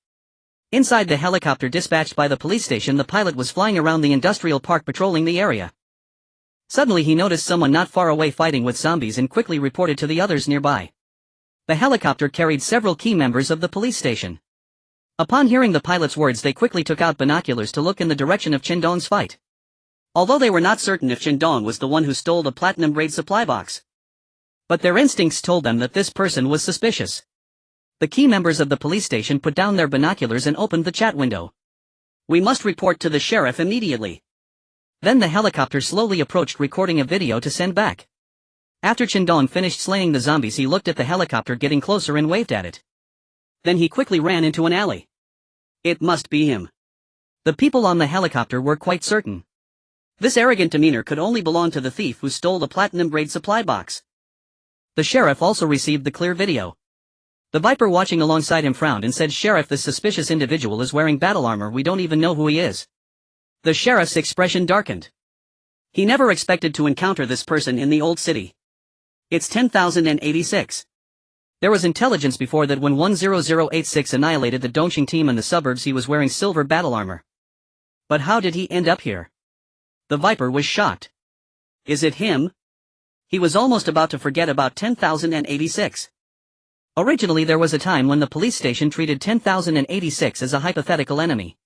Inside the helicopter dispatched by the police station, the pilot was flying around the industrial park patrolling the area. Suddenly he noticed someone not far away fighting with zombies and quickly reported to the others nearby. The helicopter carried several key members of the police station. Upon hearing the pilot's words, they quickly took out binoculars to look in the direction of Chen Dong's fight. Although they were not certain if Chen Dong was the one who stole the platinum-grade supply box. But their instincts told them that this person was suspicious. The key members of the police station put down their binoculars and opened the chat window. We must report to the sheriff immediately. Then the helicopter slowly approached, recording a video to send back. After Chen Dong finished slaying the zombies, he looked at the helicopter getting closer and waved at it. Then he quickly ran into an alley. It must be him. The people on the helicopter were quite certain. This arrogant demeanor could only belong to the thief who stole the platinum-grade supply box. The sheriff also received the clear video. The Viper watching alongside him frowned and said, "Sheriff, this suspicious individual is wearing battle armor. We don't even know who he is." The sheriff's expression darkened. He never expected to encounter this person in the old city. It's 10,086. There was intelligence before that when 10086 annihilated the Dongqing team in the suburbs he was wearing silver battle armor. But how did he end up here? The Viper was shocked. Is it him? He was almost about to forget about 10,086. Originally there was a time when the police station treated 10,086 as a hypothetical enemy.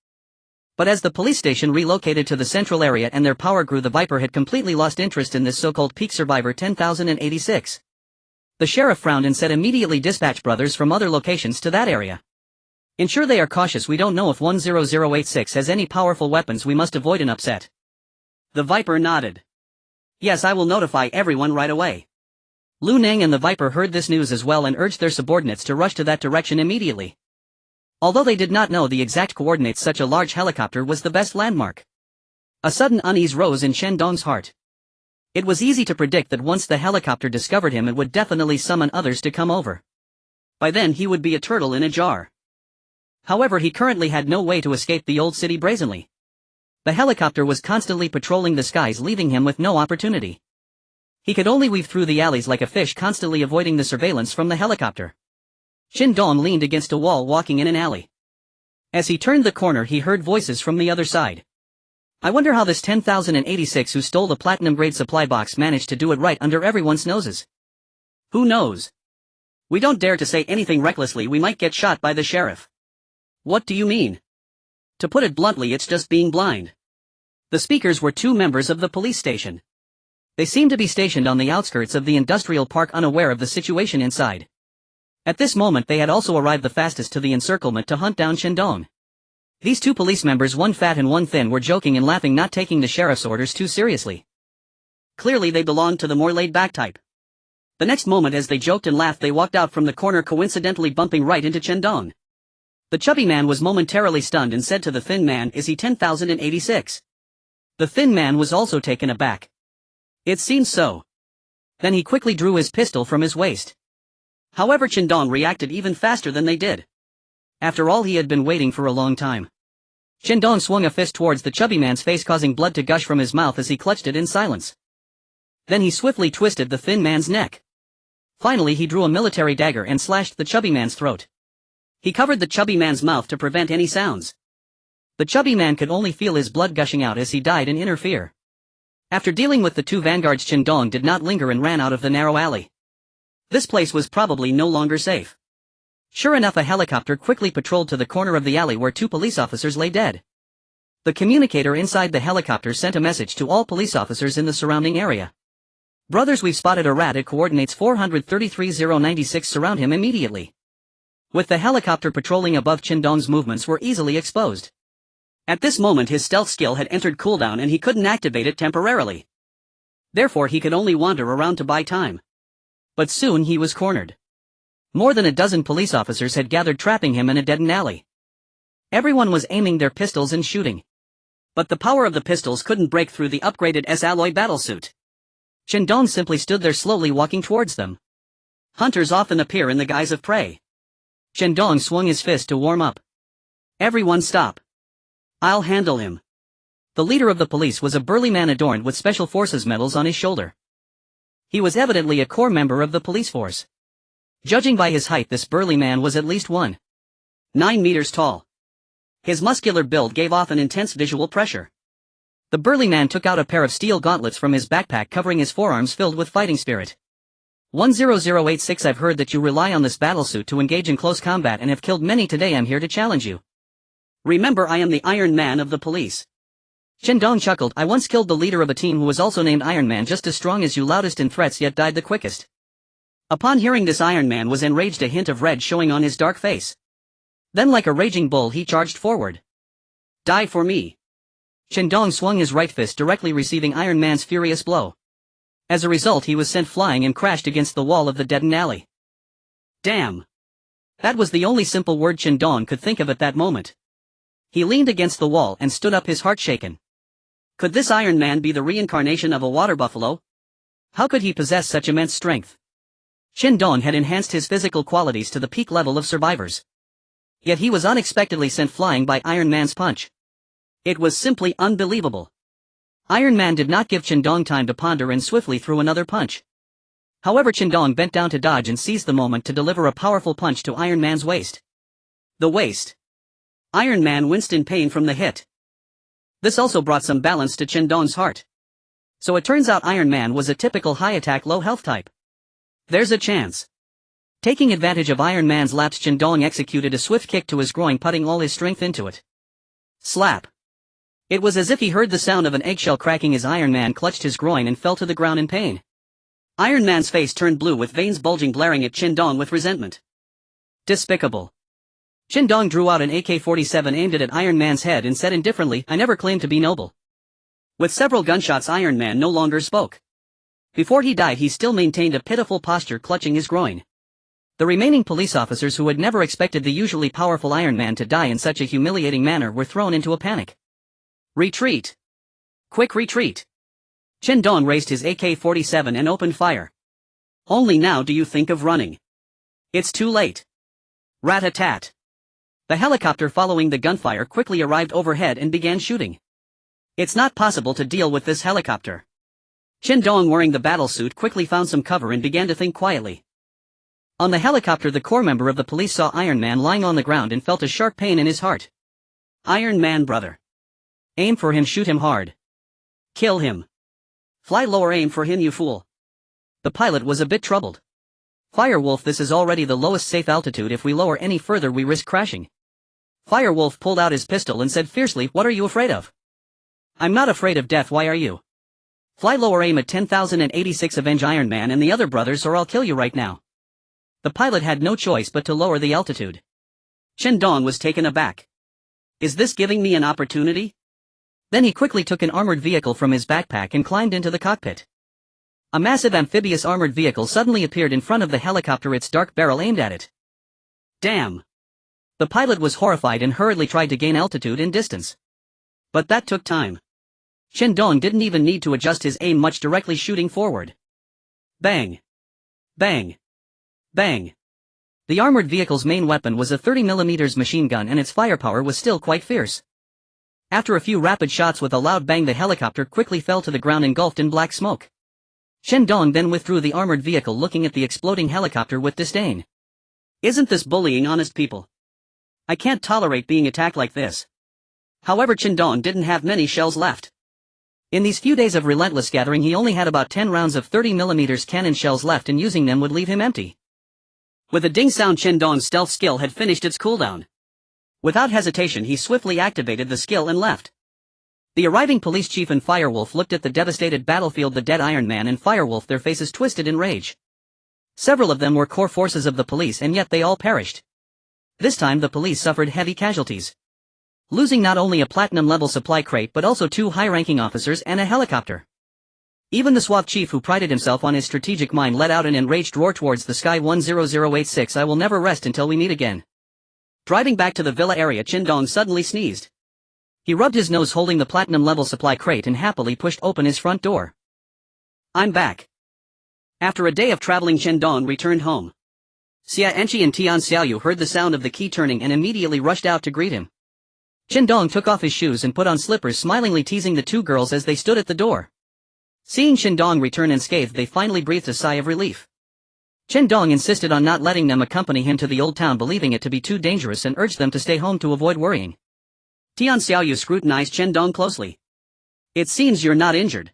But as the police station relocated to the central area and their power grew, the Viper had completely lost interest in this so-called peak survivor 10,086. The sheriff frowned and said, immediately dispatch brothers from other locations to that area. Ensure they are cautious. We don't know if 10086 has any powerful weapons. We must avoid an upset. The Viper nodded. Yes, I will notify everyone right away. Lu Neng and the Viper heard this news as well and urged their subordinates to rush to that direction immediately. Although they did not know the exact coordinates, such a large helicopter was the best landmark. A sudden unease rose in Chen Dong's heart. It was easy to predict that once the helicopter discovered him, it would definitely summon others to come over. By then he would be a turtle in a jar. However, he currently had no way to escape the old city brazenly. The helicopter was constantly patrolling the skies, leaving him with no opportunity. He could only weave through the alleys like a fish, constantly avoiding the surveillance from the helicopter. Chen Dong leaned against a wall walking in an alley. As he turned the corner, he heard voices from the other side. I wonder how this 10,086 who stole the platinum-grade supply box managed to do it right under everyone's noses. Who knows? We don't dare to say anything recklessly, we might get shot by the sheriff. What do you mean? To put it bluntly, it's just being blind. The speakers were two members of the police station. They seemed to be stationed on the outskirts of the industrial park, unaware of the situation inside. At this moment they had also arrived the fastest to the encirclement to hunt down Chen Dong. These two police members, one fat and one thin, were joking and laughing, not taking the sheriff's orders too seriously. Clearly they belonged to the more laid-back type. The next moment, as they joked and laughed, they walked out from the corner, coincidentally bumping right into Chen Dong. The chubby man was momentarily stunned and said to the thin man, "Is he 10,086? The thin man was also taken aback. It seems so. Then he quickly drew his pistol from his waist. However, Chen Dong reacted even faster than they did. After all, he had been waiting for a long time. Chen Dong swung a fist towards the chubby man's face, causing blood to gush from his mouth as he clutched it in silence. Then he swiftly twisted the thin man's neck. Finally he drew a military dagger and slashed the chubby man's throat. He covered the chubby man's mouth to prevent any sounds. The chubby man could only feel his blood gushing out as he died in inner fear. After dealing with the two vanguards, Chen Dong did not linger and ran out of the narrow alley. This place was probably no longer safe. Sure enough, a helicopter quickly patrolled to the corner of the alley where two police officers lay dead. The communicator inside the helicopter sent a message to all police officers in the surrounding area. Brothers, we've spotted a rat at coordinates 433,096, surround him immediately. With the helicopter patrolling above, Chen Dong's movements were easily exposed. At this moment his stealth skill had entered cooldown and he couldn't activate it temporarily. Therefore he could only wander around to buy time. But soon he was cornered. More than a dozen police officers had gathered, trapping him in a dead-end alley. Everyone was aiming their pistols and shooting. But the power of the pistols couldn't break through the upgraded S-alloy battlesuit. Chen Dong simply stood there, slowly walking towards them. Hunters often appear in the guise of prey. Chen Dong swung his fist to warm up. Everyone stop. I'll handle him. The leader of the police was a burly man adorned with Special Forces medals on his shoulder. He was evidently a core member of the police force. Judging by his height, this burly man was at least 1.9 meters tall. His muscular build gave off an intense visual pressure. The burly man took out a pair of steel gauntlets from his backpack, covering his forearms, filled with fighting spirit. 10086, I've heard that you rely on this battlesuit to engage in close combat and have killed many today. I'm here to challenge you. Remember, I am the Iron Man of the police. Chen Dong chuckled. I once killed the leader of a team who was also named Iron Man, just as strong as you, loudest in threats yet died the quickest. Upon hearing this, Iron Man was enraged, a hint of red showing on his dark face. Then like a raging bull he charged forward. Die for me. Chen Dong swung his right fist, directly receiving Iron Man's furious blow. As a result, he was sent flying and crashed against the wall of the deadened alley. Damn. That was the only simple word Chen Dong could think of at that moment. He leaned against the wall and stood up, his heart shaken. Could this Iron Man be the reincarnation of a water buffalo? How could he possess such immense strength? Chen Dong had enhanced his physical qualities to the peak level of survivors. Yet he was unexpectedly sent flying by Iron Man's punch. It was simply unbelievable. Iron Man did not give Chen Dong time to ponder and swiftly threw another punch. However, Chen Dong bent down to dodge and seized the moment to deliver a powerful punch to Iron Man's waist. The waist. Iron Man winced in pain from the hit. This also brought some balance to Chen Dong's heart. So it turns out Iron Man was a typical high-attack low-health type. There's a chance. Taking advantage of Iron Man's lapse, Chen Dong executed a swift kick to his groin, putting all his strength into it. Slap. It was as if he heard the sound of an eggshell cracking as Iron Man clutched his groin and fell to the ground in pain. Iron Man's face turned blue with veins bulging, glaring at Chen Dong with resentment. Despicable. Chen Dong drew out an AK-47, aimed it at Iron Man's head and said indifferently, "I never claimed to be noble." With several gunshots, Iron Man no longer spoke. Before he died, he still maintained a pitiful posture, clutching his groin. The remaining police officers, who had never expected the usually powerful Iron Man to die in such a humiliating manner, were thrown into a panic. Retreat! Quick retreat! Chen Dong raised his AK-47 and opened fire. Only now do you think of running. It's too late. Rat-a-tat! The helicopter following the gunfire quickly arrived overhead and began shooting. It's not possible to deal with this helicopter. Chen Dong, wearing the battlesuit, quickly found some cover and began to think quietly. On the helicopter, the core member of the police saw Iron Man lying on the ground and felt a sharp pain in his heart. Iron Man, brother. Aim for him, shoot him hard. Kill him. Fly lower, aim for him, you fool. The pilot was a bit troubled. Firewolf, this is already the lowest safe altitude. If we lower any further, we risk crashing. Firewolf pulled out his pistol and said fiercely, "What are you afraid of?" "I'm not afraid of death, why are you?" "Fly lower, aim at 10,086, avenge Iron Man and the other brothers, or I'll kill you right now." The pilot had no choice but to lower the altitude. Chen Dong was taken aback. Is this giving me an opportunity? Then he quickly took an armored vehicle from his backpack and climbed into the cockpit. A massive amphibious armored vehicle suddenly appeared in front of the helicopter, its dark barrel aimed at it. Damn! The pilot was horrified and hurriedly tried to gain altitude and distance. But that took time. Chen Dong didn't even need to adjust his aim much, directly shooting forward. Bang! Bang! Bang! The armored vehicle's main weapon was a 30mm machine gun, and its firepower was still quite fierce. After a few rapid shots with a loud bang, the helicopter quickly fell to the ground, engulfed in black smoke. Chen Dong then withdrew the armored vehicle, looking at the exploding helicopter with disdain. Isn't this bullying honest people? I can't tolerate being attacked like this. However, Chen Dong didn't have many shells left. In these few days of relentless gathering, he only had about 10 rounds of 30mm cannon shells left, and using them would leave him empty. With a ding sound, Chen Dong's stealth skill had finished its cooldown. Without hesitation, he swiftly activated the skill and left. The arriving police chief and Firewolf looked at the devastated battlefield, the dead Iron Man and Firewolf, their faces twisted in rage. Several of them were core forces of the police, and yet they all perished. This time the police suffered heavy casualties, losing not only a platinum-level supply crate but also 2 high-ranking officers and a helicopter. Even the suave chief, who prided himself on his strategic mind, let out an enraged roar towards the sky. 10086, I will never rest until we meet again. Driving back to the villa area, Chen Dong suddenly sneezed. He rubbed his nose, holding the platinum-level supply crate, and happily pushed open his front door. I'm back. After a day of traveling, Chen Dong returned home. Xia Enchi and Tian Xiaoyu heard the sound of the key turning and immediately rushed out to greet him. Chen Dong took off his shoes and put on slippers, smilingly teasing the 2 girls as they stood at the door. Seeing Chen Dong return unscathed, they finally breathed a sigh of relief. Chen Dong insisted on not letting them accompany him to the old town, believing it to be too dangerous, and urged them to stay home to avoid worrying. Tian Xiaoyu scrutinized Chen Dong closely. It seems you're not injured.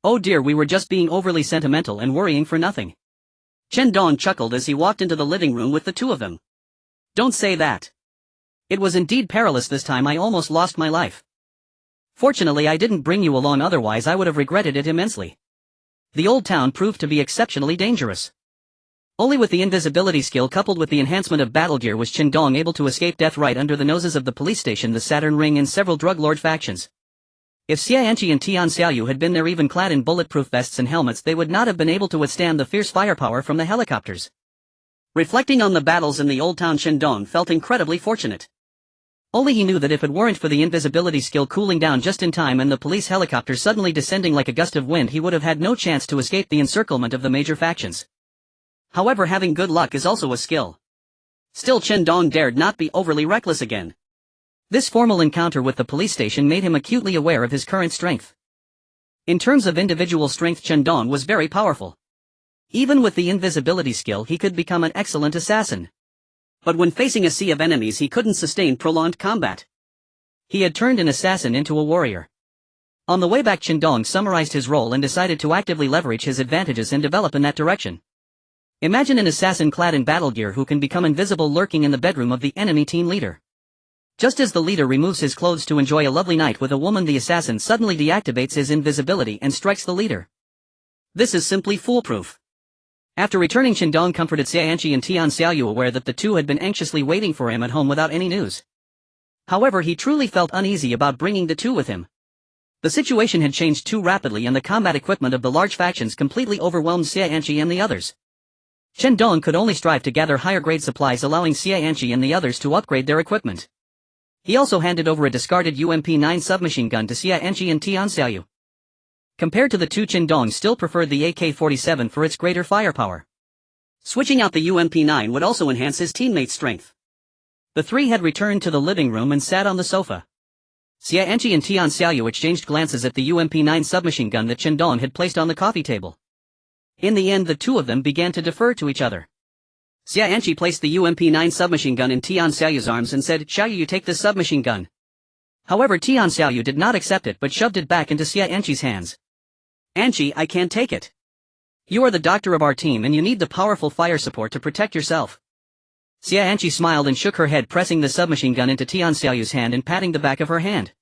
Oh dear, we were just being overly sentimental and worrying for nothing. Chen Dong chuckled as he walked into the living room with the 2 of them. Don't say that. It was indeed perilous this time. I almost lost my life. Fortunately, I didn't bring you along, otherwise I would have regretted it immensely. The old town proved to be exceptionally dangerous. Only with the invisibility skill coupled with the enhancement of battle gear was Chen Dong able to escape death right under the noses of the police station, the Saturn Ring, and several drug lord factions. If Xia Enchi and Tian Xiaoyu had been there, even clad in bulletproof vests and helmets, they would not have been able to withstand the fierce firepower from the helicopters. Reflecting on the battles in the old town, Chen Dong felt incredibly fortunate. Only he knew that if it weren't for the invisibility skill cooling down just in time and the police helicopter suddenly descending like a gust of wind, he would have had no chance to escape the encirclement of the major factions. However, having good luck is also a skill. Still, Chen Dong dared not be overly reckless again. This formal encounter with the police station made him acutely aware of his current strength. In terms of individual strength, Chen Dong was very powerful. Even with the invisibility skill, he could become an excellent assassin. But when facing a sea of enemies, he couldn't sustain prolonged combat. He had turned an assassin into a warrior. On the way back, Chen Dong summarized his role and decided to actively leverage his advantages and develop in that direction. Imagine an assassin clad in battle gear who can become invisible, lurking in the bedroom of the enemy team leader. Just as the leader removes his clothes to enjoy a lovely night with a woman, the assassin suddenly deactivates his invisibility and strikes the leader. This is simply foolproof. After returning, Chen Dong comforted Xianqi and Tian Xiaoyu, aware that the two had been anxiously waiting for him at home without any news. However, he truly felt uneasy about bringing the two with him. The situation had changed too rapidly, and the combat equipment of the large factions completely overwhelmed Xianqi and the others. Chen Dong could only strive to gather higher-grade supplies, allowing Xianqi and the others to upgrade their equipment. He also handed over a discarded UMP-9 submachine gun to Xianqi and Tian Xiaoyu. Compared to the two, Chen Dong still preferred the AK-47 for its greater firepower. Switching out the UMP-9 would also enhance his teammates' strength. The three had returned to the living room and sat on the sofa. Xianqi and Tian Xiaoyu exchanged glances at the UMP-9 submachine gun that Chen Dong had placed on the coffee table. In the end, the two of them began to defer to each other. Xianqi placed the UMP-9 submachine gun in Tian Xiaoyu's arms and said, "Xiaoyu, you take this submachine gun." However, Tian Xiaoyu did not accept it but shoved it back into Xianqi's hands. "Anqi, I can't take it. You are the doctor of our team and you need the powerful fire support to protect yourself." Xianqi smiled and shook her head, pressing the submachine gun into Tian Xiaoyu's hand and patting the back of her hand.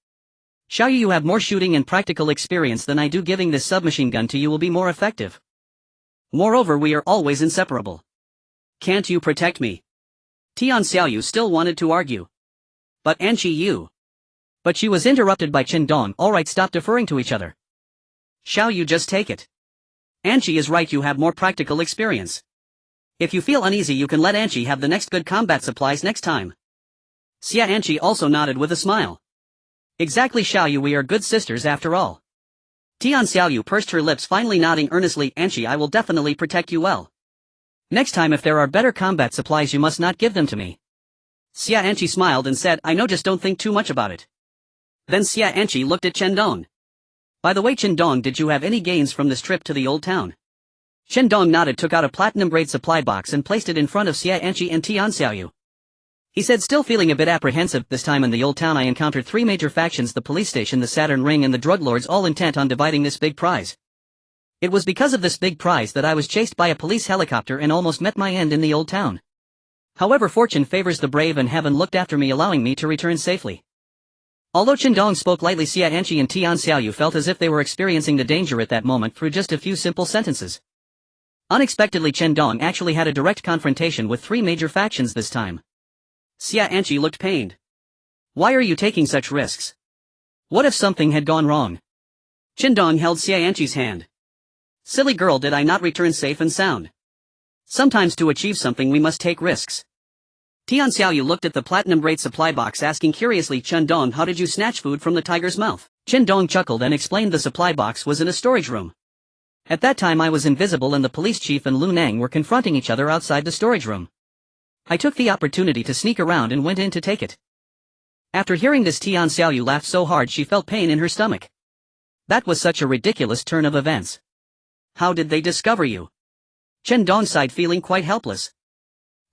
"Xiaoyu, you have more shooting and practical experience than I do. Giving this submachine gun to you will be more effective. Moreover, we are always inseparable. Can't you protect me?" Tian Xiaoyu still wanted to argue. "But Anqi, you..." But she was interrupted by Chen Dong. "Alright, stop deferring to each other. Xiaoyu, just take it. Anqi is right, you have more practical experience. If you feel uneasy, you can let Anqi have the next good combat supplies next time." Xianqi also nodded with a smile. "Exactly, Xiaoyu, we are good sisters after all." Tian Xiaoyu pursed her lips, finally nodding earnestly. "Anqi, I will definitely protect you well. Next time, if there are better combat supplies, you must not give them to me." Xianqi smiled and said, "I know, just don't think too much about it." Then Xianqi looked at Chen Dong. "By the way, Chen Dong, did you have any gains from this trip to the old town?" Chen Dong nodded, took out a platinum-grade supply box and placed it in front of Xianqi and Tian Xiaoyu. He said, still feeling a bit apprehensive. "This time in the old town I encountered three major factions: the police station, the Saturn Ring and the drug lords, all intent on dividing this big prize. It was because of this big prize that I was chased by a police helicopter and almost met my end in the old town. However, fortune favors the brave and heaven looked after me, allowing me to return safely." Although Chen Dong spoke lightly, Xianqi and Tian Xiaoyu felt as if they were experiencing the danger at that moment through just a few simple sentences. Unexpectedly, Chen Dong actually had a direct confrontation with three major factions this time. Xianqi looked pained. "Why are you taking such risks? What if something had gone wrong?" Chen Dong held Xianqi's hand. "Silly girl, did I not return safe and sound? Sometimes to achieve something we must take risks." Tian Xiaoyu looked at the platinum-grade supply box, asking curiously, "Chen Dong, how did you snatch food from the tiger's mouth?" Chen Dong chuckled and explained the supply box was in a storage room. At that time I was invisible and the police chief and Lu Nang were confronting each other outside the storage room. I took the opportunity to sneak around and went in to take it. After hearing this, Tian Xiaoyu laughed so hard she felt pain in her stomach. That was such a ridiculous turn of events. "How did they discover you?" Chen Dong sighed, feeling quite helpless.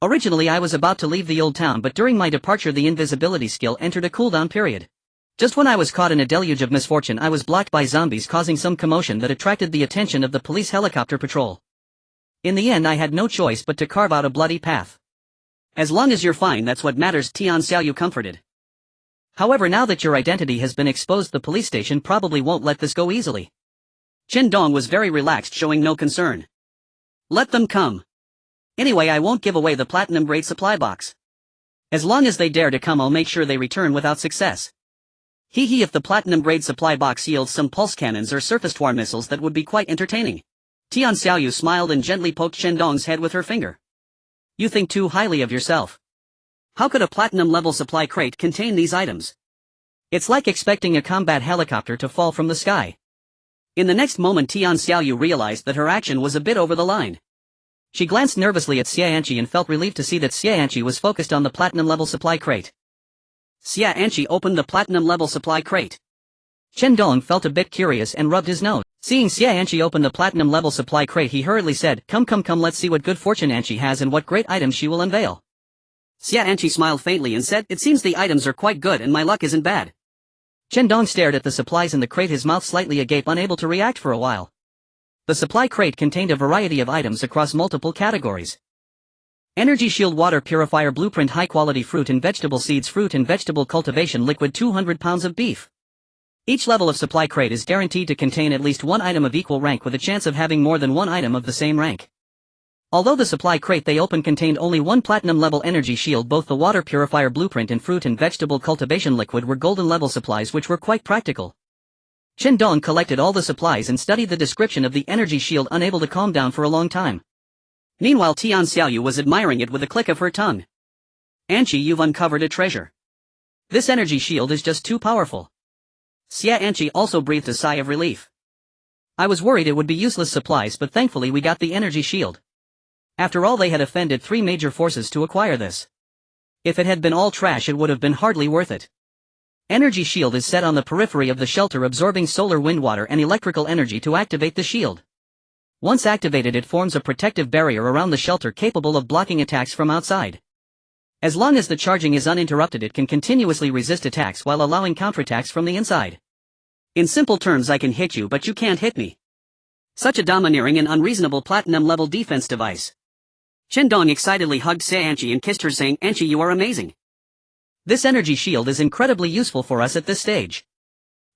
"Originally I was about to leave the old town, but during my departure the invisibility skill entered a cooldown period. Just when I was caught in a deluge of misfortune, I was blocked by zombies, causing some commotion that attracted the attention of the police helicopter patrol. In the end I had no choice but to carve out a bloody path." "As long as you're fine, that's what matters," Tian Xiaoyu comforted. "However, now that your identity has been exposed, the police station probably won't let this go easily." Chen Dong was very relaxed, showing no concern. "Let them come. Anyway, I won't give away the platinum-grade supply box. As long as they dare to come, I'll make sure they return without success. Hee, if the platinum-grade supply box yields some pulse cannons or surface-to-air missiles, that would be quite entertaining." Tian Xiaoyu smiled and gently poked Chen Dong's head with her finger. "You think too highly of yourself. How could a platinum-level supply crate contain these items? It's like expecting a combat helicopter to fall from the sky." In the next moment, Tian Xiaoyu realized that her action was a bit over the line. She glanced nervously at Xianqi and felt relieved to see that Xianqi was focused on the platinum-level supply crate. Xianqi opened the platinum-level supply crate. Chen Dong felt a bit curious and rubbed his nose. Seeing Xia Anqi open the platinum-level supply crate, he hurriedly said, Come, let's see what good fortune Anqi has and what great items she will unveil. Xia Anqi smiled faintly and said, It seems the items are quite good and my luck isn't bad. Chen Dong stared at the supplies in the crate, his mouth slightly agape, unable to react for a while. The supply crate contained a variety of items across multiple categories. Energy Shield Water Purifier Blueprint, high-quality fruit and vegetable seeds, fruit and vegetable cultivation liquid, 200 pounds of beef. Each level of supply crate is guaranteed to contain at least one item of equal rank with a chance of having more than one item of the same rank. Although the supply crate they opened contained only one platinum-level energy shield, both the water purifier blueprint and fruit and vegetable cultivation liquid were golden-level supplies which were quite practical. Chen Dong collected all the supplies and studied the description of the energy shield, unable to calm down for a long time. Meanwhile, Tian Xiaoyu was admiring it with a click of her tongue. Anqi, you've uncovered a treasure. This energy shield is just too powerful. Xia Anqi also breathed a sigh of relief. I was worried it would be useless supplies, but thankfully we got the energy shield. After all, they had offended 3 major forces to acquire this. If it had been all trash, it would have been hardly worth it. Energy shield is set on the periphery of the shelter, absorbing solar, wind, water and electrical energy to activate the shield. Once activated, it forms a protective barrier around the shelter capable of blocking attacks from outside. As long as the charging is uninterrupted, it can continuously resist attacks while allowing counterattacks from the inside. In simple terms, I can hit you but you can't hit me. Such a domineering and unreasonable platinum-level defense device. Chen Dong excitedly hugged Xia Anqi and kissed her, saying, Anqi, you are amazing. This energy shield is incredibly useful for us at this stage.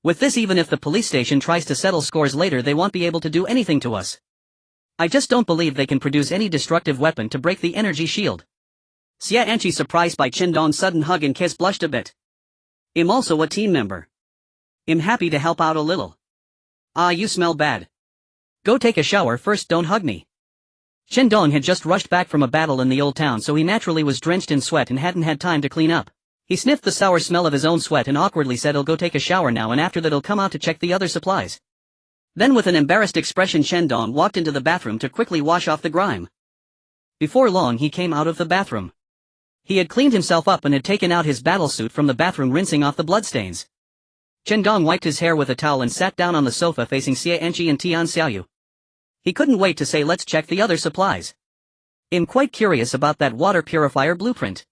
With this, even if the police station tries to settle scores later, they won't be able to do anything to us. I just don't believe they can produce any destructive weapon to break the energy shield. Xia Anqi, surprised by Chen Dong's sudden hug and kiss, blushed a bit. I'm also a team member. I'm happy to help out a little. Ah, you smell bad. Go take a shower first, don't hug me. Chen Dong had just rushed back from a battle in the old town, so he naturally was drenched in sweat and hadn't had time to clean up. He sniffed the sour smell of his own sweat and awkwardly said, I'll go take a shower now, and after that I'll come out to check the other supplies. Then with an embarrassed expression, Chen Dong walked into the bathroom to quickly wash off the grime. Before long he came out of the bathroom. He had cleaned himself up and had taken out his battle suit from the bathroom, rinsing off the bloodstains. Chen Dong wiped his hair with a towel and sat down on the sofa facing Xia Anqi and Tian Xiaoyu. He couldn't wait to say, let's check the other supplies. I'm quite curious about that water purifier blueprint.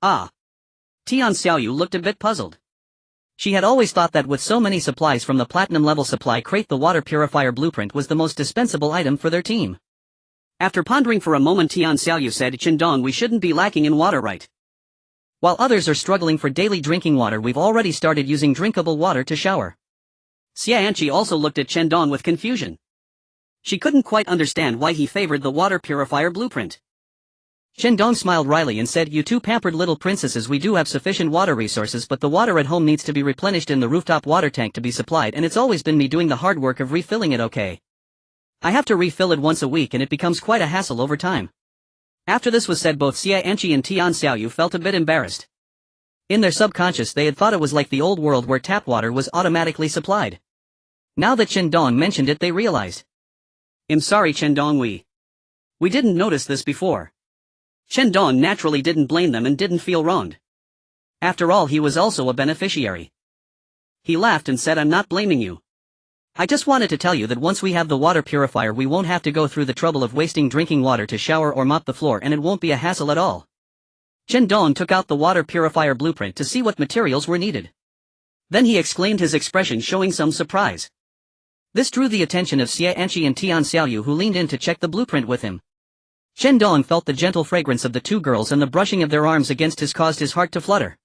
Ah. Tian Xiaoyu looked a bit puzzled. She had always thought that with so many supplies from the platinum-level supply crate, the water purifier blueprint was the most dispensable item for their team. After pondering for a moment, Tian Xiaoyu said, Chen Dong, we shouldn't be lacking in water, right? While others are struggling for daily drinking water, we've already started using drinkable water to shower. Xia Anqi also looked at Chen Dong with confusion. She couldn't quite understand why he favored the water purifier blueprint. Chen Dong smiled wryly and said, You two pampered little princesses, we do have sufficient water resources, but the water at home needs to be replenished in the rooftop water tank to be supplied, and it's always been me doing the hard work of refilling it, okay? I have to refill it once a week and it becomes quite a hassle over time. After this was said, both Xia Anqi and Tian Xiaoyu felt a bit embarrassed. In their subconscious, they had thought it was like the old world where tap water was automatically supplied. Now that Chen Dong mentioned it, they realized. I'm sorry, Chen Dong, we didn't notice this before. Chen Dong naturally didn't blame them and didn't feel wronged. After all, he was also a beneficiary. He laughed and said, I'm not blaming you. I just wanted to tell you that once we have the water purifier, we won't have to go through the trouble of wasting drinking water to shower or mop the floor, and it won't be a hassle at all. Chen Dong took out the water purifier blueprint to see what materials were needed. Then he exclaimed, his expression showing some surprise. This drew the attention of Xia Anqi and Tian Xiaoyu, who leaned in to check the blueprint with him. Chen Dong felt the gentle fragrance of the two girls, and the brushing of their arms against his caused his heart to flutter.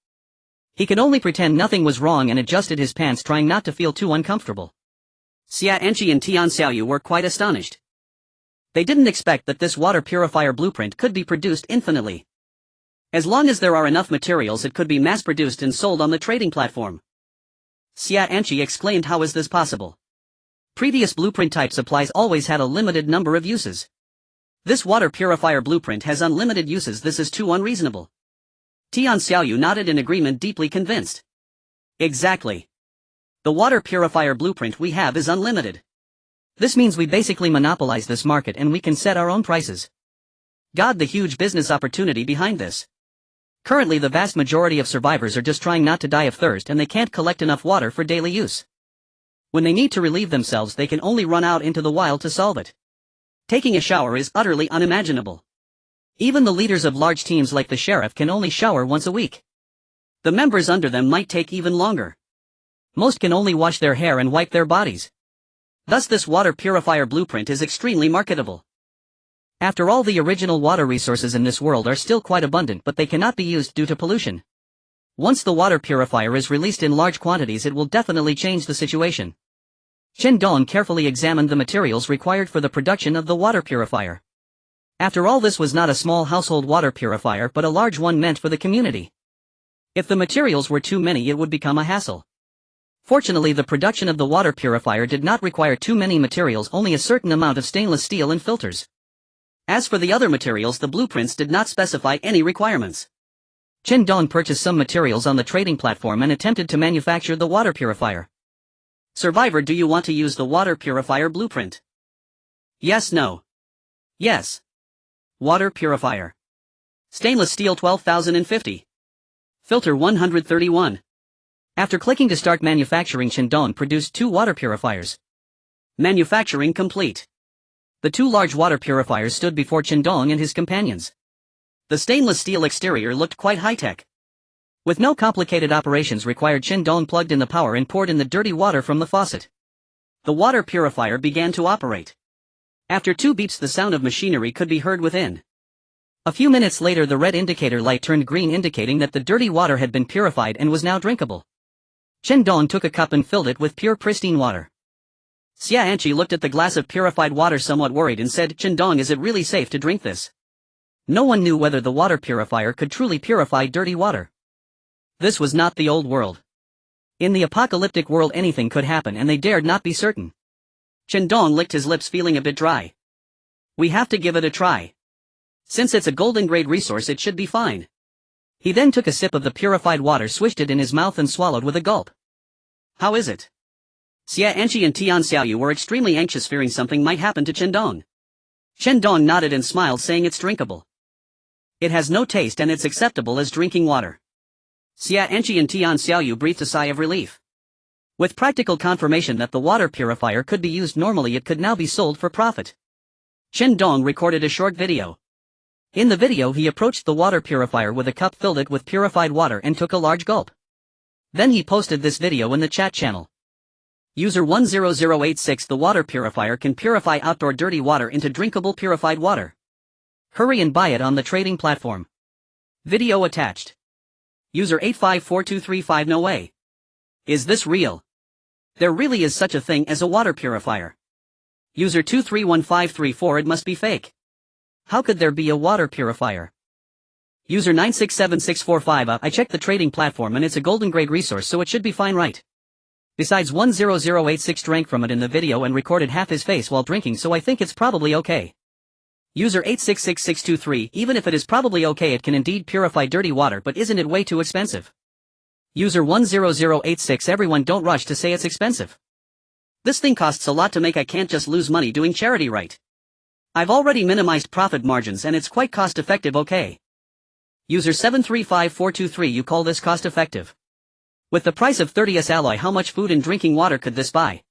He could only pretend nothing was wrong and adjusted his pants, trying not to feel too uncomfortable. Xia Anqi and Tian Xiaoyu were quite astonished. They didn't expect that this water purifier blueprint could be produced infinitely. As long as there are enough materials, it could be mass-produced and sold on the trading platform. Xia Anqi exclaimed, how is this possible? Previous blueprint-type supplies always had a limited number of uses. This water purifier blueprint has unlimited uses, this is too unreasonable. Tian Xiaoyu nodded in agreement, deeply convinced. Exactly. The water purifier blueprint we have is unlimited. This means we basically monopolize this market and we can set our own prices. God, the huge business opportunity behind this. Currently the vast majority of survivors are just trying not to die of thirst, and they can't collect enough water for daily use. When they need to relieve themselves they can only run out into the wild to solve it. Taking a shower is utterly unimaginable. Even the leaders of large teams like the sheriff can only shower once a week. The members under them might take even longer. Most can only wash their hair and wipe their bodies. Thus this water purifier blueprint is extremely marketable. After all, the original water resources in this world are still quite abundant, but they cannot be used due to pollution. Once the water purifier is released in large quantities it will definitely change the situation. Chen Dong carefully examined the materials required for the production of the water purifier. After all, this was not a small household water purifier but a large one meant for the community. If the materials were too many it would become a hassle. Fortunately, the production of the water purifier did not require too many materials, only a certain amount of stainless steel and filters. As for the other materials, the blueprints did not specify any requirements. Chen Dong purchased some materials on the trading platform and attempted to manufacture the water purifier. Survivor, do you want to use the water purifier blueprint? Yes, no. Yes. Water purifier. Stainless steel 12,050. Filter 131. After clicking to start manufacturing, Chen Dong produced 2 water purifiers. Manufacturing complete. The 2 large water purifiers stood before Chen Dong and his companions. The stainless steel exterior looked quite high-tech. With no complicated operations required, Chen Dong plugged in the power and poured in the dirty water from the faucet. The water purifier began to operate. After 2 beeps the sound of machinery could be heard within. A few minutes later the red indicator light turned green, indicating that the dirty water had been purified and was now drinkable. Chen Dong took a cup and filled it with pure pristine water. Xia Anqi looked at the glass of purified water somewhat worried and said, "Chen Dong, is it really safe to drink this?" No one knew whether the water purifier could truly purify dirty water. This was not the old world. In the apocalyptic world anything could happen and they dared not be certain. Chen Dong licked his lips, feeling a bit dry. We have to give it a try. Since it's a golden grade resource it should be fine. He then took a sip of the purified water, swished it in his mouth and swallowed with a gulp. How is it? Xia Anqi and Tian Xiaoyu were extremely anxious, fearing something might happen to Chen Dong. Chen Dong nodded and smiled, saying it's drinkable. It has no taste and it's acceptable as drinking water. Xia Anqi and Tian Xiaoyu breathed a sigh of relief. With practical confirmation that the water purifier could be used normally, it could now be sold for profit. Chen Dong recorded a short video. In the video he approached the water purifier with a cup, filled it with purified water and took a large gulp. Then he posted this video in the chat channel. User 10086, the water purifier can purify outdoor dirty water into drinkable purified water. Hurry and buy it on the trading platform. Video attached. User 854235, no way. Is this real? There really is such a thing as a water purifier. User 231534, it must be fake. How could there be a water purifier? User 967645, I checked the trading platform and it's a golden grade resource, so it should be fine, right? Besides, 10086 drank from it in the video and recorded half his face while drinking, so I think it's probably okay. User 866623, even if it is probably okay, it can indeed purify dirty water, but isn't it way too expensive? User 10086, everyone don't rush to say it's expensive. This thing costs a lot to make, I can't just lose money doing charity, right? I've already minimized profit margins and it's quite cost effective, okay? User 735423, you call this cost effective? With the price of 30s alloy, how much food and drinking water could this buy?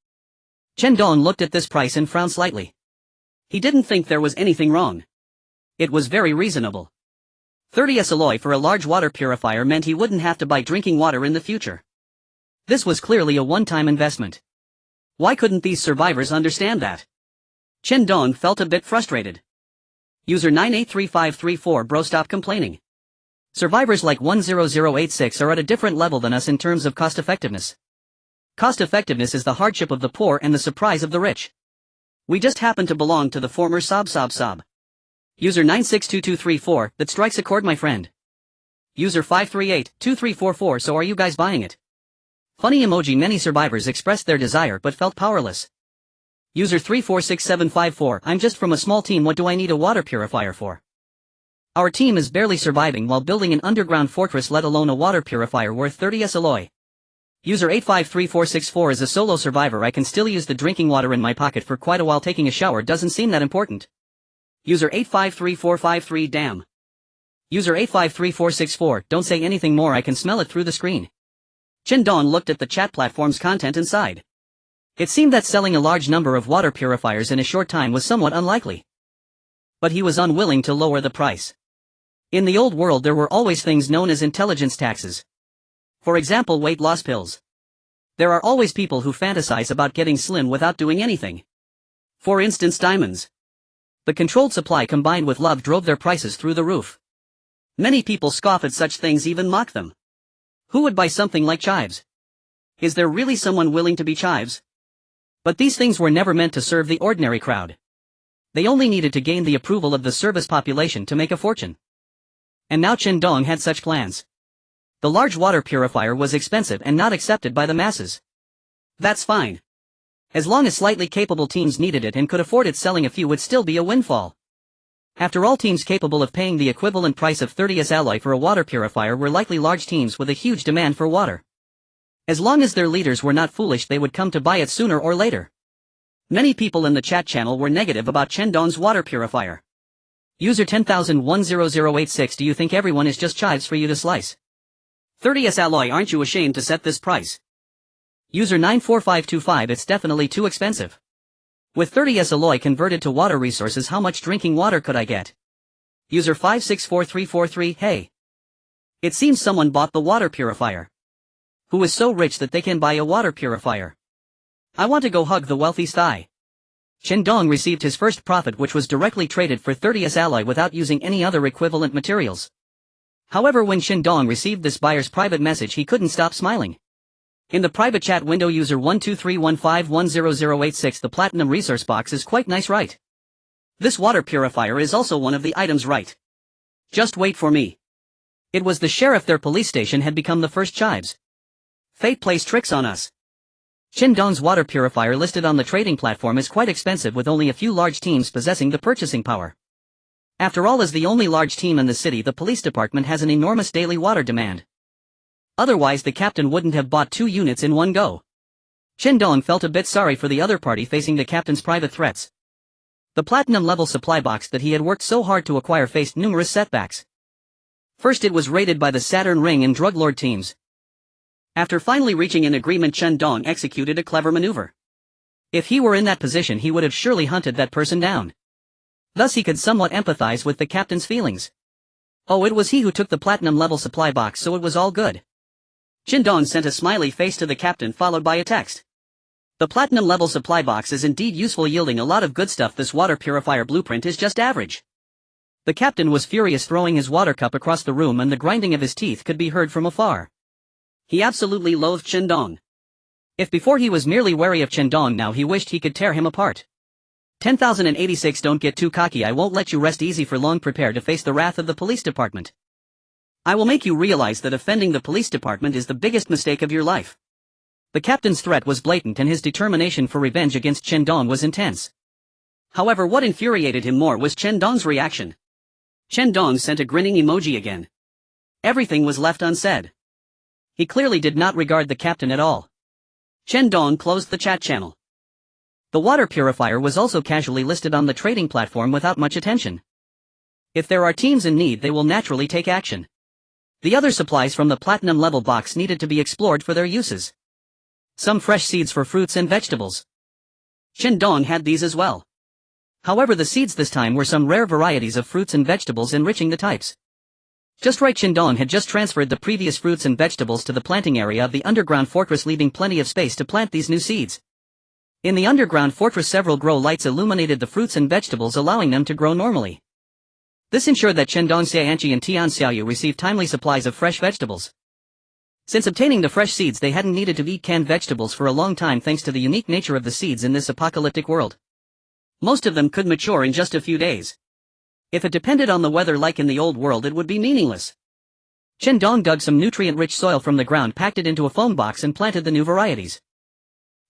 Chen Dong looked at this price and frowned slightly. He didn't think there was anything wrong. It was very reasonable. 30s alloy for a large water purifier meant he wouldn't have to buy drinking water in the future. This was clearly a one-time investment. Why couldn't these survivors understand that? Chen Dong felt a bit frustrated. User 983534, bro, stop complaining. Survivors like 10086 are at a different level than us in terms of cost effectiveness. Cost effectiveness is the hardship of the poor and the surprise of the rich. We just happen to belong to the former sob. User 962234, that strikes a chord, my friend. User 5382344, so are you guys buying it? Funny emoji. Many survivors expressed their desire but felt powerless. User 346754, I'm just from a small team, what do I need a water purifier for? Our team is barely surviving while building an underground fortress, let alone a water purifier worth 30s alloy. User 853464, as a solo survivor I can still use the drinking water in my pocket for quite a while, taking a shower doesn't seem that important. User 853453, damn. User 853464, don't say anything more, I can smell it through the screen. Chen Dong looked at the chat platform's content and sighed. It seemed that selling a large number of water purifiers in a short time was somewhat unlikely. But he was unwilling to lower the price. In the old world there were always things known as intelligence taxes. For example, weight loss pills. There are always people who fantasize about getting slim without doing anything. For instance, diamonds. The controlled supply combined with love drove their prices through the roof. Many people scoff at such things, even mock them. Who would buy something like chives? Is there really someone willing to be chives? But these things were never meant to serve the ordinary crowd. They only needed to gain the approval of the service population to make a fortune. And now Chen Dong had such plans. The large water purifier was expensive and not accepted by the masses. That's fine. As long as slightly capable teams needed it and could afford it, selling a few would still be a windfall. After all, teams capable of paying the equivalent price of 30s alloy for a water purifier were likely large teams with a huge demand for water. As long as their leaders were not foolish, they would come to buy it sooner or later. Many people in the chat channel were negative about Chen Dong's water purifier. User 10,10086, do you think everyone is just chives for you to slice? 30s alloy, aren't you ashamed to set this price? User 94525, it's definitely too expensive. With 30s alloy converted to water resources, how much drinking water could I get? User 564343, hey. It seems someone bought the water purifier. Who is so rich that they can buy a water purifier? I want to go hug the wealthy's thigh. Chen Dong received his first profit, which was directly traded for 30s alloy without using any other equivalent materials. However, when Chen Dong received this buyer's private message, he couldn't stop smiling. In the private chat window, user 12315100086, the platinum resource box is quite nice, right? This water purifier is also one of the items, right? Just wait for me. It was the sheriff. Their police station had become the first chives. Fate plays tricks on us. Chen Dong's water purifier listed on the trading platform is quite expensive, with only a few large teams possessing the purchasing power. After all, as the only large team in the city, the police department has an enormous daily water demand. Otherwise the captain wouldn't have bought 2 units in one go. Chen Dong felt a bit sorry for the other party facing the captain's private threats. The platinum level supply box that he had worked so hard to acquire faced numerous setbacks. First, it was raided by the Saturn Ring and drug lord teams. After finally reaching an agreement, Chen Dong executed a clever maneuver. If he were in that position, he would have surely hunted that person down. Thus he could somewhat empathize with the captain's feelings. Oh, it was he who took the platinum level supply box, so it was all good. Chen Dong sent a smiley face to the captain, followed by a text. The platinum level supply box is indeed useful, yielding a lot of good stuff. This water purifier blueprint is just average. The captain was furious, throwing his water cup across the room, and the grinding of his teeth could be heard from afar. He absolutely loathed Chen Dong. If before he was merely wary of Chen Dong, now he wished he could tear him apart. 10,086, don't get too cocky. I won't let you rest easy for long. Prepare to face the wrath of the police department. I will make you realize that offending the police department is the biggest mistake of your life. The captain's threat was blatant, and his determination for revenge against Chen Dong was intense. However, what infuriated him more was Chen Dong's reaction. Chen Dong sent a grinning emoji again. Everything was left unsaid. He clearly did not regard the captain at all. Chen Dong closed the chat channel. The water purifier was also casually listed on the trading platform without much attention. If there are teams in need, they will naturally take action. The other supplies from the platinum level box needed to be explored for their uses. Some fresh seeds for fruits and vegetables. Chen Dong had these as well. However, the seeds this time were some rare varieties of fruits and vegetables, enriching the types. Just right, Chen Dong had just transferred the previous fruits and vegetables to the planting area of the underground fortress, leaving plenty of space to plant these new seeds. In the underground fortress, several grow lights illuminated the fruits and vegetables, allowing them to grow normally. This ensured that Chen Dong, Xianqi and Tian Xiaoyu received timely supplies of fresh vegetables. Since obtaining the fresh seeds, they hadn't needed to eat canned vegetables for a long time, thanks to the unique nature of the seeds in this apocalyptic world. Most of them could mature in just a few days. If it depended on the weather like in the old world, it would be meaningless. Chen Dong dug some nutrient-rich soil from the ground, packed it into a foam box, and planted the new varieties.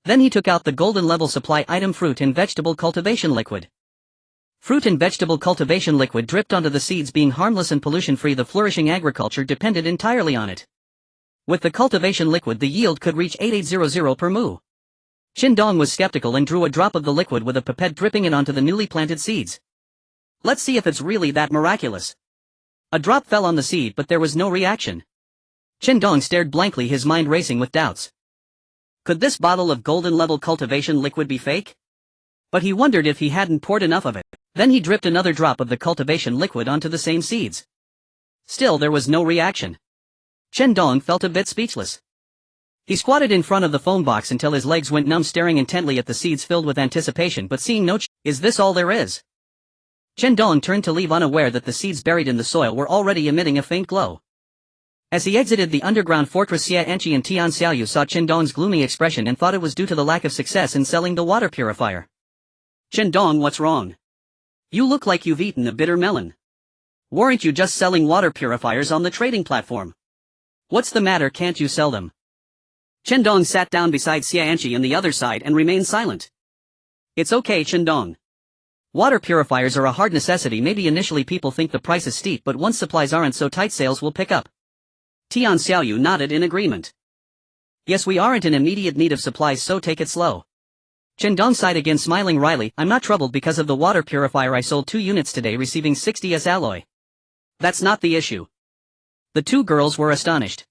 Then he took out the golden level supply item, fruit and vegetable cultivation liquid. Fruit and vegetable cultivation liquid dripped onto the seeds, being harmless and pollution-free. The flourishing agriculture depended entirely on it. With the cultivation liquid, the yield could reach 8800 per mu. Chen Dong was skeptical and drew a drop of the liquid with a pipette, dripping it onto the newly planted seeds. Let's see if it's really that miraculous. A drop fell on the seed, but there was no reaction. Chen Dong stared blankly, his mind racing with doubts. Could this bottle of golden-level cultivation liquid be fake? But he wondered if he hadn't poured enough of it. Then he dripped another drop of the cultivation liquid onto the same seeds. Still there was no reaction. Chen Dong felt a bit speechless. He squatted in front of the phone box until his legs went numb, staring intently at the seeds filled with anticipation but seeing no Is this all there is? Chen Dong turned to leave, unaware that the seeds buried in the soil were already emitting a faint glow. As he exited the underground fortress, Xia Enqi and Tian Xiaoyu saw Chen Dong's gloomy expression and thought it was due to the lack of success in selling the water purifier. Chen Dong, what's wrong? You look like you've eaten a bitter melon. Weren't you just selling water purifiers on the trading platform? What's the matter, can't you sell them? Chen Dong sat down beside Xia Enqi on the other side and remained silent. It's okay, Chen Dong. Water purifiers are a hard necessity. Maybe initially people think the price is steep, but once supplies aren't so tight, sales will pick up. Tian Xiaoyu nodded in agreement. Yes, we aren't in immediate need of supplies, so take it slow. Chen Dong sighed again, smiling wryly. I'm not troubled because of the water purifier. I sold 2 units today, receiving 60s alloy. That's not the issue. The two girls were astonished.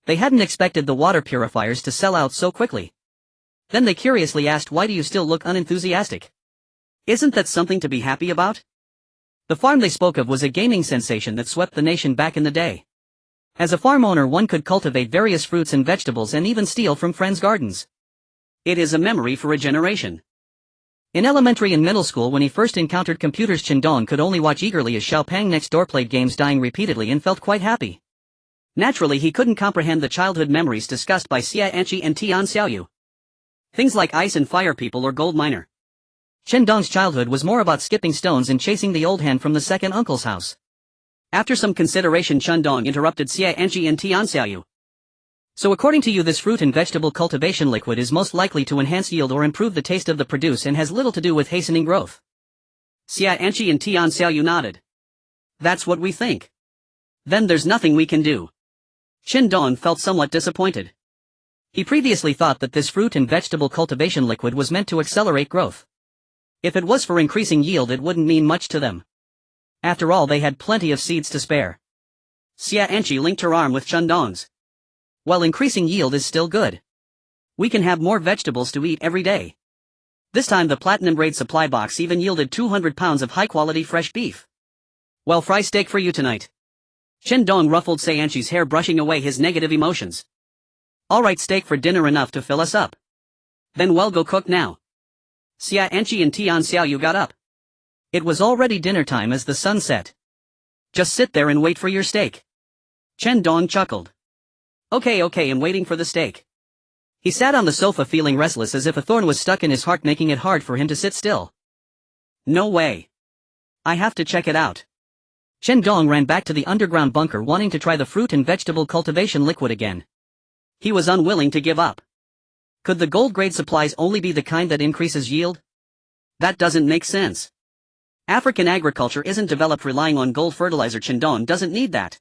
They hadn't expected the water purifiers to sell out so quickly. Then they curiously asked, why do you still look unenthusiastic? Isn't that something to be happy about? The farm they spoke of was a gaming sensation that swept the nation back in the day. As a farm owner, one could cultivate various fruits and vegetables and even steal from friends' gardens. It is a memory for a generation. In elementary and middle school, when he first encountered computers, Chen Dong could only watch eagerly as Xiao Pang next door played games, dying repeatedly, and felt quite happy. Naturally, he couldn't comprehend the childhood memories discussed by Xia Enqi and Tian Xiaoyu. Things like ice and fire people or gold miner. Chen Dong's childhood was more about skipping stones and chasing the old hen from the second uncle's house. After some consideration, Chen Dong interrupted Xia Enqi and Tian Xiaoyu. So according to you, this fruit and vegetable cultivation liquid is most likely to enhance yield or improve the taste of the produce and has little to do with hastening growth? Xia Enqi and Tian Xiaoyu nodded. That's what we think. Then there's nothing we can do. Chen Dong felt somewhat disappointed. He previously thought that this fruit and vegetable cultivation liquid was meant to accelerate growth. If it was for increasing yield, it wouldn't mean much to them. After all, they had plenty of seeds to spare. Xia Enqi linked her arm with Chen Dong's. Well, increasing yield is still good. We can have more vegetables to eat every day. This time the platinum grade supply box even yielded 200 pounds of high-quality fresh beef. Well, fry steak for you tonight. Chen Dong ruffled Xia Enqi's hair, brushing away his negative emotions. Alright, steak for dinner, enough to fill us up. Then we'll go cook now. Xia Enqi and Tian Xiaoyu got up. It was already dinner time as the sun set. Just sit there and wait for your steak. Chen Dong chuckled. Okay, I'm waiting for the steak. He sat on the sofa feeling restless, as if a thorn was stuck in his heart, making it hard for him to sit still. No way. I have to check it out. Chen Dong ran back to the underground bunker, wanting to try the fruit and vegetable cultivation liquid again. He was unwilling to give up. Could the gold-grade supplies only be the kind that increases yield? That doesn't make sense. African agriculture isn't developed relying on gold fertilizer. Chen Dong doesn't need that.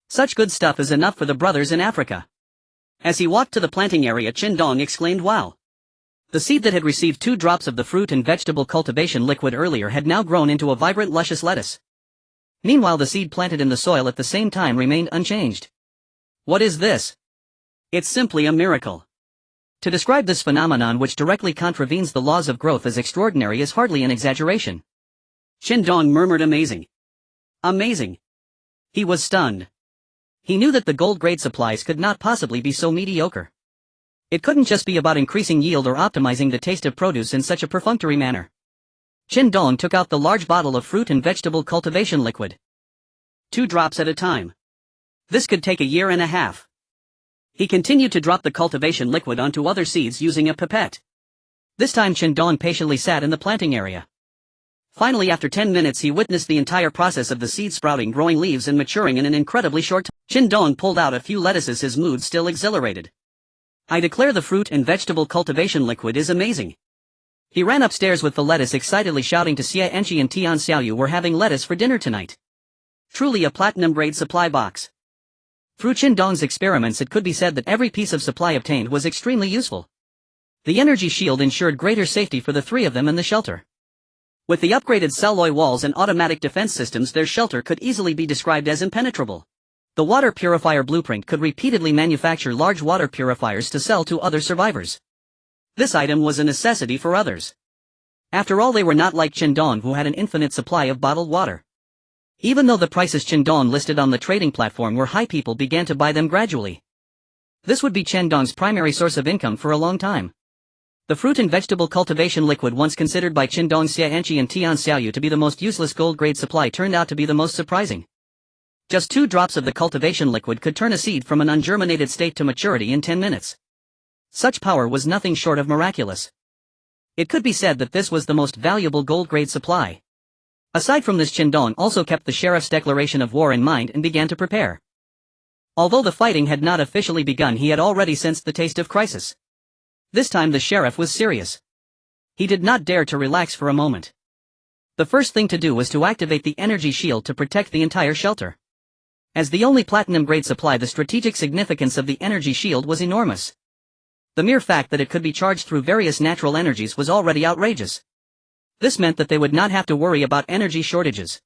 Such good stuff is enough for the brothers in Africa. As he walked to the planting area, Chen Dong exclaimed, wow. The seed that had received 2 drops of the fruit and vegetable cultivation liquid earlier had now grown into a vibrant, luscious lettuce. Meanwhile, the seed planted in the soil at the same time remained unchanged. What is this? It's simply a miracle. To describe this phenomenon, which directly contravenes the laws of growth, as extraordinary is hardly an exaggeration. Chen Dong murmured, amazing. Amazing. He was stunned. He knew that the gold-grade supplies could not possibly be so mediocre. It couldn't just be about increasing yield or optimizing the taste of produce in such a perfunctory manner. Chen Dong took out the large bottle of fruit and vegetable cultivation liquid. 2 drops at a time. This could take a year and a half. He continued to drop the cultivation liquid onto other seeds using a pipette. This time Chen Dong patiently sat in the planting area. Finally, after 10 minutes, he witnessed the entire process of the seed sprouting, growing leaves, and maturing in an incredibly short time. Chen Dong pulled out a few lettuces, his mood still exhilarated. I declare the fruit and vegetable cultivation liquid is amazing. He ran upstairs with the lettuce, excitedly shouting to Xia Enqi and Tian Xiaoyu, we're having lettuce for dinner tonight. Truly a platinum-grade supply box. Through Chen Dong's experiments, it could be said that every piece of supply obtained was extremely useful. The energy shield ensured greater safety for the 3 of them in the shelter. With the upgraded celluloid walls and automatic defense systems, their shelter could easily be described as impenetrable. The water purifier blueprint could repeatedly manufacture large water purifiers to sell to other survivors. This item was a necessity for others. After all, they were not like Chen Dong, who had an infinite supply of bottled water. Even though the prices Chen Dong listed on the trading platform were high, people began to buy them gradually. This would be Chen Dong's primary source of income for a long time. The fruit and vegetable cultivation liquid, once considered by Chen Dong Xianqi and Tian Xiaoyu to be the most useless gold-grade supply, turned out to be the most surprising. Just 2 drops of the cultivation liquid could turn a seed from an ungerminated state to maturity in 10 minutes. Such power was nothing short of miraculous. It could be said that this was the most valuable gold-grade supply. Aside from this, Chen Dong also kept the sheriff's declaration of war in mind and began to prepare. Although the fighting had not officially begun, he had already sensed the taste of crisis. This time the sheriff was serious. He did not dare to relax for a moment. The first thing to do was to activate the energy shield to protect the entire shelter. As the only platinum-grade supply, the strategic significance of the energy shield was enormous. The mere fact that it could be charged through various natural energies was already outrageous. This meant that they would not have to worry about energy shortages.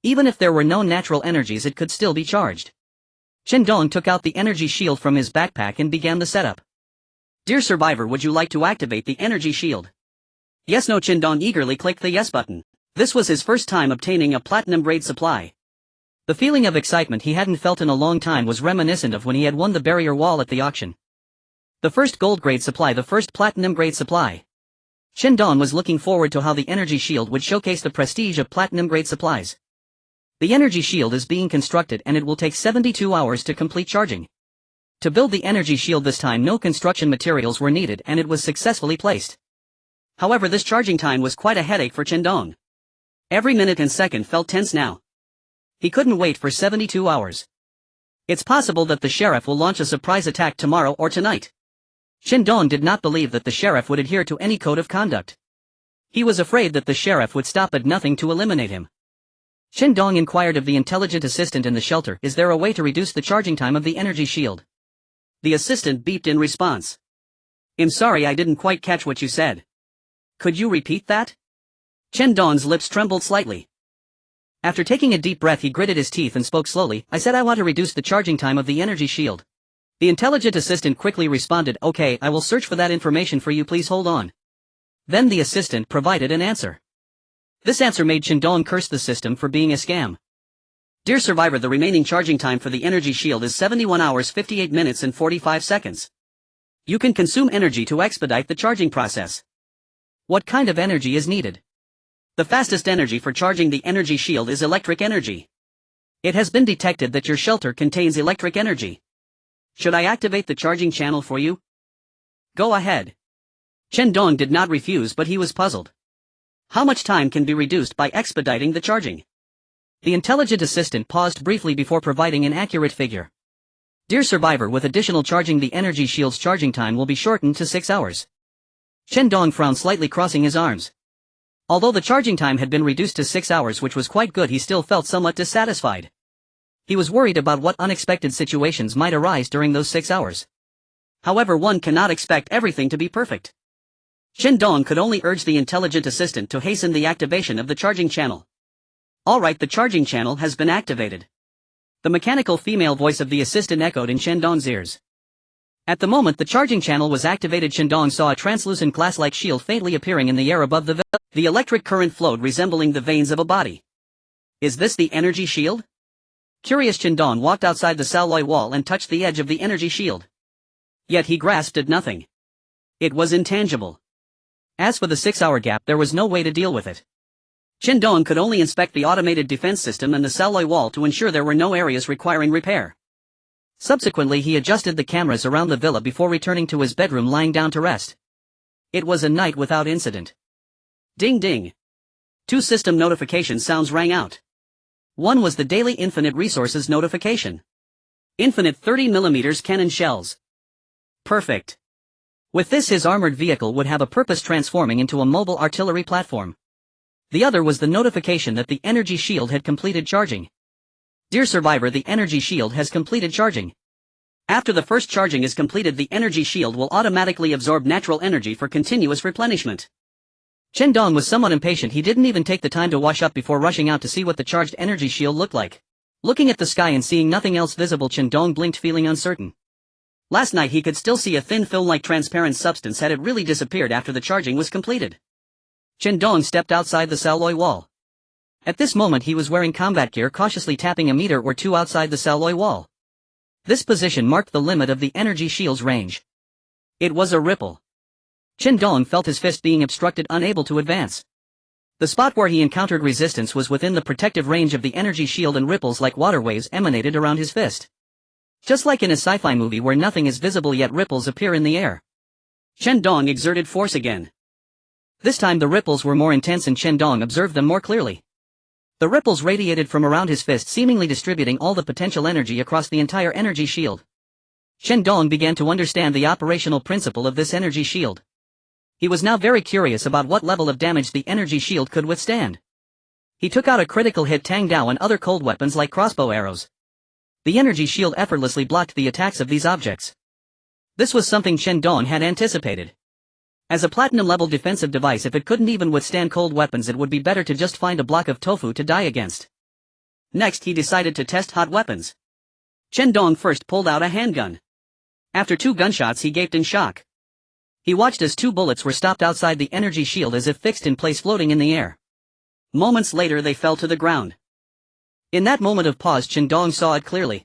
Even if there were no natural energies, it could still be charged. Chen Dong took out the energy shield from his backpack and began the setup. Dear survivor, would you like to activate the energy shield? Yes, no. Chen Dong eagerly clicked the yes button. This was his first time obtaining a platinum-grade supply. The feeling of excitement he hadn't felt in a long time was reminiscent of when he had won the barrier wall at the auction. The first gold-grade supply, the first platinum-grade supply. Chen Dong was looking forward to how the energy shield would showcase the prestige of platinum-grade supplies. The energy shield is being constructed and it will take 72 hours to complete charging. To build the energy shield this time, no construction materials were needed and it was successfully placed. However, this charging time was quite a headache for Chen Dong. Every minute and second felt tense now. He couldn't wait for 72 hours. It's possible that the sheriff will launch a surprise attack tomorrow or tonight. Chen Dong did not believe that the sheriff would adhere to any code of conduct. He was afraid that the sheriff would stop at nothing to eliminate him. Chen Dong inquired of the intelligent assistant in the shelter, "Is there a way to reduce the charging time of the energy shield?" The assistant beeped in response. "I'm sorry, I didn't quite catch what you said. Could you repeat that?" Chen Dong's lips trembled slightly. After taking a deep breath, he gritted his teeth and spoke slowly. "I said I want to reduce the charging time of the energy shield." The intelligent assistant quickly responded, "Okay, I will search for that information for you, please hold on." Then the assistant provided an answer. This answer made Chen Dong curse the system for being a scam. Dear survivor, the remaining charging time for the energy shield is 71 hours 58 minutes and 45 seconds. You can consume energy to expedite the charging process. What kind of energy is needed? The fastest energy for charging the energy shield is electric energy. It has been detected that your shelter contains electric energy. Should I activate the charging channel for you? Go ahead. Chen Dong did not refuse, but he was puzzled. How much time can be reduced by expediting the charging? The intelligent assistant paused briefly before providing an accurate figure. Dear survivor, with additional charging, the energy shield's charging time will be shortened to 6 hours. Chen Dong frowned slightly, crossing his arms. Although the charging time had been reduced to 6 hours, which was quite good, he still felt somewhat dissatisfied. He was worried about what unexpected situations might arise during those 6 hours. However, one cannot expect everything to be perfect. Chen Dong could only urge the intelligent assistant to hasten the activation of the charging channel. Alright, the charging channel has been activated. The mechanical female voice of the assistant echoed in Chen Dong's ears. At the moment the charging channel was activated, Chen Dong saw a translucent glass-like shield faintly appearing in the air above the veil. The electric current flowed, resembling the veins of a body. Is this the energy shield? Curious, Chen Dong walked outside the alloy wall and touched the edge of the energy shield. Yet he grasped at nothing. It was intangible. As for the 6-hour gap, there was no way to deal with it. Chen Dong could only inspect the automated defense system and the alloy wall to ensure there were no areas requiring repair. Subsequently, he adjusted the cameras around the villa before returning to his bedroom, lying down to rest. It was a night without incident. Ding ding. 2 system notification sounds rang out. One was the daily infinite resources notification. Infinite 30mm cannon shells. Perfect. With this, his armored vehicle would have a purpose, transforming into a mobile artillery platform. The other was the notification that the energy shield had completed charging. Dear survivor, the energy shield has completed charging. After the first charging is completed, the energy shield will automatically absorb natural energy for continuous replenishment. Chen Dong was somewhat impatient. He didn't even take the time to wash up before rushing out to see what the charged energy shield looked like. Looking at the sky and seeing nothing else visible, Chen Dong blinked, feeling uncertain. Last night he could still see a thin film-like transparent substance. Had it really disappeared after the charging was completed? Chen Dong stepped outside the Saloy wall. At this moment he was wearing combat gear, cautiously tapping a meter or two outside the Saloy wall. This position marked the limit of the energy shield's range. It was a ripple. Chen Dong felt his fist being obstructed, unable to advance. The spot where he encountered resistance was within the protective range of the energy shield, and ripples like water waves emanated around his fist. Just like in a sci-fi movie where nothing is visible yet ripples appear in the air. Chen Dong exerted force again. This time the ripples were more intense and Chen Dong observed them more clearly. The ripples radiated from around his fist, seemingly distributing all the potential energy across the entire energy shield. Chen Dong began to understand the operational principle of this energy shield. He was now very curious about what level of damage the energy shield could withstand. He took out a critical hit Tang Dao and other cold weapons like crossbow arrows. The energy shield effortlessly blocked the attacks of these objects. This was something Chen Dong had anticipated. As a platinum-level defensive device, if it couldn't even withstand cold weapons, it would be better to just find a block of tofu to die against. Next he decided to test hot weapons. Chen Dong first pulled out a handgun. After 2 gunshots he gaped in shock. He watched as 2 bullets were stopped outside the energy shield, as if fixed in place, floating in the air. Moments later they fell to the ground. In that moment of pause Chen Dong saw it clearly.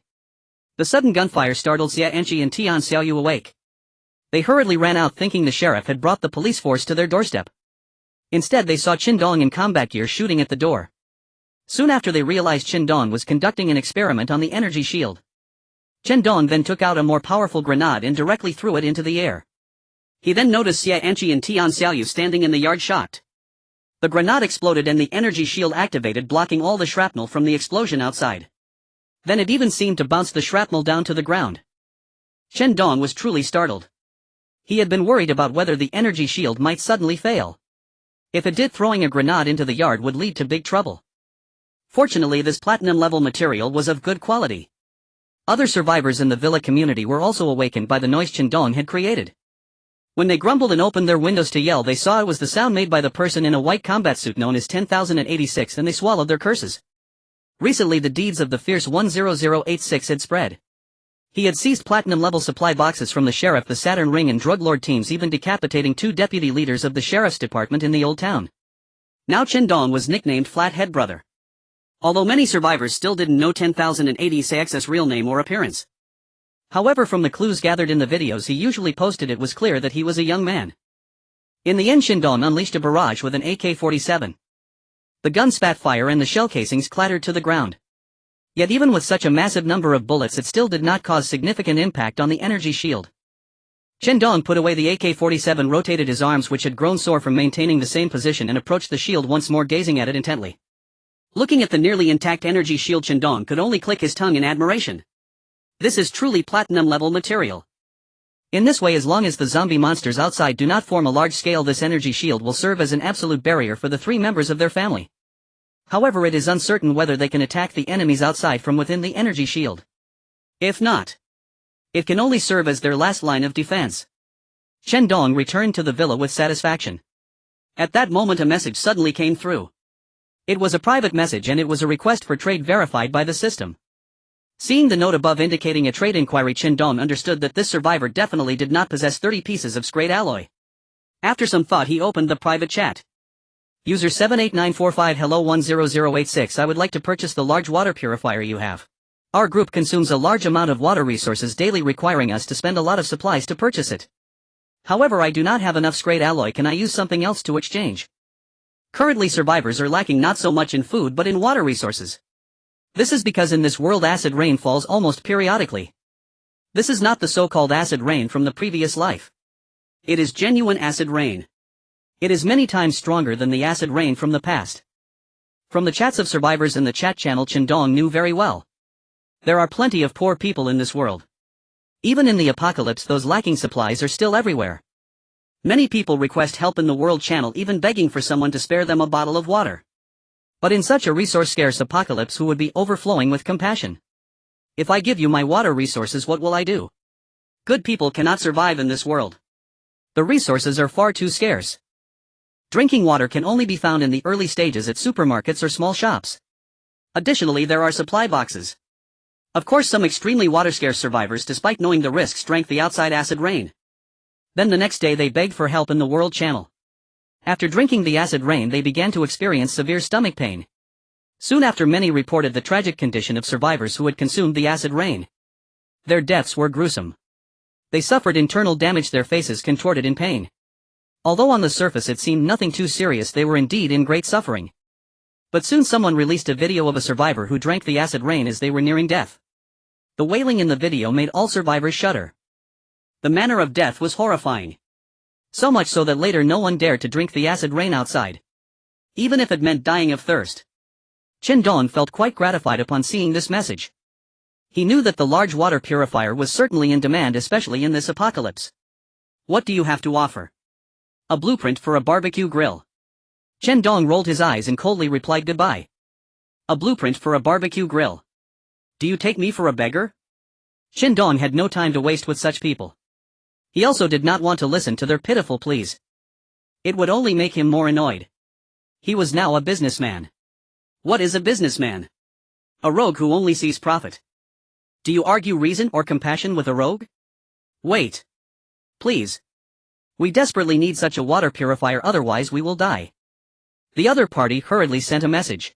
The sudden gunfire startled Xia Enchi and Tian Xiaoyu awake. They hurriedly ran out, thinking the sheriff had brought the police force to their doorstep. Instead they saw Chen Dong in combat gear shooting at the door. Soon after they realized Chen Dong was conducting an experiment on the energy shield. Chen Dong then took out a more powerful grenade and directly threw it into the air. He then noticed Xia Enchi and Tian Xiaoyu standing in the yard, shocked. The grenade exploded and the energy shield activated, blocking all the shrapnel from the explosion outside. Then it even seemed to bounce the shrapnel down to the ground. Chen Dong was truly startled. He had been worried about whether the energy shield might suddenly fail. If it did, throwing a grenade into the yard would lead to big trouble. Fortunately, this platinum-level material was of good quality. Other survivors in the villa community were also awakened by the noise Chen Dong had created. When they grumbled and opened their windows to yell, they saw it was the sound made by the person in a white combat suit known as 10,086, and they swallowed their curses. Recently the deeds of the fierce 10086 had spread. He had seized platinum-level supply boxes from the sheriff, the Saturn Ring and drug lord teams, even decapitating 2 deputy leaders of the sheriff's department in the old town. Now Chen Dong was nicknamed Flathead Brother. Although many survivors still didn't know 10,086's real name or appearance. However, from the clues gathered in the videos he usually posted, it was clear that he was a young man. In the end, Chen Dong unleashed a barrage with an AK-47. The gun spat fire and the shell casings clattered to the ground. Yet even with such a massive number of bullets, it still did not cause significant impact on the energy shield. Chen Dong put away the AK-47, rotated his arms which had grown sore from maintaining the same position, and approached the shield once more, gazing at it intently. Looking at the nearly intact energy shield, Chen Dong could only click his tongue in admiration. This is truly platinum-level material. In this way, as long as the zombie monsters outside do not form a large scale, this energy shield will serve as an absolute barrier for the 3 members of their family. However, it is uncertain whether they can attack the enemies outside from within the energy shield. If not, it can only serve as their last line of defense. Chen Dong returned to the villa with satisfaction. At that moment a message suddenly came through. It was a private message, and it was a request for trade verified by the system. Seeing the note above indicating a trade inquiry, Chen Dong understood that this survivor definitely did not possess 30 pieces of scrap alloy. After some thought he opened the private chat. User 78945, hello 10086, I would like to purchase the large water purifier you have. Our group consumes a large amount of water resources daily, requiring us to spend a lot of supplies to purchase it. However, I do not have enough scrap alloy. Can I use something else to exchange? Currently survivors are lacking not so much in food but in water resources. This is because in this world acid rain falls almost periodically. This is not the so-called acid rain from the previous life. It is genuine acid rain. It is many times stronger than the acid rain from the past. From the chats of survivors in the chat channel, Chen Dong knew very well. There are plenty of poor people in this world. Even in the apocalypse, those lacking supplies are still everywhere. Many people request help in the world channel, even begging for someone to spare them a bottle of water. But in such a resource-scarce apocalypse, who would be overflowing with compassion? If I give you my water resources, what will I do? Good people cannot survive in this world. The resources are far too scarce. Drinking water can only be found in the early stages at supermarkets or small shops. Additionally, there are supply boxes. Of course, some extremely water-scarce survivors, despite knowing the risks, drank the outside acid rain. Then the next day they begged for help in the World Channel. After drinking the acid rain, they began to experience severe stomach pain. Soon after, many reported the tragic condition of survivors who had consumed the acid rain. Their deaths were gruesome. They suffered internal damage, their faces contorted in pain. Although on the surface it seemed nothing too serious, they were indeed in great suffering. But soon someone released a video of a survivor who drank the acid rain as they were nearing death. The wailing in the video made all survivors shudder. The manner of death was horrifying. So much so that later no one dared to drink the acid rain outside, even if it meant dying of thirst. Chen Dong felt quite gratified upon seeing this message. He knew that the large water purifier was certainly in demand, especially in this apocalypse. What do you have to offer? A blueprint for a barbecue grill. Chen Dong rolled his eyes and coldly replied, goodbye. A blueprint for a barbecue grill. Do you take me for a beggar? Chen Dong had no time to waste with such people. He also did not want to listen to their pitiful pleas. It would only make him more annoyed. He was now a businessman. What is a businessman? A rogue who only sees profit. Do you argue reason or compassion with a rogue? Wait. Please. We desperately need such a water purifier, otherwise we will die. The other party hurriedly sent a message.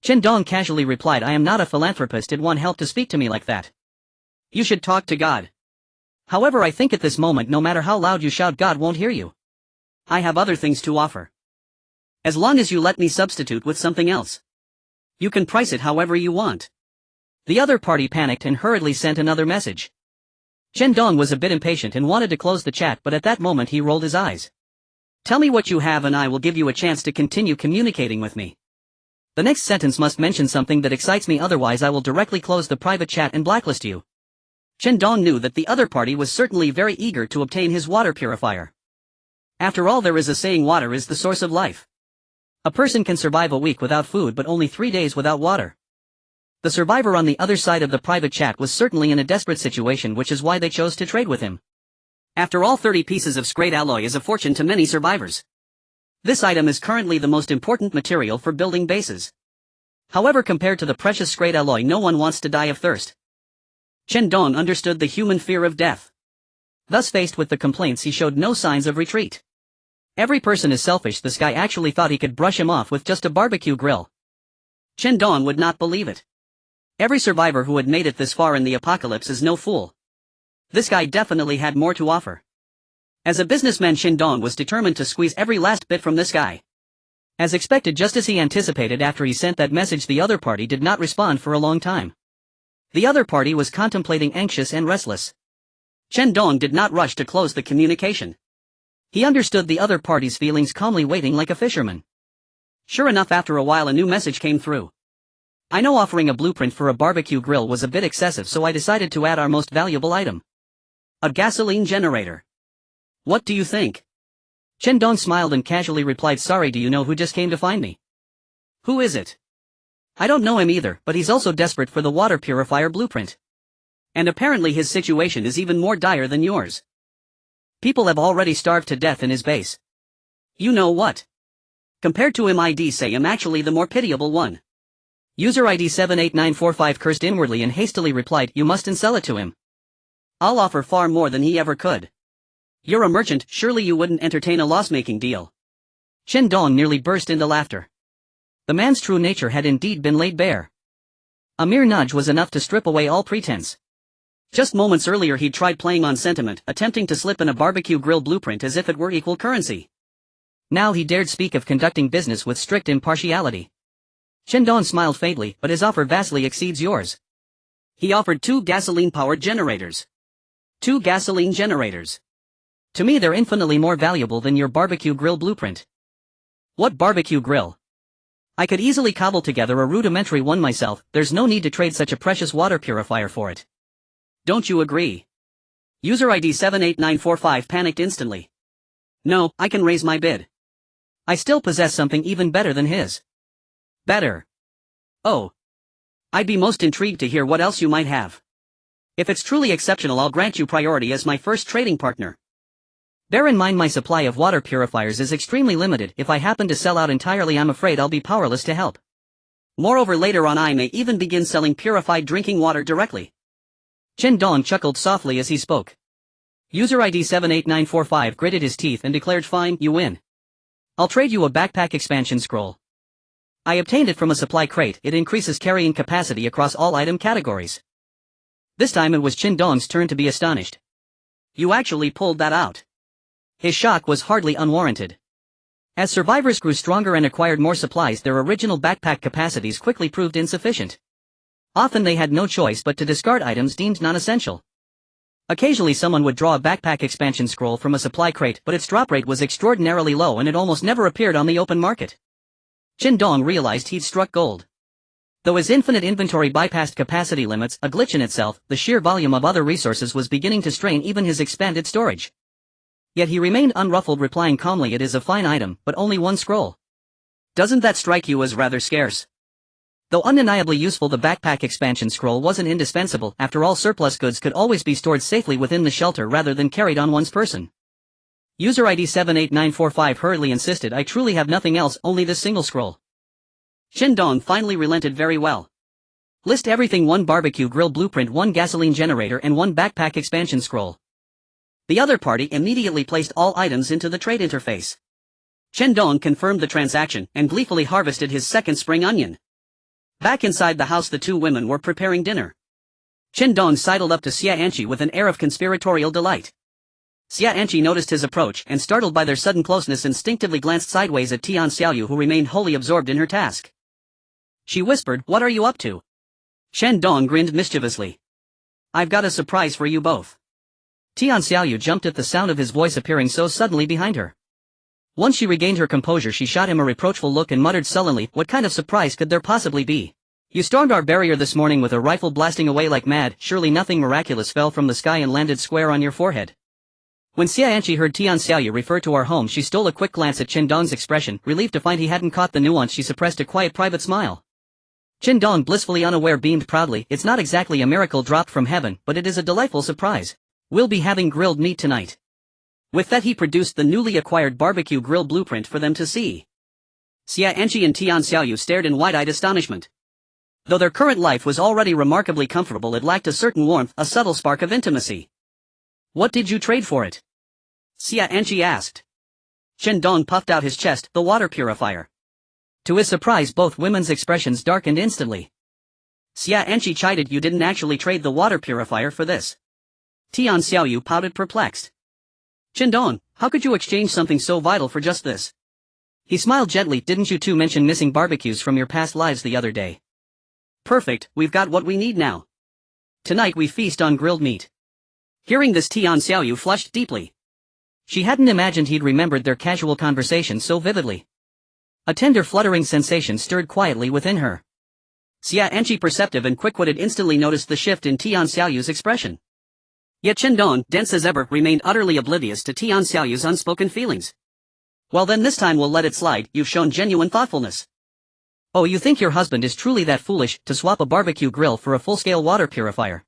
Chen Dong casually replied, I am not a philanthropist, did one help to speak to me like that? You should talk to God. However, I think at this moment no matter how loud you shout, God won't hear you. I have other things to offer. As long as you let me substitute with something else. You can price it however you want. The other party panicked and hurriedly sent another message. Chen Dong was a bit impatient and wanted to close the chat, but at that moment he rolled his eyes. Tell me what you have and I will give you a chance to continue communicating with me. The next sentence must mention something that excites me, otherwise I will directly close the private chat and blacklist you. Chen Dong knew that the other party was certainly very eager to obtain his water purifier. After all, there is a saying, water is the source of life. A person can survive a week without food but only 3 days without water. The survivor on the other side of the private chat was certainly in a desperate situation, which is why they chose to trade with him. After all, 30 pieces of scrate alloy is a fortune to many survivors. This item is currently the most important material for building bases. However, compared to the precious scrate alloy, no one wants to die of thirst. Chen Dong understood the human fear of death. Thus, faced with the complaints, he showed no signs of retreat. Every person is selfish. This guy actually thought he could brush him off with just a barbecue grill. Chen Dong would not believe it. Every survivor who had made it this far in the apocalypse is no fool. This guy definitely had more to offer. As a businessman, Chen Dong was determined to squeeze every last bit from this guy. As expected, just as he anticipated, after he sent that message, the other party did not respond for a long time. The other party was contemplating, anxious and restless. Chen Dong did not rush to close the communication. He understood the other party's feelings, calmly waiting like a fisherman. Sure enough, after a while a new message came through. I know offering a blueprint for a barbecue grill was a bit excessive, so I decided to add our most valuable item. A gasoline generator. What do you think? Chen Dong smiled and casually replied, sorry, do you know who just came to find me? Who is it? I don't know him either, but he's also desperate for the water purifier blueprint. And apparently his situation is even more dire than yours. People have already starved to death in his base. You know what? Compared to him, I'd say I'm actually the more pitiable one. User ID 78945 cursed inwardly and hastily replied, you must sell it to him. I'll offer far more than he ever could. You're a merchant, surely you wouldn't entertain a loss-making deal. Chen Dong nearly burst into laughter. The man's true nature had indeed been laid bare. A mere nudge was enough to strip away all pretense. Just moments earlier he'd tried playing on sentiment, attempting to slip in a barbecue grill blueprint as if it were equal currency. Now he dared speak of conducting business with strict impartiality. Chen Dong smiled faintly, but his offer vastly exceeds yours. He offered 2 gasoline-powered generators. 2 gasoline generators. To me they're infinitely more valuable than your barbecue grill blueprint. What barbecue grill? I could easily cobble together a rudimentary one myself, there's no need to trade such a precious water purifier for it. Don't you agree? User ID 78945 panicked instantly. No, I can raise my bid. I still possess something even better than his. Better? Oh. I'd be most intrigued to hear what else you might have. If it's truly exceptional, I'll grant you priority as my first trading partner. Bear in mind my supply of water purifiers is extremely limited. If I happen to sell out entirely, I'm afraid I'll be powerless to help. Moreover, later on I may even begin selling purified drinking water directly. Chen Dong chuckled softly as he spoke. User ID 78945 gritted his teeth and declared, fine, you win. I'll trade you a backpack expansion scroll. I obtained it from a supply crate. It increases carrying capacity across all item categories. This time it was Chen Dong's turn to be astonished. You actually pulled that out. His shock was hardly unwarranted. As survivors grew stronger and acquired more supplies, their original backpack capacities quickly proved insufficient. Often they had no choice but to discard items deemed non-essential. Occasionally someone would draw a backpack expansion scroll from a supply crate, but its drop rate was extraordinarily low and it almost never appeared on the open market. Chen Dong realized he'd struck gold. Though his infinite inventory bypassed capacity limits, a glitch in itself, the sheer volume of other resources was beginning to strain even his expanded storage. Yet he remained unruffled, replying calmly, it is a fine item, but only one scroll. Doesn't that strike you as rather scarce? Though undeniably useful, the backpack expansion scroll wasn't indispensable. After all, surplus goods could always be stored safely within the shelter rather than carried on one's person. User ID 78945 hurriedly insisted, I truly have nothing else, only this single scroll. Chen Dong finally relented. Very well. List everything: one barbecue grill blueprint, one gasoline generator and one backpack expansion scroll. The other party immediately placed all items into the trade interface. Chen Dong confirmed the transaction and gleefully harvested his second spring onion. Back inside the house, the two women were preparing dinner. Chen Dong sidled up to Xia Anqi with an air of conspiratorial delight. Xia Anqi noticed his approach and, startled by their sudden closeness, instinctively glanced sideways at Tian Xiaoyu, who remained wholly absorbed in her task. She whispered, what are you up to? Chen Dong grinned mischievously. I've got a surprise for you both. Tian Xiaoyu jumped at the sound of his voice appearing so suddenly behind her. Once she regained her composure, she shot him a reproachful look and muttered sullenly, what kind of surprise could there possibly be? You stormed our barrier this morning with a rifle, blasting away like mad. Surely nothing miraculous fell from the sky and landed square on your forehead. When Xia Anqi heard Tian Xiaoyu refer to our home, she stole a quick glance at Chen Dong's expression, relieved to find he hadn't caught the nuance. She suppressed a quiet private smile. Chen Dong, blissfully unaware, beamed proudly, it's not exactly a miracle dropped from heaven, but it is a delightful surprise. We'll be having grilled meat tonight. With that he produced the newly acquired barbecue grill blueprint for them to see. Xia Anqi and Tian Xiaoyu stared in wide-eyed astonishment. Though their current life was already remarkably comfortable, it lacked a certain warmth, a subtle spark of intimacy. What did you trade for it? Xia Anqi asked. Chen Dong puffed out his chest, the water purifier. To his surprise, both women's expressions darkened instantly. Xia Anqi chided, you didn't actually trade the water purifier for this. Tian Xiaoyu pouted, perplexed. Chen Dong, how could you exchange something so vital for just this? He smiled gently, didn't you two mention missing barbecues from your past lives the other day? Perfect, we've got what we need now. Tonight we feast on grilled meat. Hearing this, Tian Xiaoyu flushed deeply. She hadn't imagined he'd remembered their casual conversation so vividly. A tender fluttering sensation stirred quietly within her. Xia Anqi, perceptive and quick-witted, instantly noticed the shift in Tian Xiaoyu's expression. Yet Chen Dong, dense as ever, remained utterly oblivious to Tian Xiaoyu's unspoken feelings. Well then, this time we'll let it slide, you've shown genuine thoughtfulness. Oh, you think your husband is truly that foolish to swap a barbecue grill for a full-scale water purifier?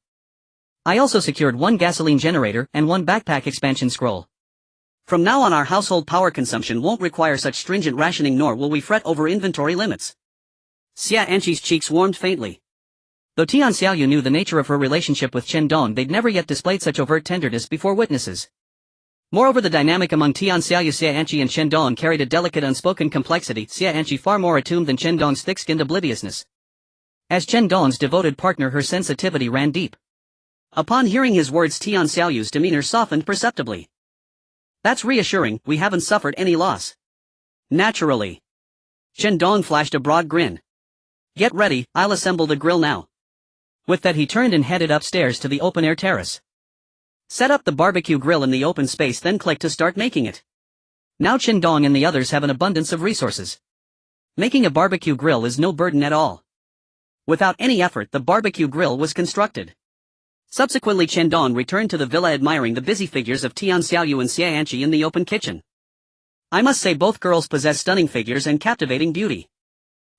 I also secured one gasoline generator and one backpack expansion scroll. From now on our household power consumption won't require such stringent rationing, nor will we fret over inventory limits. Xia Anqi's cheeks warmed faintly. Though Tian Xiaoyu knew the nature of her relationship with Chen Dong, they'd never yet displayed such overt tenderness before witnesses. Moreover, the dynamic among Tian Xiaoyu, Xia Anqi and Chen Dong carried a delicate unspoken complexity, Xia Anqi far more attuned than Chen Dong's thick-skinned obliviousness. As Chen Dong's devoted partner, her sensitivity ran deep. Upon hearing his words, Tian Xiaoyu's demeanor softened perceptibly. That's reassuring, we haven't suffered any loss. Naturally. Chen Dong flashed a broad grin. Get ready, I'll assemble the grill now. With that he turned and headed upstairs to the open-air terrace. Set up the barbecue grill in the open space, then click to start making it. Now Chen Dong and the others have an abundance of resources. Making a barbecue grill is no burden at all. Without any effort, the barbecue grill was constructed. Subsequently, Chen Dong returned to the villa, admiring the busy figures of Tian Xiaoyu and Xia Anqi in the open kitchen. I must say both girls possess stunning figures and captivating beauty.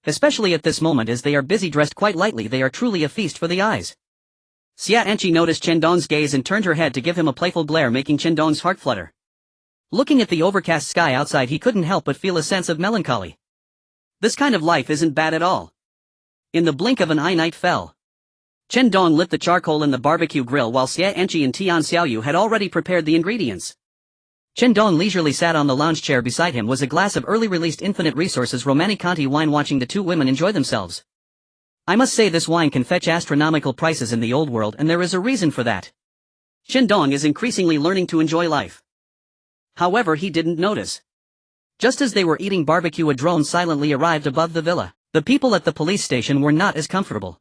Especially at this moment, as they are busy dressed quite lightly, they are truly a feast for the eyes. Xia Anqi noticed Chen Dong's gaze and turned her head to give him a playful glare, making Chen Dong's heart flutter. Looking at the overcast sky outside, he couldn't help but feel a sense of melancholy. This kind of life isn't bad at all. In the blink of an eye, night fell. Chen Dong lit the charcoal in the barbecue grill while Xia Enqi and Tian Xiaoyu had already prepared the ingredients. Chen Dong leisurely sat on the lounge chair. Beside him was a glass of early-released Infinite Resources Romanée-Conti wine. Watching the two women enjoy themselves. I must say this wine can fetch astronomical prices in the old world, and there is a reason for that. Chen Dong is increasingly learning to enjoy life. However, he didn't notice. Just as they were eating barbecue, a drone silently arrived above the villa. The people at the police station were not as comfortable.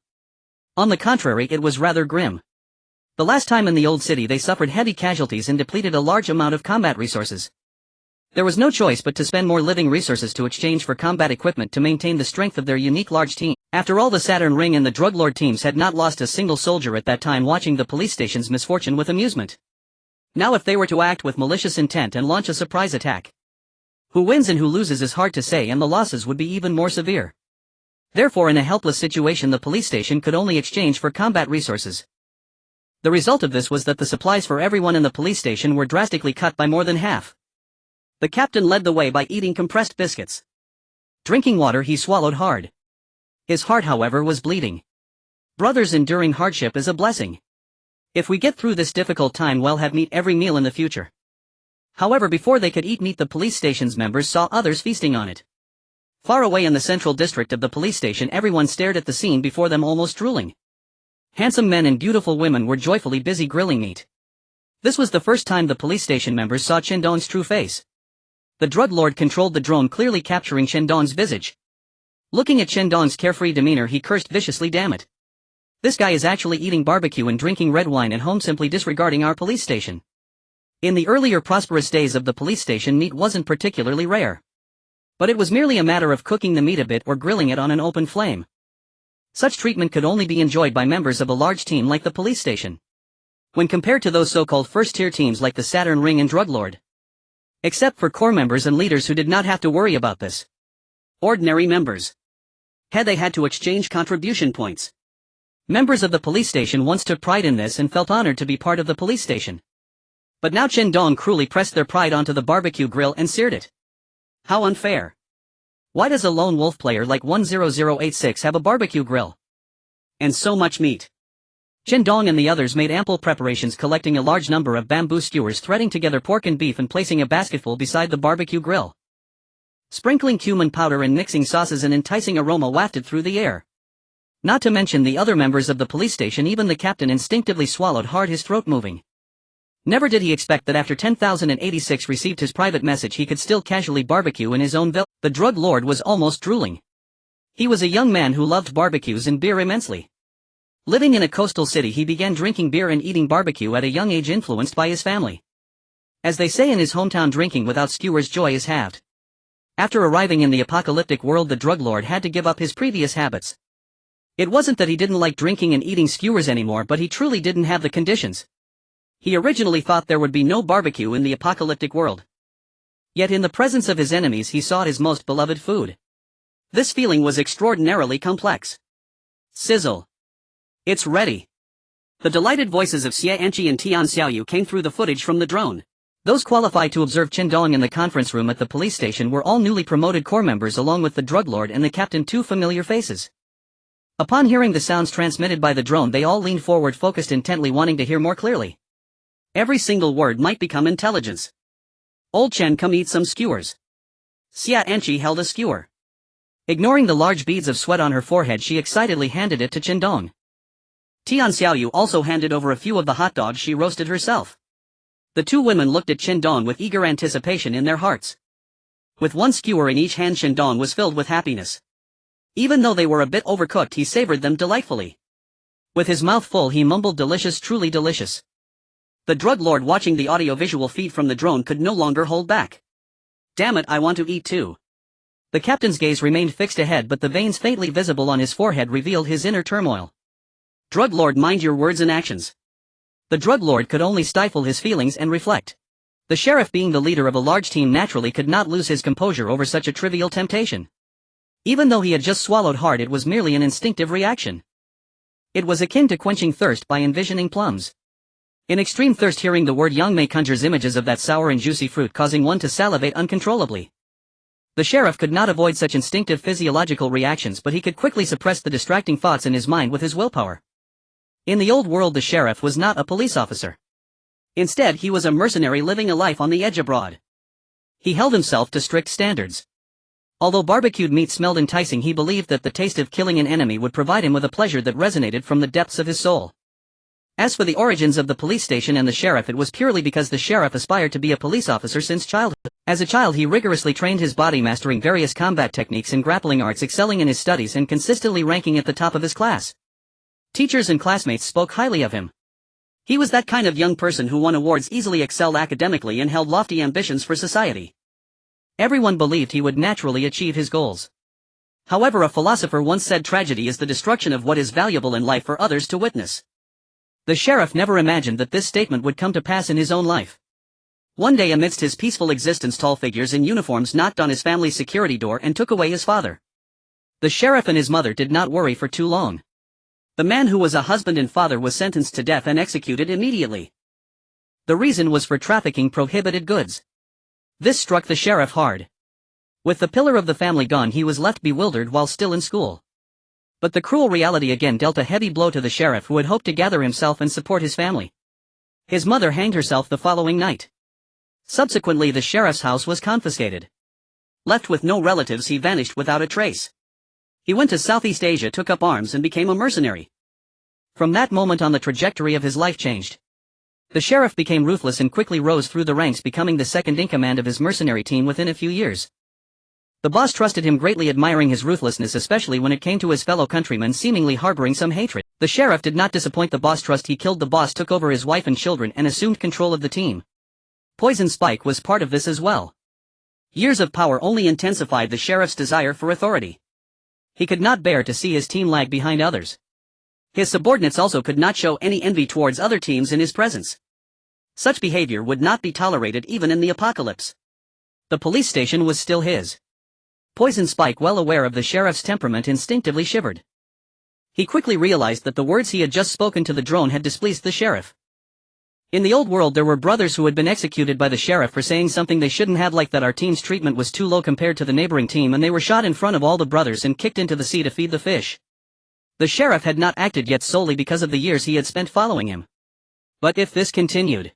On the contrary, it was rather grim. The last time in the old city they suffered heavy casualties and depleted a large amount of combat resources. There was no choice but to spend more living resources to exchange for combat equipment to maintain the strength of their unique large team. After all, the Saturn Ring and the Drug Lord teams had not lost a single soldier at that time, watching the police station's misfortune with amusement. Now if they were to act with malicious intent and launch a surprise attack, who wins and who loses is hard to say, and the losses would be even more severe. Therefore, in a helpless situation, the police station could only exchange for combat resources. The result of this was that the supplies for everyone in the police station were drastically cut by more than half. The captain led the way by eating compressed biscuits. Drinking water, he swallowed hard. His heart, however, was bleeding. Brothers, enduring hardship is a blessing. If we get through this difficult time, we'll have meat every meal in the future. However, before they could eat meat, the police station's members saw others feasting on it. Far away in the central district of the police station, everyone stared at the scene before them, almost drooling. Handsome men and beautiful women were joyfully busy grilling meat. This was the first time the police station members saw Chen Dong's true face. The drug lord controlled the drone, clearly capturing Chen Dong's visage. Looking at Chen Dong's carefree demeanor, he cursed viciously. Damn it. This guy is actually eating barbecue and drinking red wine at home, simply disregarding our police station. In the earlier prosperous days of the police station, meat wasn't particularly rare. But it was merely a matter of cooking the meat a bit or grilling it on an open flame. Such treatment could only be enjoyed by members of a large team like the police station. When compared to those so-called first-tier teams like the Saturn Ring and Drug Lord. Except for core members and leaders who did not have to worry about this. Ordinary members. Had they had to exchange contribution points. Members of the police station once took pride in this and felt honored to be part of the police station. But now Chen Dong cruelly pressed their pride onto the barbecue grill and seared it. How unfair. Why does a lone wolf player like 10086 have a barbecue grill? And so much meat. Chen Dong and the others made ample preparations, collecting a large number of bamboo skewers, threading together pork and beef and placing a basketful beside the barbecue grill. Sprinkling cumin powder and mixing sauces, an enticing aroma wafted through the air. Not to mention the other members of the police station. Even the captain instinctively swallowed hard, his throat moving. Never did he expect that after 10,086 received his private message, he could still casually barbecue in his own villa. The drug lord was almost drooling. He was a young man who loved barbecues and beer immensely. Living in a coastal city, he began drinking beer and eating barbecue at a young age, influenced by his family. As they say in his hometown, drinking without skewers, joy is halved. After arriving in the apocalyptic world, the drug lord had to give up his previous habits. It wasn't that he didn't like drinking and eating skewers anymore, but he truly didn't have the conditions. He originally thought there would be no barbecue in the apocalyptic world. Yet in the presence of his enemies, he sought his most beloved food. This feeling was extraordinarily complex. Sizzle. It's ready. The delighted voices of Xie Enqi and Tian Xiaoyu came through the footage from the drone. Those qualified to observe Chen Dong in the conference room at the police station were all newly promoted corps members, along with the drug lord and the captain, two familiar faces. Upon hearing the sounds transmitted by the drone, they all leaned forward, focused intently, wanting to hear more clearly. Every single word might become intelligence. Old Chen, come eat some skewers. Xia Enqi held a skewer. Ignoring the large beads of sweat on her forehead, she excitedly handed it to Chen Dong. Tian Xiaoyu also handed over a few of the hot dogs she roasted herself. The two women looked at Chen Dong with eager anticipation in their hearts. With one skewer in each hand, Chen Dong was filled with happiness. Even though they were a bit overcooked, he savored them delightfully. With his mouth full, he mumbled, delicious, truly delicious. The drug lord, watching the audio-visual feed from the drone, could no longer hold back. Damn it, I want to eat too. The captain's gaze remained fixed ahead, but the veins faintly visible on his forehead revealed his inner turmoil. Drug lord, mind your words and actions. The drug lord could only stifle his feelings and reflect. The sheriff, being the leader of a large team, naturally could not lose his composure over such a trivial temptation. Even though he had just swallowed hard, it was merely an instinctive reaction. It was akin to quenching thirst by envisioning plums. In extreme thirst, hearing the word Yangmei conjures images of that sour and juicy fruit, causing one to salivate uncontrollably. The sheriff could not avoid such instinctive physiological reactions, but he could quickly suppress the distracting thoughts in his mind with his willpower. In the old world, the sheriff was not a police officer. Instead, he was a mercenary living a life on the edge abroad. He held himself to strict standards. Although barbecued meat smelled enticing, he believed that the taste of killing an enemy would provide him with a pleasure that resonated from the depths of his soul. As for the origins of the police station and the sheriff, it was purely because the sheriff aspired to be a police officer since childhood. As a child, he rigorously trained his body, mastering various combat techniques and grappling arts, excelling in his studies and consistently ranking at the top of his class. Teachers and classmates spoke highly of him. He was that kind of young person who won awards, easily excelled academically, and held lofty ambitions for society. Everyone believed he would naturally achieve his goals. However, a philosopher once said tragedy is the destruction of what is valuable in life for others to witness. The sheriff never imagined that this statement would come to pass in his own life. One day, amidst his peaceful existence, tall figures in uniforms knocked on his family's security door and took away his father. The sheriff and his mother did not worry for too long. The man who was a husband and father was sentenced to death and executed immediately. The reason was for trafficking prohibited goods. This struck the sheriff hard. With the pillar of the family gone, he was left bewildered while still in school. But the cruel reality again dealt a heavy blow to the sheriff, who had hoped to gather himself and support his family. His mother hanged herself the following night. Subsequently, the sheriff's house was confiscated. Left with no relatives, he vanished without a trace. He went to Southeast Asia, took up arms, and became a mercenary. From that moment on, the trajectory of his life changed. The sheriff became ruthless and quickly rose through the ranks, becoming the second-in-command of his mercenary team within a few years. The boss trusted him greatly, admiring his ruthlessness, especially when it came to his fellow countrymen seemingly harboring some hatred. The sheriff did not disappoint the boss' trust. He killed the boss, took over his wife and children, and assumed control of the team. Poison Spike was part of this as well. Years of power only intensified the sheriff's desire for authority. He could not bear to see his team lag behind others. His subordinates also could not show any envy towards other teams in his presence. Such behavior would not be tolerated even in the apocalypse. The police station was still his. Poison Spike, well aware of the sheriff's temperament, instinctively shivered. He quickly realized that the words he had just spoken to the drone had displeased the sheriff. In the old world, there were brothers who had been executed by the sheriff for saying something they shouldn't have, like that our team's treatment was too low compared to the neighboring team, and they were shot in front of all the brothers and kicked into the sea to feed the fish. The sheriff had not acted yet solely because of the years he had spent following him. But if this continued,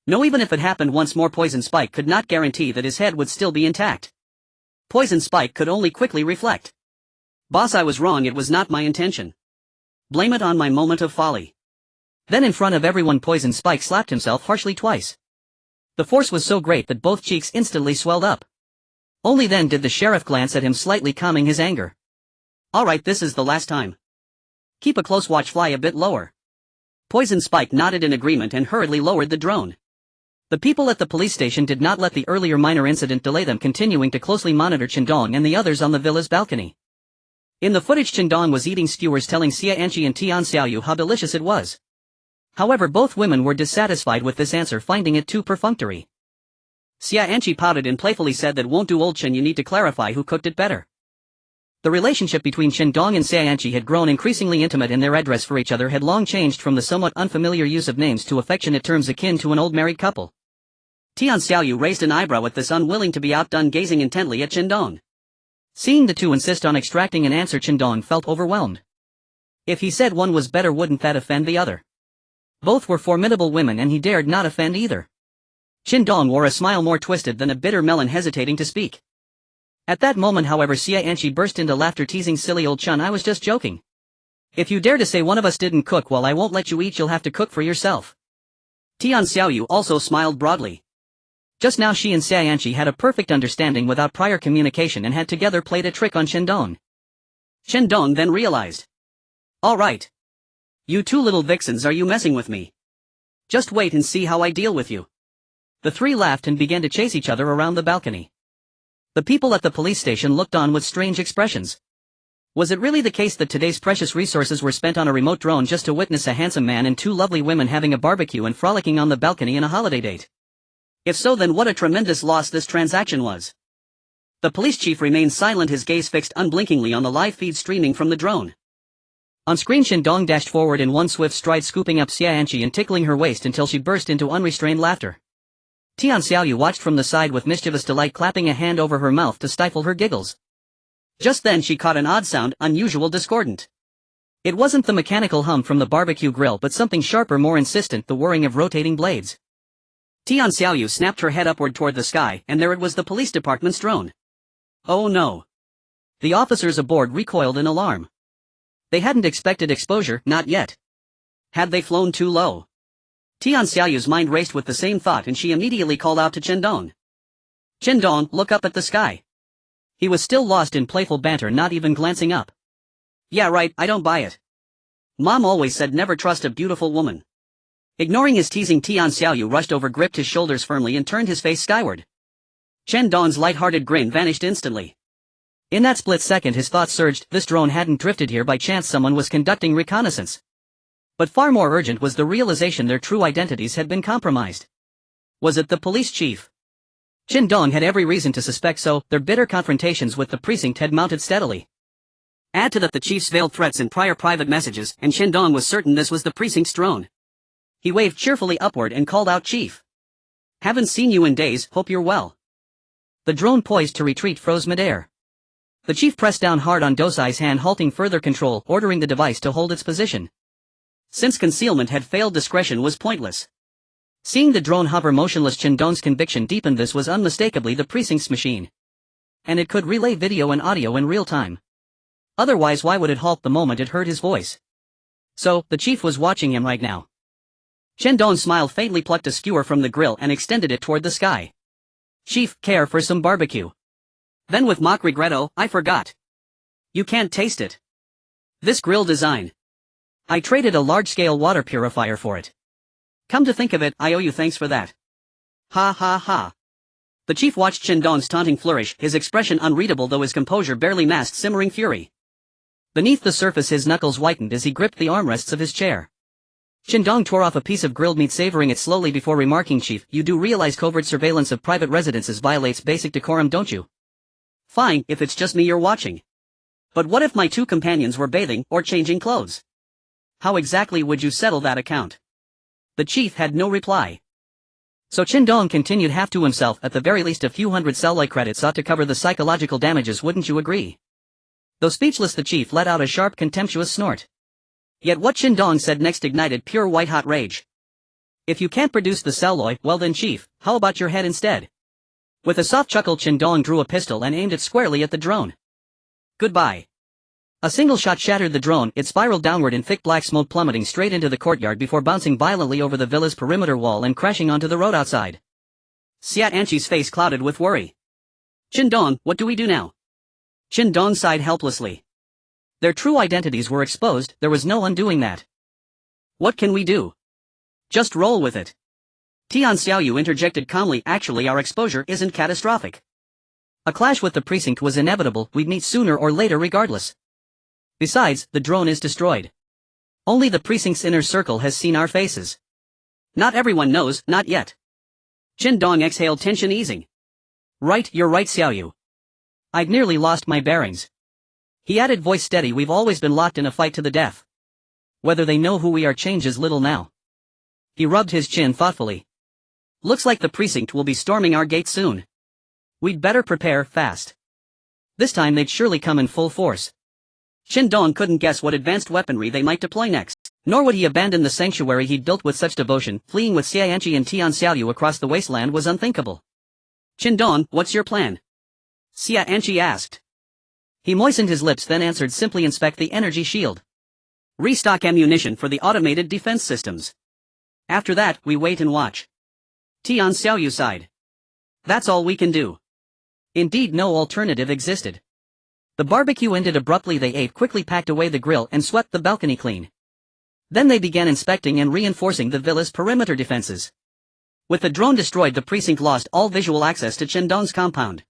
no, even if it happened once more, Poison Spike could not guarantee that his head would still be intact. Poison Spike could only quickly reflect. Boss, I was wrong, it was not my intention. Blame it on my moment of folly. Then in front of everyone, Poison Spike slapped himself harshly twice. The force was so great that both cheeks instantly swelled up. Only then did the sheriff glance at him, slightly calming his anger. All right, this is the last time. Keep a close watch, fly a bit lower. Poison Spike nodded in agreement and hurriedly lowered the drone. The people at the police station did not let the earlier minor incident delay them, continuing to closely monitor Chen Dong and the others on the villa's balcony. In the footage, Chen Dong was eating skewers, telling Xia Anqi and Tian Xiaoyu how delicious it was. However, both women were dissatisfied with this answer, finding it too perfunctory. Xia Anqi pouted and playfully said, "That won't do, old Chen, you need to clarify who cooked it better." The relationship between Chen Dong and Xia Anqi had grown increasingly intimate, and their address for each other had long changed from the somewhat unfamiliar use of names to affectionate terms akin to an old married couple. Tian Xiaoyu raised an eyebrow at this, unwilling to be outdone, gazing intently at Chen Dong. Seeing the two insist on extracting an answer, Chen Dong felt overwhelmed. If he said one was better, wouldn't that offend the other? Both were formidable women, and he dared not offend either. Chen Dong wore a smile more twisted than a bitter melon, hesitating to speak. At that moment, however, Xia Anqi burst into laughter, teasing, "Silly old Chen, I was just joking. If you dare to say one of us didn't cook, well, I won't let you eat, you'll have to cook for yourself." Tian Xiaoyu also smiled broadly. Just now she and Xia Anqi had a perfect understanding without prior communication, and had together played a trick on Chen Dong. Chen Dong then realized. All right. You two little vixens, are you messing with me? Just wait and see how I deal with you. The three laughed and began to chase each other around the balcony. The people at the police station looked on with strange expressions. Was it really the case that today's precious resources were spent on a remote drone just to witness a handsome man and two lovely women having a barbecue and frolicking on the balcony in a holiday date? If so, then what a tremendous loss this transaction was. The police chief remained silent, his gaze fixed unblinkingly on the live feed streaming from the drone. On screen, Chen Dong dashed forward in one swift stride, scooping up Xia Anqi and tickling her waist until she burst into unrestrained laughter. Tian Xiaoyu watched from the side with mischievous delight, clapping a hand over her mouth to stifle her giggles. Just then she caught an odd sound, unusual, discordant. It wasn't the mechanical hum from the barbecue grill but something sharper, more insistent, the whirring of rotating blades. Tian Xiaoyu snapped her head upward toward the sky, and there it was, the police department's drone. Oh no! The officers aboard recoiled in alarm. They hadn't expected exposure, not yet. Had they flown too low? Tian Xiaoyu's mind raced with the same thought, and she immediately called out to Chen Dong. Chen Dong, look up at the sky. He was still lost in playful banter, not even glancing up. Yeah right, I don't buy it. Mom always said never trust a beautiful woman. Ignoring his teasing, Tian Xiaoyu rushed over, gripped his shoulders firmly, and turned his face skyward. Chen Dong's light-hearted grin vanished instantly. In that split second his thoughts surged, this drone hadn't drifted here by chance, someone was conducting reconnaissance. But far more urgent was the realization their true identities had been compromised. Was it the police chief? Chen Dong had every reason to suspect so. Their bitter confrontations with the precinct had mounted steadily. Add to that the chief's veiled threats in prior private messages, and Chen Dong was certain this was the precinct's drone. He waved cheerfully upward and called out, "Chief. Haven't seen you in days, hope you're well." The drone, poised to retreat, froze midair. The chief pressed down hard on Dosai's hand, halting further control, ordering the device to hold its position. Since concealment had failed, discretion was pointless. Seeing the drone hover motionless, Chen Dong's conviction deepened. This was unmistakably the precinct's machine. And it could relay video and audio in real time. Otherwise, why would it halt the moment it heard his voice? So, the chief was watching him right now. Chen Dong smiled faintly, plucked a skewer from the grill and extended it toward the sky. "Chief, care for some barbecue?" Then with mock regret, "Oh, I forgot. You can't taste it. This grill design. I traded a large-scale water purifier for it. Come to think of it, I owe you thanks for that." Ha ha ha. The chief watched Chen Dong's taunting flourish, his expression unreadable though his composure barely masked simmering fury. Beneath the surface his knuckles whitened as he gripped the armrests of his chair. Chen Dong tore off a piece of grilled meat, savoring it slowly before remarking, "Chief, you do realize covert surveillance of private residences violates basic decorum, don't you?" "Fine, if it's just me you're watching. But what if my two companions were bathing or changing clothes? How exactly would you settle that account?" The chief had no reply. So Chen Dong continued, half to himself, "At the very least a few hundred satellite credits ought to cover the psychological damages, wouldn't you agree?" Though speechless, the chief let out a sharp, contemptuous snort. Yet what Chen Dong said next ignited pure white-hot rage. "If you can't produce the celluloid, well then, chief, how about your head instead?" With a soft chuckle, Chen Dong drew a pistol and aimed it squarely at the drone. Goodbye. A single shot shattered the drone. It spiraled downward in thick black smoke, plummeting straight into the courtyard before bouncing violently over the villa's perimeter wall and crashing onto the road outside. Xia Anqi's face clouded with worry. "Chen Dong, what do we do now?" Chen Dong sighed helplessly. Their true identities were exposed, there was no undoing that. "What can we do?" "Just roll with it." Tian Xiaoyu interjected calmly, "Actually our exposure isn't catastrophic. A clash with the precinct was inevitable, we'd meet sooner or later regardless. Besides, the drone is destroyed. Only the precinct's inner circle has seen our faces. Not everyone knows, not yet." Chen Dong exhaled, tension easing. "Right, you're right, Xiaoyu. I'd nearly lost my bearings." He added, voice steady, "We've always been locked in a fight to the death. Whether they know who we are changes little now." He rubbed his chin thoughtfully. "Looks like the precinct will be storming our gates soon. We'd better prepare fast. This time they'd surely come in full force." Chen Dong couldn't guess what advanced weaponry they might deploy next, nor would he abandon the sanctuary he'd built with such devotion. Fleeing with Xia Anqi and Tian Xiaoyu across the wasteland was unthinkable. "Chen Dong, what's your plan?" Xia Anqi asked. He moistened his lips, then answered simply, "Inspect the energy shield. Restock ammunition for the automated defense systems. After that, we wait and watch." Tian Xiaoyu sighed. "That's all we can do." Indeed, no alternative existed. The barbecue ended abruptly. They ate, quickly packed away the grill, and swept the balcony clean. Then they began inspecting and reinforcing the villa's perimeter defenses. With the drone destroyed, the precinct lost all visual access to Chen Dong's compound.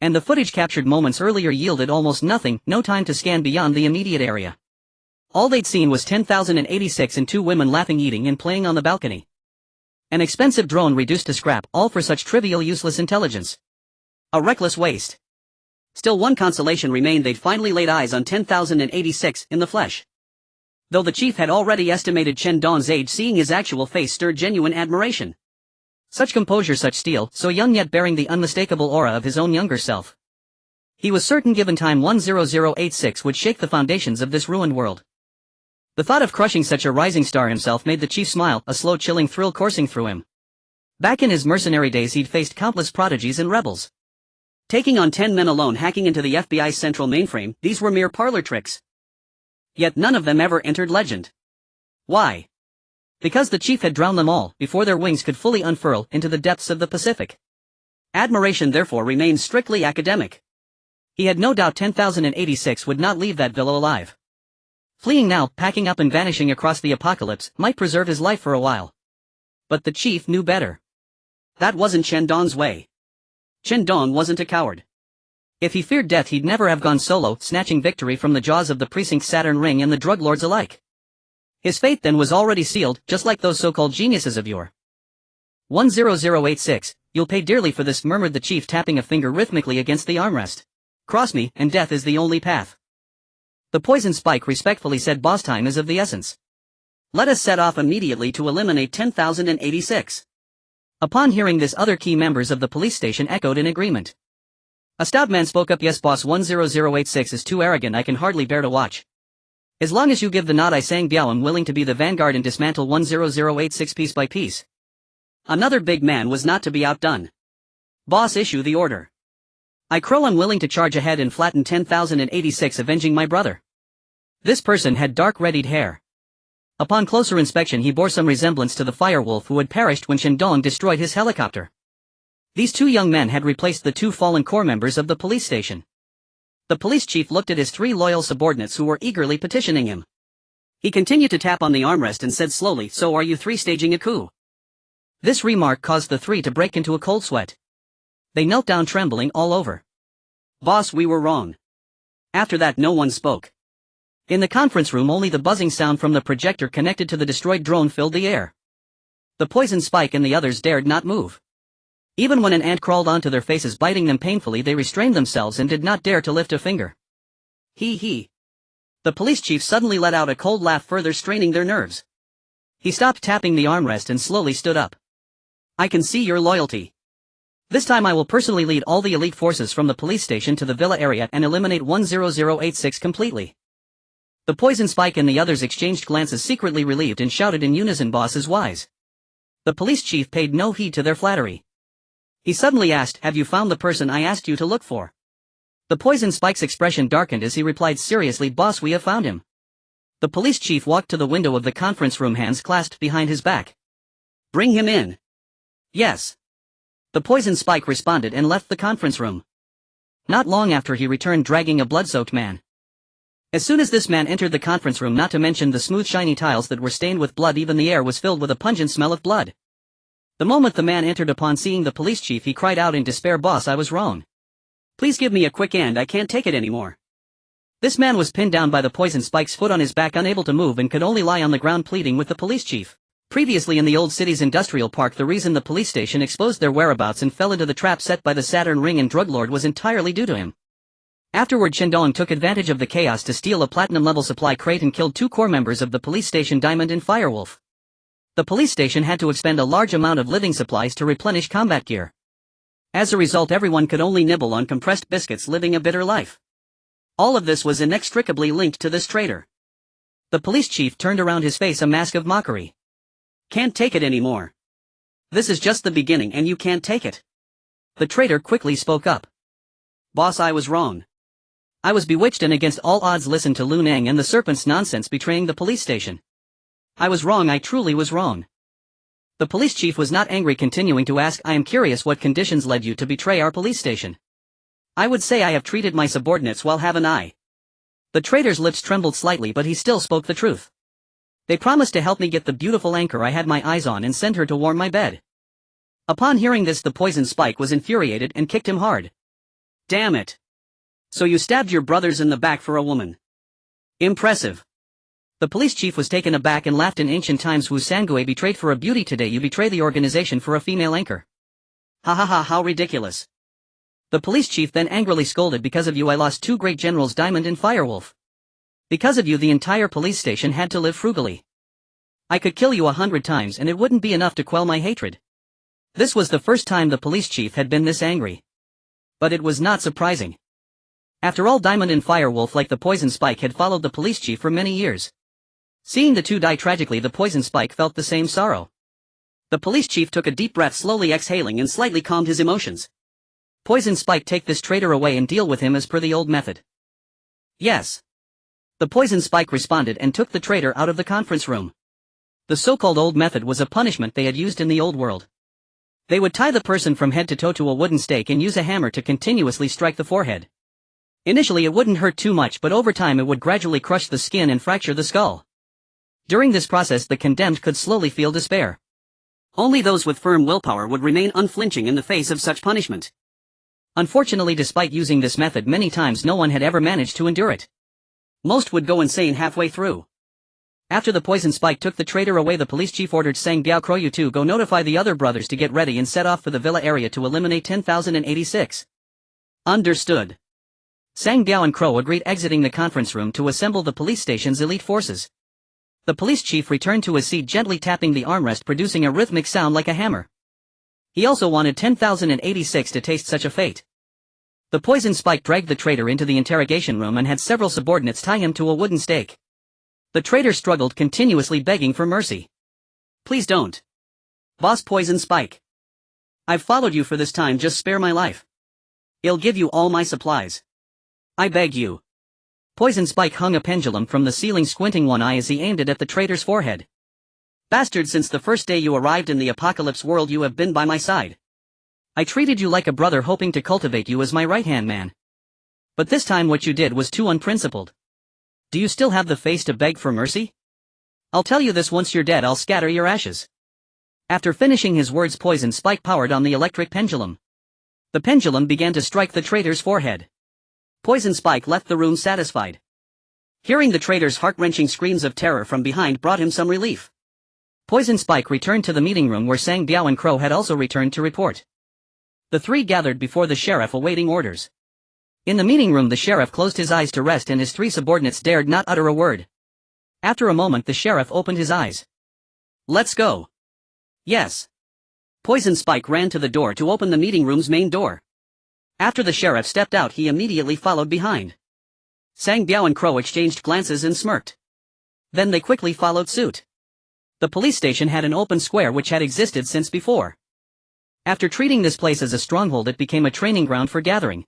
And the footage captured moments earlier yielded almost nothing, no time to scan beyond the immediate area. All they'd seen was 10,086 and two women laughing, eating and playing on the balcony. An expensive drone reduced to scrap, all for such trivial, useless intelligence. A reckless waste. Still, one consolation remained: they'd finally laid eyes on 10,086 in the flesh. Though the chief had already estimated Chen Dong's age, seeing his actual face stirred genuine admiration. Such composure, such steel, so young yet bearing the unmistakable aura of his own younger self. He was certain given time 10086 would shake the foundations of this ruined world. The thought of crushing such a rising star himself made the chief smile, a slow chilling thrill coursing through him. Back in his mercenary days he'd faced countless prodigies and rebels. Taking on 10 men alone, hacking into the FBI's central mainframe, these were mere parlor tricks. Yet none of them ever entered legend. Why? Because the chief had drowned them all, before their wings could fully unfurl into the depths of the Pacific. Admiration therefore remained strictly academic. He had no doubt 10,086 would not leave that villa alive. Fleeing now, packing up and vanishing across the apocalypse, might preserve his life for a while. But the chief knew better. That wasn't Chen Dong's way. Chen Dong wasn't a coward. If he feared death he'd never have gone solo, snatching victory from the jaws of the precinct's Saturn ring and the drug lords alike. His fate then was already sealed, just like those so-called geniuses of yore. 10086, you'll pay dearly for this, murmured the chief, tapping a finger rhythmically against the armrest. Cross me, and death is the only path. The poison spike respectfully said, boss, time is of the essence. Let us set off immediately to eliminate 10,086. Upon hearing this, other key members of the police station echoed in agreement. A stout man spoke up, yes boss, 10086 is too arrogant, I can hardly bear to watch. As long as you give the nod, I sang Biao, I'm willing to be the vanguard and dismantle 10086 piece by piece. Another big man was not to be outdone. Boss, issue the order. I crow, I'm willing to charge ahead and flatten 10,086, avenging my brother. This person had dark reddied hair. Upon closer inspection he bore some resemblance to the firewolf who had perished when Chen Dong destroyed his helicopter. These two young men had replaced the two fallen core members of the police station. The police chief looked at his three loyal subordinates who were eagerly petitioning him. He continued to tap on the armrest and said slowly, so are you three staging a coup? This remark caused the three to break into a cold sweat. They knelt down trembling all over. Boss, we were wrong. After that no one spoke. In the conference room only the buzzing sound from the projector connected to the destroyed drone filled the air. The poison spike and the others dared not move. Even when an ant crawled onto their faces biting them painfully they restrained themselves and did not dare to lift a finger. He. The police chief suddenly let out a cold laugh, further straining their nerves. He stopped tapping the armrest and slowly stood up. I can see your loyalty. This time I will personally lead all the elite forces from the police station to the villa area and eliminate 10086 completely. The poison spike and the others exchanged glances, secretly relieved, and shouted in unison, boss is wise. The police chief paid no heed to their flattery. He suddenly asked, have you found the person I asked you to look for? The poison spike's expression darkened as he replied seriously, boss, we have found him. The police chief walked to the window of the conference room, hands clasped behind his back. Bring him in. Yes. The poison spike responded and left the conference room. Not long after he returned dragging a blood-soaked man. As soon as this man entered the conference room, not to mention the smooth shiny tiles that were stained with blood, even the air was filled with a pungent smell of blood. The moment the man entered, upon seeing the police chief he cried out in despair, boss, I was wrong. Please give me a quick hand, I can't take it anymore. This man was pinned down by the poison spike's foot on his back, unable to move, and could only lie on the ground pleading with the police chief. Previously in the old city's industrial park, the reason the police station exposed their whereabouts and fell into the trap set by the Saturn ring and drug lord was entirely due to him. Afterward, Chen Dong took advantage of the chaos to steal a platinum-level supply crate and killed two core members of the police station, Diamond and Firewolf. The police station had to expend a large amount of living supplies to replenish combat gear. As a result, everyone could only nibble on compressed biscuits, living a bitter life. All of this was inextricably linked to this traitor. The police chief turned around, his face a mask of mockery. Can't take it anymore. This is just the beginning and you can't take it. The traitor quickly spoke up. Boss, I was wrong. I was bewitched and against all odds listened to Lu Neng and the serpent's nonsense betraying the police station. I was wrong, I truly was wrong. The police chief was not angry, continuing to ask, I am curious what conditions led you to betray our police station. I would say I have treated my subordinates well, haven't I? The traitor's lips trembled slightly, but he still spoke the truth. They promised to help me get the beautiful anchor I had my eyes on and send her to warm my bed. Upon hearing this, the poison spike was infuriated and kicked him hard. Damn it. So you stabbed your brothers in the back for a woman. Impressive. The police chief was taken aback and laughed. In ancient times, Wu Sangue betrayed for a beauty, today you betray the organization for a female anchor. Ha ha ha, how ridiculous. The police chief then angrily scolded, because of you I lost two great generals, Diamond and Firewolf. Because of you the entire police station had to live frugally. I could kill you 100 times and it wouldn't be enough to quell my hatred. This was the first time the police chief had been this angry. But it was not surprising. After all, Diamond and Firewolf, like the Poison Spike, had followed the police chief for many years. Seeing the two die tragically, the Poison Spike felt the same sorrow. The police chief took a deep breath, slowly exhaling, and slightly calmed his emotions. Poison Spike, take this traitor away and deal with him as per the old method. Yes. The Poison Spike responded and took the traitor out of the conference room. The so-called old method was a punishment they had used in the old world. They would tie the person from head to toe to a wooden stake and use a hammer to continuously strike the forehead. Initially it wouldn't hurt too much, but over time it would gradually crush the skin and fracture the skull. During this process the condemned could slowly feel despair. Only those with firm willpower would remain unflinching in the face of such punishment. Unfortunately, despite using this method many times, no one had ever managed to endure it. Most would go insane halfway through. After the Poison Spike took the traitor away, the police chief ordered Sang Biao Crow, you two go notify the other brothers to get ready and set off for the villa area to eliminate 10,086. Understood. Sang Biao and Crow agreed, exiting the conference room to assemble the police station's elite forces. The police chief returned to his seat, gently tapping the armrest, producing a rhythmic sound like a hammer. He also wanted 10,086 to taste such a fate. The Poison Spike dragged the traitor into the interrogation room and had several subordinates tie him to a wooden stake. The traitor struggled, continuously begging for mercy. Please don't. Boss Poison Spike. I've followed you for this time, just spare my life. I'll give you all my supplies. I beg you. Poison Spike hung a pendulum from the ceiling, squinting one eye as he aimed it at the traitor's forehead. Bastard, since the first day you arrived in the apocalypse world you have been by my side. I treated you like a brother, hoping to cultivate you as my right-hand man. But this time what you did was too unprincipled. Do you still have the face to beg for mercy? I'll tell you this, once you're dead I'll scatter your ashes. After finishing his words, Poison Spike powered on the electric pendulum. The pendulum began to strike the traitor's forehead. Poison Spike left the room satisfied. Hearing the traitor's heart-wrenching screams of terror from behind brought him some relief. Poison Spike returned to the meeting room where Sang Biao and Crow had also returned to report. The three gathered before the sheriff, awaiting orders. In the meeting room the sheriff closed his eyes to rest and his three subordinates dared not utter a word. After a moment the sheriff opened his eyes. Let's go. Yes. Poison Spike ran to the door to open the meeting room's main door. After the sheriff stepped out he immediately followed behind. Sang Biao and Crow exchanged glances and smirked. Then they quickly followed suit. The police station had an open square which had existed since before. After treating this place as a stronghold it became a training ground for gathering.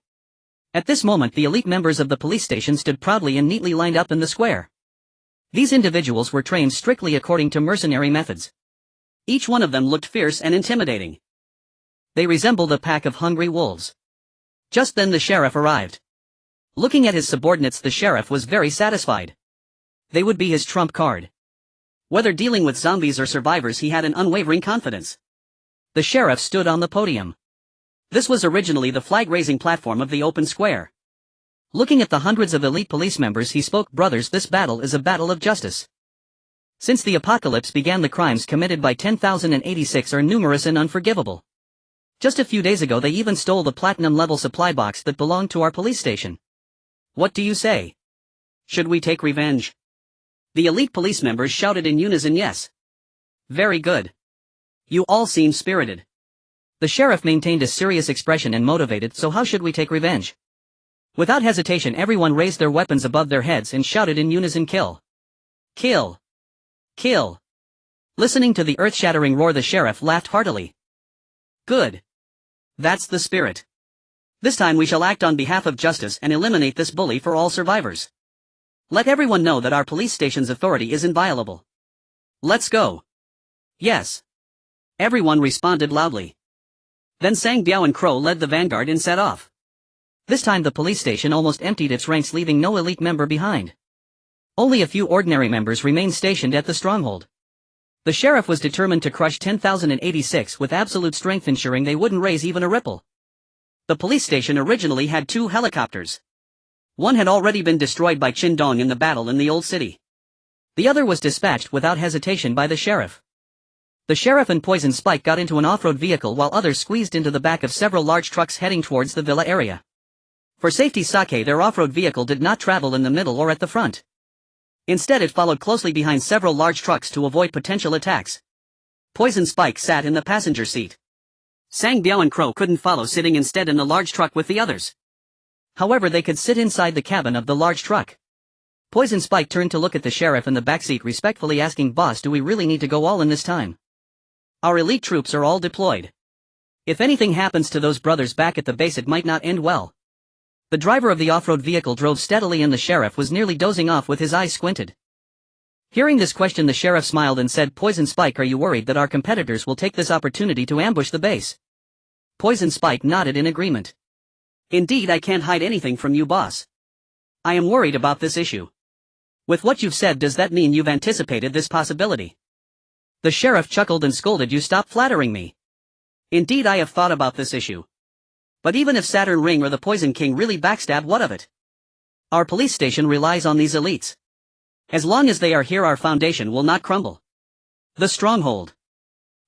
At this moment the elite members of the police station stood proudly and neatly lined up in the square. These individuals were trained strictly according to mercenary methods. Each one of them looked fierce and intimidating. They resembled a pack of hungry wolves. Just then the sheriff arrived. Looking at his subordinates, the sheriff was very satisfied. They would be his trump card. Whether dealing with zombies or survivors, he had an unwavering confidence. The sheriff stood on the podium. This was originally the flag-raising platform of the open square. Looking at the hundreds of elite police members he spoke, brothers, this battle is a battle of justice. Since the apocalypse began, the crimes committed by 10,086 are numerous and unforgivable. Just a few days ago they even stole the platinum-level supply box that belonged to our police station. What do you say? Should we take revenge? The elite police members shouted in unison, yes. Very good. You all seem spirited. The sheriff maintained a serious expression and motivated, so how should we take revenge? Without hesitation everyone raised their weapons above their heads and shouted in unison, kill. Kill. Kill. Listening to the earth-shattering roar the sheriff laughed heartily. Good. That's the spirit. This time we shall act on behalf of justice and eliminate this bully for all survivors. Let everyone know that our police station's authority is inviolable. Let's go. Yes. Everyone responded loudly. Then Sang Biao and Crow led the vanguard and set off. This time the police station almost emptied its ranks, leaving no elite member behind. Only a few ordinary members remained stationed at the stronghold. The sheriff was determined to crush 10,086 with absolute strength, ensuring they wouldn't raise even a ripple. The police station originally had 2 helicopters. One had already been destroyed by Chen Dong in the battle in the old city. The other was dispatched without hesitation by the sheriff. The sheriff and Poison Spike got into an off-road vehicle while others squeezed into the back of several large trucks heading towards the villa area. For safety's sake, their off-road vehicle did not travel in the middle or at the front. Instead it followed closely behind several large trucks to avoid potential attacks. Poison Spike sat in the passenger seat. Sang Biao and Crow couldn't follow, sitting instead in the large truck with the others. However, they could sit inside the cabin of the large truck. Poison Spike turned to look at the sheriff in the backseat, respectfully asking, "Boss, do we really need to go all in this time? Our elite troops are all deployed. If anything happens to those brothers back at the base, it might not end well." The driver of the off-road vehicle drove steadily and the sheriff was nearly dozing off with his eyes squinted. Hearing this question, the sheriff smiled and said, "Poison Spike, are you worried that our competitors will take this opportunity to ambush the base?" Poison Spike nodded in agreement. "Indeed, I can't hide anything from you, boss. I am worried about this issue. With what you've said, does that mean you've anticipated this possibility?" The sheriff chuckled and scolded, "You stop flattering me. Indeed, I have thought about this issue. But even if Saturn Ring or the Poison King really backstab, what of it? Our police station relies on these elites. As long as they are here, our foundation will not crumble. The stronghold.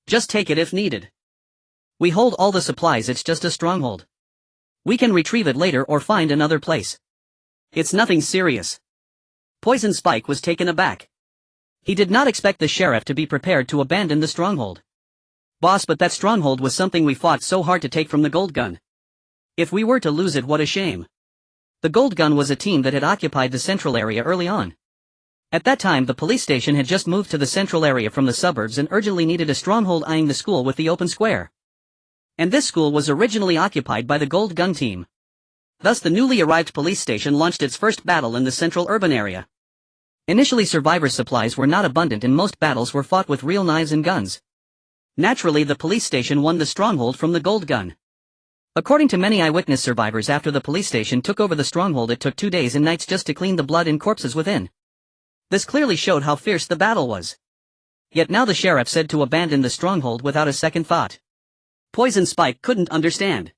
Just take it if needed. We hold all the supplies, it's just a stronghold. We can retrieve it later or find another place. It's nothing serious." Poison Spike was taken aback. He did not expect the sheriff to be prepared to abandon the stronghold. "Boss, but that stronghold was something we fought so hard to take from the Gold Gun. If we were to lose it, what a shame." The Gold Gun was a team that had occupied the central area early on. At that time, the police station had just moved to the central area from the suburbs and urgently needed a stronghold eyeing the school with the open square. And this school was originally occupied by the Gold Gun team. Thus the newly arrived police station launched its first battle in the central urban area. Initially, survivors' supplies were not abundant and most battles were fought with real knives and guns. Naturally, the police station won the stronghold from the Gold Gun. According to many eyewitness survivors, after the police station took over the stronghold, it took 2 days and nights just to clean the blood and corpses within. This clearly showed how fierce the battle was. Yet now the sheriff said to abandon the stronghold without a second thought. Poison Spike couldn't understand.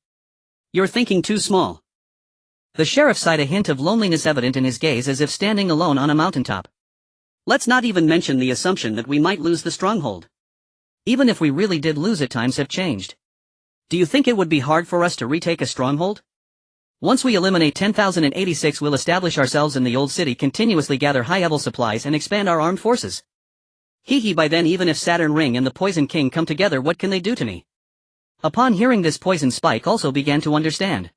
"You're thinking too small." The sheriff sighed, a hint of loneliness evident in his gaze, as if standing alone on a mountaintop. "Let's not even mention the assumption that we might lose the stronghold. Even if we really did lose it, times have changed. Do you think it would be hard for us to retake a stronghold? Once we eliminate 10,086, we'll establish ourselves in the old city, continuously gather high-level supplies and expand our armed forces. Hee, by then, even if Saturn Ring and the Poison King come together, what can they do to me?" Upon hearing this, Poison Spike also began to understand.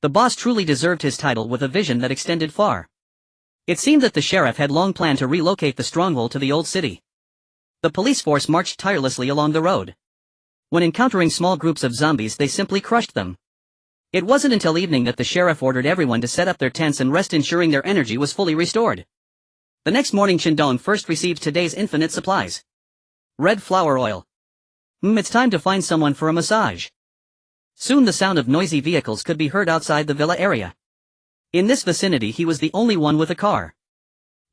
The boss truly deserved his title, with a vision that extended far. It seemed that the sheriff had long planned to relocate the stronghold to the old city. The police force marched tirelessly along the road. When encountering small groups of zombies, they simply crushed them. It wasn't until evening that the sheriff ordered everyone to set up their tents and rest, ensuring their energy was fully restored. The next morning, Chen Dong first received today's infinite supplies. Red flower oil. It's time to find someone for a massage. Soon the sound of noisy vehicles could be heard outside the villa area. In this vicinity, he was the only one with a car.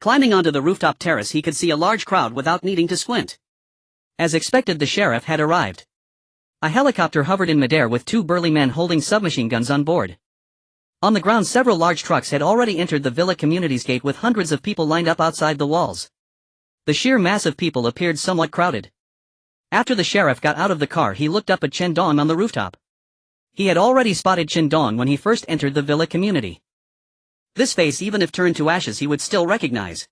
Climbing onto the rooftop terrace, he could see a large crowd without needing to squint. As expected, the sheriff had arrived. A helicopter hovered in midair with 2 burly men holding submachine guns on board. On the ground, several large trucks had already entered the villa community's gate, with hundreds of people lined up outside the walls. The sheer mass of people appeared somewhat crowded. After the sheriff got out of the car, he looked up at Chen Dong on the rooftop. He had already spotted Chen Dong when he first entered the villa community. This face, even if turned to ashes, he would still recognize.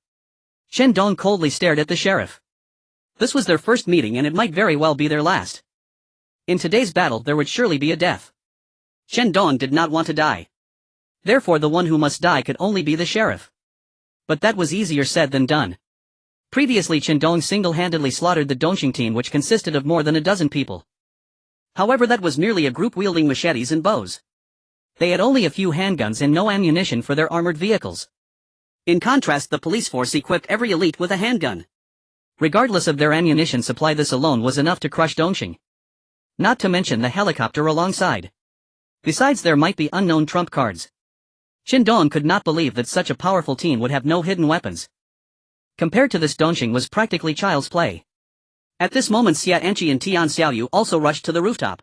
Chen Dong coldly stared at the sheriff. This was their first meeting, and it might very well be their last. In today's battle, there would surely be a death. Chen Dong did not want to die. Therefore, the one who must die could only be the sheriff. But that was easier said than done. Previously, Chen Dong single-handedly slaughtered the Dongxing team, which consisted of more than a dozen people. However, that was merely a group wielding machetes and bows. They had only a few handguns and no ammunition for their armored vehicles. In contrast, the police force equipped every elite with a handgun. Regardless of their ammunition supply, this alone was enough to crush Dongxing. Not to mention the helicopter alongside. Besides, there might be unknown trump cards. Chen Dong could not believe that such a powerful team would have no hidden weapons. Compared to this, Dongxing was practically child's play. At this moment, Xia Anqi and Tian Xiaoyu also rushed to the rooftop.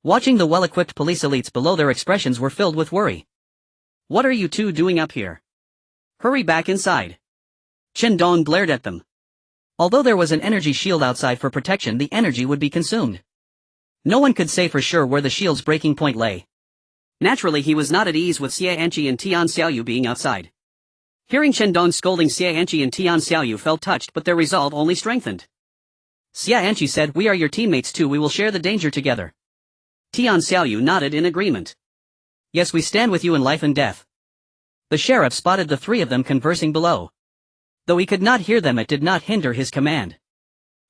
Watching the well-equipped police elites below, their expressions were filled with worry. "What are you two doing up here? Hurry back inside." Chen Dong glared at them. Although there was an energy shield outside for protection, the energy would be consumed. No one could say for sure where the shield's breaking point lay. Naturally, he was not at ease with Xia Anqi and Tian Xiaoyu being outside. Hearing Chen Dong scolding, Xia Anqi and Tian Xiaoyu felt touched, but their resolve only strengthened. Xia Anqi said, "We are your teammates too, we will share the danger together." Tian Xiaoyu nodded in agreement. Yes, we stand with you in life and death. The sheriff spotted the three of them conversing below. Though he could not hear them, it did not hinder his command.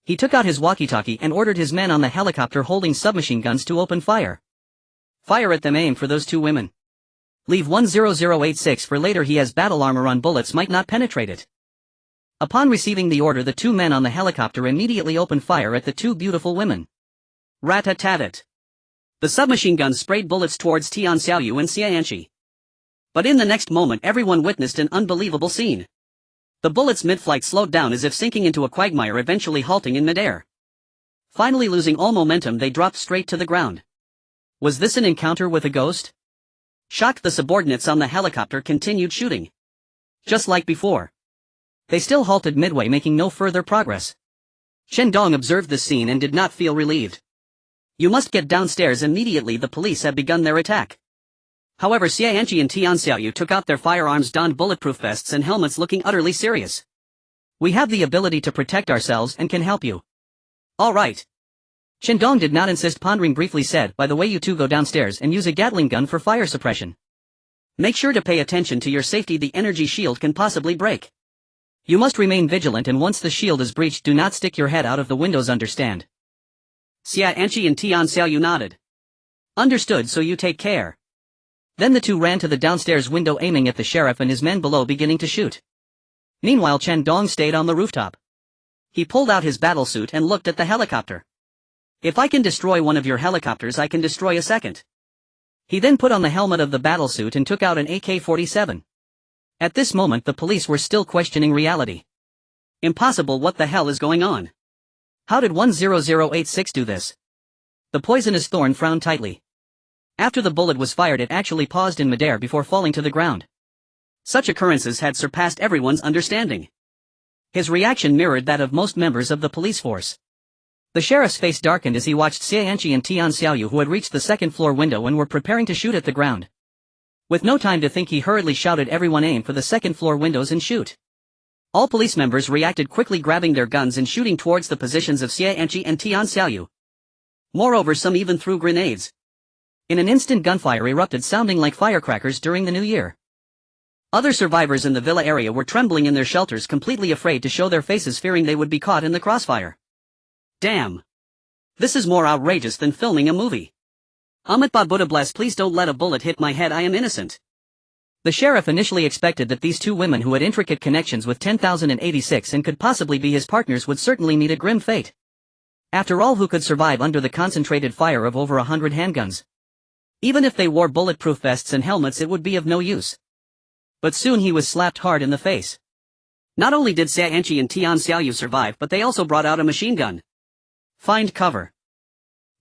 He took out his walkie-talkie and ordered his men on the helicopter holding submachine guns to open fire. Fire at them, aim for those two women. Leave 10086 for later, he has battle armor on, bullets might not penetrate it. Upon receiving the order, the two men on the helicopter immediately opened fire at the two beautiful women. Rat-a-tat-tat. The submachine guns sprayed bullets towards Tian Xiaoyu and Xianqi. But in the next moment everyone witnessed an unbelievable scene. The bullets mid-flight slowed down as if sinking into a quagmire, eventually halting in midair. Finally losing all momentum, they dropped straight to the ground. Was this an encounter with a ghost? Shocked, the subordinates on the helicopter continued shooting. Just like before. They still halted midway, making no further progress. Chen Dong observed this scene and did not feel relieved. You must get downstairs immediately, the police have begun their attack. However, Xianqi and Tian Xiaoyu took out their firearms, donned bulletproof vests and helmets, looking utterly serious. We have the ability to protect ourselves and can help you. All right. Chen Dong did not insist, pondering briefly said, by the way, you two go downstairs and use a Gatling gun for fire suppression. Make sure to pay attention to your safety, the energy shield can possibly break. You must remain vigilant, and once the shield is breached, do not stick your head out of the windows, understand? Xianqi and Tian Xiaoyu nodded. Understood, so you take care. Then the two ran to the downstairs window, aiming at the sheriff and his men below, beginning to shoot. Meanwhile, Chen Dong stayed on the rooftop. He pulled out his battlesuit and looked at the helicopter. If I can destroy one of your helicopters, I can destroy a second. He then put on the helmet of the battlesuit and took out an AK-47. At this moment the police were still questioning reality. Impossible, what the hell is going on? How did 10086 do this? The poisonous thorn frowned tightly. After the bullet was fired, it actually paused in midair before falling to the ground. Such occurrences had surpassed everyone's understanding. His reaction mirrored that of most members of the police force. The sheriff's face darkened as he watched Xianqi and Tian Xiaoyu, who had reached the second-floor window and were preparing to shoot at the ground. With no time to think, he hurriedly shouted, everyone aim for the second-floor windows and shoot. All police members reacted quickly, grabbing their guns and shooting towards the positions of Xianqi and Tian Xiaoyu. Moreover, some even threw grenades. In an instant, gunfire erupted, sounding like firecrackers during the New Year. Other survivors in the villa area were trembling in their shelters, completely afraid to show their faces, fearing they would be caught in the crossfire. Damn! This is more outrageous than filming a movie. Amitabha Buddha bless, please don't let a bullet hit my head, I am innocent. The sheriff initially expected that these two women, who had intricate connections with 10,086 and could possibly be his partners, would certainly meet a grim fate. After all, who could survive under the concentrated fire of over 100 handguns? Even if they wore bulletproof vests and helmets, it would be of no use. But soon he was slapped hard in the face. Not only did Xianqi and Tian Xiaoyu survive, but they also brought out a machine gun. Find cover.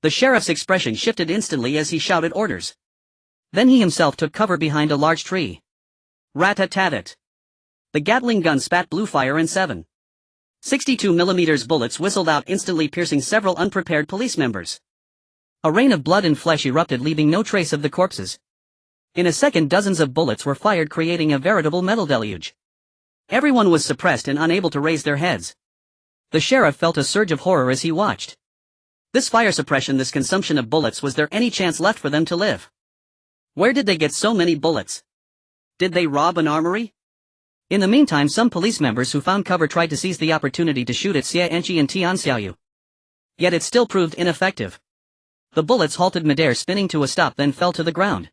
The sheriff's expression shifted instantly as he shouted orders. Then he himself took cover behind a large tree. Rat-a-tat-tat. The Gatling gun spat blue fire and 7.62mm bullets whistled out, instantly piercing several unprepared police members. A rain of blood and flesh erupted, leaving no trace of the corpses. In a second, dozens of bullets were fired, creating a veritable metal deluge. Everyone was suppressed and unable to raise their heads. The sheriff felt a surge of horror as he watched. This fire suppression, this consumption of bullets, was there any chance left for them to live? Where did they get so many bullets? Did they rob an armory? In the meantime, some police members who found cover tried to seize the opportunity to shoot at Xianqi and Tian Xiaoyu. Yet it still proved ineffective. The bullets halted midair, spinning to a stop, then fell to the ground.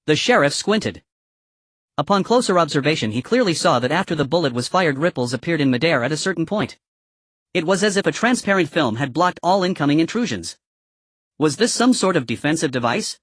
The sheriff squinted. Upon closer observation, he clearly saw that after the bullet was fired, ripples appeared in midair at a certain point. It was as if a transparent film had blocked all incoming intrusions. Was this some sort of defensive device?